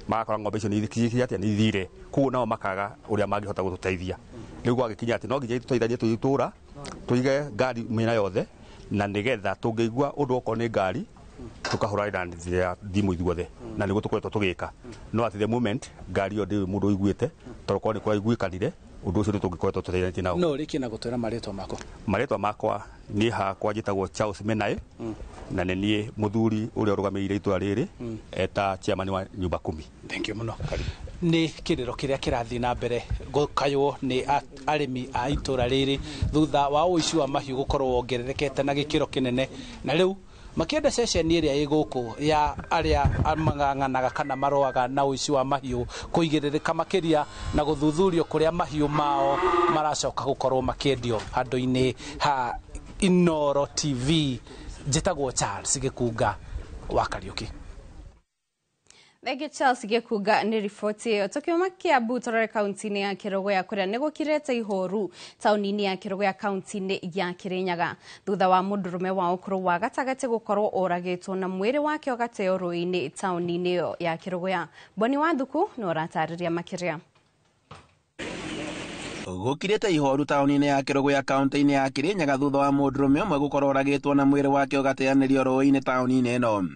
magakora ng'ombe icio nĩ ithire, koguo nao makaga ũrĩa mangĩhota gũtũteithia. Rĩu gwagĩkinya atĩ no nginya tũteithanie tũitũra tũige ngari mĩena yothe, na nĩgetha tũngĩigua ũndũ okorwo nĩ ngari tukahũra na thimũ ithuothe, na nĩguo tũkoretwo tũgĩka. No at the moment ngari iyo ndĩrĩ mũndũ ũiguĩte, tondũ korwo nĩ kũraiguĩkanire ũndũ ũcio nĩ tũngĩkoretwo tũteithanĩtie nao. No rĩkie na gũtwĩra marĩtwa makwa. Marĩtwa makwa niĩ hakwa njĩtagwo Charles Menae, na nĩ niĩ mũthuri ũrĩa ũrũgamĩrĩire itũra rĩrĩ eta chairman wa nyumba 10. Thank you mũno. Nĩ kĩrĩro kĩrĩa kĩrathiĩ na mbere gũkaywo nĩ arĩmi a itũra rĩrĩ thutha wa ũici wa mahiũ gũkorwo wongererekete na gĩkĩro kĩnene, na rĩu makĩenda ceceni ĩrĩa ĩ gũkũ ya arĩa magang'anaga kana maroaga na ũici wa mahiũ kũigĩrĩrĩka makĩria na gũthuthurio kũrĩa mahiũ mao maracoka gũkorwo makĩendio handũ-inĩ ha Inoro TV. Njĩtagwo Charles Gĩkunga wa Kariũki. Thenge Charles Gĩkunga nĩ riboti ĩyo. Tũkiuma Kiambu tũrore kaunti-inĩ ya Kĩrũgũya kũrĩa nĩ gũkirĩte ihoru taũni-inĩ ya Kĩrũgũya kaunti-inĩ ya Kĩrĩnyaga thutha wa mũndũrũme wa ũkũrũ wa gatagatĩ gũkorwo ũragĩtwo na mwĩrĩ wake ũgateo rũĩ-inĩ taũni-inĩ ĩyo ya Kĩrũgũya. Boni Wathuku nĩ ũratarĩria makĩria. Gũkirĩte ihoru taũni-inĩ ya Kĩrũgũya kaunti-inĩ ya Kĩrĩnyaga thutha wa mũndũrũme ũmwe gũkorwo ũragĩtwo na mwĩrĩ wake ũgateanĩrio rũĩ-inĩ taũni-inĩ ĩno.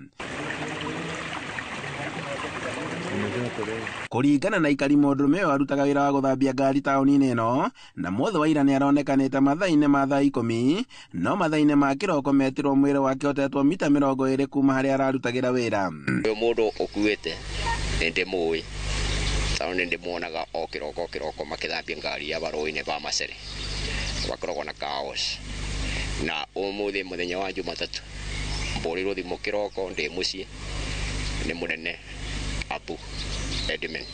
Kũringana na ikari mũndũrũme ũyũ arutaga wĩra wa gũthambia ngari taũni-inĩ ĩno, na mothe wa ira nĩ aronekanĩte mathaa-inĩ ma thaa 10, no mathaa-inĩ ma kĩroko metirwo mwĩrĩ wake ũtetwo mita 20 kuma harĩa ararutagĩra wĩra. Ũyũ mũndũ ũkuĩte nĩ ndĩmũĩ, tondũ nĩ ndĩmuonaga o kĩroko makĩthambia ngari ya rũĩ-inĩ rwa Macere, gwakoragwo na chaos. Na ũmũthĩ mũthenya wa Jumatatũ mbũrĩrwo thimũ kĩroko ndĩ mũciĩ nĩ mũnene Abu Edmund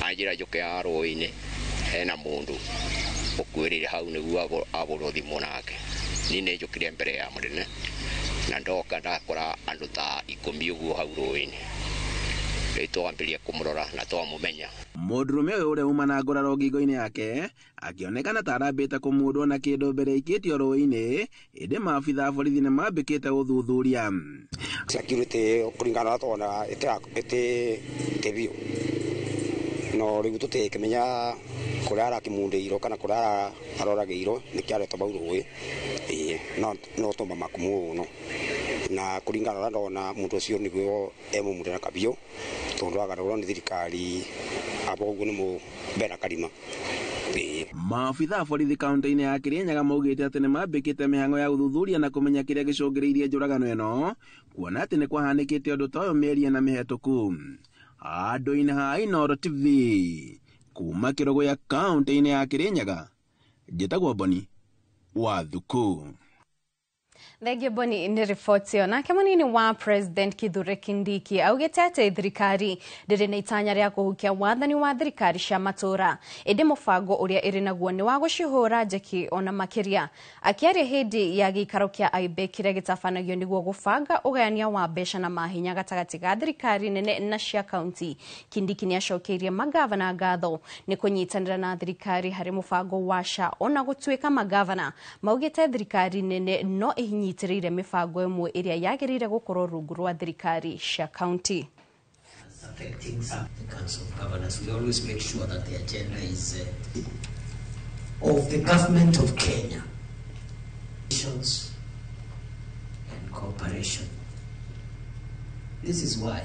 anjĩra njũke ya rũĩ-inĩ hena mũndũ ũkuĩrĩire hau nĩguo abũrwo thimũ nake. Niĩ nĩ njũkire mbere ya mũnene na ndoka ndakora andũ ta 10 ũguo hau rũĩ-inĩ, rĩu twambĩrĩria kũmũrora na twamũmenya. Mũndũrũme ũyũ ũrĩa uma na ngũraro ngingo-inĩ yake akĩonekana ta arambĩte kũmũndwo na kĩndũ mbere ikĩtio rũĩ-inĩ, ĩndĩ maabitha a borithi nĩ mambĩkĩte gũthuthuria. Security kũringana na twana ĩtĩ biũ no rĩu tũtekĩmenya kũrĩa arakĩmundĩirwo kana kũrĩa aroragĩirwo nĩkĩo aretwo bau rũĩ, no tũma makumu mũno na kũringana na ndona mũndũ ũcio nĩguo mũndũ na kabiũ tondũ agarũrwo nĩ thirikari abo ũguo nĩ mũbera karima. Maabitha a borithi kaunti-inĩ ya Kĩrĩnyaga maugĩte atĩ nĩ mambĩkĩte mĩhang'o ya gũthuthuria na kũmenya kĩrĩa gĩcũngĩrĩirie njũragano ĩno, kuona atĩ nĩ kwahanĩkĩte ũndũ ta ũyũ mĩeri na mĩhetũku. Handũ-inĩ ha Inoro TV kuma Kĩrũgũya kaunti-inĩ ya Kĩrĩnyaga, njĩtagwo Boni Wathuku. Thenge Boni nĩ riboti ĩyo. Nake mũnini wa President Kithure Kindiki augĩte atĩ thirikari ndĩrĩ na itanya rĩa kũhukia wathani wa thirikari cia matũra, ĩndĩ mũbango ũrĩa ĩrĩ naguo nĩ wa gũcihũra njeki ona makĩria. Akĩaria hĩndĩ ya gĩikaro kĩa IBEC kĩrĩa gĩtabanagio nĩguo gũbanga ũgayania wa mbeca na mahinya gatagatĩ ga thirikari nene na cia kaunti, Kindiki nĩ acokeirie magavana ngatho nĩ kũnyitanĩra na thirikari harĩ mũbango wa SHA ona gũtuĩka magavana maugĩte thirikari nene no ihinyitĩrĩire mĩbango ĩmwe ĩrĩa yagĩrĩire gũkorwo rungu rwa thirikari cia county. Affecting some Council of Governors, we always make sure that the agenda is of the government of Kenya, and cooperation. This is why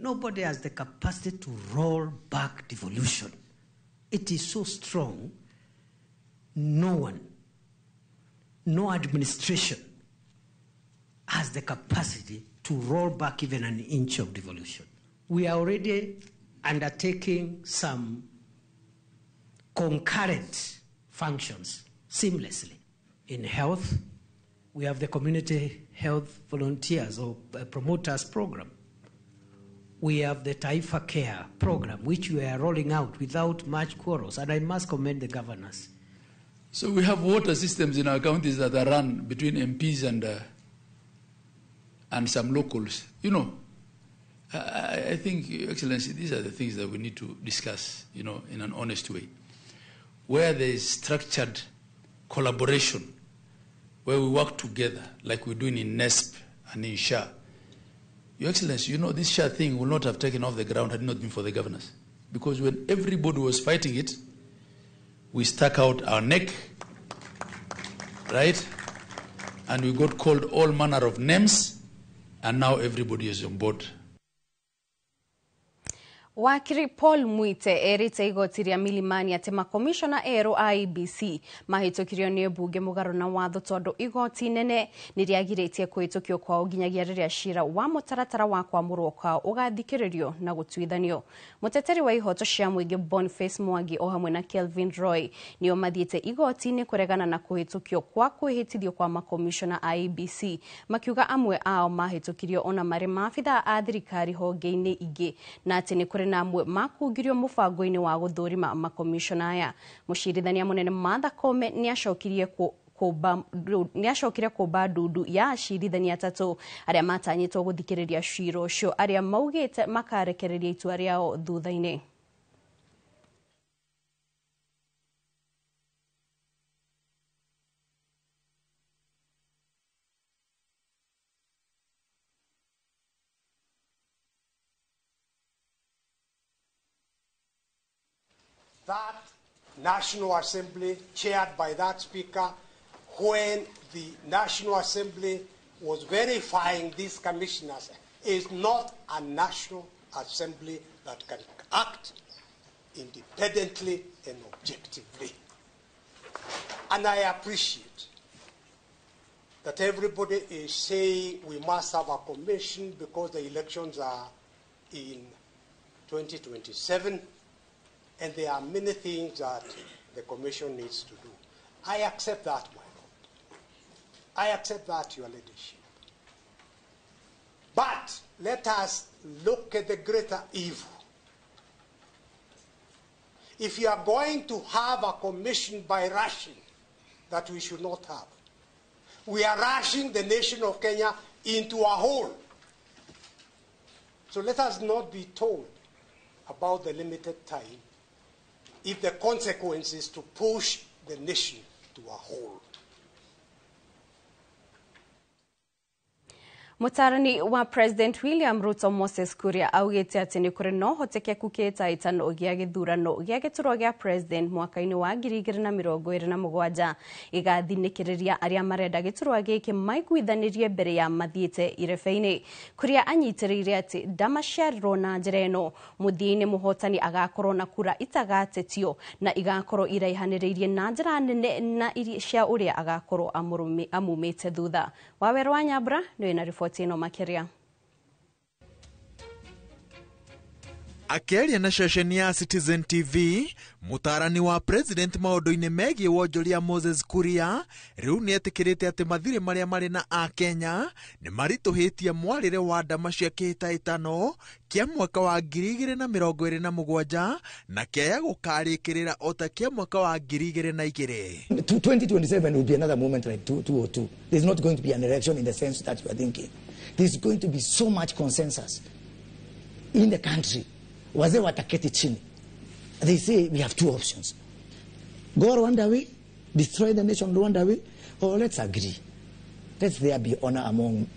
nobody has the capacity to roll back devolution. It is so strong. No administration has the capacity to roll back even an inch of devolution. We are already undertaking some concurrent functions seamlessly. In health, we have the community health volunteers or promoters program. We have the Taifa Care program, which we are rolling out without much quarrels, and I must commend the governors. So we have water systems in our counties that are run between MPs and and some locals. You know, I think, Your Excellency, these are the things that we need to discuss, you know, in an honest way. Where there is structured collaboration, where we work together, like we're doing in NESP and in SHA. Your Excellency, you know, this SHA thing will not have taken off the ground had it not been for the governors. Because when everybody was fighting it, we stuck out our neck, right? And we got called all manner of names, and now everybody is on board. Wakiri Paul Mwite erite igoti ria Milimani ati makomishona ero IEBC mahitukirio ni bunge mugaro na watho tondu igoti nene niriagiritie kuhitukio kwa uginyagia riria shira wa mutaratara wa kwamurwo kwa ugathikiririo na gutuithanio. Muteteri wa ihoto cia muingi Boniface Mwangi o hamwe na Kelvin Roy nio mathiete igoti ni kuregana na kuhitukio kwa kuhitithio kwa makomishona IEBC makiuga amwe ao mahitukirio ona mari maafitha a thirikari honge-ini ingi na ati ni kuri na amwe makugirio mubango-ini wa guthurima makomishona aya. Mucirithania munene Martha Koome niacokirie kuba ndudu ya acirithania atatu aria matanyitwo guthikiriria cira ucio aria maugite makarekereria itua riao thutha-ini. That National Assembly, chaired by that Speaker, when the National Assembly was verifying these commissioners, is not a National Assembly that can act independently and objectively. And I appreciate that everybody is saying we must have a commission because the elections are in 2027. And there are many things that the Commission needs to do. I accept that, my Lord. I accept that, Your Ladyship. But let us look at the greater evil. If you are going to have a commission by rushing, that we should not have. We are rushing the nation of Kenya into a hole. So let us not be told about the limited time if the consequence is to push the nation to a hole. Mutarani wa President William Ruto Moses Kuria augite ati ni kuri no hotekeku kita itano gia githurano gia giturwa gia president mwaka-ini wa 2027 igathinikiria aria marenda giturwa giki maiguithanirie mbere ya mathiete irebe-ini. Kuria anyitirire ati ndamasharirwo na njira ino muthii-ini muhotani agakorwo na kura itagatetio na igakorwo iraihaniriirie na njira nene na cia uria agakorwo amumite thutha. Wawerwa Nyambura ndio ina Tino Makeria. Akeria na ceceni ya Citizen TV, mutarani wa president maundu-ini megie wonjoria Moses Kuria riu nietikirite ati mathire maria mari na a Kenya ni marituhitie mwarire wa ndama cia kihitaitano kia mwaka wa 2027 na kia gukarikirira ota kia mwaka wa 2002. 2027 will be another moment like 2002. There's not going to be an election in the sense that you are thinking. There's going to be so much consensus in the country. Wazee wataketi chini. They say we have two options. Go Rwanda way, destroy the nation Rwanda way, or let's agree. Let there be honor among,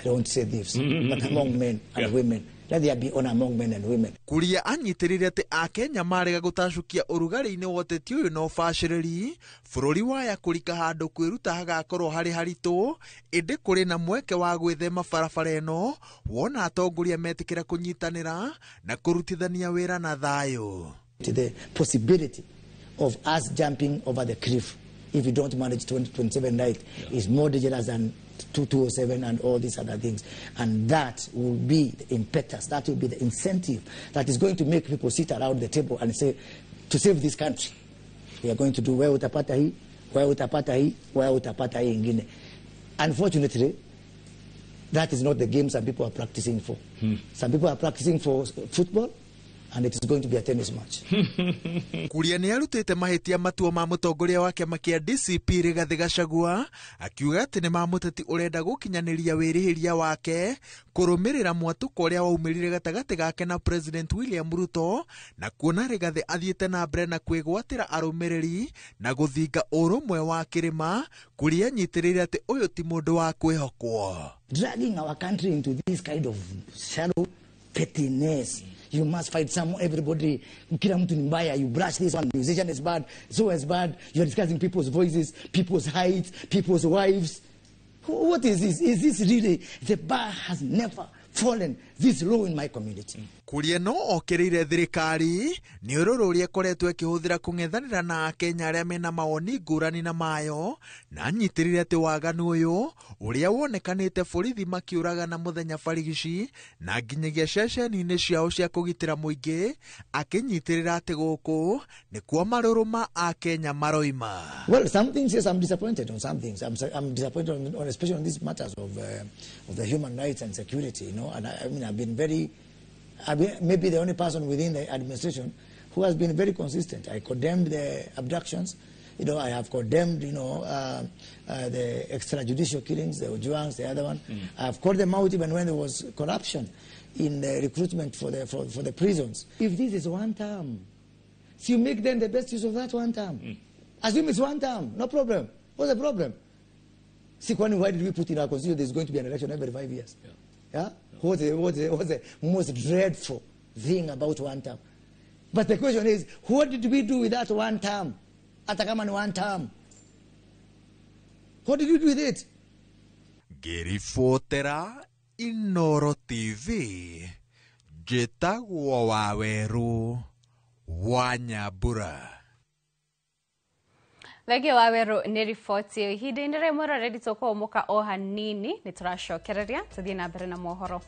I don't say thieves, but among men and women. Let there be honor among men and women. Kuria anyitirire ati a Kenya marega gutacukia urugari-ini woteti uyu no baciriri bururi waya kurika handu kwiruta hagakorwo hari haritu indi kuri na mweke wa gwithema barabara eno wona atongoria metikira kunyitanira na kurutithania wira na thayo. The possibility of us jumping over the cliff if we don't manage 2027 right is more dangerous than 207 and all these other things, and that will be the impetus, that will be the incentive that is going to make people sit around the table and say, to save this country we are going to do wewe utapata hii, wewe utapata hii, wewe utapata hii ingine. Unfortunately, that is not the game some people are practicing for. Some people are practicing for football, and it is going to be a tennis match. Kuria ni arutite mahitia matua ma mutongoria wa kiama kia DCP Rigathi Gachagua akiuga ati ni mamuteti urenda gukinyaniria wirihiria wake kurumirira mwatuko uria waumirire gatagati gake na President William Ruto na kuona Rigathi athiite na mbere na kwigwatira arumiriri na guthinga urumwe wa kirima kuria nyitirire ati uyu ti mundu wa kwihokwo. Dragging our country into this kind of shallow pettiness. You must fight someone, everybody, kila mtu ni mbaya, you brush this one, musician is bad, so is bad, you are discussing people's voices, people's heights, people's wives. What is this? Is this really, the bar has never fallen this low in my community. Kuria no okirire thirikari ni ururu uria koretwo ikihuthira kung'ethanira na Akenya aria mena mawoni ngurani na mayo na nyitirire ati waganu uyu uria wonekanite borithi makiuraga na muthenya barigici na nginyagia ceceni-ini ciao cia kugitira muingi akinyitirira ati guku ni kuo maruru ma Akenya maroima. Well, some things, yes, I'm disappointed on some things. I'm disappointed on especially on these matters of the human rights and security, you know. And I mean, I've been maybe the only person within the administration who has been very consistent. I condemned the abductions. You know, I have condemned, you know, the extrajudicial killings, the Ojuangs, the other one. I have called them out even when there was corruption in the recruitment for the prisons. If this is one term, so you make them the best use of that one term. Assume it's one term, no problem. What's the problem? See, why did we put in our constitution there's going to be an election every 5 years? Yeah? What's the most dreadful thing about one term? But the question is, what did we do with that one term? Atakaman one term. What did we do with it? Ngiribotera Inooro TV njĩtagwo Waweru wa Nyambura. Thegio Waweru nĩ riboti ĩyo ihinda-inĩ rĩmwe rĩrĩa tũkũmũka o hanini nĩ tũracokereria tũthiĩ na mbere na mohoro.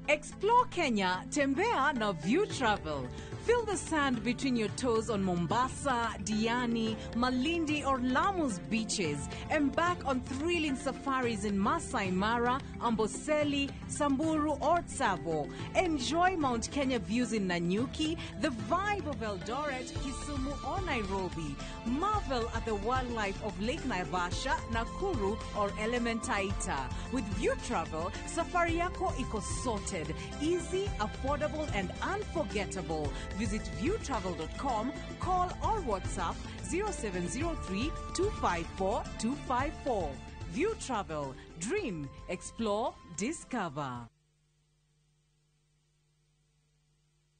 Explore Kenya, tembea na View Travel. Feel the sand between your toes on Mombasa, Diani, Malindi or Lamu's beaches. Embark on thrilling safaris in Masai Mara, Amboseli, Samburu or Tsavo. Enjoy Mount Kenya views in Nanyuki, the vibe of Eldoret, Kisumu or Nairobi. Marvel at the wildlife of Lake Naivasha, Nakuru or Elementaita. With View Travel, safari yako iko sorted, easy, affordable and unforgettable. Visit viewtravel.com, call or WhatsApp 0703 254 254. View Travel. Dream, explore, discover.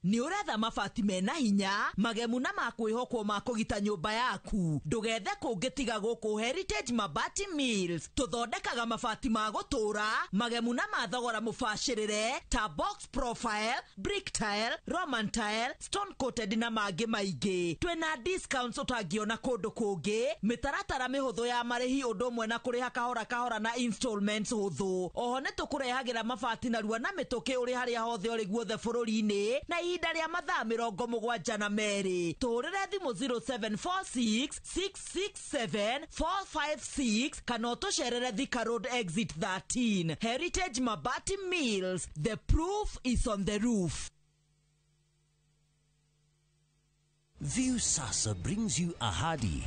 Ni uretha mabati mena hinya magemu na makwihokwo ma kugita nyumba yaku ndugethe kungitiga guku Heritage Mabati Mills tuthondekaga mabati ma gutura magemu na mathogora mubashirire ta box profile, brick tile, roman tile, stone coated na mangi maingi. Twina discounts utangiona kundu kungi, mitaratara mihuthu ya marihi undu mwe na kuriha kahora kahora na installments huthu. Oho ni tukurehagira mabati na ruwa na mituki uri haria hothe uri guothe bururi-ini na ihinda rĩa mathaa 72 tũrĩre thimũ 0746 667 456 kana ũtũcerere Thika Road exit 13. Heritage Mabati Mills, the proof is on the roof. View Sasa brings you Ahadi.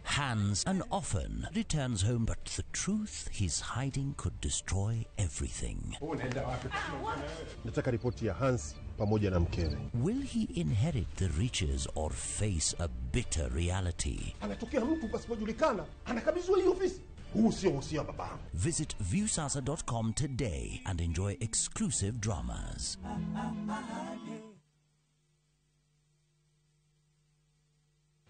Hans and often returns home, but the truth, his hiding could destroy everything. Nataka ripoti ya Hans pamoja na mkewe. Will he inherit the riches or face a bitter reality? Anatokea mtu pasipojulikana, anakabizwa hii ofisi. Huu sio usia baba. Visit viewsasa.com today and enjoy exclusive dramas.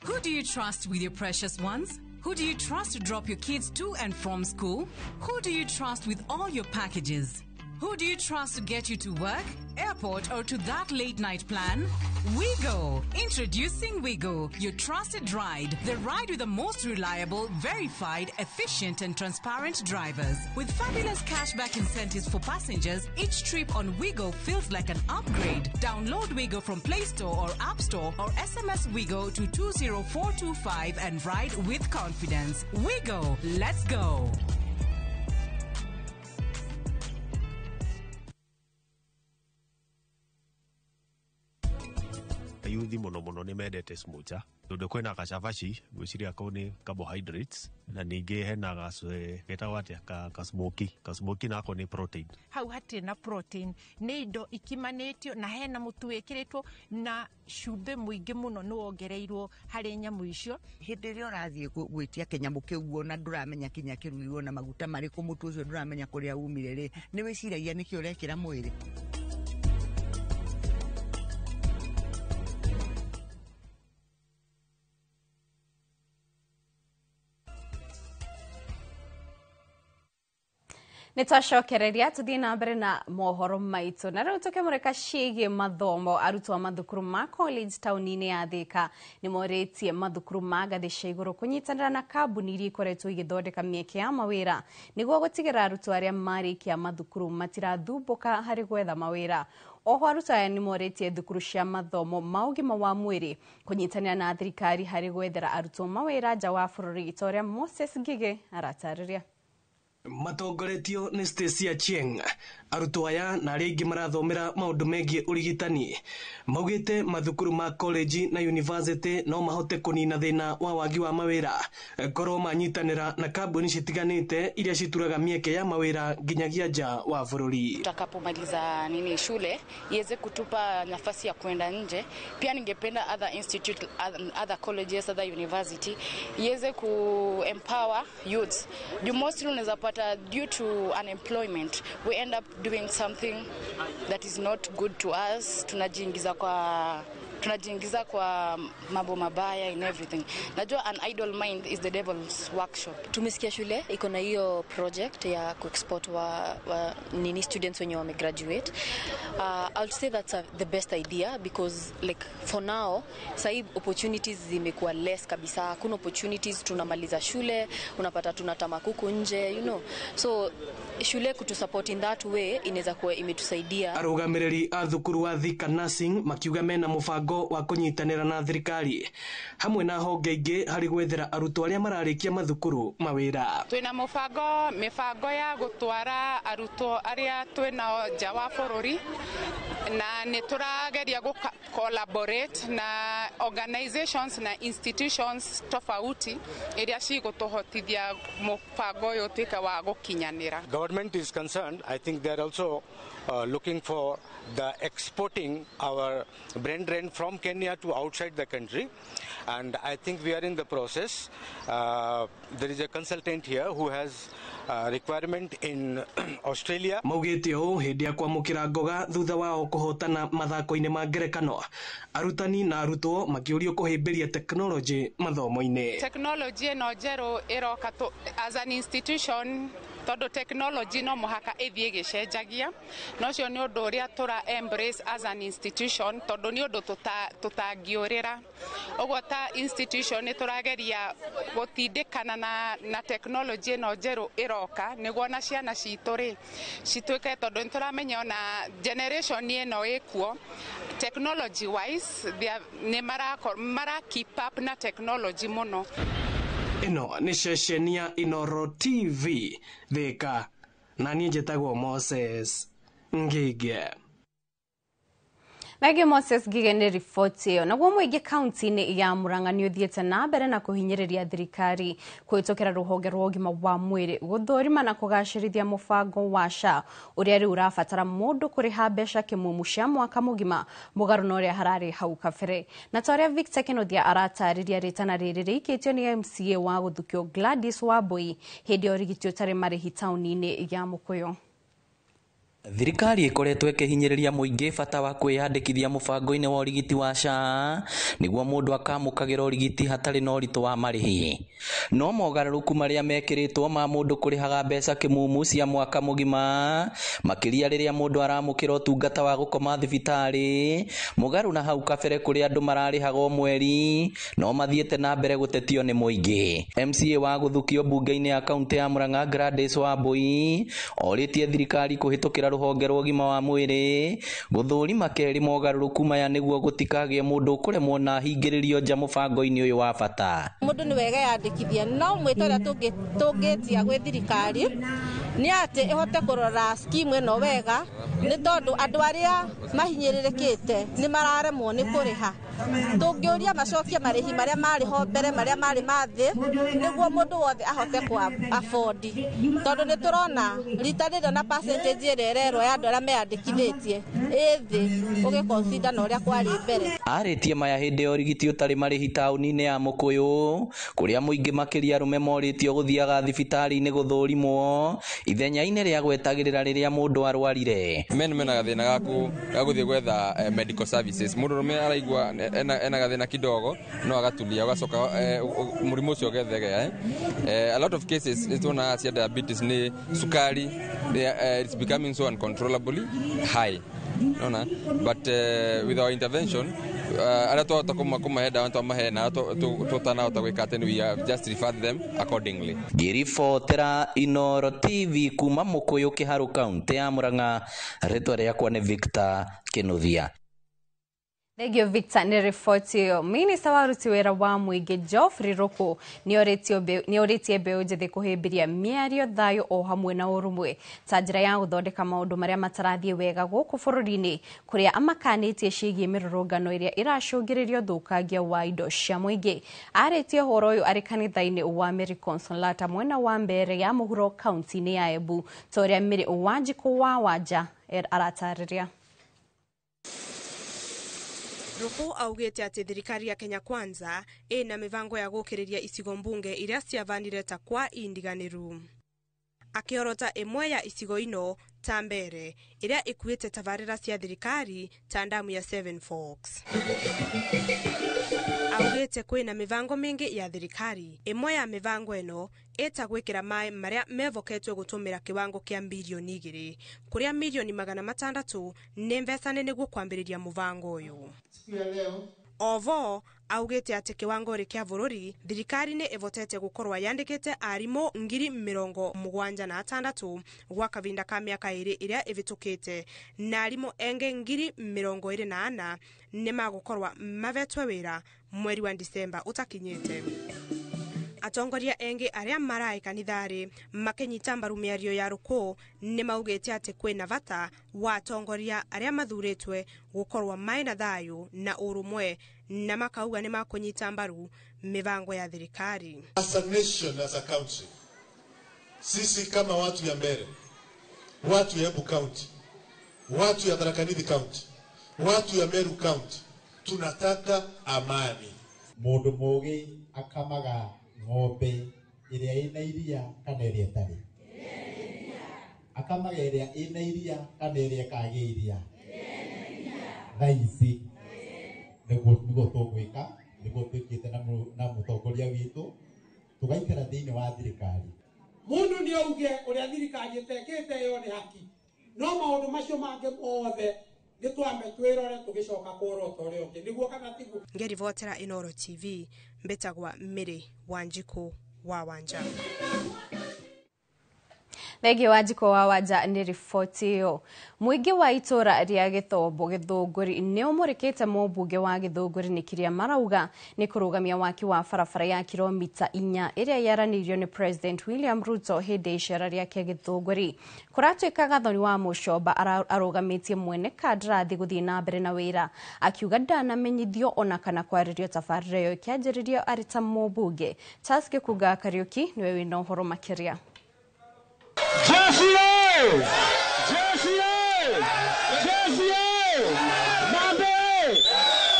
Who do you trust with your precious ones? Who do you trust to drop your kids to and from school? Who do you trust with all your packages? Who do you trust to get you to work, airport, or to that late-night plan? Wigo. Introducing Wigo, your trusted ride. The ride with the most reliable, verified, efficient, and transparent drivers. With fabulous cashback incentives for passengers, each trip on Wigo feels like an upgrade. Download Wigo from Play Store or App Store or SMS Wigo to 20425 and ride with confidence. Wigo, let's go. Yuthi muno ni mendete smoother tondu kwina gacavaci gwiciria ko ni carbohydrates na ningi hena getagwo atia ka smoky nako ni protein. Hau hatirĩ na protein nĩ indo ikimanĩtio na hena mũtu wĩkĩrĩtwo na cumbĩ mũingĩ mũno nĩ wongereirwo harĩ nyamũ icio. Hĩndĩ ĩrĩa ũrathiĩ gwĩtia kĩnyamũ kĩu ona ndũramenya kinya kĩrugirwo na maguta marĩkũ, mũtu ũcio ndũramenya kũrĩa umire rĩ, nĩ wĩciragia nĩkĩ ũrekĩra mwĩrĩ. Nitwacokereria tuthii na mbere na mohoro maitu na riu tukimurika ciigie mathomo. Arutwo mathukuru ma college tauni-ini ya Thika nimoritie mathukuru ma ngathi cia iguru kunyitanira na kambuni iria ikoretwo igithondeka mieke ya mawira niguo gutigira arutwo aria marikia mathukuru matirathumbuka hari gwetha mawira. Oho arutwo aya nimoritie thukuru cia mathomo ma ugima wa mwiri kunyitanira na thirikari hari gwethera arutwo mawira nja wa bururi. Itoria Moses Ngige aratariria. Matongoretio ni Stacy Achieng. Arutwo aya na aria ingi marathomera maundu megie urigitani maugite mathukuru ma college na university no mahote kunina thina wa wagi wa mawira korwo manyitanira na kambuni citiganite iria cituraga mieke ya mawira nginyagia nja wa bururi. Tutakapomaliza shule iweze kutupa nafasi ya kwenda nje. Pia ningependa other institute, other colleges, other university iweze ku empower youths. Mostly unaweza pata due to unemployment we end up doing something that is not good to us. Tunajiingiza kwa mambo mabaya in everything. Najua an idle mind is the devil's workshop. Tumesikia shule iko na hiyo project ya ku-export wa students wenye wame graduate. I'll say that's the best idea because like for now sahi opportunities zimekuwa less kabisa. Hakuna opportunities, tunamaliza shule unapata tunatama kuku nje, you know. So shule kutu support in that way inaweza kuwa imetusaidia. Arugamiriri a thukuru wa Thika Nursing makiuga mena mubango wa kunyitanira na thirikari hamwe na honge ingi hari gwethera arutwo aria mararikia mathukuru mawira. Twina mibango ya gutwara arutwo aria twina nja wa bururi na niturageria gu collaborate na organizations na institutions tofauti iria cigutuhotithia mubango uyu twika wa gukinyanira. Government is concerned. I think they are also looking for the exporting our brain drain from Kenya to outside the country, and I think we are in the process. There is a consultant here who has requirement in Australia. Maugite o hindi ya kwamukira ngoga thutha wao kuhotana mathako-ini ma ngerekano. Arutani na arutwo makiurio kuhimbiria technology mathomo-ini. Technology no njeru iroka as an institution tondu technology no muhaka ithie gicenjagia no cio ni undu uria tura embrace as an institution tondu ni undu tutangiurira ogwo ta institution ni turageria gutindikana na technology no njeru iroka niguo na ciana citu ri citwike tondu ni turamenya na generation ni eno ikuo technology wise ni mara keep up na technology muno. Ino ni ceceni ya Inoro TV Thika na niĩ njĩtagwo Moses Ngige. Nage Moses Ngige nĩ riboti ĩyo. Naguo mũingĩ kaunti-inĩ ya Murang'a nĩ ũthiĩte na mbere na kũhinyĩrĩria thirikari kũhĩtũkĩra rũhonge rwa ũgima wa mwĩrĩ gũthũrima na kũgacĩrithia mũbango wa SHA ũrĩa rĩu ũrabatara mũndũ kũrĩha mbeca kĩmumu cia mwaka mũgima mũgarũ na ũrĩa hararĩ hau kabere. Na ta ũrĩa Victor Kĩnuthia aratarĩria rĩtana rĩrĩ rĩikĩtio nĩ MCA wa Gũthukio Gladys Wambui hĩndĩ ya ũrigiti ũtarĩ marĩhi taũni-inĩ ya Mũkũyũ. Thirikari ikoretwo ikihinyiriria muingi bata wa kwiyandikithia mubango-ini wa urigiti wa SHA niguo mundu akamukagira urigiti hatari na uritu wa marihi. No mogaruruku maria mekiritwo ma mundu kurihaga mbeca kimumu cia mwaka mugima makiria riria mundu aramukira utungata wa gukoma thibitari mugaru na hau kabere kuri andu mararihaga mweri no mathiete na mbere gutetio ni muingi. MCA wa guthukio bunge-ini ya kaunti ya Murang'a Gladys Wambui oritie thirikari kuhitukira ruhonge rwa ũgima wa mwĩrĩ guthurima keri mogaruruku maya niguo gutikagie mundu kuremwo na hingĩrĩrio nja mũbango-inĩ ũyũ wa bata. Mundu ni wega yandikithia no mwĩtoria tũngĩtia gwĩ thirikari nĩ atĩ ihote kurora scheme ĩno wega nĩ tondu andu aria mahinyĩrĩrĩkĩte nĩ mararemwo nĩ kũrĩha. Tũngĩũria macokie marĩhi maria marĩho mbere maria marĩ mathĩ nĩguo mundu wothe ahote ku afford tondu nĩ turona rita rĩrĩ na percentage ĩrĩa ĩrerwo ya andũ arĩa meyandĩkithĩtie ĩthĩ ũgĩconsider na ũrĩa kwarĩ mbere. Arĩtie maya hĩndĩ ya ũrigiti ũtarĩ marĩhi taũni-inĩ ya Mũkũyũ kũrĩa mũingĩ makĩria arũme morĩtio gũthiaga thibitarĩ-inĩ gũthũrimwo ithenya-inĩ rĩa gwetagĩrĩra rĩrĩa mũndũ arwarire. Mena gathĩna ga gũthiĩ gwetha medical services. Mũndũ araigua ena gathĩna kidogo no agatulia ugacoka mũrimũ ũcio ũgethegea. A lot of cases nĩtuona cia diabetes nĩ sukari it's becoming so uncontrollably high. But with our intervention ara twahota kumahe dawa twamahe na tutanahota gwĩka atĩ we have just referred them accordingly. Ngĩribotera Inooro TV kuma Mũkũyũ Kĩharũ kaunti ya Murang'a, rĩtwa rĩakwa nĩ Victor Kinuthia. Thegio Victor nĩ riboti ĩyo. Minista wa aruti wĩra wa mũingĩ Geoffrey Ruku nĩorĩtie mbeũ njĩthĩ kũhĩmbĩria mĩario, thayũ o hamwe na ũrũmwe ta njĩra ya gũthondeka maũndũ marĩa matarathiĩ wega gũkũ bũrũri-inĩ, kũrĩa amakanĩtie ciĩgiĩ mĩrũrũngano ĩrĩa ĩracũngĩrĩrio thũkangia wa indo cia mũingĩ. Arĩtie ũhoro ũyũ arĩ kanitha-inĩ wa Mary Consolata mwena wa mbere ya mũhuro kaunti-inĩ ya Embu, ta ũrĩa Mary Wanjikũ wa Wanja aratarĩria. Ruku augĩte atĩ thirikari ya Kenya Kwanza ĩna mĩbango ya gũkĩrĩria icigo mbunge iria ciavanire ta kwa indiganiru. Akĩorota ĩmwe ya icigo ino ta mbere iria ikuĩte tabarĩra cia thirikari ta ndamu ya Seven Forks. Augĩte kwĩna mĩbango mĩingĩ ya thirikari. Ĩmwe ya mĩbango ĩno ĩta gwĩkĩra maĩ marĩa mevoketwo gũtũmĩra kĩwango kĩa bilioni 2 kũrĩa milioni 600 nĩ mbeca nĩguo kwambĩrĩria mũbango ũyũ. Ovo augĩte atĩ kĩwango kĩa bũrũri thirikari nĩ ĩvotete gũkorwo yandĩkĩte arimũ 76,000 gwa kavinda ka mĩaka 2 ĩrĩa ĩvĩtũkĩte na arimũ engĩ 24,000 nĩ magũkorwo mavetwe wĩra mweri wa Disemba utakinyĩte. Atongoria engĩ arĩa maraĩ kanithari makenyita mbaru mĩario ya Ruku nĩ maugĩte atĩ kwĩna bata wa atongoria arĩa mathurĩtwe gũkorwo maina thayũ na ũrũmwe na makauga nĩ makũnyita mbaru mĩbango ya thirikari. As a nation, as a country, sisi kama watu ya Mbeere, watu ya Embu County, watu ya Tharaka Nithi County, watu ya Meru County, tunataka amani. Mũndũ mũgĩ akamaga ng'ombe ĩrĩa ĩna iria kana ĩrĩa ĩtarĩ. Akamaga ĩrĩa ĩna iria kana ĩrĩa ĩkagĩa iria. Thaici nĩguo tũgwĩka, nĩguo twĩkĩte na mũtongoria witũ tũgaikara thĩinĩ wa thirikari. Mũndũ nĩ auge ũrĩa thirikari ĩtekĩte ĩyo nĩ haki, no maũndũ macio mangĩ mothe nĩtwambe twĩrore tũgĩcoka kũrota ũrĩa ũngĩ nĩguo kana tiguo. Ngĩribotera Inooro TV mbĩtagwa Mary Wanjikũ wa Wanja. Thegi Wanjikũ wa Wanja nĩ riboti ĩyo. Mũingĩ wa itũra rĩa Gĩthombo Gĩthũngũri nĩ ũmũrĩkĩte mũmbunge wa Gĩthũngũri Nĩkĩria marauga nĩ kũrũgamia waki wa barabara ya kilomita 4 ĩrĩa yaranĩirio nĩ President William Ruto hĩndĩ icera rĩake Gĩthũngũri. Kũratuĩka Gathoni wa Mũcomba arũgamĩtie mwene kandarathi gũthiĩ na mbere na wĩra, akiuga ndanamenyithio ona kana kwarĩrio tabarĩra ĩyo ĩkĩanjĩrĩrio arĩ ta mũmbunge. Charles Gĩkunga Kariuki nĩwe wĩna ũhoro makĩria.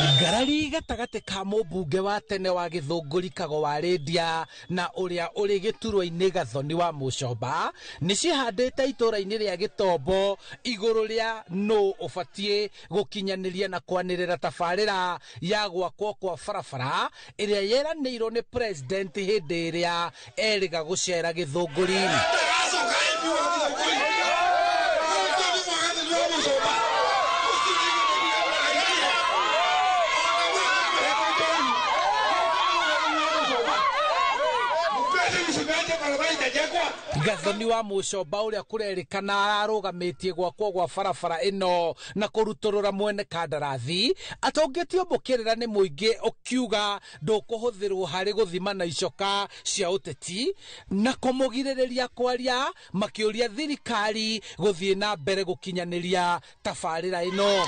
Ngarari gatagate ka mũmbunge wa tene wa Gĩthũngũri Kago wa Rĩndia na ũrĩa ũrĩ gĩturwa-inĩ Gathoni wa Mũcomba nĩ cihandĩte itũra-inĩ rĩa Gĩtombo igũrũ rĩa nũ ũbatiĩ gũkinyanĩria na kwanĩrĩra tabarĩra ya gwakwo kwa barabara ĩrĩa yeranĩirwo nĩ president hĩndĩ ĩrĩa erĩga gũcera Gĩthũngũri. Gathoni wa Mũcomba ũrĩa kũrerĩkana arũgamĩtie gwakwo gwa barabara ĩno na kũrutũrũra mwene kandarathi atongĩtio mũkĩrĩra nĩ mũingĩ ũkiuga ndũkũhũthĩrwo harĩ gũthima na icoka cia ũteti na kũmũgirĩrĩria kwaria makĩũria thirikari gũthiĩ na mbere gũkinyanĩria tabarĩra ĩno.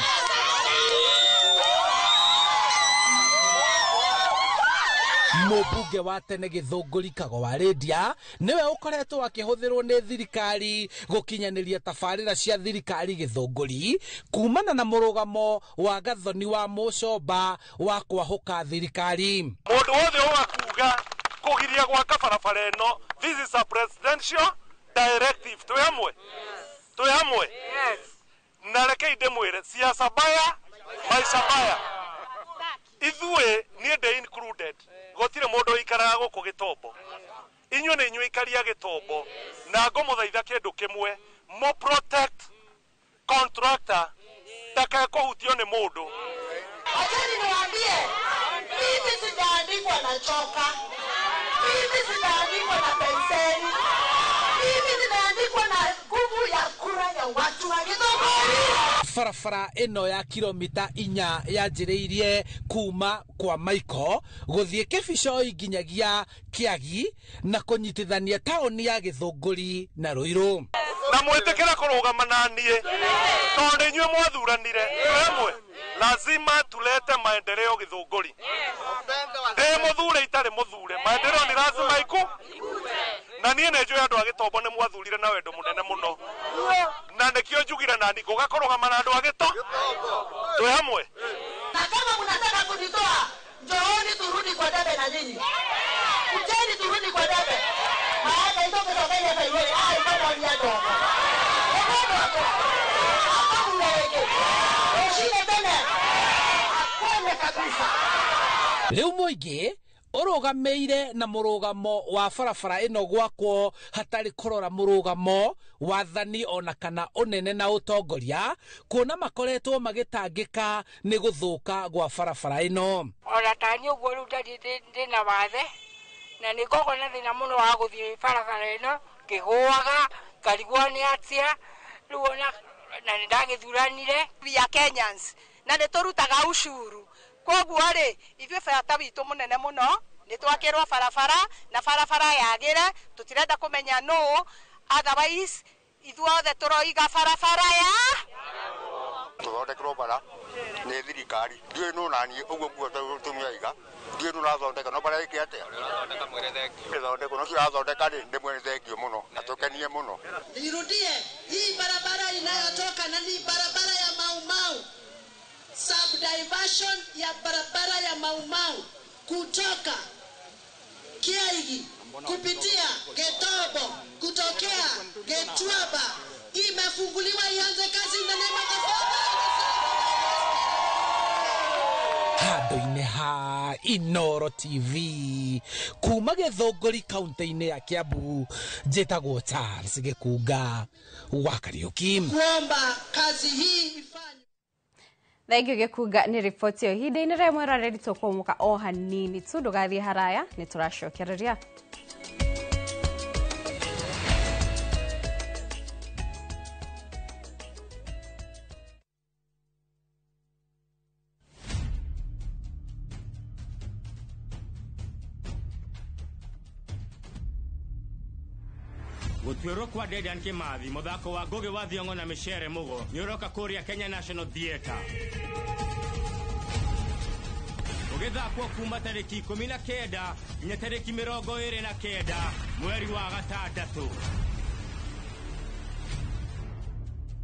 Mũmbunge wa tene Gĩthũngũri Kago wa Rĩndia nĩwe ũkoretwo akĩhũthĩrwo nĩ thirikari gũkinyanĩria tabarĩra cia thirikari Gĩthũngũri kumana na mũrũgamo wa Gathoni wa Mũcomba wa kwahũka thirikari. Mũndũ wothe ũgakuga kũgiria gwaka barabara ĩno, this is a presidential directive. Twĩ hamwe na reke ndĩmwĩre siasa baya maisha baya. Ithuĩ niĩ ndĩ included gotire mũndũ ikaraga gũkũ Gĩtombo, inyuĩ nĩ inyuĩ ikaria Gĩtombo na ngũmũthaitha kĩndũ kĩmwe, mo protect contractor ndakae kũhutio nĩ mũndũ. Acheni niwaambie, mimi sijaandikwa na choka, mimi sijaandikwa na penseli, mimi nimeandikwa na nguvu ya kura ya watu wa Gĩthũngũri. Barabara ĩno ya kilomita 4 yanjĩrĩirie kuma kwa Maiko gũthiĩ Kĩbico nginyagia Kĩagi na kũnyitithania taũni ya Gĩthũngũri na Rũirũ. Na mwĩtĩkĩra kũrũgama na niĩ tondũ inyuĩ mwathuranire mwemwe, lazima tulete maendeleo Gĩthũngũri. Ndĩ mũthure itarĩ mũthure, maendeleo ni lazima na niĩ nĩ njũĩ andũ a Gĩtombo nĩ mwathurire na wendo mũnene mũno, na nĩkĩo njugire nani gũgakorũgama na andũ a Gĩtombo. Twĩ hamwe. Na kama mnataka kujitoa, njooni turudi kwa debe na nyinyi. Kujeni turudi kwa debe. Baada hizo mtokeni hapa iwe, kama waliato. Hapa mweke. Ushinde tena. Akwende kabisa. Rĩu mũingĩ ũrũgamĩire na mũrũgamo wa barabara ĩno gwakwo hatarĩ kũrora mũrũgamo wathani ona kana ũnene na ũtongoria kuona makoretwo magĩtangĩka nĩ gũthũka gwa barabara ĩno. Ona tani ũguo rĩu ndĩna wathe na nĩ ngoragwo na thĩna mũno wa gũthiĩ barabara ĩno ngĩgũaga ngarigwo nĩ atĩa rĩu ona na nĩ ndagĩthuranire ya Kenyans na nĩ tũrutaga ushuru. Koguo rĩ ithuĩ bata witũ mũnene mũno nĩ twakĩrwo barabara na barabara yagĩre, tũtirenda kũmenya no otherwise ithuothe tũroiga barabara ya tũthondekerwo bara nĩ thirikari. Ndiũĩ nũ nani ũguo nguo tũmĩaiga, ndiũĩ nũ nathondeka no bara ĩkĩ atĩa ĩthondekwo no kĩrathondeka rĩ ndĩmwe nĩ thengio mũno na tũkenie mũno. Nirudie, hii barabara inayotoka na ni barabara ya Mau Mau, subdivision ya barabara ya Mau Mau kutoka Kiaigi kupitia Gĩtombo kutokea Gĩtuaba imefunguliwa ianze kazi na neema handũ-inĩ ha Inooro TV kuma Gĩthũngũri kaunti-inĩ ya Kiambu njĩtagwo Charles Gĩkunga wa Kariuki. Kuomba kazi hii ifanywe. Thengio Gĩkunga nĩ riboti yo ihinda-inĩ rĩmwe rĩrĩa tũkũmũka o hanini tu ndũgathiĩ haraya nĩ tũracokereria. Gũtuĩrwo kwa Dedan Kĩmathi mũthako wa Ngũgĩ wa Thiong'o na Mĩcere Mũgo nĩ ũroka kũrĩa Kenya National Theatre. Ũgĩthakwo kuma tarĩki 19 nginya tarĩki 29 mweri wa gatandatũ.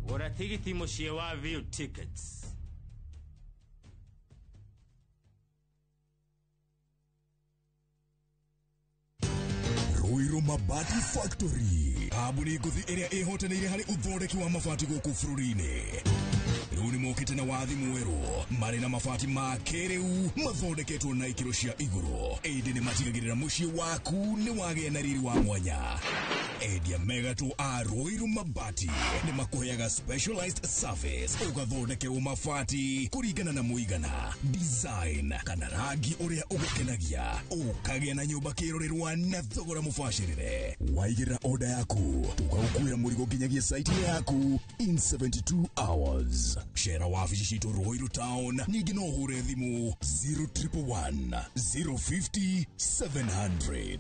Gũra tigiti mũciĩ wa View Tickets. Roiro Mabati Factory. Kambuni nguthi iria ihotanĩire harĩ uthondeki wa mabati gũkũ bũrũri-inĩ. Rĩu nĩ mokĩte na wathi mwerũ marĩ na mabati ma kĩrĩu mathondeketwo na ikĩro cia igũrũ. Ĩndĩ nĩ matigagĩrĩra mũciĩ waku nĩ wagĩa na riri wa mwanya. Endia megatũ a Roiro Mabati nĩ makũheaga specialized service ũgathondekerwo mabati kũringana na mũigana, design kana rangi ũrĩa ũgũkenagia. Ũkagĩa na nyũmba kĩrorerwa na thogora mũbacĩrĩre. Waigĩrĩra order yaku ũgagũkuĩra mũrigo nginyagia site yaku in 72 hours. Share wabici citũ Roiro Town. Ningĩ no ũhũre thimũ 0111 050 700.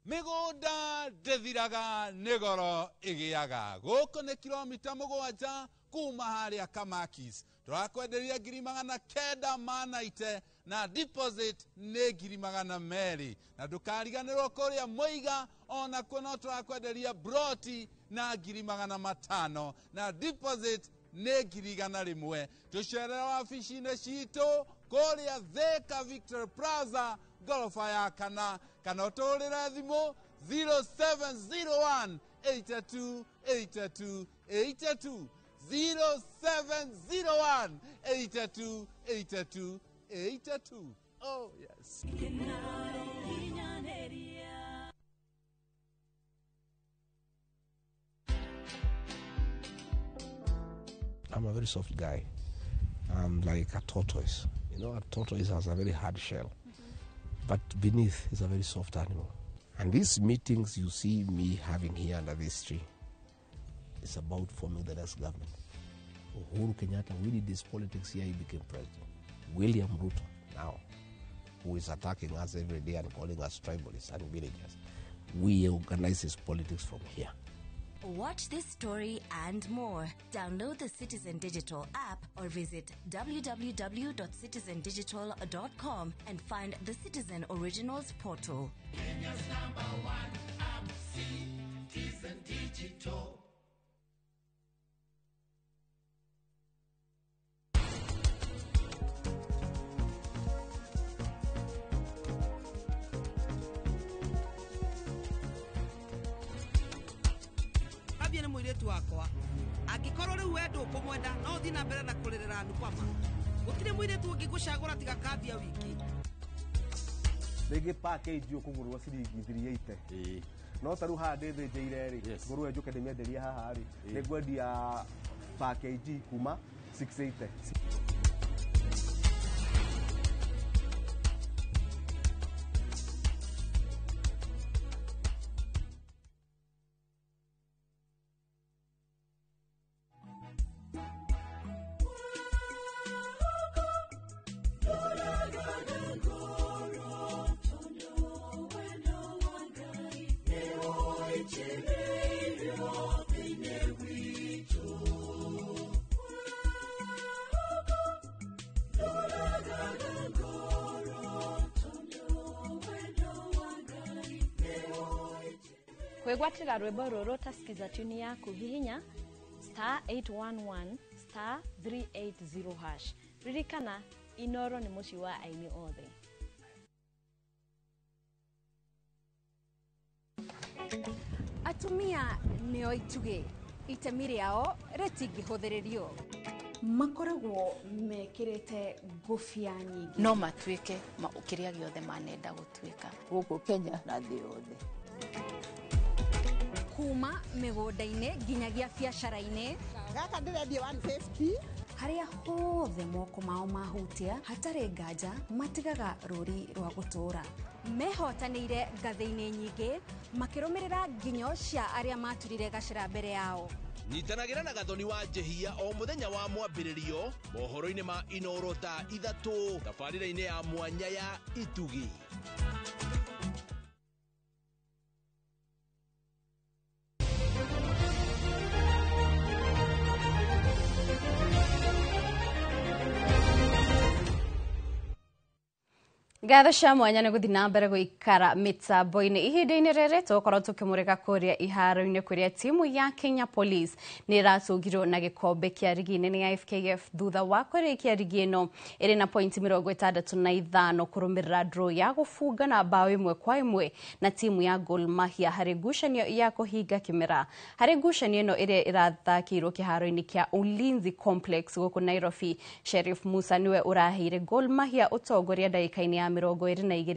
Mĩgũnda ndĩthiraga nĩ goro ĩgĩaga. Gũkũ nĩ kilomita 7 kuma harĩa Kamakis. Tũrakwenderia 990 na deposit nĩ 200,000. Na ndũkariganĩrwo kũrĩa Mũiga ona kuo no tũrakwenderia broti na 500,000 na deposit nĩ 100,000. Tũcerera wabici-inĩ citũ kũrĩa Thika Victor Plaza gorofa ya kana ũtũrĩre thimũ 0701 82 82 82 0701 82 82 82. Oh yes. I'm a very soft guy. I'm like a tortoise. You know, a tortoise has a very hard shell. But beneath is a very soft animal. And these meetings you see me having here under this tree, it's about forming the next government. Uhuru Kenyatta, we did this politics here, he became president. William Ruto, now, who is attacking us every day and calling us tribalists and villagers, we organize his politics from here. Watch this story and more. Download the Citizen Digital app or visit www.citizendigital.com and find the Citizen Originals portal. Kenya's #1 app, Citizen Digital. Nĩ mũirĩtu wakwa angĩkorwo rĩu wendo kũmwenda no thiĩ na mbere na kũrĩrĩra Anupama. Gũtirĩ mũirĩtu ũngĩ gũcagũra tiga Kambia wiki. Rĩngĩ package ũkũgũrwo ciringi 380. No tarũ haha ndĩthĩnjĩire rĩ ngũrwe njũke ndĩmĩenderie haha rĩ nĩ ngwendia package kuma 680. Kwegwatĩra rwĩmbo rũrũ tasikiza tuni yaku hihinya *811 *380#. Ririkana Inoro nĩ mũciĩ wa aini othe. Atumia nĩo ituge itemi rĩao rĩtingĩhũthĩrĩrio. Makoragwo mekĩrĩte ngũbia nyingĩ no matuĩke kĩrĩa gĩothe manenda gũtuĩka gũkũ Kenya na thĩ yothe. Kuma mĩgũnda-inĩ nginyagia biacara-inĩ. Gaka ndĩrendia 150. Harĩa hothe moko mao mahutia hatarĩ nganja matigaga rũri rwa gũtũra. Mehotanĩire ngathĩ-inĩ nyingĩ makĩrũmĩrĩra nginyo cia arĩa maturire gacĩra mbere yao. Nyitanagĩra na Gathoni wa Njehia o mũthenya wa mwambĩrĩrio mohoro-inĩ ma Inoro ta 3 tabarĩra-inĩ ya mwanya ya Itugi. Ngatho cia mwanya nĩ gũthiĩ na mbere gũikara mĩtambo-inĩ ihinda-inĩ rĩrĩ tũgũkorwo tũkĩmũrĩka kũrĩa iharo-inĩ kũrĩa timu ya Kenya Police nĩ ĩratũgirwo na gĩkombe kĩa rigi nene ya FKF thutha wa kũrĩkia rigi ĩno ĩrĩ na pointi 65 kũrũmĩrĩra draw ya gũbunga na bao 1-1 na timu ya Gor Mahia harĩ ngucanio ya kũhinga kĩmera. Harĩ ngucanio ĩno ĩrĩa ĩrathakĩirwo kĩharo-inĩ kĩa Ulinzi Complex gũkũ Nairobi, Sheriff Musa niwe ũraheire Gor Mahia ũtongoria ndagĩka-inĩ ya 22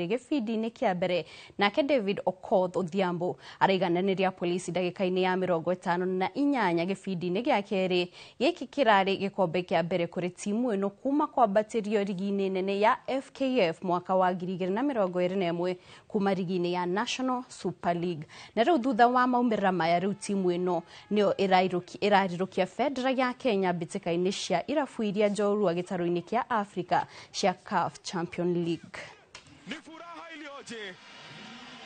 gĩbindi-inĩ kĩa mbere, nake David Okoth Odhiambo araigananĩria polisi ndagĩka-inĩ ya 58 gĩbindi-inĩ gĩa kerĩ. Gĩkĩ kĩrarĩ gĩkombe kĩa mbere kũrĩ timu ĩno kuma kwambatĩrio rigi-inĩ nene ya FKF mwaka wa 2021 kuma rigi-inĩ ya National Super League. Na rĩu thutha wa maumĩrĩra maya rĩu timu ĩno nĩyo ĩrarirũkia bendera ya Kenya mbĩtĩka-inĩ cia irabu iria njorua gĩtarũ-inĩ kĩa Africa cia CAF Champion League. Ni furaha iliyoje,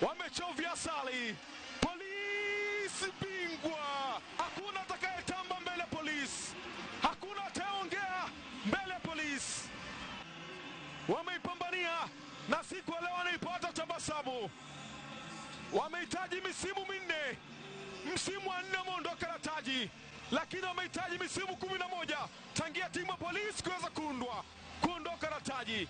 wamechovya sali, polisi bingwa, hakuna atakayetamba mbele polisi, hakuna ataongea mbele polisi, wameipambania na siku ya leo wanaipata tabasamu. Wamehitaji misimu minne, msimu wa 4 wameondoka na taji, lakini wamehitaji misimu 11 tangia timu ya polisi kuweza kuondoka na taji.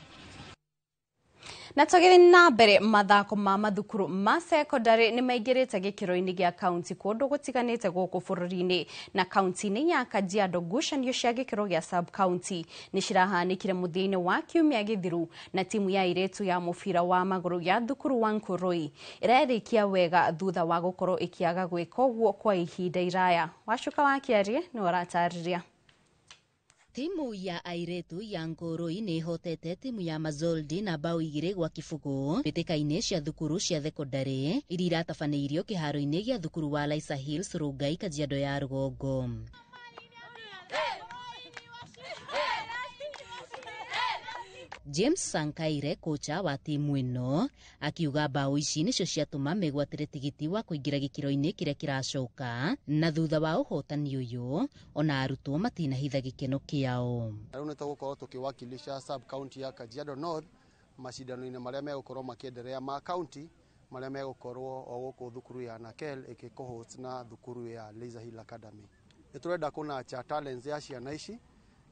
Na tũgĩthiĩ na mbere mathako ma mathukuru ma secondary nĩ maingĩrĩte gĩkĩro-inĩ gĩa kaunti kũndũ gũtiganĩte gũkũ bũrũri-inĩ, na kaunti-inĩ ya Kajiado ngucanio cia gĩkĩro gĩa sub county nĩ cirahanĩkire mũthia-inĩ wa kiumia gĩthiru, na timu ya airĩtu ya mũbira wa magũrũ ya thukuru wa Nkurui ĩrarĩkia wega thutha wa gũkorwo ĩkĩaga gwĩka ũguo kwa ihinda iraya. Wacuka wa Kĩarie nĩ ũratarĩria. Timu ya airetu ya Nkurui nĩ hotete timu ya Mazoldi na bao 2-0 mbĩtĩka-inĩ cia thukuru cia thekondarĩ iria iratabanĩirio kĩharo-inĩ gĩa thukuru wa Laisa Hills Rongai Kajiado ya rũgongo. James Sankaire, kocha wa timu ĩno, akiuga bao ici nĩcio ciatũma megwatĩre tigiti wa kũingĩra gĩkĩro-inĩ kĩrĩa kĩracoka, na thutha wa ũhotani ũyũ ona arutwo matinahitha gĩkeno kĩao. Rĩu nĩ tũgũkorwo tũkĩwakilisha sub county ya Kajiado North macindano-inĩ marĩa megũkorwo makĩenderea ma county marĩa megũkorwo o gũkũ thukuru ya Nakel ĩkĩkũhost na thukuru ya Laser Hill Academy. Nĩ tũrenda kũnacha talents ya ciana ici,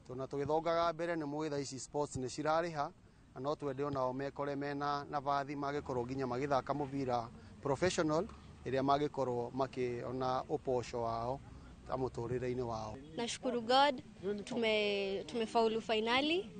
tuna tũgĩthongaga mbere nĩ mũgĩtha ici sports nĩ cirarĩha, na no twende onao mekore mena navathi magĩkorwo nginya magĩthaka mũbira professional ĩrĩa magĩkorwo makĩona ũboco wao ta mũtũrĩre-inĩ wao. Nashukuru God tumefaulu finali.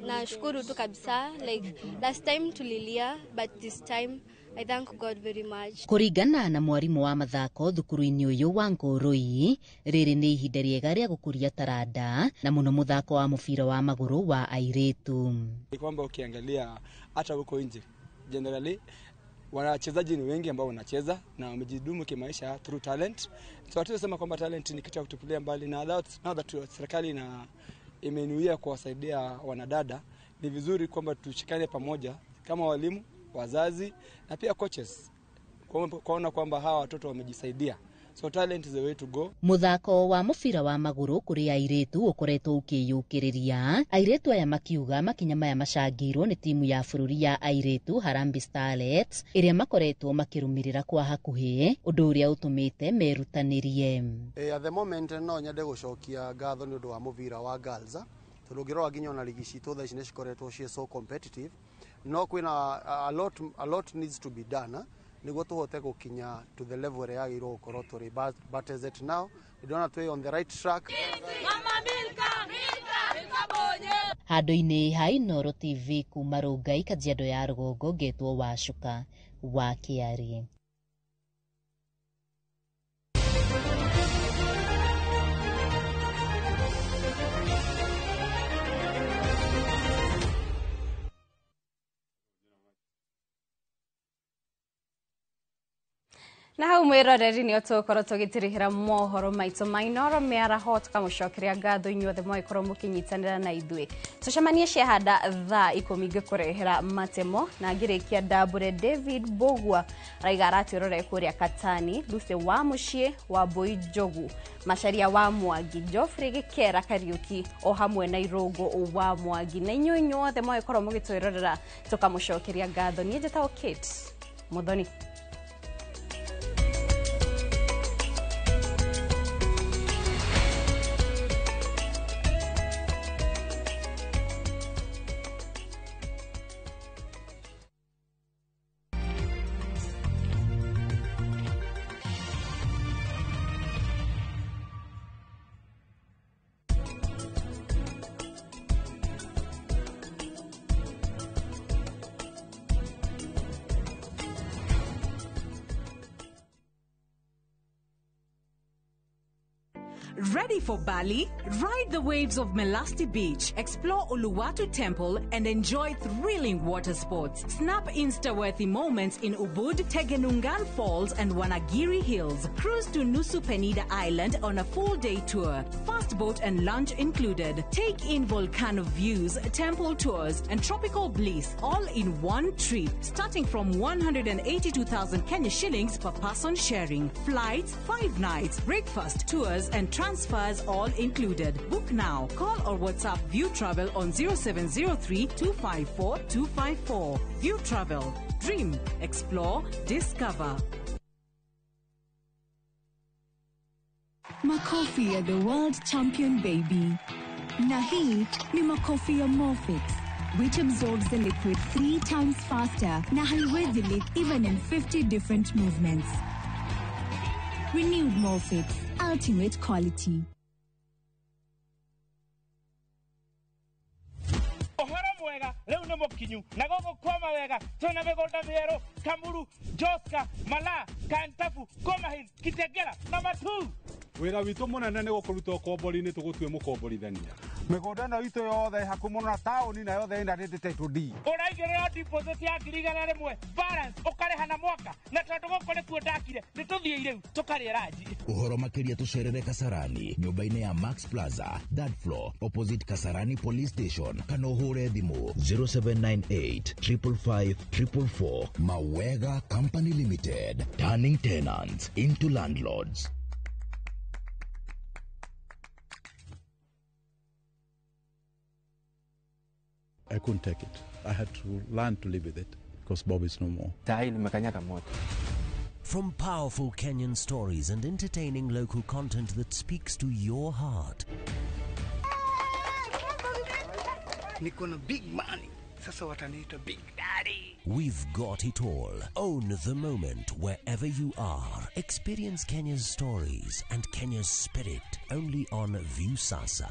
Nashukuru tu kabisa, like last time tulilia but this time I thank God very much. Kũringana na mwarimu wa mathako thukuru-inĩ ũyũ wa Nkurui, rĩrĩ nĩ ihinda rĩega rĩa gũkũria taranda na mũno mũthako wa mũbira wa magũrũ wa airetu. Ni kwamba ukiangalia hata huko nje generally wachezaji ni wengi ambao wanacheza na wamejidumu kimaisha through talent. So hatusema kwamba talent ni kitu cha kutupilia mbali, na now that serikali na imenuia kuwasaidia wanadada, ni vizuri kwamba tushikane pamoja kama walimu, wazazi na pia coaches kuona kwamba hawa watoto wamejisaidia. So talent is the way to go. Muthako wa mũbira wa magũrũ kũrĩ airetu ũkoretwo ũkĩyũkĩrĩria. Airetu aya makiuga makinya maya macangĩirwo nĩ timu ya bũrũri ya airetu Harambee Starlets ĩrĩa makoretwo makĩrũmĩrĩra kwa hakuhĩ, ũndũ ũrĩa ũtũmĩte merutanĩrie. At the moment no nyende gũcokia ngatho nĩ ũndũ wa mũbira wa girls. Tũrũngĩrora nginya ona ligi citũ thaa ici nĩ cikoretwo ciĩ so competitive. No kwĩna a lot needs to be done nĩguo tũhote gũkinya to the level ĩrĩa yagĩrĩirwo gũkorwo tũrĩ, but as it now we don't have to be on the right track. Handũ-inĩ ha Inooro TV kuma Rongai Kajiado ya rũgongo, ngetwo Wacuka wa Kĩarie. Na hau mwiroreri ni otukorwo tugitirihira mohoro maito mainoro meara hot kamucokeria ngatho inyuothe mwagikorwo mukinyitanira na ithui tucemanie ciahanda thaa 10 ngikurehera matemo na ngirikia ndambure David Bogwa raiga aratirore kuria Katani Luce wa mucie wa Boy Jogu Macharia wa Mwangi Geoffrey Gikera Kariuki o hamwe na Irogo wa Mwangi na inyuothe mwagikorwo mugitwirorera tukamucokeria ngatho ni njetaho Kate Muthoni. Ready for Bali? Ride the waves of Melasti Beach, explore Uluwatu Temple, and enjoy thrilling water sports. Snap Insta-worthy moments in Ubud, Tegenungan Falls, and Wanagiri Hills. Cruise to Nusu Penida Island on a full-day tour. Fast boat and lunch included. Take in volcano views, temple tours, and tropical bliss, all in one trip, starting from 182,000 Kenya shillings per person sharing. Flights, 5 nights, breakfast, tours, and transfers all included. Book now. Call or WhatsApp View Travel on 0703 254 254. View Travel. Dream, explore, discover. Makofi ya the world champion baby. Na hii ni makofi ya Morphix, which absorbs the liquid 3 times faster na haiwezi leak even in 50 different movements. Renewed Morphix, ultimate quality. Ohoro mwega leo nä må kinyu na gogo kwama wega tona mĩgũnda mĩerũ Kamuru, Joska, Mala, Kantafu, Komahin, Kitegera na Matu. Wĩra witũ mũnene nĩ gũkũruta ũkombori-inĩ tũgũtue mũkomborithania. Mĩgũnda ĩno itũ yothe hakuhĩ mũno na taũni na yothe ĩna title deed. Ũraigĩrĩra deposit ya 100,000 balance ũkarĩha na mwaka na tondũ gũkũ nĩkuo ndakire nĩtũthiĩ irĩu tũkarĩe ranji. Ũhoro makĩria tũcerere Kasarani nyũmba-inĩ ya Max Plaza, third floor, opposite Kasarani Police Station. Kana ũhũre thimũ 0798 555 444. Mawega Company Limited, turning tenants into landlords. I couldn't take it. I had to learn to live with it because Bob is no more. From powerful Kenyan stories and entertaining local content that speaks to your heart. Niko na big money. Sasa wataniita Big Daddy. We've got it all. Own the moment wherever you are. Experience Kenya's stories and Kenya's spirit only on Viusasa.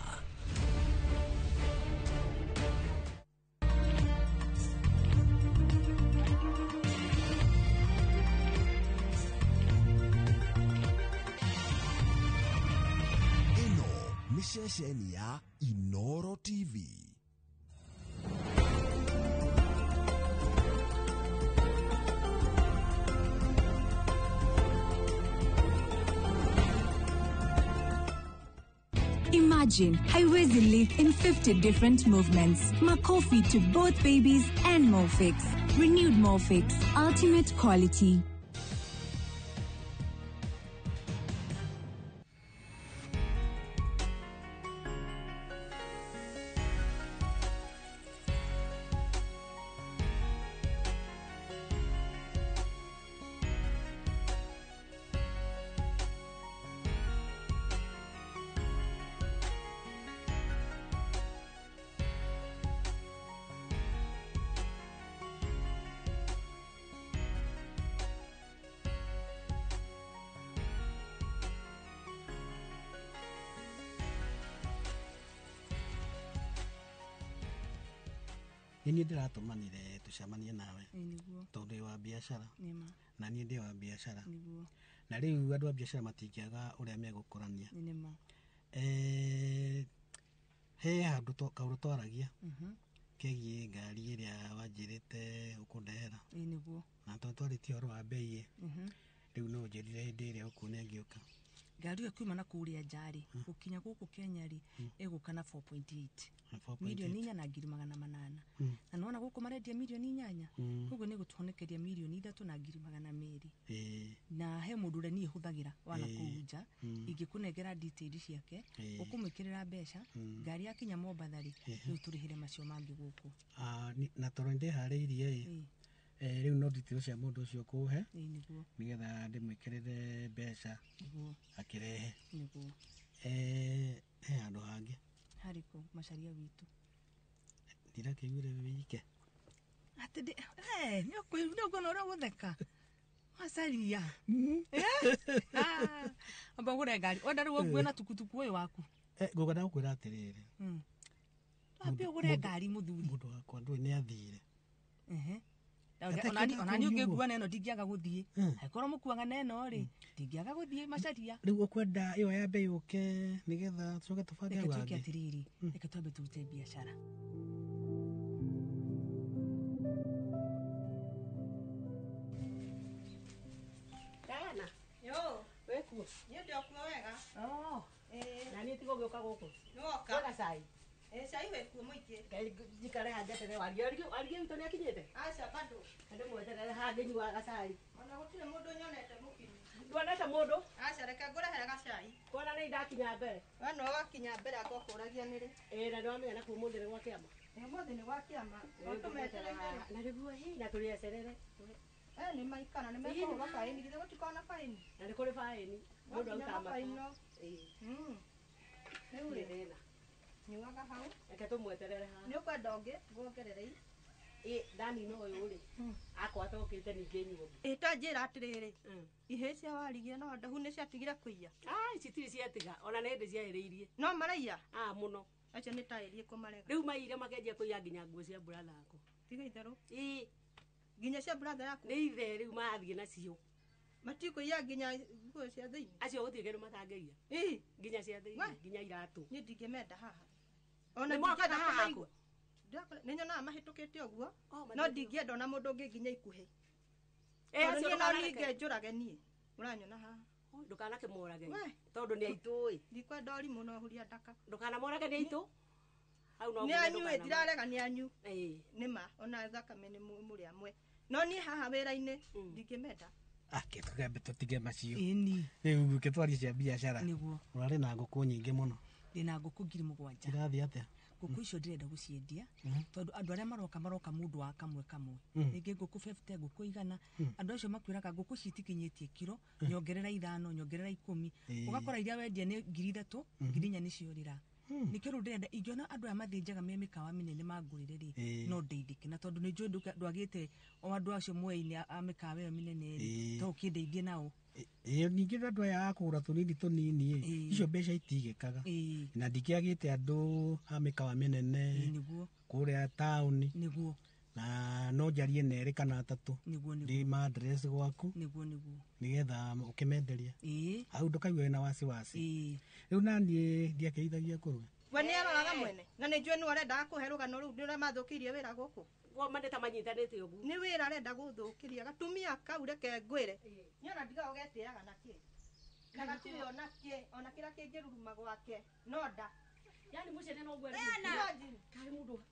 Shesheni ya Inoro TV. Imagine haiwezi live in 50 different movements. Makofi to both babies and Morphix. Renewed Morphix, ultimate quality. Nini ndĩratũmanire tucemanie nawe tondũ wa biashara na niĩ ndĩ wa biashara na rĩu andũ a biashara matingĩaga ũrĩa megũkũrania he handũ kaũndũ twaragia kegiĩ ngari ĩrĩa wanjĩrĩte ũkũndehera na tondũ twarĩtie ũhoro wa bei riu no njirire hindi iria ukune ngioka ngari yo kuma na kuria njari gukinya guku Kenya ri egukana 4.8 milioni 4,800 na nona guku marendia milioni 8 koguo ni gutuhonekeria milioni 3,200 na he mundu reni ihuthagira wana kuja ingikunengera details ciake ukumwikirira mbeca ngari yakinya Mombatha ri riu turihire macio mangi guku na toro ndi hariirie riu no details cia mundu ucio kuhe nigetha ndimwikirire mbeca akirehe he andu hangi hariko macaria witu ndira kiguire wike ati ni uko nora gutheka macaria amba gure ngari onda riu ogwe na tukutuku uyu waku ngugana gukwira atiriri ambe gure ngari muthuri mundu wakwa ndui ni athire onani ukigua neno ndingiaga guthie aikoro mukuaga neno ri ndingiaga guthie macaria riu ukwenda iyo yambe yuke nigetha tucoke tubange wangi reke atiriri reke twambe turute biashara kana yo weku ni ndio kuwa wega na ni tigo gioka guku noka wega sai sai weku muike jikare haja tere wali mtoni akinyete acha bado ande mweterere hage nyua gacai ona gutire mundu nyonete mukini ndwanete mundu acha reke ngure he gacai kona ni ndakinya mbere we no wakinya mbere akokuragia niri na ndo amenya na kumundire gwa kiama muthi ni gwa kiama otumetere na riguo hi na tuli ecerere ni maikana ni meko faini githe gutikona faini na ni kuri faini mundu autama faino ni urena nyuaga hau eke tumweterere ha ni ukwenda ungi nguongerere ndani no uyu ri akwa tokite ninge nyuo to njira atiriri ihe cia warigie no ndahu ni ciatigire kuiya citiri ciatiga ona nende ciairirie no maraiya muno acha ni tairie kumarega riu maire makenjia kuiya nginya nguo cia brother yako tiga itharu nginya cia brother yako ni ithe riu mathie nacio matikuiya nginya nguo cia thiini acio gutigere matangeia nginya cia thiini nginya iratu ni ndingimenda haha ona ndingenda haha ni nyona mahitukite oguo no ndingienda ona mundu ungi nginya ikuhi acio no ninge njurage nie uranyona haha ndukana kimorage tondu ni aitui ndikwenda ori muno huria ndaka ndukana morage ni aitu hau no ni anyu ndirarega ni anyu nima ona thakame ni muri amwe no ni haha wira-ini ndingimenda tugambe tutige macio riu kitwari cia biashara urari na nguku nyingi muno ndina nguku 7,000 irathi atia nguku icio ndirenda guciendia tondu andu aria maroka mundu wa kamwe ningi nguku 50 nguku 100 andu acio makwiraga nguku citikinyitie kilo nyongerera 5 nyongerera 10 ugakora iria wendia ni 3,000 ngirinya ni ciorira nikero ndenda ingiona andu aya mathinjaga me mikawa minene mangurire ri no ndeithike na tondu ni njui ndwagite o andu acio mwe-ini a mikawa yo minene ri to kindeithie nao ningi andu aya akugura tunini icio mbeca itigikaga na ndikiagite andu a mikawa minene kuria tauni niguo na no njarie neri kana 3 ndi ma address gwaku niguo nigetha ukimenderia au ndukaiwe na wasiwasi riu nani ndiakeithagia kurwe we ni aroraga mwene na ni njui ni arenda kuhe rugano riu ndira mathukirie wira guku mandeta manyitanite ugu ni wira arenda guthukiria gatumia kau reke ngwire nyona ndiga ugetiaga na ki na gatiri ona kira kingiruruma gwake noda yani mucene no gwere kari mundu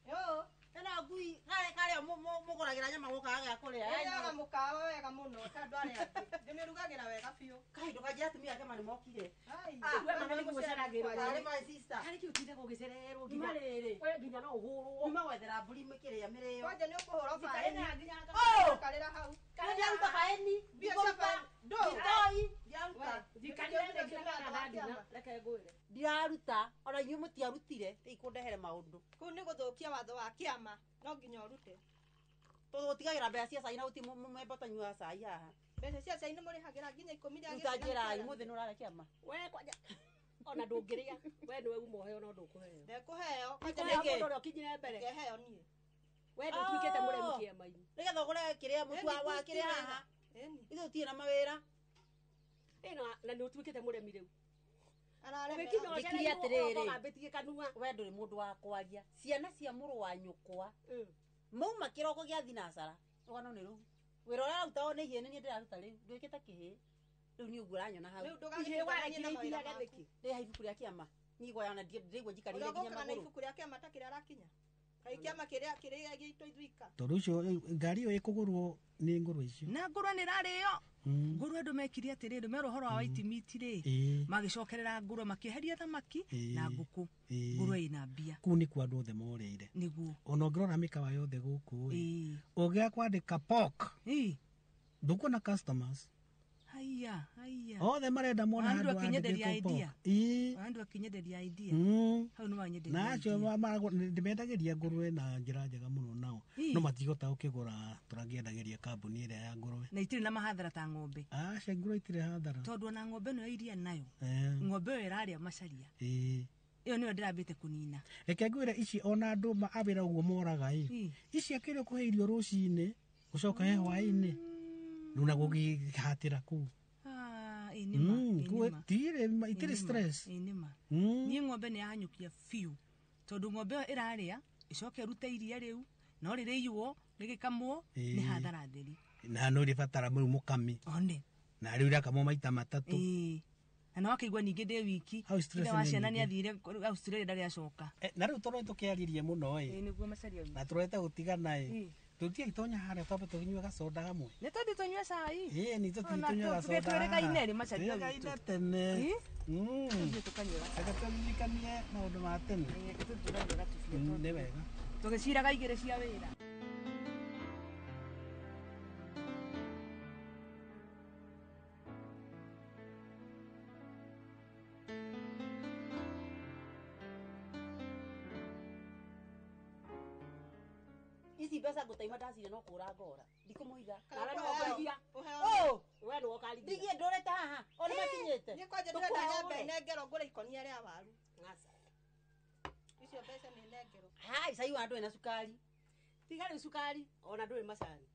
yo tena ngui kare muguragira nyama gukaga kuria yaga mukawa wega muno tondu ari ati ndimirugagira wega biu kai ndukaje atumia kama ni mokire we manani guceragirwo ari my sister hari kiutinde gugicererwo nginya riri we nginya no uhurwo uma wethera mburi mikiria mirio waje ni ukuhura faini nginya karira hau kandi auta faini bikopa ndoi yauta dikanire nginya ndadina reke ngwire ndiaruta ona nyu mutiarutire ikundehere maundu ku ni guthukia watho wa kiama no nginya urute tutigagira mbeca cia cai na uti mumembota nyua cai haha mbeca cia cai ni murihagira nginya 10 ya utajira imuthi nurare kiama we kwaja ona ndungiria we niwe umuheo no ndukuheo ndekuheo kaja nige ndo okinyire mbere ngeheo nie we ndo twikete muremu kiama-ini nigetha ugure kiria mutu wa kiria haha ithu tie na mawira na ni utwikete muremi riu we nduri mundu wa kwaria ciana cia muru wa nyukwa mauma kiroko gia thinacara ugano ni ru wira ora utao ne yene ni ndiraruta riu ndwikita kihi riu ni ugura nyona hau riu ndugagire waranye na mawira gathiki ni haifu ya kiama nigo yana ndigwa jikarire nginya maguru ifuku ria kiama takira arakinya kai kiama kiria gitu ithwika tondu ucio ngari yo ikugurwo ni nguru icio na nguru ni rario nguru andu mekiri atiriri mero horo wa itimiti ri magicokerera nguru makiheria thamaki na nguku nguru ina mbia ku ni kwa andu othe moreire niguo ona ngirora mikawa yothe guku ugia kwandika pork ndukuna customers haya othe marenda mona andu akinyenderia idea andu akinyenderia idea hau no wanyenderia na acio ndimendagiria ngurwe na njira njega muno nao no matigota ukigura turangiendagiria kambuni ira ya ngurwe na itiri na mahathara ta ng'ombe cia ngurwe itiri hathara tondu na ng'ombe no iria nayo ng'ombe yo iraria macaria iyo niyo ndirambite kunina reke ngwire ici ona andu maabira uguo moraga ici akire kuheirio rucine gucoka he hwaini nuna gugihatira ku inima itiri stress inima ni ng'ombe ni yahanyukia fiu tondu ng'ombe iraria icoke rute iria riu no ririiywo rigikamwo ni hathara theri na no ribatara mukami one na riu rakamwo maita matatu na no akaigua ningi ndi wiki ida wa ciana ni athire Australia ndari acoka na riu toro tukiaririe muno niguo macaria na turete gutigana tutie itonya hare twabe tunywe gasoda hamwe ne todi tunywe cai ni tunywe gasoda twireka ineri macaria gaida tene tukanywa tukatukanie maundu ma tene ni wega tugiciraga igire cia wira ici pesa gutaima ndacire no kura ngora ndikumuiga kana no kuria we no kari ndigie ndorete haha ona makinyete ni kwaje ndoreta nyambe nengero ngure ikonia ria waru ngasa icio pesa ni nengero hai sai wandu ena sukari tigari sukari ona ndure macani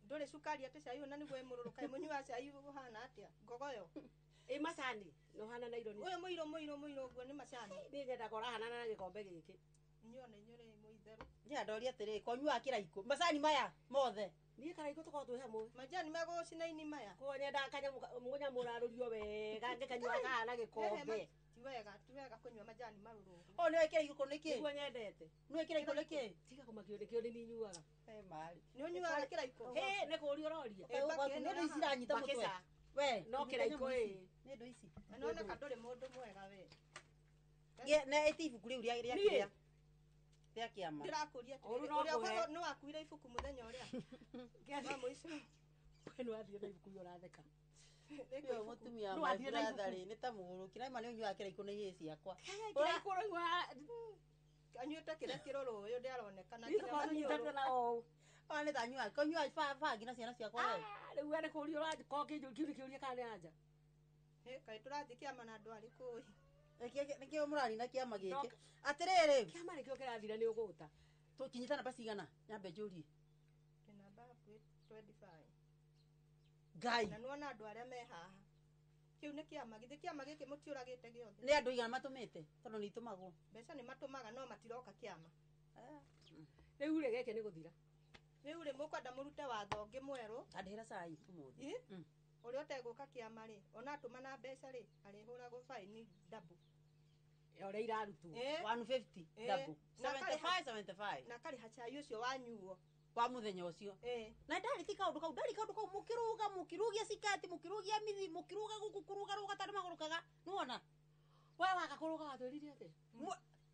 ndure sukari ate sai ona ni gwe mururuka munywa sai hana atia ngogoyo macani no hana na ironi uyo muiro gwe ni macani ndigenda kora hana na gikombe giki nyone muitheru ya ndori atiri konyua kiraiko macani maya mothe ni karaiko tuko hamwe majani mego cinaini maya kuonyenda kanya munya murarurio wega ngekanyua kana gikombe tiwega kunywa majani maruru ni wekira iko niki niguo nyendete ni wekira iko niki tiga kumakio nikio ni nyuaga mari ni unyuaga kiraiko ni kuri uroria no isiranyita mutwe we no kiraiko ni ndo ici nona kadore mundu mwega we ne etifu kuri uria kiria tia kiama ndirakuria uria no akuira ifuku muthenya uria ngeza muico kwenu athie na ifuku uratheka yo mutumia wa brother ni ta muguru kira mani unywa kira iko ni yesi yakwa kira iko rwa anyuta kira kiroro uyu ndiaronekana kira mani na o ani tanywa konywa fa gina ciana ciakwa riu ene kuri urathi ko kiuria kana anja kai turathi kiama na andu ari kui nikio murani na kiama giki atiriri kiama nikio kirathira ni uguta tukinyitana basi igana nyambe njuri kina babu 25 gai na nuona andu aria me haha kiu ni kiama giki mutiuragite giothe ni andu igana matumite tondu ni itumagwo mbeca ni matumaga no matiroka kiama riu ri geke ni guthira riu ri mukwenda murute watho ngi mweru andihira sai tumuthi uri oteguka kiama ri ona atuma na mbeca ri arihuragwo fine double ore irarutu 150 double 75 na kari hachai ucio wanyuo wa muthenya ucio na ndari ti kaundu kau mukirugia sikati mukirugia mithi mukiruga gukuruga ruga tani magurukaga nuona we waka kuruga watwiririe ate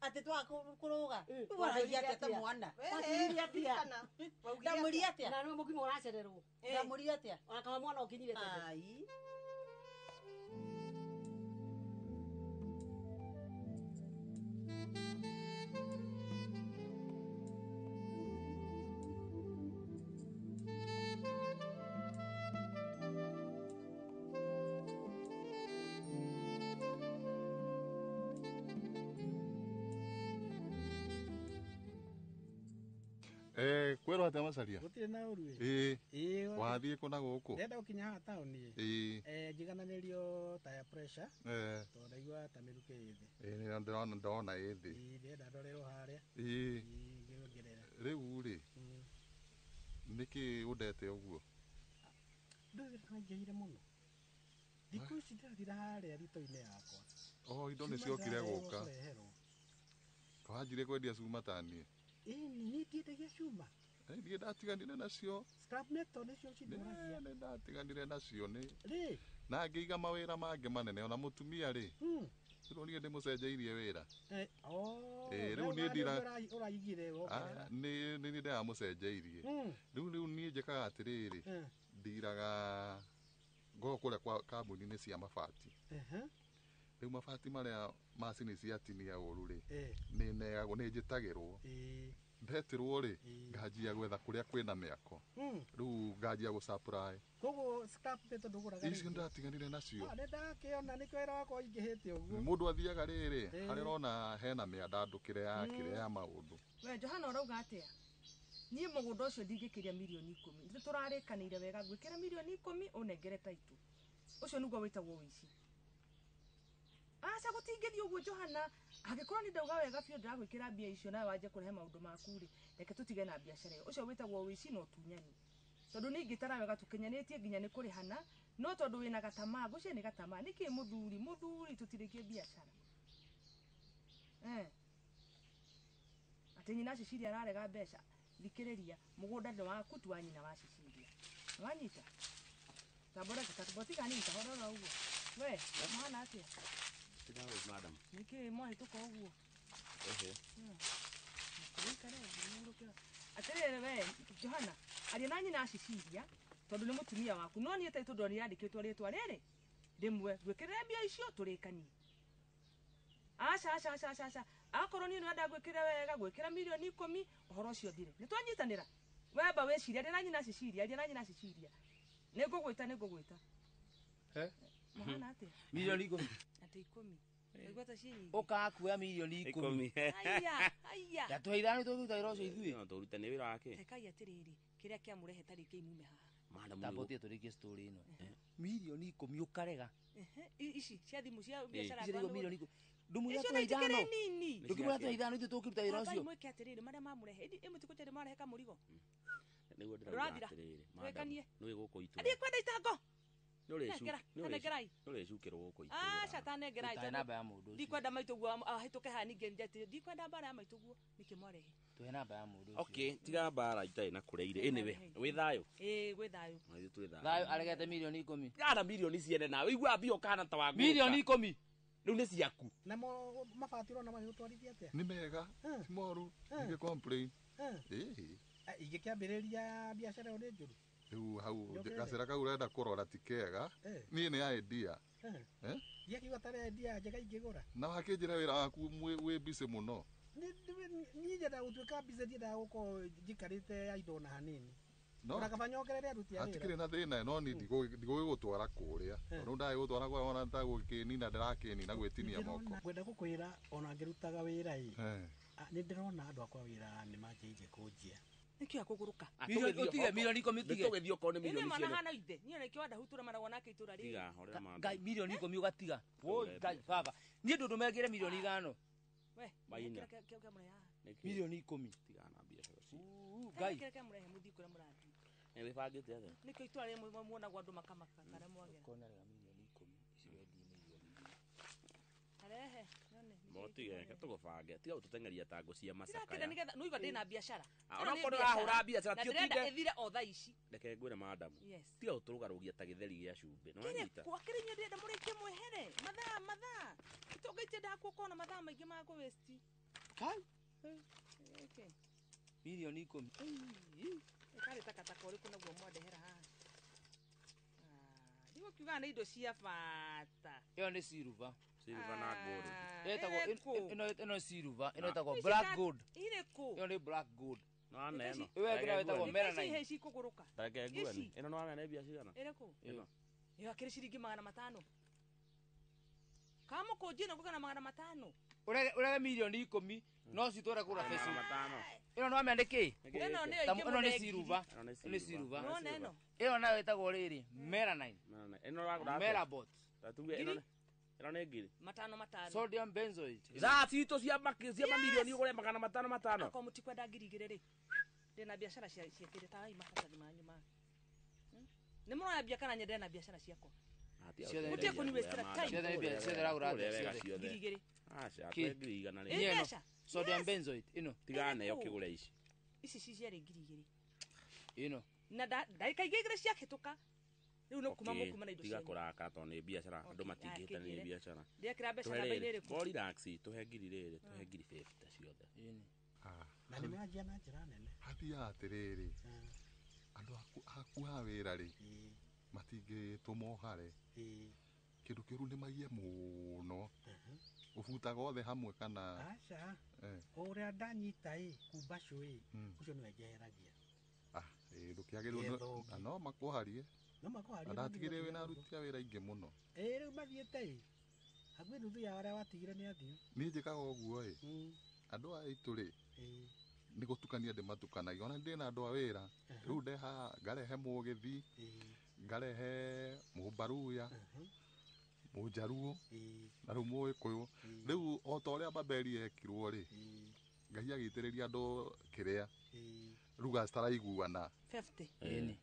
ate twa kuruga waragia ate mwana watwiririe atia ndamuri atia na no mukimo uracererwo ndamuri atia akama mwana ukinyire tete ai kwero ate macaria gutire na uru wathie kuna guku ndenda ukinya ha tauni jigananirio tire pressure to ndaigua ta miruke ithi ni ndona ithi ndenda ndorero haria riu ri niki ndete uguo ndũgĩire mũno thikũ ici ndĩrathira harĩa rito-inĩ yakwa indo nĩ ciokire gũka twanjire kwendia cuma taniĩ niĩ ndiendagia cuma niĩ ndatiganire nacio scrap metal nĩcio cindũragia nĩ ndatiganire nacio na ngĩiga mawĩra mangĩ manene ona mũtumia rĩ rĩu niĩ ndĩmũcenjeirie wĩra rĩu niĩ nĩ ndĩramũcenjeirie rĩu niĩ njĩkaga atĩrĩrĩ ndiraga ngoo kũrĩa kwa kambuni-inĩ cia mabati rĩu mabati marĩa macini ciatinia ũru rĩ nĩ negagwo nĩ njĩtagĩrwo ndetĩrwo rĩ nganjia gwetha kũrĩa kwĩna mĩako rĩu nganjia gũsupply koguo scrap metal ndũgũraga icio ndatiganire nacio nĩ ndakĩona nĩ kwĩra wakwa ingĩhĩte ũguo mũndũ athiaga rĩrĩ harĩa ũrona hena mĩandandũkĩre yakĩre ya maũndũ we Johana ũrauga atĩa niĩ mũgũnda ũcio ndingĩkĩria milioni 10 nĩ tũrarĩkanĩire wega gwĩkĩra milioni 10 ũnengere taitu ũcio nĩguo wĩtagwo ũici aca gũtingĩthiĩ ũguo Johana angĩkorwo nĩ ndauga wega biũ ndĩragwĩkĩra mbia icio nawe wanje kũrehe maũndũ maku rĩ reke tũtige na biacara ĩyo ũcio wĩtagwo ũici na ũtunyani tondũ nĩ ingĩtara wega tũkinyanĩtie nginya nĩ kũrĩhana no tondũ wĩna gatama gũcie nĩ gatama nĩkĩ mũthuri tũtirĩkie biacara atĩ nyina Cecilia ararega mbeca thikĩrĩria mũgũnda nĩ waku tu wa nyina wa Cecilia wanyita tabora tutabotika nini tahorora uguo we mwana atĩa madam nĩkĩ mwahĩtũka ũguo atĩrĩrĩ we Johana aria na nyina Cecilia tondũ nĩ mũtumia waku no niĩ tondũ nĩandĩkĩtwo rĩtwa rĩrĩ rĩmwe gwĩkĩrĩra mbia icio tũrĩkanie aca akorwo niĩ nĩwenda gwĩkĩra wega gwĩkĩra milioni 10 ũhoro ũcio thire nĩ twanyitanĩra wamba wĩciria aria na nyina Cecilia nĩngũgwĩta mwana atĩa milioni 10 atĩ 10 igweta ciĩ ũkakuoya milioni 10 aya yatũheithana tũrutagĩra ũcio ithuĩ no tũrute nĩ wĩra wake rekai atĩrĩrĩ kĩrĩa kĩamũrehe tarĩkĩ imume haha madam tabotie tũrĩkie story ĩno milioni 10 ũkarega ici cia thimũ cia biacara kwa milioni 10 ndumuya tũheithana ndumuya tũheithana ithuĩ tũkĩruta wĩra ũcio mwĩke atĩrĩrĩ marĩa mamũrehe ĩmũtiko tĩrĩ marehe kamũrigo nĩguo ndĩrathira madam nĩ gũkũ itu athiĩ kwenda itango nĩũrĩcukĩrwo gũkũ itu aca tanengerai namba ya mũndũ ũcio ndikwenda maitũguo ahĩtũke haha ningĩ njatĩ ndikwenda mbara ya maitũguo nĩkĩ mwarehe tuhe namba ya mũndũ ũcio okay tiga mbara itarĩ na kũreire anyway wĩ thayũ gwĩ thayũ ithuĩ twĩ thayũ aregete milioni 10 gana milioni ciene nawe igua mbia ũkana ta wa milioni 10 rĩu nĩ ciaku na mabati ũrona magĩgũtwarithia atĩa nĩ mega ti moru ingĩ complain ingĩkĩambĩrĩria biacara ĩyo nĩ njũru rĩu hau gacĩra kau ũrenda kũrora ti kega niĩ nĩ idea ndiakiuga tarĩ idea njega ingĩgũra na wakĩnjĩra wĩra waku wĩ busy mũno niĩ nyendaga gũtuĩka busy ndiendaga gũkorwo njikarĩte indo na hanini ũrakabanya ongerere aruti a wĩra hatikĩrĩ na thĩna no ni ndigũgĩgũtwara kũrĩa rĩu ndagĩgũtwara kũrĩa ona ndagũkĩnina ndĩrakĩnina gwĩtinia moko ngwenda gũkwĩra ona ngĩrutaga wĩra nĩ ndĩrona andũ akwa wĩra nĩ manjĩirie kũnjia nĩkĩo akũgũrũka utige milioni 10 utige tũgĩthiĩ okorwo nĩ milioni ciene mana ithe niĩ nĩkĩo wenda hutura maragwa nake itũra rĩrĩ tiga horera manda ngai milioni 10 ũgatiga woi ngai baba niĩ ndũ ndũmengere milioni 5 we maina milioni 10 tiga na biacara ci ngai kĩreke mũrehe mũthi kũrĩa mũrathiĩ wĩbangĩte atĩa nĩkĩo itũra rĩmwe muonagwo andũ makamaka karĩa mwagera konarega milioni 10 iciwendi milioni 2 arehe none motige tũgũbange tiga ũtũtengeria tango cia macaka ya nĩgetha no iga ndĩna biacara ona korwo ahũra biacara tio tinde ethire o thaa ici reke ngwĩre madam tiga ũtũrũgarũgia ta gĩtheri gĩa cumbĩ no anyita kwa kĩrĩnyo ndĩrenda mũrĩkie mwehere mathaa itũngĩtie ndakũkona mathaa maingĩ ma kũ waste kai milioni 10 karĩ takataka ũrĩkũ naguo mwandehera haha ndigũ kiuga nĩ indo cia bata ĩyo nĩ silver na gold ĩno silver ĩno ĩtagwo black gold irĩkũ ĩyo nĩ black gold no neno ĩyo ĩngĩ ĩtagwo melanine ici kũgũrũka reke nguani ĩno no wamenya mbia cigana ĩrĩkũ ĩyo akĩrĩ ciringi 500 kama kũnjina kũgana 500 urege milioni 10 no citwara kũra Facebook ĩno no wamenya nĩkĩ ĩno nĩ silver nĩ silver no neno ĩyo nayo ĩtagwo rĩrĩ melanine ĩno wagũra melabot tatuge ĩno nĩ ngiri 500 sodium benzoate za cito cia mamilioni ũgũre 500 ako mũtikwenda ngiri igĩrĩ rĩ ndena biashara ciakire ta ai mabatari manyu ma nä må royambia kana nyendere na biashara ciakwa må tie kå niwestera ngiri igä rä sodium benzoate ino tigana yo kigure ici ici ciarä ngiri igä rä ino na ndagä igä rä ciahätũka rä u no kuma må kuma na indo tiga kũraka tondũ nĩ biacara andũ matingĩhĩtania nĩ biacara ndekĩra mbeca namba-inĩ ĩrĩkũ go relax tũhe ngiri rĩrĩ tũhe ngiri 50 ciothe na nĩ manjia na njĩra nene hathiaga atĩrĩrĩ andũ aku ha wĩra rĩ matingĩtũma ũhare kĩndũ kĩũru nĩ maiye mũno ũbutaga othe hamwe kana aca ũrĩa ndanyita kumba cũĩ ũcio nĩwe njeheragia ndũkĩagĩrĩrwo no makũharie ndatigire wĩna aruti a wĩra ingĩ mũno rĩu mathiĩte hakuhĩ nuthu ya arĩa watigire nĩ athiũ niĩ njĩkaga ũguo andũ a itũ rĩ nĩ gũtukania ndĩmatukanagia ona ndĩ na andũ a wĩra rĩu ndeha ngarehe mũgĩthi ngarehe mũmbaruya mũnjaruo na rĩu mũgĩkũyũ rĩu o ta ũrĩa mbamberi yekirwo rĩ Ngai agĩitĩrĩria andũ kĩrĩa rĩu gacitaraiguana 50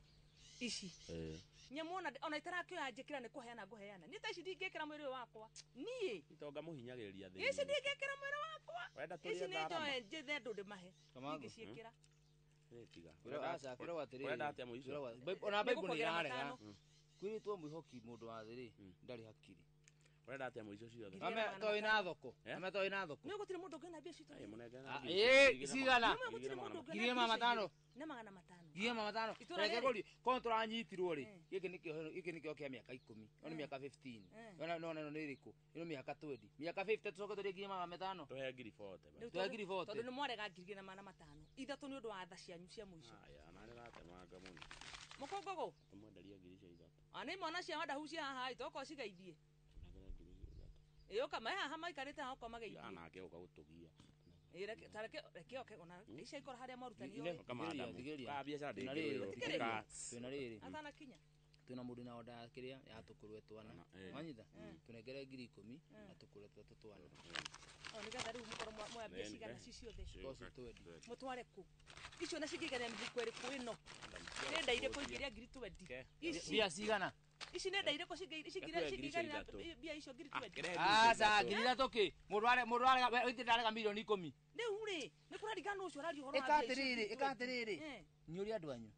ici nyamona ona itarakĩoya njĩkĩra nĩ kũheana ngũheana niĩ ta ici ndingĩkĩra mwĩrĩ wakwa niĩ itonga mũhinyagĩrĩria thĩ ici ndingĩkĩra mwĩrĩ wakwa ici nĩ njoe njĩthe ndũ ndĩmahe ndingĩciĩkĩra urenda atia muico ona bible nĩ irarega kwĩrĩtwo mwĩhoki mũndũ wa thĩ rĩ ndarĩ hakiri urenda atia muico ciothe ame toĩ na thoko ame toĩ na thoko nĩ gũtirĩ mũndũ ũngĩona mbia citũ cigana ngiri ĩmwe matano na magana matano ngiri ĩmwe matano reke gũri kono tũranyitirwo rĩ gĩkĩ nĩkĩo kĩa mĩaka 10 ona mĩaka 15 ona nĩ ĩrĩkũ ĩno mĩaka 20 mĩaka 50 tũcoke tũrĩ ngiri magana matano tũhe ngiri 40 tũhe ngiri 40 tondũ nĩ mwarega ngiri na magana matano ithatũ nĩ ũndũ wa tha cianyu cia mũico aya na nĩ ratemanga mũno mũkũngũgũ tũmwenderia ngiri cia ithatũ ana imwana cia wanda hucia haha itoko cigeithie kama haha maikarĩte haha oko mageithie anake ũka gũtũgia reke oke ona icia ikora harĩa marutanio biacara ndĩngĩrĩrwo twĩna rĩrĩ atana kinya twĩna mũndũ na onda kĩrĩa ya tũkũrwe twana wanyita tũnengere ngiri 10 na tũkũrwe tũtũ twana nĩgetha rĩu mũkorwo mwambia cigana ci ciothe mũtware kũ icio na cingĩigana mĩhuko ĩrĩkũ ĩno nĩ nda irĩkũ ingĩrĩa ngiri 20 ici bia cigana ici nĩ nda irĩkũ cingĩigana bia icio ngiri 20 aca ngiri ithatũ kĩ mũndũ arega ndarega milioni 10 rĩu rĩ nĩ kũrarigana ũcio ũraria ũhoro ĩkaatĩrĩrĩ nĩ ũrĩa andũ anyu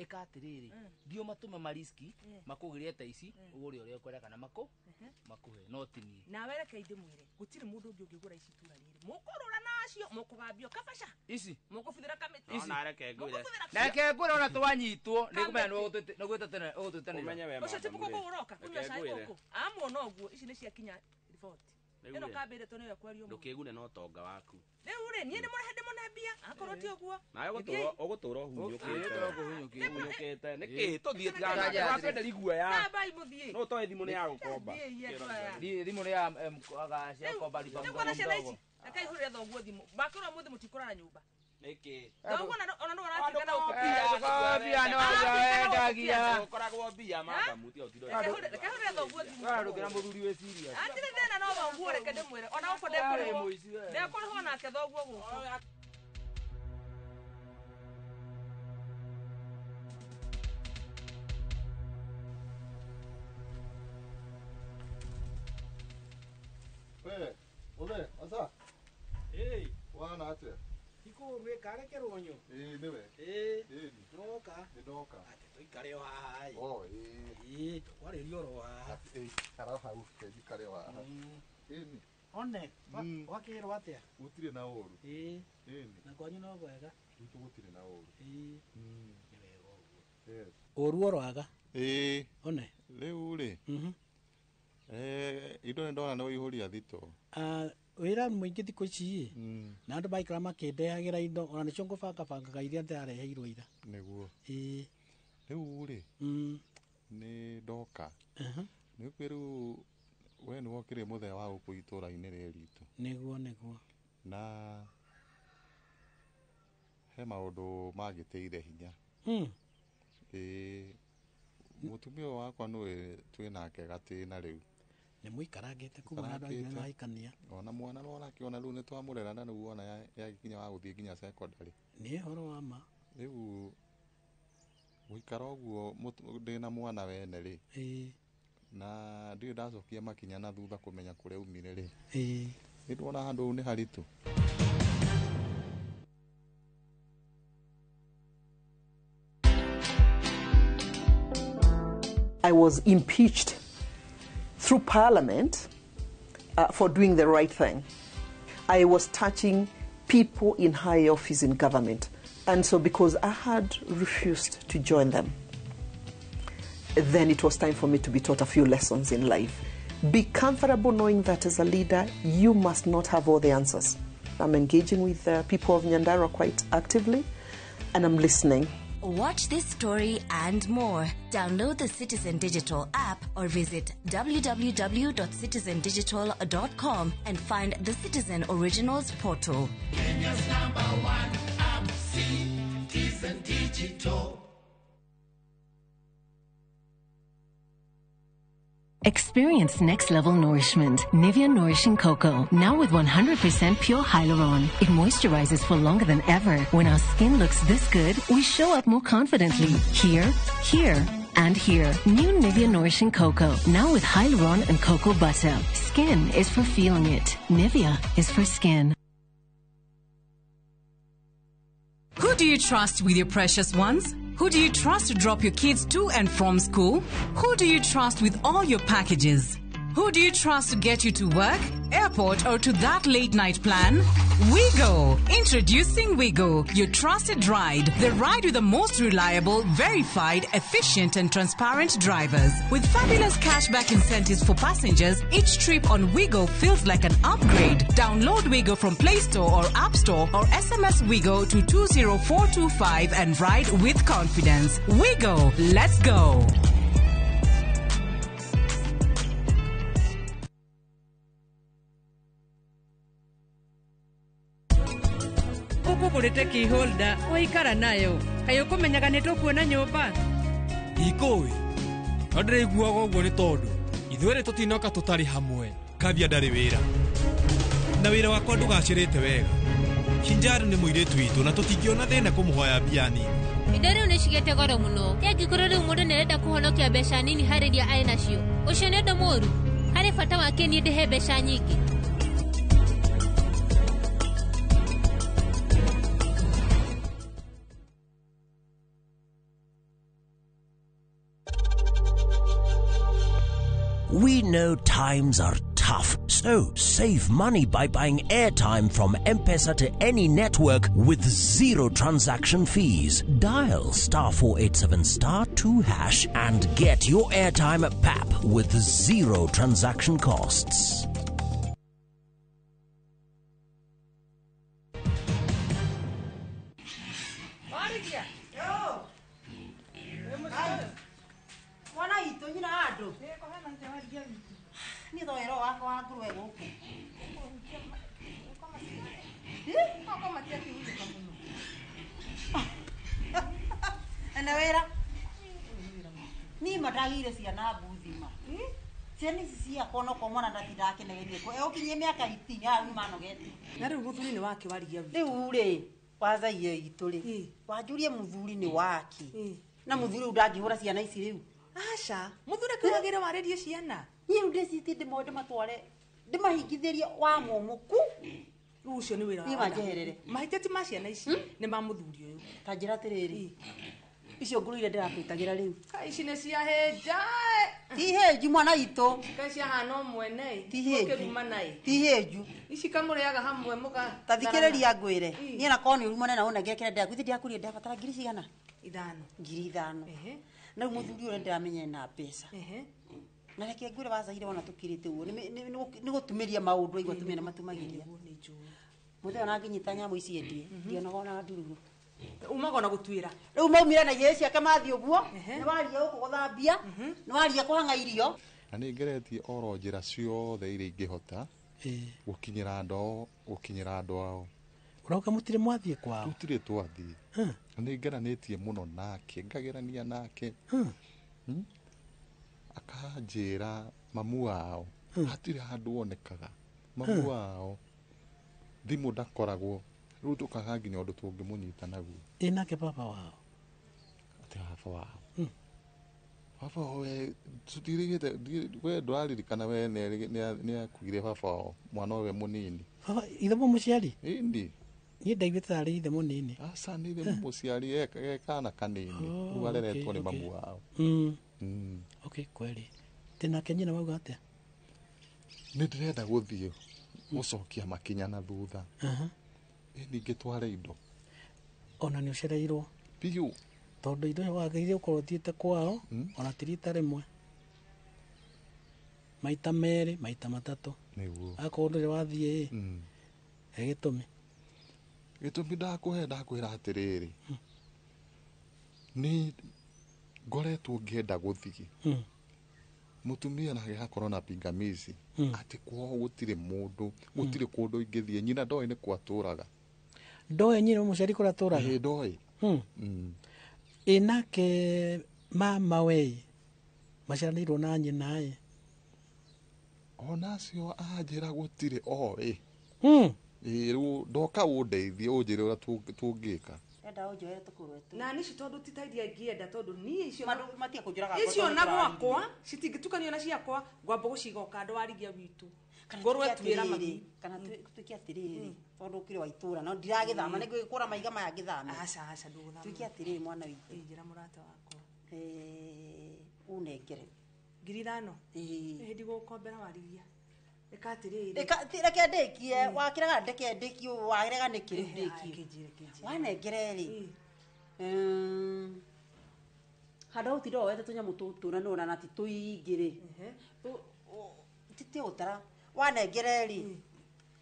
ĩkaatĩrĩrĩ ndio matũme mariski makũgĩrie ta ici ũgũrĩ ũrĩa ũkwenda kana makũhe no ti niĩ nawe reke ndĩmwĩre gũtirĩ mũndũ ũngĩ ũngĩgũra ici itũra rĩrĩ mũkũrũra nacio mũkũgambio kabaca ici mũkũbuthĩra kamĩtĩ ona reke ngwĩre ona twanyitwo nĩ kũmenya nĩ gwĩtatanĩra ũcio ti mũkũkũ ũroka kũnyua cai gũkũ amuona ũguo ici nĩ ciakinya riboti ĩno kambĩrĩtwo nĩyo kwario ndũkĩgune no tonga waku rĩu rĩ niĩ nĩmũrehe ndĩmũne mbia akorwo ti ũguo nawe ũgũtũra ũhunyũkĩte nĩkĩ tũthiĩ tigatwenderi guoya no toe thimũ nĩ ya gũkomba thimũ nĩ ya cia gũkomba ribamũndũ reke ihũrĩre thoguo thimũ makorwo mũthĩ mũtikũrara nyũmba nĩkĩ thoguo ona no aratuĩka na ũkũendagia ũkoragwo mbia magamutia ũtiro reke ihũrĩre thoguo thimũ ararũkĩra mũthuri wĩ serious atirĩ thĩna no thoguo reke ndĩmwĩre ona ũko ndekũrĩhwo nake thoguo gũkũ Ole, asa. Wana atĩa? Ikũrũĩ karekerwo nyũ. Nĩwe. Ndoka. Nĩndoka. Tũikare o haha. Twarĩrio oro haha. Kara hau njikare o haha. One, wakĩrwo atĩa? Gũtirĩ na ũru. Na kwanyu no kwega? Gwitũ gũtirĩ na ũru. Nĩ wega ũguo. Ũru oroaga? One. Rĩu rĩ. Indo nĩ ndona nĩ ũihũria thito. Wĩra mũingĩ thikũ ici na andũ maikara makĩndehagĩra indo ona nĩcio ngũbangabangaga iria ndĩrareheirwo ira nĩguo rĩu rĩ nĩ ndoka nĩ kwĩ rĩu we nĩ wokire mũthenya wa gũkũ itũra-inĩ rĩrĩ ritũ nĩguo na he maũndũ mangĩteire hinya mũtumia wakwa nĩwe twĩ nake gatĩna rĩu nĩ mũikarangĩte kuma andũ aingĩ mahikania ona mwana no nakĩona rĩu nĩ twamũrera na rĩu ona yakinya wa gũthiĩ nginya secondary nĩ ũhoro wa ma Riu guikara uguo ndina mwana wene ri na ndirĩ ndacokia makinya na thutha kumenya kuria umire ri nĩ ndona handũ nĩ haritu. I was impeached through Parliament for doing the right thing. I was touching people in high office in government. And so because I had refused to join them, then it was time for me to be taught a few lessons in life. Be comfortable knowing that as a leader, you must not have all the answers. I'm engaging with the people of Nyandarua quite actively, and I'm listening. Watch this story and more. Download the Citizen Digital app or visit www.citizendigital.com and find the Citizen Originals portal. Kenya's #1 app, Citizen Digital. Experience next-level nourishment. Nivea Nourishing Cocoa. Now with 100% pure hyaluron. It moisturizes for longer than ever. When our skin looks this good, we show up more confidently. Here, here, and here. New Nivea Nourishing Cocoa. Now with hyaluron and cocoa butter. Skin is for feeling it. Nivea is for skin. Who do you trust with your precious ones? Who do you trust to drop your kids to and from school? Who do you trust with all your packages? Who do you trust to get you to work, airport, or to that late night plan? Wigo! Introducing Wigo, your trusted ride. The ride with the most reliable, verified, efficient, and transparent drivers. With fabulous cashback incentives for passengers, each trip on Wigo feels like an upgrade. Download Wigo from Play Store or App Store or SMS Wigo to 20425 and ride with confidence. Wigo, let's go! Gũkũgũrĩte keyholder ũikara nayo kayo kũmenyaga nĩ tũkuona nyũmba ikũĩ no ndĩraiguaga ũguo nĩ tondũ ithuerĩ tũtinoka tũtarĩ hamwe Kavia ndarĩ wĩra na wĩra wakwa ndũgacĩrĩte wega Kinjaru nĩ mũirĩtu witũ na tũtingĩona thĩna kũmũhoya mbia nini indo rĩu nĩ cigĩte goro mũno angĩkorwo rĩu mũndũ nĩrenda kũhonokia mbeca nini harĩ iria arĩ nacio ũcio nĩ ũndũ mũru harĩ bata wake niĩ ndĩhe mbeca nyingĩ. We know times are tough, so save money by buying airtime from M-Pesa to any network with zero transaction fees. Dial *487*2# and get your airtime PAP with zero transaction costs. Ni to ero wako wa ngurwe guku. Ako matiaki huyu kamuno. Enda wera. Ni madagire ciana mbuthima. Ciana cia kono ko mwana ndatindake negerie ko ukinye miaka 18 ari manogete. Na riu muthuri ni wake warigia vitu. Riu ri wazaie itu ri. Wajurie muthuri ni waki. Na muthuri ndangihura ciana ici riu. Acha, muthuri kwagire warerie ciana. Niĩ ndĩciti ndĩmwe ndĩmatware ndĩmahingithĩrie wa mũmũku rĩu ũcio nĩ wĩra wa njeherere mahĩtĩti ma ciana ici nĩ ma mũthuri ũyũ ta njĩra atĩrĩrĩ icio ngũrũ iria ndĩrakwĩtagĩra rĩu ici nĩ ciahĩnja ti hĩnju mwana witũ kaĩ ciahana ũmwe ti hĩnju ici kamũrĩaga hamwe mũga ta thikĩrĩria ngwĩre niĩ nakorwo nĩ ũru mũnene ũna ngekĩra ndĩakwĩthĩ ndiakũria ndabatara ngiri cigana 5,000 na rĩu mũthuri ũrĩa ndĩramenya na mbeca na reke ngwire wazaire wona tukirite uo ni gutumiria maundu igwa tumena matumagiria muthe ona nginyita nyamu ici endie ndionaga ndururu umaga na gutwira riu maumira na yesi akamathi uguo ni waria uko guthambia ni waria kuhanga irio na ni ngeretie oro njira ciothe iria ingihota gukinyira andu ao urauka mutire mwathie kwao tutire twathie ni ngeranitie muno nake ngagerania nake akanjira mamu wao hatire handu wonekaga mamu wao thimu ndakoragwo Riu tukaga nginya undu tungimunyita naguo. Inake baba wao. Ati baba wao. Baba we tutirigite we ndwaririkana we ne akuire baba wao mwana we munini. Baba ithe muciari? Indi. Ni ndaigwite ari ithe munini. Asa ni ithe muciari kana kanini. Riu areretwo ni mamu wao. Okay, kweli. Tena kenyina wauga atia? Ni ndirenda guthie gucokia makinya na thutha. Ninge tware indo. Ona ni ucereirwo. Piu. Tondu indo wagirire ukorwo thiete kwao, ona tirita rimwe. Maita meri, maita matatu. Niguo. Akorwo ndire wathie egitumi. Gitumi ndakwira atiriri. Ni ngoretwo ngienda guthigi. Mutumia nake hakorwo na pingamizi ati kwao gutire mundu gutire kundu ingithie nyina ndoi ni kwaturaga ndoi nyina muciari kuraturaga ndoi inake mama we maciaranirwo na nyina ona cio anjira gutire riu ndoka undeithie unjire ura tungika enda unjoere tukurwetu na ni citondu titaidia ngienda tondu ni icio matia kunjuraga icio na gwakwa citingitukanio na ciakwa ngwamba gucigoka ndwarigia witu ngorwe twira mami kana tukia atiriri tondu ukire wa itura no ndiragithama ni ngikura maiga maya ngithama aca nduguthama tukia atiriri mwana witu njira murata wakwa unengere 5,000 hindi gukombera warigia ekatiriri reke ndekie wakiraga ndeke ndekio wagiraga nikiri ndekio wanengereri hada utiro wete tunya mututu na nona nati tuingire titi utara wanengereri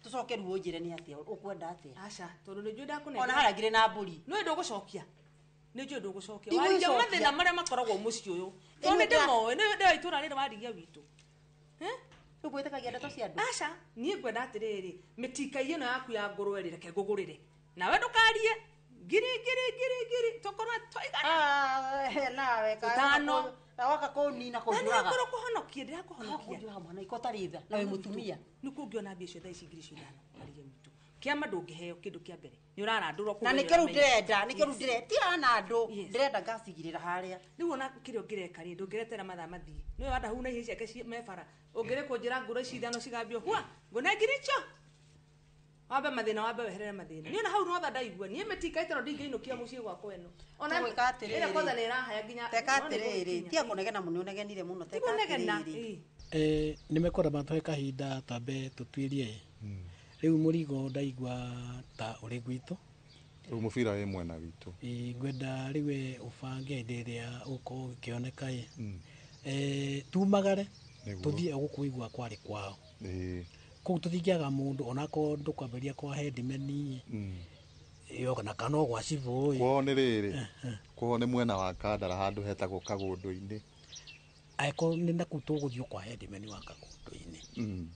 tucoke ruo njire ni atia ukwenda atia aca tondu ni njunda kunengerera ona haragire na mburi no ndo gucokia ni njunda gucokia warigia mathina maria makoragwo muci uyu tondu ndimo ni itura riri warigia witu Ubwete kagia ndato cia andu. Aca, nie ngwenda atiriri, mitika ino yaku ya ngurwe reke ngugurire. Nawe ndukarie. Giri tokona toigana. Nawe ka. Tano. Awaka ko nina ko nduraga. Ndira kuhonokia, ndira kuhonokia. Ndira mwana ikotaritha. Nawe mutumia. Nikungiona mbia cio thaa ici 5,000 ariye mitu. Kiama ndungiheo kindu kia mbere. Ni urarandurwo ku. Na nikiru ndirenda, ti ana andu. Ndirenda ngacigirira haria. Riu ona kirio ngireka ri ndungiretera mathaa mathii. Ni wanda huna ihi ciake mebara. Ungire kunjira nguro ici ithano cigambio hua. Ngone ngiricho. Wabe mathina wabe weherere mathina. Ni ona hau no ndaigua. Ni metika itero ndingiinukia mucie gwakwa eno. Ona gwikatiriri. Ira kwanza ni rahaya nginya. Tekatiriri. Tia kunegena muno unegenire muno tekatiriri. Nimekora matwe kahinda tambe tutwirie. Riu murigo ndaigua ta uri gwitu. Riu mubira we mwena witu. Ngwenda riwe ubange ndiria uko kioneka tumagare tuthie gukuigua kwari kwao. Kau tuthigiaga mundu onako ndukwamberia kwa headmeni iyo kana kano gwa civu kwao ni riri kwao ni mwena wa Kandara handu hetagwo Kagundu-ini aiko ni naku tuguthio kwa headmeni wa Kagundu-ini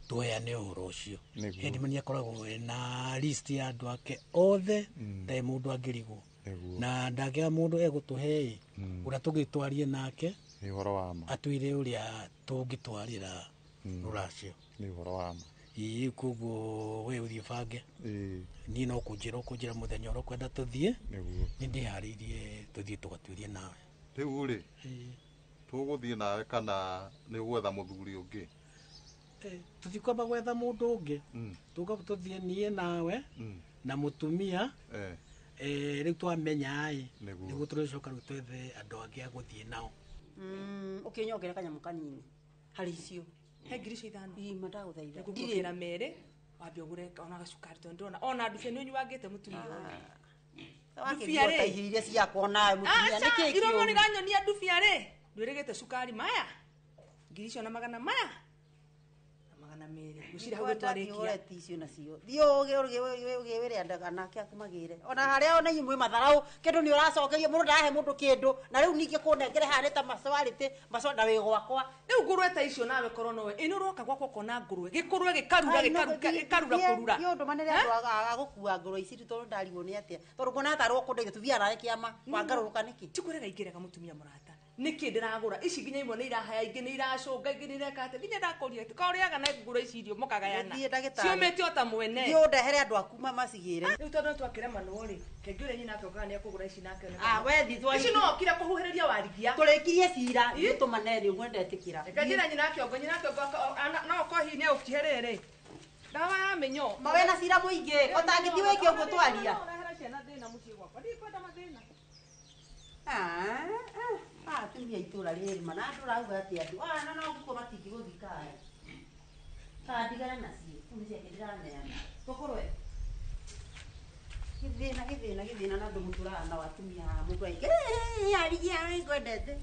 tuheane uhoro ucio headmeni akoragwo na list ya andu ake othe nda mundu angirigwo na ndagia mundu egutuhe uria tugitwarie nake ni uhoro wa ma atwire uria tungitwarira ruracio ni uhoro wa ma kuguo we uthie bange ni no kunjira muthenya ro kwenda tuthie ni ndihariirie tuthie tugatuirie nawe riu ri tuguthie nawe kana ni gwetha muthuri ungi tuthie kwamba gwetha mundu ungi tuga tuthie nie nawe na mutumia riu twamenya niguo turicoka riu twethe andu angi aguthie nao ukinyongera kanyamu kanini hari icio he 5,000 madaguthaitha ngukira mere wambia ugure ona gacukari tondu ona ndufe ni unyuagite mutumia ndufia ri iria ciakwa nawe mutumia niki kio iro ni ranyonia ndufia ri ndwirigite cukari maya 200 na magana maya magana mere gucira hau twarikia icio nacio thio ugewire andaga nake akumagire ona haria ona imwe matharau kindu ni uracokeria mundu ndahe mundu kindu na riu ningi kunengere hane ta maswarite masonda wi gwakwa riu ngurwe ta icio nawe korono ino roka gwakwa kona ngurwe gikurwe gikarura kurura yo ndo manere andu agukua ngurwe ici tondu ndarigwo ni atia tondu kona atarwo kunde tuthia nawe kiama wangaruruka niki tikurega igirega mutumia murata niki ndiragura ici nginya imwe ni irahaya ingi ni iracunga ingi ni ireka ati nginya ndakoria ati kauriaga na ngura ici irio mukagayana ciumite ota mwene Thio ndehere andu aku mamacigire riu tondu twakirema no ri kengiure nyina akoga ni akugura ici nake we thi twa ici no okire kuhuhiriria warigia turikirie cira ni tumaneri uguo ndetikira kengira nyina akiongo no kohi ni ukiherere dawa ya menyo mawe na cira muingi otangithi wiki uguo twaria ciana thina mucii gwakwa ndikwenda mathina tumia itura riri mana andu rauga ati andu no guko matingi guthikaya ndigana nacio kuni ciake ndiraneana tokorwe githina na andu muturana na watumia mundu aingi arigia ngwendete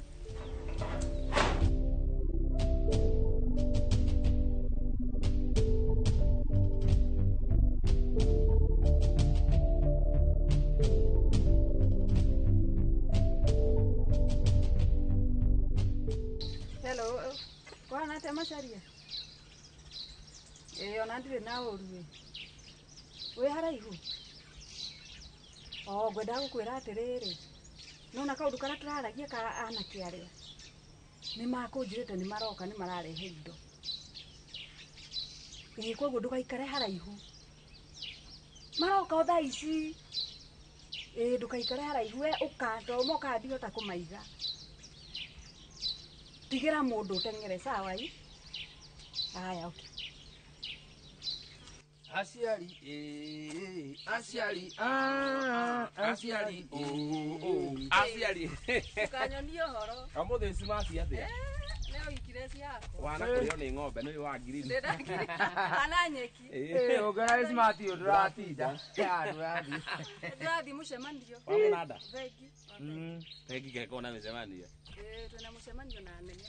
Hello, kwana tema sharia. Ona ndire na uruwe. We haraihu. Ngwenda gukwira atiriri. Nona kaundu kara turaragia ka ana kiaria. Ni makunjirite ni maroka ni mararehe indo. Koguo ndugaikare haraihu. Maroka o thaa ici. Ndugaikare haraihu we ukando moka ndiota kumaiga. Tigira mundu utengere sawa i aya okay Asiari asiari ukanyonio horo amuthe simasi athia leo ikiresi yako wana kurio ni ng'ombe ni wa green ana nyeki ugara smart uratinda ya ndirathi mucemanio wamunada vegi kekona micemanio twina mucemanio na anene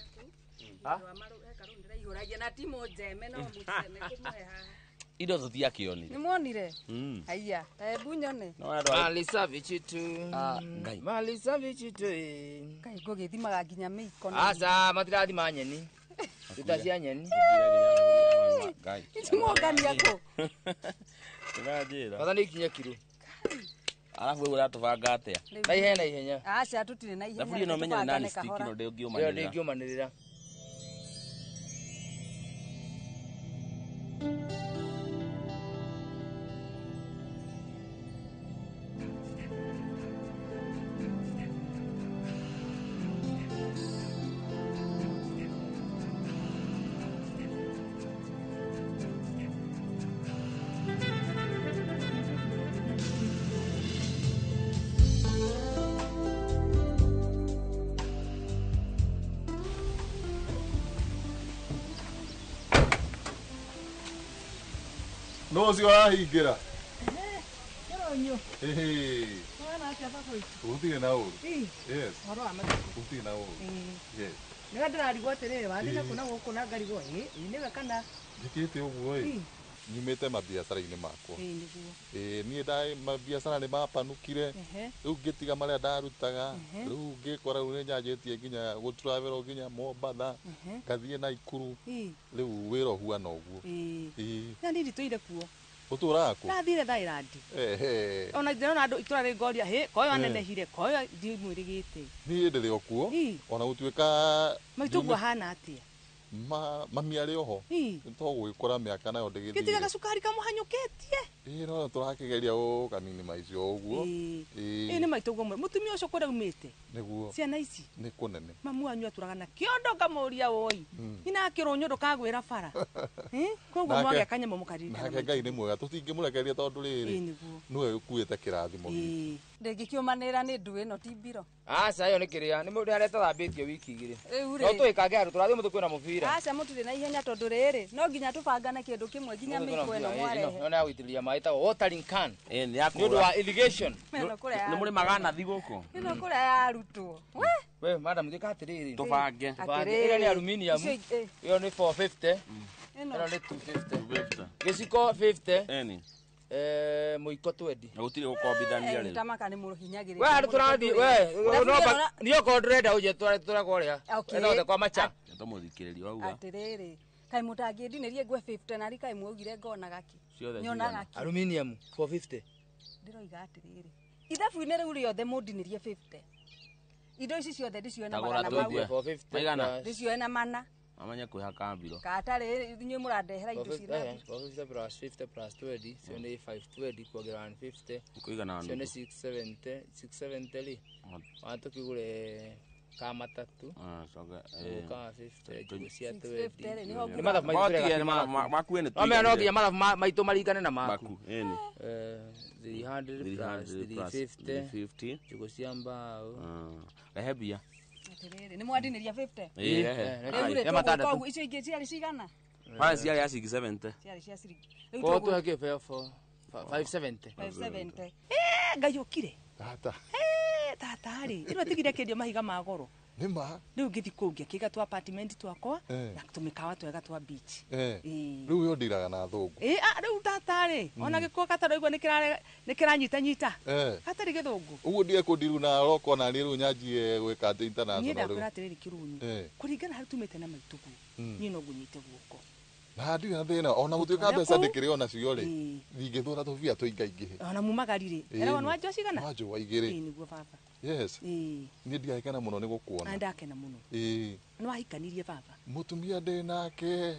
aku wa maru ekarundira ihuragia na timo njeme no muceme kumuhe haha indo tutia kioni ni muonire haya bunyone malisa vichitu ngai malisa vichitu ngai ngugithimaga nginya miko asa matirathi manyeni tutacia nyeni ngai itimongania ko tunajira bathani kinya kiro alafu wewe uratubanga atia na ihenya acha tutire na ihenya thaburi no menya nani stick no ndingiomanirira No si arahingira. Keronyo. Mwana atia bako itu. Utire na uru. Yes. Horo amatu. Utire na uru. Yes. Niga ndirarigwo atiriri wathina kuna guku na ngarigwo niwe kana njikite uguo nyumite mabiacara-ini makwa nie ndai mabiacara ni mapanukire riu ngitiga maria ndarutaga riu ngikora riu nyanjitie nginya gutravela nginya Mombatha ngathie Naikuru riu wira huana uguo na ndiri tuire kuo utura ku ndathire Thailand ona ndĩrona andũ itura rĩ ngoria koyo anenehire koyo ndimwĩrĩgĩte niĩ ndĩrĩ o kuo ona gũtuĩka maitũguo hana atĩa mami arĩ oho nĩtũgwĩkora mĩaka nayo ndĩgĩthire gĩtiga gacukari kamũhanyũkĩtie no tũrakĩgeria kanini maicio ũguo nĩ maitũguo mwe mũtumia ũcio kũrĩa umĩte nĩguo ciana ici nĩ kũnene mamu wanyu atũraga na kĩondo ngamũria woi ina kĩrũnyũndũ kagwĩra bara koguo mwagĩa kanyamũ mũkaririkana nake Ngai nĩ mwega tũtingĩmũrekereria tondũ rĩrĩ nĩwe ũkuĩte kĩrathimo gĩkĩ ndĩngĩkĩũmanĩra nĩ ndũ ĩno ti mbiro aca ĩyo nĩ kĩrĩa nĩ mũndũ aretathambĩtio wiki igĩrĩ no tũĩkange andũ tũrathiĩ mũtũ kwĩna mũbira aca mũtirĩ na ihenya tondũ rĩrĩ no nginya tũbangane kĩndũ kĩmwe nginya mĩiko ĩno mwarehe no nĩ gũitĩrĩria maĩ tagwo watering can nĩ ũndũ wa irrigation nĩ mũrĩ maganathi gũkũ ĩno kũrĩa yarutwo we madam gĩka atĩrĩrĩ tũbange ĩrĩa nĩ aluminium ĩyo nĩ 450 ĩno nĩ 250 gĩciko 50 mũiko 20 na gũtirĩ gũkombithania rĩu tamaka nĩ mũhinyagĩrĩria we andũ tũrathiĩ we nĩ okorwo ndĩrenda ũnjĩre tware kũrĩa enda kwa macha tũmũthikĩrĩria wauga atĩrĩrĩ kaĩ mũtangĩndinĩrie ngwe 50 na rika imwe ngona gaki nyona gaki aluminium 450 ndĩroiga atĩrĩrĩ ithabu-inĩ rĩu rĩothe mũndinĩrie 50 indo ici ciothe ndiciona Tagora magana twendie for 50 Maigana? Ndiciona mana. Amanya kwihaka mbiro. Katare inyuĩ mũrandehera indo cina. 50 plus 50 plus 20 cio nĩ 520 kuongerera 150 Kuigana cio nĩ 670 ri watukigure kama tatu kama 50 jugu cia 20 ni mathabu makuwe ni tuigane no nginya mathabu maitu maringane na maku 300 plus 350 jugu cia mbao ehebia Atiriri ni mwandiniria 50 eh matandatu kogu icio ingĩ ciarĩ cigana Pale ciarĩ ya 670 ciarĩ cia ciringi kwa tu hake fair for 570 ngai ukire tata tata ri ino tigire kendio mahiga ma goro nima riu ngithi kungia kiga tu apartment twakwa na tumikawa twega twa beach riu yo ndiraga na thungu riu tata ri ona gikuo kataro igwa nikiranyita nyita katari githungu uguo ndie kundiru na roko na riu nyanjie gwika ati international riu ndakura atiriri kirunyi kuringana hari tumite na maitugu ni no gunyite guoko na ndi na thina ona mutuika mbeca ndikiri ona cio ri thingithura tuvia tuingaingihe ona mumagarire era wana wajo cigana wajo waigire niguo baba yes ni ndiakena muno ni gukuona ndakena muno no wahikanirie baba mutumia ndi nake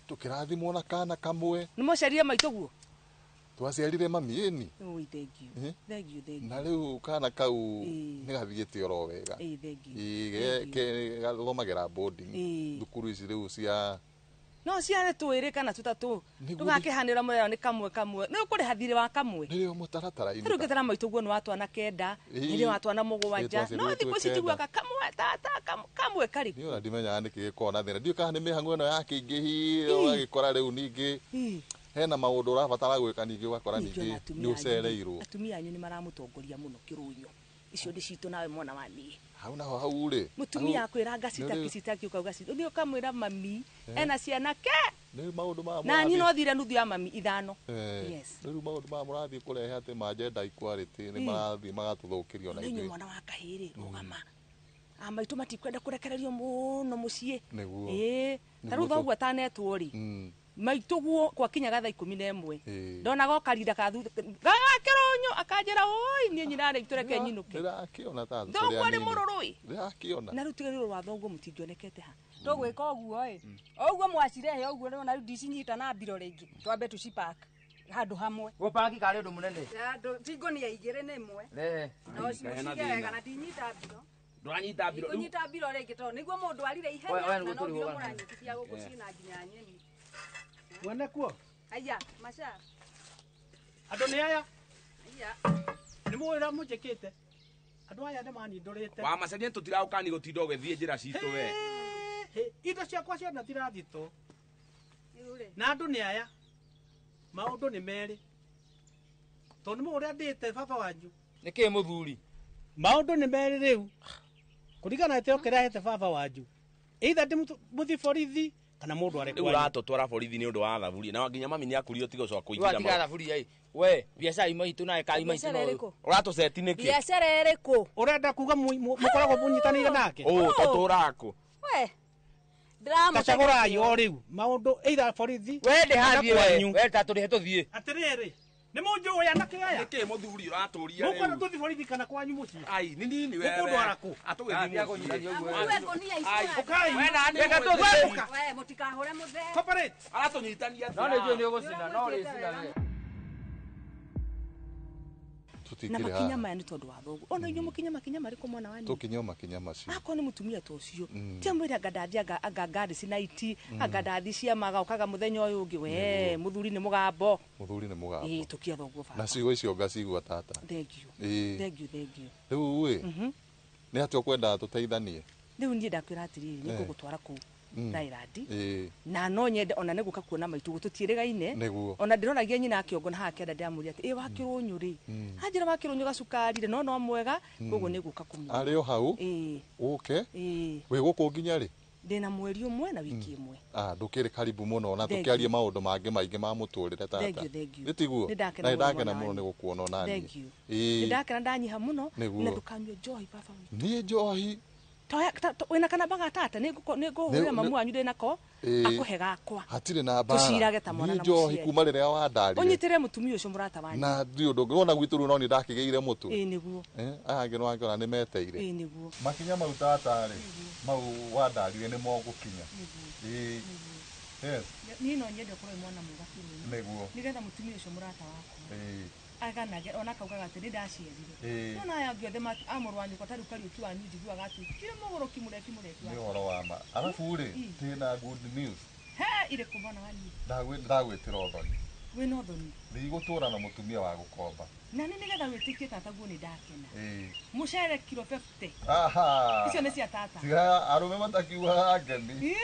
tukirathimwo na kana kamwe ni mocerie maituguo twaciarire mamieni oi thank you na riu kana kau ni gathiite oro wega ke gathomagira boarding thukuru ici riu cia no ciane twiri kana tutatu tugakihanira murero ni kamwe ni ukuri hathire wa kamwe nirio mutaratara ini riu gitara maituguo ni watwana kenda ni watwana mugwanja no thiku citigwa kamwe tata kamwe kari ni ora ndimenya ni kigikona thina ndio kana ni mihango ino yake ingihi ogagikora riu ningi hena maundu urabatara gwika ningi ugakora ningi ni ucereirwo atumia anyu ni maramutongoria muno kirunyo icio ndi citu nawe mwana wani hau naho hau ri mutumia akwira ngasitaki ukauga citu ni ukamwira mami ena ciana ke ni maundu ma na ni no thire nuthu ya mami ithano yes ni maundu ma murathi kurehe ati ma gender equality ni marathi magatuthukirio na ithuĩ mwana wa kahiri rugama amaitu matikwenda kurekererio muno mucie taru thoguo atanetwo ri maituguo kwa kinyaga thaa 11 ndona gokarinda gakirunyu akanjira oi nie nyina ari tureke nyinuke ndirakiona tata thoguo ari mururui ndirakiona na rutigiriro rwa thoguo mutingionekete ha tugwika uguo uguo mwacirehe uguo na ndisi nyita na mbiro ringi twambe tucipak handu hamwe gopaki kare ndu munene tingo ni igire ni imwe no cimugega na ndinyita mbiro ndwanyita mbiro nyita mbiro ringi to niguo mundu arire ihenya na no mbiro muranyitithia guku cina nginya nyeni Wende kuo? Aya, masha. Ando ni aya? Aya. Ni mwira mujekete. Ando aya mani ndorete. Wa macaria tutirauka gutinda ugithie njira citu we. Indo ciakwa ciana tirathito. Na ando ni aya? Maundu ni meri. To ni mwira ndite baba wanyu. Niki muthuri? Maundu ni meri riu. Kurigana ate okira hete baba wanyu. Either ndi muthi borithi kana mundu ari kwa urato twara borithi ni undu wa thaburi na nginya mami ni akurio tigo cwa kuingira ma tiga thaburi ai we biacara imaitu na kai maitu no urato seti niki biacara eriko urenda kuga mukoragwo munyitanire nake taturako we drama tacagura yo riu maundu either borithi we ndi hathie we taturi he tuthie atiriri ni munju uya nake aya niki muthuri uraturia riu muko tuthi borithi kana kwanyu muci ai ni nini we mundu araku atugethi kunyitania uguo we konia ici ukai we na reka tuthi we mutikahure muthe corporate aratunyitania no ni jwe ni ugusina no ri sina we na makinya maya ni tondu wa thogu ona inyu mukinya makinya mariko mwana wani tukinya makinya macio ako ni mutumia to cio tiamwira ngadathi agangari cinaiti agadathi cia magaukaga muthenya uyu ungi we muthuri ni mugambo tukia thogu baba na cigo icio ngacigua tata thank you riu we ni ati ukwenda tuteithanie riu nie ndakwira atiriri ni kugutwara ku Dairadi na no nyende ona neguka kuona maitugu tutirigaine ona ndironagia nyina akiongo na hakenda ndiamuria ati wakirunyu ri hanjira wakirunyu gacukari no no mwega gugu neguka kumenya ari o hau uke we guku nginya ri ndina mweri umwe na wiki imwe ndukiri karibu muno na tukiarie maundu mangi maingi ma muturire tata nitiguo na ndakena muno ni gukuona onani ndakena ndanyiha muno na tukanywe joy baba ni joy wena kana baga tata nego hurira mamu anyu ndina ko akuhe gakwa hatire na bara tucirage ta mwana na njohi kuma riria wandarire unyitire mutumia ucio murata wanyu na ndio ndogo ona gwitu ru no ni ndakigeire mutu niguo aya ngi no angiona ni meteire niguo makinya mau tatari mau wandarire ni mogukinya yes ni no nyende kuroi mwana mwega niguo nigetha mutumia ucio murata wako aganage ona kaugaga ati ndacierire nona ya giothe amurwanyu ko taru kari ukiwa ni njiguaga ati kire mugoro kimureki ni horo wa ma alafu ri tina good news ile kumona wani ndagwitira uthoni we no thoni ni gutura na mutumia wa gukomba na ni nigetha witikie tata guo ni ndakena mucere kilo 50 icio ni cia tata tiga arume matakiuga ngeni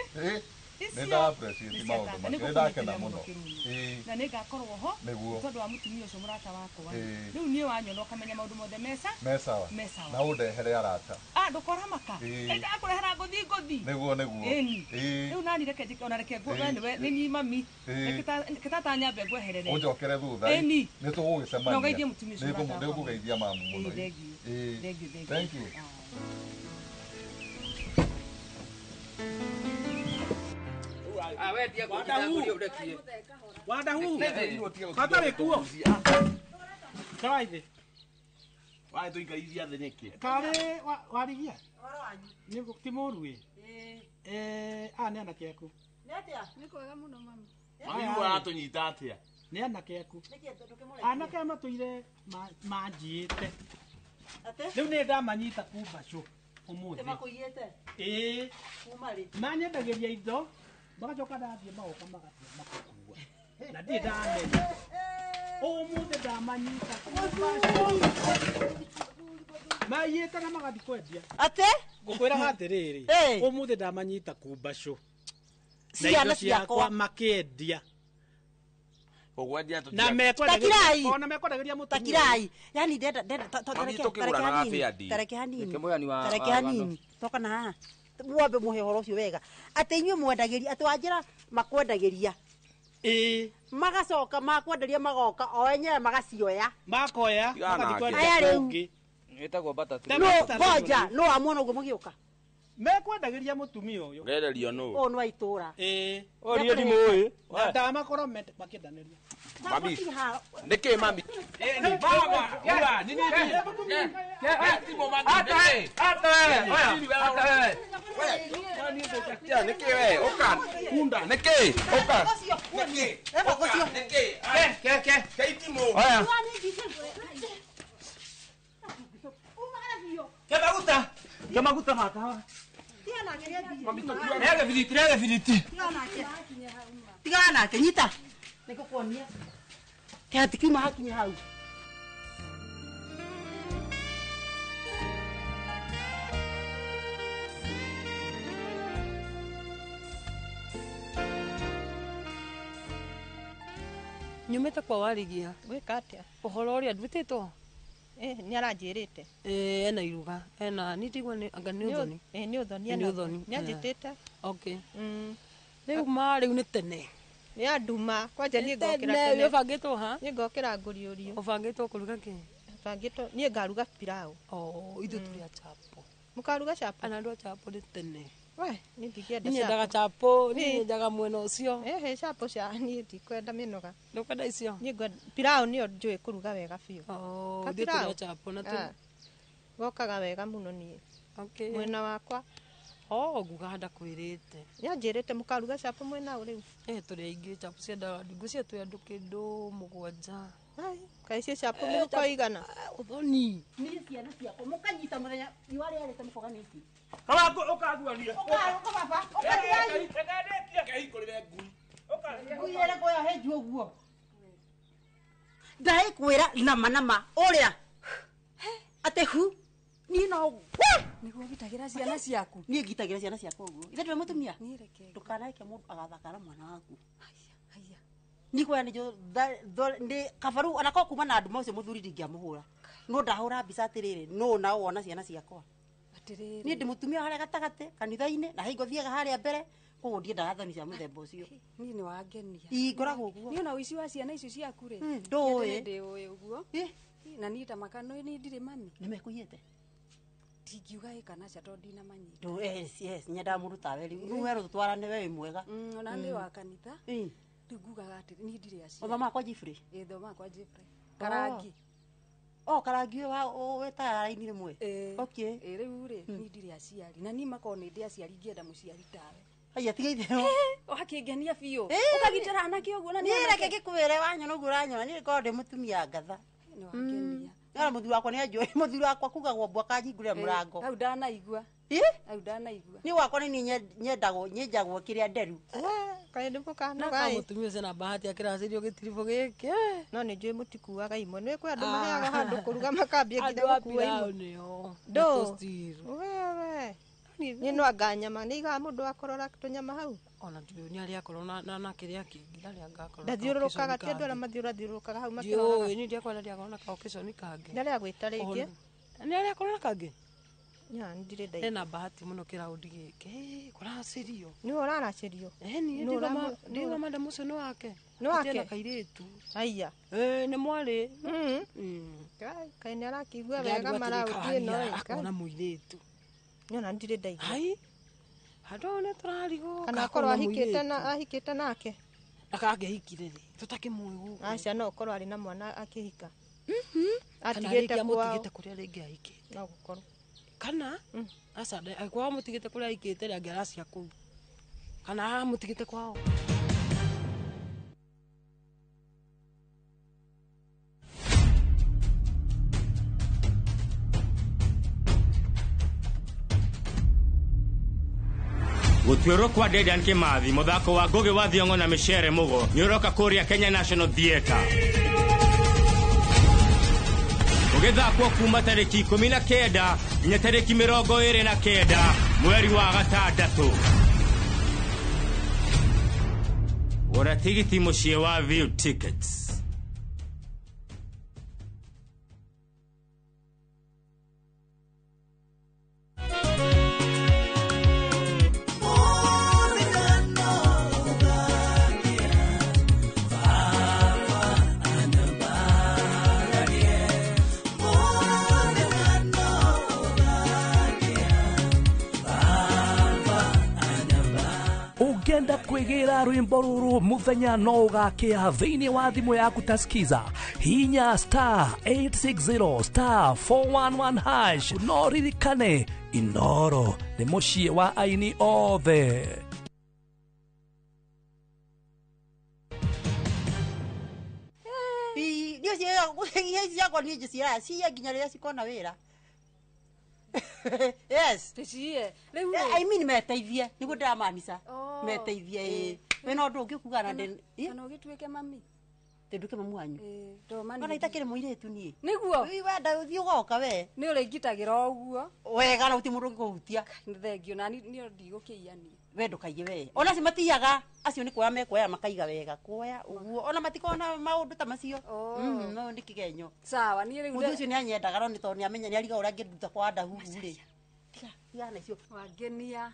nenda appreciate maundu macio ndakena muno na nä ngakorwo ho tondå wa mutumia ucio murata wakwa rä u niä wanyona ukamenya maundu mothe mesawa na undehere arata ndå koramaka akå rehera ngåthi niguo rä u nani reke ona reke nä nyi mami kä tata nyambe ngweherere unjokere thutha nä tå gå gä cemania nä gå geithia mamu må no thank you Wadahu. Katare kuo. Kawaide. Wae tu ikaithia the niki. Kare warigia. Ni guktimuru ne ana kiaku. Netia, nikuega muno mami. Mami wa atunyita atia. Ne ana kiaku. Ana kama matuire manjiite. Ate? Riu ne ndamanyita kumbacu umuthi. Makuyite. Kumari. Manyendagiria indo. Bagacoka ndathie magoka magatia makakua na ndi ndamenya umuthi ndamanyita mayite na magathi kwendia ate ngukwiraga atiriri umuthi ndamanyita kumbacu ciana ciakwa makiendia ogwendia tu na mekwendagiria ona mekwendagiria mutumia takirai yani ndenda tareke hanini toka na muombe muhe horo ucio wega ati inyuĩ mwendagiria ati wanjira makwendagiria magacoka makwenderia magoka o enyewe magacioya makoya aya rĩu etagwo bata ngoja no amwona ũguo mũgĩũka mekwendagiria mutumia ũyũ gererio no o no itũra orio ndimũĩ na ndamakorwo makĩendaniria mami niki mami ni baba ura nini timo mami ata niki we oka kunda niki oka niki ke timo haya ke maguta mata mami rega viditi tigana nake nyita nikukuonia kati kiuma hakinya hau nyumite kwa warigia gwika atia uhoro uria ndutitwo ni aranjirite ena iruga ena nitigwa ni anga ni uthoni ni uthoni ena uthoni ni anjitite okay riu ma riu ni tene ni anduma kwanja ni ngokira tene ni bangitwo ha ni ngokira nguriurio ubangitwo kuruga ki bangitwo ni ngaruga pilau ithu turi chapo mukaruga chapo ana ndo chapo ni tene we ni ndikienda chapo ni ndaga chapo ni ndaga mwena ucio chapo cia ni ndikwenda minoga ndukwenda icio ni pilau ni njui kuruga wega biu ndi turi chapo na tu gokaga wega muno ni okay mwena wakwa nguganda kwirite yanjirite mukaruga chapo mwena uri turi ingi chapo cia ndaga ndungu cia tu andu kindu mugwanja kaisi chapo ni ko igana uthoni ni ciana ciakwa mukanyita muthenya iwari arite mukoganiki kaba ukaguania uka baba ukathai ndetia kehikurire ngui uyere koya heju uguo ndai kwira nama uria ate hu ni no niguo gitagira ciana ciaku ni gitagira ciana ciakwa uguo ithe ndwe mutumia ndukanaike mundu agathakara mwana waku haya ni kwa ni kabaru anako kuma na nduma ucio muthuri ndingiamuhura no ndahura mbica atiriri no na wona ciana ciakwa atiriri ni ndi mutumia haria gatagate kanitha-ini na hingo thiaga haria mbere koguo ndie ndathani cia muthemba ucio ni ni wangenia ingoragwo uguo ni ona uici wa ciana icio ciaku ri ndui ndi uguo na ni ta makano ni ndire mami ni mekuyete Tingiuga ikana cia to ndina manyi. Do yes nyenda muruta weri. Nu wero tutwarane we mwega. Ona ndi wa kanitha. Ndigugaga ati ni ndire aci. Othoma kwa Jeffrey. Thoma kwa Jeffrey. Karangi. Karangi wa weta raini rimwe. Okay. Riu ri ni ndire aciari. Na ni makone ndi aciari ngienda muciari tawe. Aya tiga ithe. Wakingenia biu. Ukagitira anake uguo na ni reke gikuwire wanyona uguo ranyona ni konde mutumia ngatha. Ni wakenia. Ngara muthuri wakwa ni anjoy muthuri wakwa kugagwo mbwa kanjingurira murango. Au ndanaigua. Au ndanaigua. Ni wakwa ni nyendagwo kiria nderu. Kaende mukana gai. Mutumia cena bahati akiracirio gitirifo giki. No ni njui mutikuaga imwe ni kwe andu maheaga handu kuruga makambia nginya gukua imwe. Do. Wewe. Ni no aganyama ni ga mundu akorora tunyama hau. Ona ndiyo ni ari akorona na kiria kingi ari agakorora. Ndathiururukaga ti andu ara mathiururukaga hau makiro. Ni ndi akorora ndi akorona ka occasion kangi. Ndari agwita ringi. Ni ari akorona kangi. Nya ndire dai. Ena bahati muno kiraundi giki. Kuracirio. Ni uraracirio. Ni ndiga madam ucio ni wake. Ni wake. Tena kairitu. Aya. Ni mwari. Kai ni arakigua wega marauti no. Akona muiritu. Nyona ndire dai. Hai. Hadone turarigo. Kana korwa ahikite nake. Akangehikire ri. Tutakimwe acia no korwa ari na mwana akihika. Atigite mutigite kuria ringi ahikite. No gukorwo. Kana asa kwa mutigite kuria ahikite ri angeracia ku. Kana mutigite kwao. Gutwiro kwa Dedan Kimathi muthako wa Ngugi wa Thiong'o na Michere Mugo nyoroka kuria Kenya National Theatre ugithakwo kuma tariki 19 nginya tariki 29 mweri wa gatandatu. Gura tigiti mucie wa View Tickets. Ugenda kwigira rwimbo ruru muthenya no ugakia thiini wa thimu yaku taskiza hinya *860 *411# no ririkane Inoro ni mucie wa aini othe. Cia nginya riria cikona wira. Yes. Ticie. I mean meteithie. Nigu ndamanica. Meteithie. We no ndu ngikuga na ndi. Kana ugituike mami. Nduke mamu wanyu. Do mani. Ona itakire muiretu nie. Niguo. Wi wenda uthi ugoka we. Ni uri ngitagira uguo. Wega na uti mundu ngikuhutia. Thengio na ni ndigukiiani. We ndukaige we. Ona si matiaga acio ni kuoya mekoya makaiga wega kuoya uguo. Ona matikona maundu ta macio. No ndi kigenyo. Sawa ni riu. Mundu ucio ni anyendaga ni to ni amenya ni ariga uria ngiruta kwa nda huhu ri. Tiga na icio. Wangenia.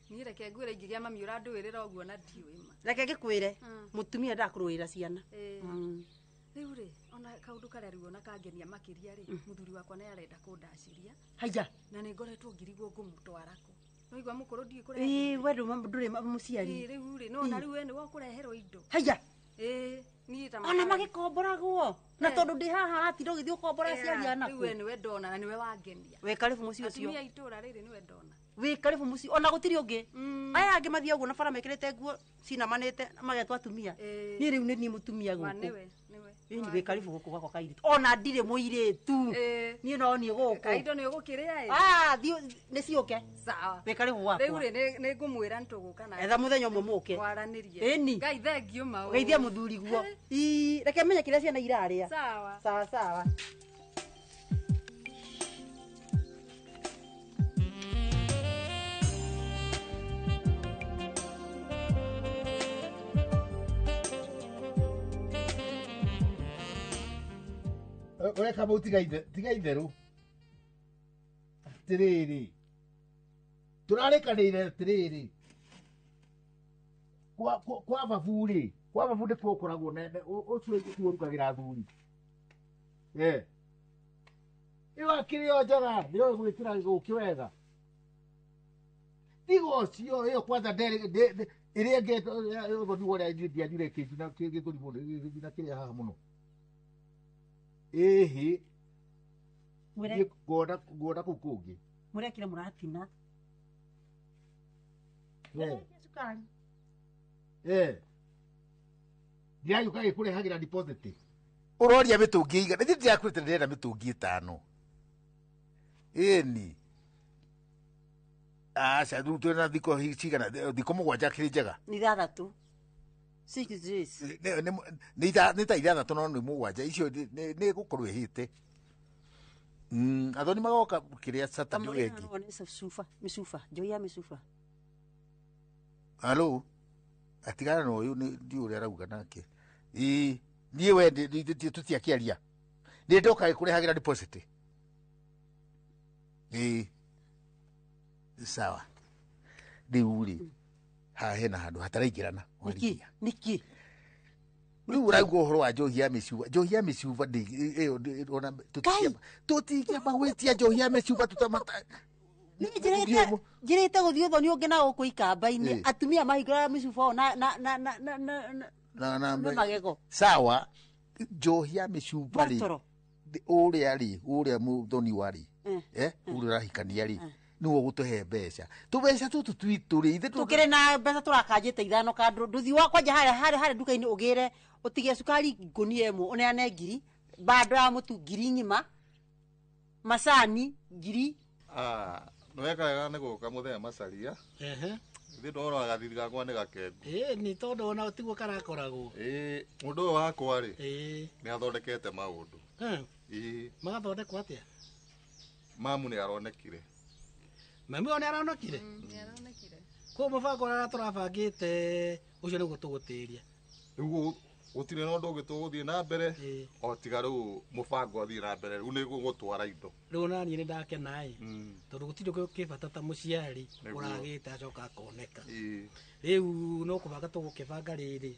Ni reke ngwire ingigia mami uranduirira uguo na ndiwima. Reke ngikwire mutumia ndakuruira ciana. Riu ri ona kaundu karia riu ona kangenia makiria ri muthuri wakwa ni arenda kundaciria. Haya. Na ni ngoretwo ngirigwo ngumutwarako. No igwa mukuru ndi kure. We nduri muciari. Riu ri no na riu ene wo kureherwo indo. Haya. Ni ta ona magikomboragwo na tondu ndi haha atiro githio kombora ciari anaku. Riu ene we ndona na niwe wangenia. We karibu muci ucio. Atumia itura riri niwe ndona. We karibu muci ona gutiri ungi. Aya angi mathia uguo na bara mekirite nguo cinamanite magetwa atumia. Ni riu ni mutumia guku. Niwe. Ni we karibu guku gwakwa kairitu. Ona ndire muiretu. Ni no ni guku. Kaindo ni ugukiria thio ni ciuke. Sawa. We karibu gwakwa. Riu ri ni ngumwira ntuguka na. Etha muthenya umwe muke. Waranirie. Ngai thengio mau. Geithia muthuri guo. Reke menye kiria ciana iraria. Sawa. Sawa. Ureka tiga itheru tiriri turarekanire tiriri kwa baburi kwa koragwo nene ucio kurukagira thuri Iwa kirio njega ndio gwikira gukiwega. Tigo cio iyo kwanza ndere iria ngeto ugo ni wora ndia dire kindu na kingi kuri mundu na kiria haha muno. Ehe. Mwere goda kukungi. Mwere kila muratina. Sukari. Ndia yuka ikure hagira deposit. Uroria mitungi iga. Ndi yakurite ndenda mitungi 5. Eni. Aca rĩu twĩ na thikũ cigana thikũ mũgwanja kĩrĩ njega nĩ 6 6 days nĩ ta 6 no nĩ mũgwanja icio nĩ gũkorwo ĩhĩte athoni magoka kĩrĩa Saturday wengĩ misufa alo atigana na ũyũ ndi ũrĩa arauga nake niĩ we tũtiakĩaria nĩ ndoka kũrĩhagĩra deposit sawa riu ha hena handu hataraingirana niki riu urauga uhoro wa njohia mĩcuba ĩyo ona tũtikiamba gwĩtia njohia mĩcuba tũtamata njirite guthii uthoni ungi na guku ikamba-ini atumia mahingũraga mĩcuba na magego sawa njohia mĩcuba rĩ ũrĩa mũthoni warĩ ũrĩa ũrahikania rĩ niwo gutuhe mbeca tubeca tutu twitu ri ithe tukire na mbeca turakanjite 5 kandu nduthi wakwa nja hare nduka-ini ugire utigie sukari ngunia ĩmwe uneane ngiri bado ya mutu ngiri ng'ima macani ngiri nwekaga nĩ gũka mũthenya macaria ithe ndora gathithi gakwa nĩ gakengu nĩ tondũ ona ũtiguo karakoragwo mũndũ ũyũ wakwa rĩ nĩ athondekete maũndũ magathondekwo atĩa mamu nĩ aronekire mami one aronekire kwa mũbango ũrĩa tũrabangĩte ũcio nĩguo tũgũtĩria rĩu gũtirĩ na ũndũ ũngĩ tũgũthiĩ na mbere o tiga rĩu mũbango ũthiĩ na mbere rĩu nĩguo gũtwara indo rĩu naniĩ nĩ ndakena tondũ gũtirĩ kĩbata ta mũciari ũragĩte acoka akoneka rĩu no kũbanga tũgũkĩbanga rĩrĩ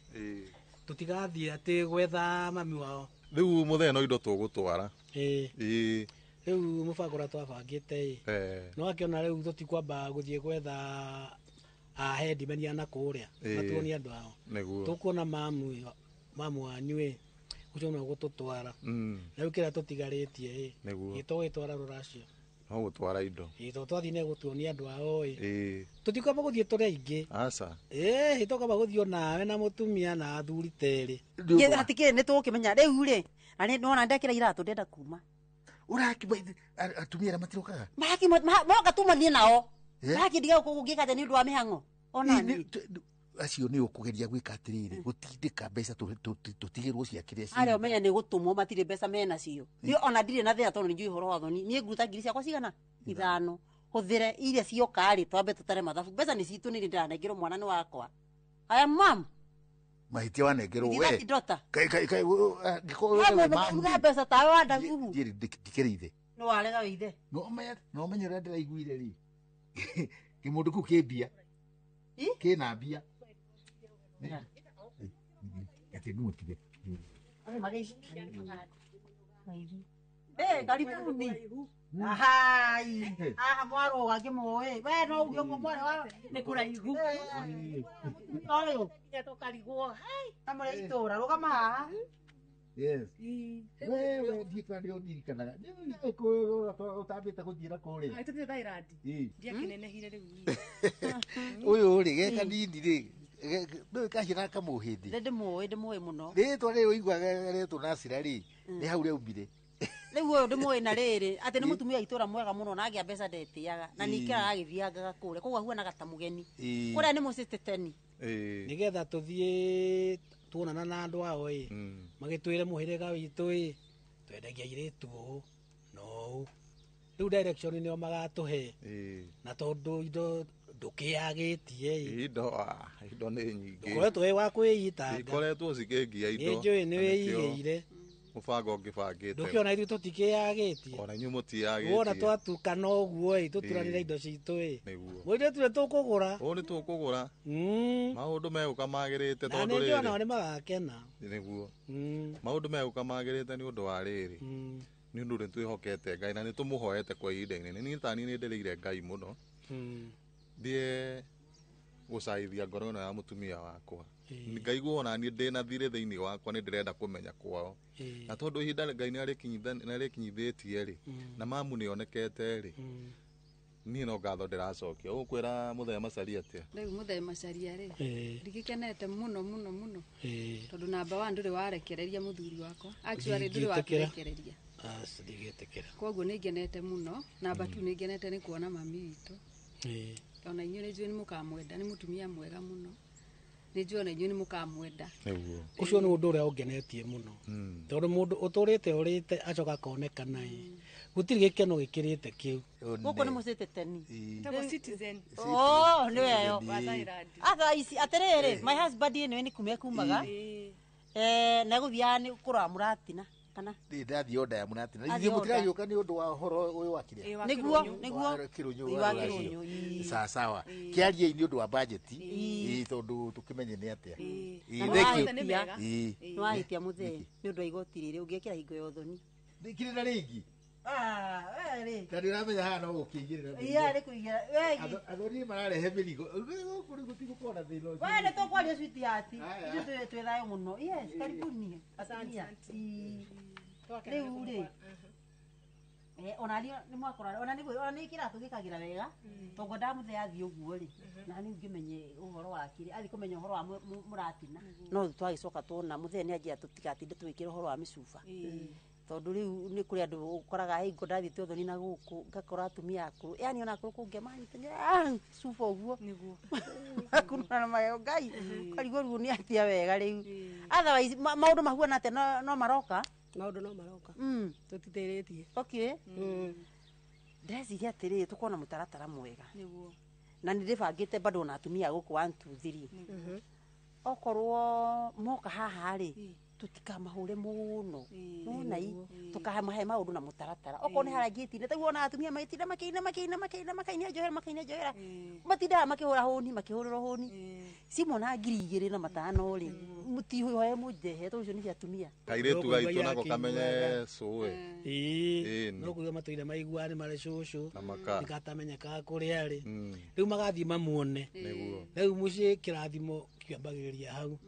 tũtigathiĩ atĩ gwetha mami wao rĩu mũthenya no indo tũgũtwara rĩu mũbango ũrĩa twabangĩte no akĩona rĩu tũtikwamba gũthiĩ gwetha ahendimenia na kũrĩa matuonie andũ ao tũkuona mamu wanyu ũcio no gũtũtwara rĩu kĩrĩa tũtigarĩtie gĩtwara rũracio no gũtwara indo twathiĩ nĩ gũtuonia andũ ao tũtikwamba gũthiĩ tũrĩ aingĩ tũkwamba gũthiĩ nawe na mũtumia na athuri terĩ hatikĩrĩ nĩ tũgũkĩmenya rĩu rĩ na nona ndekĩra iratũ ndenda kuma atumia arĩa matirokaga moka tumanie nao marakĩndiga gũgĩka atĩ nĩ ũndũ wa mĩhang'o onani acio nĩ ũkũgeria gwĩka atĩrĩrĩ gũtindĩka mbeca tũtigĩrwo ciakĩrĩa arĩa ũmenya nĩ gũtũmwo matirĩ mbeca menacio niĩ ona ndirĩ na thĩna tondũ nĩ njũĩ ũhoro wa thoni niĩ nguruta ngiri ciakwa cigana 5 hũthĩre iria cioka-rĩ twambe tũtare mathabu mbeca nĩ citũ nĩ ndĩranengerwo mwana nĩ wakwa aya mam mahĩtia wanengerwo we ngĩkorwo mbeca tawe wa ndaguhu ndikĩrĩ ithe no warega wĩ ithe no menye ũrĩa ndĩraiguire rĩ kĩmũndũ kĩu kĩ mbia kĩna mbia atĩ nũtige karibuni ahai aha mwaroga ngĩmũĩ we no uge mwana wa nĩ kũraihu ũyũ tũkarigwo amũrĩa itũra rũgama haha wewe ndikwa ndio ndirikanaga utambite guthiira kũrĩa aitũtire Thailand ndiakinenehire rĩu ũyũ rĩ geka nini rĩ ndũĩ kahira kamũhĩndĩ ndĩmũĩ mũno rĩtwa rĩu ũiguaga rĩtwa Nasira rĩ nĩ hau rĩaumire rĩu ũyũ ndĩmũĩ na rĩrĩ atĩ nĩ mũtumia itũra mwega mũno na agĩa mbeca ndetĩaga na nĩkĩra agĩthiangaga kũrĩa koguo ahuanaga ta mũgeni kũrĩa nĩ mũcĩte teni nĩgetha tũthiĩ tuonana na andũ ao magĩtwĩre mũhĩrĩga witũ twendagia airĩtu ũũ na ũũ rĩu direction nĩo magatũhe na tondũ indo ndũkĩagĩtie indo nĩ nyingĩ ũkoretwo wĩ wa kwĩyitanga ikoretwo cikĩngia indo nĩnjũĩ nĩ wĩigĩire mũbango ngĩbangĩte ndũkĩona ithuĩ tũtikĩagĩtie ona inyuĩ mũtiagĩtie wona twatukana ũguo tũturanĩra indo citũ mũirĩtu nĩ tũkũgũra ũũ nĩ tũkũgũra maũndũ megũka magĩrĩte tondũ rĩrĩ nĩ magakena nĩguo maũndũ megũka magĩrĩte nĩ ũndũ wa rĩrĩ ni undu ri twihokete Ngai na ni tumuhoete kwa ihinda inene ni tani ni ndereire Ngai muno thie gucaithia ngoro ino ya mutumia wakwa ngaigua ona ni ndina thire thiini wakwa ni ndirenda kumenya kwao na tondu ihinda Ngai ni arikinyithitie ri na mamu ni onekete ri ni no ngatho ndiracokia ukwira muthee macaria atia riu muthee macaria ri ndigikenete muno tondu namba 1 nduri warekereria muthuri wakwa actually nduri warekereria ndigetekera koguo ni ngenete muno namba 2 ni ngenete ni kuona mami witu ona inyu ni njui ni mukamwenda ni mutumia mwega muno ni njui ona inyu ni mukamwenda ucio ni undu uria ungenetie muno tondu mundu uturite urite acoka konekana gutiri gikeno gikirite kiu guko ni mucite teni Tabo citizen. Ni weyo atha ici atiriri my husband ni kumia kumaga na guthia ni kura muratina kana ndi ndathi oda ya munatina ithi mutira yuka ni undu wa horo uyu wakire niguo kirunyu sawa kiarie ni undu wa budget tondu tukimenye ni atia no ahitia muthee ni undu wa igoti riri ungekira hingo ya uthoni ndikire na ringi weri tadi ramenya hana no ukingirira ari kuigira wegi athoni mararehe mirigo kuri gutigukona thino wende to kwaria switi ati ithu twethayo muno yes karibuni asante riu ri ona ni mwakora ona ni kiratu gikagira wega tongo ndamuthe athi uguo ri na ni ngimenye uhoro wakire athi kumenya uhoro wa muratina no twagicoka tuona muthe ni anjia tutigatinde twikira uhoro wa micuba tondu riu ni kuri andu ukoraga hingo ndathite uthoni na guku ngakora atumia akuru yani ona akuru kungemanyite cuba uguo niguo akuna na mayo Ngai karigwo riu ni atia wega riu otherwise maundu mahuana ate no maroka maundu no maroka tutitiritie okay ndeciria atiri tukona mutaratara mwega niguo na ndiribangite bado na atumia guku 1 2 3 okorwo moka haha ri tutikamahure muno nonai tukahamahe maundu na mutaratara okorwo ni harangitine taguo na atumia maitinda makiina johera matinda makihura honi simona 2,000 na 500 ri mutihoe mujehe to ucio ni atumia kairetu gaitu nako kamenye suwe no kuga matuire maiguane mare cucu nikatamenyeka kuria ri riu magathi mamuone riu mucie kirathimo kiambagiria hau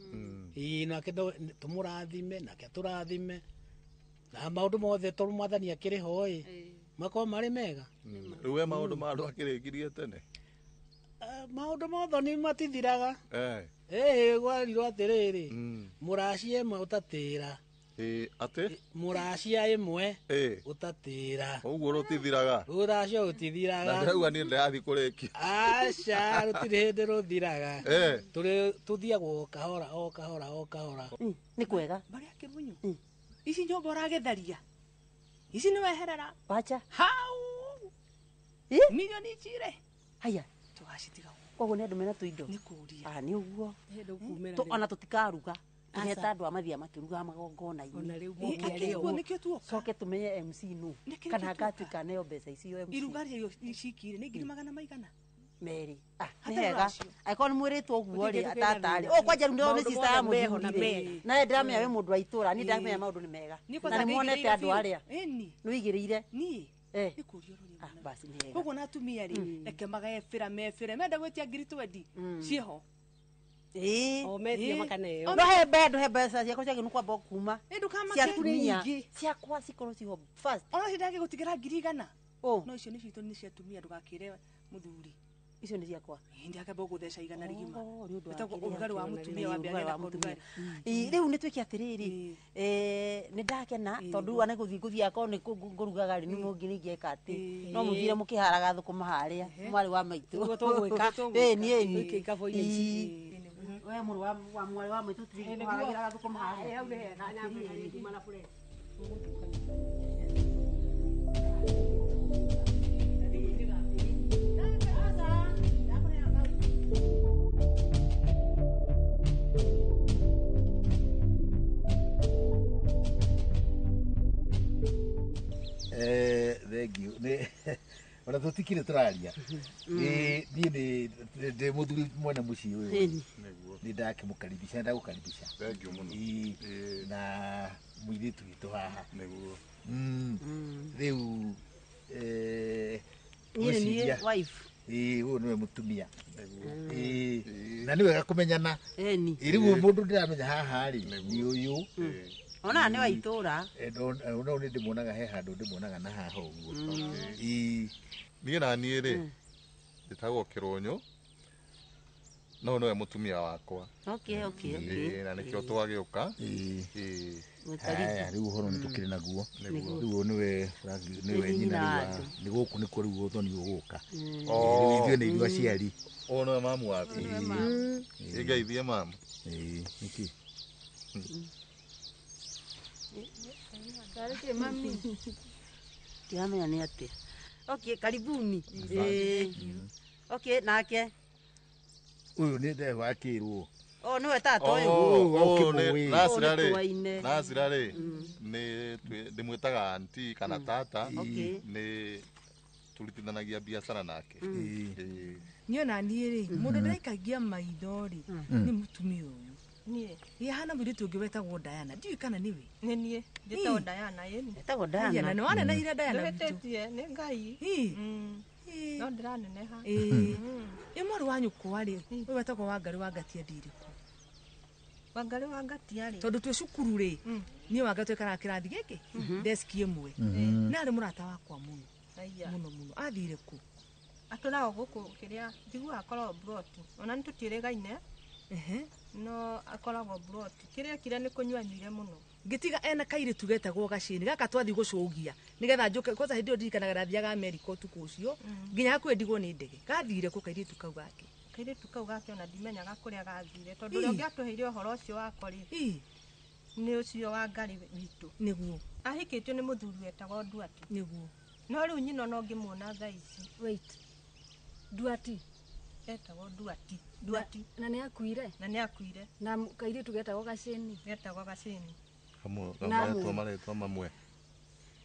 na kendo tumurathime na turathime na maundu mothe to mwathani akiri hoi mako mari mega riu we maundu mandu akiringirie tene maundu mothe ni matithiraga gwarirwo atiriri muracie imwe utatira ate muracia imwe utatira uguo rutithiraga ruracia utithiraga na ndauga ni ndathi kuriki aca rutiri hindi ruthiraga turi tuthiagwo kahora ni kwega bari akirunyu ici nyomba uragetharia ici ni weherera wacha hau milioni chire haya tugacitiga koguo ni andu mena tuindo ni kuria ni uguo ona tutikaruga Ngeta andu amathia makiruga magongona-ini ona riu nikio tuoka coke tumenye MC no kana ngatuika nayo mbeca icio MC iruga rio icikire ni 200 meri ni hega aiko ni mwiritwo uguo ri atatari kwanja ndo ni sister ya muthuri na ndamenya we mundu wa itura ni ndamenya maundu ni mega na ni muonete andu aria no igirire ni ikurio ruri basi ni hega koguo na atumia ri reke magefira mefire menda gwetia ngiri 20 cieho o metia makaneo no he mbeca ciakwa ciaginu kwamba kuma cia atumia ciakwa cikorwo ciho first ona cindage gutigira 100 no icio ni citũ ni cia atumia ndugakire muthuri icio ni ciakwa ndi akamba gutheca 100 rigima etagwo urugari wa mutumia wa mbere na kurugari riu ni twiki atiriri ni ndakena tondu ana guthia akao ni ngurugaga ri ni mungi ni ngeka ati no muthire mukiharaga thukuma haria mwari wa maitu ugo tugwika ni ikaboine ici we muri wa mwari wa maitu tiri kuharagira thukuma haria hau ni na nyama rigima na fure thank you ona tutikire turaria ni muthuri mwena muci uyu ni ndakimukaribisha ndagukaribisha thank you muno na muiritu gitu haha riu ni wife uyu niwe mutumia na ni wega kumenyana riu mundu ndiramenya haha ri ni uyu ona ni wa itura no ni ndimuonaga he handu ndimuonaga na haha uguo niĩ na niĩ rĩ njĩtagwo Kĩrũnyũ no nĩwe mũtumia wakwa na nĩkĩo twagĩũka rĩu ũhoro nĩ tũkĩrĩ naguo rĩu nĩwe nyina nĩ gũkũ nĩkuo rĩu ũthoni ũgũka ithuĩ nĩ ithuĩ aciari ũyũ nĩwe mamu waku ĩngeithie mamu nĩkĩ mami ndiramenya nĩ atĩa karibuni nake uyu ni nde wakirwo niwe tata Nasira rĩ ndimwĩtaga anti kana tata nĩ turutithanagia biacara nake niĩ na niĩ rĩ mũndũ ndaikagia maitho rĩ nĩ mũtumia ũyũ niĩ hana mũirĩtu ũngĩ wetagwo Diana ndiũĩ kana nĩwe nĩ niĩ ndĩtagwo Diana ndĩtagwo Diana na nĩ wanenehire Diana ndũhĩtĩtie nĩ Ngai no ndĩraneneha mwarĩ wa nyũkwa rĩ ũyũ wetagwo Wangari wa Ngatia ndirĩkũ Wangari wa Ngatia rĩ tondũ twĩ cukuru rĩ niĩ Wangari twĩkaraga kĩrathi gĩkĩ desk ĩmwe na arĩ mũrata wakwa mũno mũno athire kũ atũraga gũkũ kĩrĩa njiguaga akoragwo Broti ona nĩ tũtiĩrĩgaine no akoragwo Broti kĩrĩa kĩrĩa nĩ kũnyuanyuire mũno ngĩtiga ena kairĩtu getagwo Gacĩni gaka twathi gũcũgia nĩgetha njũke kwanza hĩndĩ ĩyo ndirikanaga ndathiaga America ũtukũ ũcio nginya hakuhĩ ndigwo nĩ ndege gathire kũ kairĩtu kau gake ona ndimenyaga kũrĩa gathire tondũ ũrĩa ũngĩatũheire ũhoro ũcio wakwa rĩ nĩ ũcio Wangari witũ nĩguo ahikĩtio nĩ mũthuri wetagwo Nduati nĩguo no rĩu nyina no ngĩmuona thaa ici Nduati etagwo Nduati na nĩ akuire na kairĩtu getagwo Gacĩni marĩtwa mamwe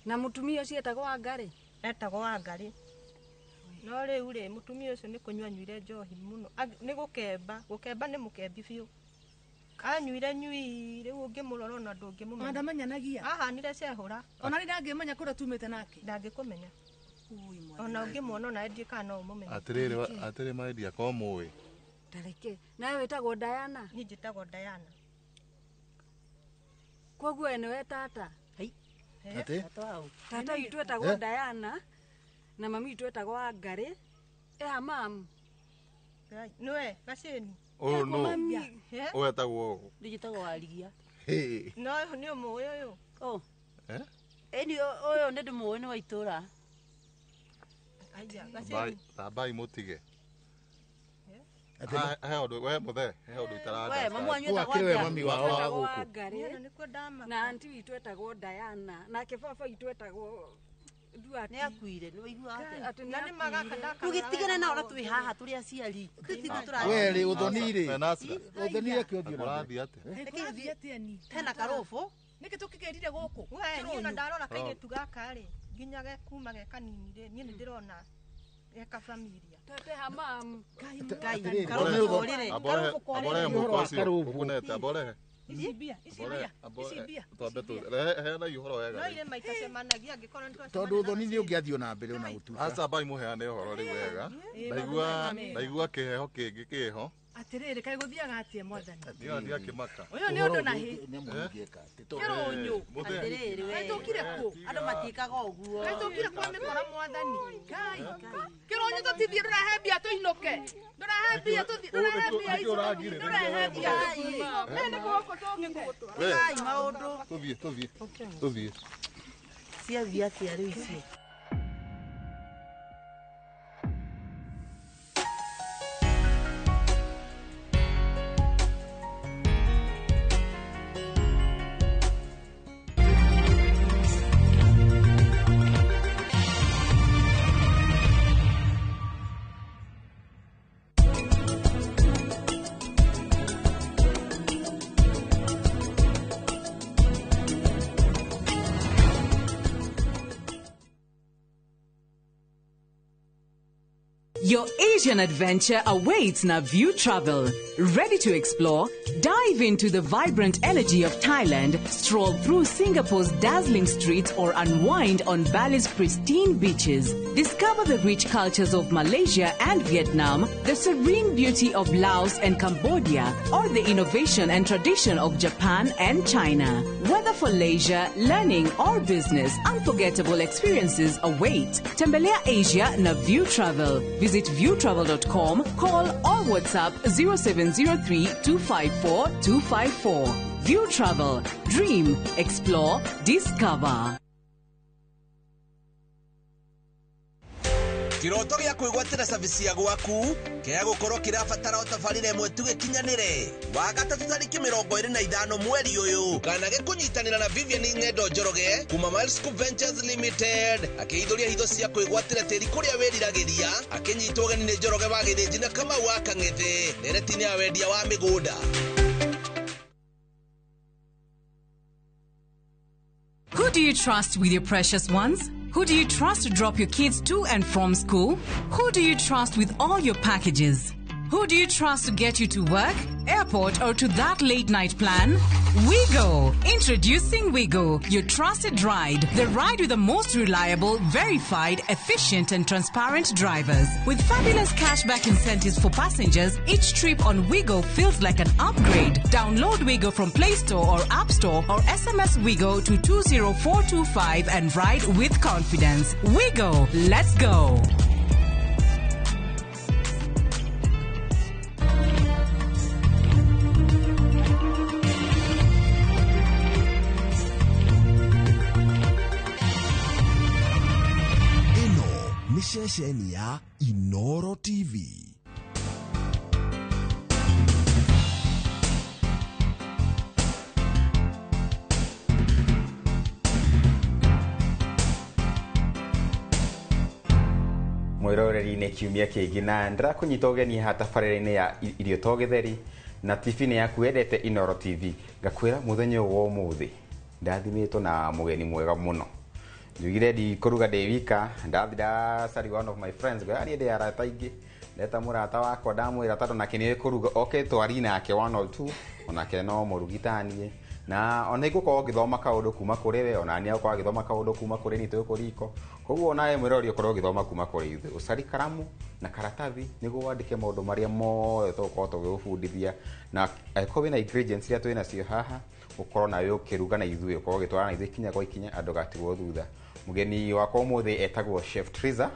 na mũtumia ũcio etagwo Wangari no rĩu rĩ mũtumia ũcio nĩ kũnyuanyuire njohi mũno nĩ gũkemba nĩ mũkembi biũ anyuire nyui rĩu ũngĩmũrora ona ndũngĩmũmenya ndamenyanagia ahanire cehũra ona nĩ ndangĩmenya kũrĩa tumĩte nake ndangĩkũmenya ona ũngĩmuona ona endia kana no ũmũmenye atĩrĩ maendia ko mũĩ tareke nawe wĩtagwo Diana niĩ njĩtagwo Diana koguo nĩwe tata tata witũ etagwo Diana na mami witũ etagwo Wangari mamu nĩwe Gacĩni ũyũ etagwo njĩtagwo Warigia no nĩ ũmũĩ ũyũ ũyũ nĩ ndĩmũĩ nĩ wa itũra tambai mũtige he ũndũ we mũthe he ũndũ itarakĩrĩ mami wao wa gũkũ na anti witũ etagwo Diana nake baba witũ etagwo Nduati nĩ akuire nĩ waiguaga tũgĩtigana nao na twĩ haha tũrĩ aciari we rĩ ũthonire kĩothio ũrathiĩ atĩa hena karũbũ nĩkĩ tũkĩgerire gũkũ we niĩ ndarora kairĩtu gaka rĩ nginya gekuma ge kanini rĩ niĩ nĩ ndĩrona geka familia tete mamu karũbũ kũrĩ mũkunete aborehe ici mbia heana ihoro wega no ile maita semanagia angĩkorwo nĩ tondũ ũthoni nĩ ũngĩathiĩ na mbere ona gũtuĩka aca bai mũheane ũhoro rĩu wega ndaigua kĩheho kĩngĩ kĩho atĩrĩrĩ kaĩ gũthiaga atĩa mwathani ndio akĩmaka ũyũ nĩ ũndũ na hĩ Kĩrũnyũ atĩrĩrĩ we tũkire kũ andũ matikaga ũguo tũkire kwa mĩkora mwathani Kĩrũnyũ tũtithie ndũrehe mbia tũinũke ndũrehe mbia nene gũkũ tũngĩkũtwara maũndũ tũthiĩ ciathiĩ atĩa rĩu icio Your Asian adventure awaits Naview Travel. Ready to explore? Dive into the vibrant energy of Thailand, stroll through Singapore's dazzling streets, or unwind on Bali's pristine beaches. Discover the rich cultures of Malaysia and Vietnam, the serene beauty of Laos and Cambodia, or the innovation and tradition of Japan and China. Whether for leisure, learning, or business, unforgettable experiences await. Tembelea Asia Naview Travel. Visit viewtravel.com, call or WhatsApp 0703 254 254. View Travel. Dream, explore, discover. Kiroto gya kwigwatira service ya gwaku kia gukorwo kirabatara utabarire mwe tu gikinyanire wa gatatu tariki 25 mweri uyu kana gikunyitanira na Vivian Ng'endo Njoroge kuma Miles Ventures Limited akiithuria hitho cia kwigwatira tiri kuria weriragiria akinyitwo gani ni Njoroge bagithiji na kama wa Kang'ethe neretini ya wendia wa migunda. Who do you trust with your precious ones? Who do you trust to drop your kids to and from school? Who do you trust with all your packages? Who do you trust to get you to work, airport, or to that late night plan? Wigo. Introducing Wigo, your trusted ride. The ride with the most reliable, verified, efficient, and transparent drivers. With fabulous cashback incentives for passengers, each trip on Wigo feels like an upgrade. Download Wigo from Play Store or App Store or SMS Wigo to 20425 and ride with confidence. Wigo, let's go. Ceceni ya Inoro TV. Mwiroreri-inĩ kiumia kĩngĩ na ndĩrakunyita ũgeni haha tabarĩra-inĩ ya Irio to Gĩtheri na TV-inĩ yaku wendete Inoro TV. Ngakwĩra mũthenya ũyũ wa ũmũthĩ ndathimĩtwo na mũgeni mwega mũno. Njugire ndi kuruga ndi wika ndathi ndacari one of my friends go ani ndi arata ingi ndeta murata wakwa ndamwira tatu nake ni kuruga okay twari nake one or two onake no murugitanie na ona igukorwo ngithoma kaundu kuma kuri we ona ni akwa ngithoma kaundu kuma kuri ni tuko riko koguo nae mwirori ukorwo ngithoma kuma kuri ithu ucari karamu na karatathi niguo wandike maundu maria mothe tukorwo tugibundithia na akorwo na ingredients iria twina cio haha ukorwo nawe ukiruga na ithuĩ ukorwo gitwara na ithuĩ kinya kwa ikinya andu gatigwo thutha. Mugeni wako umuthi etagwo Chef Triza.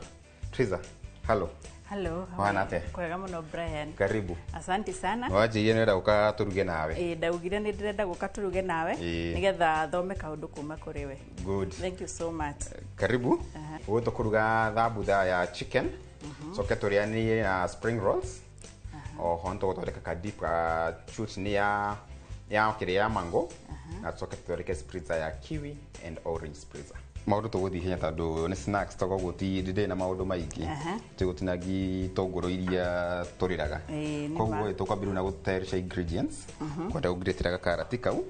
Triza, hello. Hello. Wana ate? Kwega muno Brian. Karibu. Asante sana. Waje nenda ukaturuge nawe. Ndaugire ni ndirenda gukaturuge nawe nigetha thome kaundu kuma kuri we. Good. Thank you so much. Karibu. Ugo tukuruga thabutha ya chicken. Soke turiani na spring rolls. Honto gutondeka ka deep chutney ya kire ya mango. Na soke tureke spritza ya kiwi and orange spritza. Maundu tuguthi hinya tondu ni snacks togo guti ndinde na maundu maingi tugutinagi tongoro iria turiraga koguo tukwambiru na gutayarisha ingredients kwenda ugretira karati kau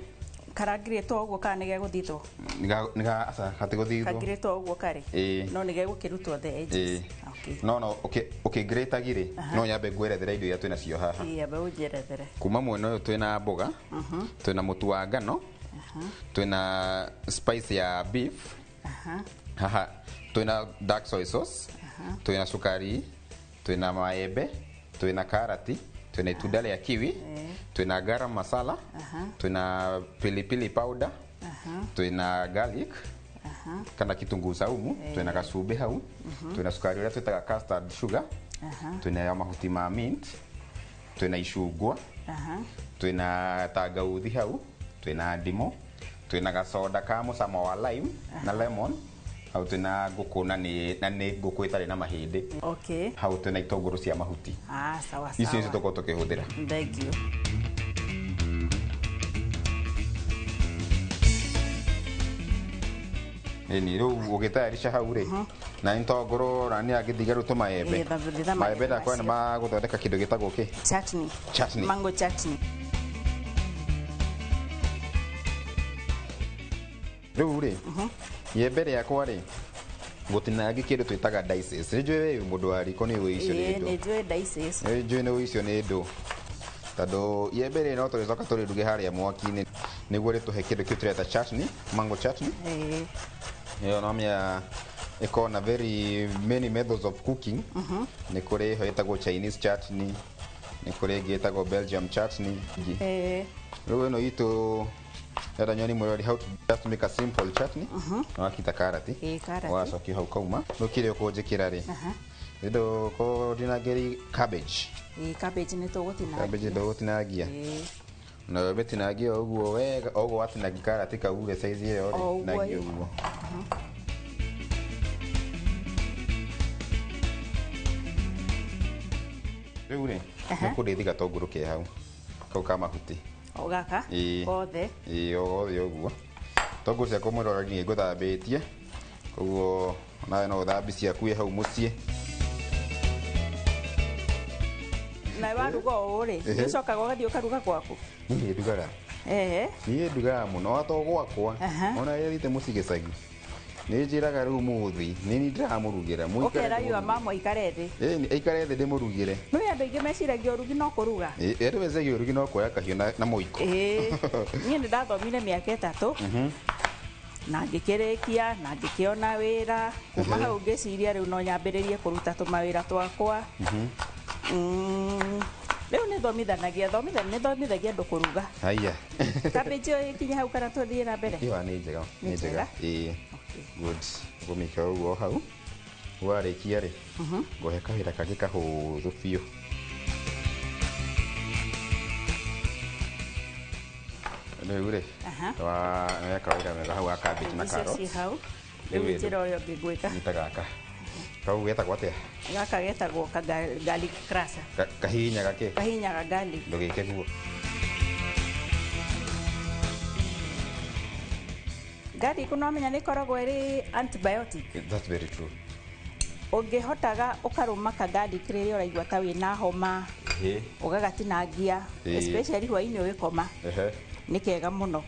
karagirito uguo kana nige guthitwo niga asa hati guthitwo kagirito uguo kari no nige gukirutwo the edges okay no okay gretagire no nyambe ngwerethera indo iria twina cio haha yambe unjerethere kuma mwena uyu twina mboga twina mutu wa ngano twina spice ya beef haha twina dark soy sauce twina sukari twina maembe twina karati twina itunda rĩa kiwi twina garam masala twina pilipili powder twina garlic kana kitunguu saumu twina gacumbĩ hau twina sukari ũrĩa twĩtaga custard sugar twina mahuti ma mint twina icungwa twina tangauthi hau twina ndimũ twina gasoda ka mũcamo wa lime na lemon hau twina ngũkũ na nĩ ngũkũ ĩtarĩ na mahĩndĩ okay hau twina itũngũrũ cia mahuti sawa sawa icio nĩcio tũkorwo tũkĩhũthĩra. Thank you. Ni rĩu ũgĩtayarisha hau rĩ na itũngũrũ na nĩ agĩthiga rĩu tũmaembe maembe ndakwa nĩ magũthondeka kĩndũ gĩtagwo kĩ chutney mango chutney rĩu rĩ iembe rĩakwa rĩ gutinangi kindu twitaga dices ni njui mundu wa riko ni wi icio ni ndu ni njui dices njui ni wi icio ni ndu tando yembere no turicoka turiruge haria mwaki-ini niguo rituhe kindu kiu tureta chutney mango chutney yo no mia iko na very many methods of cooking ni kuri ho itagwo Chinese chutney ni kuri gitagwo Belgium chutney riu no itu era nyoni mwori how to just make a simple chutney wakita karati wacoki hau kauma nukire ukunjikira ri ndo ko dinageri cabbage cabbage ni tugutinangia cabbage tugutinangia na betinangia uguo wega uguo watinangia karati kaure size iyo ri nagio uguo riu ri nukurithi gatunguru ke hau kau ka mahuti ogaka othe othe uguo tonguru ciaku mwirora nginya nguthambitie koguo nawe no uthambi ciaku i hau mucii na waruga uri ucokaga ugathii ukaruga gwaku niĩ ndugaga niĩ ndugaga mũno ato gwakwa ona yethite mucii gĩcagi nĩ njĩraga rĩu mũthĩ nĩ ni ndiramũrugĩra ũkera yua mama ikare thĩ ikare thĩ ndĩmũrugĩre no andũ aingĩ meciragia ũrugi no kũruga andũ meciragia ũrugi no kuoya kahiũ na mũiko niĩ nĩ ndathomire mĩaka 3 na ngĩkĩrĩkia na ngĩkĩona wĩra kuma hau ngĩciria rĩu no nyambĩrĩrie kũruta tũmawĩra twakwa rĩu nĩ thomithanagia andũ kũruga haya cabbage ĩyo ĩkinye hau kana tũthiĩ na mbere ĩyo nĩ njega good gũmĩka ũguo hau warĩkia rĩ ngũhe kawĩra kangĩ kahũthũ biũ rĩu rĩ weka wĩra wega hau wa cabbage na carrot rĩu njĩra ũrĩa ũngĩ ngwĩka nyita gaka kau getagwo atĩa gaka getagwo garlic crusher kahihinyaga kĩ kahihinyaga garlic ndũgĩke guo garlic no menya nĩ koragwo ĩrĩ antibiotic that's very true ũngĩhotaga ũkarũma ka garlic rĩrĩa ũraigua ta wĩna homa ũgagatinangia especially hwainĩ ũgĩkoma nĩ kega mũno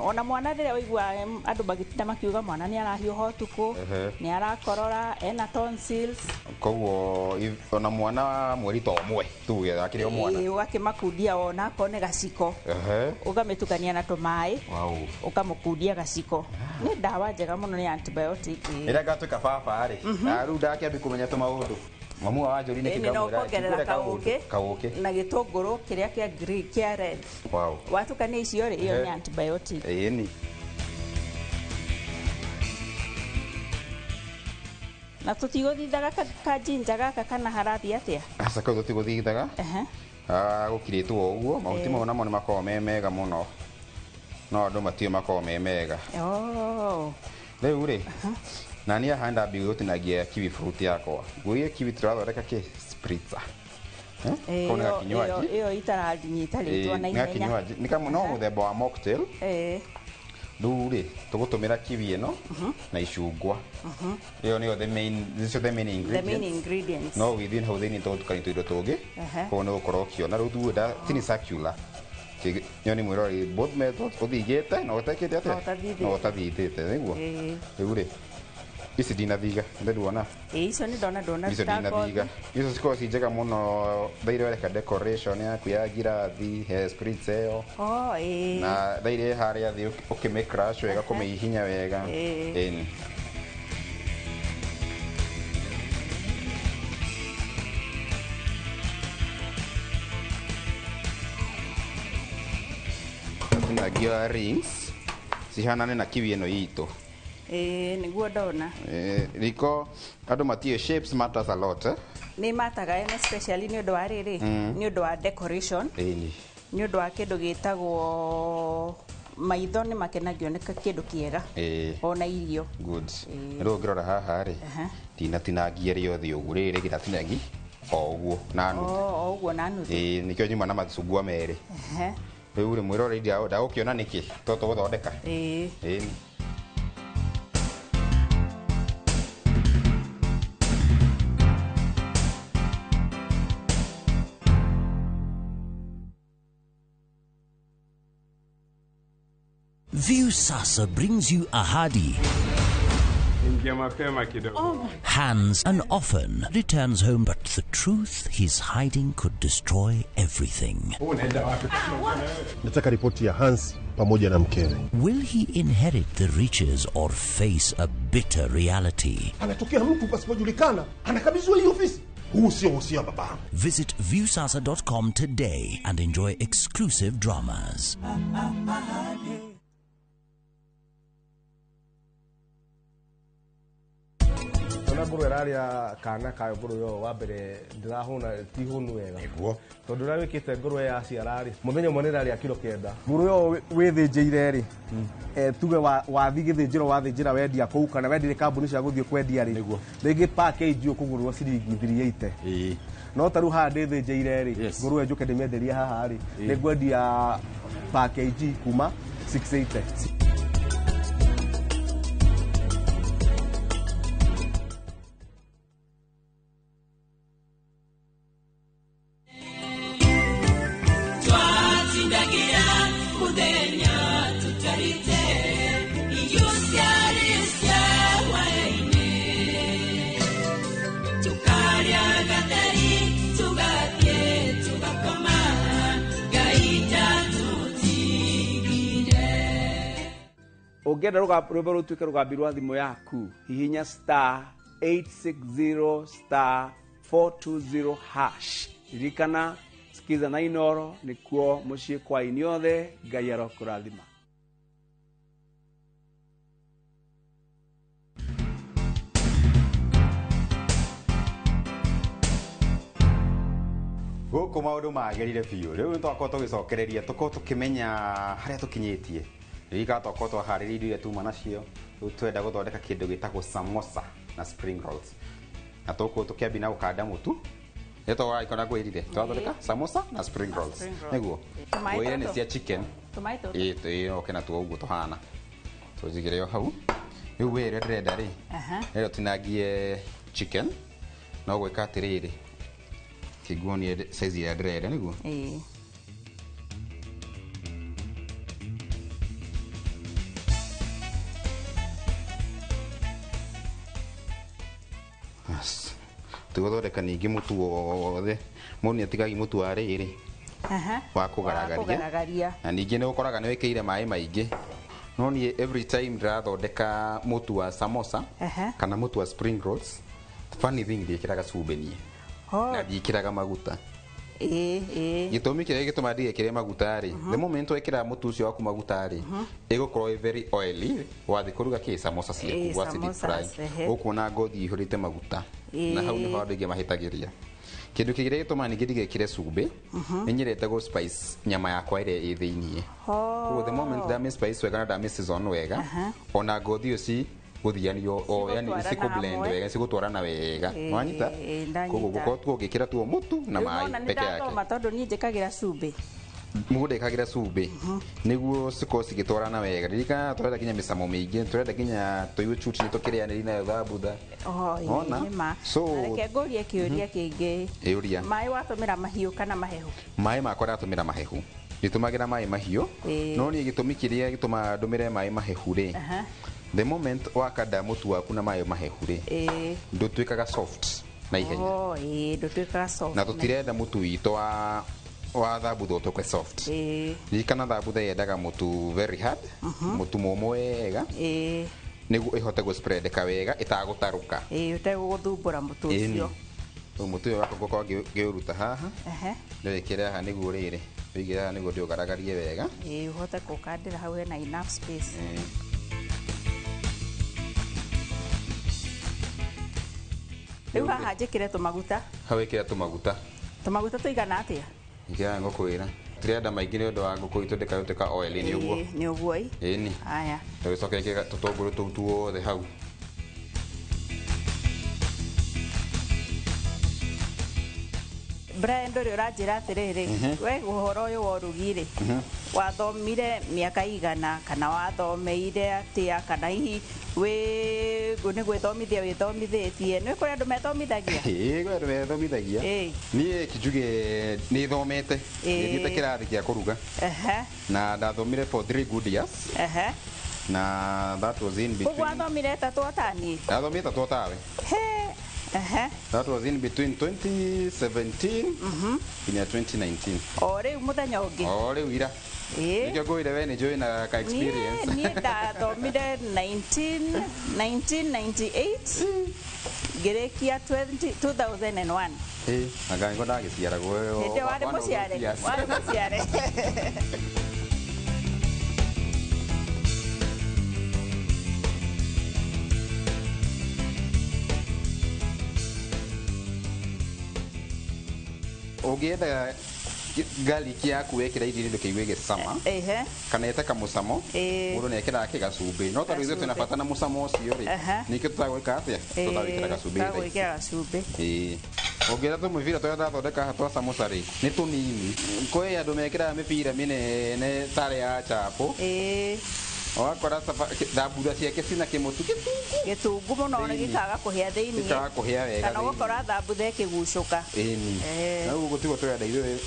ona mwana rĩrĩa waigua andũ magĩtinda makiuga mwana nĩ arahiũha ũtukũ nĩ arakorora ena tonsils koguo ona mwana mweri ta ũmwe tuge akĩrĩ o mwana ũgakĩmakundia ona akorwo nĩ gaciko ũgamĩtukania na tũmaĩ ũkamũkundia gaciko nĩ ndawa njega mũno nĩ antibiotic ĩrĩa ngatuĩka baba rĩ rĩu ndakĩambia kũmenya tũmaũndũ mamu wa njũri nĩ kĩngamwĩra kaũkĩ na gĩtũngũrũ kĩrĩa kĩa red watukania icio rĩ ĩyo nĩ antibiotic na tũtigũthithaga ka ginger gaka kana harathiĩ atĩa aca kau tũtigũthithaga gũkirĩtwo ũguo mahuti mau namo nĩ makoragwo me mega mũno no andũ matiũ makoragwo me mega rĩu rĩ na niĩ haha ndambia gũtinagia kiwi fruit yakwa ngũrie kiwi tũrathondeka kĩ spritzer ĩyo itaranyita rĩtwa na ihenya no mũthemba wa mocktail rĩu rĩ tũgũtũmĩra kiwi ĩno na icungwa ĩyo nĩyo the main ingredients no within hau thĩinĩ tũgũtukania tũindo tũngĩ koguo nĩ gũkorwo ũkĩona rĩu tuĩ tini circular nyoni mwĩrori both methods ũthigĩte na ũtekĩte atĩa na ũtathithĩte nĩguo rĩu rĩ ici ndinathiga ndĩruona icio nĩ ndona icio ndinathiga icio cikoragwo ci njega mũno thairĩ wereka decoration yaku ya ngirathi spritz ĩyo na thairĩ harĩa thĩ ũkĩmĩcrash wega kũmĩhihinya wega tũtinagia rings cihanane na kiwi ĩno itũ niguo ndona riko andũ matiĩ shapes matters a lot nĩ mataga especially nĩ ũndũ wa rĩrĩ nĩ ũndũ wa decoration nĩ ũndũ wa kĩndũ gĩtagwo maitho nĩ makenagio nĩ kĩndũ kĩega ona irio good rĩu ngĩrora haha rĩ ndinatinangia rĩothe ũguo rĩrĩ gĩtatinangi o ũguo na nuthu nĩkĩo nyuma na macungwa merĩ rĩu rĩ mwĩrore ndagũkĩona nĩkĩ to tũgũthondeka Viusasa brings you Ahadi. Hans, and often returns home, but the truth he's hiding could destroy everything. Nataka ripoti ya Hans pamoja na mkewe. Will he inherit the riches or face a bitter reality? Anatokea mtu pasipojulikana, anakabidhiwa hii ofisi. Huu sio baba. Visit viewsasa.com today and enjoy exclusive dramas. Nguru eraria kana kayo nguru yo wambere ndirahuna ti hunu wega niguo tondu ra wikite nguru ya ciarari muthenya mwe niraria kilo 9 nguru yo withinjire ri tuge wathi githinjiro wathinjira wendia kou kana wendire kambuni cia guthie kwendia ri niguo ringi package yo kugurwo ciringi 380 no taru ha ndithinjire ri nguru yo njuke ndimienderia haha ri ningwendia package kuma 680. Ongenda rwimbo rutuike rugambi rwa thimu yaku hihinya *860*420# ririkana sikiza na Inoro nikuo mucii kwa iniothe Ngai arokurathima. Gũkũ maũndũ magerire biũ rĩu nĩtwakorwo tũgĩcokereria tũkorwo tũkĩmenya harĩa tũkinyĩtie ririkana twakorwo twaharĩria indo iria tuma nacio rĩu twenda gũthondeka kĩndũ gĩtagwo samosa na spring rolls na tũkorwo tũkĩambia na gũkanda mũtu nĩ twaikona gwĩrire twathondeka samosa na spring rolls nĩguo gwĩre nĩ cia chicken oke na tuo ũguo tũhana tũjigĩre o hau rĩu wĩre ndĩrenda rĩ rĩrĩa tinangie chicken no gwĩka atĩrĩrĩ kiguonie size ya ndĩrenda nĩguo tugothondeka ningĩ mũtu wothe mũndũ nĩatigagi mũtu wa rĩrĩ wa kũgaragaria na ningĩ nĩ ũkoraga nĩ wĩkĩire maĩ maingĩ no niĩ every time ndĩrathondeka mũtu wa samosa kana mũtu wa spring rolls funny thing ndiĩkĩraga cumbĩ niĩ na ndiĩkĩraga maguta gĩtũmi kĩrĩa gĩtũma ndiĩkĩre maguta rĩ the moment wekĩra mũtu ũcio waku maguta rĩ ĩgũkorwo very oily wathi kũruga kĩ samosa ciaku wa deep fry ũkuona ngothi ihũrĩte maguta na hau nĩho andũ aingĩ mahĩtagĩria kĩndũ kĩrĩa gĩtũma ningĩ ndigekĩre cumbĩ nĩ nyendete gũ spice nyama yakwa ĩrĩa ĩ thĩiniĩ koguo the moment ndamĩ spice wega na ndamĩ season wega ona ngothi ũci guthianio o yani siko blend wega siko twarana wega wanyita koguo gukorwo tugĩkĩra tuo mũtu na maĩ peke yake matondu ni njikagira cumbĩ mũndũ ekagira cumbĩ nĩguo siko cigĩtwarana wega ririkana tũrenda kinya mĩcamo mĩingĩ tũrenda kinya tũigue chuchi nĩ tũkĩrĩanĩria nayo thambutha ona so reke ngũrie kĩũria kĩngĩ ũria maĩ watũmĩra mahiũ kana mahehu maĩ makwa ndatũmĩra mahehu nditũmagĩra maĩ mahiũ no niĩ gĩtũmi kĩrĩa gĩtũma ndũmĩre maĩ mahehu rĩ the moment wakanda mũtu waku na maĩ mahehu rĩ ndũtuĩkaga soft na ihenya ndũtuĩkaga soft na tũtirenda mũtu witũ wa thambutha ũtuĩke soft ririkana thambutha yendaga mũtu very hard mũtu mũmũ wega nĩguo ĩhote gũspreadeka wega ĩtagũtarũka ũtegũthumbũra mũtu ũcio mũtu ũyũ wakwa ngũkorwo ngĩũruta haha ndĩwĩkĩre haha nĩguo rĩrĩ wĩigĩre haha nĩguo ndĩũgaragarie wega ũhote kũkandĩra hau hena enough space rĩu haha njĩkĩre tũmaguta hau ĩkĩra tũmaguta tũigana atĩa ingĩra ngũkwĩra tirenda maingĩ nĩ ũndũ wa ngũkũ itũ ndĩkagũtuĩka oil nĩ ũguo nĩ ũguo ĩni aya tũgĩcoka ĩkĩra tũtũngũrũ tũu tuothe hau Brian ndũrĩ ũranjĩra atĩrĩrĩ we ũhoro ũyũ wa ũrugi rĩ wathomire mĩaka igana kana wathomeire atĩa kana hihi nĩ gwĩthomithia wĩthomithĩtie nĩ kũrĩ andũ methomithagia kũrĩ andũ methomithagia niĩ kijuge nĩ thomete nĩthiĩte kĩrathi gĩa kũruga na ndathomire for 3 good years na that was in between. Kwa thomire tatu atani. Thomire tatu atawe. That was in between 2017 and 2019. Ore muthenya ungi. Ore wira. Nikyo goire we ni join na ka experience. Ni thomire 1998. Gerekia 2001. Naga ngo ndagiciara gwe. Ndio wale muciare. Wale muciare. Ugietha garlic yaku wekira irio ndukiigwe gicama kana ete kamucamo mundu ni ekira kigacumbi no taru ithuĩ twĩna bata na mucamo ũcio ri nikĩ tutagwĩka atĩa tutagwĩkĩra gacumbi ũngĩra tũmĩbira tũrĩa ndathondeka twa samosa rĩ nĩ tũnini kwĩ andũ mekĩraga mĩbira mĩnene tarĩ ya chapo wakora thambutha ciake cina kĩmũtu gĩtungu mũno nĩ gĩkaga kũhĩa thĩinĩ gĩkaga kũhĩa wega kana gũkora thambutha ĩkĩgucũka ĩni na ũguo tiguo tũrenda ithuĩ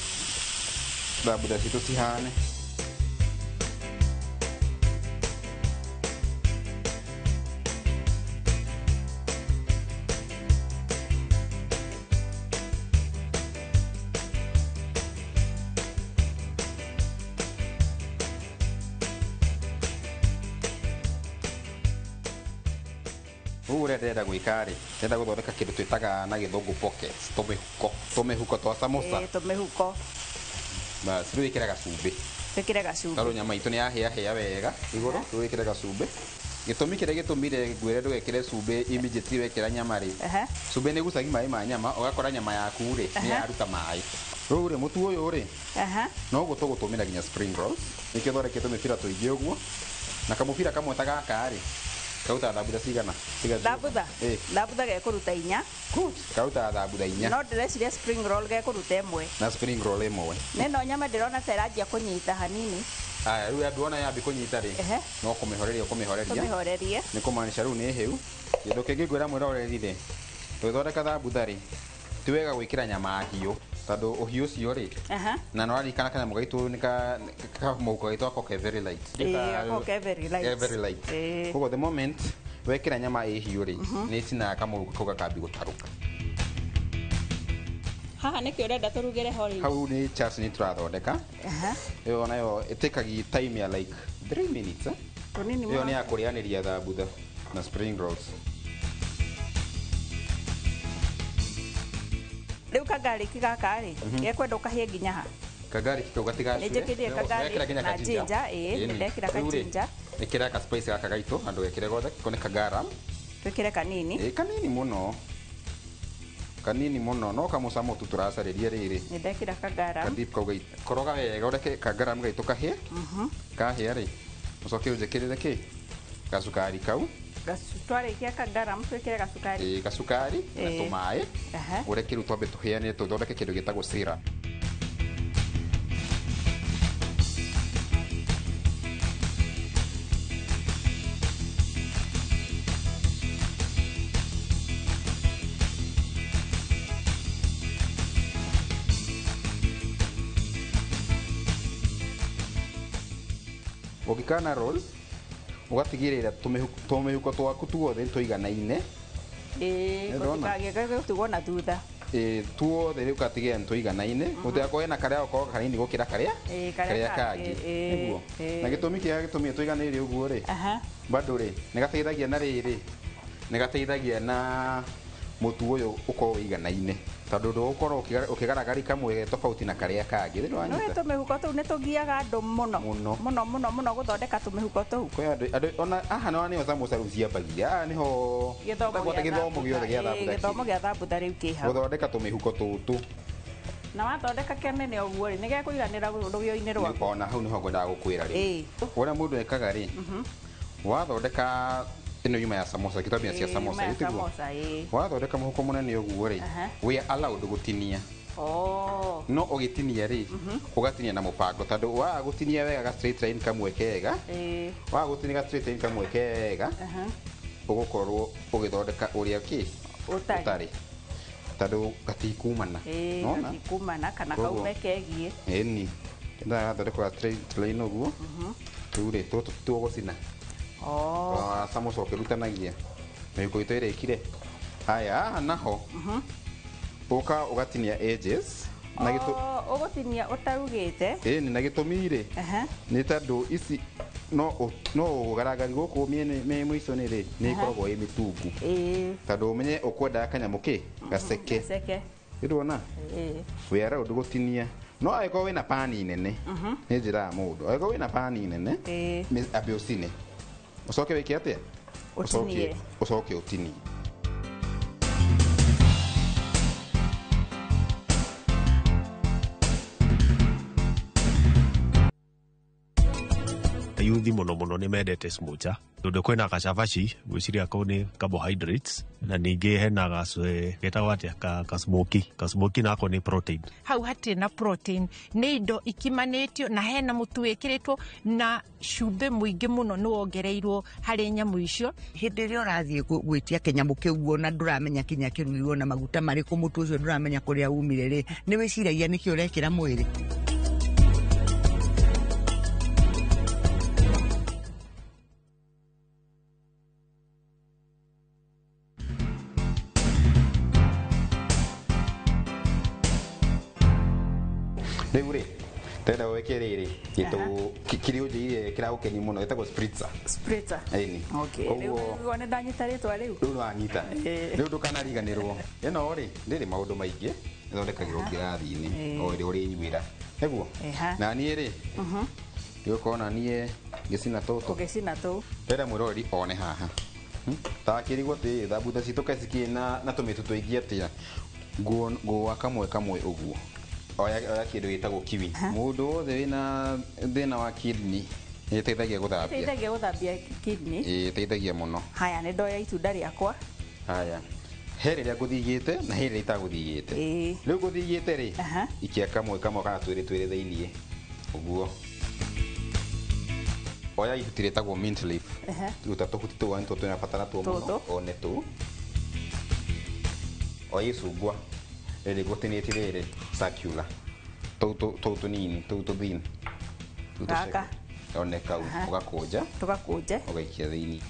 thambutha citũ cihane ndenda gwika ri ndenda guthondeka kindu twitaga na githungu pockets tumihuko twa samosa tumihuko bas wikira gacumbi taro nyama itu ni yahĩa wega iguru wikira gacumbi gitumi kire gitumire ngwire ndugekire cumbi immediately wekira nyama ri cumbi ni gucagi mai ma nyama ugakora nyama yaku ri ni yaruta mai rũrĩ mũtu ũyũ rĩ no guo tũgũtũmĩra nginya spring rolls nĩkĩo thondekete mĩbira tũingĩ ũguo na kamũbira kamwe ta gaka rĩ kauta thambutha cigana thambutha gekũruta 4 kauta thambutha 4 no ndĩreciria spring roll gekũruta 1 na spring roll 1 nĩno nyama ndĩrona ta ĩranjia kũnyita hanini aya rĩu andũ ona yambi kũnyita rĩ no kũmĩhoreria nĩ kũmaanisha rĩu nĩ hĩu kĩndũ kĩngĩ ngwĩra mwĩroreri rĩ twĩthondeka thambutha rĩ ti wega gwĩkĩra nyama hiũ tondũ ũhiũ ũcio rĩ na no arikana kanyamũ gaitũ nĩ kamũhuko gaitũ gako ke very light koguo the moment wekĩra nyama ĩ hiũ rĩ nĩ ĩcinaga kamũhuko kau gakambi gũtarũka haha nĩkĩo ũrenda tũrugĩre ho rĩu hau nĩ chutney tũrathondeka ĩyo nayo ĩtĩkagia time ya like 3 minutes ĩyo nĩ ya kũrĩanĩria thambutha na spring rolls rĩu kagariki gaka rĩ gekwenda ũkahĩe nginya ha kagariki kau gatigacure nĩnjĩkĩrie kagariki na ginger nĩndekĩra ka ginger ĩkĩra ka spice gaka gaitũ andũ gekĩre gothe ko nĩ kagaram twĩkĩre kanini kanini mũno no kamũcamo tu tũracarĩria rĩrĩ nĩndekĩra kagaram kadip kau koroga wega ũreke kagaram gaitũ kahĩe kahĩa rĩ ũcoke ũnjĩkĩrĩre kĩ gacukari kau twarĩkia kagaram twĩkĩre gacukari gacukari na tũmaĩ ũreke rĩu twambe tũhĩanĩre tũthondeke kĩndũ gĩtagwo syrup ũngĩkana roll ugatigirira tumihuko twaku tuothe tuiganaine gũtigwo na thutha tuothe rĩu gatigĩra tuiganaine gũtigakorwo hena karĩa gakorwo kanini gũkĩra karĩa kangĩ nĩguo na gĩtũmi kĩrĩa gĩtũmire tuiganĩire ũguo rĩ bado rĩ nĩ gateithagia na rĩrĩ nĩ gateithagia na mũtu ũyũ ũkorwo ũiganaine tondũ ndũgũkorwo ũkĩgaragari kamwe tofauti na karĩa kangĩ rĩrĩ wanyita tũmĩhuko tũu nĩ tũgiaga andũ mũno gũthondeka tũmĩhuko tũu kwĩ andũ ona aha nĩo samosa rĩu ciambagia aha nĩho gĩthomo gĩa thambutha rĩu kĩ hau gũthondeka tũmĩhuko tũtũ na wathondeka kĩnene ũguo rĩ nĩ gekũiganĩra rũgĩo-inĩ rwaku ona hau nĩho ngwendaga gũkwĩra rĩ ũrĩa mũndũ ekaga rĩ wathondeka ino yuma ya samosa kitambia cia samosa yitiguo wathondeka muhuko munene uguo ri we allowed gutinia no ugitinia ri ugatinia na mupango tondu wa gutinia wega ga straight line kamwe kega wa gutinia ga straight line kamwe kega ugukorwo ugithondeka uria ki utari tondu gatikumana nona gatikumana kana kaume kegie eni nda thondeka ga straight line uguo tu ri tu gucina samucoke rutanagia mĩhuko itũ ĩrĩkire haya naho ũka ũgatinia edges na gĩtũ ũgũtinia ũtarugĩte ĩni na gĩtũmi rĩ nĩ tondũ ici no ũgaragari gũkũ mĩena mũico-inĩ rĩ nĩ ĩkoragwo ĩ mĩtungu tondũ ũmenye ũkwenda kanyamũ kĩ gaceke ĩruona wĩ araũndũ gũtinia no angĩkorwo wĩna pani nene nĩ njĩra ya mũndũ angĩkorwo wĩna pani nene ambe ũcine ũcoke wĩke atĩa ũcoke ũtinie yuthi muno nĩ mendete smocha tondũ kwĩna gacabaci gwĩciria kau nĩ carbohydrates na ningĩ hena getagwo atĩa kasmoki nako nĩ protein hau hatirĩ na protein nĩ indo ikimanĩtio na hena mũtu wĩkĩrĩtwo na cumbĩ mũingĩ mũno nĩ wongereirwo harĩ nyamũ icio hĩndĩ ĩrĩa ũrathiĩ gwĩtia kĩnyamũ kĩu ona ndũramenya kinya kĩrugirwo na maguta marĩkũ mũtu ũcio ndũramenya kũrĩa umire rĩ nĩ wĩciragia nĩkĩ ũrekĩra mwĩrĩ rĩu rĩ ndĩrenda wĩke rĩrĩ kĩrĩa ũnjĩire kĩragũkenia mũno gĩtagwo spritzer ĩni ũguo nĩ ndanyita rĩtwa rĩu rĩu nĩwanyita rĩu ndũkanariganĩrwo ĩno rĩ ndĩrĩ maũndũ maingĩ ĩthondekagĩrwo ngirathi-inĩ o ĩrĩ ũrĩnyuĩra nĩguo na niĩ rĩ ndĩgũkorwo na niĩ ngĩcina tũtũ ndĩrenda mwĩroreri one haha takĩrigwo atĩ thambutha citũ kaĩ cikĩrĩ na tũmĩtu tũingĩ atĩa ngũa kamwe ũguo oya kĩndũ gĩtagwo kiwi mũndũ wothe wĩna thĩna wa kidney ĩteithagia gũthambia kidney ĩteithagia mũno haya nĩ ndoya itunda rĩakwa haya he rĩrĩa ngũthigĩte na he rĩrĩa itagũthigĩte rĩu ngũthigĩte rĩ ikia kamwe kana twĩrĩ thĩiniĩ ũguo oya ihuti rĩtagwo mint leaf ruta tũhuti tũu nĩtuo tũnabatara tuo mũno one tũu oya icungwa rĩrĩ gũtinĩtie rĩrĩ circular tũu tũnini tũu tũthin gaka one kau ũgakũnja ũgaikia thĩiniĩ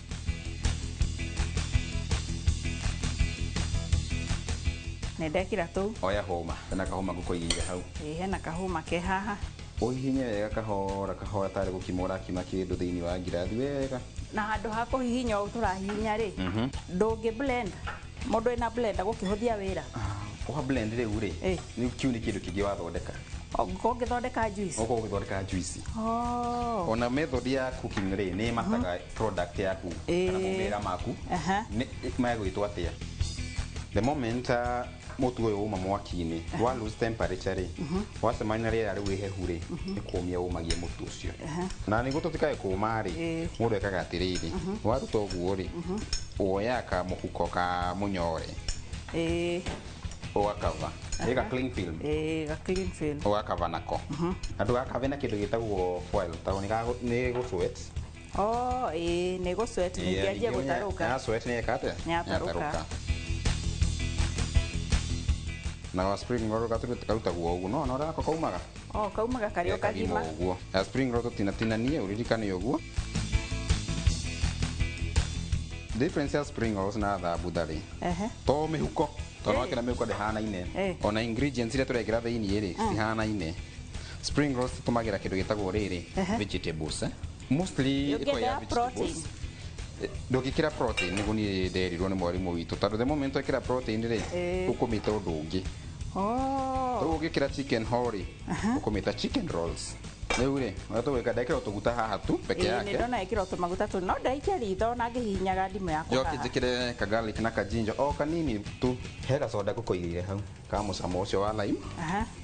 nĩ ndekĩra tũu oya hũma hena kahũma ngũkũigĩire hau hena kahũma ke haha ũhihinye wega kahora tarĩ gũkima ũrakima kĩndũ thĩiniĩ wa ngirathi wega na handũ ha kũhihinya ũũ tũrahihinya rĩ ndũngĩ blend mũndũ ena blender gũkĩhũthia wĩra wa blend rĩu rĩ kiu nĩ kĩndũ kĩngĩ wathondeka ũngĩkorwo ũgĩthondeka juice ona method ya cooking rĩ nĩ mataga product yaku kana mũmera maku megwĩtwo atĩa the moment mũtu ũyũ uma mwaki-inĩ wa lose temperature rĩ wacemania rĩera rĩu ihehu rĩ nĩ kũmia ũmagia mũtu ũcio na nĩguo tũtikae kũma rĩ mũndũ ekaga atĩrĩrĩ waruta ũguo rĩ woya kamũhuko ka mũnyore ũgakava ĩga cling film ũgakava nako na ndũgakave na kĩndũ gĩtagwo foil tondũ nĩ gũsweat nĩ gũsweat nĩngĩanjia gũtarũka nĩ yatarũka na spring roll karutagwo ũguo no ona gako kaumaga karĩ o kagima ũguo spring roll tũtinatinanie ũririkane ũguo difference ya spring rolls na thambutha rĩ to mĩhuko tondũ wakĩra mĩhuko ndĩhanaine ona ingredients iria tũrekĩra thĩiniĩ rĩ cihanaine spring rolls tũtũmagĩra kĩndũ gĩtagwo rĩrĩ vegetables mostly ĩkoragwo ya vegetables ndũngĩkĩra protein nĩguo niĩ nderirwo nĩ mwarimũ witũ tondũ the moment wekĩra protein rĩ ũkũmĩta ũndũ ũngĩ rĩu ũngĩkĩra chicken ho rĩ ũkũmĩta chicken rolls rĩu rĩ ũgatũgwĩka ndekĩra tũguta haha tu peke yake nĩ ndona ĩkĩra tũmaguta tũ no ndaikia ritho na ngĩhihinyaga ndimũ yakwa njoke njĩkĩre ka garlic na ka ginger o kanini tu he gacoda ngũkũigĩire hau ka mũcamo ũcio wa lime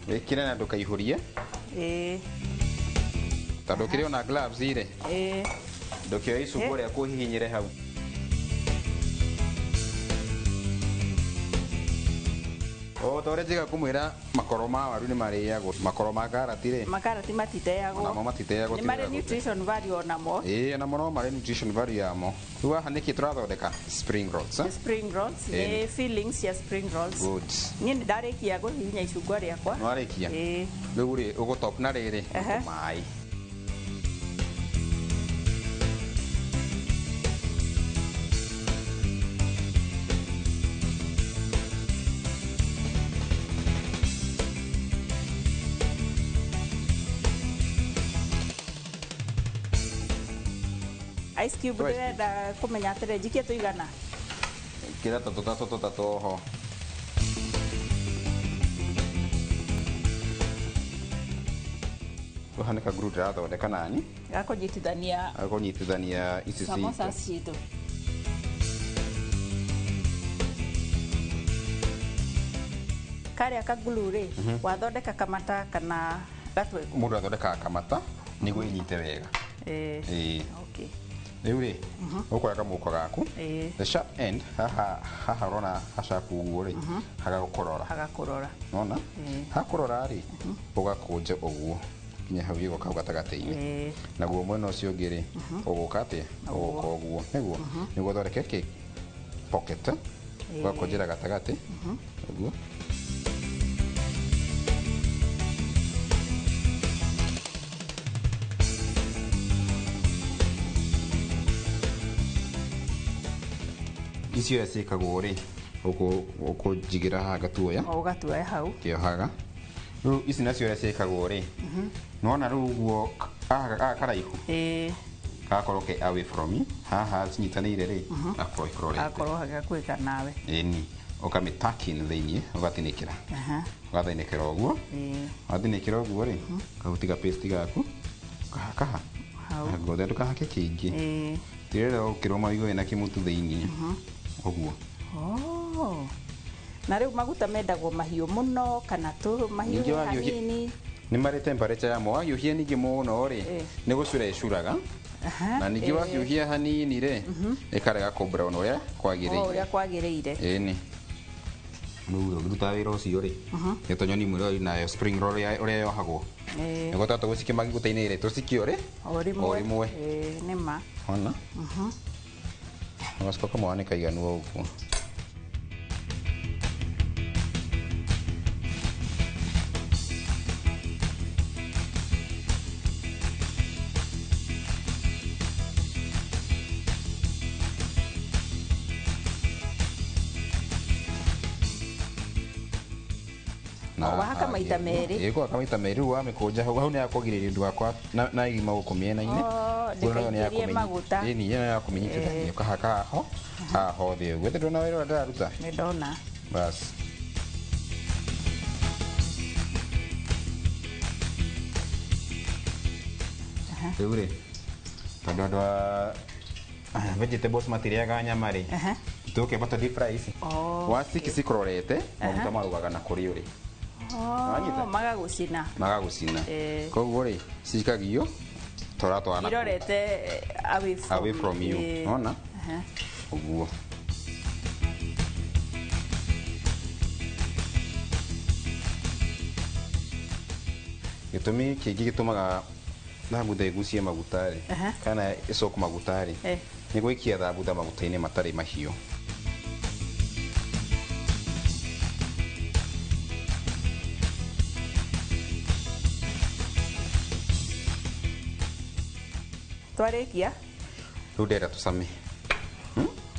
wĩkĩre na ndũkaihũrie tondũ ũkĩrĩ ona gloves rĩ ndũkĩoya icungwa rĩa kũhihinyĩre hau o ta ũrĩa njĩga kũmwĩra makoro ma waru nĩ marĩagwo makoro ma karati rĩ makarati matiteagwo namo matiteagwo nĩ marĩ nutrition value onamo namo no marĩ nutrition value yamo rĩu haha nĩkĩ tũrathondeka spring rolls nĩ fillings ya spring rolls good niĩ nĩ ndarĩkia gũhihinya icungwa rĩakwa nĩwarĩkia rĩu rĩ ũgũtop na rĩrĩ maĩ Ice cube ndĩrenda kũmenya atĩrĩ njikie tũigana. Kĩra tũtatũ ho. Hana ka group ndĩrathondeka nani? Gakũnyitithania ici samosa citũ. Karĩa kagulu rĩ, wathondeka kamata kana gatwĩko? Mũndũ athondekaga kamata nĩguo inyite wega. Okay. Rĩu rĩ, ũkoya kamũko gaku, the sharp end, haha ũrona hacapu ũguo rĩ, hagakũrora. Nona? Hakũrora rĩ, ũgakũnja ũguo nginya hau gĩko kau gatagatĩ-inĩ. Naguo mwena ũcio ũngĩ rĩ, ũgũka atĩa? Ũgũka ũguo, nĩguo? Nĩguo ũthondeke pocket, ũgakũnjĩra gatagatĩ, ũguo. Icio ciĩkagwo rĩ, ũkũnjigĩra haha gatuoya. Ũgatuoya hau. Kĩohaga. Rĩu ici nacio ũrĩa ciĩkagwo rĩ, nĩwona rĩu ũguo karaihu gakorwo ke away from me, haha cinyitanĩire rĩ, gakorwo ikororete. Gakorwo hagakwĩka nawe. Ĩni, ũkamĩtakin thĩiniĩ, ũgathinĩkĩra. Ũgathinĩkĩra ũguo. Wathinĩkĩra ũguo rĩ, kahuti ga paste gaku, kahakaha. Gothe ndũkahake kĩingĩ. Tirĩrĩa ũkĩrwo marigũ wĩna kĩmutu thĩiniĩ. Ũguo. Na rĩu maguta mendagwo mahiũ mũno kana mahiũ hanini? Nĩ marĩ temperature yamo. Wahiũhia ningĩ mũno rĩ, nĩ gũcura ĩcuraga. Na ningĩ wahiũhia hanini rĩ, ĩkarega kũ-brown ũrĩa kwagĩrĩire. Ũrĩa kwagĩrĩire. Ĩni. Rĩu ũngĩruta wĩra ũcio rĩ, nĩ tũnyoni mwĩrori nayo spring roll ũrĩa yohagwo. Nĩguo twatũ gũcikia maguta-inĩ rĩ, tũcikie ũrĩ? O rimwe. Nĩ ma. Ona? Ũgacoka ũkamwanĩka iganu ũguo. Wahaka maita merĩ. Wahaka maita merĩ, rĩu wamĩkũnja hau nĩ yakũgirĩrĩria ndũgakwa na igima gũkũ mĩena-inĩ. Ndĩkaingĩrie maguta. Ĩni, ĩno yakũmenyithania ũkahaka haha hothe ũguo. Ndona wĩra ũrĩa ndĩraruta? Nĩ ndona. Basi. Rĩu rĩ, tondũ andũ a vegetables matirĩaga nyama rĩ, tũkĩamba tũ deep fry ici. Waciki cikororete, maguta marugaga na kũrĩ ũrĩ. Magagũcina. Magagũcina. Koguo rĩ, cikagio tũratwarana. Irorete away from you. Ona? Ũguo. Gĩtũmi kĩngĩ gĩtũmaga thambutha ĩgucie maguta rĩ, kana ĩcoke maguta rĩ, nĩ gwĩkia thambutha maguta-inĩ matarĩ mahiũ. Twarĩkia? Rĩu ndĩrenda tũcame.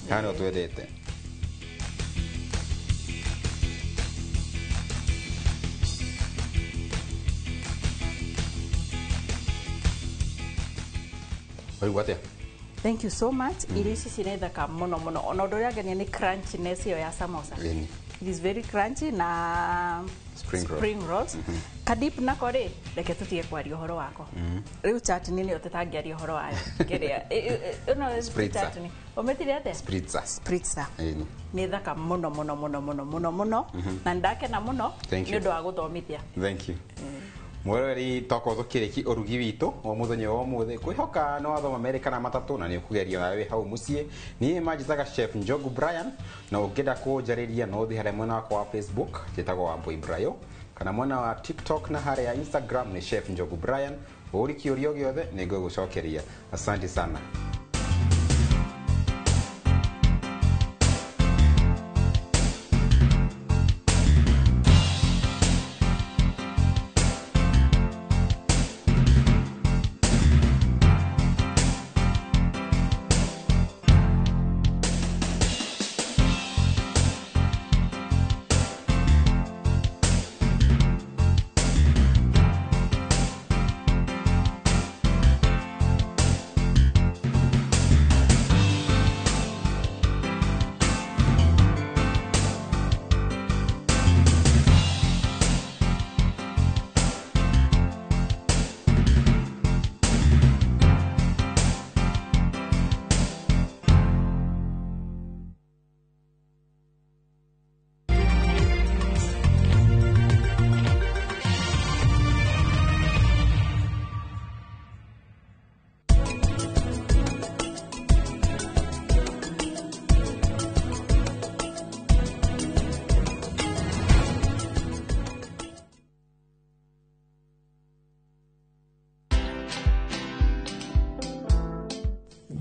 Haha nĩho twendete. Waigua atĩa? Thank you so much. Irio ici cirĩ thaka mũno mũno. Ona ũndũ ũrĩa ngenia nĩ crunchiness ĩyo ya samosa. It is very crunchy na spring rolls. Kadip nako rĩ, reke tũtige kwaria ũhoro wako. Rĩu chutney nĩyo tũtangĩaria ũhoro wayo. Kĩrĩa? Ĩno chutney. Ũmetire atĩa? Spritzer. Nĩ thaka mũno mũno mũno mũno mũno mũno. Na ndakena mũno nĩ ũndũ wa gũthomithia. Thank you. Mwerori tokorwo tũkĩrĩki ũrugi witũ o mũthenya wa ũmũthĩ kwĩhoka no wathoma merĩ kana matatũ na nĩ ũkũgeria nawe hau mũciĩ. Niĩ manjĩtaga Chef Njogu Brian, na ũngĩenda kũnjarĩria no ũthiĩ harĩa mwena wakwa wa Facebook njĩtagwo Wambui Brayo, kana mwena wa TikTok na harĩa Instagram nĩ Chef Njogu Brian. Ũri kĩũria o gĩothe nĩ ngũgũcokeria. Asante sana.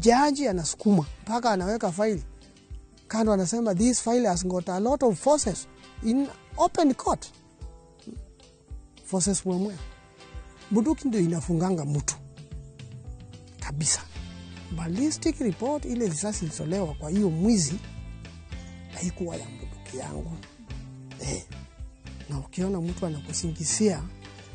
jaji anasukuma mpaka anaweka file kando, anasema this file has got a lot of forces in open court. Forces mwemwe bunduki ndio inafunganga mtu kabisa. Ballistic report ile risasi ilizolewa kwa hiyo mwizi haikuwa ya bunduki yangu. Na ukiona mtu anakusingizia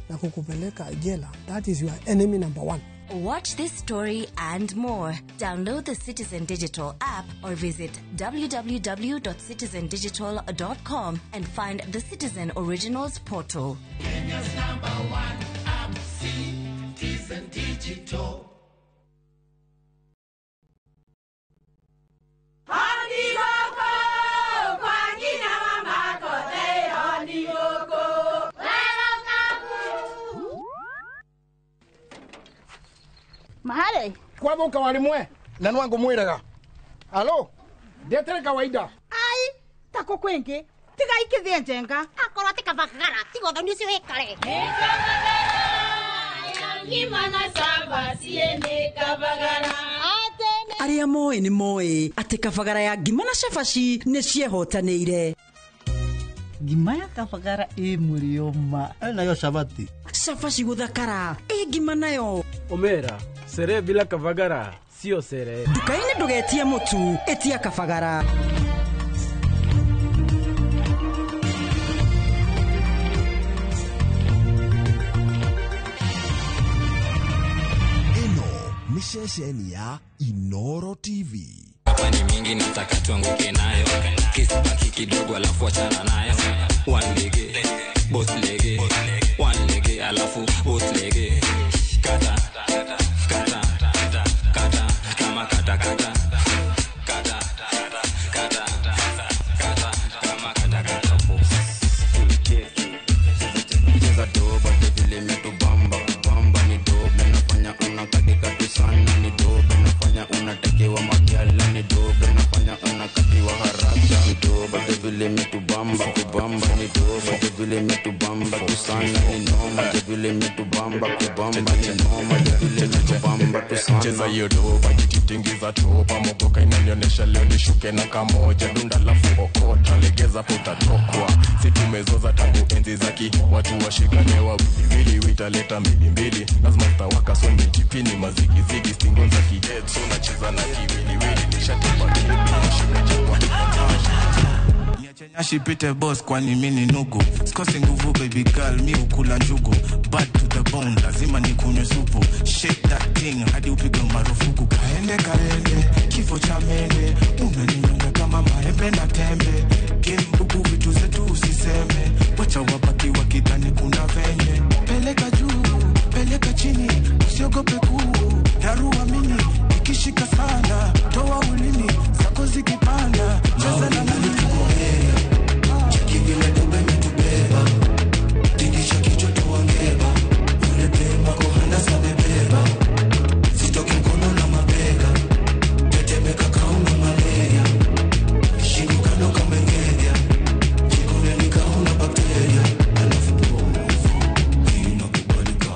na kukupeleka jela, that is your enemy number 1. Watch this story and more. Download the Citizen Digital app or visit www.citizendigital.com and find the Citizen Originals portal. Kenya's #1 app, Citizen Digital. Mahale kwa boka walimwe na nwango mwiraga alo ndetere kawaida ai tako kwenge tiga ikithie njenga akora tika bakara tigo thoni cio hekare Ngimana saba siende kabagara Aria moe ni moe ati kabagara ya ngimana shafashi ni ciehotanĩire. Ngima ya kabagara mũrioma nayo shabati shafashi guthakara ngima nayo omera sere bila kabagara sio sere. Dukaini ndugetie mutu etia kabagara. Ni shesheni ya Inoro TV. Hapa ni mingi nataka tuanguke nayo. Kisibaki kidogo alafu achana nayo. One lege, both lege. One lege alafu both lege. Kata, kata, kata, kata, kama kata, kata. Kata, kata, kata, kata, kama kata, kata. Cheza doba vile metubamba, bamba ni dobe nafanya unakatika tu sana ni dobe nafanya unatekewa makiala ni dobe nafanya unakatiwa haraka ni dobe vile metubamba kubamba ni dobe vile metubamba tu sana ni noma vile metubamba kubamba ni noma vile metubamba tu sana cheza hiyo doba jititingiza topa mogoka inanionyesha leo nishuke na kamoja dunda lafu okota legeza putatokwa si tumezoza tangu enzi zaki watu washikane wawili witaleta mbili lazima tawaka so mitipini mazigizigi stingo za kihead so nacheza na kiwiliwili nishatupa Nyashi pite boss kwani mini nugu Sikosi nguvu baby girl mi ukula njugu Bad to the bone lazima nikunywe supu Shake that thing hadi upigwe marufuku Kaende kifo cha mende Unaninyonya kama maembe na tembe Game buku vitu zetu usiseme Wacha wabaki wakidhani kuna venye Peleka juu, peleka chini Usiogope kuu, darua mini Ikishika sana, toa ulimi Sako zikipanda, cheza na nani Vile dobe metubeba Tingisha kichwa tuangeba Yule beba kohanda sa bebeba Sitoki mkono na mabega Tetemeka kauna malaria Shinguka noka mengenya Jikone nikauna bakteria Alafu pofu Inakubalika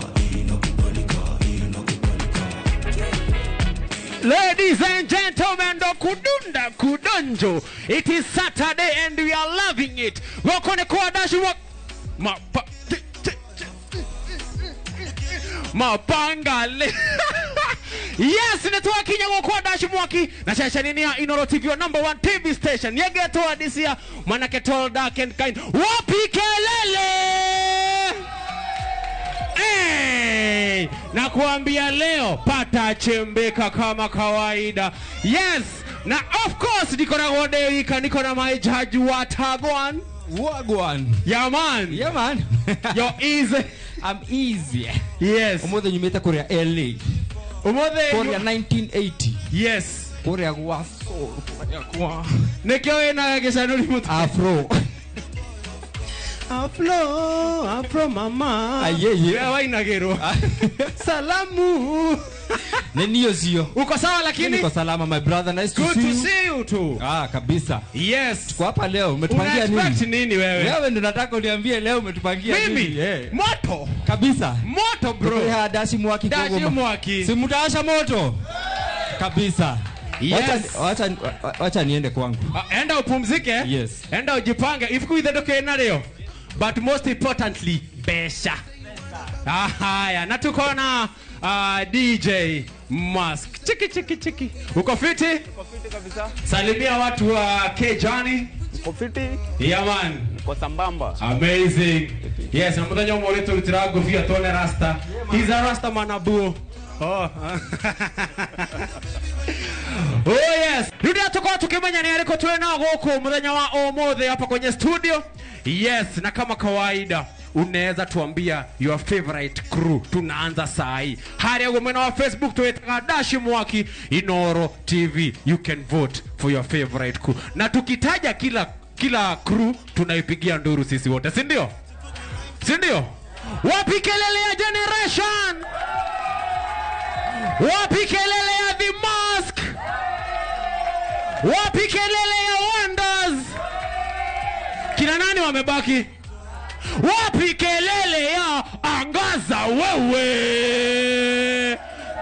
Ladies and gentlemen, do kudunda kudonjo. It is Saturday and we are loving it. Wakone kwa dashi wak mapangale. Yes, netwa Kenya kwa dashi mwaki. Na shashani ya Inoro TV, your #1 TV station. Yege toa this year, manake tall, dark and kind. Wapi kelele! Hey, na kuambia leo pata chembeka kama kawaida. Yes, na of course niko na Godewika, niko na my judge Watagwan. Wagwan. Yeah man. Yeah man. You're easy. I'm easy. Yes. Umothe nyumete kuria LA. Umothe kuria 1980. Yes. Kuria kwa soul. Kuria kwa. Nekyo ena geshanuri mutu. Afro. Afro mama. Ayeye. Ya wainagero. Salamu. Neniyo sio. Uko sawa lakini? Niko salama my brother, nice to see you. Good to see you too. Kabisa. Yes. Tuko hapa leo, umetupangia nini? Unexpect nini wewe? Wewe ndio nataka uniambie leo umetupangia nini? Mimi? Moto. Kabisa. Moto bro. Dashi mwaki kidogo. Dashi mwaki. Si mtaasha moto. kabisa. Yes. Wacha niende kwangu. Enda upumzike. Yes. Enda ujipange. Ifiku ithadoke na leo. But most importantly, besha. Haya, na tuko na DJ Mask. Chiki. Uko fiti? Uko fiti kabisa. Salimia watu wa K-Johnny. Uko fiti? Yeah man. Uko sambamba. Amazing. Yes, na mudanya mwoleto utirago via tone rasta. He's a rasta manabu. Oh. Oh yes. Rudia tuko tukimenya ni aliko tuwe na goko mudanya wa omothe hapa kwenye studio. Yes, na kama kawaida unaweza tuambia your favorite crew. Tunaanza saa hii. Hali yangu mwena wa Facebook tuwetaka Dashi Mwaki Inoro TV. You can vote for your favorite crew. Na tukitaja kila crew tunaipigia nduru sisi wote, si ndio? Si ndio? Wapi kelele ya Generation? Wapi kelele ya The Mask? Wapi kelele ya Wonders? Kina nani wamebaki? Wapi kelele ya Angaza wewe?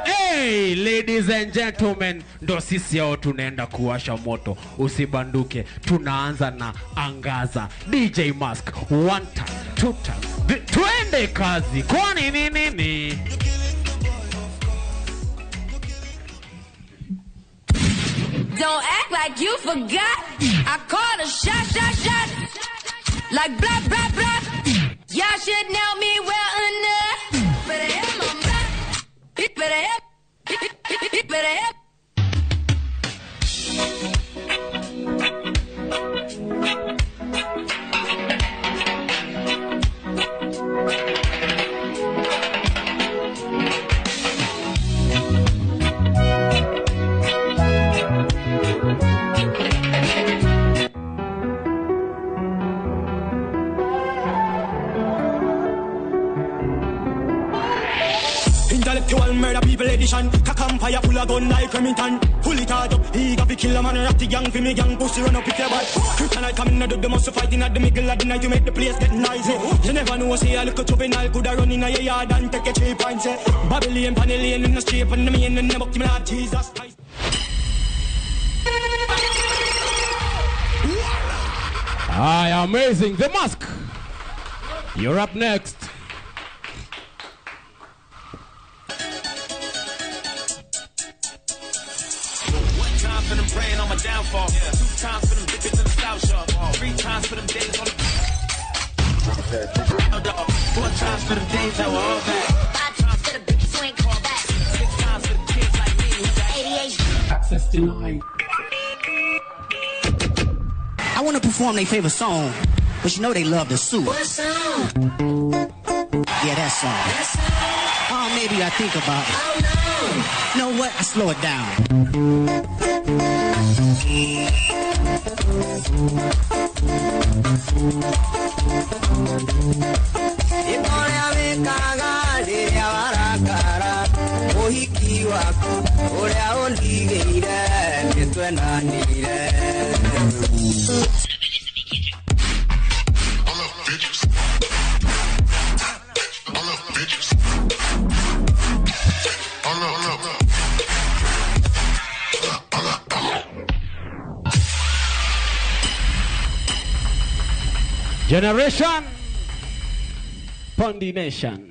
Hey, ladies and gentlemen, ndo sisi yao tunaenda kuwasha moto. Usibanduke, tunaanza na Angaza. DJ Mask, 1 time, 2 time. Tuende kazi. Kwani nini? Don't act like you forgot. I called a shot. Like blah, blah, blah. Y'all should know me well enough. Better have my back. Better have. Intellectual murder people edition. Campfire full of gun like Remington. Pull it hard up, he got to kill a man. Rock the gang for me gang, pussy run up with your butt. Kryptonite coming out of the muscle fighting at the middle of the night to make the place get noisy. You never know, say a little juvenile could have run in a yard and take a cheap pint. Babylon, Panellian in the street, and the main and the buck, Lord Jesus Christ. Hi, amazing. The Mask. You're up next. For them praying on my downfall. 2 times for them bitches in the South Shore. 3 times for them days on the 4 times for them days that were all bad. 5 times for the bitches who ain't called back. 6 times for the kids like me who got ADHD. access denied. I want to perform their favorite song, but you know they love the suit. What song? Yeah, that song. Oh, maybe I think about it. Oh no. You know what? I slow it down. Generation Pondi Nation.